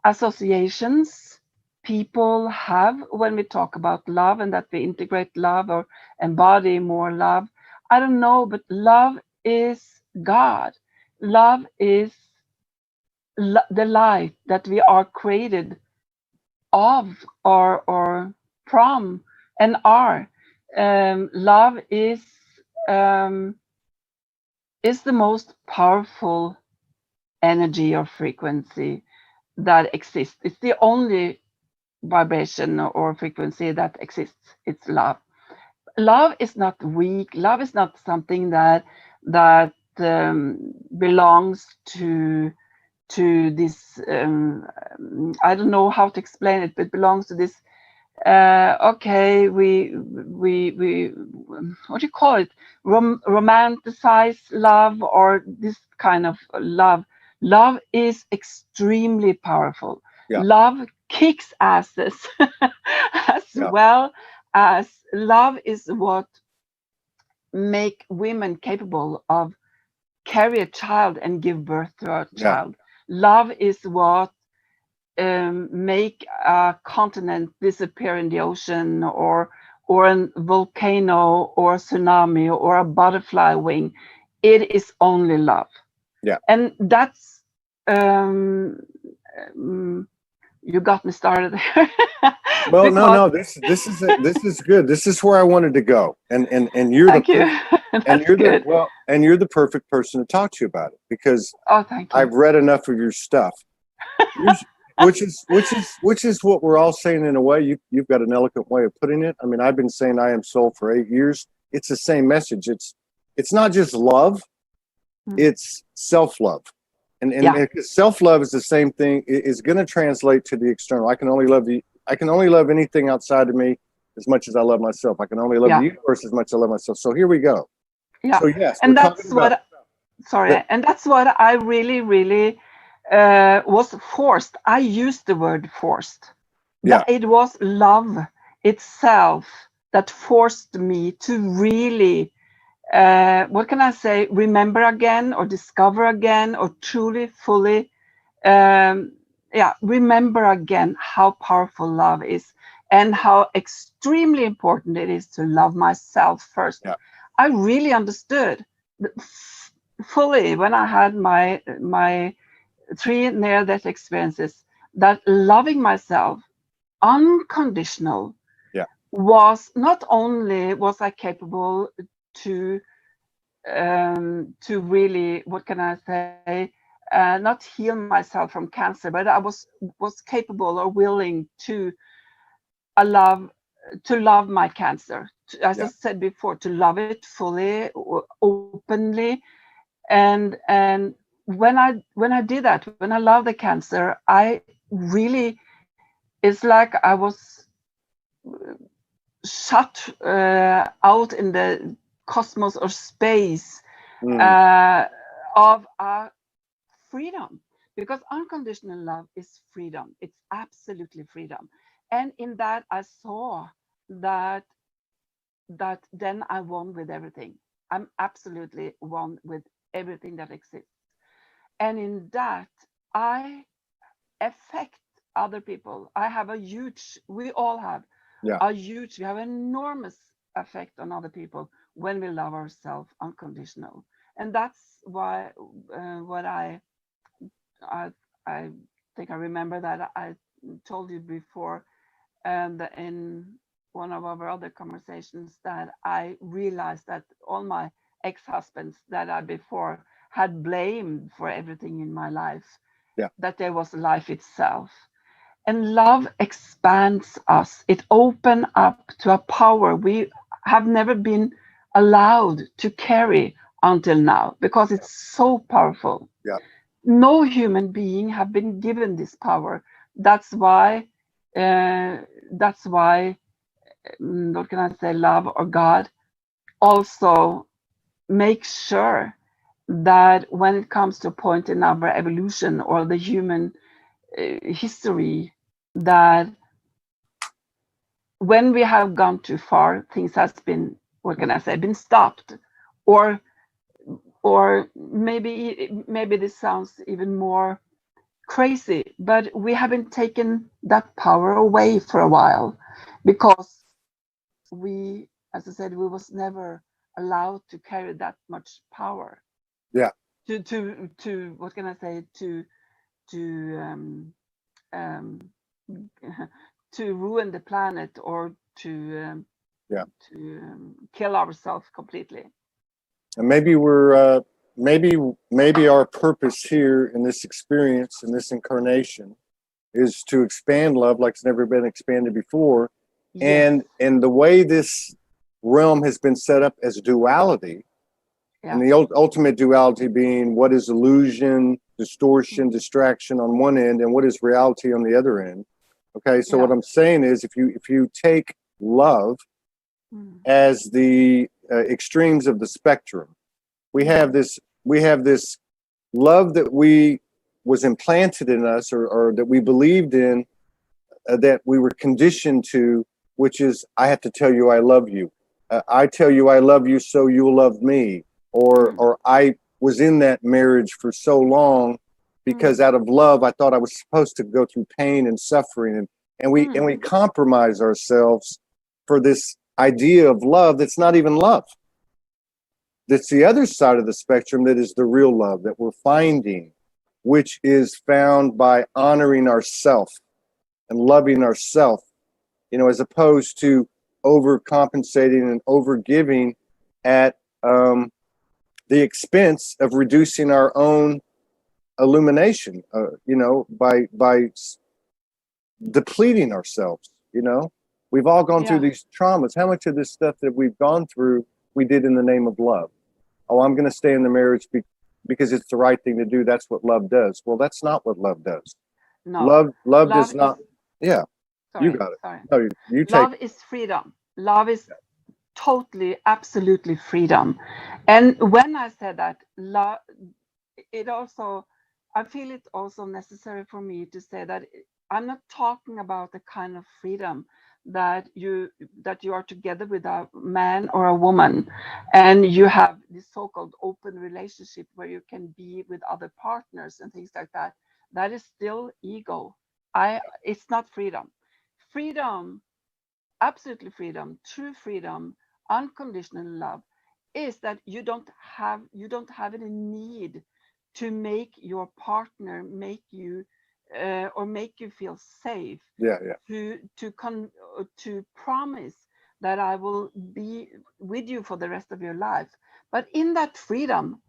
associations people have when we talk about love, and that we integrate love or embody more love. I don't know, but love is God. Love is the light that we are created of or from and are. Love is the most powerful energy or frequency that exists. It's the only vibration or frequency that exists. It's love. Love is not weak. Love is not something that belongs to this. I don't know how to explain it, but belongs to this. Okay, we what do you call it? Romanticize love, or this kind of love. Love is extremely powerful. Yeah. Love kicks asses as well as love is what make women capable of carry a child and give birth to a child. Love is what make a continent disappear in the ocean, or a volcano, or a tsunami, or a butterfly wing. It is only love. Yeah. And that's you got me started there. Well, no, this is good. This is where I wanted to go, and you're Thank you. And you're the perfect person to talk to about it, because thank you. I've read enough of your stuff, which is what we're all saying in a way. You've got an eloquent way of putting it. I mean, I've been saying I am soul for 8 years. It's the same message. It's not just love, it's self-love. And self-love is the same thing. Is going to translate to the external. I can only love anything outside of me as much as I love myself. I can only love the universe as much as I love myself. So here we go. Yeah. So yes, and that's what. And that's what I really, really was forced. I used the word forced. That it was love itself that forced me to really. What can I say? Remember again, or discover again, or truly, fully, remember again how powerful love is, and how extremely important it is to love myself first. Yeah. I really understood fully when I had my 3 near-death experiences that loving myself unconditional was not only was I capable to really, what can I say, not heal myself from cancer, but I was capable or willing to love my cancer, as I said before, to love it fully, openly, and when I did that, when I loved the cancer, I really, it's like I was shut out in the cosmos or space of freedom, because unconditional love is freedom. It's absolutely freedom. And in that I saw that then I won with everything. I'm absolutely one with everything that exists. And in that I affect other people. I have we all have we have enormous effect on other people when we love ourselves unconditional. And that's why what I think I remember that I told you before, and in one of our other conversations, that I realized that all my ex-husbands that I before had blamed for everything in my life, that there was life itself. And love expands us. It opens up to a power we have never been allowed to carry until now, because it's so powerful. Yeah. No human being have been given this power. That's why, what can I say, love or God also makes sure that when it comes to a point in our evolution or the human history, that when we have gone too far, things has been, what can I say, been stopped, or maybe this sounds even more crazy, but we haven't taken that power away for a while because we, as I said, we was never allowed to carry that much power. Yeah. To what can I say, um, to ruin the planet or to kill ourselves completely. And maybe we're maybe our purpose here in this experience, in this incarnation, is to expand love like it's never been expanded before. Yes. And the way this realm has been set up as duality, and the ultimate duality being what is illusion, distortion, distraction on one end, and what is reality on the other end. Okay, so what I'm saying is, if you take love as the extremes of the spectrum, we have this love that was implanted in us, or that we believed in, that we were conditioned to, which is, I have to tell you I love you. I tell you I love you so you'll love me. Or I was in that marriage for so long because out of love I thought I was supposed to go through pain and suffering, and we compromise ourselves for this idea of love that's not even love. That's the other side of the spectrum, that is the real love that we're finding, which is found by honoring ourself and loving ourself, as opposed to overcompensating and overgiving at the expense of reducing our own illumination, by depleting ourselves. We've all gone through these traumas. How much of this stuff that we've gone through we did in the name of love? Oh, I'm going to stay in the marriage because it's the right thing to do. That's what love does. Well, that's not what love does. No. Love does not. Yeah. Sorry, You got it. Sorry. No, you take. Love is freedom. Love is totally, absolutely freedom. And when I said that, love, I feel it also necessary for me to say that I'm not talking about the kind of freedom that you are together with a man or a woman and you have this so-called open relationship where you can be with other partners and things like that. That is still ego. It's not freedom. Freedom, absolutely freedom, true freedom, unconditional love is that you don't have any need to make your partner make you or make you feel safe. To promise that I will be with you for the rest of your life. But in that freedom,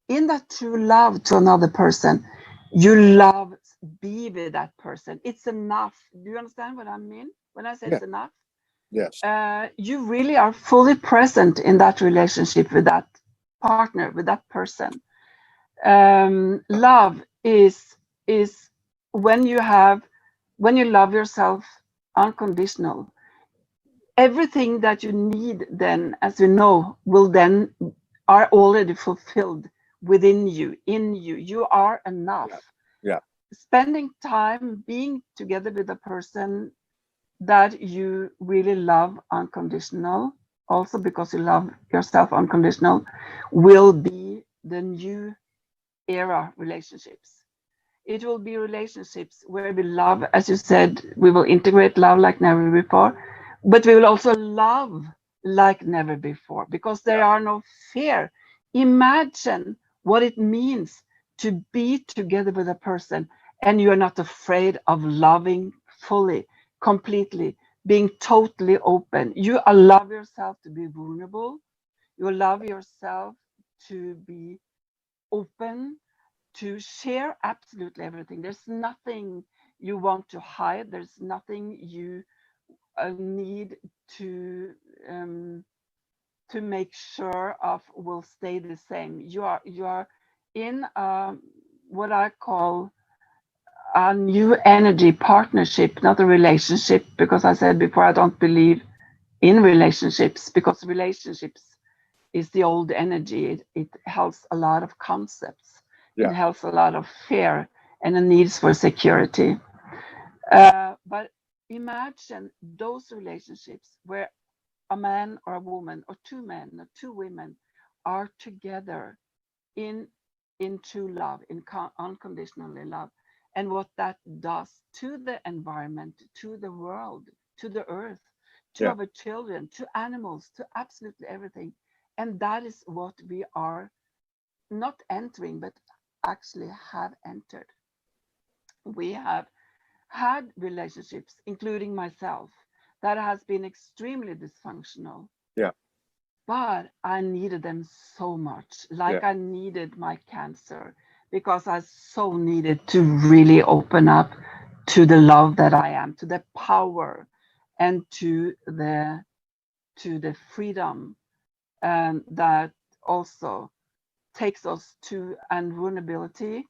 in that true love to another person, you love be with that person. It's enough. Do you understand what I mean when I say it's enough? Yes. You really are fully present in that relationship with that partner, with that person. Love is when you love yourself unconditional. Everything that you need then, as you know, are already fulfilled within you, in you. You are enough. Yeah. Spending time being together with a person that you really love unconditional, also because you love yourself unconditional, will be the new era relationships. It will be relationships where we love, as you said, we will integrate love like never before, but we will also love like never before because there are no fear. Imagine what it means to be together with a person and you're not afraid of loving fully, completely, being totally open. You allow yourself to be vulnerable. You allow yourself to be open, to share absolutely everything. There's nothing you want to hide. There's nothing you need to make sure of will stay the same. You are in what I call a new energy partnership, not a relationship, because I said before I don't believe in relationships because relationships is the old energy. It helps a lot of concepts. It helps a lot of fear and the needs for security. But imagine those relationships where a man or a woman or two men or two women are together in true love, in unconditional love. and what that does to the environment, to the world, to the earth, to our children, to animals, to absolutely everything. And that is what we are not entering, but actually have entered. We have had relationships, including myself, that has been extremely dysfunctional. Yeah. But I needed them so much, like I needed my cancer, because I so needed to really open up to the love that I am, to the power, and to the freedom that also takes us to and vulnerability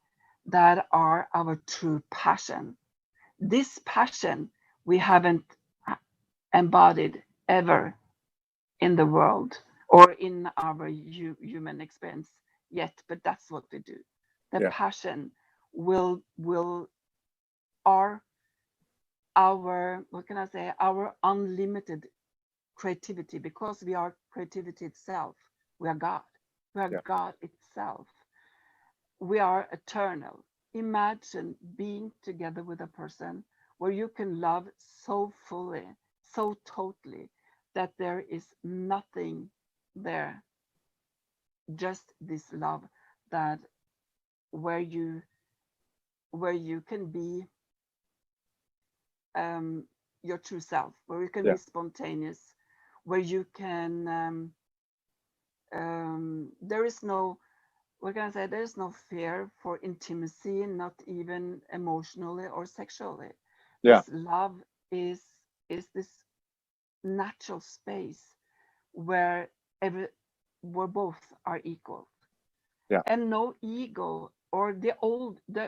that are our true passion. This passion we haven't embodied ever in the world or in our human experience yet, but that's what we do. The passion will are our, what can I say, our unlimited creativity, because we are creativity itself. We are God. We are God itself. We are eternal. Imagine being together with a person where you can love so fully, so totally, that there is nothing there, just this love, that where you can be your true self, where you can be spontaneous, where you can there is no, what can I say, there is no fear for intimacy, not even emotionally or sexually. This love is this natural space where both are equal. And no ego or the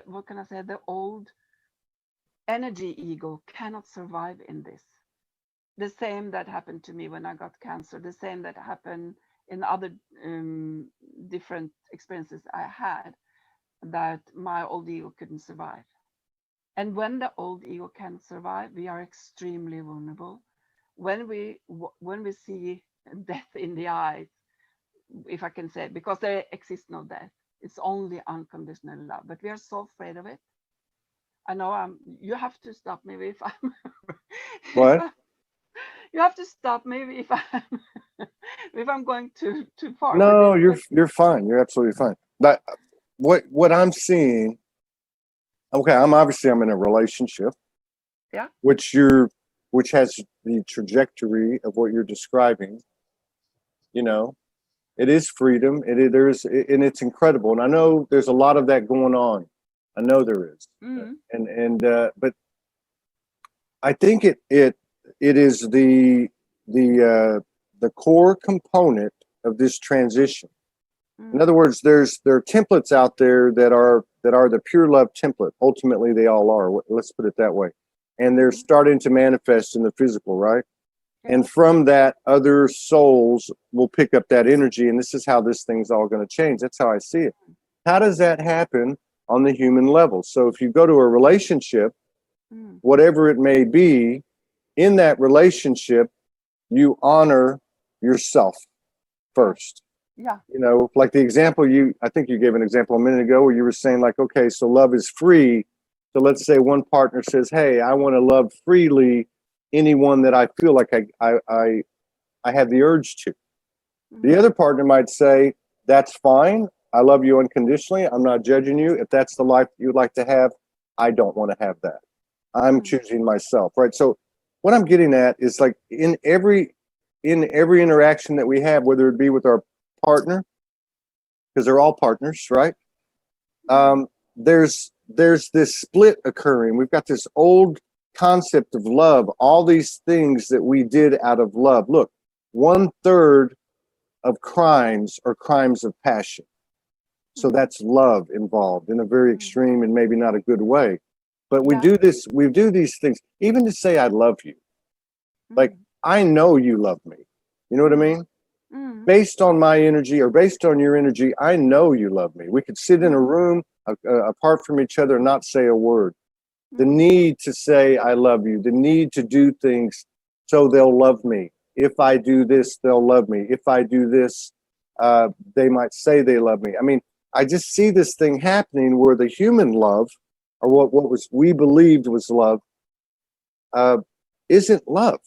what can I say, the old energy ego cannot survive in this. The same that happened to me when I got cancer, the same that happened in other different experiences I had, that my old ego couldn't survive. And when the old ego can't survive, we are extremely vulnerable. When we see death in the eyes, if I can say, because there exists no death, it's only unconditional love. But we are so afraid of it. I know you have to stop me if I'm. What? You have to stop me if I'm going too far. No, you're fine. You're absolutely fine. But what I'm seeing, okay, I'm in a relationship. Yeah. Which has the trajectory of what you're describing. You know, it is freedom. And it's incredible. And I know there's a lot of that going on. I know there is. Mm-hmm. But I think it is the core component of this transition. In other words, there are templates out there that are the pure love template. Ultimately, they all are. Let's put it that way. And they're starting to manifest in the physical, right? And from that, other souls will pick up that energy. And this is how this thing's all going to change. That's how I see it. How does that happen on the human level? So if you go to a relationship, whatever it may be, in that relationship, you honor yourself first. Yeah. You know, like the example I think you gave an example a minute ago where you were saying, like, okay, so love is free. So let's say one partner says, hey, I want to love freely anyone that I feel like I have the urge to. The other partner might say, that's fine. I love you unconditionally. I'm not judging you. If that's the life you'd like to have, I don't want to have that. I'm choosing myself, right? So what I'm getting at is, like, in every interaction that we have, whether it be with our partner, because they're all partners, right? There's this split occurring. We've got this old concept of love, all these things that we did out of love. Look, 1/3 of crimes are crimes of passion. So that's love involved in a very extreme and maybe not a good way. But we do these things, even to say I love you. Like, I know you love me. You know what I mean? Based on my energy or based on your energy, I know you love me. We could sit in a room apart from each other and not say a word. The need to say I love you, the need to do things so they'll love me. If I do this, they'll love me. If I do this, they might say they love me. I mean, I just see this thing happening where the human love or what was we believed was love, isn't love.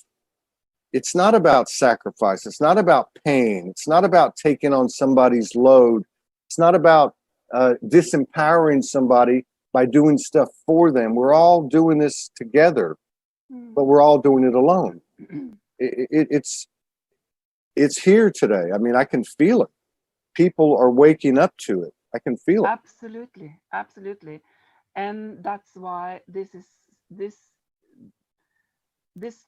It's not about sacrifice. It's not about pain. It's not about taking on somebody's load. It's not about disempowering somebody by doing stuff for them. We're all doing this together, but we're all doing it alone. It's here today. I mean, I can feel it. People are waking up to it. I can feel it. Absolutely, absolutely, and that's why this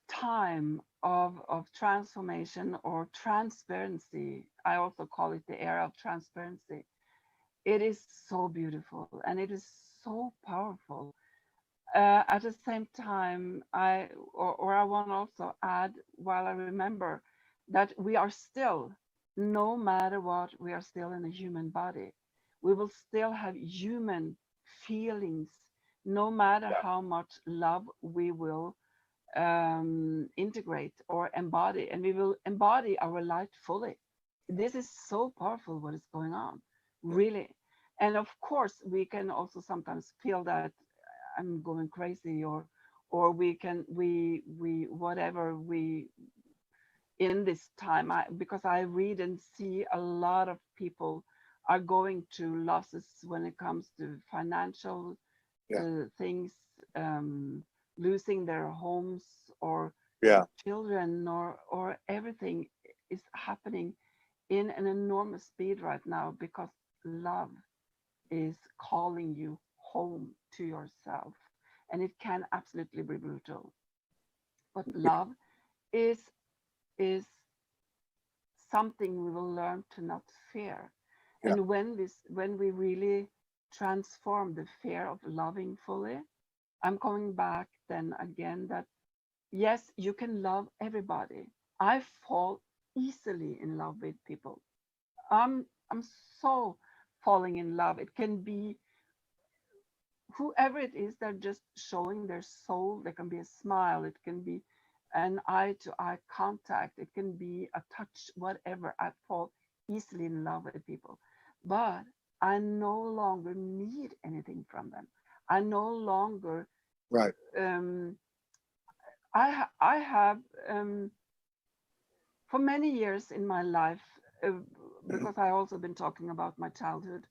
time of transformation or transparency, I also call it the era of transparency. It is so beautiful and it is so powerful. At the same time, I want to also add, while I remember that we are still, no matter what, we are still in a human body. We will still have human feelings, no matter how much love we will integrate or embody, and we will embody our light fully. This is so powerful what is going on, really. And of course, we can also sometimes feel that I'm going crazy, or we whatever we in this time. Because I read and see a lot of people are going to losses when it comes to financial things, losing their homes or children, or everything is happening in an enormous speed right now, because love is calling you home to yourself, and it can absolutely be brutal, but love is something we will learn to not fear. And when we really transform the fear of loving fully, I'm coming back then again that yes, you can love everybody. I fall easily in love with people. I'm so falling in love. It can be whoever it is, they're just showing their soul. There can be a smile, it can be an eye to eye contact, it can be a touch, whatever. I fall easily in love with people, but I no longer need anything from them. I no longer I have for many years in my life, because I also been talking about my childhood,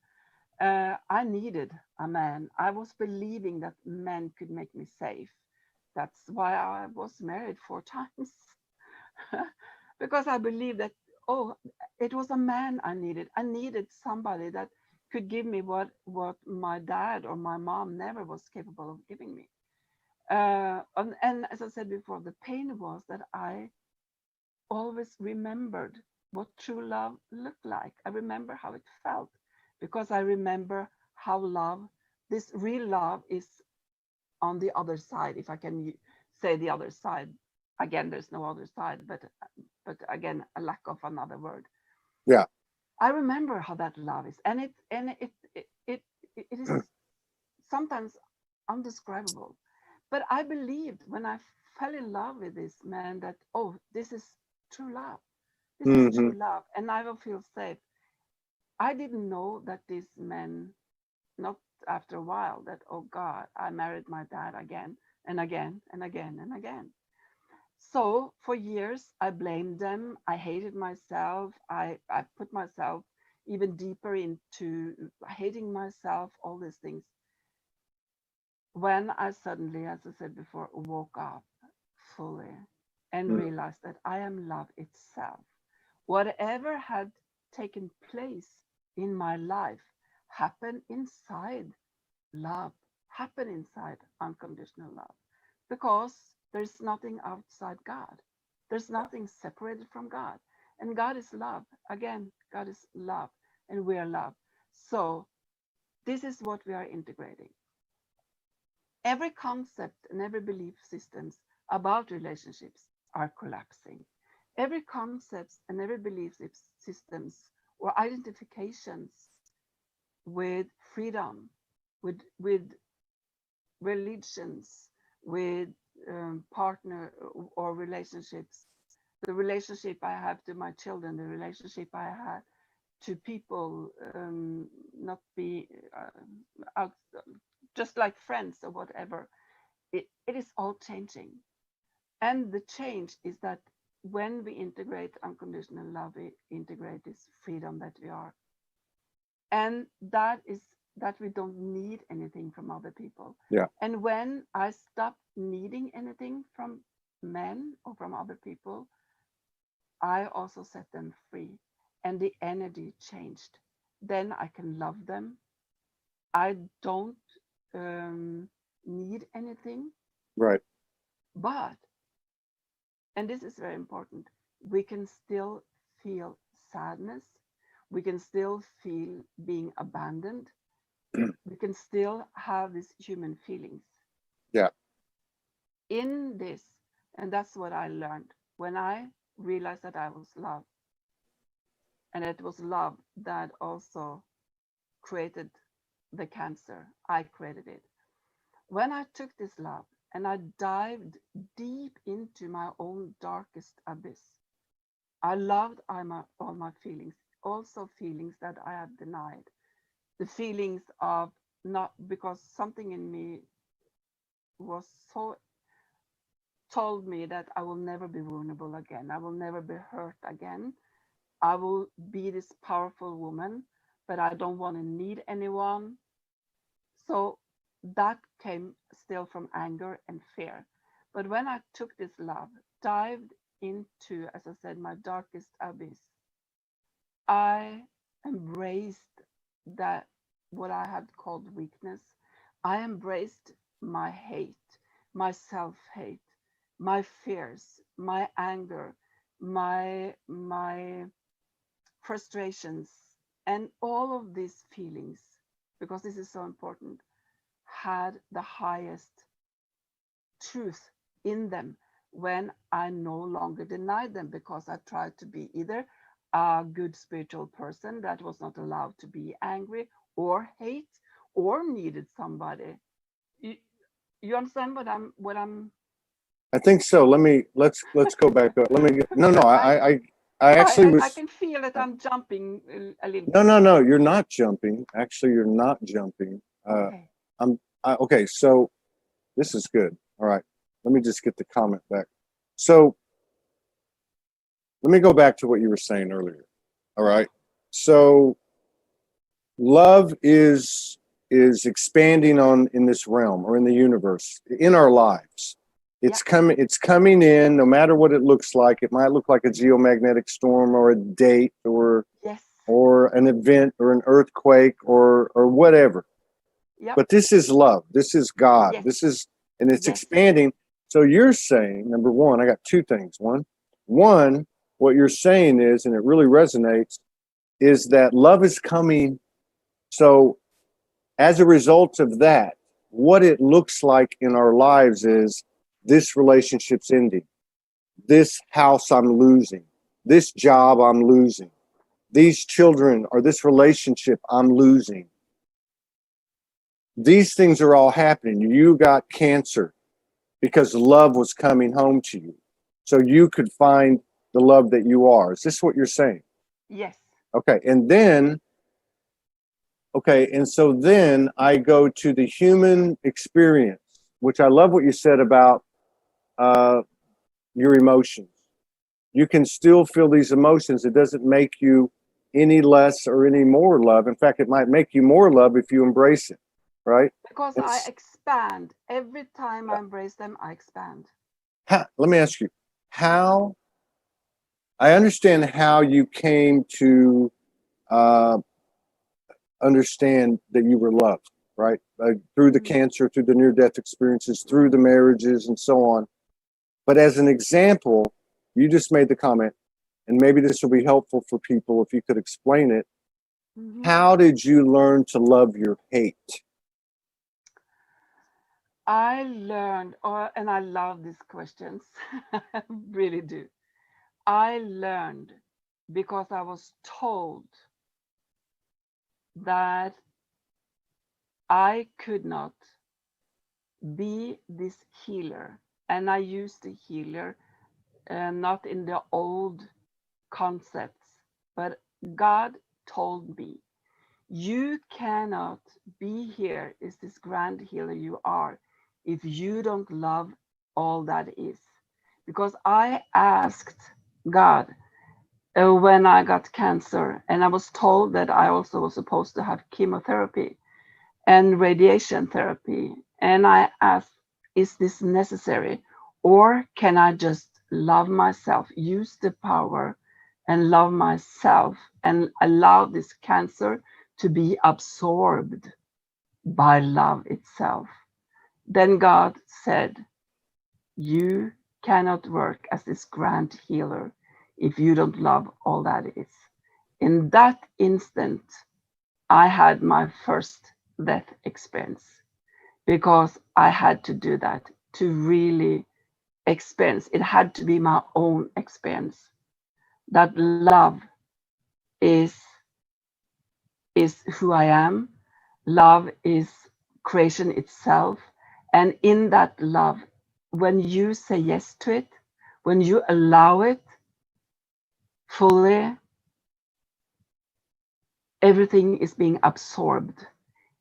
I needed a man. I was believing that men could make me safe. That's why I was married 4 times. Because I believed that, oh, it was a man I needed. I needed somebody that could give me what my dad or my mom never was capable of giving me. And as I said before, the pain was that I always remembered what true love looked like. I remember how it felt, because I remember how this real love is on the other side, if I can say the other side. Again, there's no other side, but again, a lack of another word. Yeah. I remember how that love is, and it is sometimes undescribable. But I believed when I fell in love with this man that, oh, this is true love. This is true love, and I will feel safe. I didn't know that these men, not after a while, that, oh God, I married my dad again and again and again and again. So for years, I blamed them. I hated myself. I put myself even deeper into hating myself, all these things. When I suddenly, as I said before, woke up fully and realized that I am love itself. Whatever had taken place in my life happened inside love, happened inside unconditional love, because there's nothing outside God. There's nothing separated from God. And God is love. Again, God is love, and we are love. So this is what we are integrating. Every concept and every belief systems about relationships are collapsing. Every concepts and every belief systems or identifications with freedom, with religions, with partner or relationships, the relationship I have to my children, the relationship I had to people, not be out, just like friends or whatever. It is all changing. And the change is that when we integrate unconditional love, we integrate this freedom that we are. And that is that we don't need anything from other people. Yeah. And when I stop needing anything from men or from other people, I also set them free. And the energy changed. Then I can love them. I don't need anything. Right. But, and this is very important, we can still feel sadness. We can still feel being abandoned. We can still have these human feelings. Yeah. In this, and that's what I learned when I realized that I was loved. And it was love that also created the cancer. I created it. When I took this love and I dived deep into my own darkest abyss, I loved all my feelings, also feelings that I had denied. The feelings of not, because something in me was so told me that I will never be vulnerable again. I will never be hurt again. I will be this powerful woman, but I don't want to need anyone. So that came still from anger and fear. But when I took this love, dived into, as I said, my darkest abyss, I embraced that, what I had called weakness. I embraced my hate, my self-hate, my fears, my anger, my frustrations, and all of these feelings, because this is so important, had the highest truth in them when I no longer denied them, because I tried to be either a good spiritual person that was not allowed to be angry or hate or needed somebody. You understand what I'm I think so. Let's go back up. I actually was. I can feel that I'm jumping a little bit. No, you're not jumping. Actually, you're not jumping. Okay. Okay, so this is good. All right. Let me just get the comment back. So let me go back to what you were saying earlier. All right. So love is expanding on in this realm or in the universe, in our lives. It's coming in no matter what it looks like. It might look like a geomagnetic storm or a date or an event or an earthquake or whatever. Yep. But this is love. This is God. Yes. This is, and it's expanding. So you're saying, number one, I got two things. One, what you're saying is, and it really resonates, is that love is coming. So as a result of that, what it looks like in our lives is this relationship's ending. This house I'm losing. This job I'm losing. These children or this relationship I'm losing. These things are all happening. You got cancer because love was coming home to you. So you could find the love that you are. Is this what you're saying? Yes. Okay. And so then I go to the human experience, which I love what you said about your emotions. You can still feel these emotions. It doesn't make you any less or any more love. In fact, it might make you more love if you embrace it, right? Because I expand. Every time I embrace them, I expand. Let me ask you, how, I understand how you came to understand that you were loved, right? Through the cancer, through the near-death experiences, through the marriages and so on. But as an example, you just made the comment, and maybe this will be helpful for people if you could explain it. Mm-hmm. How did you learn to love your hate? I learned, and I love these questions, I really do. I learned because I was told that I could not be this healer. And I use the healer not in the old concepts, but God told me, You cannot be here as this grand healer you are if you don't love all that is. Because I asked God when I got cancer, and I was told that I also was supposed to have chemotherapy and radiation therapy. And I asked, is this necessary? Or can I just love myself, use the power and love myself and allow this cancer to be absorbed by love itself? Then God said, you cannot work as this grand healer if you don't love all that is. In that instant, I had my first death experience because I had to do that to really experience. It had to be my own experience. That love is who I am. Love is creation itself. And in that love, when you say yes to it, when you allow it fully, everything is being absorbed.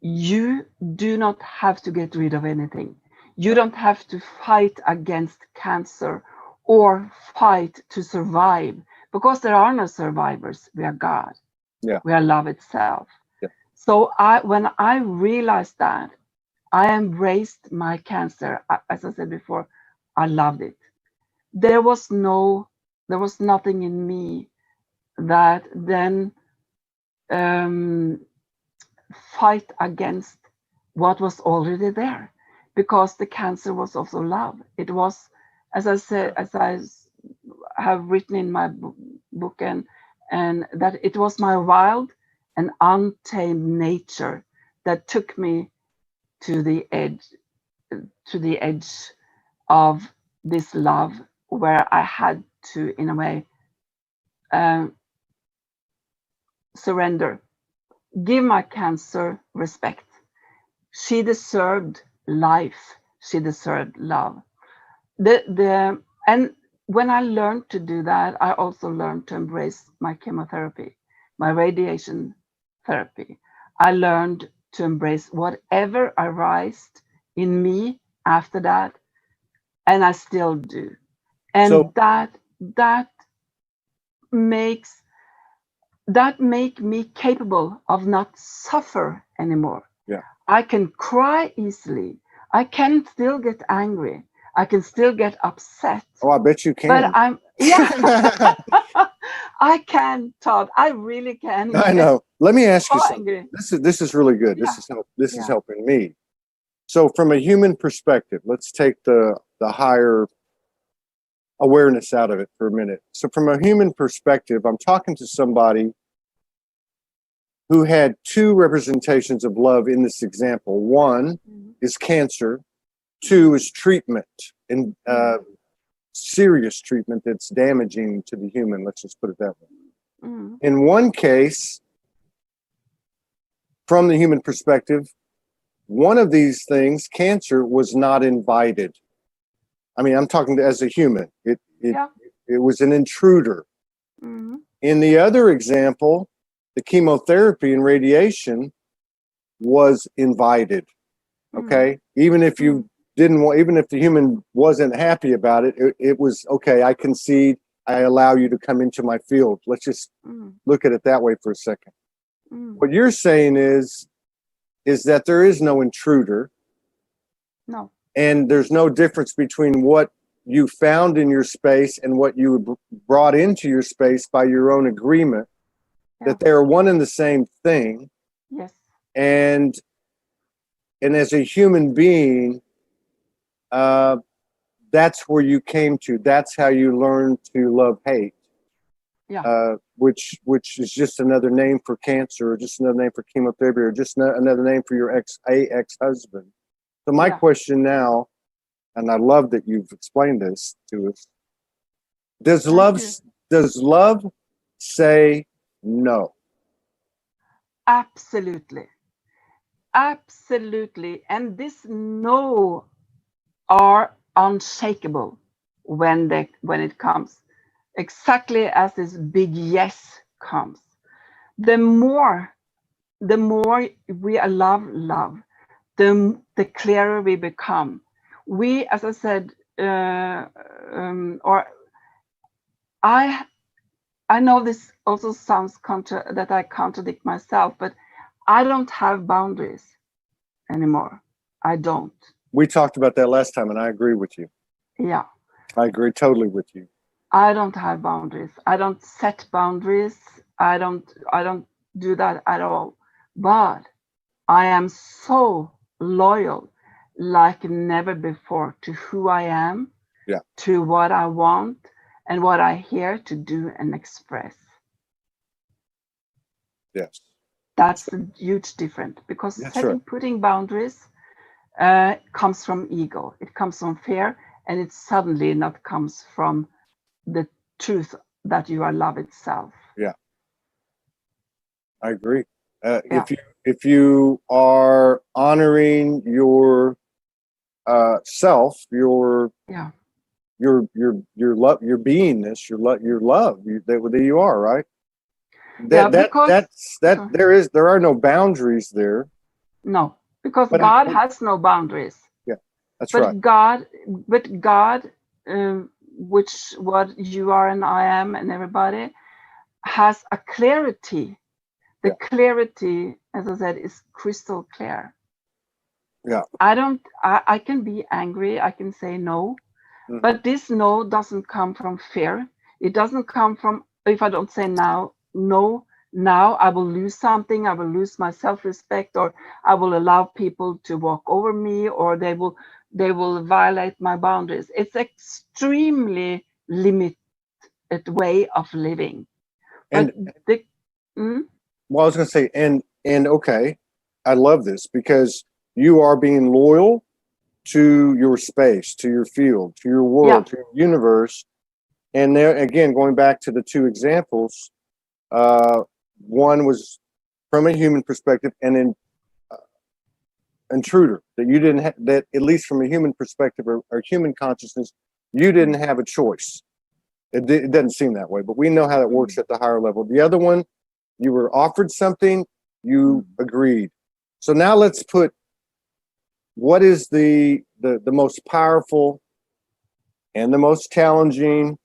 You do not have to get rid of anything. You don't have to fight against cancer or fight to survive, because there are no survivors. We are God. Yeah. We are love itself. Yeah. So when I realized that, I embraced my cancer. As I said before, I loved it. There was nothing in me that then fight against what was already there, because the cancer was also love. It was, as I said, as I have written in my book, and that it was my wild and untamed nature that took me to the edge of this love, where I had to, in a way, surrender, give my cancer respect. She deserved life. She deserved love. And when I learned to do that, I also learned to embrace my chemotherapy, my radiation therapy. I learned to embrace whatever arose in me after that, and I still do. And So- that make me capable of not suffer anymore. Yeah. I can cry easily. I can still get angry. I can still get upset. Oh, I bet you can. But I can, Todd. I really can. I know. Let me ask you so something. angry. This is really good. Yeah. This is helping me. So from a human perspective, let's take the higher awareness out of it for a minute. So from a human perspective, I'm talking to somebody who had two representations of love in this example. One is cancer. Two is treatment, and serious treatment that's damaging to the human. Let's just put it that way. In one case, from the human perspective, one of these things, cancer, was not invited. I mean, I'm talking as a human. It was an intruder. In the other example, the chemotherapy and radiation was invited. Okay, even if you didn't want, even if the human wasn't happy about it, it was okay. I concede. I allow you to come into my field. Let's just look at it that way for a second. What you're saying is that there is no intruder. No. And there's no difference between what you found in your space and what you brought into your space by your own agreement, that they are one and the same thing. Yes. And as a human being, that's where you came to. That's how you learned to love hate. Yeah. Which is just another name for cancer, or just another name for chemotherapy, or just another name for your ex-husband. So my question now, and I love that you've explained this to us, does love say no? Absolutely. Absolutely. And this no are unshakable when it comes, exactly as this big yes comes. The more the more we allow love, the clearer we become. We, as I said, or I know this also sounds that I contradict myself, but I don't have boundaries anymore. I don't. We talked about that last time, and I agree with you. Yeah. I agree totally with you. I don't have boundaries. I don't set boundaries. I don't do that at all. But I am so loyal like never before to who I am, to what I want, and what I here to do and express. Yes. That's a huge difference, because putting boundaries comes from ego. It comes from fear, and it suddenly not comes from the truth that you are love itself. Yeah, I agree. If you are honoring your self, your love, your beingness, your love, that you are, right? There are no boundaries there. No, because God has no boundaries. Yeah, that's right. But God, which what you are and I am and everybody, has a clarity. The clarity, as I said, is crystal clear. Yeah. I can be angry. I can say no, but this no doesn't come from fear. It doesn't come from, if I don't say no, now I will lose something. I will lose my self-respect, or I will allow people to walk over me, or they will violate my boundaries. It's extremely limited way of living. And well, I was going to say, and okay, I love this, because you are being loyal to your space, to your field, to your world, to your universe. And there again, going back to the two examples, one was from a human perspective, and an intruder, that you didn't have, that at least from a human perspective or human consciousness, you didn't have a choice. It doesn't seem that way, but we know how that works at the higher level. The other one, you were offered something, you agreed. So now let's put, what is the most powerful and the most challenging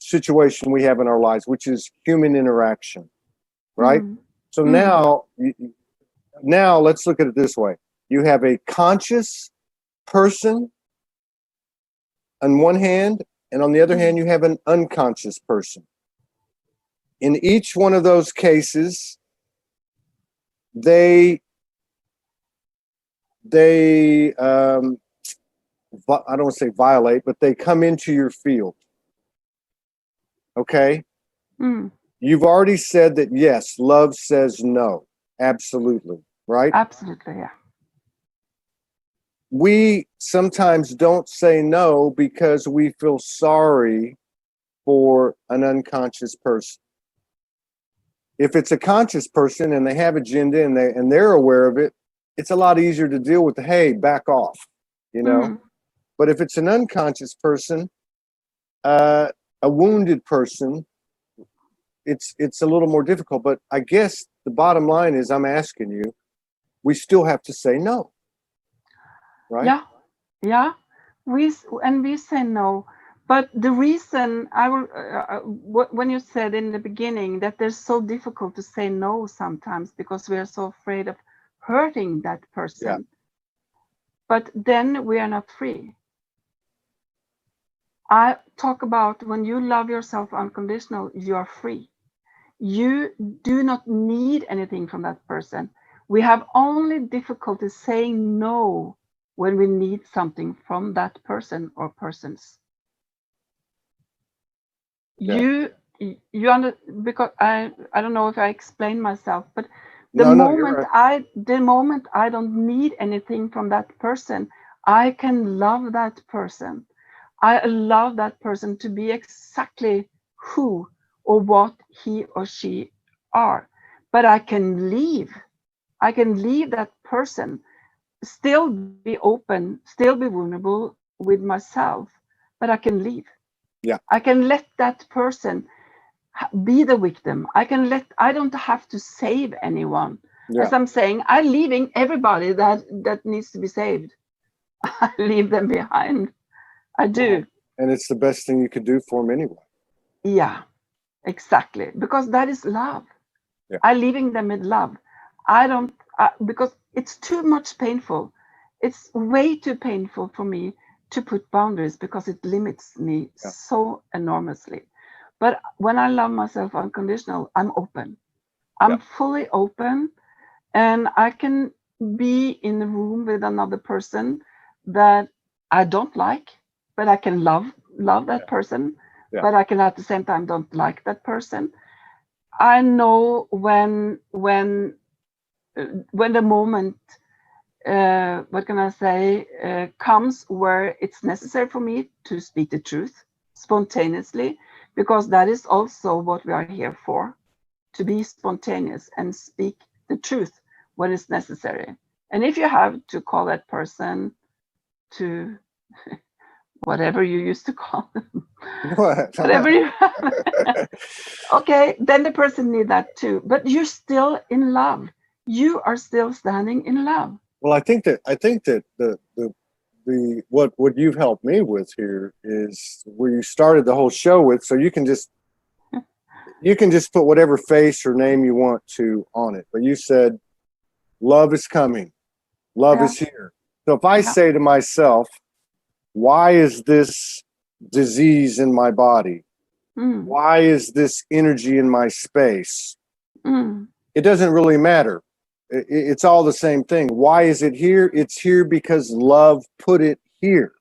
situation we have in our lives, which is human interaction, right? So now let's look at it this way. You have a conscious person on one hand, and on the other hand, you have an unconscious person. In each one of those cases, I don't want to say violate, but they come into your field. Okay? You've already said that, yes, love says no. Absolutely. Right? Absolutely, yeah. We sometimes don't say no because we feel sorry for an unconscious person. If it's a conscious person and they have agenda and they're aware of it, it's a lot easier to deal with the, hey, back off, you know. But if it's an unconscious person, a wounded person, it's a little more difficult. But I guess the bottom line is, I'm asking you, we still have to say no, right? Yeah. We say no. But the reason when you said in the beginning that they're so difficult to say no sometimes because we are so afraid of hurting that person. Yeah. But then we are not free. I talk about when you love yourself unconditional, you are free. You do not need anything from that person. We have only difficulty saying no when we need something from that person or persons. Yeah. Because I don't know if I explain myself, but the moment I don't need anything from that person, I can love that person. I allow that person to be exactly who or what he or she are. But I can leave. I can leave that person, still be open, still be vulnerable with myself, but I can leave. Yeah. I can let that person be the victim. I don't have to save anyone. Yeah. As I'm saying, I'm leaving everybody that needs to be saved. I leave them behind. I do. And it's the best thing you could do for them anyway. Yeah, exactly. Because that is love. Yeah. I'm leaving them with love. Because it's too much painful. It's way too painful for me to put boundaries because it limits me so enormously. But when I love myself unconditional, I'm open. I'm fully open, and I can be in the room with another person that I don't like, but I can love that person, but I can at the same time don't like that person. I know when the moment, what can I say, comes where it's necessary for me to speak the truth spontaneously, because that is also what we are here for, to be spontaneous and speak the truth when it's necessary. And if you have to call that person to whatever you used to call them, whatever you have, okay, then the person need that too. But you're still in love. You are still standing in love. Well, I think that the what you've helped me with here is where you started the whole show with, so you can just put whatever face or name you want to on it. But you said, love is coming. Love is here. So if I say to myself, why is this disease in my body? Why is this energy in my space? It doesn't really matter. It's all the same thing. Why is it here? It's here because love put it here.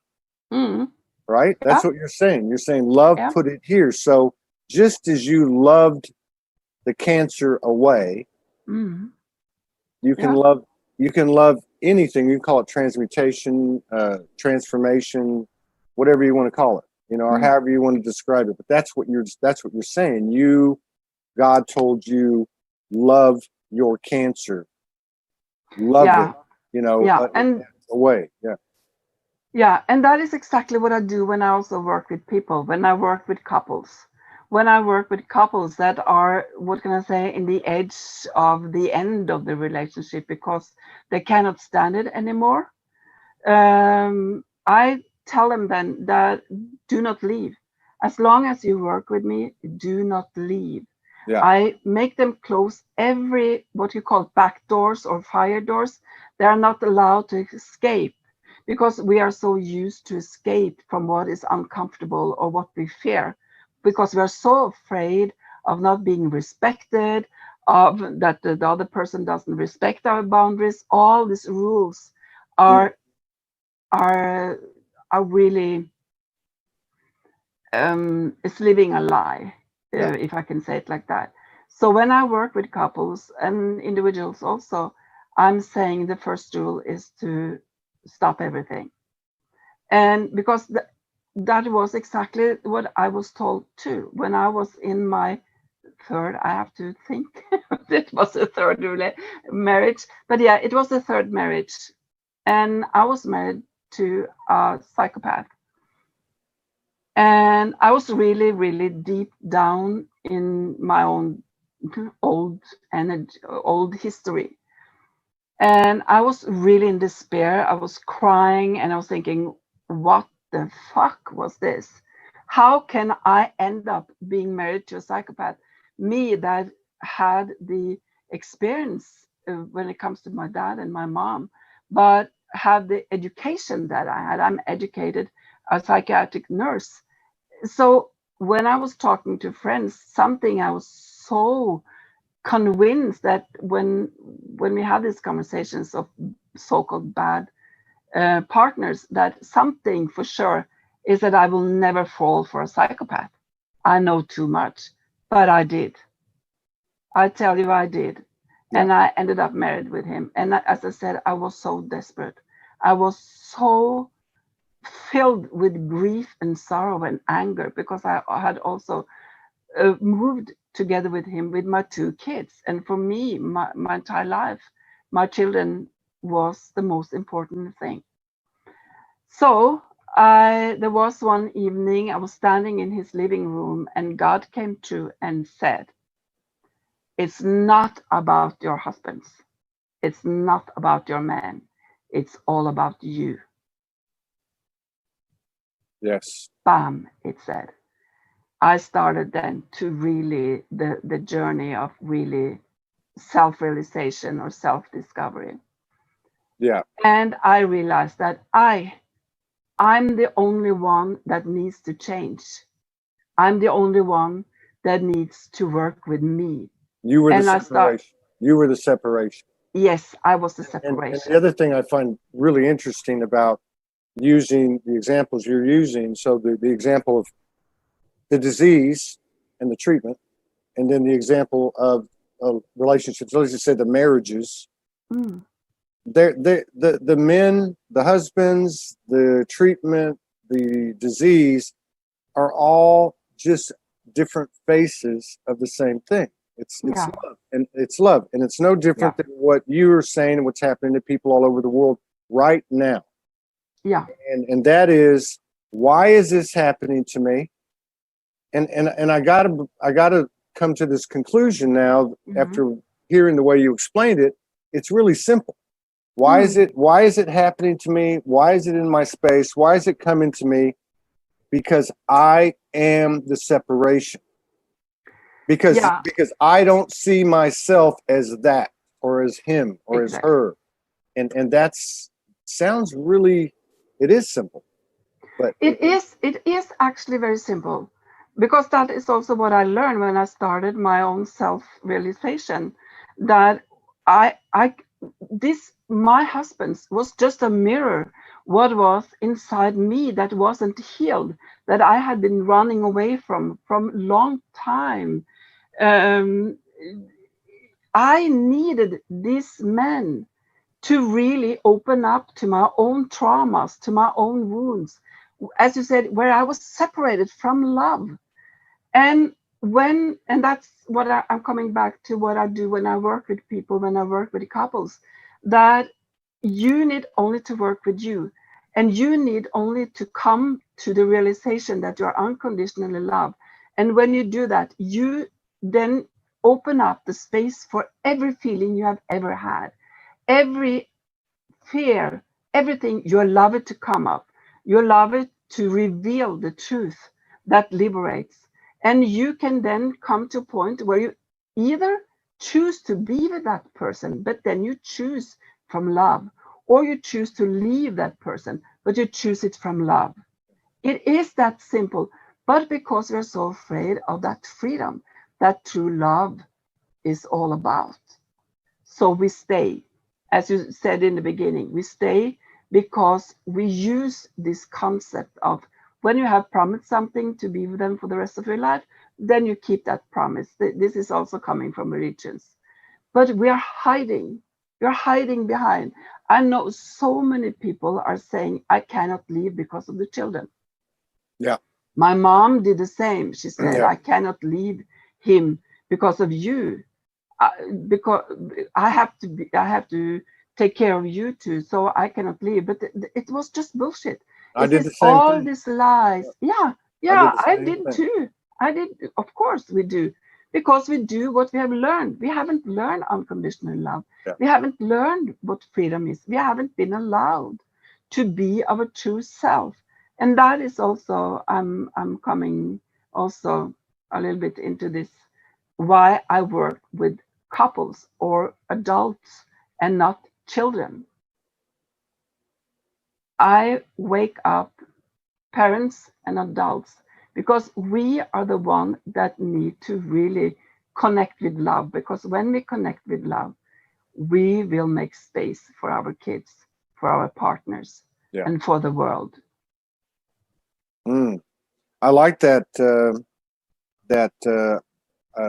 Right? That's what you're saying. You're saying love put it here. So just as you loved the cancer away, you can love anything. You can call it transmutation, transformation, whatever you want to call it, or however you want to describe it. But that's what you're saying. God told you, love your cancer. Love it. And away. Yeah, and that is exactly what I do when I also work with people, when I work with couples. When I work with couples that are, what can I say, in the edge of the end of the relationship because they cannot stand it anymore, I tell them then that do not leave. As long as you work with me, do not leave. Yeah. I make them close every, what you call back doors or fire doors. They are not allowed to escape because we are so used to escape from what is uncomfortable or what we fear, because we are so afraid of not being respected, of that the other person doesn't respect our boundaries. All these rules are really it's living a lie, if I can say it like that. So when I work with couples and individuals also, I'm saying the first rule is to stop everything. And because that was exactly what I was told too. When I was in my third, I have to think, it was the third marriage. But yeah, it was the third marriage. And I was married to a psychopath. And I was really, really deep down in my own old history. And I was really in despair. I was crying and I was thinking, what the fuck was this? How can I end up being married to a psychopath? Me that had the experience when it comes to my dad and my mom, but have the education that I had. I'm educated a psychiatric nurse. So when I was talking to friends, something I was so convinced that when we have these conversations of so-called bad partners, that something for sure is that I will never fall for a psychopath. I know too much, but I did. I tell you, I did. Yeah. And I ended up married with him. And as I said, I was so desperate. I was so filled with grief and sorrow and anger because I had also moved together with him with my two kids. And for me, my entire life, my children was the most important thing. So There was one evening I was standing in his living room and God came through and said, it's not about your husbands. It's not about your man. It's all about you. Yes. Bam, it said. I started then to really, the journey of really self-realization or self-discovery. Yeah. And I realized that I'm the only one that needs to change. I'm the only one that needs to work with me. You were and the separation. You were the separation. Yes, I was the And separation. the other thing I find really interesting about using the examples you're using, so the example of the disease and the treatment, and then the example of relationships, let's just say the marriages, the men, the husbands, the treatment, the disease are all just different faces of the same thing. It's Yeah. love, and it's love, and it's no different than what you're saying and what's happening to people all over the world right now. Yeah. And that is, why is this happening to me? And I gotta come to this conclusion now after hearing the way you explained it. It's really simple. Why is it happening to me? Why is it in my space? Why is it coming to me? Because I am the separation. Because I don't see myself as that, or as him, or as her. And that's sounds really, it is simple. But it is actually very simple, because that is also what I learned when I started my own self-realization, that my husband's was just a mirror what was inside me that wasn't healed, that I had been running away from long time. I needed this man to really open up to my own traumas, to my own wounds, as you said, where I was separated from love. And that's what I'm coming back to, what I do when I work with people, when I work with couples, that you need only to work with you, and you need only to come to the realization that you are unconditionally loved. And when you do that, you then open up the space for every feeling you have ever had, every fear, everything. You allow it to come up. You allow it to reveal the truth that liberates. And you can then come to a point where you either choose to be with that person, but then you choose from love, or you choose to leave that person, but you choose it from love. It is that simple. But because we're so afraid of that freedom that true love is all about, so we stay. As you said in the beginning, we stay because we use this concept of, when you have promised something to be with them for the rest of your life, then you keep that promise. This is also coming from religions. But we are hiding. You're hiding behind. I know so many people are saying, I cannot leave because of the children. Yeah. My mom did the same. She said, Yeah. I cannot leave him because of you. Because I have to take care of you too, so I cannot leave. But it was just bullshit. I did the same all thing. these lies. Yeah, I did too. I did. Of course we do, because we do what we have learned. We haven't learned unconditional love. Yeah. We haven't learned what freedom is. We haven't been allowed to be our true self. And that is also, I'm coming also a little bit into this, why I work with couples or adults and not children. I wake up parents and adults because we are the one that need to really connect with love, because when we connect with love, we will make space for our kids, for our partners, and for the world. I like that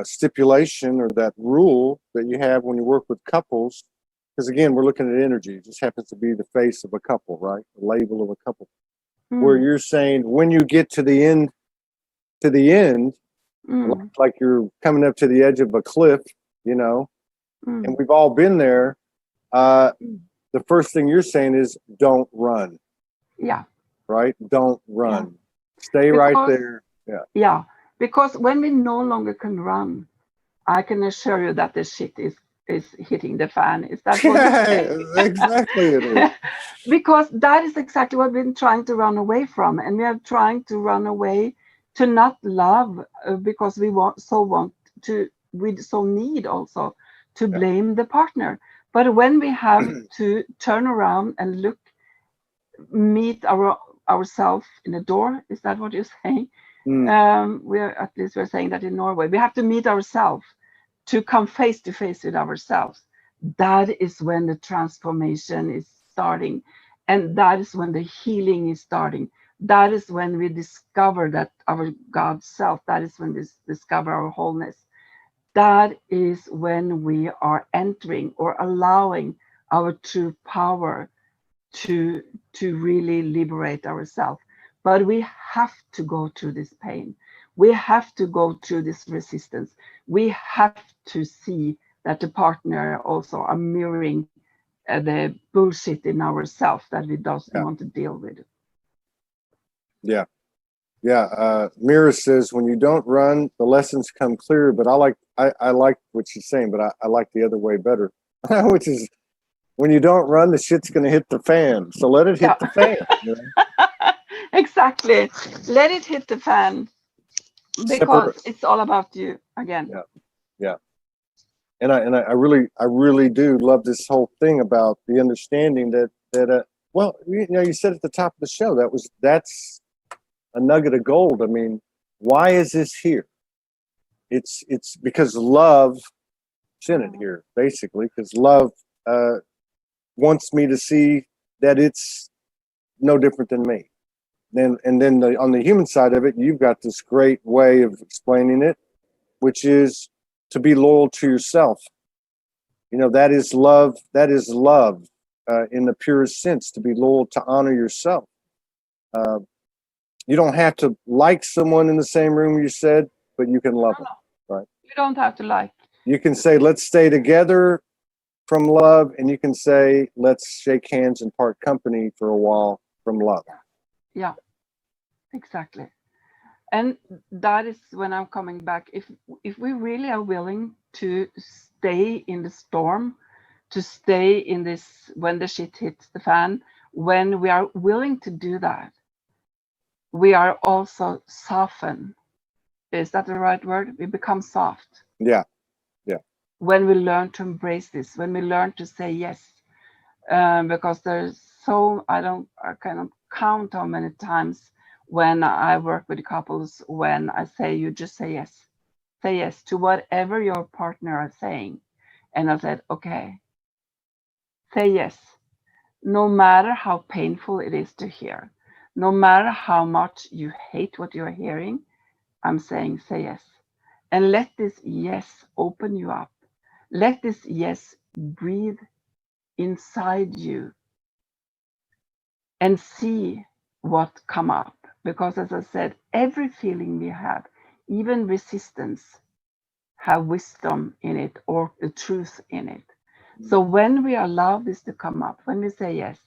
stipulation, or that rule that you have when you work with couples, because again, we're looking at energy. It just happens to be the face of a couple, right? The label of a couple. Where you're saying, when you get to the end, like you're coming up to the edge of a cliff, and we've all been there. The first thing you're saying is, don't run. Yeah. right? Don't run. Stay right there. Yeah, because when we no longer can run, I can assure you that the shit is hitting the fan. Is that what you're saying? Exactly it is. Because that is exactly what we've been trying to run away from, and we are trying to run away to not love because we so need also to blame the partner. But when we have to turn around and meet ourselves in the door, is that what you're saying? We're saying that in Norway. We have to meet ourselves to come face to face with ourselves. That is when the transformation is starting, and that is when the healing is starting. That is when we discover that our God self. That is when we discover our wholeness. That is when we are entering or allowing our true power to really liberate ourselves. But we have to go through this pain. We have to go through this resistance. We have to see that the partner also are mirroring the bullshit in ourselves that we don't want to deal with. Yeah. Mira says, when you don't run, the lessons come clear. But I like what she's saying, but I like the other way better, which is, when you don't run, the shit's going to hit the fan. So let it hit the fan. You know? Exactly. Let it hit the fan, because it's all about you again. Yeah. And I really do love this whole thing about the understanding that well, you said at the top of the show, that's a nugget of gold. I mean, why is this here? It's because love is in it here, basically, because love wants me to see that it's no different than me. And then on the human side of it, you've got this great way of explaining it, which is to be loyal to yourself. You know, that is love. That is love in the purest sense, to be loyal, to honor yourself. You don't have to like someone in the same room, you said, but you can love them, right? You don't have to like. You can say, let's stay together from love, and you can say, let's shake hands and part company for a while from love. Yeah, exactly. And that is when I'm coming back. If we really are willing to stay in the storm, to stay in this, when the shit hits the fan, when we are willing to do that, we are also softened. Is that the right word? We become soft. Yeah. When we learn to embrace this, when we learn to say yes, because there's I cannot count how many times when I work with couples, when I say, you just say yes to whatever your partner are saying. And I said, okay, say yes, no matter how painful it is to hear, no matter how much you hate what you're hearing, I'm saying, say yes. And let this yes open you up. Let this yes breathe inside you and see what come up. Because as I said, every feeling we have, even resistance, have wisdom in it or the truth in it. So when we allow this to come up, when we say yes,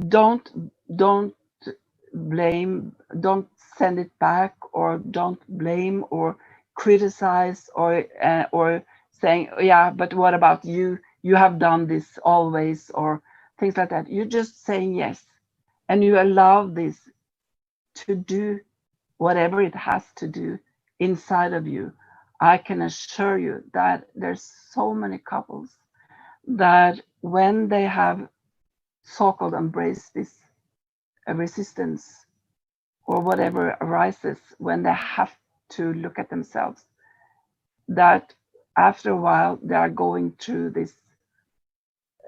don't blame, don't send it back, or don't blame or criticize or saying, yeah, but what about you? You have done this always, or things like that. You're just saying yes, and you allow this to do whatever it has to do inside of you. I can assure you that there's so many couples that when they have so-called embraced this resistance or whatever arises, when they have to look at themselves, that after a while they are going through this,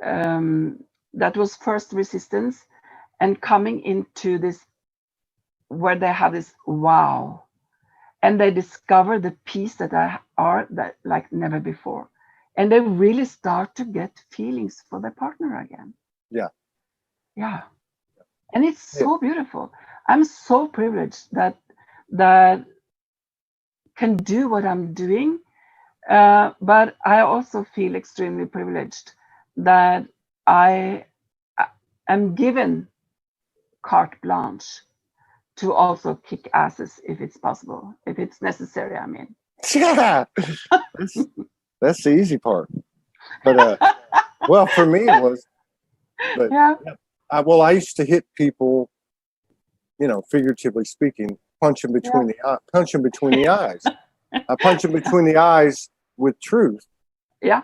that was first resistance, and coming into this where they have this wow, and they discover the peace that they are that like never before, and they really start to get feelings for their partner again. Yeah, and it's so beautiful. I'm so privileged that can do what I'm doing, but I also feel extremely privileged that I am given carte blanche to also kick asses if it's possible, if it's necessary, I mean. Yeah, that's the easy part. But well, for me it was. But yeah. I used to hit people, figuratively speaking, punch them between the eyes. I punch them between the eyes with truth. Yeah.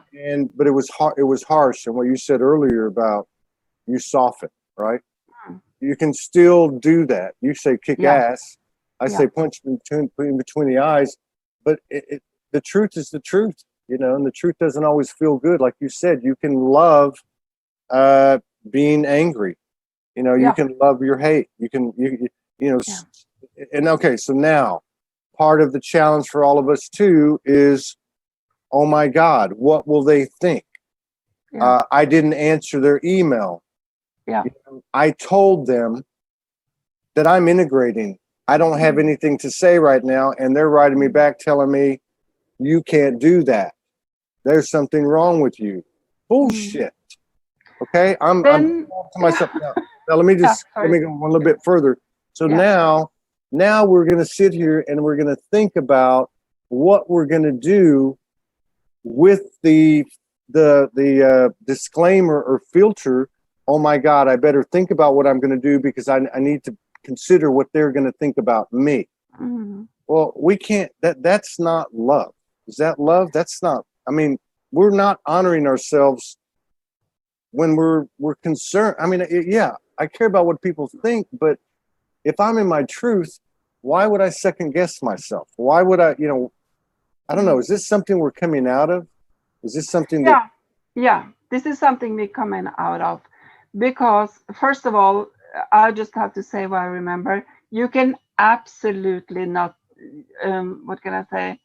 But it was hard. It was harsh. And what you said earlier about you soften, right? You can still do that. You say kick ass. I say punch between the eyes. But the truth is the truth, and the truth doesn't always feel good. Like you said, you can love being angry. You can love your hate. You can, and okay, so now part of the challenge for all of us too is, oh my God, what will they think? I didn't answer their email. Yeah. I told them that I'm integrating. I don't have anything to say right now. And they're writing me back telling me, you can't do that. There's something wrong with you. Bullshit. Okay. I'm to myself now. Now let me go one little bit further. So now we're going to sit here and we're going to think about what we're going to do with the disclaimer or filter. Oh my God, I better think about what I'm going to do because I need to consider what they're going to think about me. Well, we can't, that's not love. Is that love? That's not, I mean, we're not honoring ourselves when we're concerned. I mean, I care about what people think, but if I'm in my truth, why would I second guess myself? Why would I, I don't know. Is this something we're coming out of? Is this something that? Yeah, this is something we're coming out of. Because first of all, I just have to say what I remember. You can absolutely not, what can I say?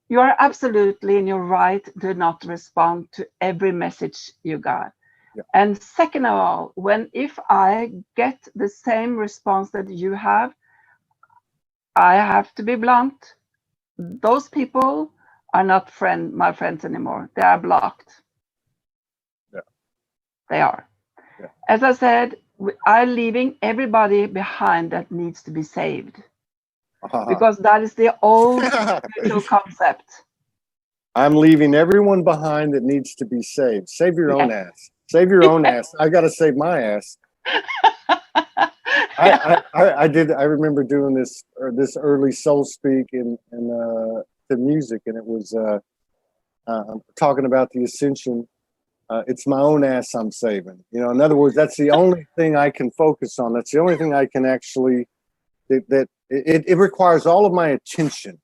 You are absolutely in your right to not respond to every message you got. Yeah. And second of all, if I get the same response that you have, I have to be blunt. Those people are not my friends anymore. They are blocked. Yeah. They are. Yeah. As I said, I'm leaving everybody behind that needs to be saved. Because that is the old spiritual concept. I'm leaving everyone behind that needs to be saved. Save your own ass. Save your own ass. I got to save my ass. I remember doing this early soul speak in the music, and it was talking about the ascension. It's my own ass I'm saving. In other words, that's the only thing I can focus on. That's the only thing I can actually. It requires all of my attention.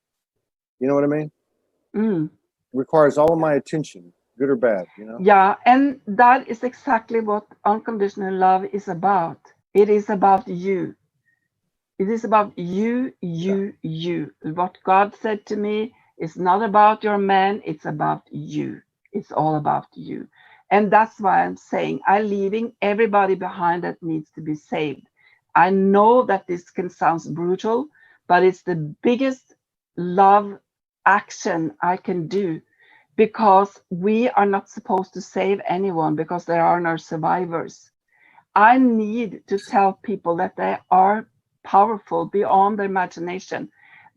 You know what I mean? It requires all of my attention, good or bad. Yeah, and that is exactly what unconditional love is about. It is about you. It is about you. What God said to me is not about your man. It's about you. It's all about you. And that's why I'm saying I'm leaving everybody behind that needs to be saved. I know that this can sound brutal, but it's the biggest love action I can do, because we are not supposed to save anyone because there are no survivors. I need to tell people that they are powerful beyond their imagination.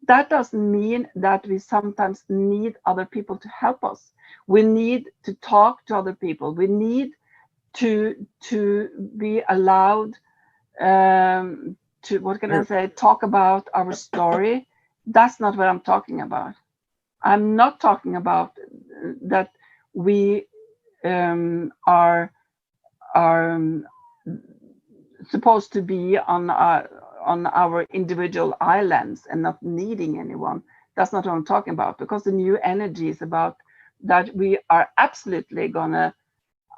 That doesn't mean that we sometimes need other people to help us. We need to talk to other people. We need to be allowed to, what can I say, talk about our story. That's not what I'm talking about. I'm not talking about that we are supposed to be on our individual islands and not needing anyone. That's not what I'm talking about, because the new energy is about that we are absolutely gonna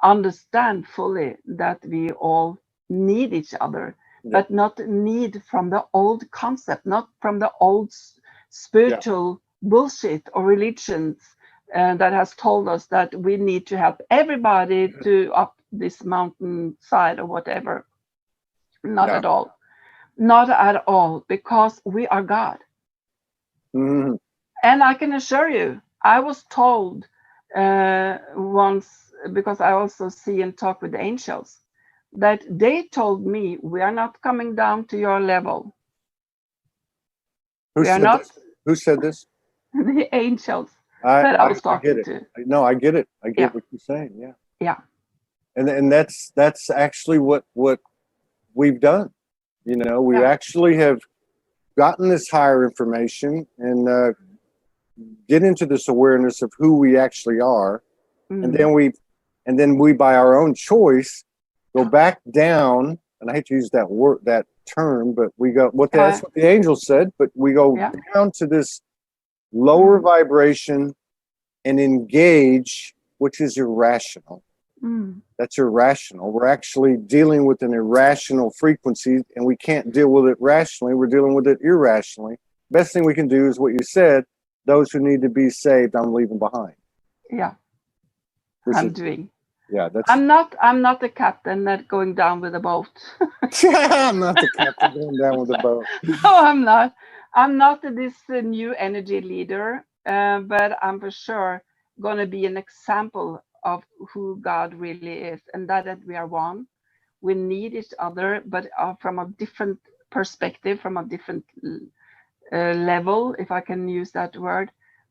understand fully that we all need each other, but not need from the old concept, not from the old spiritual bullshit or religions that has told us that we need to help everybody to up this mountain side or whatever. Not at all. Not at all, because we are God. And I can assure you, I was told once, because I also see and talk with the angels, that they told me, we are not coming down to your level. Who We are said not this? Who said this? the angels that I was I get talking it. to. No, I get it. I get Yeah. what you're saying. Yeah. Yeah. And that's actually what we've done. You know, we actually have gotten this higher information and get into this awareness of who we actually are, and then we by our own choice go back down. And I hate to use that term, but we go that's what the angel said. But we go down to this lower vibration and engage, which is irrational. That's irrational. We're actually dealing with an irrational frequency, and we can't deal with it rationally. We're dealing with it irrationally. Best thing we can do is what you said: those who need to be saved, I'm leaving behind. Yeah, doing. Yeah, that's. I'm not the captain that going down with a boat. I'm not the captain going down with a boat. No, I'm not. I'm not this new energy leader, but I'm for sure going to be an example of who God really is, and that we are one. We need each other, but from a different perspective, from a different level, if I can use that word.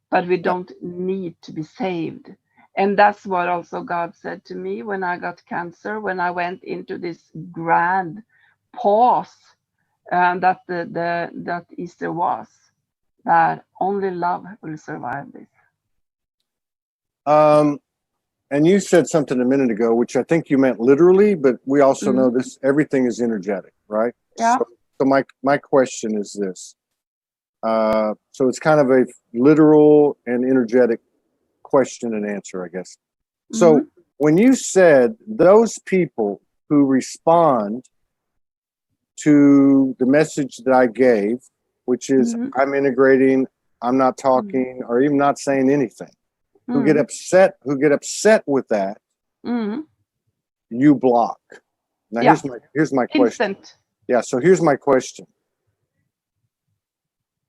But we don't need to be saved. And that's what also God said to me when I got cancer, when I went into this grand pause that that Easter was, that only love will survive this. And you said something a minute ago, which I think you meant literally, but we also know this, everything is energetic, right? Yeah. So my question is this. So it's kind of a literal and energetic question and answer, I guess. So when you said those people who respond to the message that I gave, which is I'm integrating, I'm not talking, or even not saying anything, who get upset with that, you block. Now here's my question. Instant. Yeah, so here's my question.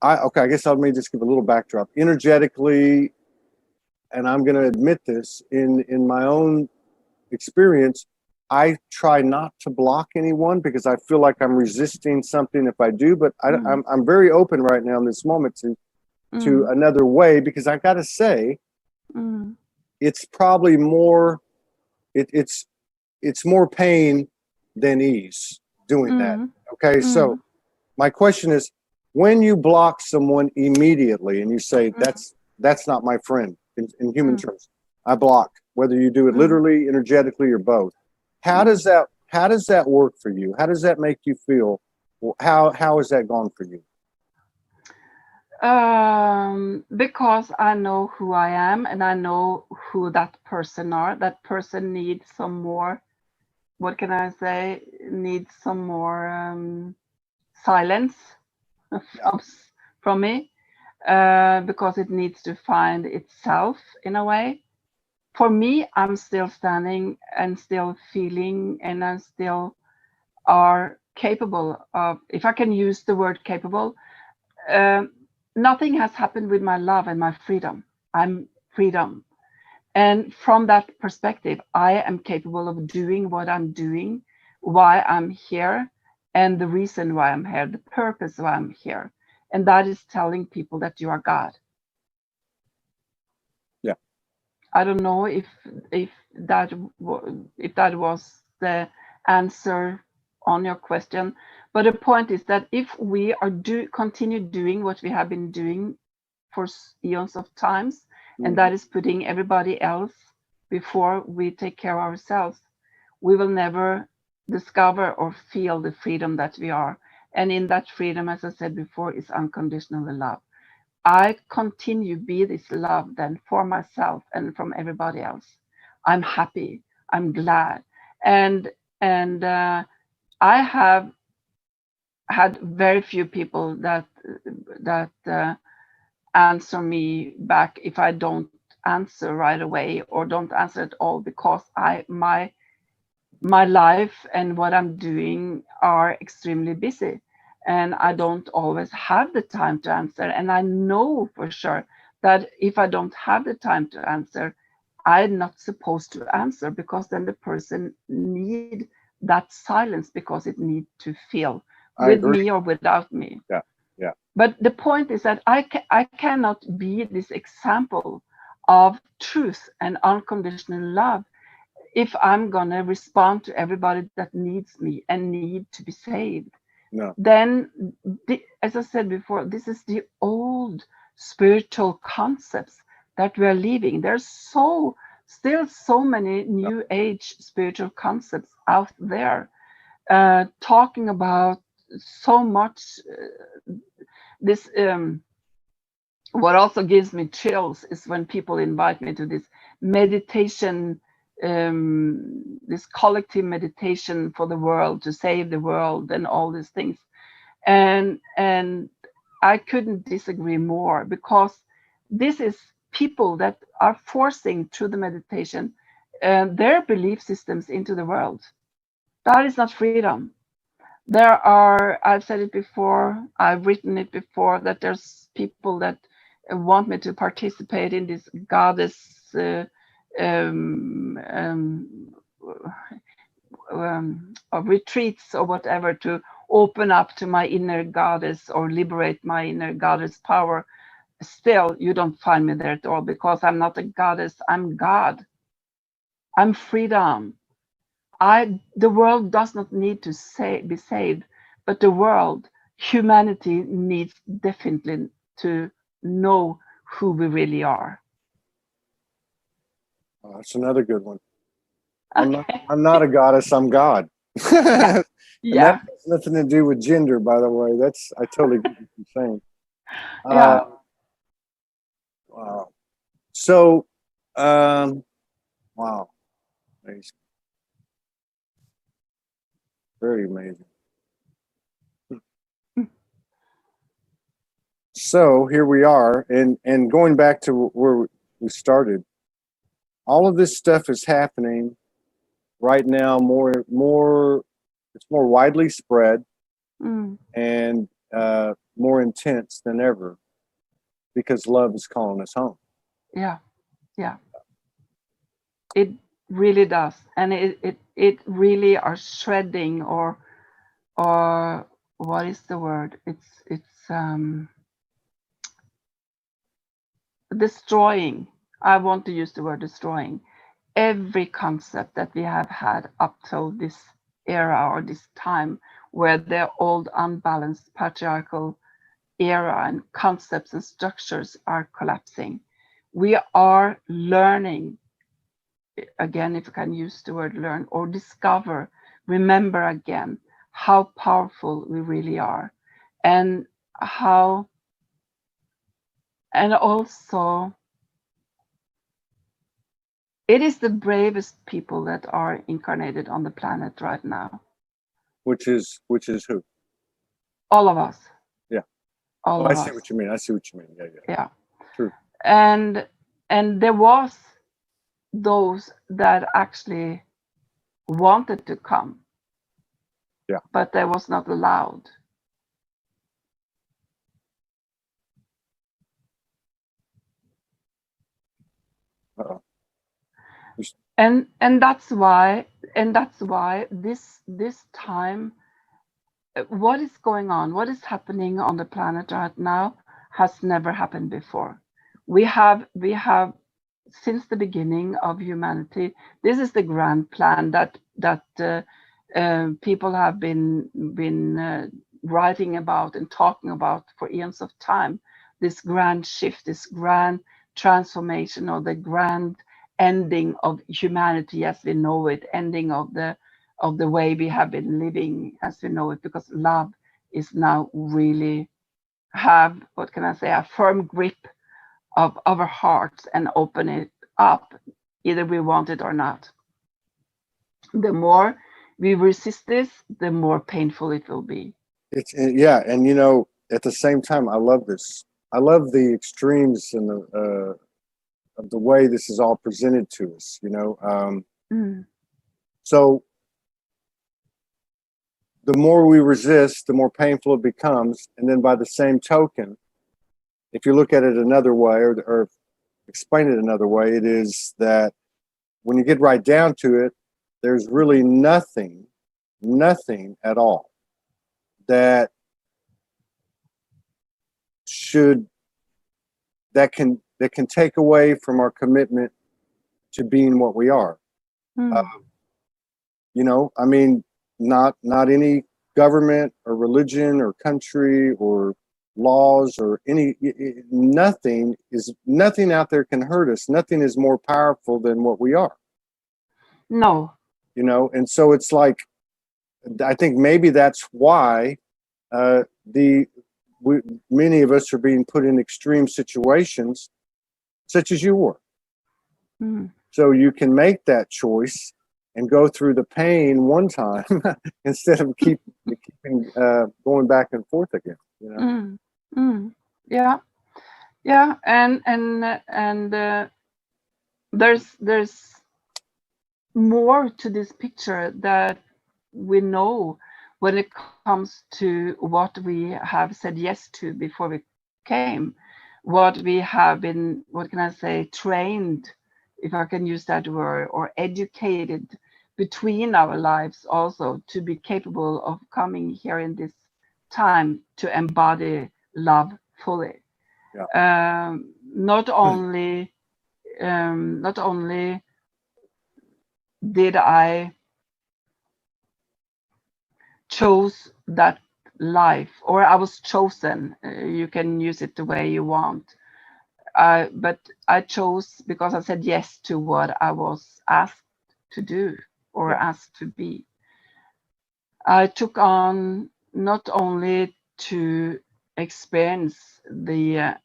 I guess let me just give a little backdrop. Energetically, and I'm going to admit this, in my own experience, I try not to block anyone because I feel like I'm resisting something if I do. But I'm very open right now in this moment to another way, because I got to say, it's probably more it's more pain than ease doing that. Okay, so my question is, when you block someone immediately and you say that's not my friend in human terms, I block, whether you do it literally, energetically, or both. How does that work for you? How does that make you feel? How has that gone for you? Because I know who I am and I know who that person are. That person needs some more, what can I say, needs some more silence from me, because it needs to find itself in a way. For me, I'm still standing and still feeling, and I still are capable of, if I can use the word capable, nothing has happened with my love and my freedom. I'm freedom. And from that perspective, I am capable of doing what I'm doing, why I'm here, and the reason why I'm here, the purpose why I'm here. And that is telling people that you are God. Yeah. I don't know if that was the answer on your question, but the point is that if we are continue doing what we have been doing for eons of times, and that is putting everybody else before we take care of ourselves, we will never discover or feel the freedom that we are. And in that freedom, as I said before, is unconditional love. I continue be this love then for myself and from everybody else. I'm happy. I'm glad. And I have had very few people that answer me back if I don't answer right away or don't answer at all, because my life and what I'm doing are extremely busy, and I don't always have the time to answer. And I know for sure that if I don't have the time to answer, I'm not supposed to answer, because then the person need that silence because it needs to feel I with agree. me or without me. Yeah, yeah. But the point is that I cannot be this example of truth and unconditional love if I'm gonna respond to everybody that needs me and need to be saved. No. Then, as I said before, this is the old spiritual concepts that we are leaving. There's still so many new age spiritual concepts out there, talking about so much. This what also gives me chills is when people invite me to this meditation, this collective meditation for the world, to save the world and all these things. And I couldn't disagree more, because this is people that are forcing through the meditation their belief systems into the world. That is not freedom. There are, I've said it before, I've written it before, that there's people that want me to participate in this goddess or retreats or whatever, to open up to my inner goddess or liberate my inner goddess power. Still, you don't find me there at all, because I'm not a goddess, I'm God. I'm freedom. The world does not need to be saved, but the world, humanity, needs definitely to know who we really are. Oh, that's another good one. I'm not a goddess, I'm God. And that has nothing to do with gender, by the way. I totally get what you're saying. Wow. So, wow. Amazing. Very amazing. So here we are, and going back to where we started, all of this stuff is happening right now. It's more widely spread and more intense than ever, because love is calling us home. Yeah. It really does, and it really are shredding or what is the word? It's destroying. I want to use the word destroying every concept that we have had up till this era or this time, where the old unbalanced patriarchal era and concepts and structures are collapsing. We are learning, again, if I can use the word learn, or discover, remember again how powerful we really are, and also it is the bravest people that are incarnated on the planet right now. Which is who? All of us. Yeah. All of I see us. what you mean. Yeah. True. And there was those that actually wanted to come. Yeah. But they was not allowed. Uh-oh. And that's why this time, what is going on, what is happening on the planet right now has never happened before. We have since the beginning of humanity, this is the grand plan that people have been writing about and talking about for eons of time. This grand shift, this grand transformation, or the grand ending of humanity as we know it, ending of the way we have been living as we know it, because love is now really have, what can I say, a firm grip of our hearts and open it up, either we want it or not. The more we resist this, the more painful it will be. And at the same time, I love this. I love the extremes and of the way this is all presented to us, So the more we resist, the more painful it becomes. And then by the same token, if you look at it another way or explain it another way, it is that when you get right down to it, there's really nothing nothing at all that can take away from our commitment to being what we are. You know, I mean, not any government or religion or country or laws or nothing out there can hurt us. Nothing is more powerful than what we are. No. You know, and so it's like, I think maybe that's why many of us are being put in extreme situations, such as you were. So you can make that choice and go through the pain one time instead of keeping going back and forth again. You know? Yeah, yeah, and there's more to this picture that we know when it comes to what we have said yes to before we came, what we have been, what can I say, trained, if I can use that word, or educated between our lives also to be capable of coming here in this time to embody love fully. Yeah. Not only did I chose that life, or I was chosen, you can use it the way you want, but I chose because I said yes to what I was asked to do or asked to be. I took on not only to experience the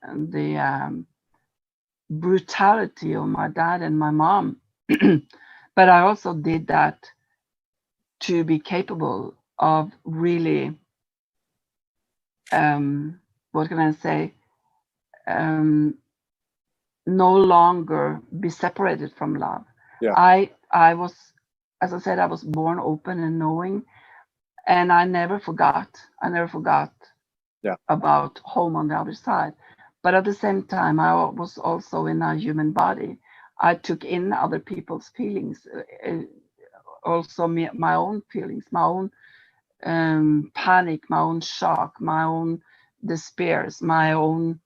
brutality of my dad and my mom, but I also did that to be capable of really, what can I say, no longer be separated from love. Yeah. I was, as I said, I was born open and knowing, and I never forgot about home on the other side. But at the same time, I was also in a human body. I took in other people's feelings, also my own feelings, my own panic, my own shock, my own despairs, my own.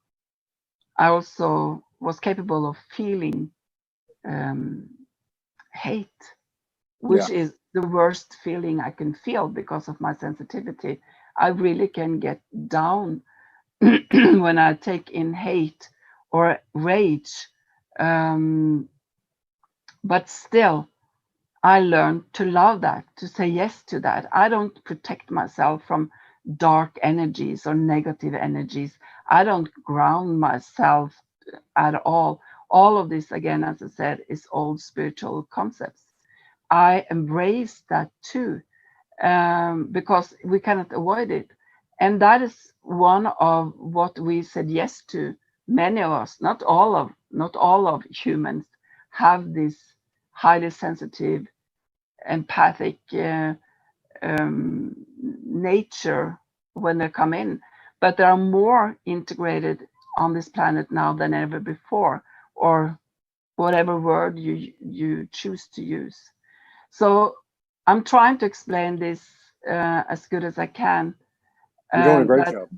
I also was capable of feeling hate, which is the worst feeling I can feel because of my sensitivity. I really can get down when I take in hate or rage. But still, I learned to love that, to say yes to that. I don't protect myself from dark energies or negative energies. I don't ground myself at all. All of this, again, as I said, is old spiritual concepts. I embrace that too, because we cannot avoid it. And that is one of what we said yes to. Many of us, not all of humans, have this highly sensitive, empathic nature when they come in, but they are more integrated on this planet now than ever before, or whatever word you choose to use. So I'm trying to explain this as good as I can. You're doing a great job.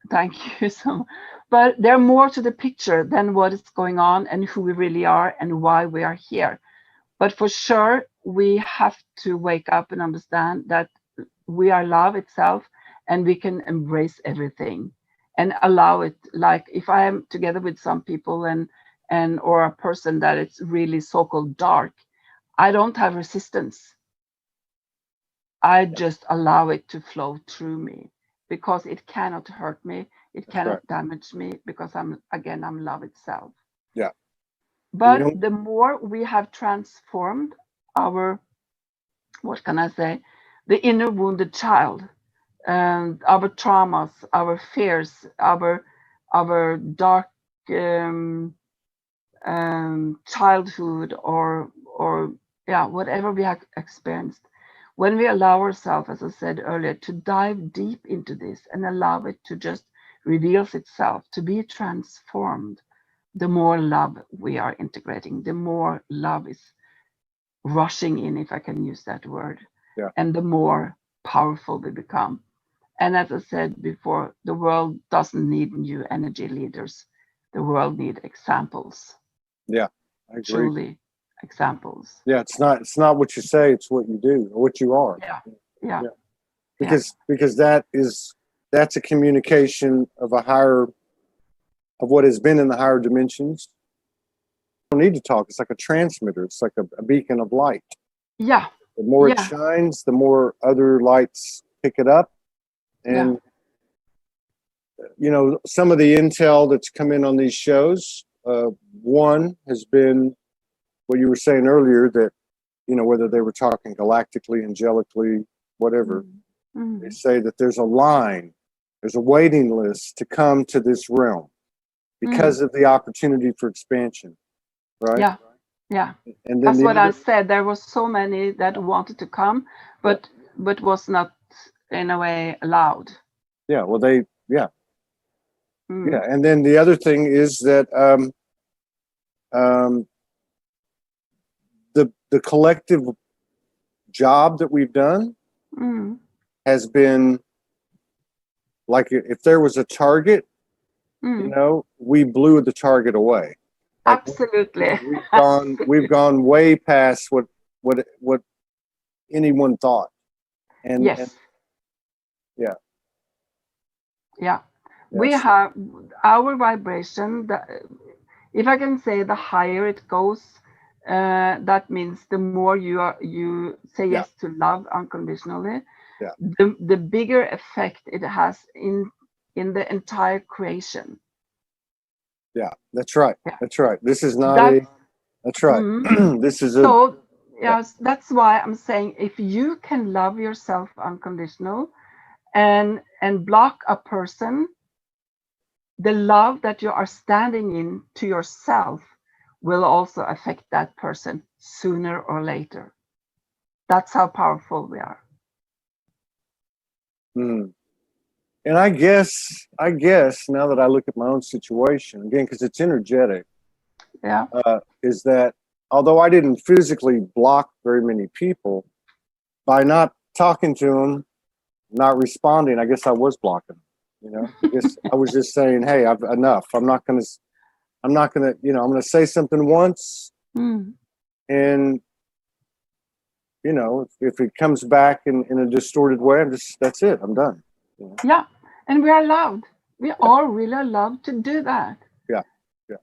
Thank you so much. But there are more to the picture than what is going on and who we really are and why we are here. But for sure, we have to wake up and understand that we are love itself, and we can embrace everything and allow it. Like if I am together with some people and or a person that it's really so-called dark, I don't have resistance. I just allow it to flow through me because it cannot hurt me. It cannot damage me because I'm love itself. Yeah. But the more we have transformed our, what can I say, the inner wounded child, and our traumas, our fears, our dark childhood, or whatever we have experienced, when we allow ourselves, as I said earlier, to dive deep into this and allow it to just reveal itself, to be transformed, the more love we are integrating, the more love is rushing in, if I can use that word. Yeah. and the more powerful we become. And as I said before, the world doesn't need new energy leaders. The world needs examples. Yeah, I agree. Truly, examples. Yeah, it's not what you say, it's what you do, or what you are. Yeah. Because that's a communication of what has been in the higher dimensions. You don't need to talk. It's like a transmitter. It's like a beacon of light. Yeah. The more it shines, the more other lights pick it up. And you know, some of the intel that's come in on these shows, one has been what you were saying earlier, that, you know, whether they were talking galactically, angelically, whatever, they say that there's a line, there's a waiting list to come to this realm because of the opportunity for expansion, right? Yeah. And then that's what I said. There was so many that wanted to come, but was not in a way allowed. Yeah, well, yeah. And then the other thing is that the collective job that we've done has been like, if there was a target, you know, we blew the target away. Like, absolutely. We've gone way past what anyone thought. And we have our vibration. If I can say, the higher it goes, that means the more you say yes to love unconditionally, the bigger effect it has in the entire creation. Yeah, that's right. That's right. This is not that's right. This is yes, that's why I'm saying, if you can love yourself unconditional and block a person, the love that you are standing in to yourself will also affect that person sooner or later. That's how powerful we are. And I guess now that I look at my own situation again, because it's energetic, is that although I didn't physically block very many people, by not talking to them, not responding, I guess I was blocking them. You know, I guess I was just saying, hey, I've enough. I'm not gonna, you know, I'm gonna say something once, and you know, if it comes back in a distorted way, that's it. I'm done. You know? Yeah, and we are allowed. We are really allowed to do that.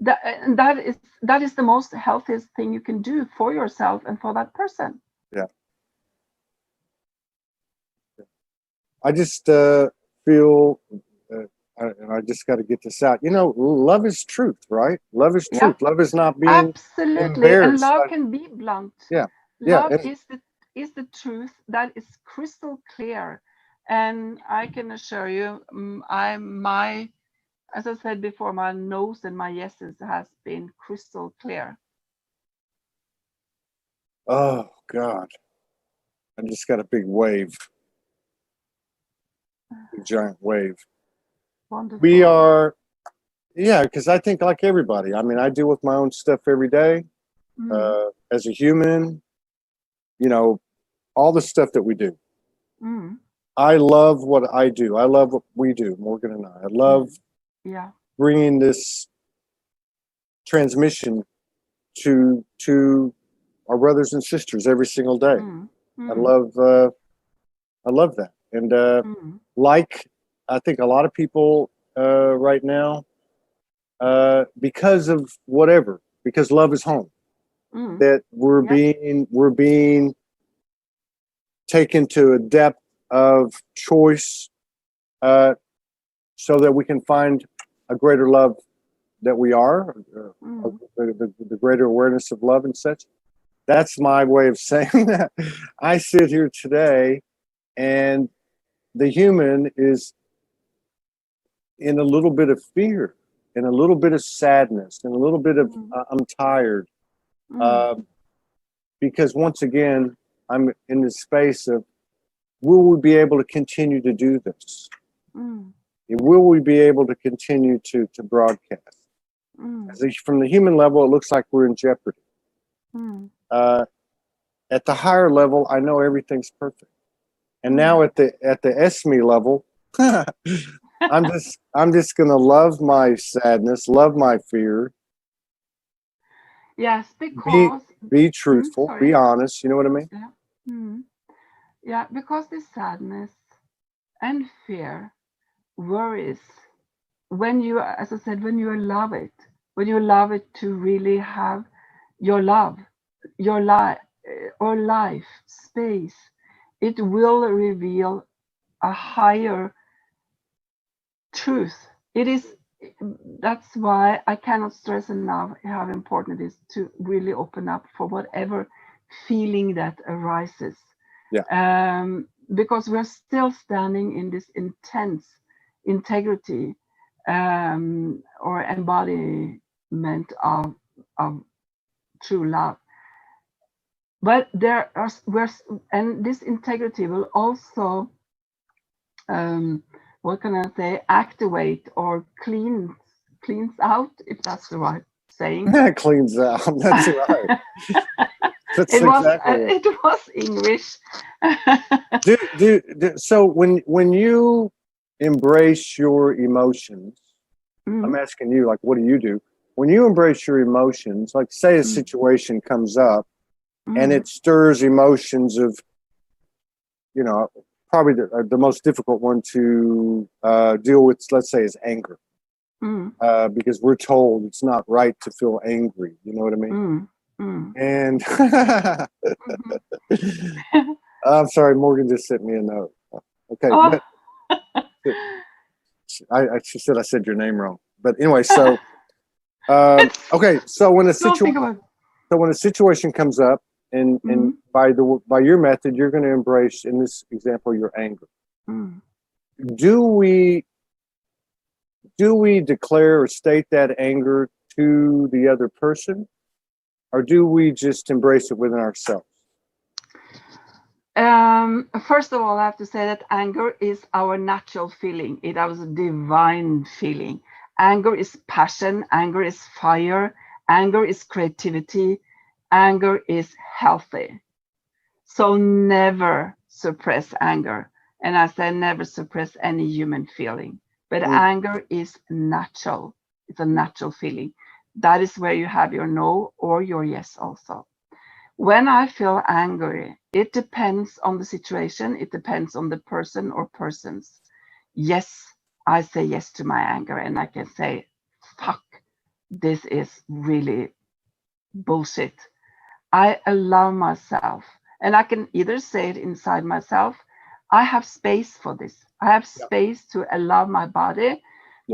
That is the most healthiest thing you can do for yourself and for that person. Yeah. I just feel, and I just got to get this out. You know, love is truth, right? Love is truth. Love is not being absolutely, and love can be blunt. Love is the truth that is crystal clear, and I can assure you, as I said before, my no's and my yeses has been crystal clear. Oh God, I just got a big wave. A giant wave. Wonderful. We are, because I think like everybody, I mean, I deal with my own stuff every day. As a human, you know, all the stuff that we do. I love what I do. I love what we do, Morgan and I. I love bringing this transmission to our brothers and sisters every single day. I love that. And like I think a lot of people right now, because of whatever, because love is home, that we're being taken to a depth of choice, so that we can find a greater love that we are, the greater awareness of love and such. That's my way of saying that. I sit here today and the human is in a little bit of fear, and a little bit of sadness, and a little bit of I'm tired, because once again I'm in this space of, will we be able to continue to do this? Will we be able to continue to broadcast? From the human level, it looks like we're in jeopardy. at the higher level, I know everything's perfect. And now at the Esme level, I'm just gonna love my sadness, love my fear. Yes, because be truthful, be honest. You know what I mean? Yeah. Yeah, because this sadness and fear, worries, when you, as I said, when you allow it to really have your love, your life, or life space, it will reveal a higher truth. It is. That's why I cannot stress enough how important it is to really open up for whatever feeling that arises. Yeah. Because we're still standing in this intense integrity or embodiment of true love. But and this integrity will also what can I say, activate or cleans out, if that's the right saying. Cleans out. That's right. That's It was English. So when you embrace your emotions, I'm asking you, like, what do you do? When you embrace your emotions, like say a situation comes up and it stirs emotions of, you know, probably the most difficult one to deal with, let's say, is anger. Because we're told it's not right to feel angry. You know what I mean? And I'm sorry, Morgan just sent me a note. Okay, but she said I said your name wrong. But anyway, so okay, so when a situation comes up, and by your method, you're going to embrace, in this example, your anger. Do we declare or state that anger to the other person, or do we just embrace it within ourselves? First of all, I have to say that anger is our natural feeling. It is a divine feeling. Anger is passion. Anger is fire. Anger is creativity. Anger is healthy. So never suppress anger. And I say never suppress any human feeling. But anger is natural. It's a natural feeling. That is where you have your no or your yes also. When I feel angry, it depends on the situation. It depends on the person or persons. Yes, I say yes to my anger, and I can say, fuck, this is really bullshit. I allow myself, and I can either say it inside myself. I have space for this. I have space to allow my body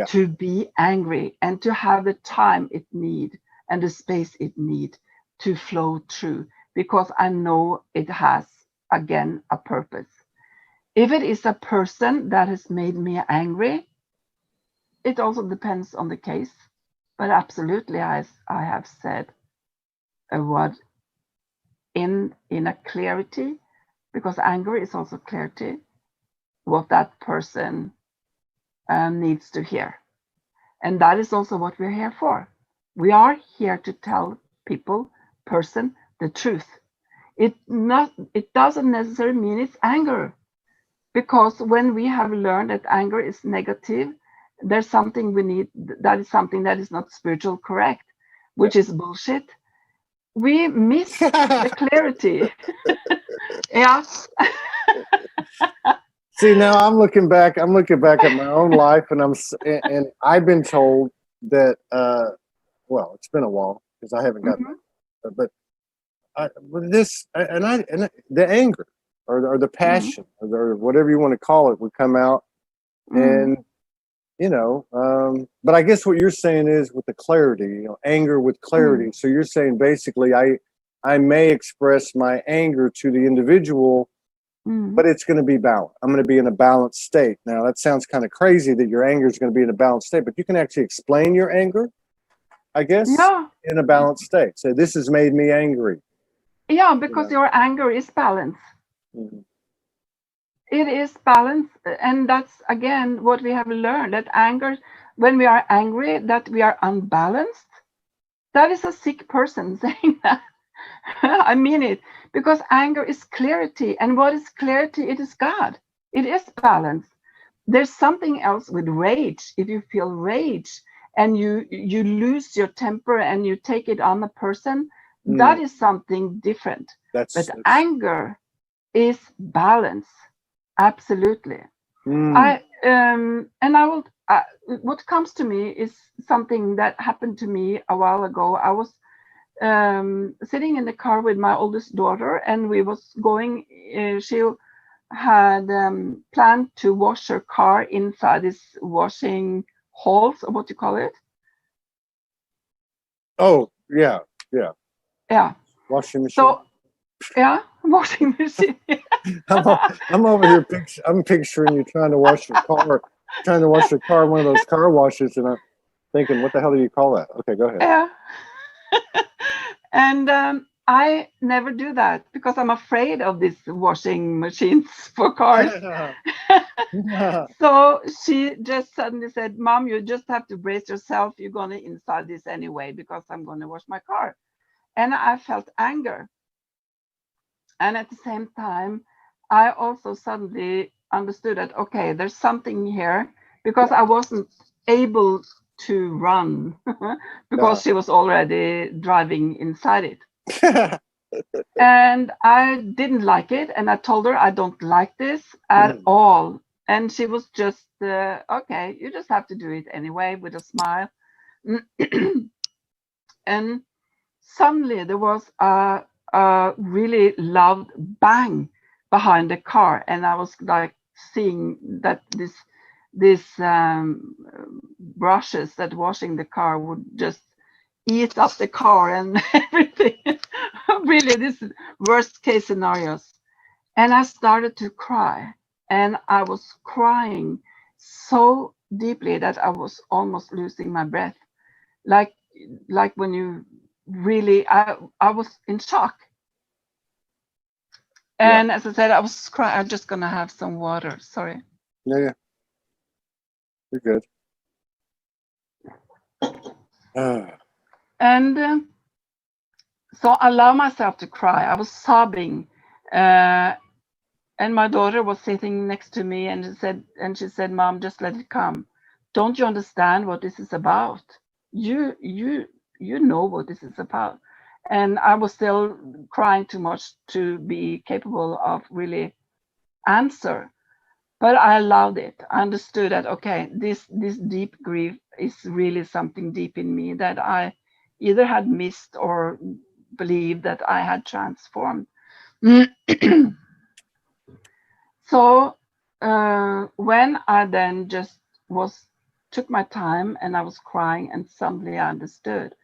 to be angry and to have the time it needs and the space it needs to flow through, because I know it has, again, a purpose. If it is a person that has made me angry, it also depends on the case. But absolutely, I have said a word in a clarity, because anger is also clarity, what that person needs to hear. And that is also what we're here for. We are here to tell people, person, the truth. It doesn't necessarily mean it's anger, because when we have learned that anger is negative, there's something we need, that is something that is not spiritual correct, which is bullshit. We miss the clarity. Yeah. See, now I'm looking back at my own life, and I've been told that well, it's been a while because I haven't gotten but the anger or the passion or whatever you want to call it would come out, and you know, but I guess what you're saying is with the clarity, you know, anger with clarity. So you're saying basically I may express my anger to the individual, but it's going to be balanced. I'm going to be in a balanced state. Now that sounds kind of crazy that your anger is going to be in a balanced state, but you can actually explain your anger, I guess, in a balanced state. Say, this has made me angry. Yeah, because your anger is balanced. It is balance, and that's again what we have learned, that anger, when we are angry, that we are unbalanced. That is a sick person saying that. I mean it, because anger is clarity, and what is clarity? It is God. It is balance. There's something else with rage. If you feel rage and you lose your temper and you take it on the person, that is something different. But anger is balance, absolutely. What comes to me is something that happened to me a while ago. I was sitting in the car with my oldest daughter, and we was going. She had planned to wash her car inside this washing halls, or what you call it? Oh, yeah. Washing machine. So, yeah, washing machine. I'm over here. I'm picturing you trying to wash your car, one of those car washes, and I'm thinking, what the hell do you call that? Okay, go ahead. Yeah. And I never do that because I'm afraid of these washing machines for cars. So she just suddenly said, "Mom, you just have to brace yourself. You're going to install this anyway because I'm going to wash my car." And I felt anger. And at the same time, I also suddenly understood that, okay, there's something here, because I wasn't able to run because she was already driving inside it. And I didn't like it. And I told her I don't like this at all. And she was just, okay, you just have to do it anyway, with a smile. And suddenly there was a really loud bang behind the car. And I was like seeing that this brushes that washing the car would just eat up the car and everything. Really, this is worst case scenarios. And I started to cry, and I was crying so deeply that I was almost losing my breath. Like when you really, I was in shock. And as I said, I was crying. I'm just gonna have some water. Sorry. Yeah. You're good. And so I allowed myself to cry. I was sobbing, and my daughter was sitting next to me, and she said, "Mom, just let it come. Don't you understand what this is about? You know what this is about." And I was still crying too much to be capable of really answer. But I allowed it. I understood that, okay, this deep grief is really something deep in me that I either had missed or believed that I had transformed. So when I then just took my time and I was crying, and suddenly I understood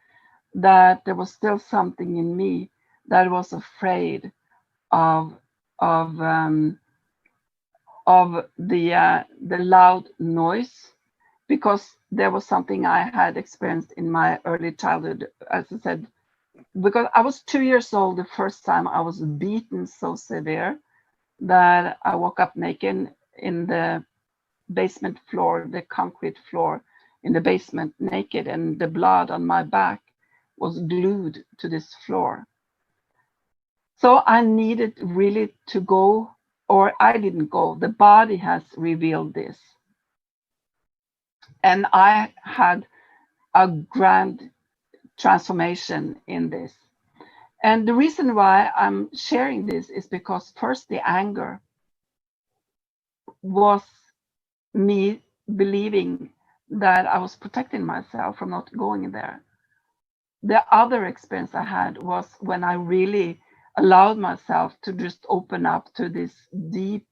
that there was still something in me that was afraid of the loud noise, because there was something I had experienced in my early childhood. As I said, because I was 2 years old the first time I was beaten so severe that I woke up naked in the basement floor, the concrete floor in the basement, naked, and the blood on my back was glued to this floor. So I needed really to go, or I didn't go. The body has revealed this. And I had a grand transformation in this. And the reason why I'm sharing this is because first, the anger was me believing that I was protecting myself from not going there. The other experience I had was when I really allowed myself to just open up to this deep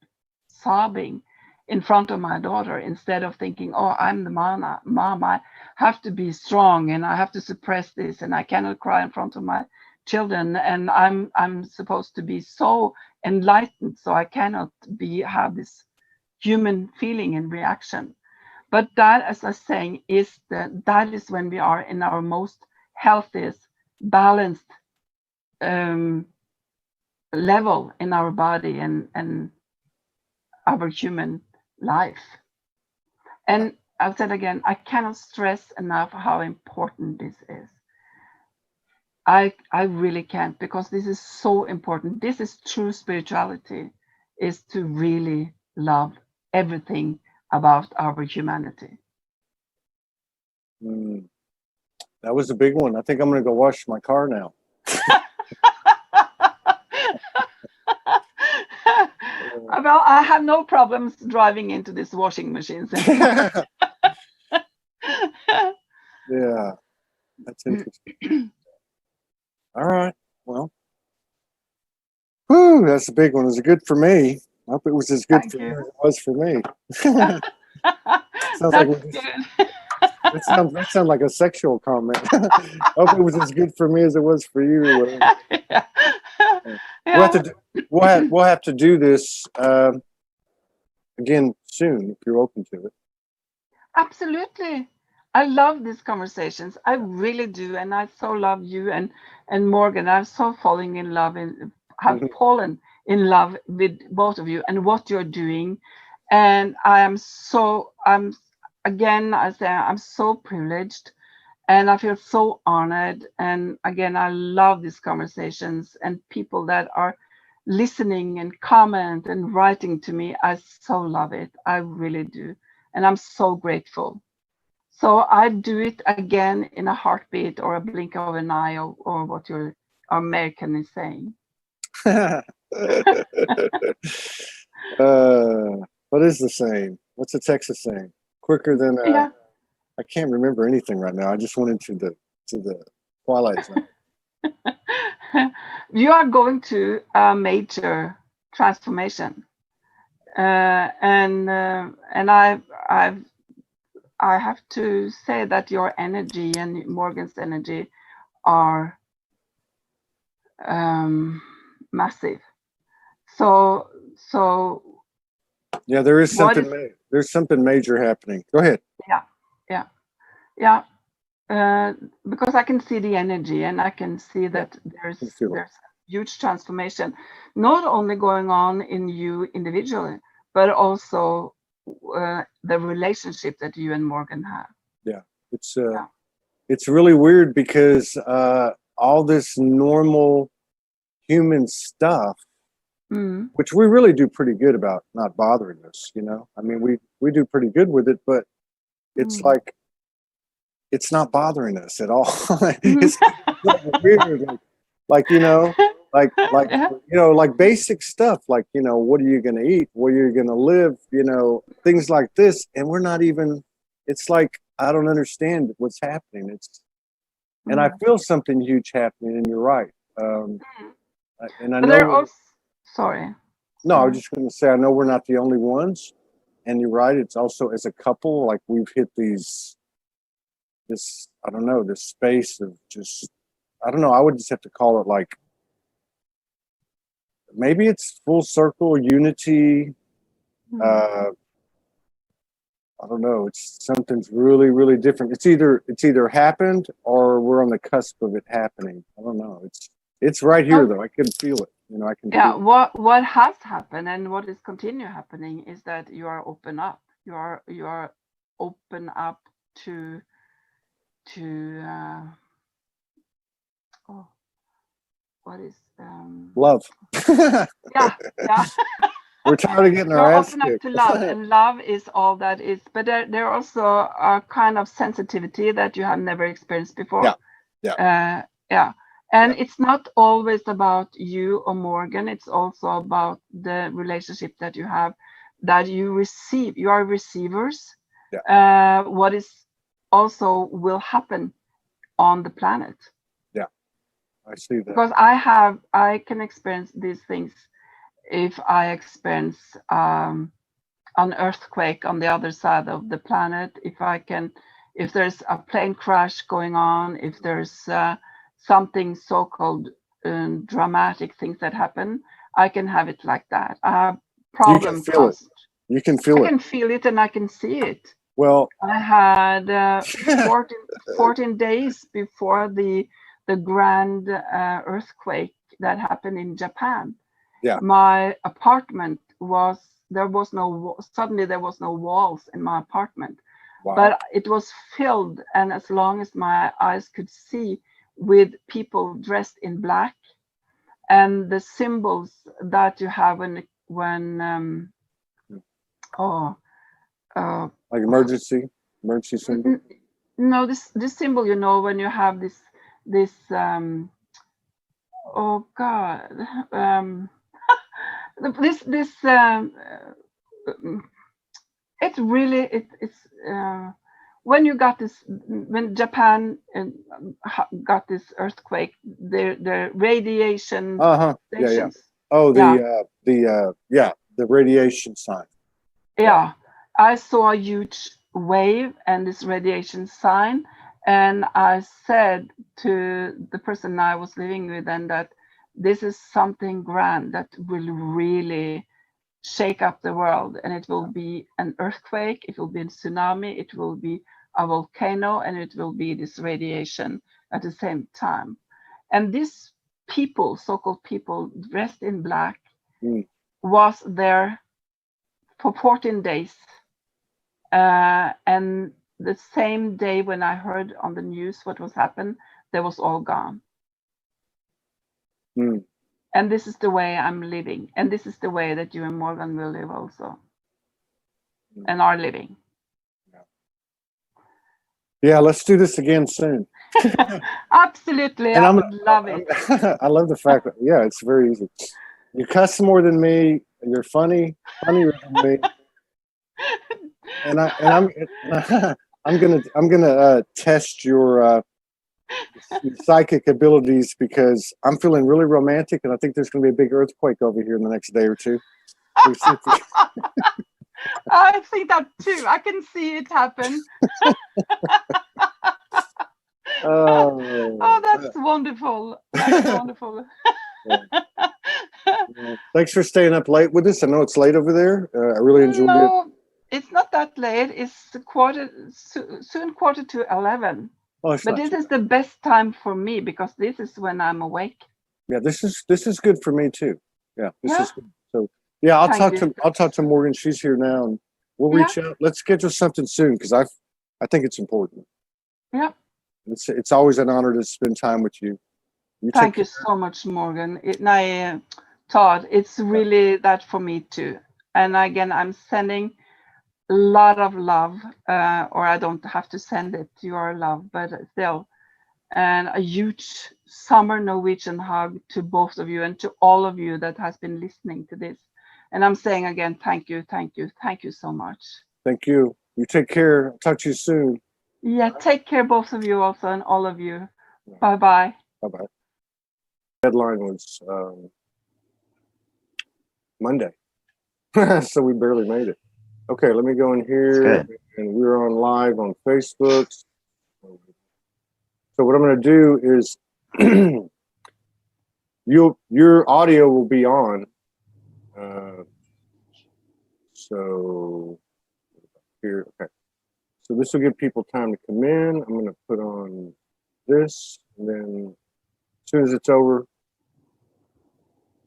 sobbing in front of my daughter, instead of thinking, oh, I'm the mom, I have to be strong and I have to suppress this and I cannot cry in front of my children, and I'm supposed to be so enlightened, so I cannot have this human feeling and reaction. But that, as I was saying, that is when we are in our most healthiest, balanced level in our body and our human life. And I've said again, I cannot stress enough how important this is. I really can't, because this is so important. This is true spirituality, is to really love everything about our humanity. That was a big one. I think I'm going to go wash my car now. Well, I have no problems driving into this washing machine. Yeah, that's interesting. All right. Well, whew, that's a big one. Is it good for me? I hope it was as good for you as it was for me. Sounds like that sounds like a sexual comment. I hope it was as good for me as it was for you. Or whatever. We'll have to do this again soon if you're open to it. Absolutely. I love these conversations. I really do, and I so love you and Morgan. I'm so falling in love and have fallen in love with both of you and what you're doing. And I say I'm so privileged, and I feel so honored. And again, I love these conversations and people that are listening and comment and writing to me. I so love it. I really do. And I'm so grateful. So I do it again in a heartbeat or a blink of an eye, or what your American is saying. What is the saying? What's the Texas saying? Quicker than I can't remember anything right now. I just went into the twilight zone. You are going to a major transformation, and I have to say that your energy and Morgan's energy are massive. So yeah, there is something. There's something major happening. Go ahead. Yeah. Because I can see the energy, and I can see that there's huge transformation, not only going on in you individually, but also the relationship that you and Morgan have. Yeah, it's really weird because all this normal human stuff, which we really do pretty good about not bothering us, you know. I mean, we do pretty good with it, but it's like it's not bothering us at all. It's weird, like you know, like basic stuff, like, you know, what are you going to eat, where you're going to live, you know, things like this, and we're not even. It's like I don't understand what's happening. And I feel something huge happening, and you're right. And I know. Sorry. No, I was just going to say I know we're not the only ones, and you're right. It's also as a couple, like we've hit this I don't know, this space of just, I don't know, I would just have to call it like, maybe it's full circle unity. I don't know, it's something's really, really different. It's either happened or we're on the cusp of it happening. I don't know. It's right here though. I can feel it. You know, I can. Yeah. What has happened and what is continue happening is that you are open up. You are open up to what is love. Yeah. We're tired of getting our ass open kicked. up to love, and love is all that is. But there also a kind of sensitivity that you have never experienced before. Yeah. And it's not always about you or Morgan. It's also about the relationship that you have, that you receive. You are receivers. Yeah. What is also will happen on the planet. Yeah, I see that. Because I can experience these things if I experience an earthquake on the other side of the planet, if there's a plane crash going on, if there's something so-called dramatic things that happen, I can have it like that. I have problems. You can feel it. You can feel it. I can feel it and I can see it. Well, I had 14 days before the grand earthquake that happened in Japan. Yeah. My apartment there was no walls in my apartment. Wow. But it was filled, and as long as my eyes could see, with people dressed in black, and the symbols that you have when Like emergency symbol. No, this symbol, you know, when you have this oh God, it's really it's when you got this, when Japan got this earthquake, the radiation stations. Oh, the radiation sign. Yeah, I saw a huge wave and this radiation sign, and I said to the person I was living with then that this is something grand that will really shake up the world, and it will be an earthquake, it will be a tsunami, it will be a volcano, and it will be this radiation at the same time. And these people, so-called people dressed in black, was there for 14 days. And the same day when I heard on the news what was happened, they was all gone. And this is the way I'm living. And this is the way that you and Morgan will live also. And are living. Yeah, let's do this again soon. Absolutely. And I would love it. I love the fact that, yeah, it's very easy. You cuss more than me. You're funnier than me. And I'm gonna test your psychic abilities, because I'm feeling really romantic, and I think there's gonna be a big earthquake over here in the next day or two. I think that too. I can see it happen. Oh, that's wonderful. That's wonderful. Thanks for staying up late with us. I know it's late over there. I really enjoyed it. No, it's not that late. It's soon 11:45. Oh, it's but not this too is the best time for me, because this is when I'm awake. Yeah, this is good for me too. Yeah, this is good. So yeah, I'll talk to Morgan. She's here now, and we'll reach out. Let's schedule something soon, because I think it's important. Yeah. It's always an honor to spend time with you. Thank you so much, Morgan. Todd, it's really that for me too. And again, I'm sending a lot of love, or I don't have to send it, your love, but still. And a huge summer Norwegian hug to both of you and to all of you that has been listening to this. And I'm saying again, thank you so much. Thank you. You take care. I'll talk to you soon. Yeah, take care, both of you also, and all of you. Bye-bye. Bye-bye. Deadline was Monday. So we barely made it. Okay, let me go in here, and we're on live on Facebook. So what I'm going to do is your audio will be on. So here, okay. So this will give people time to come in. I'm going to put on this, and then as soon as it's over,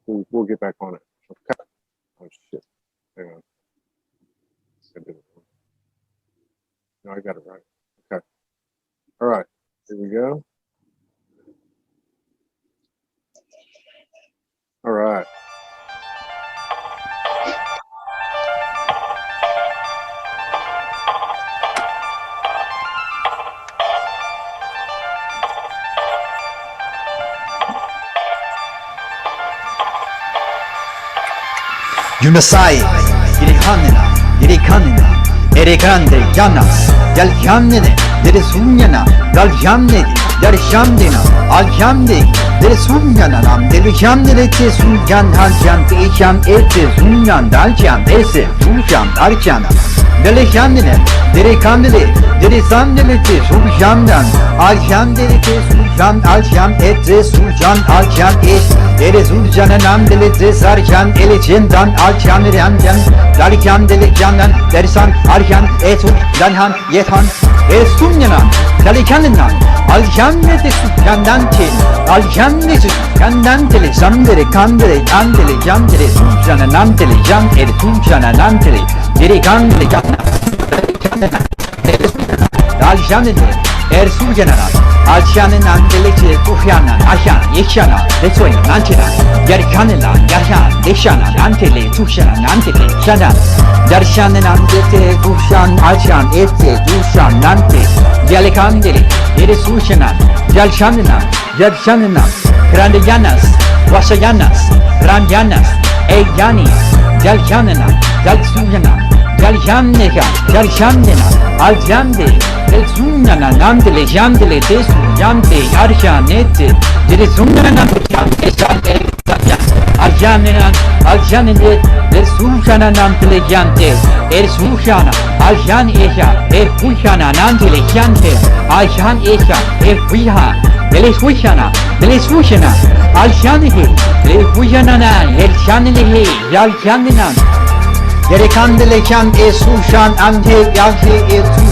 we'll get back on it. Okay. Oh shit! Hang on. No, I got it right. Okay. All right. Here we go. All right. Yunasai, Irihanina, Irikanina, Erikande, Yanas, Yalkamnine, Derisunyana, Daljamnidi, Darishamdina, Aljamdi, Derisunyana, Delikamnide, Sunyan, Haljam, Isham, Ete, Sunyan, Daljam, Ese, Sujam, Darjana, Delikamnine, Derikamnide, Derisamnilite, Sujamdan, Aljamdilite, Sujam, Aljam, Ete, Sujam, Aljam, Ete, Derisunyana, Namdilite, Sarjan, Elichindan, Aljam, Ranjan, Darikam, Delikandan, Derisan, Arjan, Etu, Danhan, Yetan, Derisunyana, Delikandan, Aljamnide, Sujamdan, Til, Aljamnide, Kandan, Tele, Samdere, Kandere, Andele, Jamdere, Sujana, Namdele, Jam, Eretujana, Namdele, Derikandele, Jana, Aljamnide, Ersuyanan, Alshanan, Delici, Tufianan, Ashan, Yeshana, Lesoyan, Antina, Yarkanilan, Yahan, Deshana, Antele, Tushanan, Antele, Shanan, Darshanan, Dete, Tushan, Alshan, Ete, Dushan, Nante, Yalikandele, Eresushanan, Yalshanan, Yalshanan, Grandianas, Wasayanas, Randianas, Eyani, Yalshanan, Yalsuyana, Yalshaneka, Yalshandena, Aljande, Delsunana, Nandele, Yandele, Desu, Yande, Arshanete, Desunana, Yande, Aljanena, Aljanene, Desushana, Nandele, Yande, Ersushana, Aljan Eja, Efushana, Nandele, Yande, Aljan Eja, Efuha, Delisushana, Delisushana, Aljanehe, Defushana, Eljanene, Yaljanena, Yerekandele can esushan ante yalhe etu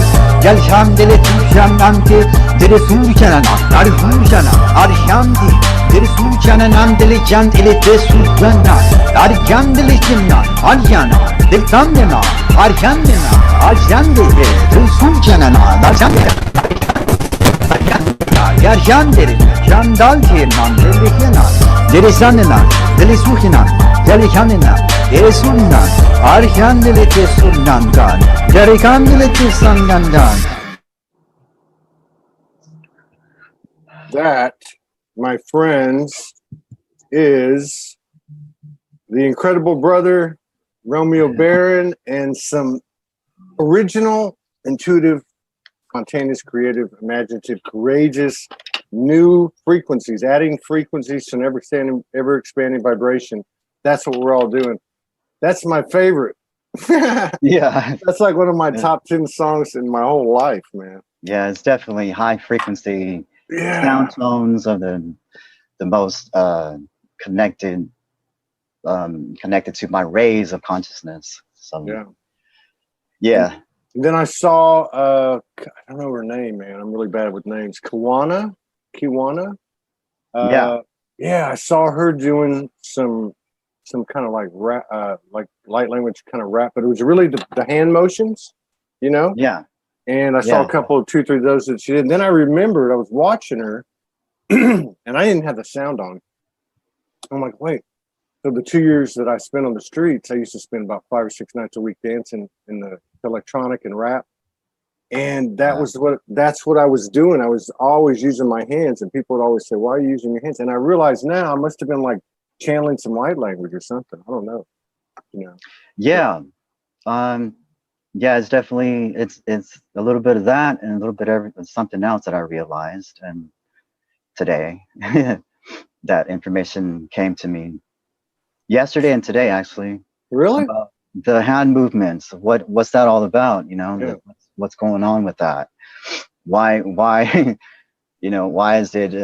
yalhandele tushan ante dere suchana arhujana arhandi dere suchana nandele jandele tesujana arjandele jinna aryana deltamdena arjandena arjandele dere suchana arjandele yarjandele jandalche nandele hena dere sanena dere suchana yalhanena esunna Arhandele Sundandan, Yarikandele Sandandan. That, my friends, is the incredible brother Romeo Barron and some original, intuitive, spontaneous, creative, imaginative, courageous, new frequencies, adding frequencies to an ever expanding vibration. That's what we're all doing. That's my favorite. Yeah. That's like one of my top 10 songs in my whole life, man. Yeah, it's definitely high frequency Yeah. sound tones of the most connected connected to my rays of consciousness. So yeah. And then I saw I don't know her name, man. I'm really bad with names. Kiwana. Yeah, I saw her doing some kind of like rap, like light language kind of rap, but it was really the hand motions, you know? Yeah. And I saw a couple of 2-3 of those that she did. And then I remembered I was watching her and I didn't have the sound on. I'm like, wait. So the 2 years that I spent on the streets, I used to spend about 5 or 6 nights a week dancing in the electronic and rap. And that's what I was doing. I was always using my hands, and people would always say, why are you using your hands? And I realized now I must have been like channeling some light language or something. I don't know. You know. Yeah. Yeah, it's definitely it's a little bit of that and a little bit of something else that I realized and today. That information came to me yesterday and today, actually. Really? About the hand movements. What's that all about? You know, yeah. What's going on with that? Why, you know, why is it,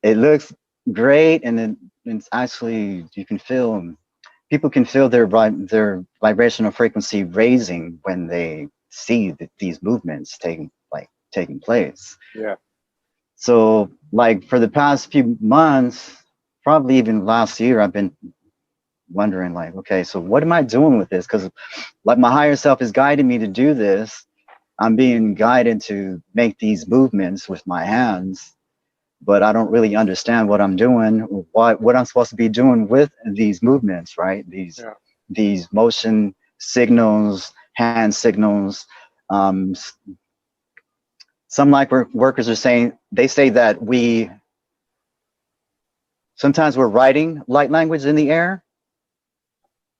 it looks great. And then it's actually, you can feel, people can feel their vibrational frequency raising when they see these movements taking place. Yeah. So like for the past few months, probably even last year, I've been wondering like, okay, so what am I doing with this? Because like my higher self is guiding me to do this. I'm being guided to make these movements with my hands, but I don't really understand what I'm doing, what I'm supposed to be doing with these movements, right? These motion signals, hand signals. Some light workers are saying, they say that sometimes we're writing light language in the air.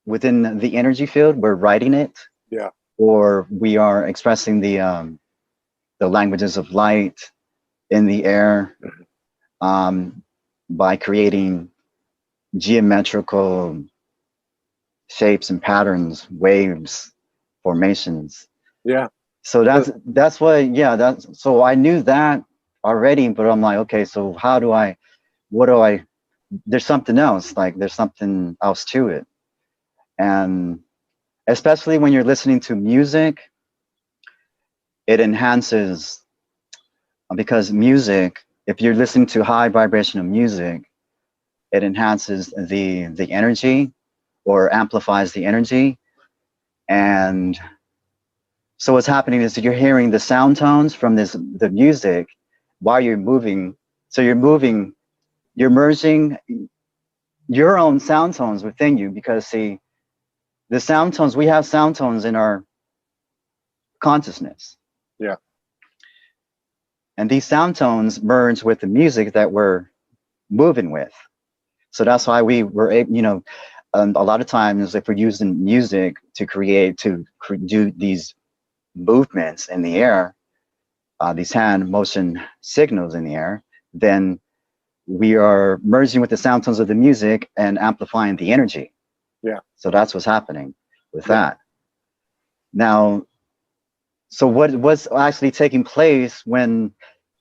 Within the energy field, we're writing it. Yeah. Or we are expressing the languages of light in the air by creating geometrical shapes and patterns, waves, formations. Yeah. So that's what, yeah, so I knew that already, but I'm like, okay, so there's something else, like there's something else to it. And especially when you're listening to music, it enhances, because music, if you're listening to high vibrational music, it enhances the energy or amplifies the energy. And so what's happening is that you're hearing the sound tones from the music, while you're moving. So you're merging your own sound tones within you, because see, the sound tones, we have sound tones in our consciousness. Yeah. And these sound tones merge with the music that we're moving with. So that's why we were, you know, a lot of times if we're using music to create, do these movements in the air, these hand motion signals in the air, then we are merging with the sound tones of the music and amplifying the energy. Yeah. So that's what's happening with that. Now, so what's actually taking place when,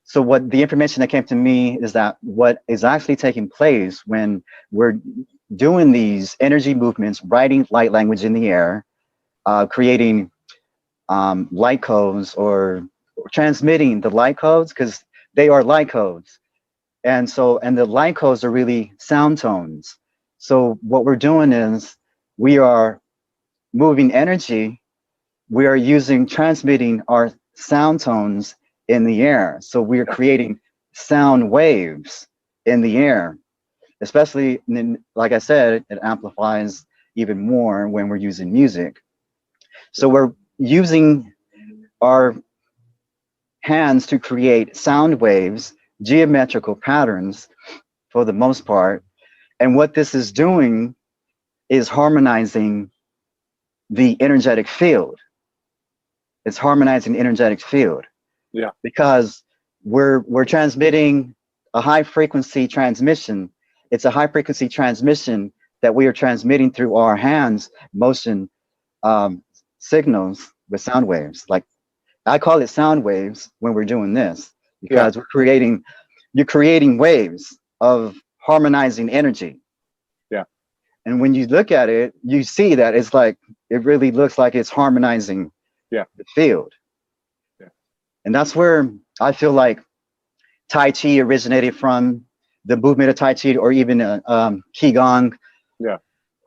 so what the information that came to me is that what is actually taking place when we're doing these energy movements, writing light language in the air, creating light codes or transmitting the light codes, because they are light codes. And so, and the light codes are really sound tones. So what we're doing is we are moving energy. We are transmitting our sound tones in the air. So we are creating sound waves in the air, especially, like I said, it amplifies even more when we're using music. So we're using our hands to create sound waves, geometrical patterns for the most part. And what this is doing is harmonizing the energetic field. It's harmonizing the energetic field. Yeah. Because we're transmitting a high frequency transmission. It's a high frequency transmission that we are transmitting through our hands motion signals with sound waves. Like I call it sound waves when we're doing this, because you're creating waves of harmonizing energy. Yeah. And when you look at it, you see that it's like, it really looks like it's harmonizing the field. Yeah. And that's where I feel like Tai Chi originated from, the movement of Tai Chi, or even Qigong,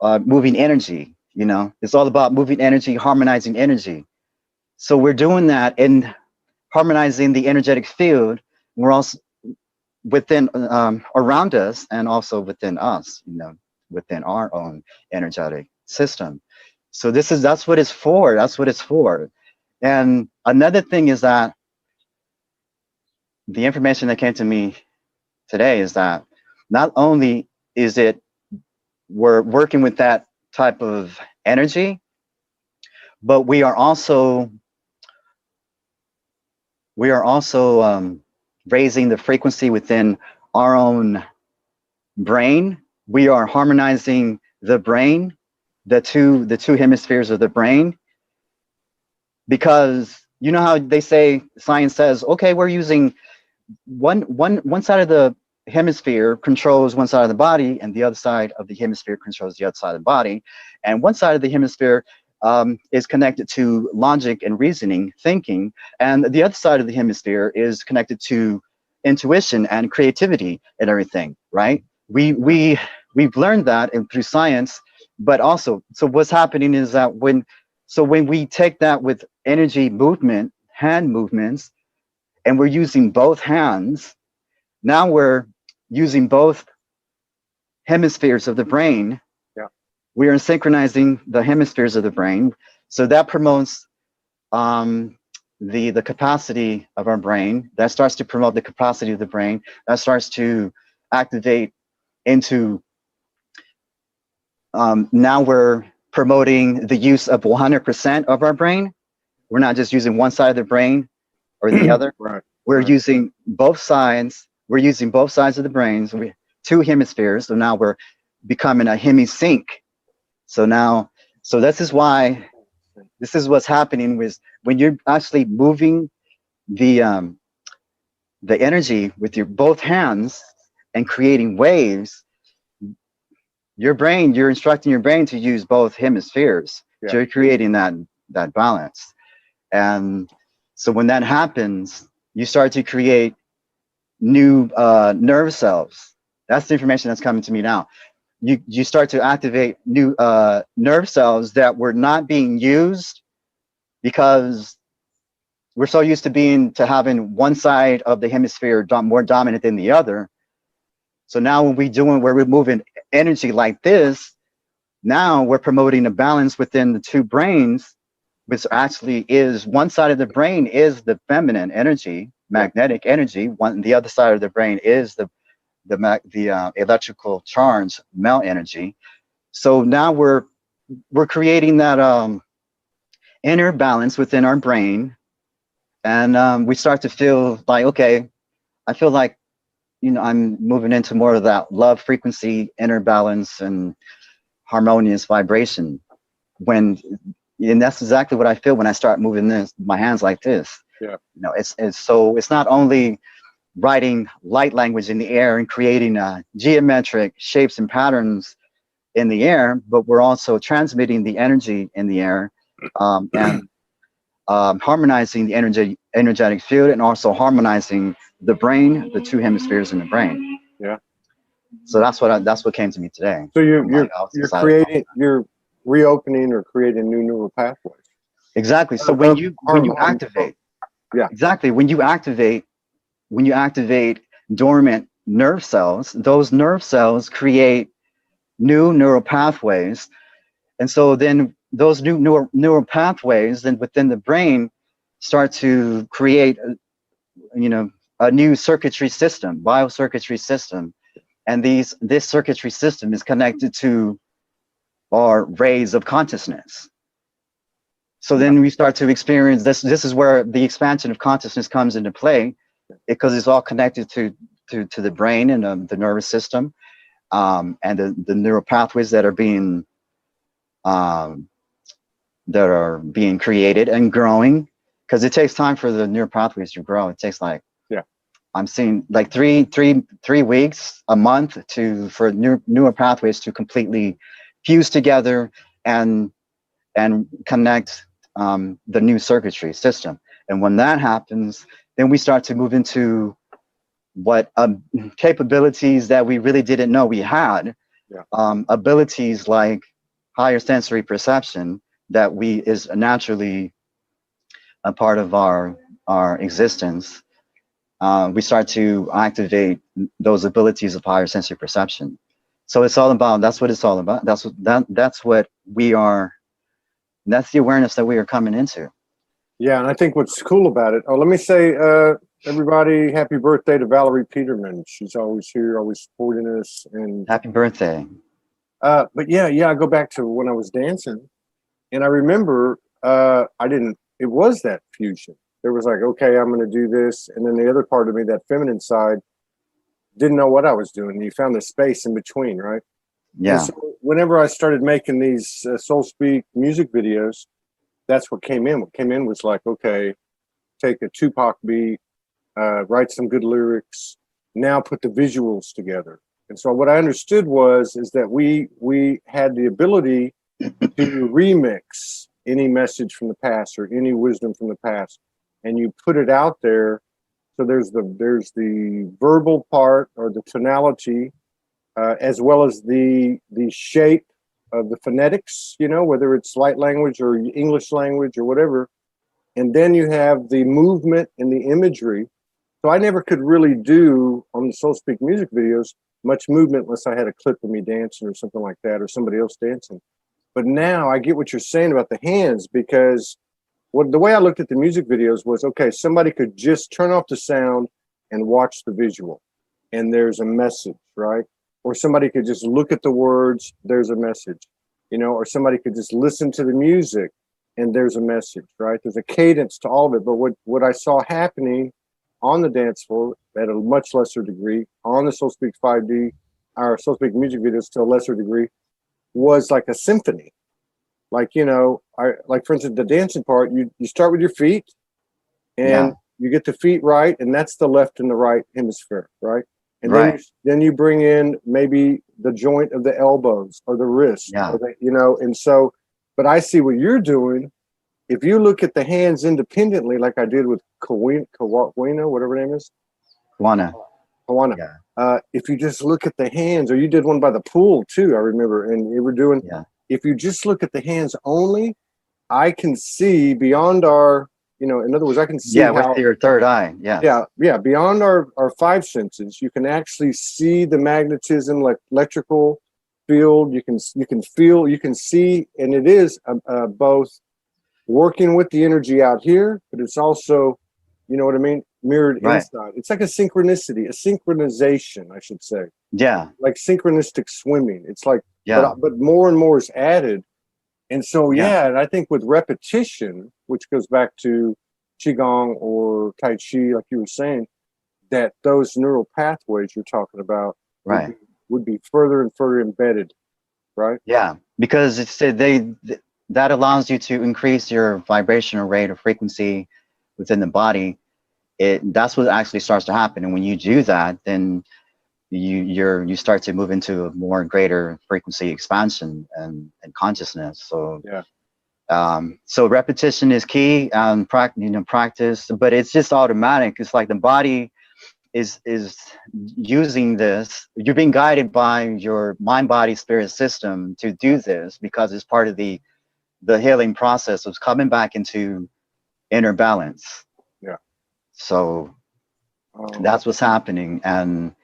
moving energy, you know, it's all about moving energy, harmonizing energy. So we're doing that and harmonizing the energetic field. We're also within, around us, and also within us, you know, within our own energetic system. So that's what it's for. That's what it's for. And another thing is that the information that came to me today is that not only is it we're working with that type of energy, but we are also raising the frequency within our own brain. We are harmonizing the brain, the two hemispheres of the brain, because you know how they say, science says, okay, we're using one side of the hemisphere controls one side of the body, and the other side of the hemisphere controls the other side of the body, and one side of the hemisphere is connected to logic and reasoning, thinking, and the other side of the hemisphere is connected to intuition and creativity and everything, right? We've learned that through science, but also, so what's happening is that when we take that with energy movement, hand movements, and we're using both hands, now we're using both hemispheres of the brain. We are synchronizing the hemispheres of the brain. So that promotes the capacity of our brain. That starts to promote the capacity of the brain. That starts to activate into, now we're promoting the use of 100% of our brain. We're not just using one side of the brain or the other. We're using both sides. We're using both sides of the brain. So two hemispheres. So now we're becoming a hemisync. So this is what's happening with when you're actually moving the energy with your both hands and creating waves. You're instructing your brain to use both hemispheres. So you're creating that balance. And so when that happens, you start to create new nerve cells. That's the information that's coming to me now. You start to activate new nerve cells that were not being used because we're so used to having one side of the hemisphere more dominant than the other. So now when we're moving energy like this, now we're promoting a balance within the two brains, which actually is one side of the brain is the feminine energy, magnetic energy. The other side of the brain is the electrical charge, male energy. So now we're creating that inner balance within our brain, and we start to feel like, okay, I feel like, I'm moving into more of that love frequency, inner balance, and harmonious vibration. And that's exactly what I feel when I start moving my hands like this. Yeah. It's not only writing light language in the air and creating geometric shapes and patterns in the air, but we're also transmitting the energy in the air, and harmonizing the energetic field, and also harmonizing the brain, the two hemispheres in the brain. Yeah. So that's what came to me today. So you're reopening or creating new neural pathways. Exactly. So when you activate, exactly, when you activate dormant nerve cells, those nerve cells create new neural pathways, and so then those new neural pathways then within the brain start to create a new circuitry system, biocircuitry system. And this circuitry system is connected to our rays of consciousness. So then we start to experience this. This is where the expansion of consciousness comes into play, because it's all connected to the brain and the nervous system, and the neural pathways that are being created and growing, because it takes time for the neural pathways to grow. It takes I'm seeing like three weeks, a month for neural pathways to completely fuse together and connect the new circuitry system. And when that happens, then we start to move into what capabilities that we really didn't know we had. Abilities like higher sensory perception that is naturally a part of our existence. We start to activate those abilities of higher sensory perception. So it's all about, that's what it's all about. That's what we are, that's the awareness that we are coming into. Yeah, and I think what's cool about it, let me say, everybody, happy birthday to Valerie Peterman. She's always here, always supporting us. And happy birthday. But yeah, I go back to when I was dancing, and I remember it was that fusion. There was like, okay, I'm going to do this. And then the other part of me, that feminine side, didn't know what I was doing. And you found the space in between, right? Yeah. And so whenever I started making these Soul Speak music videos, that's what came in. What came in was like, okay, take a Tupac beat, write some good lyrics, now put the visuals together. And so what I understood is that we had the ability to remix any message from the past or any wisdom from the past, and you put it out there. So there's the verbal part or the tonality, as well as the shape of the phonetics, whether it's light language or English language or whatever. And then you have the movement and the imagery. So I never could really do on the Soul Speak music videos much movement unless I had a clip of me dancing or something like that, or somebody else dancing. But now I get what you're saying about the hands, because the way I looked at the music videos was, okay, somebody could just turn off the sound and watch the visual, and there's a message, right? Or somebody could just look at the words, there's a message, or somebody could just listen to the music and there's a message, right? There's a cadence to all of it. But what I saw happening on the dance floor at a much lesser degree, on the Soul Speak 5D, our Soul Speak music videos to a lesser degree, was like a symphony. Like, like for instance, the dancing part, you start with your feet and you get the feet right, and that's the left and the right hemisphere, right? And then you bring in maybe the joint of the elbows or the wrist, and so, but I see what you're doing. If you look at the hands independently, like I did with Kawina, whatever her name is. Kawana. If you just look at the hands, or you did one by the pool too, I remember, and you were doing, if you just look at the hands only, I can see beyond our you know, in other words, I can see Yeah, how, with your third eye. Yeah. yeah, beyond our five senses, you can actually see the magnetism, like electrical field. You can feel, you can see, and it is both working with the energy out here, but it's also, you know what I mean, mirrored inside. It's like a synchronicity, a synchronization, I should say. Yeah. Like synchronistic swimming. It's like, Yeah. but more and more is added. And so, yeah, and I think with repetition, which goes back to Qigong or Tai Chi, like you were saying, that those neural pathways you're talking about would be further and further embedded, right? Yeah, because it's that allows you to increase your vibrational rate or frequency within the body. That's what actually starts to happen, and when you do that, then you start to move into a more greater frequency expansion and consciousness. So so repetition is key, practice, but it's just automatic. It's like the body is using this. You're being guided by your mind, body, spirit system to do this because it's part of the healing process of coming back into inner balance. Yeah. So that's what's happening, and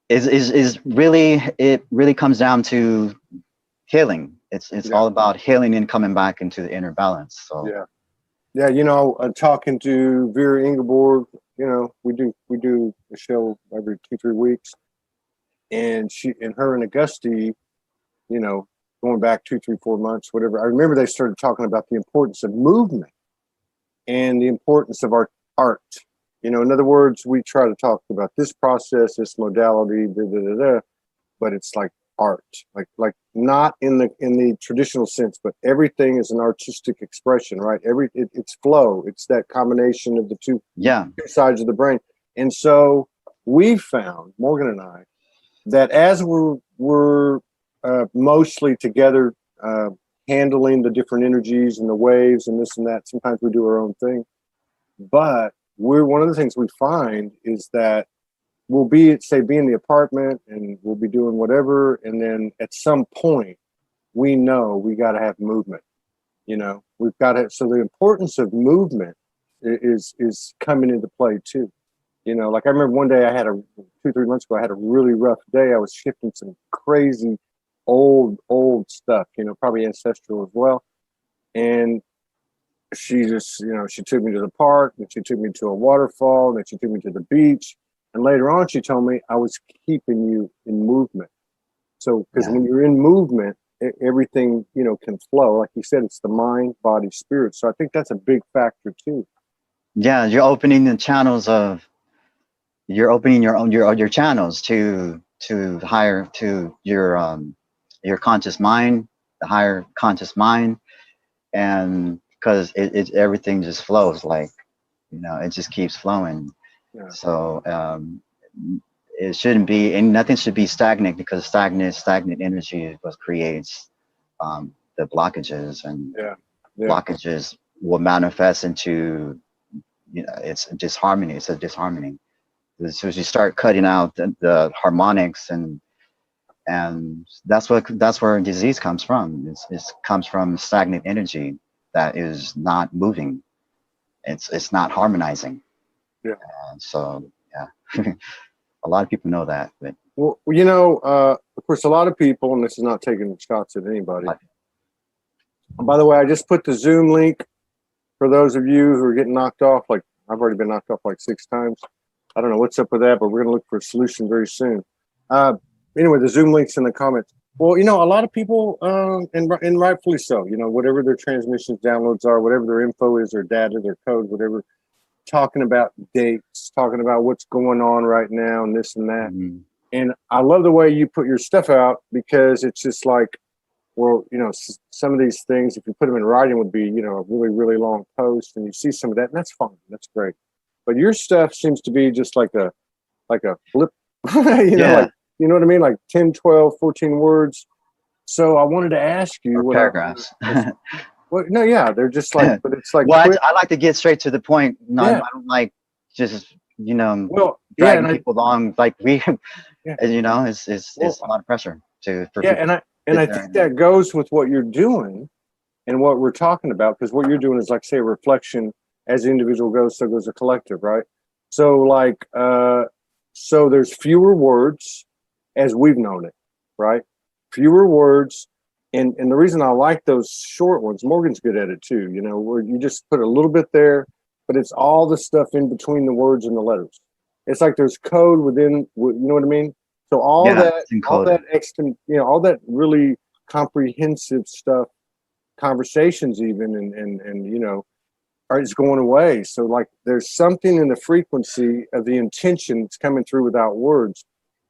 it really comes down to healing. It's all about healing and coming back into the inner balance. So yeah, you know, talking to Vera Ingeborg, you know, we do a show every 2-3 weeks, and her and Augusti, you know, going back 2, 3, 4 months, whatever. I remember they started talking about the importance of movement and the importance of art. You know, in other words, we try to talk about this process, this modality, but it's like art, like not in the traditional sense, but everything is an artistic expression, right? It's flow. It's that combination of the two sides of the brain. And so we found, Morgan and I, that as we're mostly together, handling the different energies and the waves and this and that, sometimes we do our own thing, but one of the things we find is that we'll be in the apartment and we'll be doing whatever, and then at some point we know we got to have movement. You know, we've got to. So the importance of movement is coming into play too. You know, like I remember one day 2-3 months ago, I had a really rough day. I was shifting some crazy old stuff, you know, probably ancestral as well, and she just, you know, she took me to the park, and she took me to a waterfall, and then she took me to the beach. And later on, she told me, I was keeping you in movement. So, because when you're in movement, everything, you know, can flow. Like you said, it's the mind, body, spirit. So I think that's a big factor too. Yeah, you're opening the channels you're opening your channels to your conscious mind, the higher conscious mind, and because everything just flows, like, you know, it just keeps flowing. Yeah. So it shouldn't be, and nothing should be stagnant, because stagnant energy is what creates the blockages, and blockages will manifest into, you know, it's disharmony. It's a disharmony. So as you start cutting out the harmonics, and that's where disease comes from. It comes from stagnant energy that is not moving. It's not harmonizing. Yeah. So a lot of people know that. But well, you know, of course, a lot of people, and this is not taking shots at anybody. By the way, I just put the Zoom link for those of you who are getting knocked off. Like, I've already been knocked off like 6 times. I don't know what's up with that, but we're going to look for a solution very soon. Anyway, the Zoom link's in the comments. Well, you know, a lot of people, and rightfully so, you know, whatever their transmissions, downloads are, whatever their info is, their data, their code, whatever, talking about dates, talking about what's going on right now and this and that. Mm-hmm. And I love the way you put your stuff out, because it's just like, well, you know, some of these things, if you put them in writing, would be, you know, a really, really long post, and you see some of that, and that's fine. That's great. But your stuff seems to be just like a flip, you know, like, you know what I mean? Like 10, 12, 14 words. So I wanted to ask you. Or paragraphs. Well, no, yeah, they're just like, but it's like. Well, I like to get straight to the point. No, I don't like just, you know, dragging people along. Like you know, it's a lot of pressure for people. And I think that goes with what you're doing, And what we're talking about, because what you're doing is like, say, a reflection. As the individual goes, so goes a collective, right? So like, so there's fewer words as we've known it, right? Fewer words. And the reason I like those short ones, Morgan's good at it too, you know, where you just put a little bit there, but it's all the stuff in between the words and the letters. It's like there's code within, you know what I mean? So all that extra, you know, all that really comprehensive stuff, conversations even, and you know, is going away. So like there's something in the frequency of the intention that's coming through without words.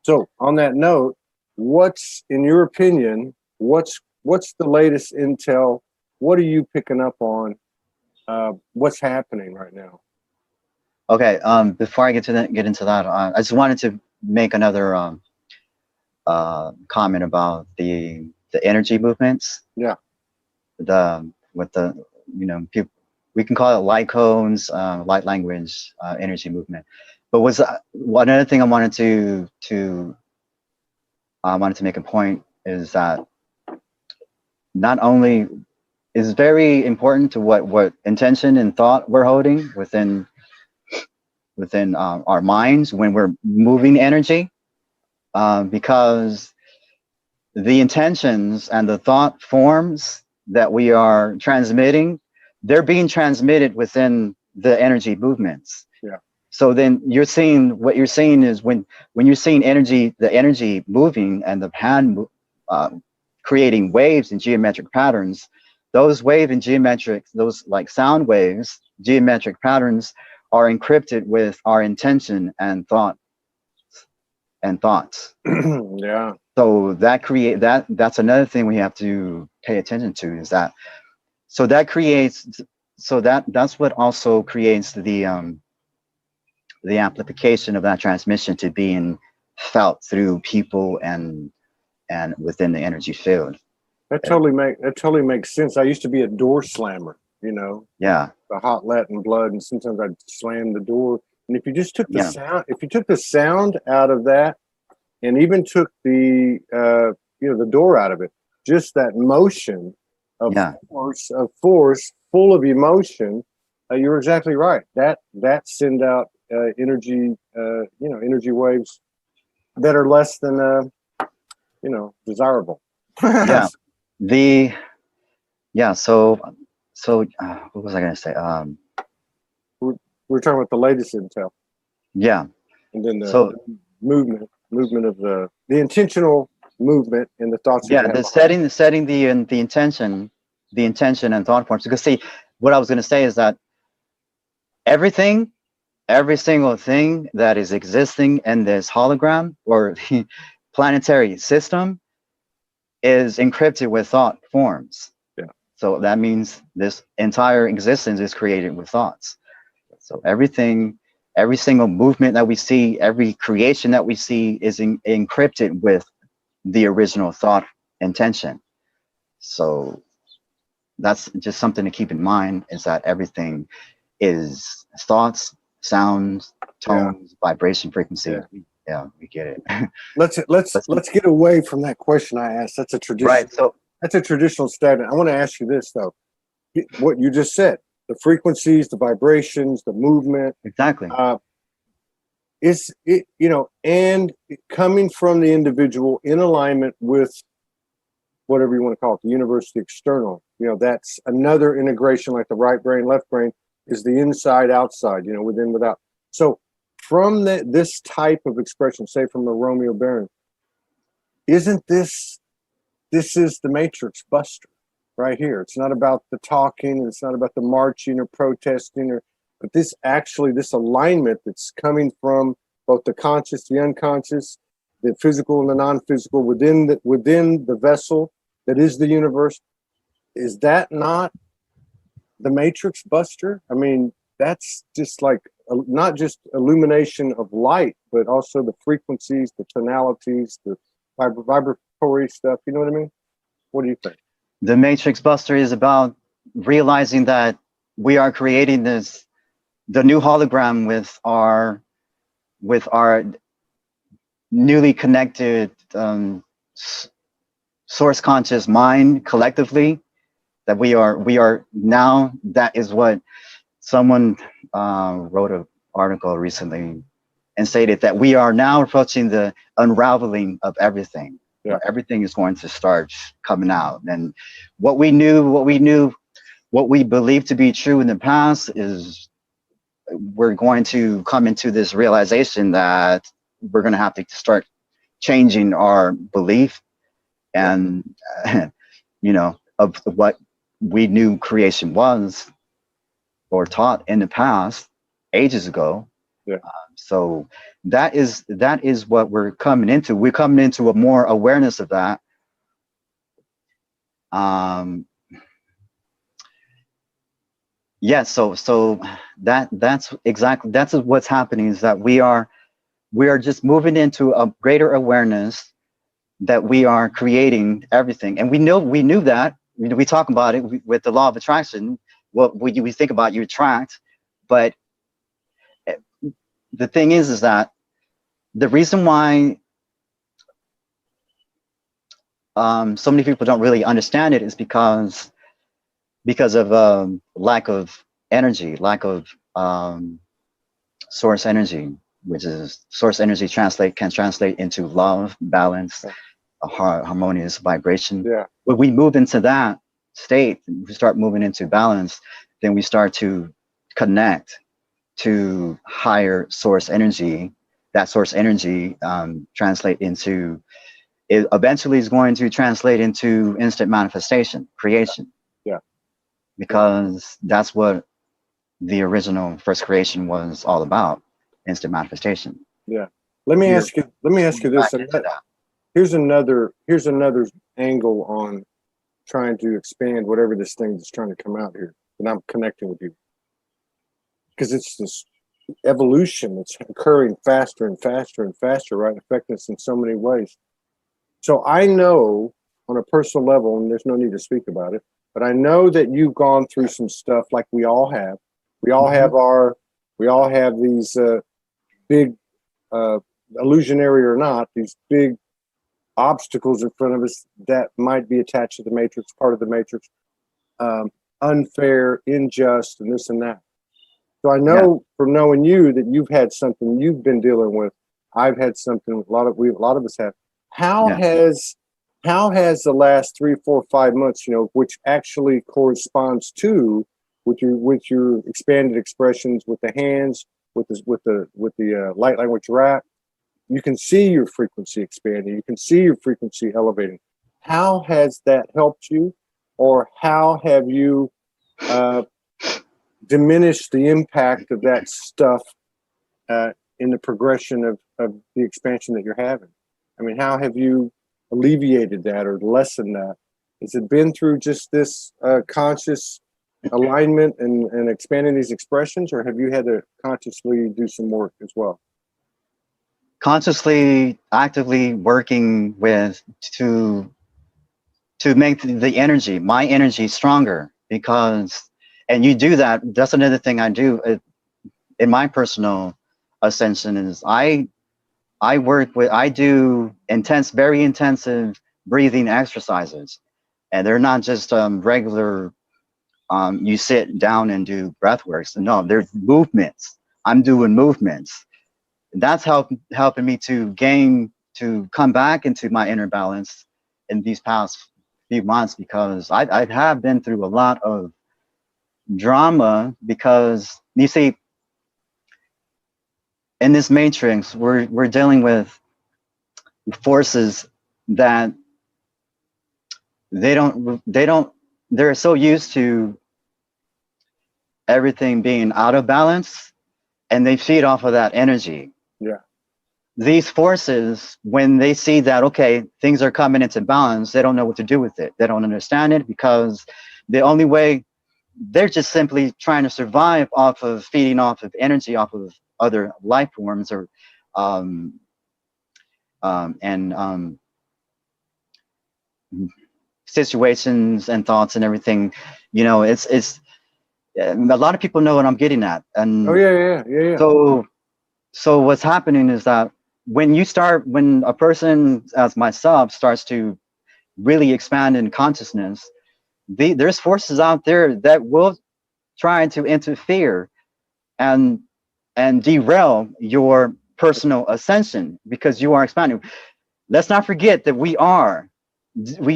So on that note, what's, in your opinion, what's the latest intel? What are you picking up on? What's happening right now? Okay, before I get into that, I just wanted to make another comment about the energy movements. Yeah. With the you know, people, we can call it light cones, light language, energy movement. But was another thing I wanted to make a point is that not only is very important to what intention and thought we're holding within our minds when we're moving energy, because the intentions and the thought forms that we are transmitting, they're being transmitted within the energy movements. Yeah. So then what you're seeing is when you're seeing energy, the energy moving and the hand creating waves and geometric patterns, those wave and geometric, those like sound waves, geometric patterns are encrypted with our intention and thoughts. Yeah. So that's another thing we have to pay attention to, is that that's what also creates the amplification of that transmission to being felt through people and within the energy field. That totally makes sense. I used to be a door slammer, you know. Yeah. The hot Latin blood, and sometimes I'd slam the door. And if you just took the sound, if you took the sound out of that, and even took the the door out of it, just that motion of force, full of emotion, you're exactly right. That send out energy, energy waves that are less than desirable. So what was I going to say? We're talking about the latest intel. Yeah. And then the movement of the intentional movement and the thoughts. Yeah, setting the intention and thought forms. Because see, what I was going to say is that every single thing that is existing in this hologram or the planetary system is encrypted with thought forms. Yeah. So that means this entire existence is created with thoughts. So every single movement that we see, every creation that we see is encrypted with the original thought intention. So that's just something to keep in mind, is that everything is thoughts, sounds, tones, vibration, frequency. Yeah, we get it. Let's get away from that question I asked. That's a tradition. Right. So that's a traditional statement. I want to ask you this though. What you just said, the frequencies, the vibrations, the movement. Exactly. Is it, and coming from the individual in alignment with whatever you want to call it, the universe, the external, that's another integration, like the right brain, left brain is the inside, outside, within, without. So from this type of expression, say from a Romeo Baron, isn't this is the matrix buster right here. It's not about the talking, it's not about the marching or protesting, but this alignment that's coming from both the conscious, the unconscious, the physical and the non-physical within the vessel that is the universe. Is that not the matrix buster? I mean, that's just like not just illumination of light, but also the frequencies, the tonalities, the vibratory stuff. You know what I mean? What do you think? The matrix buster is about realizing that we are creating the new hologram with our newly connected source conscious mind collectively, that we are now. That is what someone wrote an article recently and stated, that we are now approaching the unraveling of everything. Yeah. Everything is going to start coming out, and what we believed to be true in the past is, we're going to come into this realization that we're going to have to start changing our belief and of what we knew creation was, or taught in the past ages ago. Yeah. So that is what we're coming into. We're coming into a more awareness of that. Yeah, so that's what's happening, is that we are just moving into a greater awareness that we are creating everything. And we knew that. We talk about it with the law of attraction. What we think about, you attract. But the thing is that the reason why so many people don't really understand it is because of lack of energy, lack of source energy, which is source energy can translate into love, balance, a harmonious vibration. Yeah. When we move into that state, we start moving into balance, then we start to connect to higher source energy. That source energy translate into, it eventually is going to translate into instant manifestation, creation. Yeah. Because that's what the original first creation was all about, instant manifestation. Yeah. Let me ask you this. Here's another angle on trying to expand whatever this thing that's trying to come out here. And I'm connecting with you. Because it's this evolution that's occurring faster and faster and faster, right? Affecting us in so many ways. So I know on a personal level, and there's no need to speak about it, but I know that you've gone through some stuff like we all have. We all have these big, illusionary or not, these big obstacles in front of us that might be attached to the matrix, part of the matrix, unfair, unjust, and this and that. So I know from knowing you that you've had something you've been dealing with. I've had something. A lot of us have. How has the last 3, 4, 5 months, which actually corresponds to with your expanded expressions with the hands, with the light language rap, you can see your frequency expanding. You can see your frequency elevating. How has that helped you, or how have you diminished the impact of that stuff in the progression of the expansion that you're having? I mean, how have you alleviated that or lessened that? Has it been through just this conscious alignment and expanding these expressions, or have you had to consciously do some work as well? Consciously, actively working to make the energy, my energy, stronger. Because, and you do that. That's another thing I do in my personal ascension is I do very intensive breathing exercises, and they're not just regular. You sit down and do breath works. No, there's movements. I'm doing movements. That's helping me to come back into my inner balance in these past few months, because I have been through a lot of drama. Because you see, in this matrix, we're dealing with forces that they're so used to everything being out of balance, and they feed off of that energy. Yeah. These forces, when they see that, okay, things are coming into balance, they don't know what to do with it. They don't understand it, because the only way, they're just simply trying to survive off of feeding off of energy, off of other life forms, or situations and thoughts and everything. It's a lot of people know what I'm getting at. And yeah. So what's happening is that when a person as myself starts to really expand in consciousness, there's forces out there that will try to interfere and derail your personal ascension because you are expanding. Let's not forget that we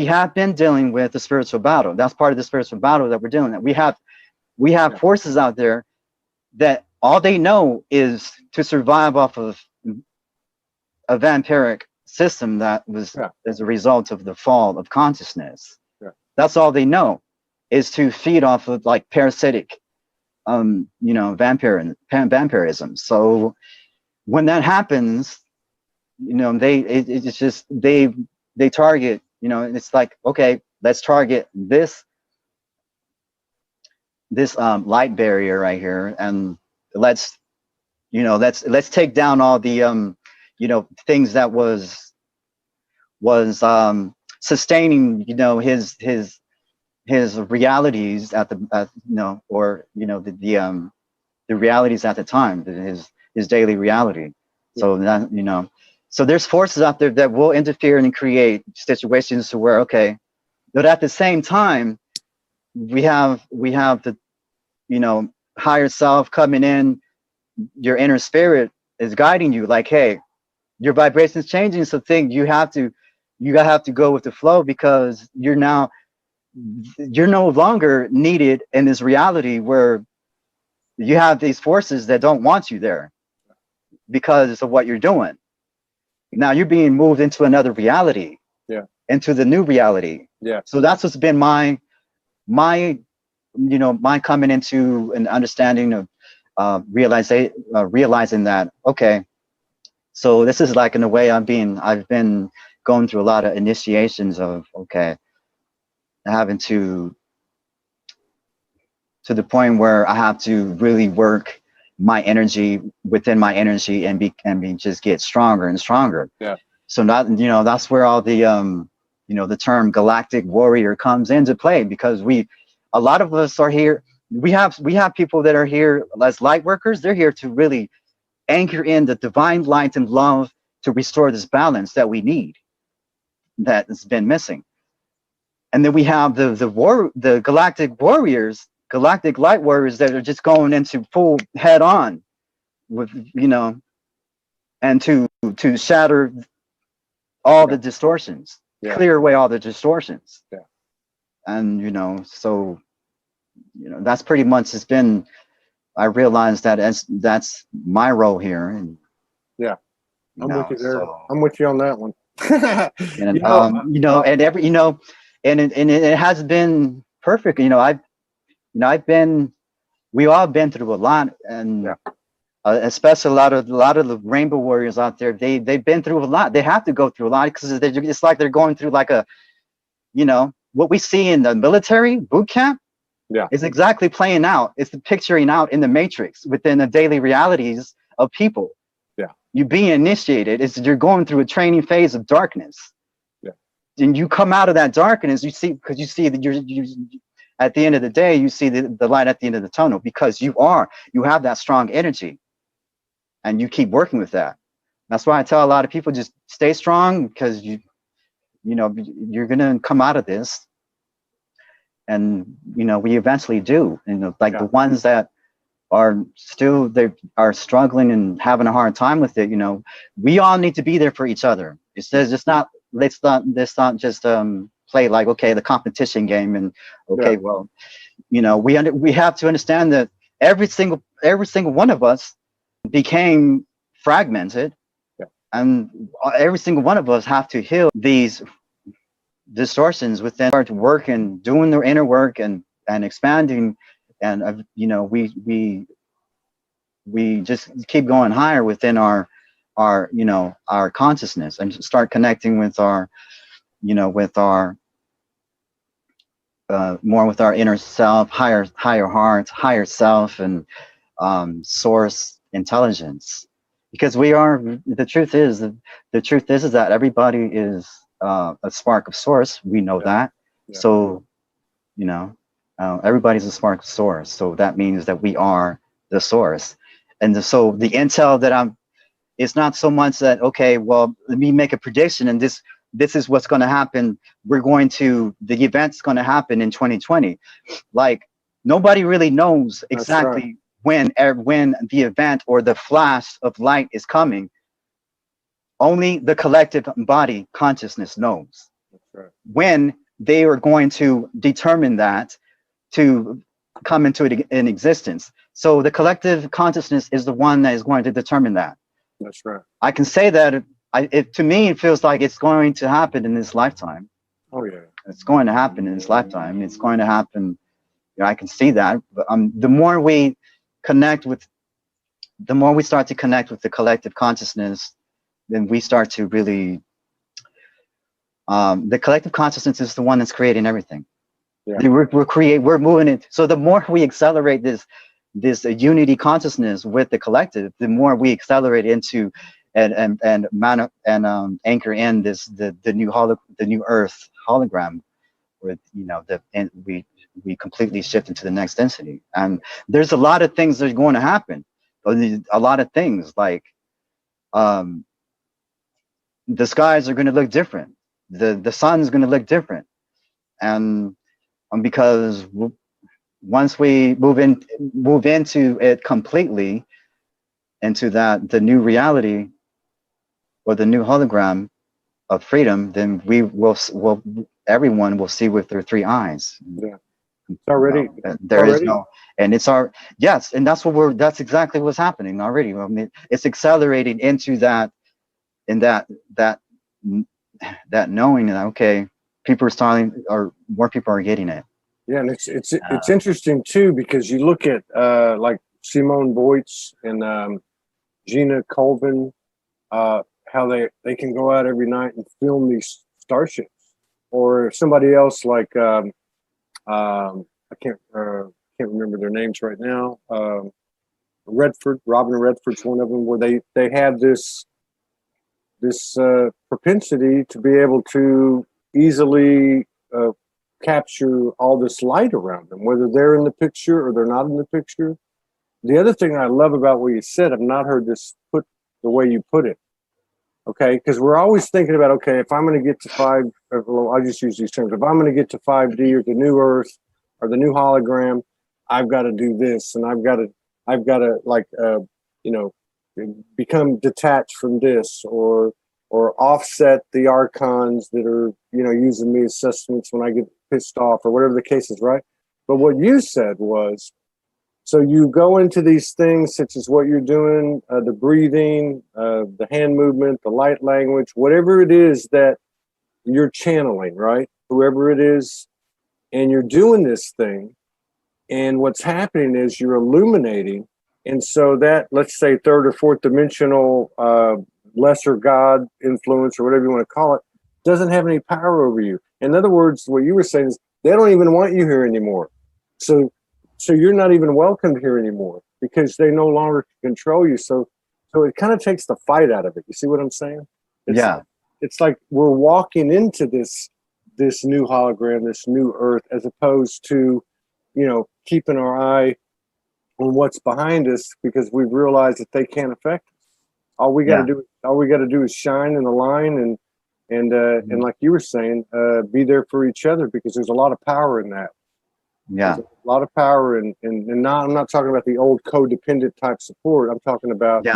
have been dealing with the spiritual battle. That's part of the spiritual battle that we're dealing with. We have forces out there that all they know is to survive off of a vampiric system that was as a result of the fall of consciousness. That's all they know, is to feed off of like parasitic vampirism. So when that happens, it's just they target, it's like, okay, let's target this light barrier right here, and let's take down all the things that was sustaining his realities at the the realities at the time, his daily reality. So that so there's forces out there that will interfere and create situations to where, okay, but at the same time we have the higher self coming in. Your inner spirit is guiding you, like, hey, your vibration's changing, so you have to go with the flow, because you're no longer needed in this reality where you have these forces that don't want you there because of what you're doing. Now you're being moved into another reality, into the new reality. So that's what's been my coming into an understanding of realizing that, okay, so this is like, in a way, I've been going through a lot of initiations of, okay, having to the point where I have to really work my energy within my energy and just get stronger and stronger. So that's where all the the term galactic warrior comes into play, because a lot of us are here. We have people that are here as light workers. They're here to really anchor in the divine light and love to restore this balance that we need, that has been missing. And then we have the galactic warriors, galactic light warriors, that are just going into full head on with, and to shatter all the distortions, clear away all the distortions. And so that's pretty much, it's been, I realized that that's my role here. And I'm with you there. I'm with you on that one. And it has been perfect. We all been through a lot, and especially a lot of the rainbow warriors out there, they've been through a lot. They have to go through a lot, because it's like they're going through like what we see in the military boot camp is exactly playing out. It's the picturing out in the matrix within the daily realities of people. You being initiated, you're going through a training phase of darkness. And you come out of that darkness, you see that you at the end of the day, you see the light at the end of the tunnel, because you have that strong energy, and you keep working with that. That's why I tell a lot of people, just stay strong, because you're gonna come out of this. And we eventually do. The ones that are still, they are struggling and having a hard time with it, we all need to be there for each other. It says let's not just play like, okay, the competition game, and okay, well, we have to understand that every single one of us became fragmented, and every single one of us have to heal these distortions within, start working, doing their inner work, and expanding, and we just keep going higher within our consciousness, and start connecting with our more with our inner self, higher heart, higher self, and source intelligence. Because the truth is that everybody is a spark of source. We know that. So everybody's a spark of source. So that means that we are the source. And so the intel that it's not so much that, okay, well, let me make a prediction, and this this is what's going to happen. The event's going to happen in 2020. Like, nobody really knows exactly when the event or the flash of light is coming. Only the collective body consciousness knows when they are going to determine that to come into an existence. So the collective consciousness is the one that is going to determine that. That's right. I can say that to me, it feels like it's going to happen in this lifetime. Oh yeah. It's going to happen in this lifetime. It's going to happen. You know, I can see that. But, the more we start to connect with the collective consciousness, then we start to really, the collective consciousness is the one that's creating everything. Yeah. We're moving it. So the more we accelerate this unity consciousness with the collective, the more we accelerate into and anchor in the new Earth hologram, with, you know, we completely shift into the next density. And there's a lot of things that are going to happen. A lot of things like the skies are going to look different. The sun's going to look different. And because once we move into it completely, into the new reality or the new hologram of freedom, then everyone will see with their three eyes. Yeah. It's already. There is no, and yes, and that's exactly what's happening already. I mean, it's accelerating into that knowing that, okay, people are starting, or more people are getting it. Yeah, and it's interesting too, because you look at like Simone Boyce and Gina Colvin, how they can go out every night and film these starships, or somebody else like I can't remember their names right now. Robin Redford's one of them, where they have this propensity to be able to easily capture all this light around them, whether they're in the picture or they're not in the picture. The other thing I love about what you said, I've not heard this put the way you put it. Okay, because we're always thinking about, okay, if I'm going to get to I'll just use these terms. If I'm going to get to 5D or the new Earth or the new hologram, I've got to do this, and I've got to like become detached from this, or offset the archons that are using me as sustenance when I get pissed off, or whatever the case is, right? But what you said was, so you go into these things such as what you're doing, the breathing, the hand movement, the light language, whatever it is that you're channeling, right? Whoever it is, and you're doing this thing, and what's happening is you're illuminating, and so that, let's say, third or fourth dimensional lesser God influence, or whatever you want to call it, doesn't have any power over you. In other words, what you were saying is they don't even want you here anymore. So you're not even welcomed here anymore, because they no longer control you. So it kind of takes the fight out of it. You see what I'm saying? It's like we're walking into this new hologram, this new Earth, as opposed to, keeping our eye on what's behind us, because we've realized that they can't affect us. All we got to do is shine in the line, and like you were saying, be there for each other, because there's a lot of power in that. Yeah, there's a lot of power, and not, I'm not talking about the old codependent type support. I'm talking about,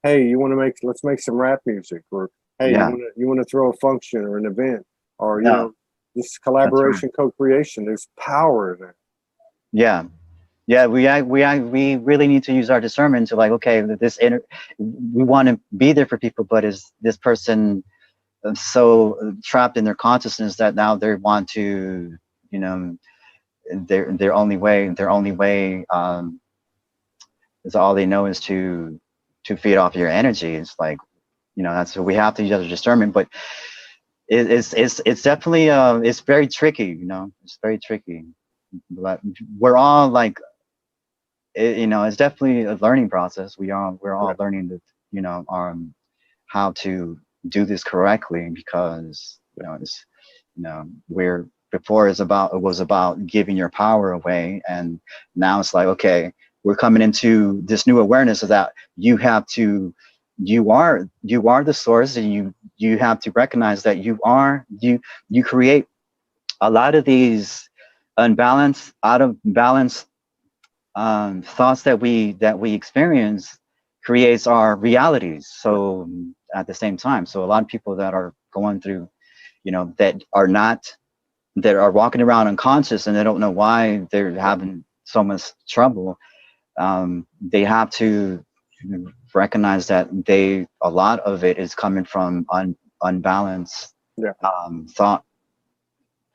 hey, let's make some rap music, or hey, you want to throw a function or an event, or this collaboration, co-creation. There's power in that. Yeah, we really need to use our discernment to, like, okay, we want to be there for people, but is this person so trapped in their consciousness that now they want to, their only way is all they know is to feed off your energy. It's like, that's what we have to use our discernment, but it's definitely it's very tricky. It's very tricky. But we're all like, it's definitely a learning process. We're all learning that, how to do this correctly, because before it was about giving your power away, and now it's like, okay, we're coming into this new awareness of that you are the source, and you have to recognize that you create a lot of these unbalanced, out of balance thoughts that we experience creates our realities. So at the same time, so a lot of people that are going through, that are walking around unconscious and they don't know why they're having so much trouble. They have to recognize that a lot of it is coming from unbalanced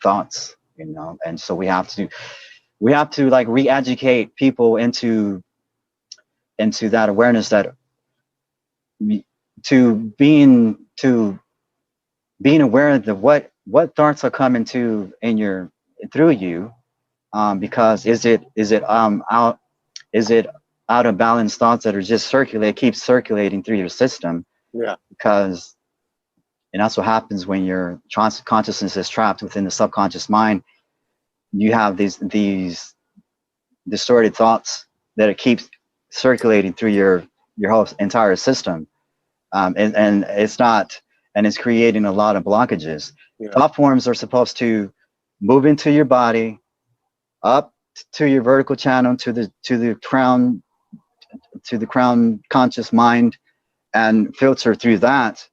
thoughts, and so we have to like re-educate people into that awareness, that to being aware of what thoughts are coming through you, because is it out of balance thoughts that are just keep circulating through your system? Yeah. Because, and that's what happens when your consciousness is trapped within the subconscious mind. You have these distorted thoughts that it keeps circulating through your whole entire system, and it's creating a lot of blockages. Yeah. Thought forms are supposed to move into your body, up to your vertical channel, to the crown conscious mind, and filter through that,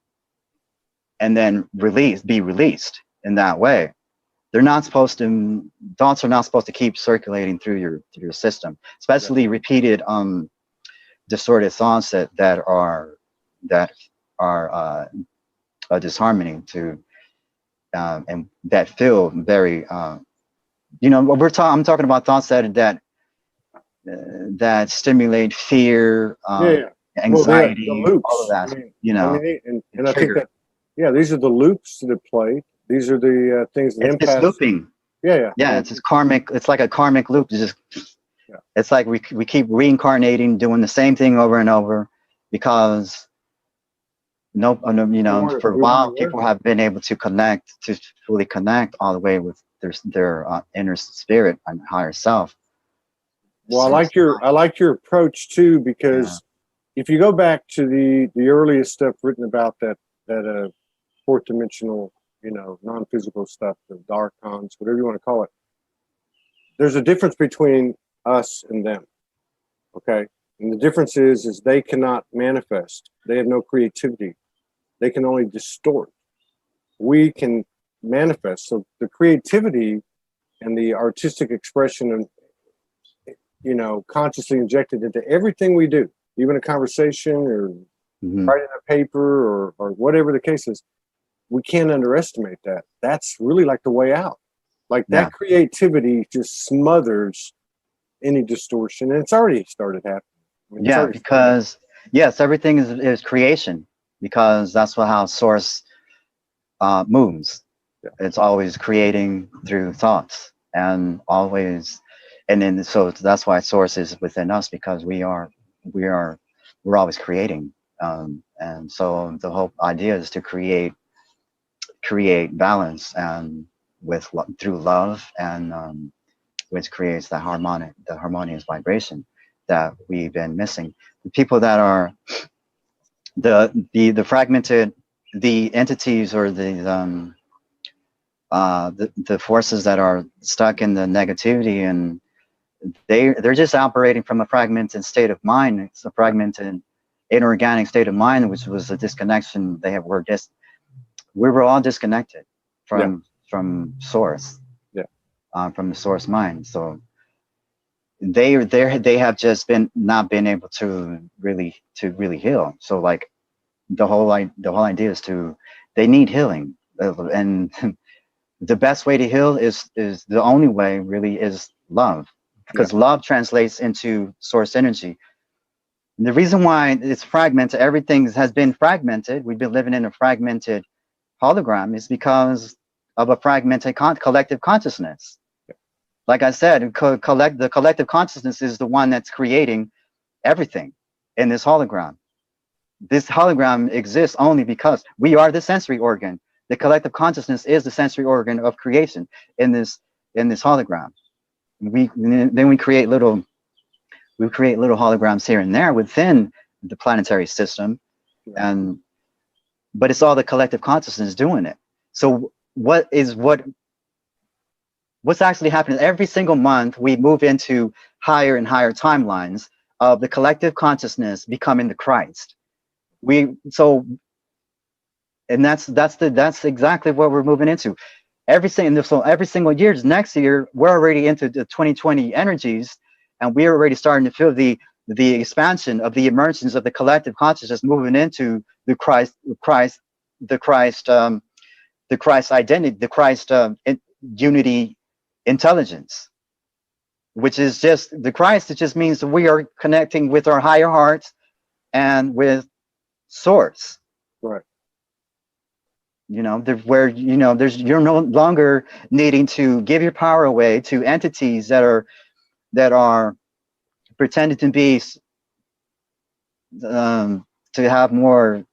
and then be released in that way. They're not supposed to. Thoughts are not supposed to keep circulating through your system, especially repeated distorted thoughts that are a disharmony to, and that feel very. I'm talking about thoughts that stimulate fear, anxiety, the loops. all of that. And I think that these are the loops that play. These are the things that it's looping. Yeah. It's karmic. It's like a karmic loop. It's like we keep reincarnating, doing the same thing over and over, because for a while people have been able to fully connect all the way with their inner spirit and higher self. Well, I like your approach too, because if you go back to the earliest stuff written about that fourth dimensional, non-physical stuff, the archons, whatever you want to call it, there's a difference between us and them. Okay, and the difference is they cannot manifest. They have no creativity. They can only distort. We can manifest. So the creativity and the artistic expression, and consciously injected into everything we do, even a conversation or writing a paper or whatever the case is, we can't underestimate that. That's really like the way out. Like that creativity just smothers any distortion, and it's already started happening. Because everything is creation, because that's how source moves. Yeah. It's always creating through thoughts, and then so that's why source is within us, because we're always creating, and so the whole idea is to create balance, and through love, and which creates the harmonious vibration that we've been missing. The people that are the fragmented, the entities, or the forces that are stuck in the negativity, and they're just operating from a fragmented state of mind. It's a fragmented inorganic state of mind, which was a disconnection. We were all disconnected from source, from the source mind. So they have just not been able to really heal. So like the whole idea is they need healing, and the best way to heal is the only way really is love, because love translates into source energy. And the reason why it's fragmented, everything has been fragmented. We've been living in a fragmented hologram, is because of a fragmented collective consciousness. Like I said, the collective consciousness is the one that's creating everything in this hologram. This hologram exists only because we are the sensory organ. The collective consciousness is the sensory organ of creation in this hologram. We create little holograms here and there within the planetary system, and but it's all the collective consciousness doing it. So what's actually happening every single month? We move into higher and higher timelines of the collective consciousness becoming the Christ. And that's exactly what we're moving into. Every single year, next year, we're already into the 2020 energies, and we're already starting to feel the expansion of the emergence of the collective consciousness moving into the Christ identity, the Christ unity intelligence, which is just the Christ. It just means that we are connecting with our higher hearts and with Source. Right. You're no longer needing to give your power away to entities that are pretending to be to have more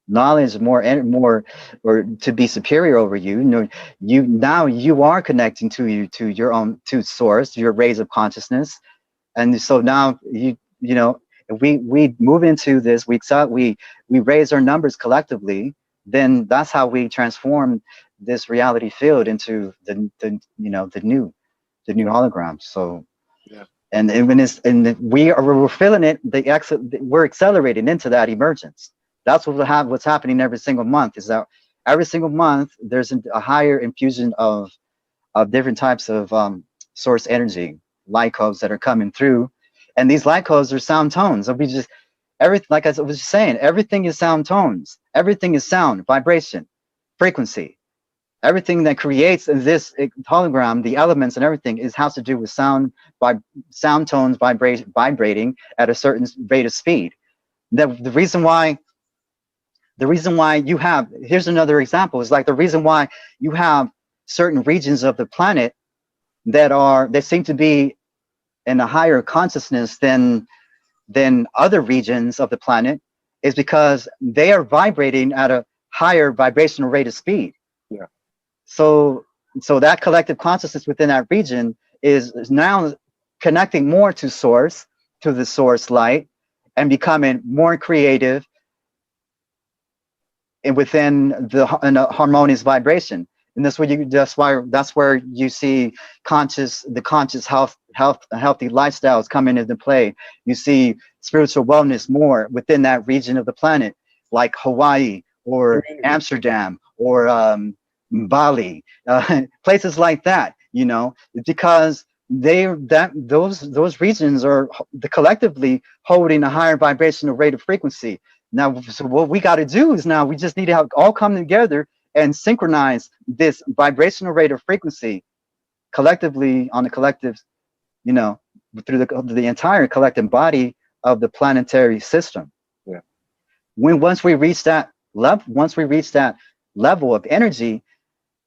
knowledge, more, or to be superior over you. You are connecting to your own, to Source, your rays of consciousness, and so now we move into this. We raise our numbers collectively. Then that's how we transform this reality field into the new hologram. So yeah. And we're feeling it. We're accelerating into that emergence. That's what's happening every single month. Is that every single month there's a higher infusion of different types of source energy, light codes that are coming through, and these light codes are sound tones. So like I was just saying, everything is sound tones. Everything is sound, vibration, frequency. Everything that creates this hologram, the elements and everything, has to do with sound tones vibrating at a certain rate of speed. The reason why you have, here's another example, is like the reason why you have certain regions of the planet that seem to be in a higher consciousness than other regions of the planet is because they are vibrating at a higher vibrational rate of speed. Yeah. So that collective consciousness within that region is now connecting more to Source, to the Source light, and becoming more creative and within a harmonious vibration. And that's where you see the conscious healthy lifestyles coming into play. You see spiritual wellness more within that region of the planet, like Hawaii or Amsterdam or Bali, places like that. Because those regions are collectively holding a higher vibrational rate of frequency. Now, so what we got to do is now we just need to all come together and synchronize this vibrational rate of frequency collectively on the collective, through the entire collective body of the planetary system. Yeah. Once we reach that level of energy,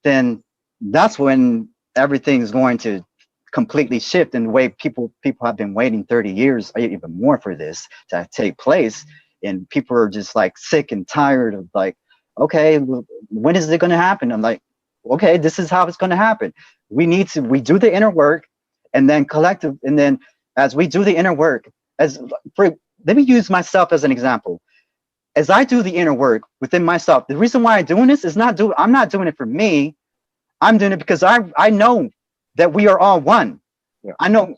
then that's when everything is going to completely shift in the way people have been waiting 30 years, or even more, for this to take place. And people are just like sick and tired of like, okay, when is it going to happen? I'm like, okay, this is how it's going to happen. We do the inner work, and then as we do the inner work, let me use myself as an example. As I do the inner work within myself, the reason why I'm doing this is I'm not doing it for me. I'm doing it because I know that we are all one. Yeah. I know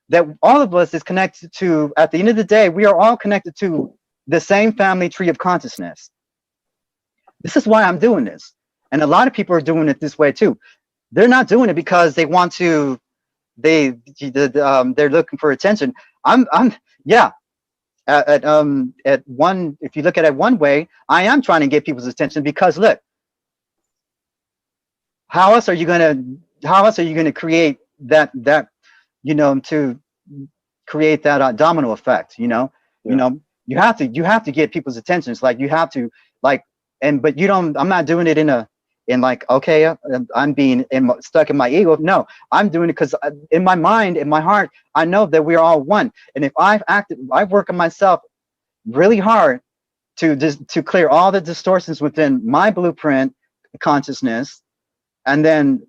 that all of us is connected to, at the end of the day, we are all connected to the same family tree of consciousness. This is why I'm doing this. And a lot of people are doing it this way too. They're not doing it because they want to, they're looking for attention. If you look at it one way, I am trying to get people's attention because look, how else are you gonna create that to create that domino effect, Yeah. You have to get people's attention. It's like you have to but I'm not doing it okay, I'm being stuck in my ego. No, I'm doing it because in my mind, in my heart, I know that we are all one. And if I work on myself really hard to clear all the distortions within my blueprint consciousness, and then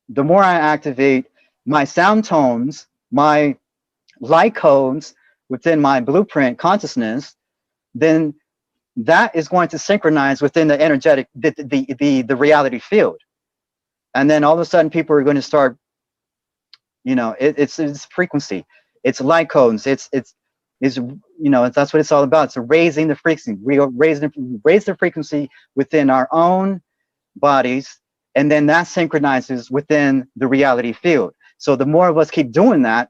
the more I activate my sound tones, my light codes within my blueprint consciousness, then that is going to synchronize within the energetic, the reality field. And then all of a sudden people are going to start, you know, it's frequency, it's light codes, it's you know, that's what it's all about. So raising the frequency, raise the frequency within our own bodies, and then that synchronizes within the reality field. So the more of us keep doing that,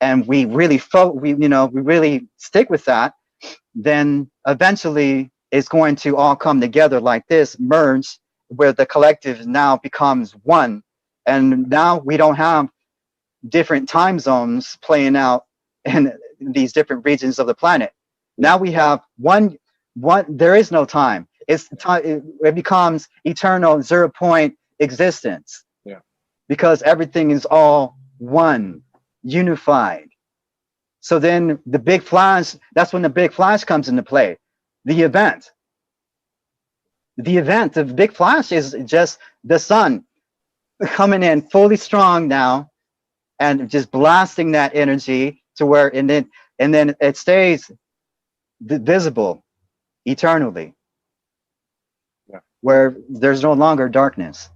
and we really we really stick with that, then eventually it's going to all come together like this, merge, where the collective now becomes one. And now we don't have different time zones playing out in these different regions of the planet. Now we have one, there is no time. It's time, it becomes eternal 0 point existence. Yeah. Because everything is all one, unified. So then the big flash, that's when the big flash comes into play. The event. The event of big flash is just the sun coming in fully strong now and just blasting that energy to where, and then it stays visible eternally. Yeah. Where there's no longer darkness.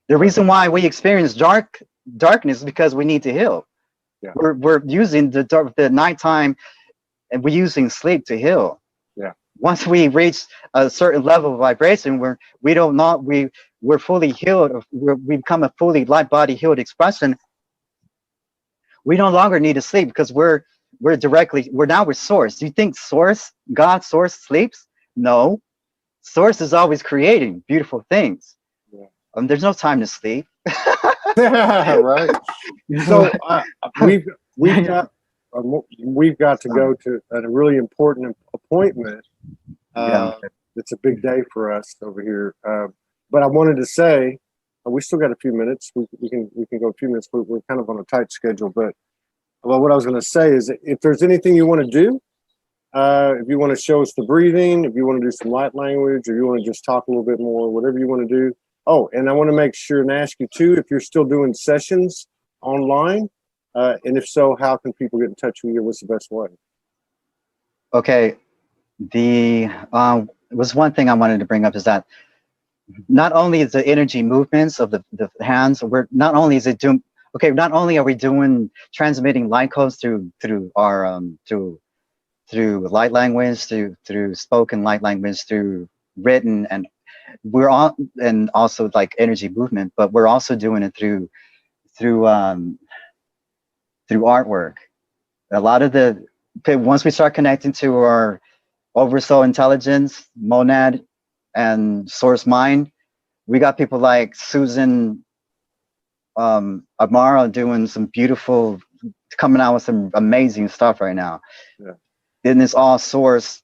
The reason why we experience darkness is because we need to heal. Yeah. We're using the nighttime, and we're using sleep to heal. Yeah. Once we reach a certain level of vibration, we're fully healed. We become a fully light body healed expression. We no longer need to sleep because we're now with Source. Do you think Source, God, Source sleeps? No. Source is always creating beautiful things. Yeah. There's no time to sleep. Right. So we've got to go to a really important appointment. It's a big day for us over here. But I wanted to say, we still got a few minutes. We can go a few minutes. We're kind of on a tight schedule. But what I was going to say is, if there's anything you want to do, if you want to show us the breathing, if you want to do some light language, or you want to just talk a little bit more, whatever you want to do. Oh, and I want to make sure and ask you too, if you're still doing sessions online, and if so, how can people get in touch with you? What's the best way? Okay, was one thing I wanted to bring up is that not only is the energy movements of the hands, not only are we doing transmitting light codes through our through light language, through spoken light language, through written, and also like energy movement, but we're also doing it through artwork. A lot of once we start connecting to our oversoul intelligence, monad, and source mind, we got people like Susan Amara doing some beautiful, coming out with some amazing stuff right now. Yeah. And it's all source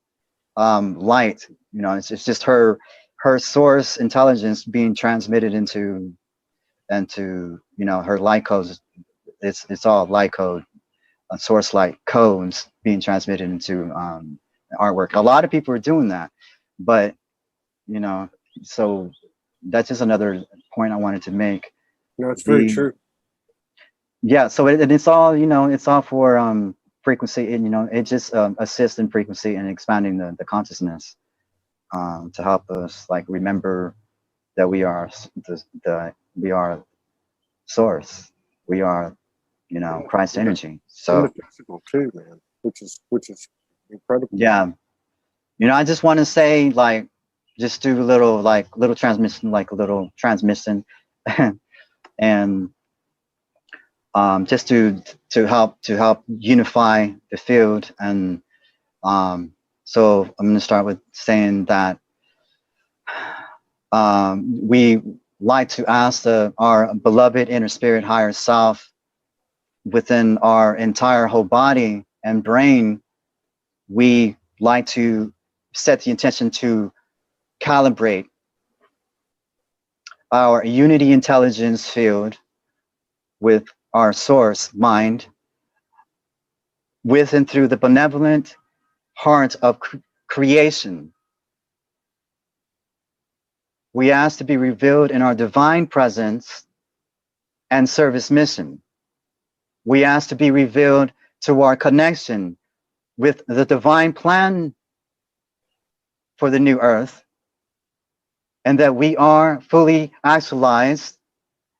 light. You know, it's just her source intelligence being transmitted into you know, her light codes. It's all light code, source light codes being transmitted into artwork. A lot of people are doing that, but you know, so that's just another point I wanted to make. No, it's very true. Yeah, so it's all, you know, it's all for frequency, and you know, it just assists in frequency and expanding the consciousness to help us like remember that we are we are source, we are, you know, Christ energy. So physical too, man, which is incredible. Yeah, you know, I just want to say, like, just do a little transmission, and just to help unify the field. And so I'm going to start with saying that we like to ask our beloved inner spirit, higher self, within our entire whole body and brain. We like to set the intention to calibrate our unity intelligence field with our source mind, with and through the benevolent heart of creation. We ask to be revealed in our divine presence and service mission. We ask to be revealed to our connection with the divine plan for the new earth, and that we are fully actualized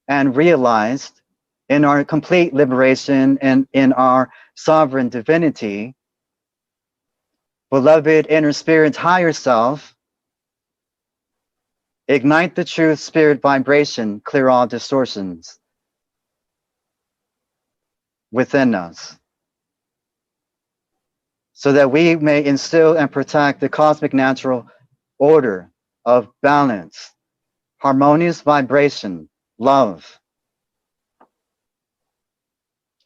and realized in our complete liberation and in our sovereign divinity, beloved inner spirit's higher self, ignite the truth spirit vibration, clear all distortions within us, so that we may instill and protect the cosmic natural order of balance, harmonious vibration, love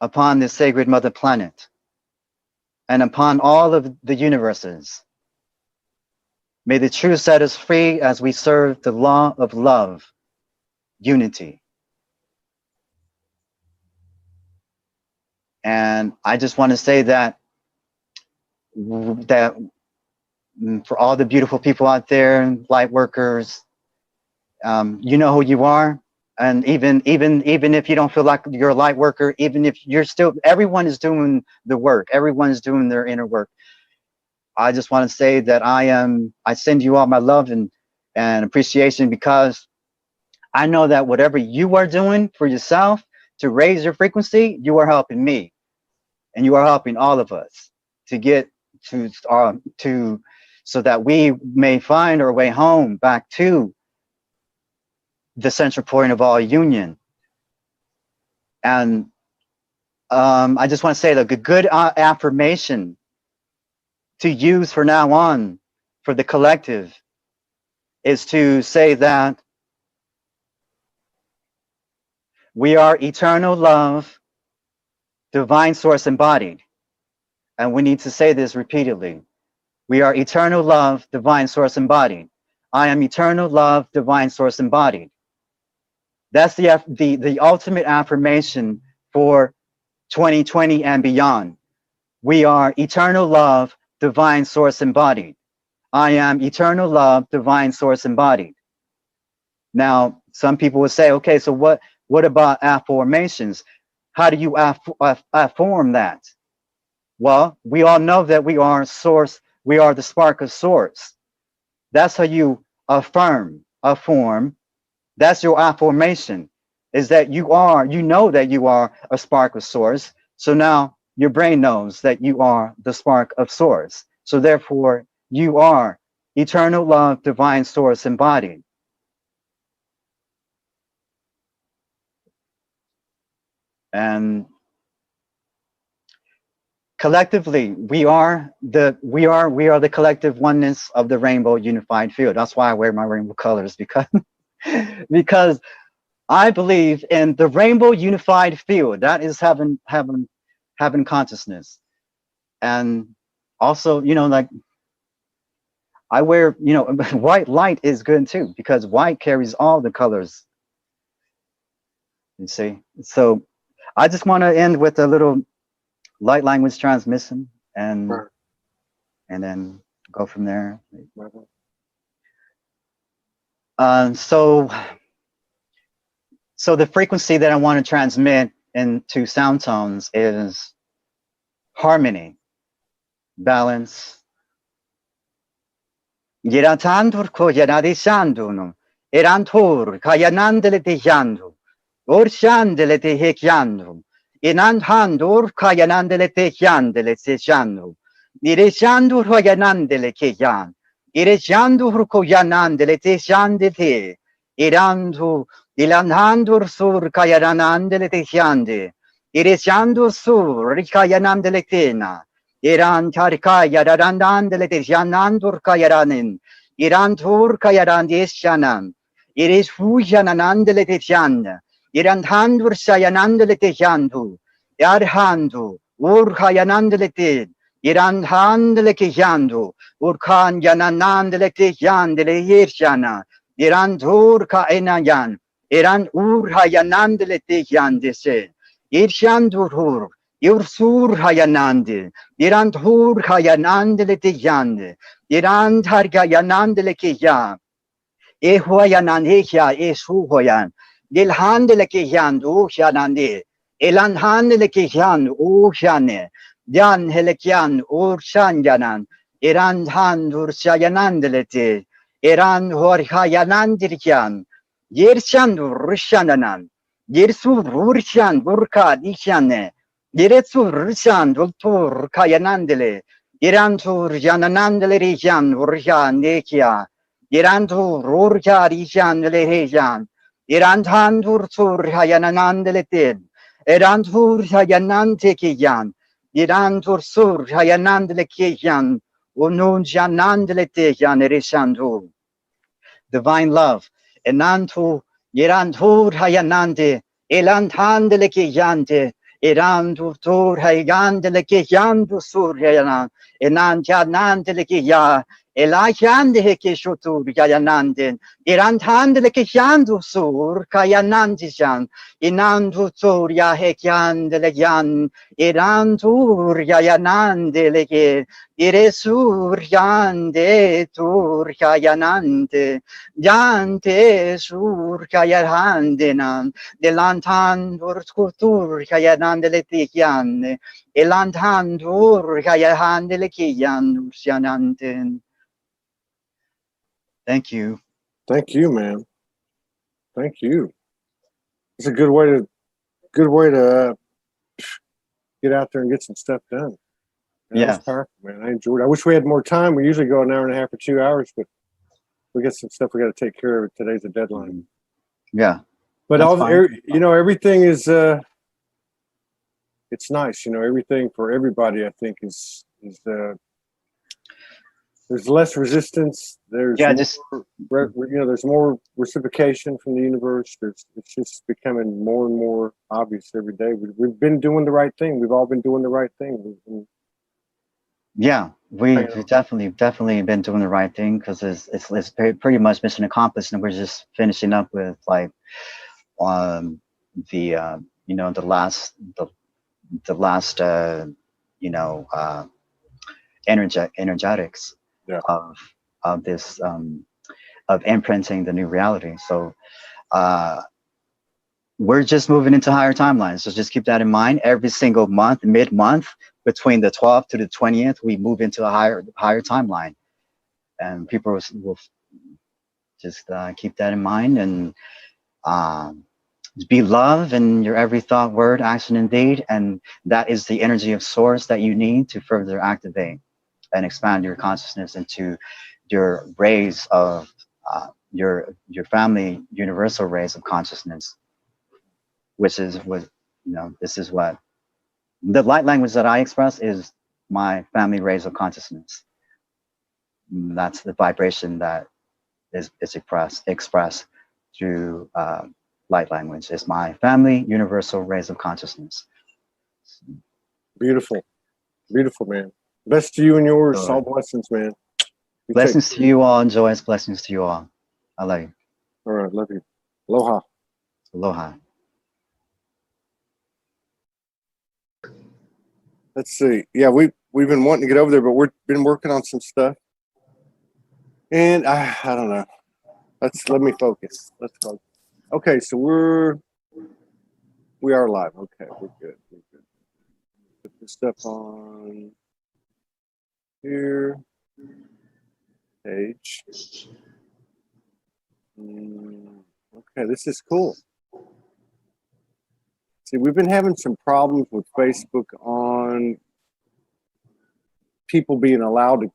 upon this sacred mother planet and upon all of the universes. May the truth set us free as we serve the law of love, unity. And I just want to say that for all the beautiful people out there, light workers, you know who you are. And even if you don't feel like you're a light worker, even if you're still, everyone is doing the work. Everyone is doing their inner work. I just want to say that I send you all my love and appreciation, because I know that whatever you are doing for yourself to raise your frequency, you are helping me, and you are helping all of us to get to so that we may find our way home back to the central point of all union. And I just want to say that a good affirmation to use for now on for the collective is to say that we are eternal love, divine source embodied. And we need to say this repeatedly. We are eternal love, divine source embodied. I am eternal love, divine source embodied. That's the ultimate affirmation for 2020 and beyond. We are eternal love, divine source embodied. I am eternal love, divine source embodied. Now, some people will say, okay, so what about affirmations? How do you affirm that? Well, we all know that we are source, we are the spark of source. That's how you affirm. That's your affirmation, is that you know that you are a spark of source. So now your brain knows that you are the spark of source. So therefore, you are eternal love, divine source embodied. And collectively, we are the collective oneness of the rainbow unified field. That's why I wear my rainbow colors, because I believe in the rainbow unified field. That is heaven consciousness. And also, like I wear, white light is good too, because white carries all the colors. You see? So I just want to end with a little light language transmission and then go from there. So the frequency that I want to transmit into sound tones is harmony, balance. Yeratandur ko yeradishandu, erantur kayanandele tejandu, urshandele tehekyandu, inandhandur kayanandele tehyandele sejandu, ireshandur hoyanandele keyan, ireshandur koyanandele teshandete, irandu, ilandhandur sur kayanandele tehyande, ireshandur sur rikayanandele tena, Iran tarikaya darandandele te janandur kayaranin. Iran tur kayaran deshanan. Iris hujananandele te jan. Iran handur sayanandele te jandu. Yarhandu. Ur kayanandele te. Iran handele ke jandu. Urkan yananandele te jandele yershana. Iran tur ka enayan. Iran ur hayanandele te jandese. Irshandur hur. Yursur hayanande, Irantur hayanandele te yande, Irantar hayanandele ke ya, Ehuayanandehya, Esuhoyan, Dilhandele ke yan, Ushanande, Elanhandele ke yan, Ushane, Yan helekyan, Urshanyanan, Iran handur shayanandelete, Iran horhayanandirjan, Yershandur Rishananan, Yersu Rurshan Burka Dishane, Yeretsu Rishan Vultur Kayanandele, Irantur Jananandele Rijan Urjan Nekia, Irantur Rurja Rijan Lehejan, Irantandur Sur Hayanandeletin, Irantur Hayanante Kijan, Irantur Sur Hayanandele Kijan, Unun Janandele Tejan Erishandu. Divine love. Enantu, Yerantur Hayanande, Elantandele Kijante, Erantu Tur Hayandele Kijandu Suryanan, Enanjanandele Kija, Elachande Hekishutur Yayananden, Erantandele Kijandu Sur, Kayanandijan, Inantu Surya Hekyandele Yan, Erantur Yayanandele, Iresur Yande Tur Yayanante, Yante sur kayahandenan, delantan urkutur kayandele tikian, elantandur kayahandele kiyan ursiananten. Thank you. Thank you, man. Thank you. It's a good way to get out there and get some stuff done. That was powerful, man. I enjoyed it. I wish we had more time. We usually go an hour and a half or 2 hours, but we got some stuff we got to take care of. Today's a deadline. Yeah. But everything is it's nice, everything for everybody, I think is there's less resistance. There's there's more reciprocation from the universe. It's just becoming more and more obvious every day. We've been doing the right thing. We've all been doing the right thing. Yeah, we've definitely been doing the right thing, because it's pretty much mission accomplished, and we're just finishing up with like the last energetics of this of imprinting the new reality. So we're just moving into higher timelines. So just keep that in mind. Every single month, mid-month, between the 12th to the 20th, we move into a higher timeline, and people will just keep that in mind, and be love in your every thought, word, action, and deed, and that is the energy of source that you need to further activate and expand your consciousness into your rays of your family universal rays of consciousness, which is what this is what the light language that I express is my family rays of consciousness. That's the vibration that is expressed through light language. Is my family universal rays of consciousness. Beautiful, beautiful, man. Best to you and yours. All blessings, man. Blessings to you all, and joyous blessings to you all. I love you. All right, love you. Aloha. Aloha. Let's see. Yeah, we've been wanting to get over there, but we've been working on some stuff. And I don't know. Let me focus. Let's focus. Okay, so we are live. Okay, we're good. Put this stuff on here. Page. Okay, this is cool. See, we've been having some problems with Facebook on people being allowed to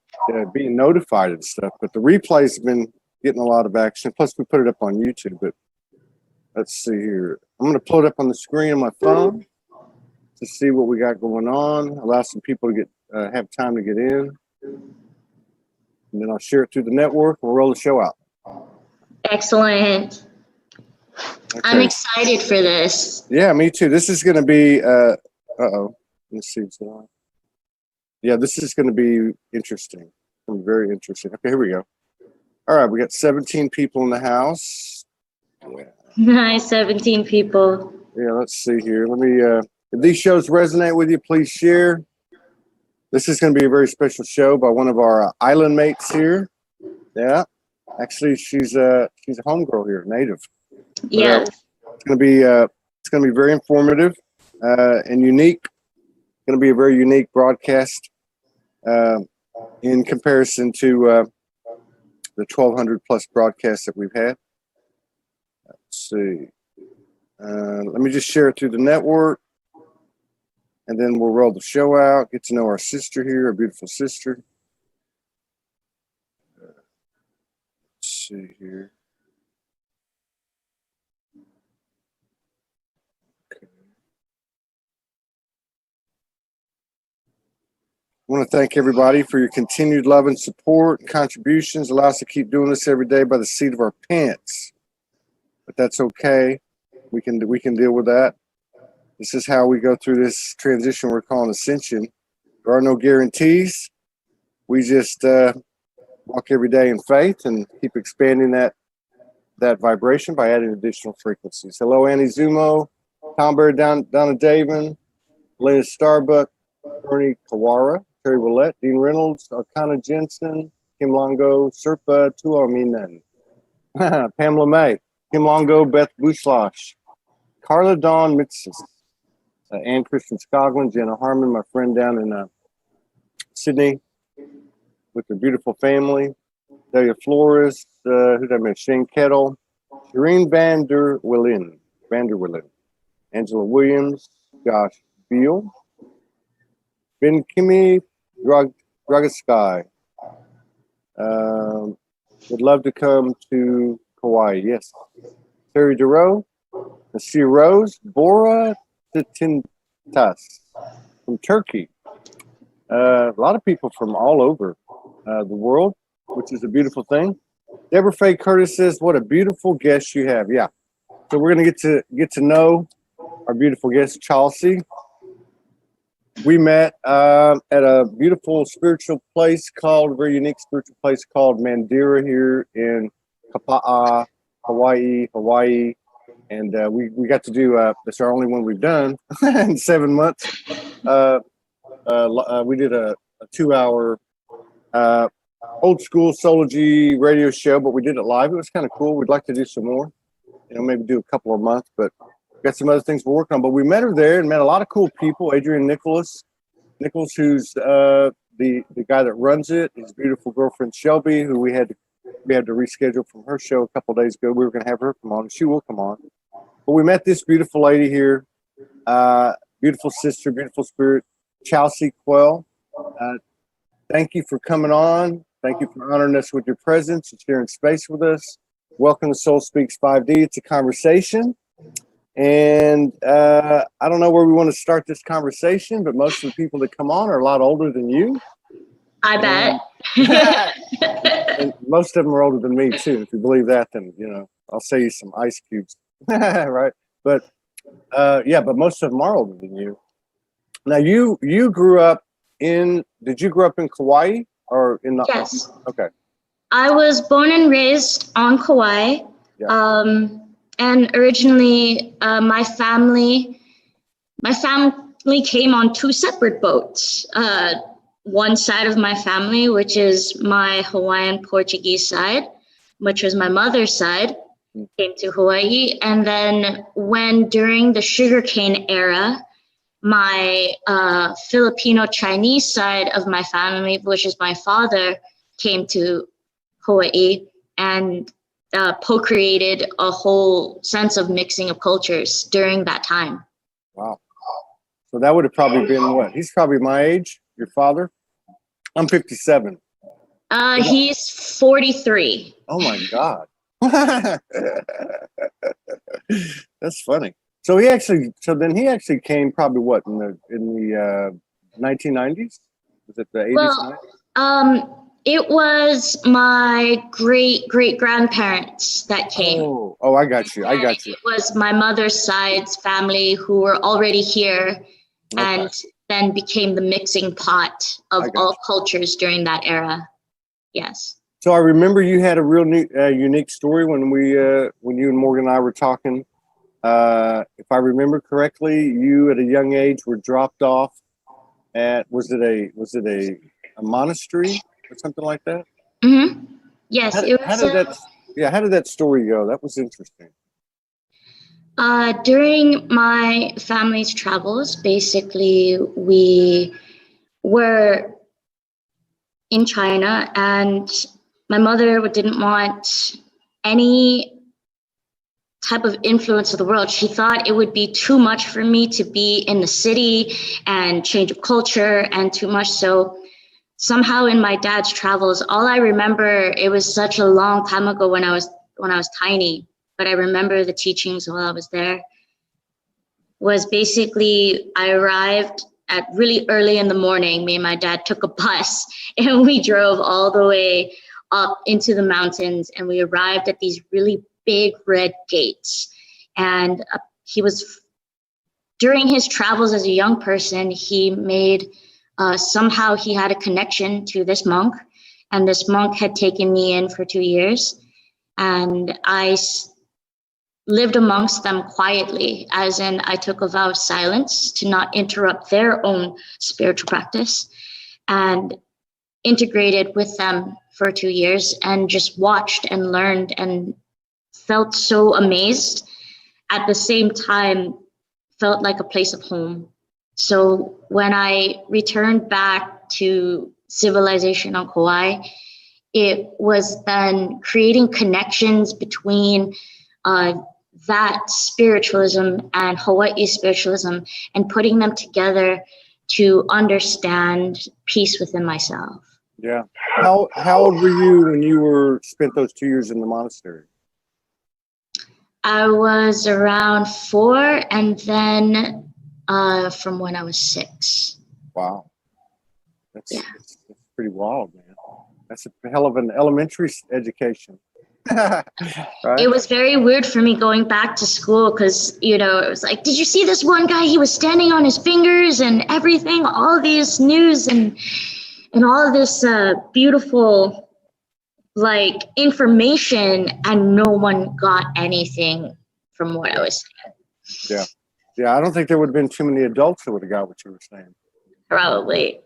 being notified and stuff, but the replays have been getting a lot of action. Plus, we put it up on YouTube. But let's see here. I'm going to pull it up on the screen on my phone to see what we got going on. Allow some people to have time to get in, and then I'll share it through the network. We'll roll the show out. Excellent. Okay. I'm excited for this. Yeah, me too. This is going to be, let's see. Yeah, this is going to be interesting. Very interesting. Okay, here we go. All right, we got 17 people in the house. Yeah. Nice, 17 people. Yeah, let's see here. Let me, if these shows resonate with you, please share. This is going to be a very special show by one of our island mates here. Yeah, actually, she's a homegirl here, native. Yeah, it's going to be very informative and unique. It's going to be a very unique broadcast. in comparison to the 1,200 plus broadcasts that we've had. Let's see. Let me just share it through the network, and then we'll roll the show out, get to know our sister here, our beautiful sister. Let's see here. I want to thank everybody for your continued love and support and contributions. Allow us to keep doing this every day by the seat of our pants. But that's okay. We can deal with that. This is how we go through this transition we're calling ascension. There are no guarantees. We just walk every day in faith and keep expanding that vibration by adding additional frequencies. Hello, Annie Zumo, Tom Bird, Donna Davin, Lena Starbuck, Bernie Kawara, Terry Willette, Dean Reynolds, Arcana Jensen, Kim Longo, Serpa Tuaminan, Pamela May, Kim Longo, Beth Bushlosh, Carla Dawn Mitsis, Ann Christian Skoglund, Jenna Harmon, my friend down in Sydney with her beautiful family, Delia Flores, who did I mention? Shane Kettle, Shireen Vanderwillen, Angela Williams, Josh Beal, Ben Kimmy, Dragasky. Would love to come to Kauai. Yes. Terry DeRoe, Nasir Rose, Bora Tintas from Turkey. A lot of people from all over the world, which is a beautiful thing. Deborah Faye Curtis says, "What a beautiful guest you have." Yeah. So we're gonna get to know our beautiful guest, Chelsea. We met at a beautiful spiritual place very unique spiritual place called Mandira here in Kapa'a, Hawaii. And we got to do, that's our only one we've done in 7 months. We did a 2-hour old school Soulogy radio show, but we did it live. It was kind of cool. We'd like to do some more, maybe do a couple of months, but got some other things we're working on. But we met her there and met a lot of cool people. Adrian Nichols, who's the guy that runs it, his beautiful girlfriend Shelby, who we had to reschedule from her show a couple of days ago. We were going to have her come on, and she will come on. But we met this beautiful lady here, beautiful sister, beautiful spirit, Chelsea Quell. Thank you for coming on. Thank you for honoring us with your presence and sharing space with us. Welcome to Soul Speaks 5D. It's a conversation. And I don't know where we want to start this conversation, but most of the people that come on are a lot older than you. I bet. And most of them are older than me too. If you believe that, then I'll sell you some ice cubes, right? But but most of them are older than you. Now you grew up in? Did you grow up in Kauai or in the? Yes. Okay. I was born and raised on Kauai. Yeah. And originally, my family came on 2 separate boats. One side of my family, which is my Hawaiian Portuguese side, which was my mother's side, came to Hawaii. And then during the sugarcane era, my Filipino Chinese side of my family, which is my father, came to Hawaii and procreated a whole sense of mixing of cultures during that time. Wow. So that would have probably been what? He's probably my age, your father? I'm 57. He's 43. Oh my God. That's funny. So then he actually came probably what in the 1990s? Was it the 80s? Well, it was my great-great-grandparents that came. Oh, I got you. It was my mother's side's family who were already here and then became the mixing pot of all cultures during that era. Yes. So I remember you had a real unique story when you and Morgan and I were talking. If I remember correctly, you at a young age were dropped off at was it a monastery or something like that? Mm-hmm. Yes. How did that story go? That was interesting. During my family's travels, basically we were in China, and my mother didn't want any type of influence of the world. She thought it would be too much for me to be in the city and change of culture and too much. So somehow in my dad's travels, all I remember, it was such a long time ago when I was tiny, but I remember the teachings while I was there, was basically I arrived at really early in the morning. Me and my dad took a bus and we drove all the way up into the mountains, and we arrived at these really big red gates. And during his travels as a young person, he made, somehow he had a connection to this monk, and this monk had taken me in for 2 years. And I lived amongst them quietly, as in I took a vow of silence to not interrupt their own spiritual practice, and integrated with them for 2 years and just watched and learned and felt so amazed. At the same time, felt like a place of home. So when I returned back to civilization on Kauai, it was then creating connections between that spiritualism and Hawaii spiritualism, and putting them together to understand peace within myself. Yeah. How old were you when you spent those 2 years in the monastery? I was around 4, and then from when I was 6. Wow. That's pretty wild, man. That's a hell of an elementary education. Right? It was very weird for me going back to school because, it was like, did you see this one guy? He was standing on his fingers and everything, all this news and all of this beautiful, information, and no one got anything from what I was saying. Yeah. I don't think there would have been too many adults that would have got what you were saying. Probably.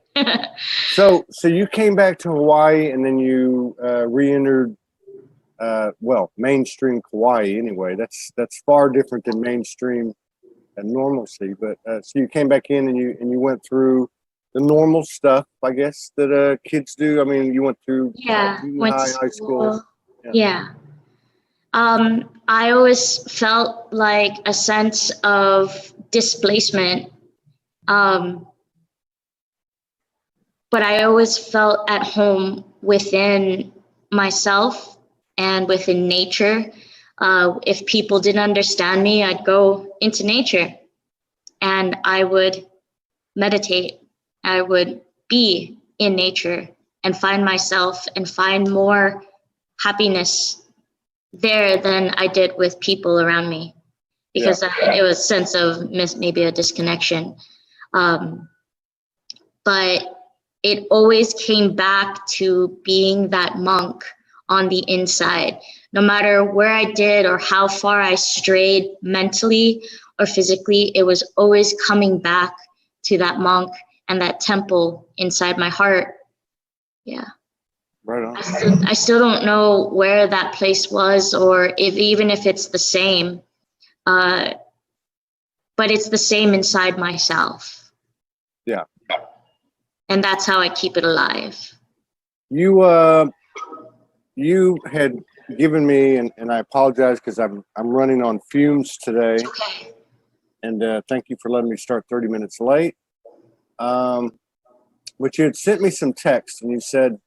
So you came back to Hawaii, and then you re-entered, mainstream Kauai anyway. That's far different than mainstream and normalcy. But so you came back in and you went through the normal stuff, I guess, that kids do. I mean, you went through high school. Yeah. I always felt like a sense of displacement. But I always felt at home within myself and within nature. If people didn't understand me, I'd go into nature and I would meditate. I would be in nature and find myself and find more happiness there than I did with people around me, because it was a sense of maybe a disconnection. But it always came back to being that monk on the inside. No matter where I did or how far I strayed mentally or physically, it was always coming back to that monk and that temple inside my heart. Yeah. Right on. I still don't know where that place was, or even if it's the same, but it's the same inside myself. Yeah. And that's how I keep it alive. You had given me, and I apologize because I'm running on fumes today. Okay. And thank you for letting me start 30 minutes late. But you had sent me some text, and you said,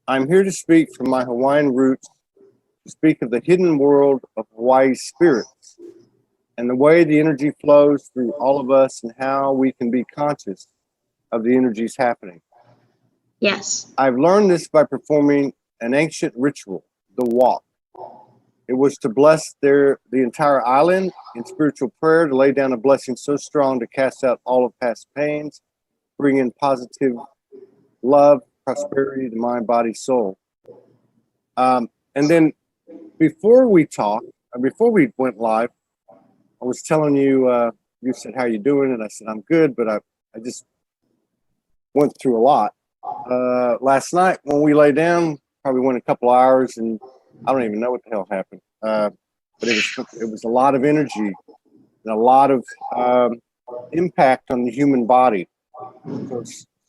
"I'm here to speak from my Hawaiian roots, to speak of the hidden world of Hawaii's spirits and the way the energy flows through all of us and how we can be conscious of the energies happening. Yes. I've learned this by performing an ancient ritual, the walk. It was to bless the entire island in spiritual prayer, to lay down a blessing so strong to cast out all of past pains, bring in positive love, prosperity to mind, body, soul." And then before we went live, I was telling you, you said, "How you doing?" And I said, "I'm good," but I just went through a lot. Last night when we lay down, probably went a couple hours, and I don't even know what the hell happened. But it was a lot of energy and a lot of impact on the human body.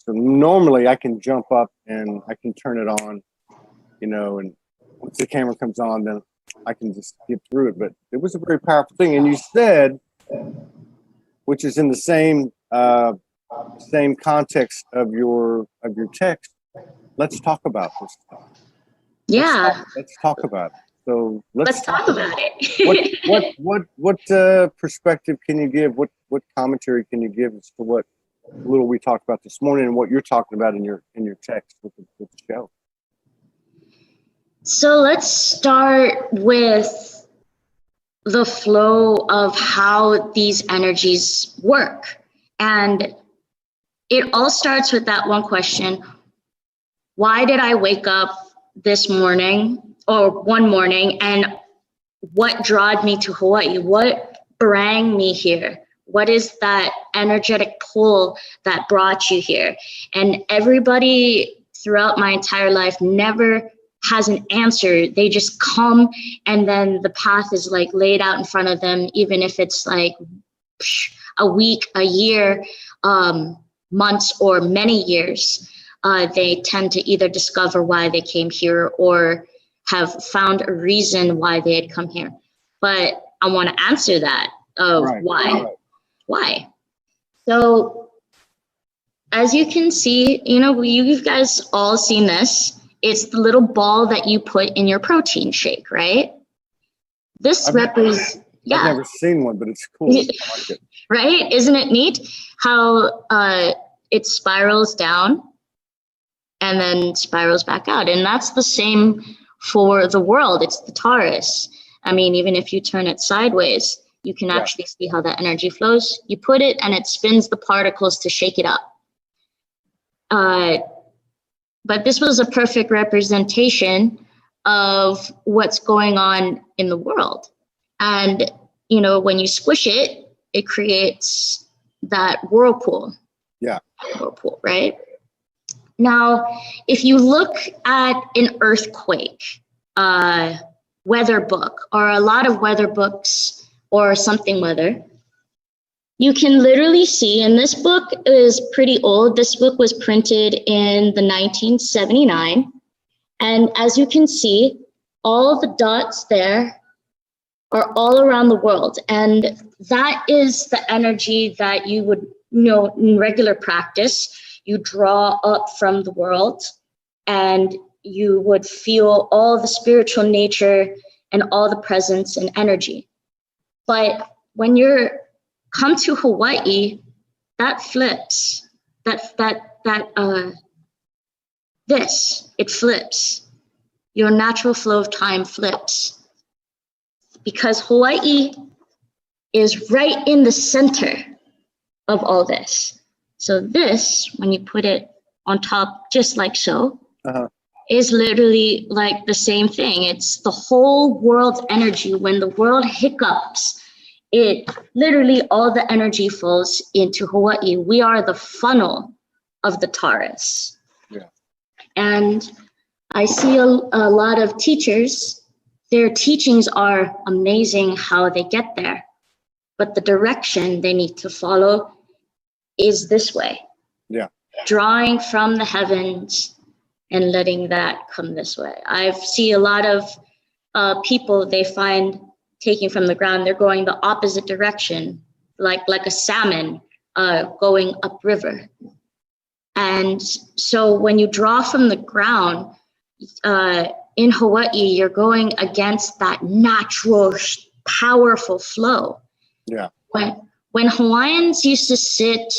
So normally I can jump up and I can turn it on, you know, and once the camera comes on, then I can just get through it. But it was a very powerful thing. And you said, which is in the same context of your text, let's talk about this stuff. Yeah. Let's talk about it. So Let's talk about it. what perspective can you give? What commentary can you give as to what little we talked about this morning and what you're talking about in your text with the show? So let's start with the flow of how these energies work. And it all starts with that one question. Why did I wake up this morning or one morning, and what drawed me to Hawaii? What brought me here? What is that energetic pull that brought you here? And everybody throughout my entire life never has an answer. They just come, and then the path is like laid out in front of them, even if it's like a week, a year, months, or many years. They tend to either discover why they came here or have found a reason why they had come here. But I want to answer that of why. Why? So as you can see, you know, you guys all seen this. It's the little ball that you put in your protein shake, right? This represents, I've never seen one, but it's cool. I like it. Right? Isn't it neat how it spirals down and then spirals back out? And that's the same for the world. It's the torus. I mean, even if you turn it sideways, you can actually see how that energy flows. You put it and it spins the particles to shake it up. But this was a perfect representation of what's going on in the world. And, you know, when you squish it, it creates that whirlpool. Yeah. Whirlpool, right? Now, if you look at an earthquake weather book, or a lot of weather books, or something weather, you can literally see, and this book is pretty old. This book was printed in the 1979. And as you can see, all the dots there are all around the world. And that is the energy that you would know in regular practice. You draw up from the world and you would feel all the spiritual nature and all the presence and energy. But when you're come to Hawaii, that flips. It flips. Your natural flow of time flips. Because Hawaii is right in the center of all this. So this, when you put it on top, just like so, is literally like the same thing. It's the whole world's energy. When the world hiccups, it literally, all the energy flows into Hawaii. We are the funnel of the torus. Yeah. And I see a lot of teachers, their teachings are amazing how they get there, but the direction they need to follow is this way. Yeah. Drawing from the heavens and letting that come this way. I see a lot of people, they find taking from the ground, they're going the opposite direction, like a salmon going upriver. And so when you draw from the ground, in Hawaii, you're going against that natural, powerful flow. Yeah. When Hawaiians used to sit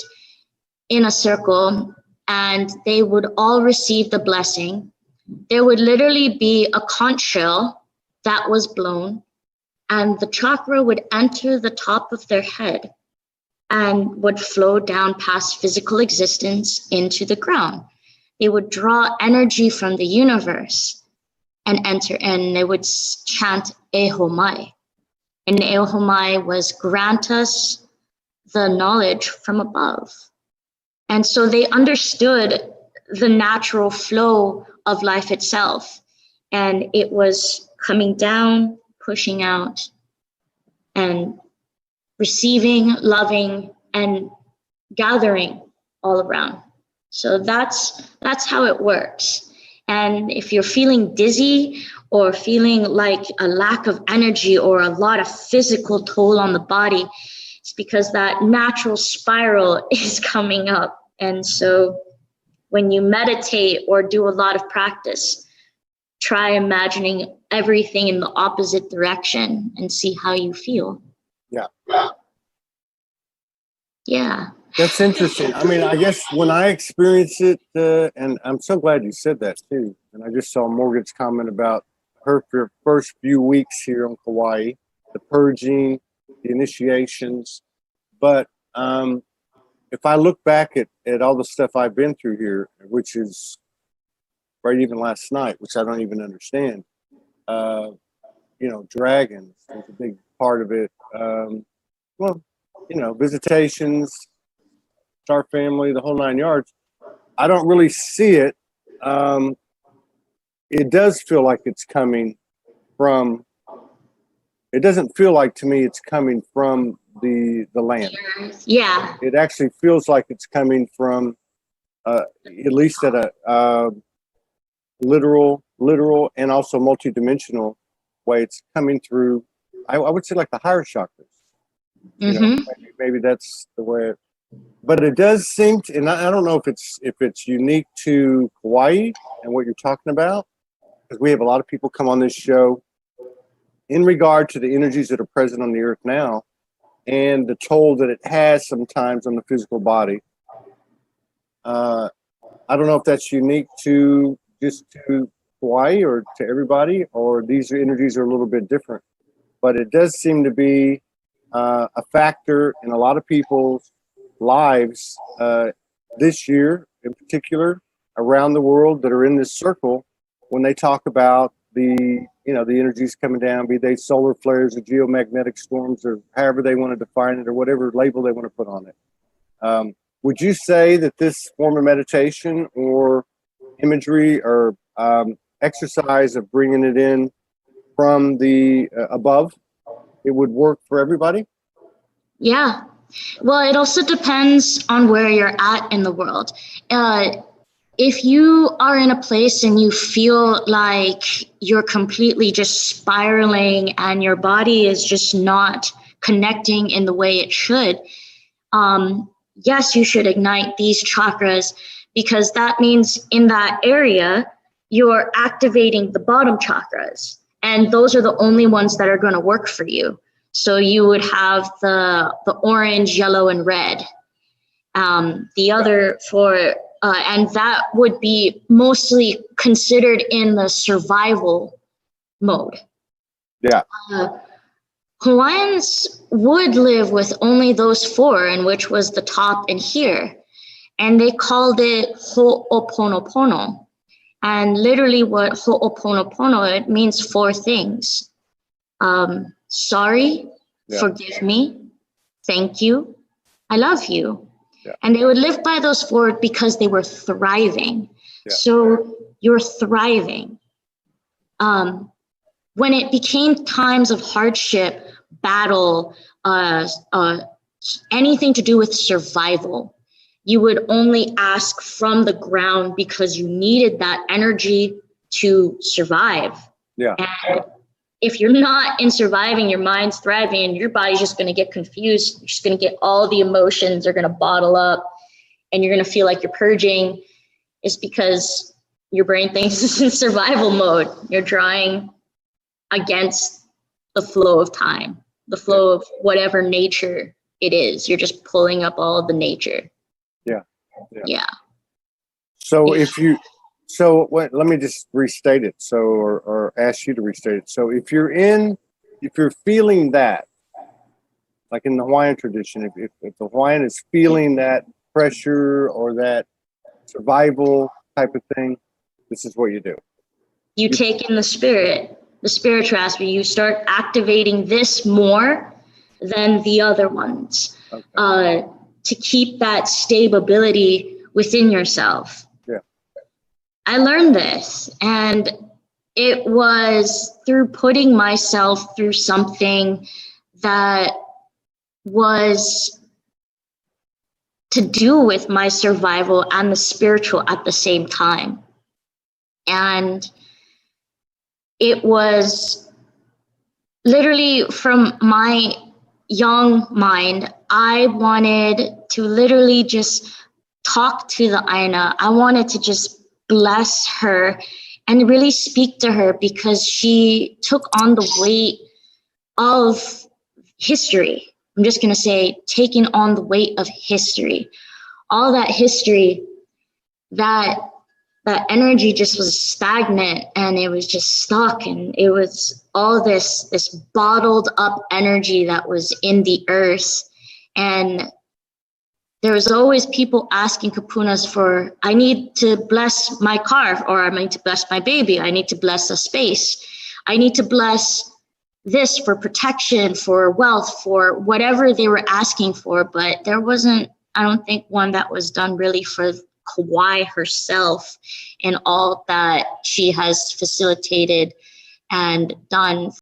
in a circle and they would all receive the blessing, there would literally be a conch shell that was blown, and the chakra would enter the top of their head and would flow down past physical existence into the ground. They would draw energy from the universe and enter in. They would chant Ehomai. And Ehomai was grant us the knowledge from above. And so they understood the natural flow of life itself. And it was coming down, pushing out, and receiving, loving, and gathering all around. So that's how it works. And if you're feeling dizzy or feeling like a lack of energy or a lot of physical toll on the body, it's because that natural spiral is coming up. And so when you meditate or do a lot of practice, try imagining everything in the opposite direction and see how you feel. Yeah. Yeah. That's interesting. I mean, I guess when I experience it, and I'm so glad you said that too. And I just saw Morgan's comment about her first few weeks here on Kauai, the purging, the initiations. But if I look back at all the stuff I've been through here, which is right even last night, which I don't even understand, dragons is a big part of it. Visitations, Star Family, the whole 9 yards. I don't really see it. It does feel like it's coming from. It doesn't feel like to me it's coming from the land. Yeah. It actually feels like it's coming from, at least at a literal and also multidimensional way. It's coming through. I would say like the higher chakras. Maybe that's the way. But it does seem to, and I don't know if it's unique to Kauai and what you're talking about, because we have a lot of people come on this show in regard to the energies that are present on the earth now and the toll that it has sometimes on the physical body. I don't know if that's unique to just to Kauai or to everybody, or these energies are a little bit different. But it does seem to be a factor in a lot of people's lives this year in particular around the world that are in this circle when they talk about the energies coming down, be they solar flares or geomagnetic storms or however they want to define it or whatever label they want to put on it. Would you say that this form of meditation or imagery or exercise of bringing it in from the above, it would work for everybody? Yeah. Well, it also depends on where you're at in the world. If you are in a place and you feel like you're completely just spiraling and your body is just not connecting in the way it should, yes, you should ignite these chakras, because that means in that area, you're activating the bottom chakras. And those are the only ones that are going to work for you. So you would have the orange, yellow, and red. The other for, and that would be mostly considered in the survival mode. Yeah. Hawaiians would live with only those four, in which was the top and here. And they called it ho'oponopono. And literally what ho'oponopono, it means four things. Sorry, forgive me, thank you, I love you. Yeah. And they would live by those four because they were thriving. Yeah. So you're thriving. When it became times of hardship, battle, anything to do with survival, you would only ask from the ground because you needed that energy to survive. Yeah. And if you're not in surviving, your mind's thriving and your body's just going to get confused. You're just going to get all the emotions are going to bottle up and you're going to feel like you're purging. It's because your brain thinks it's in survival mode. You're drawing against the flow of time, the flow of whatever nature it is. You're just pulling up all of the nature. Yeah. So let me just restate it. So, or ask you to restate it. So if you're feeling that, like in the Hawaiian tradition, if the Hawaiian is feeling that pressure or that survival type of thing, this is what you do. You take in the spiritual aspect. You start activating this more than the other ones. Okay. To keep that stability within yourself. Yeah. I learned this, and it was through putting myself through something that was to do with my survival and the spiritual at the same time. And it was literally from my young mind, I wanted to literally just talk to the Aina. I wanted to just bless her and really speak to her, because she took on the weight of history. I'm just going to say, taking on the weight of history. All that history, that energy just was stagnant, and it was just stuck, and it was all this bottled up energy that was in the earth. And there was always people asking kapunas for, I need to bless my car, or I need to bless my baby, I need to bless a space, I need to bless this for protection, for wealth, for whatever they were asking for. But there wasn't, I don't think, one that was done really for Kauai herself and all that she has facilitated and done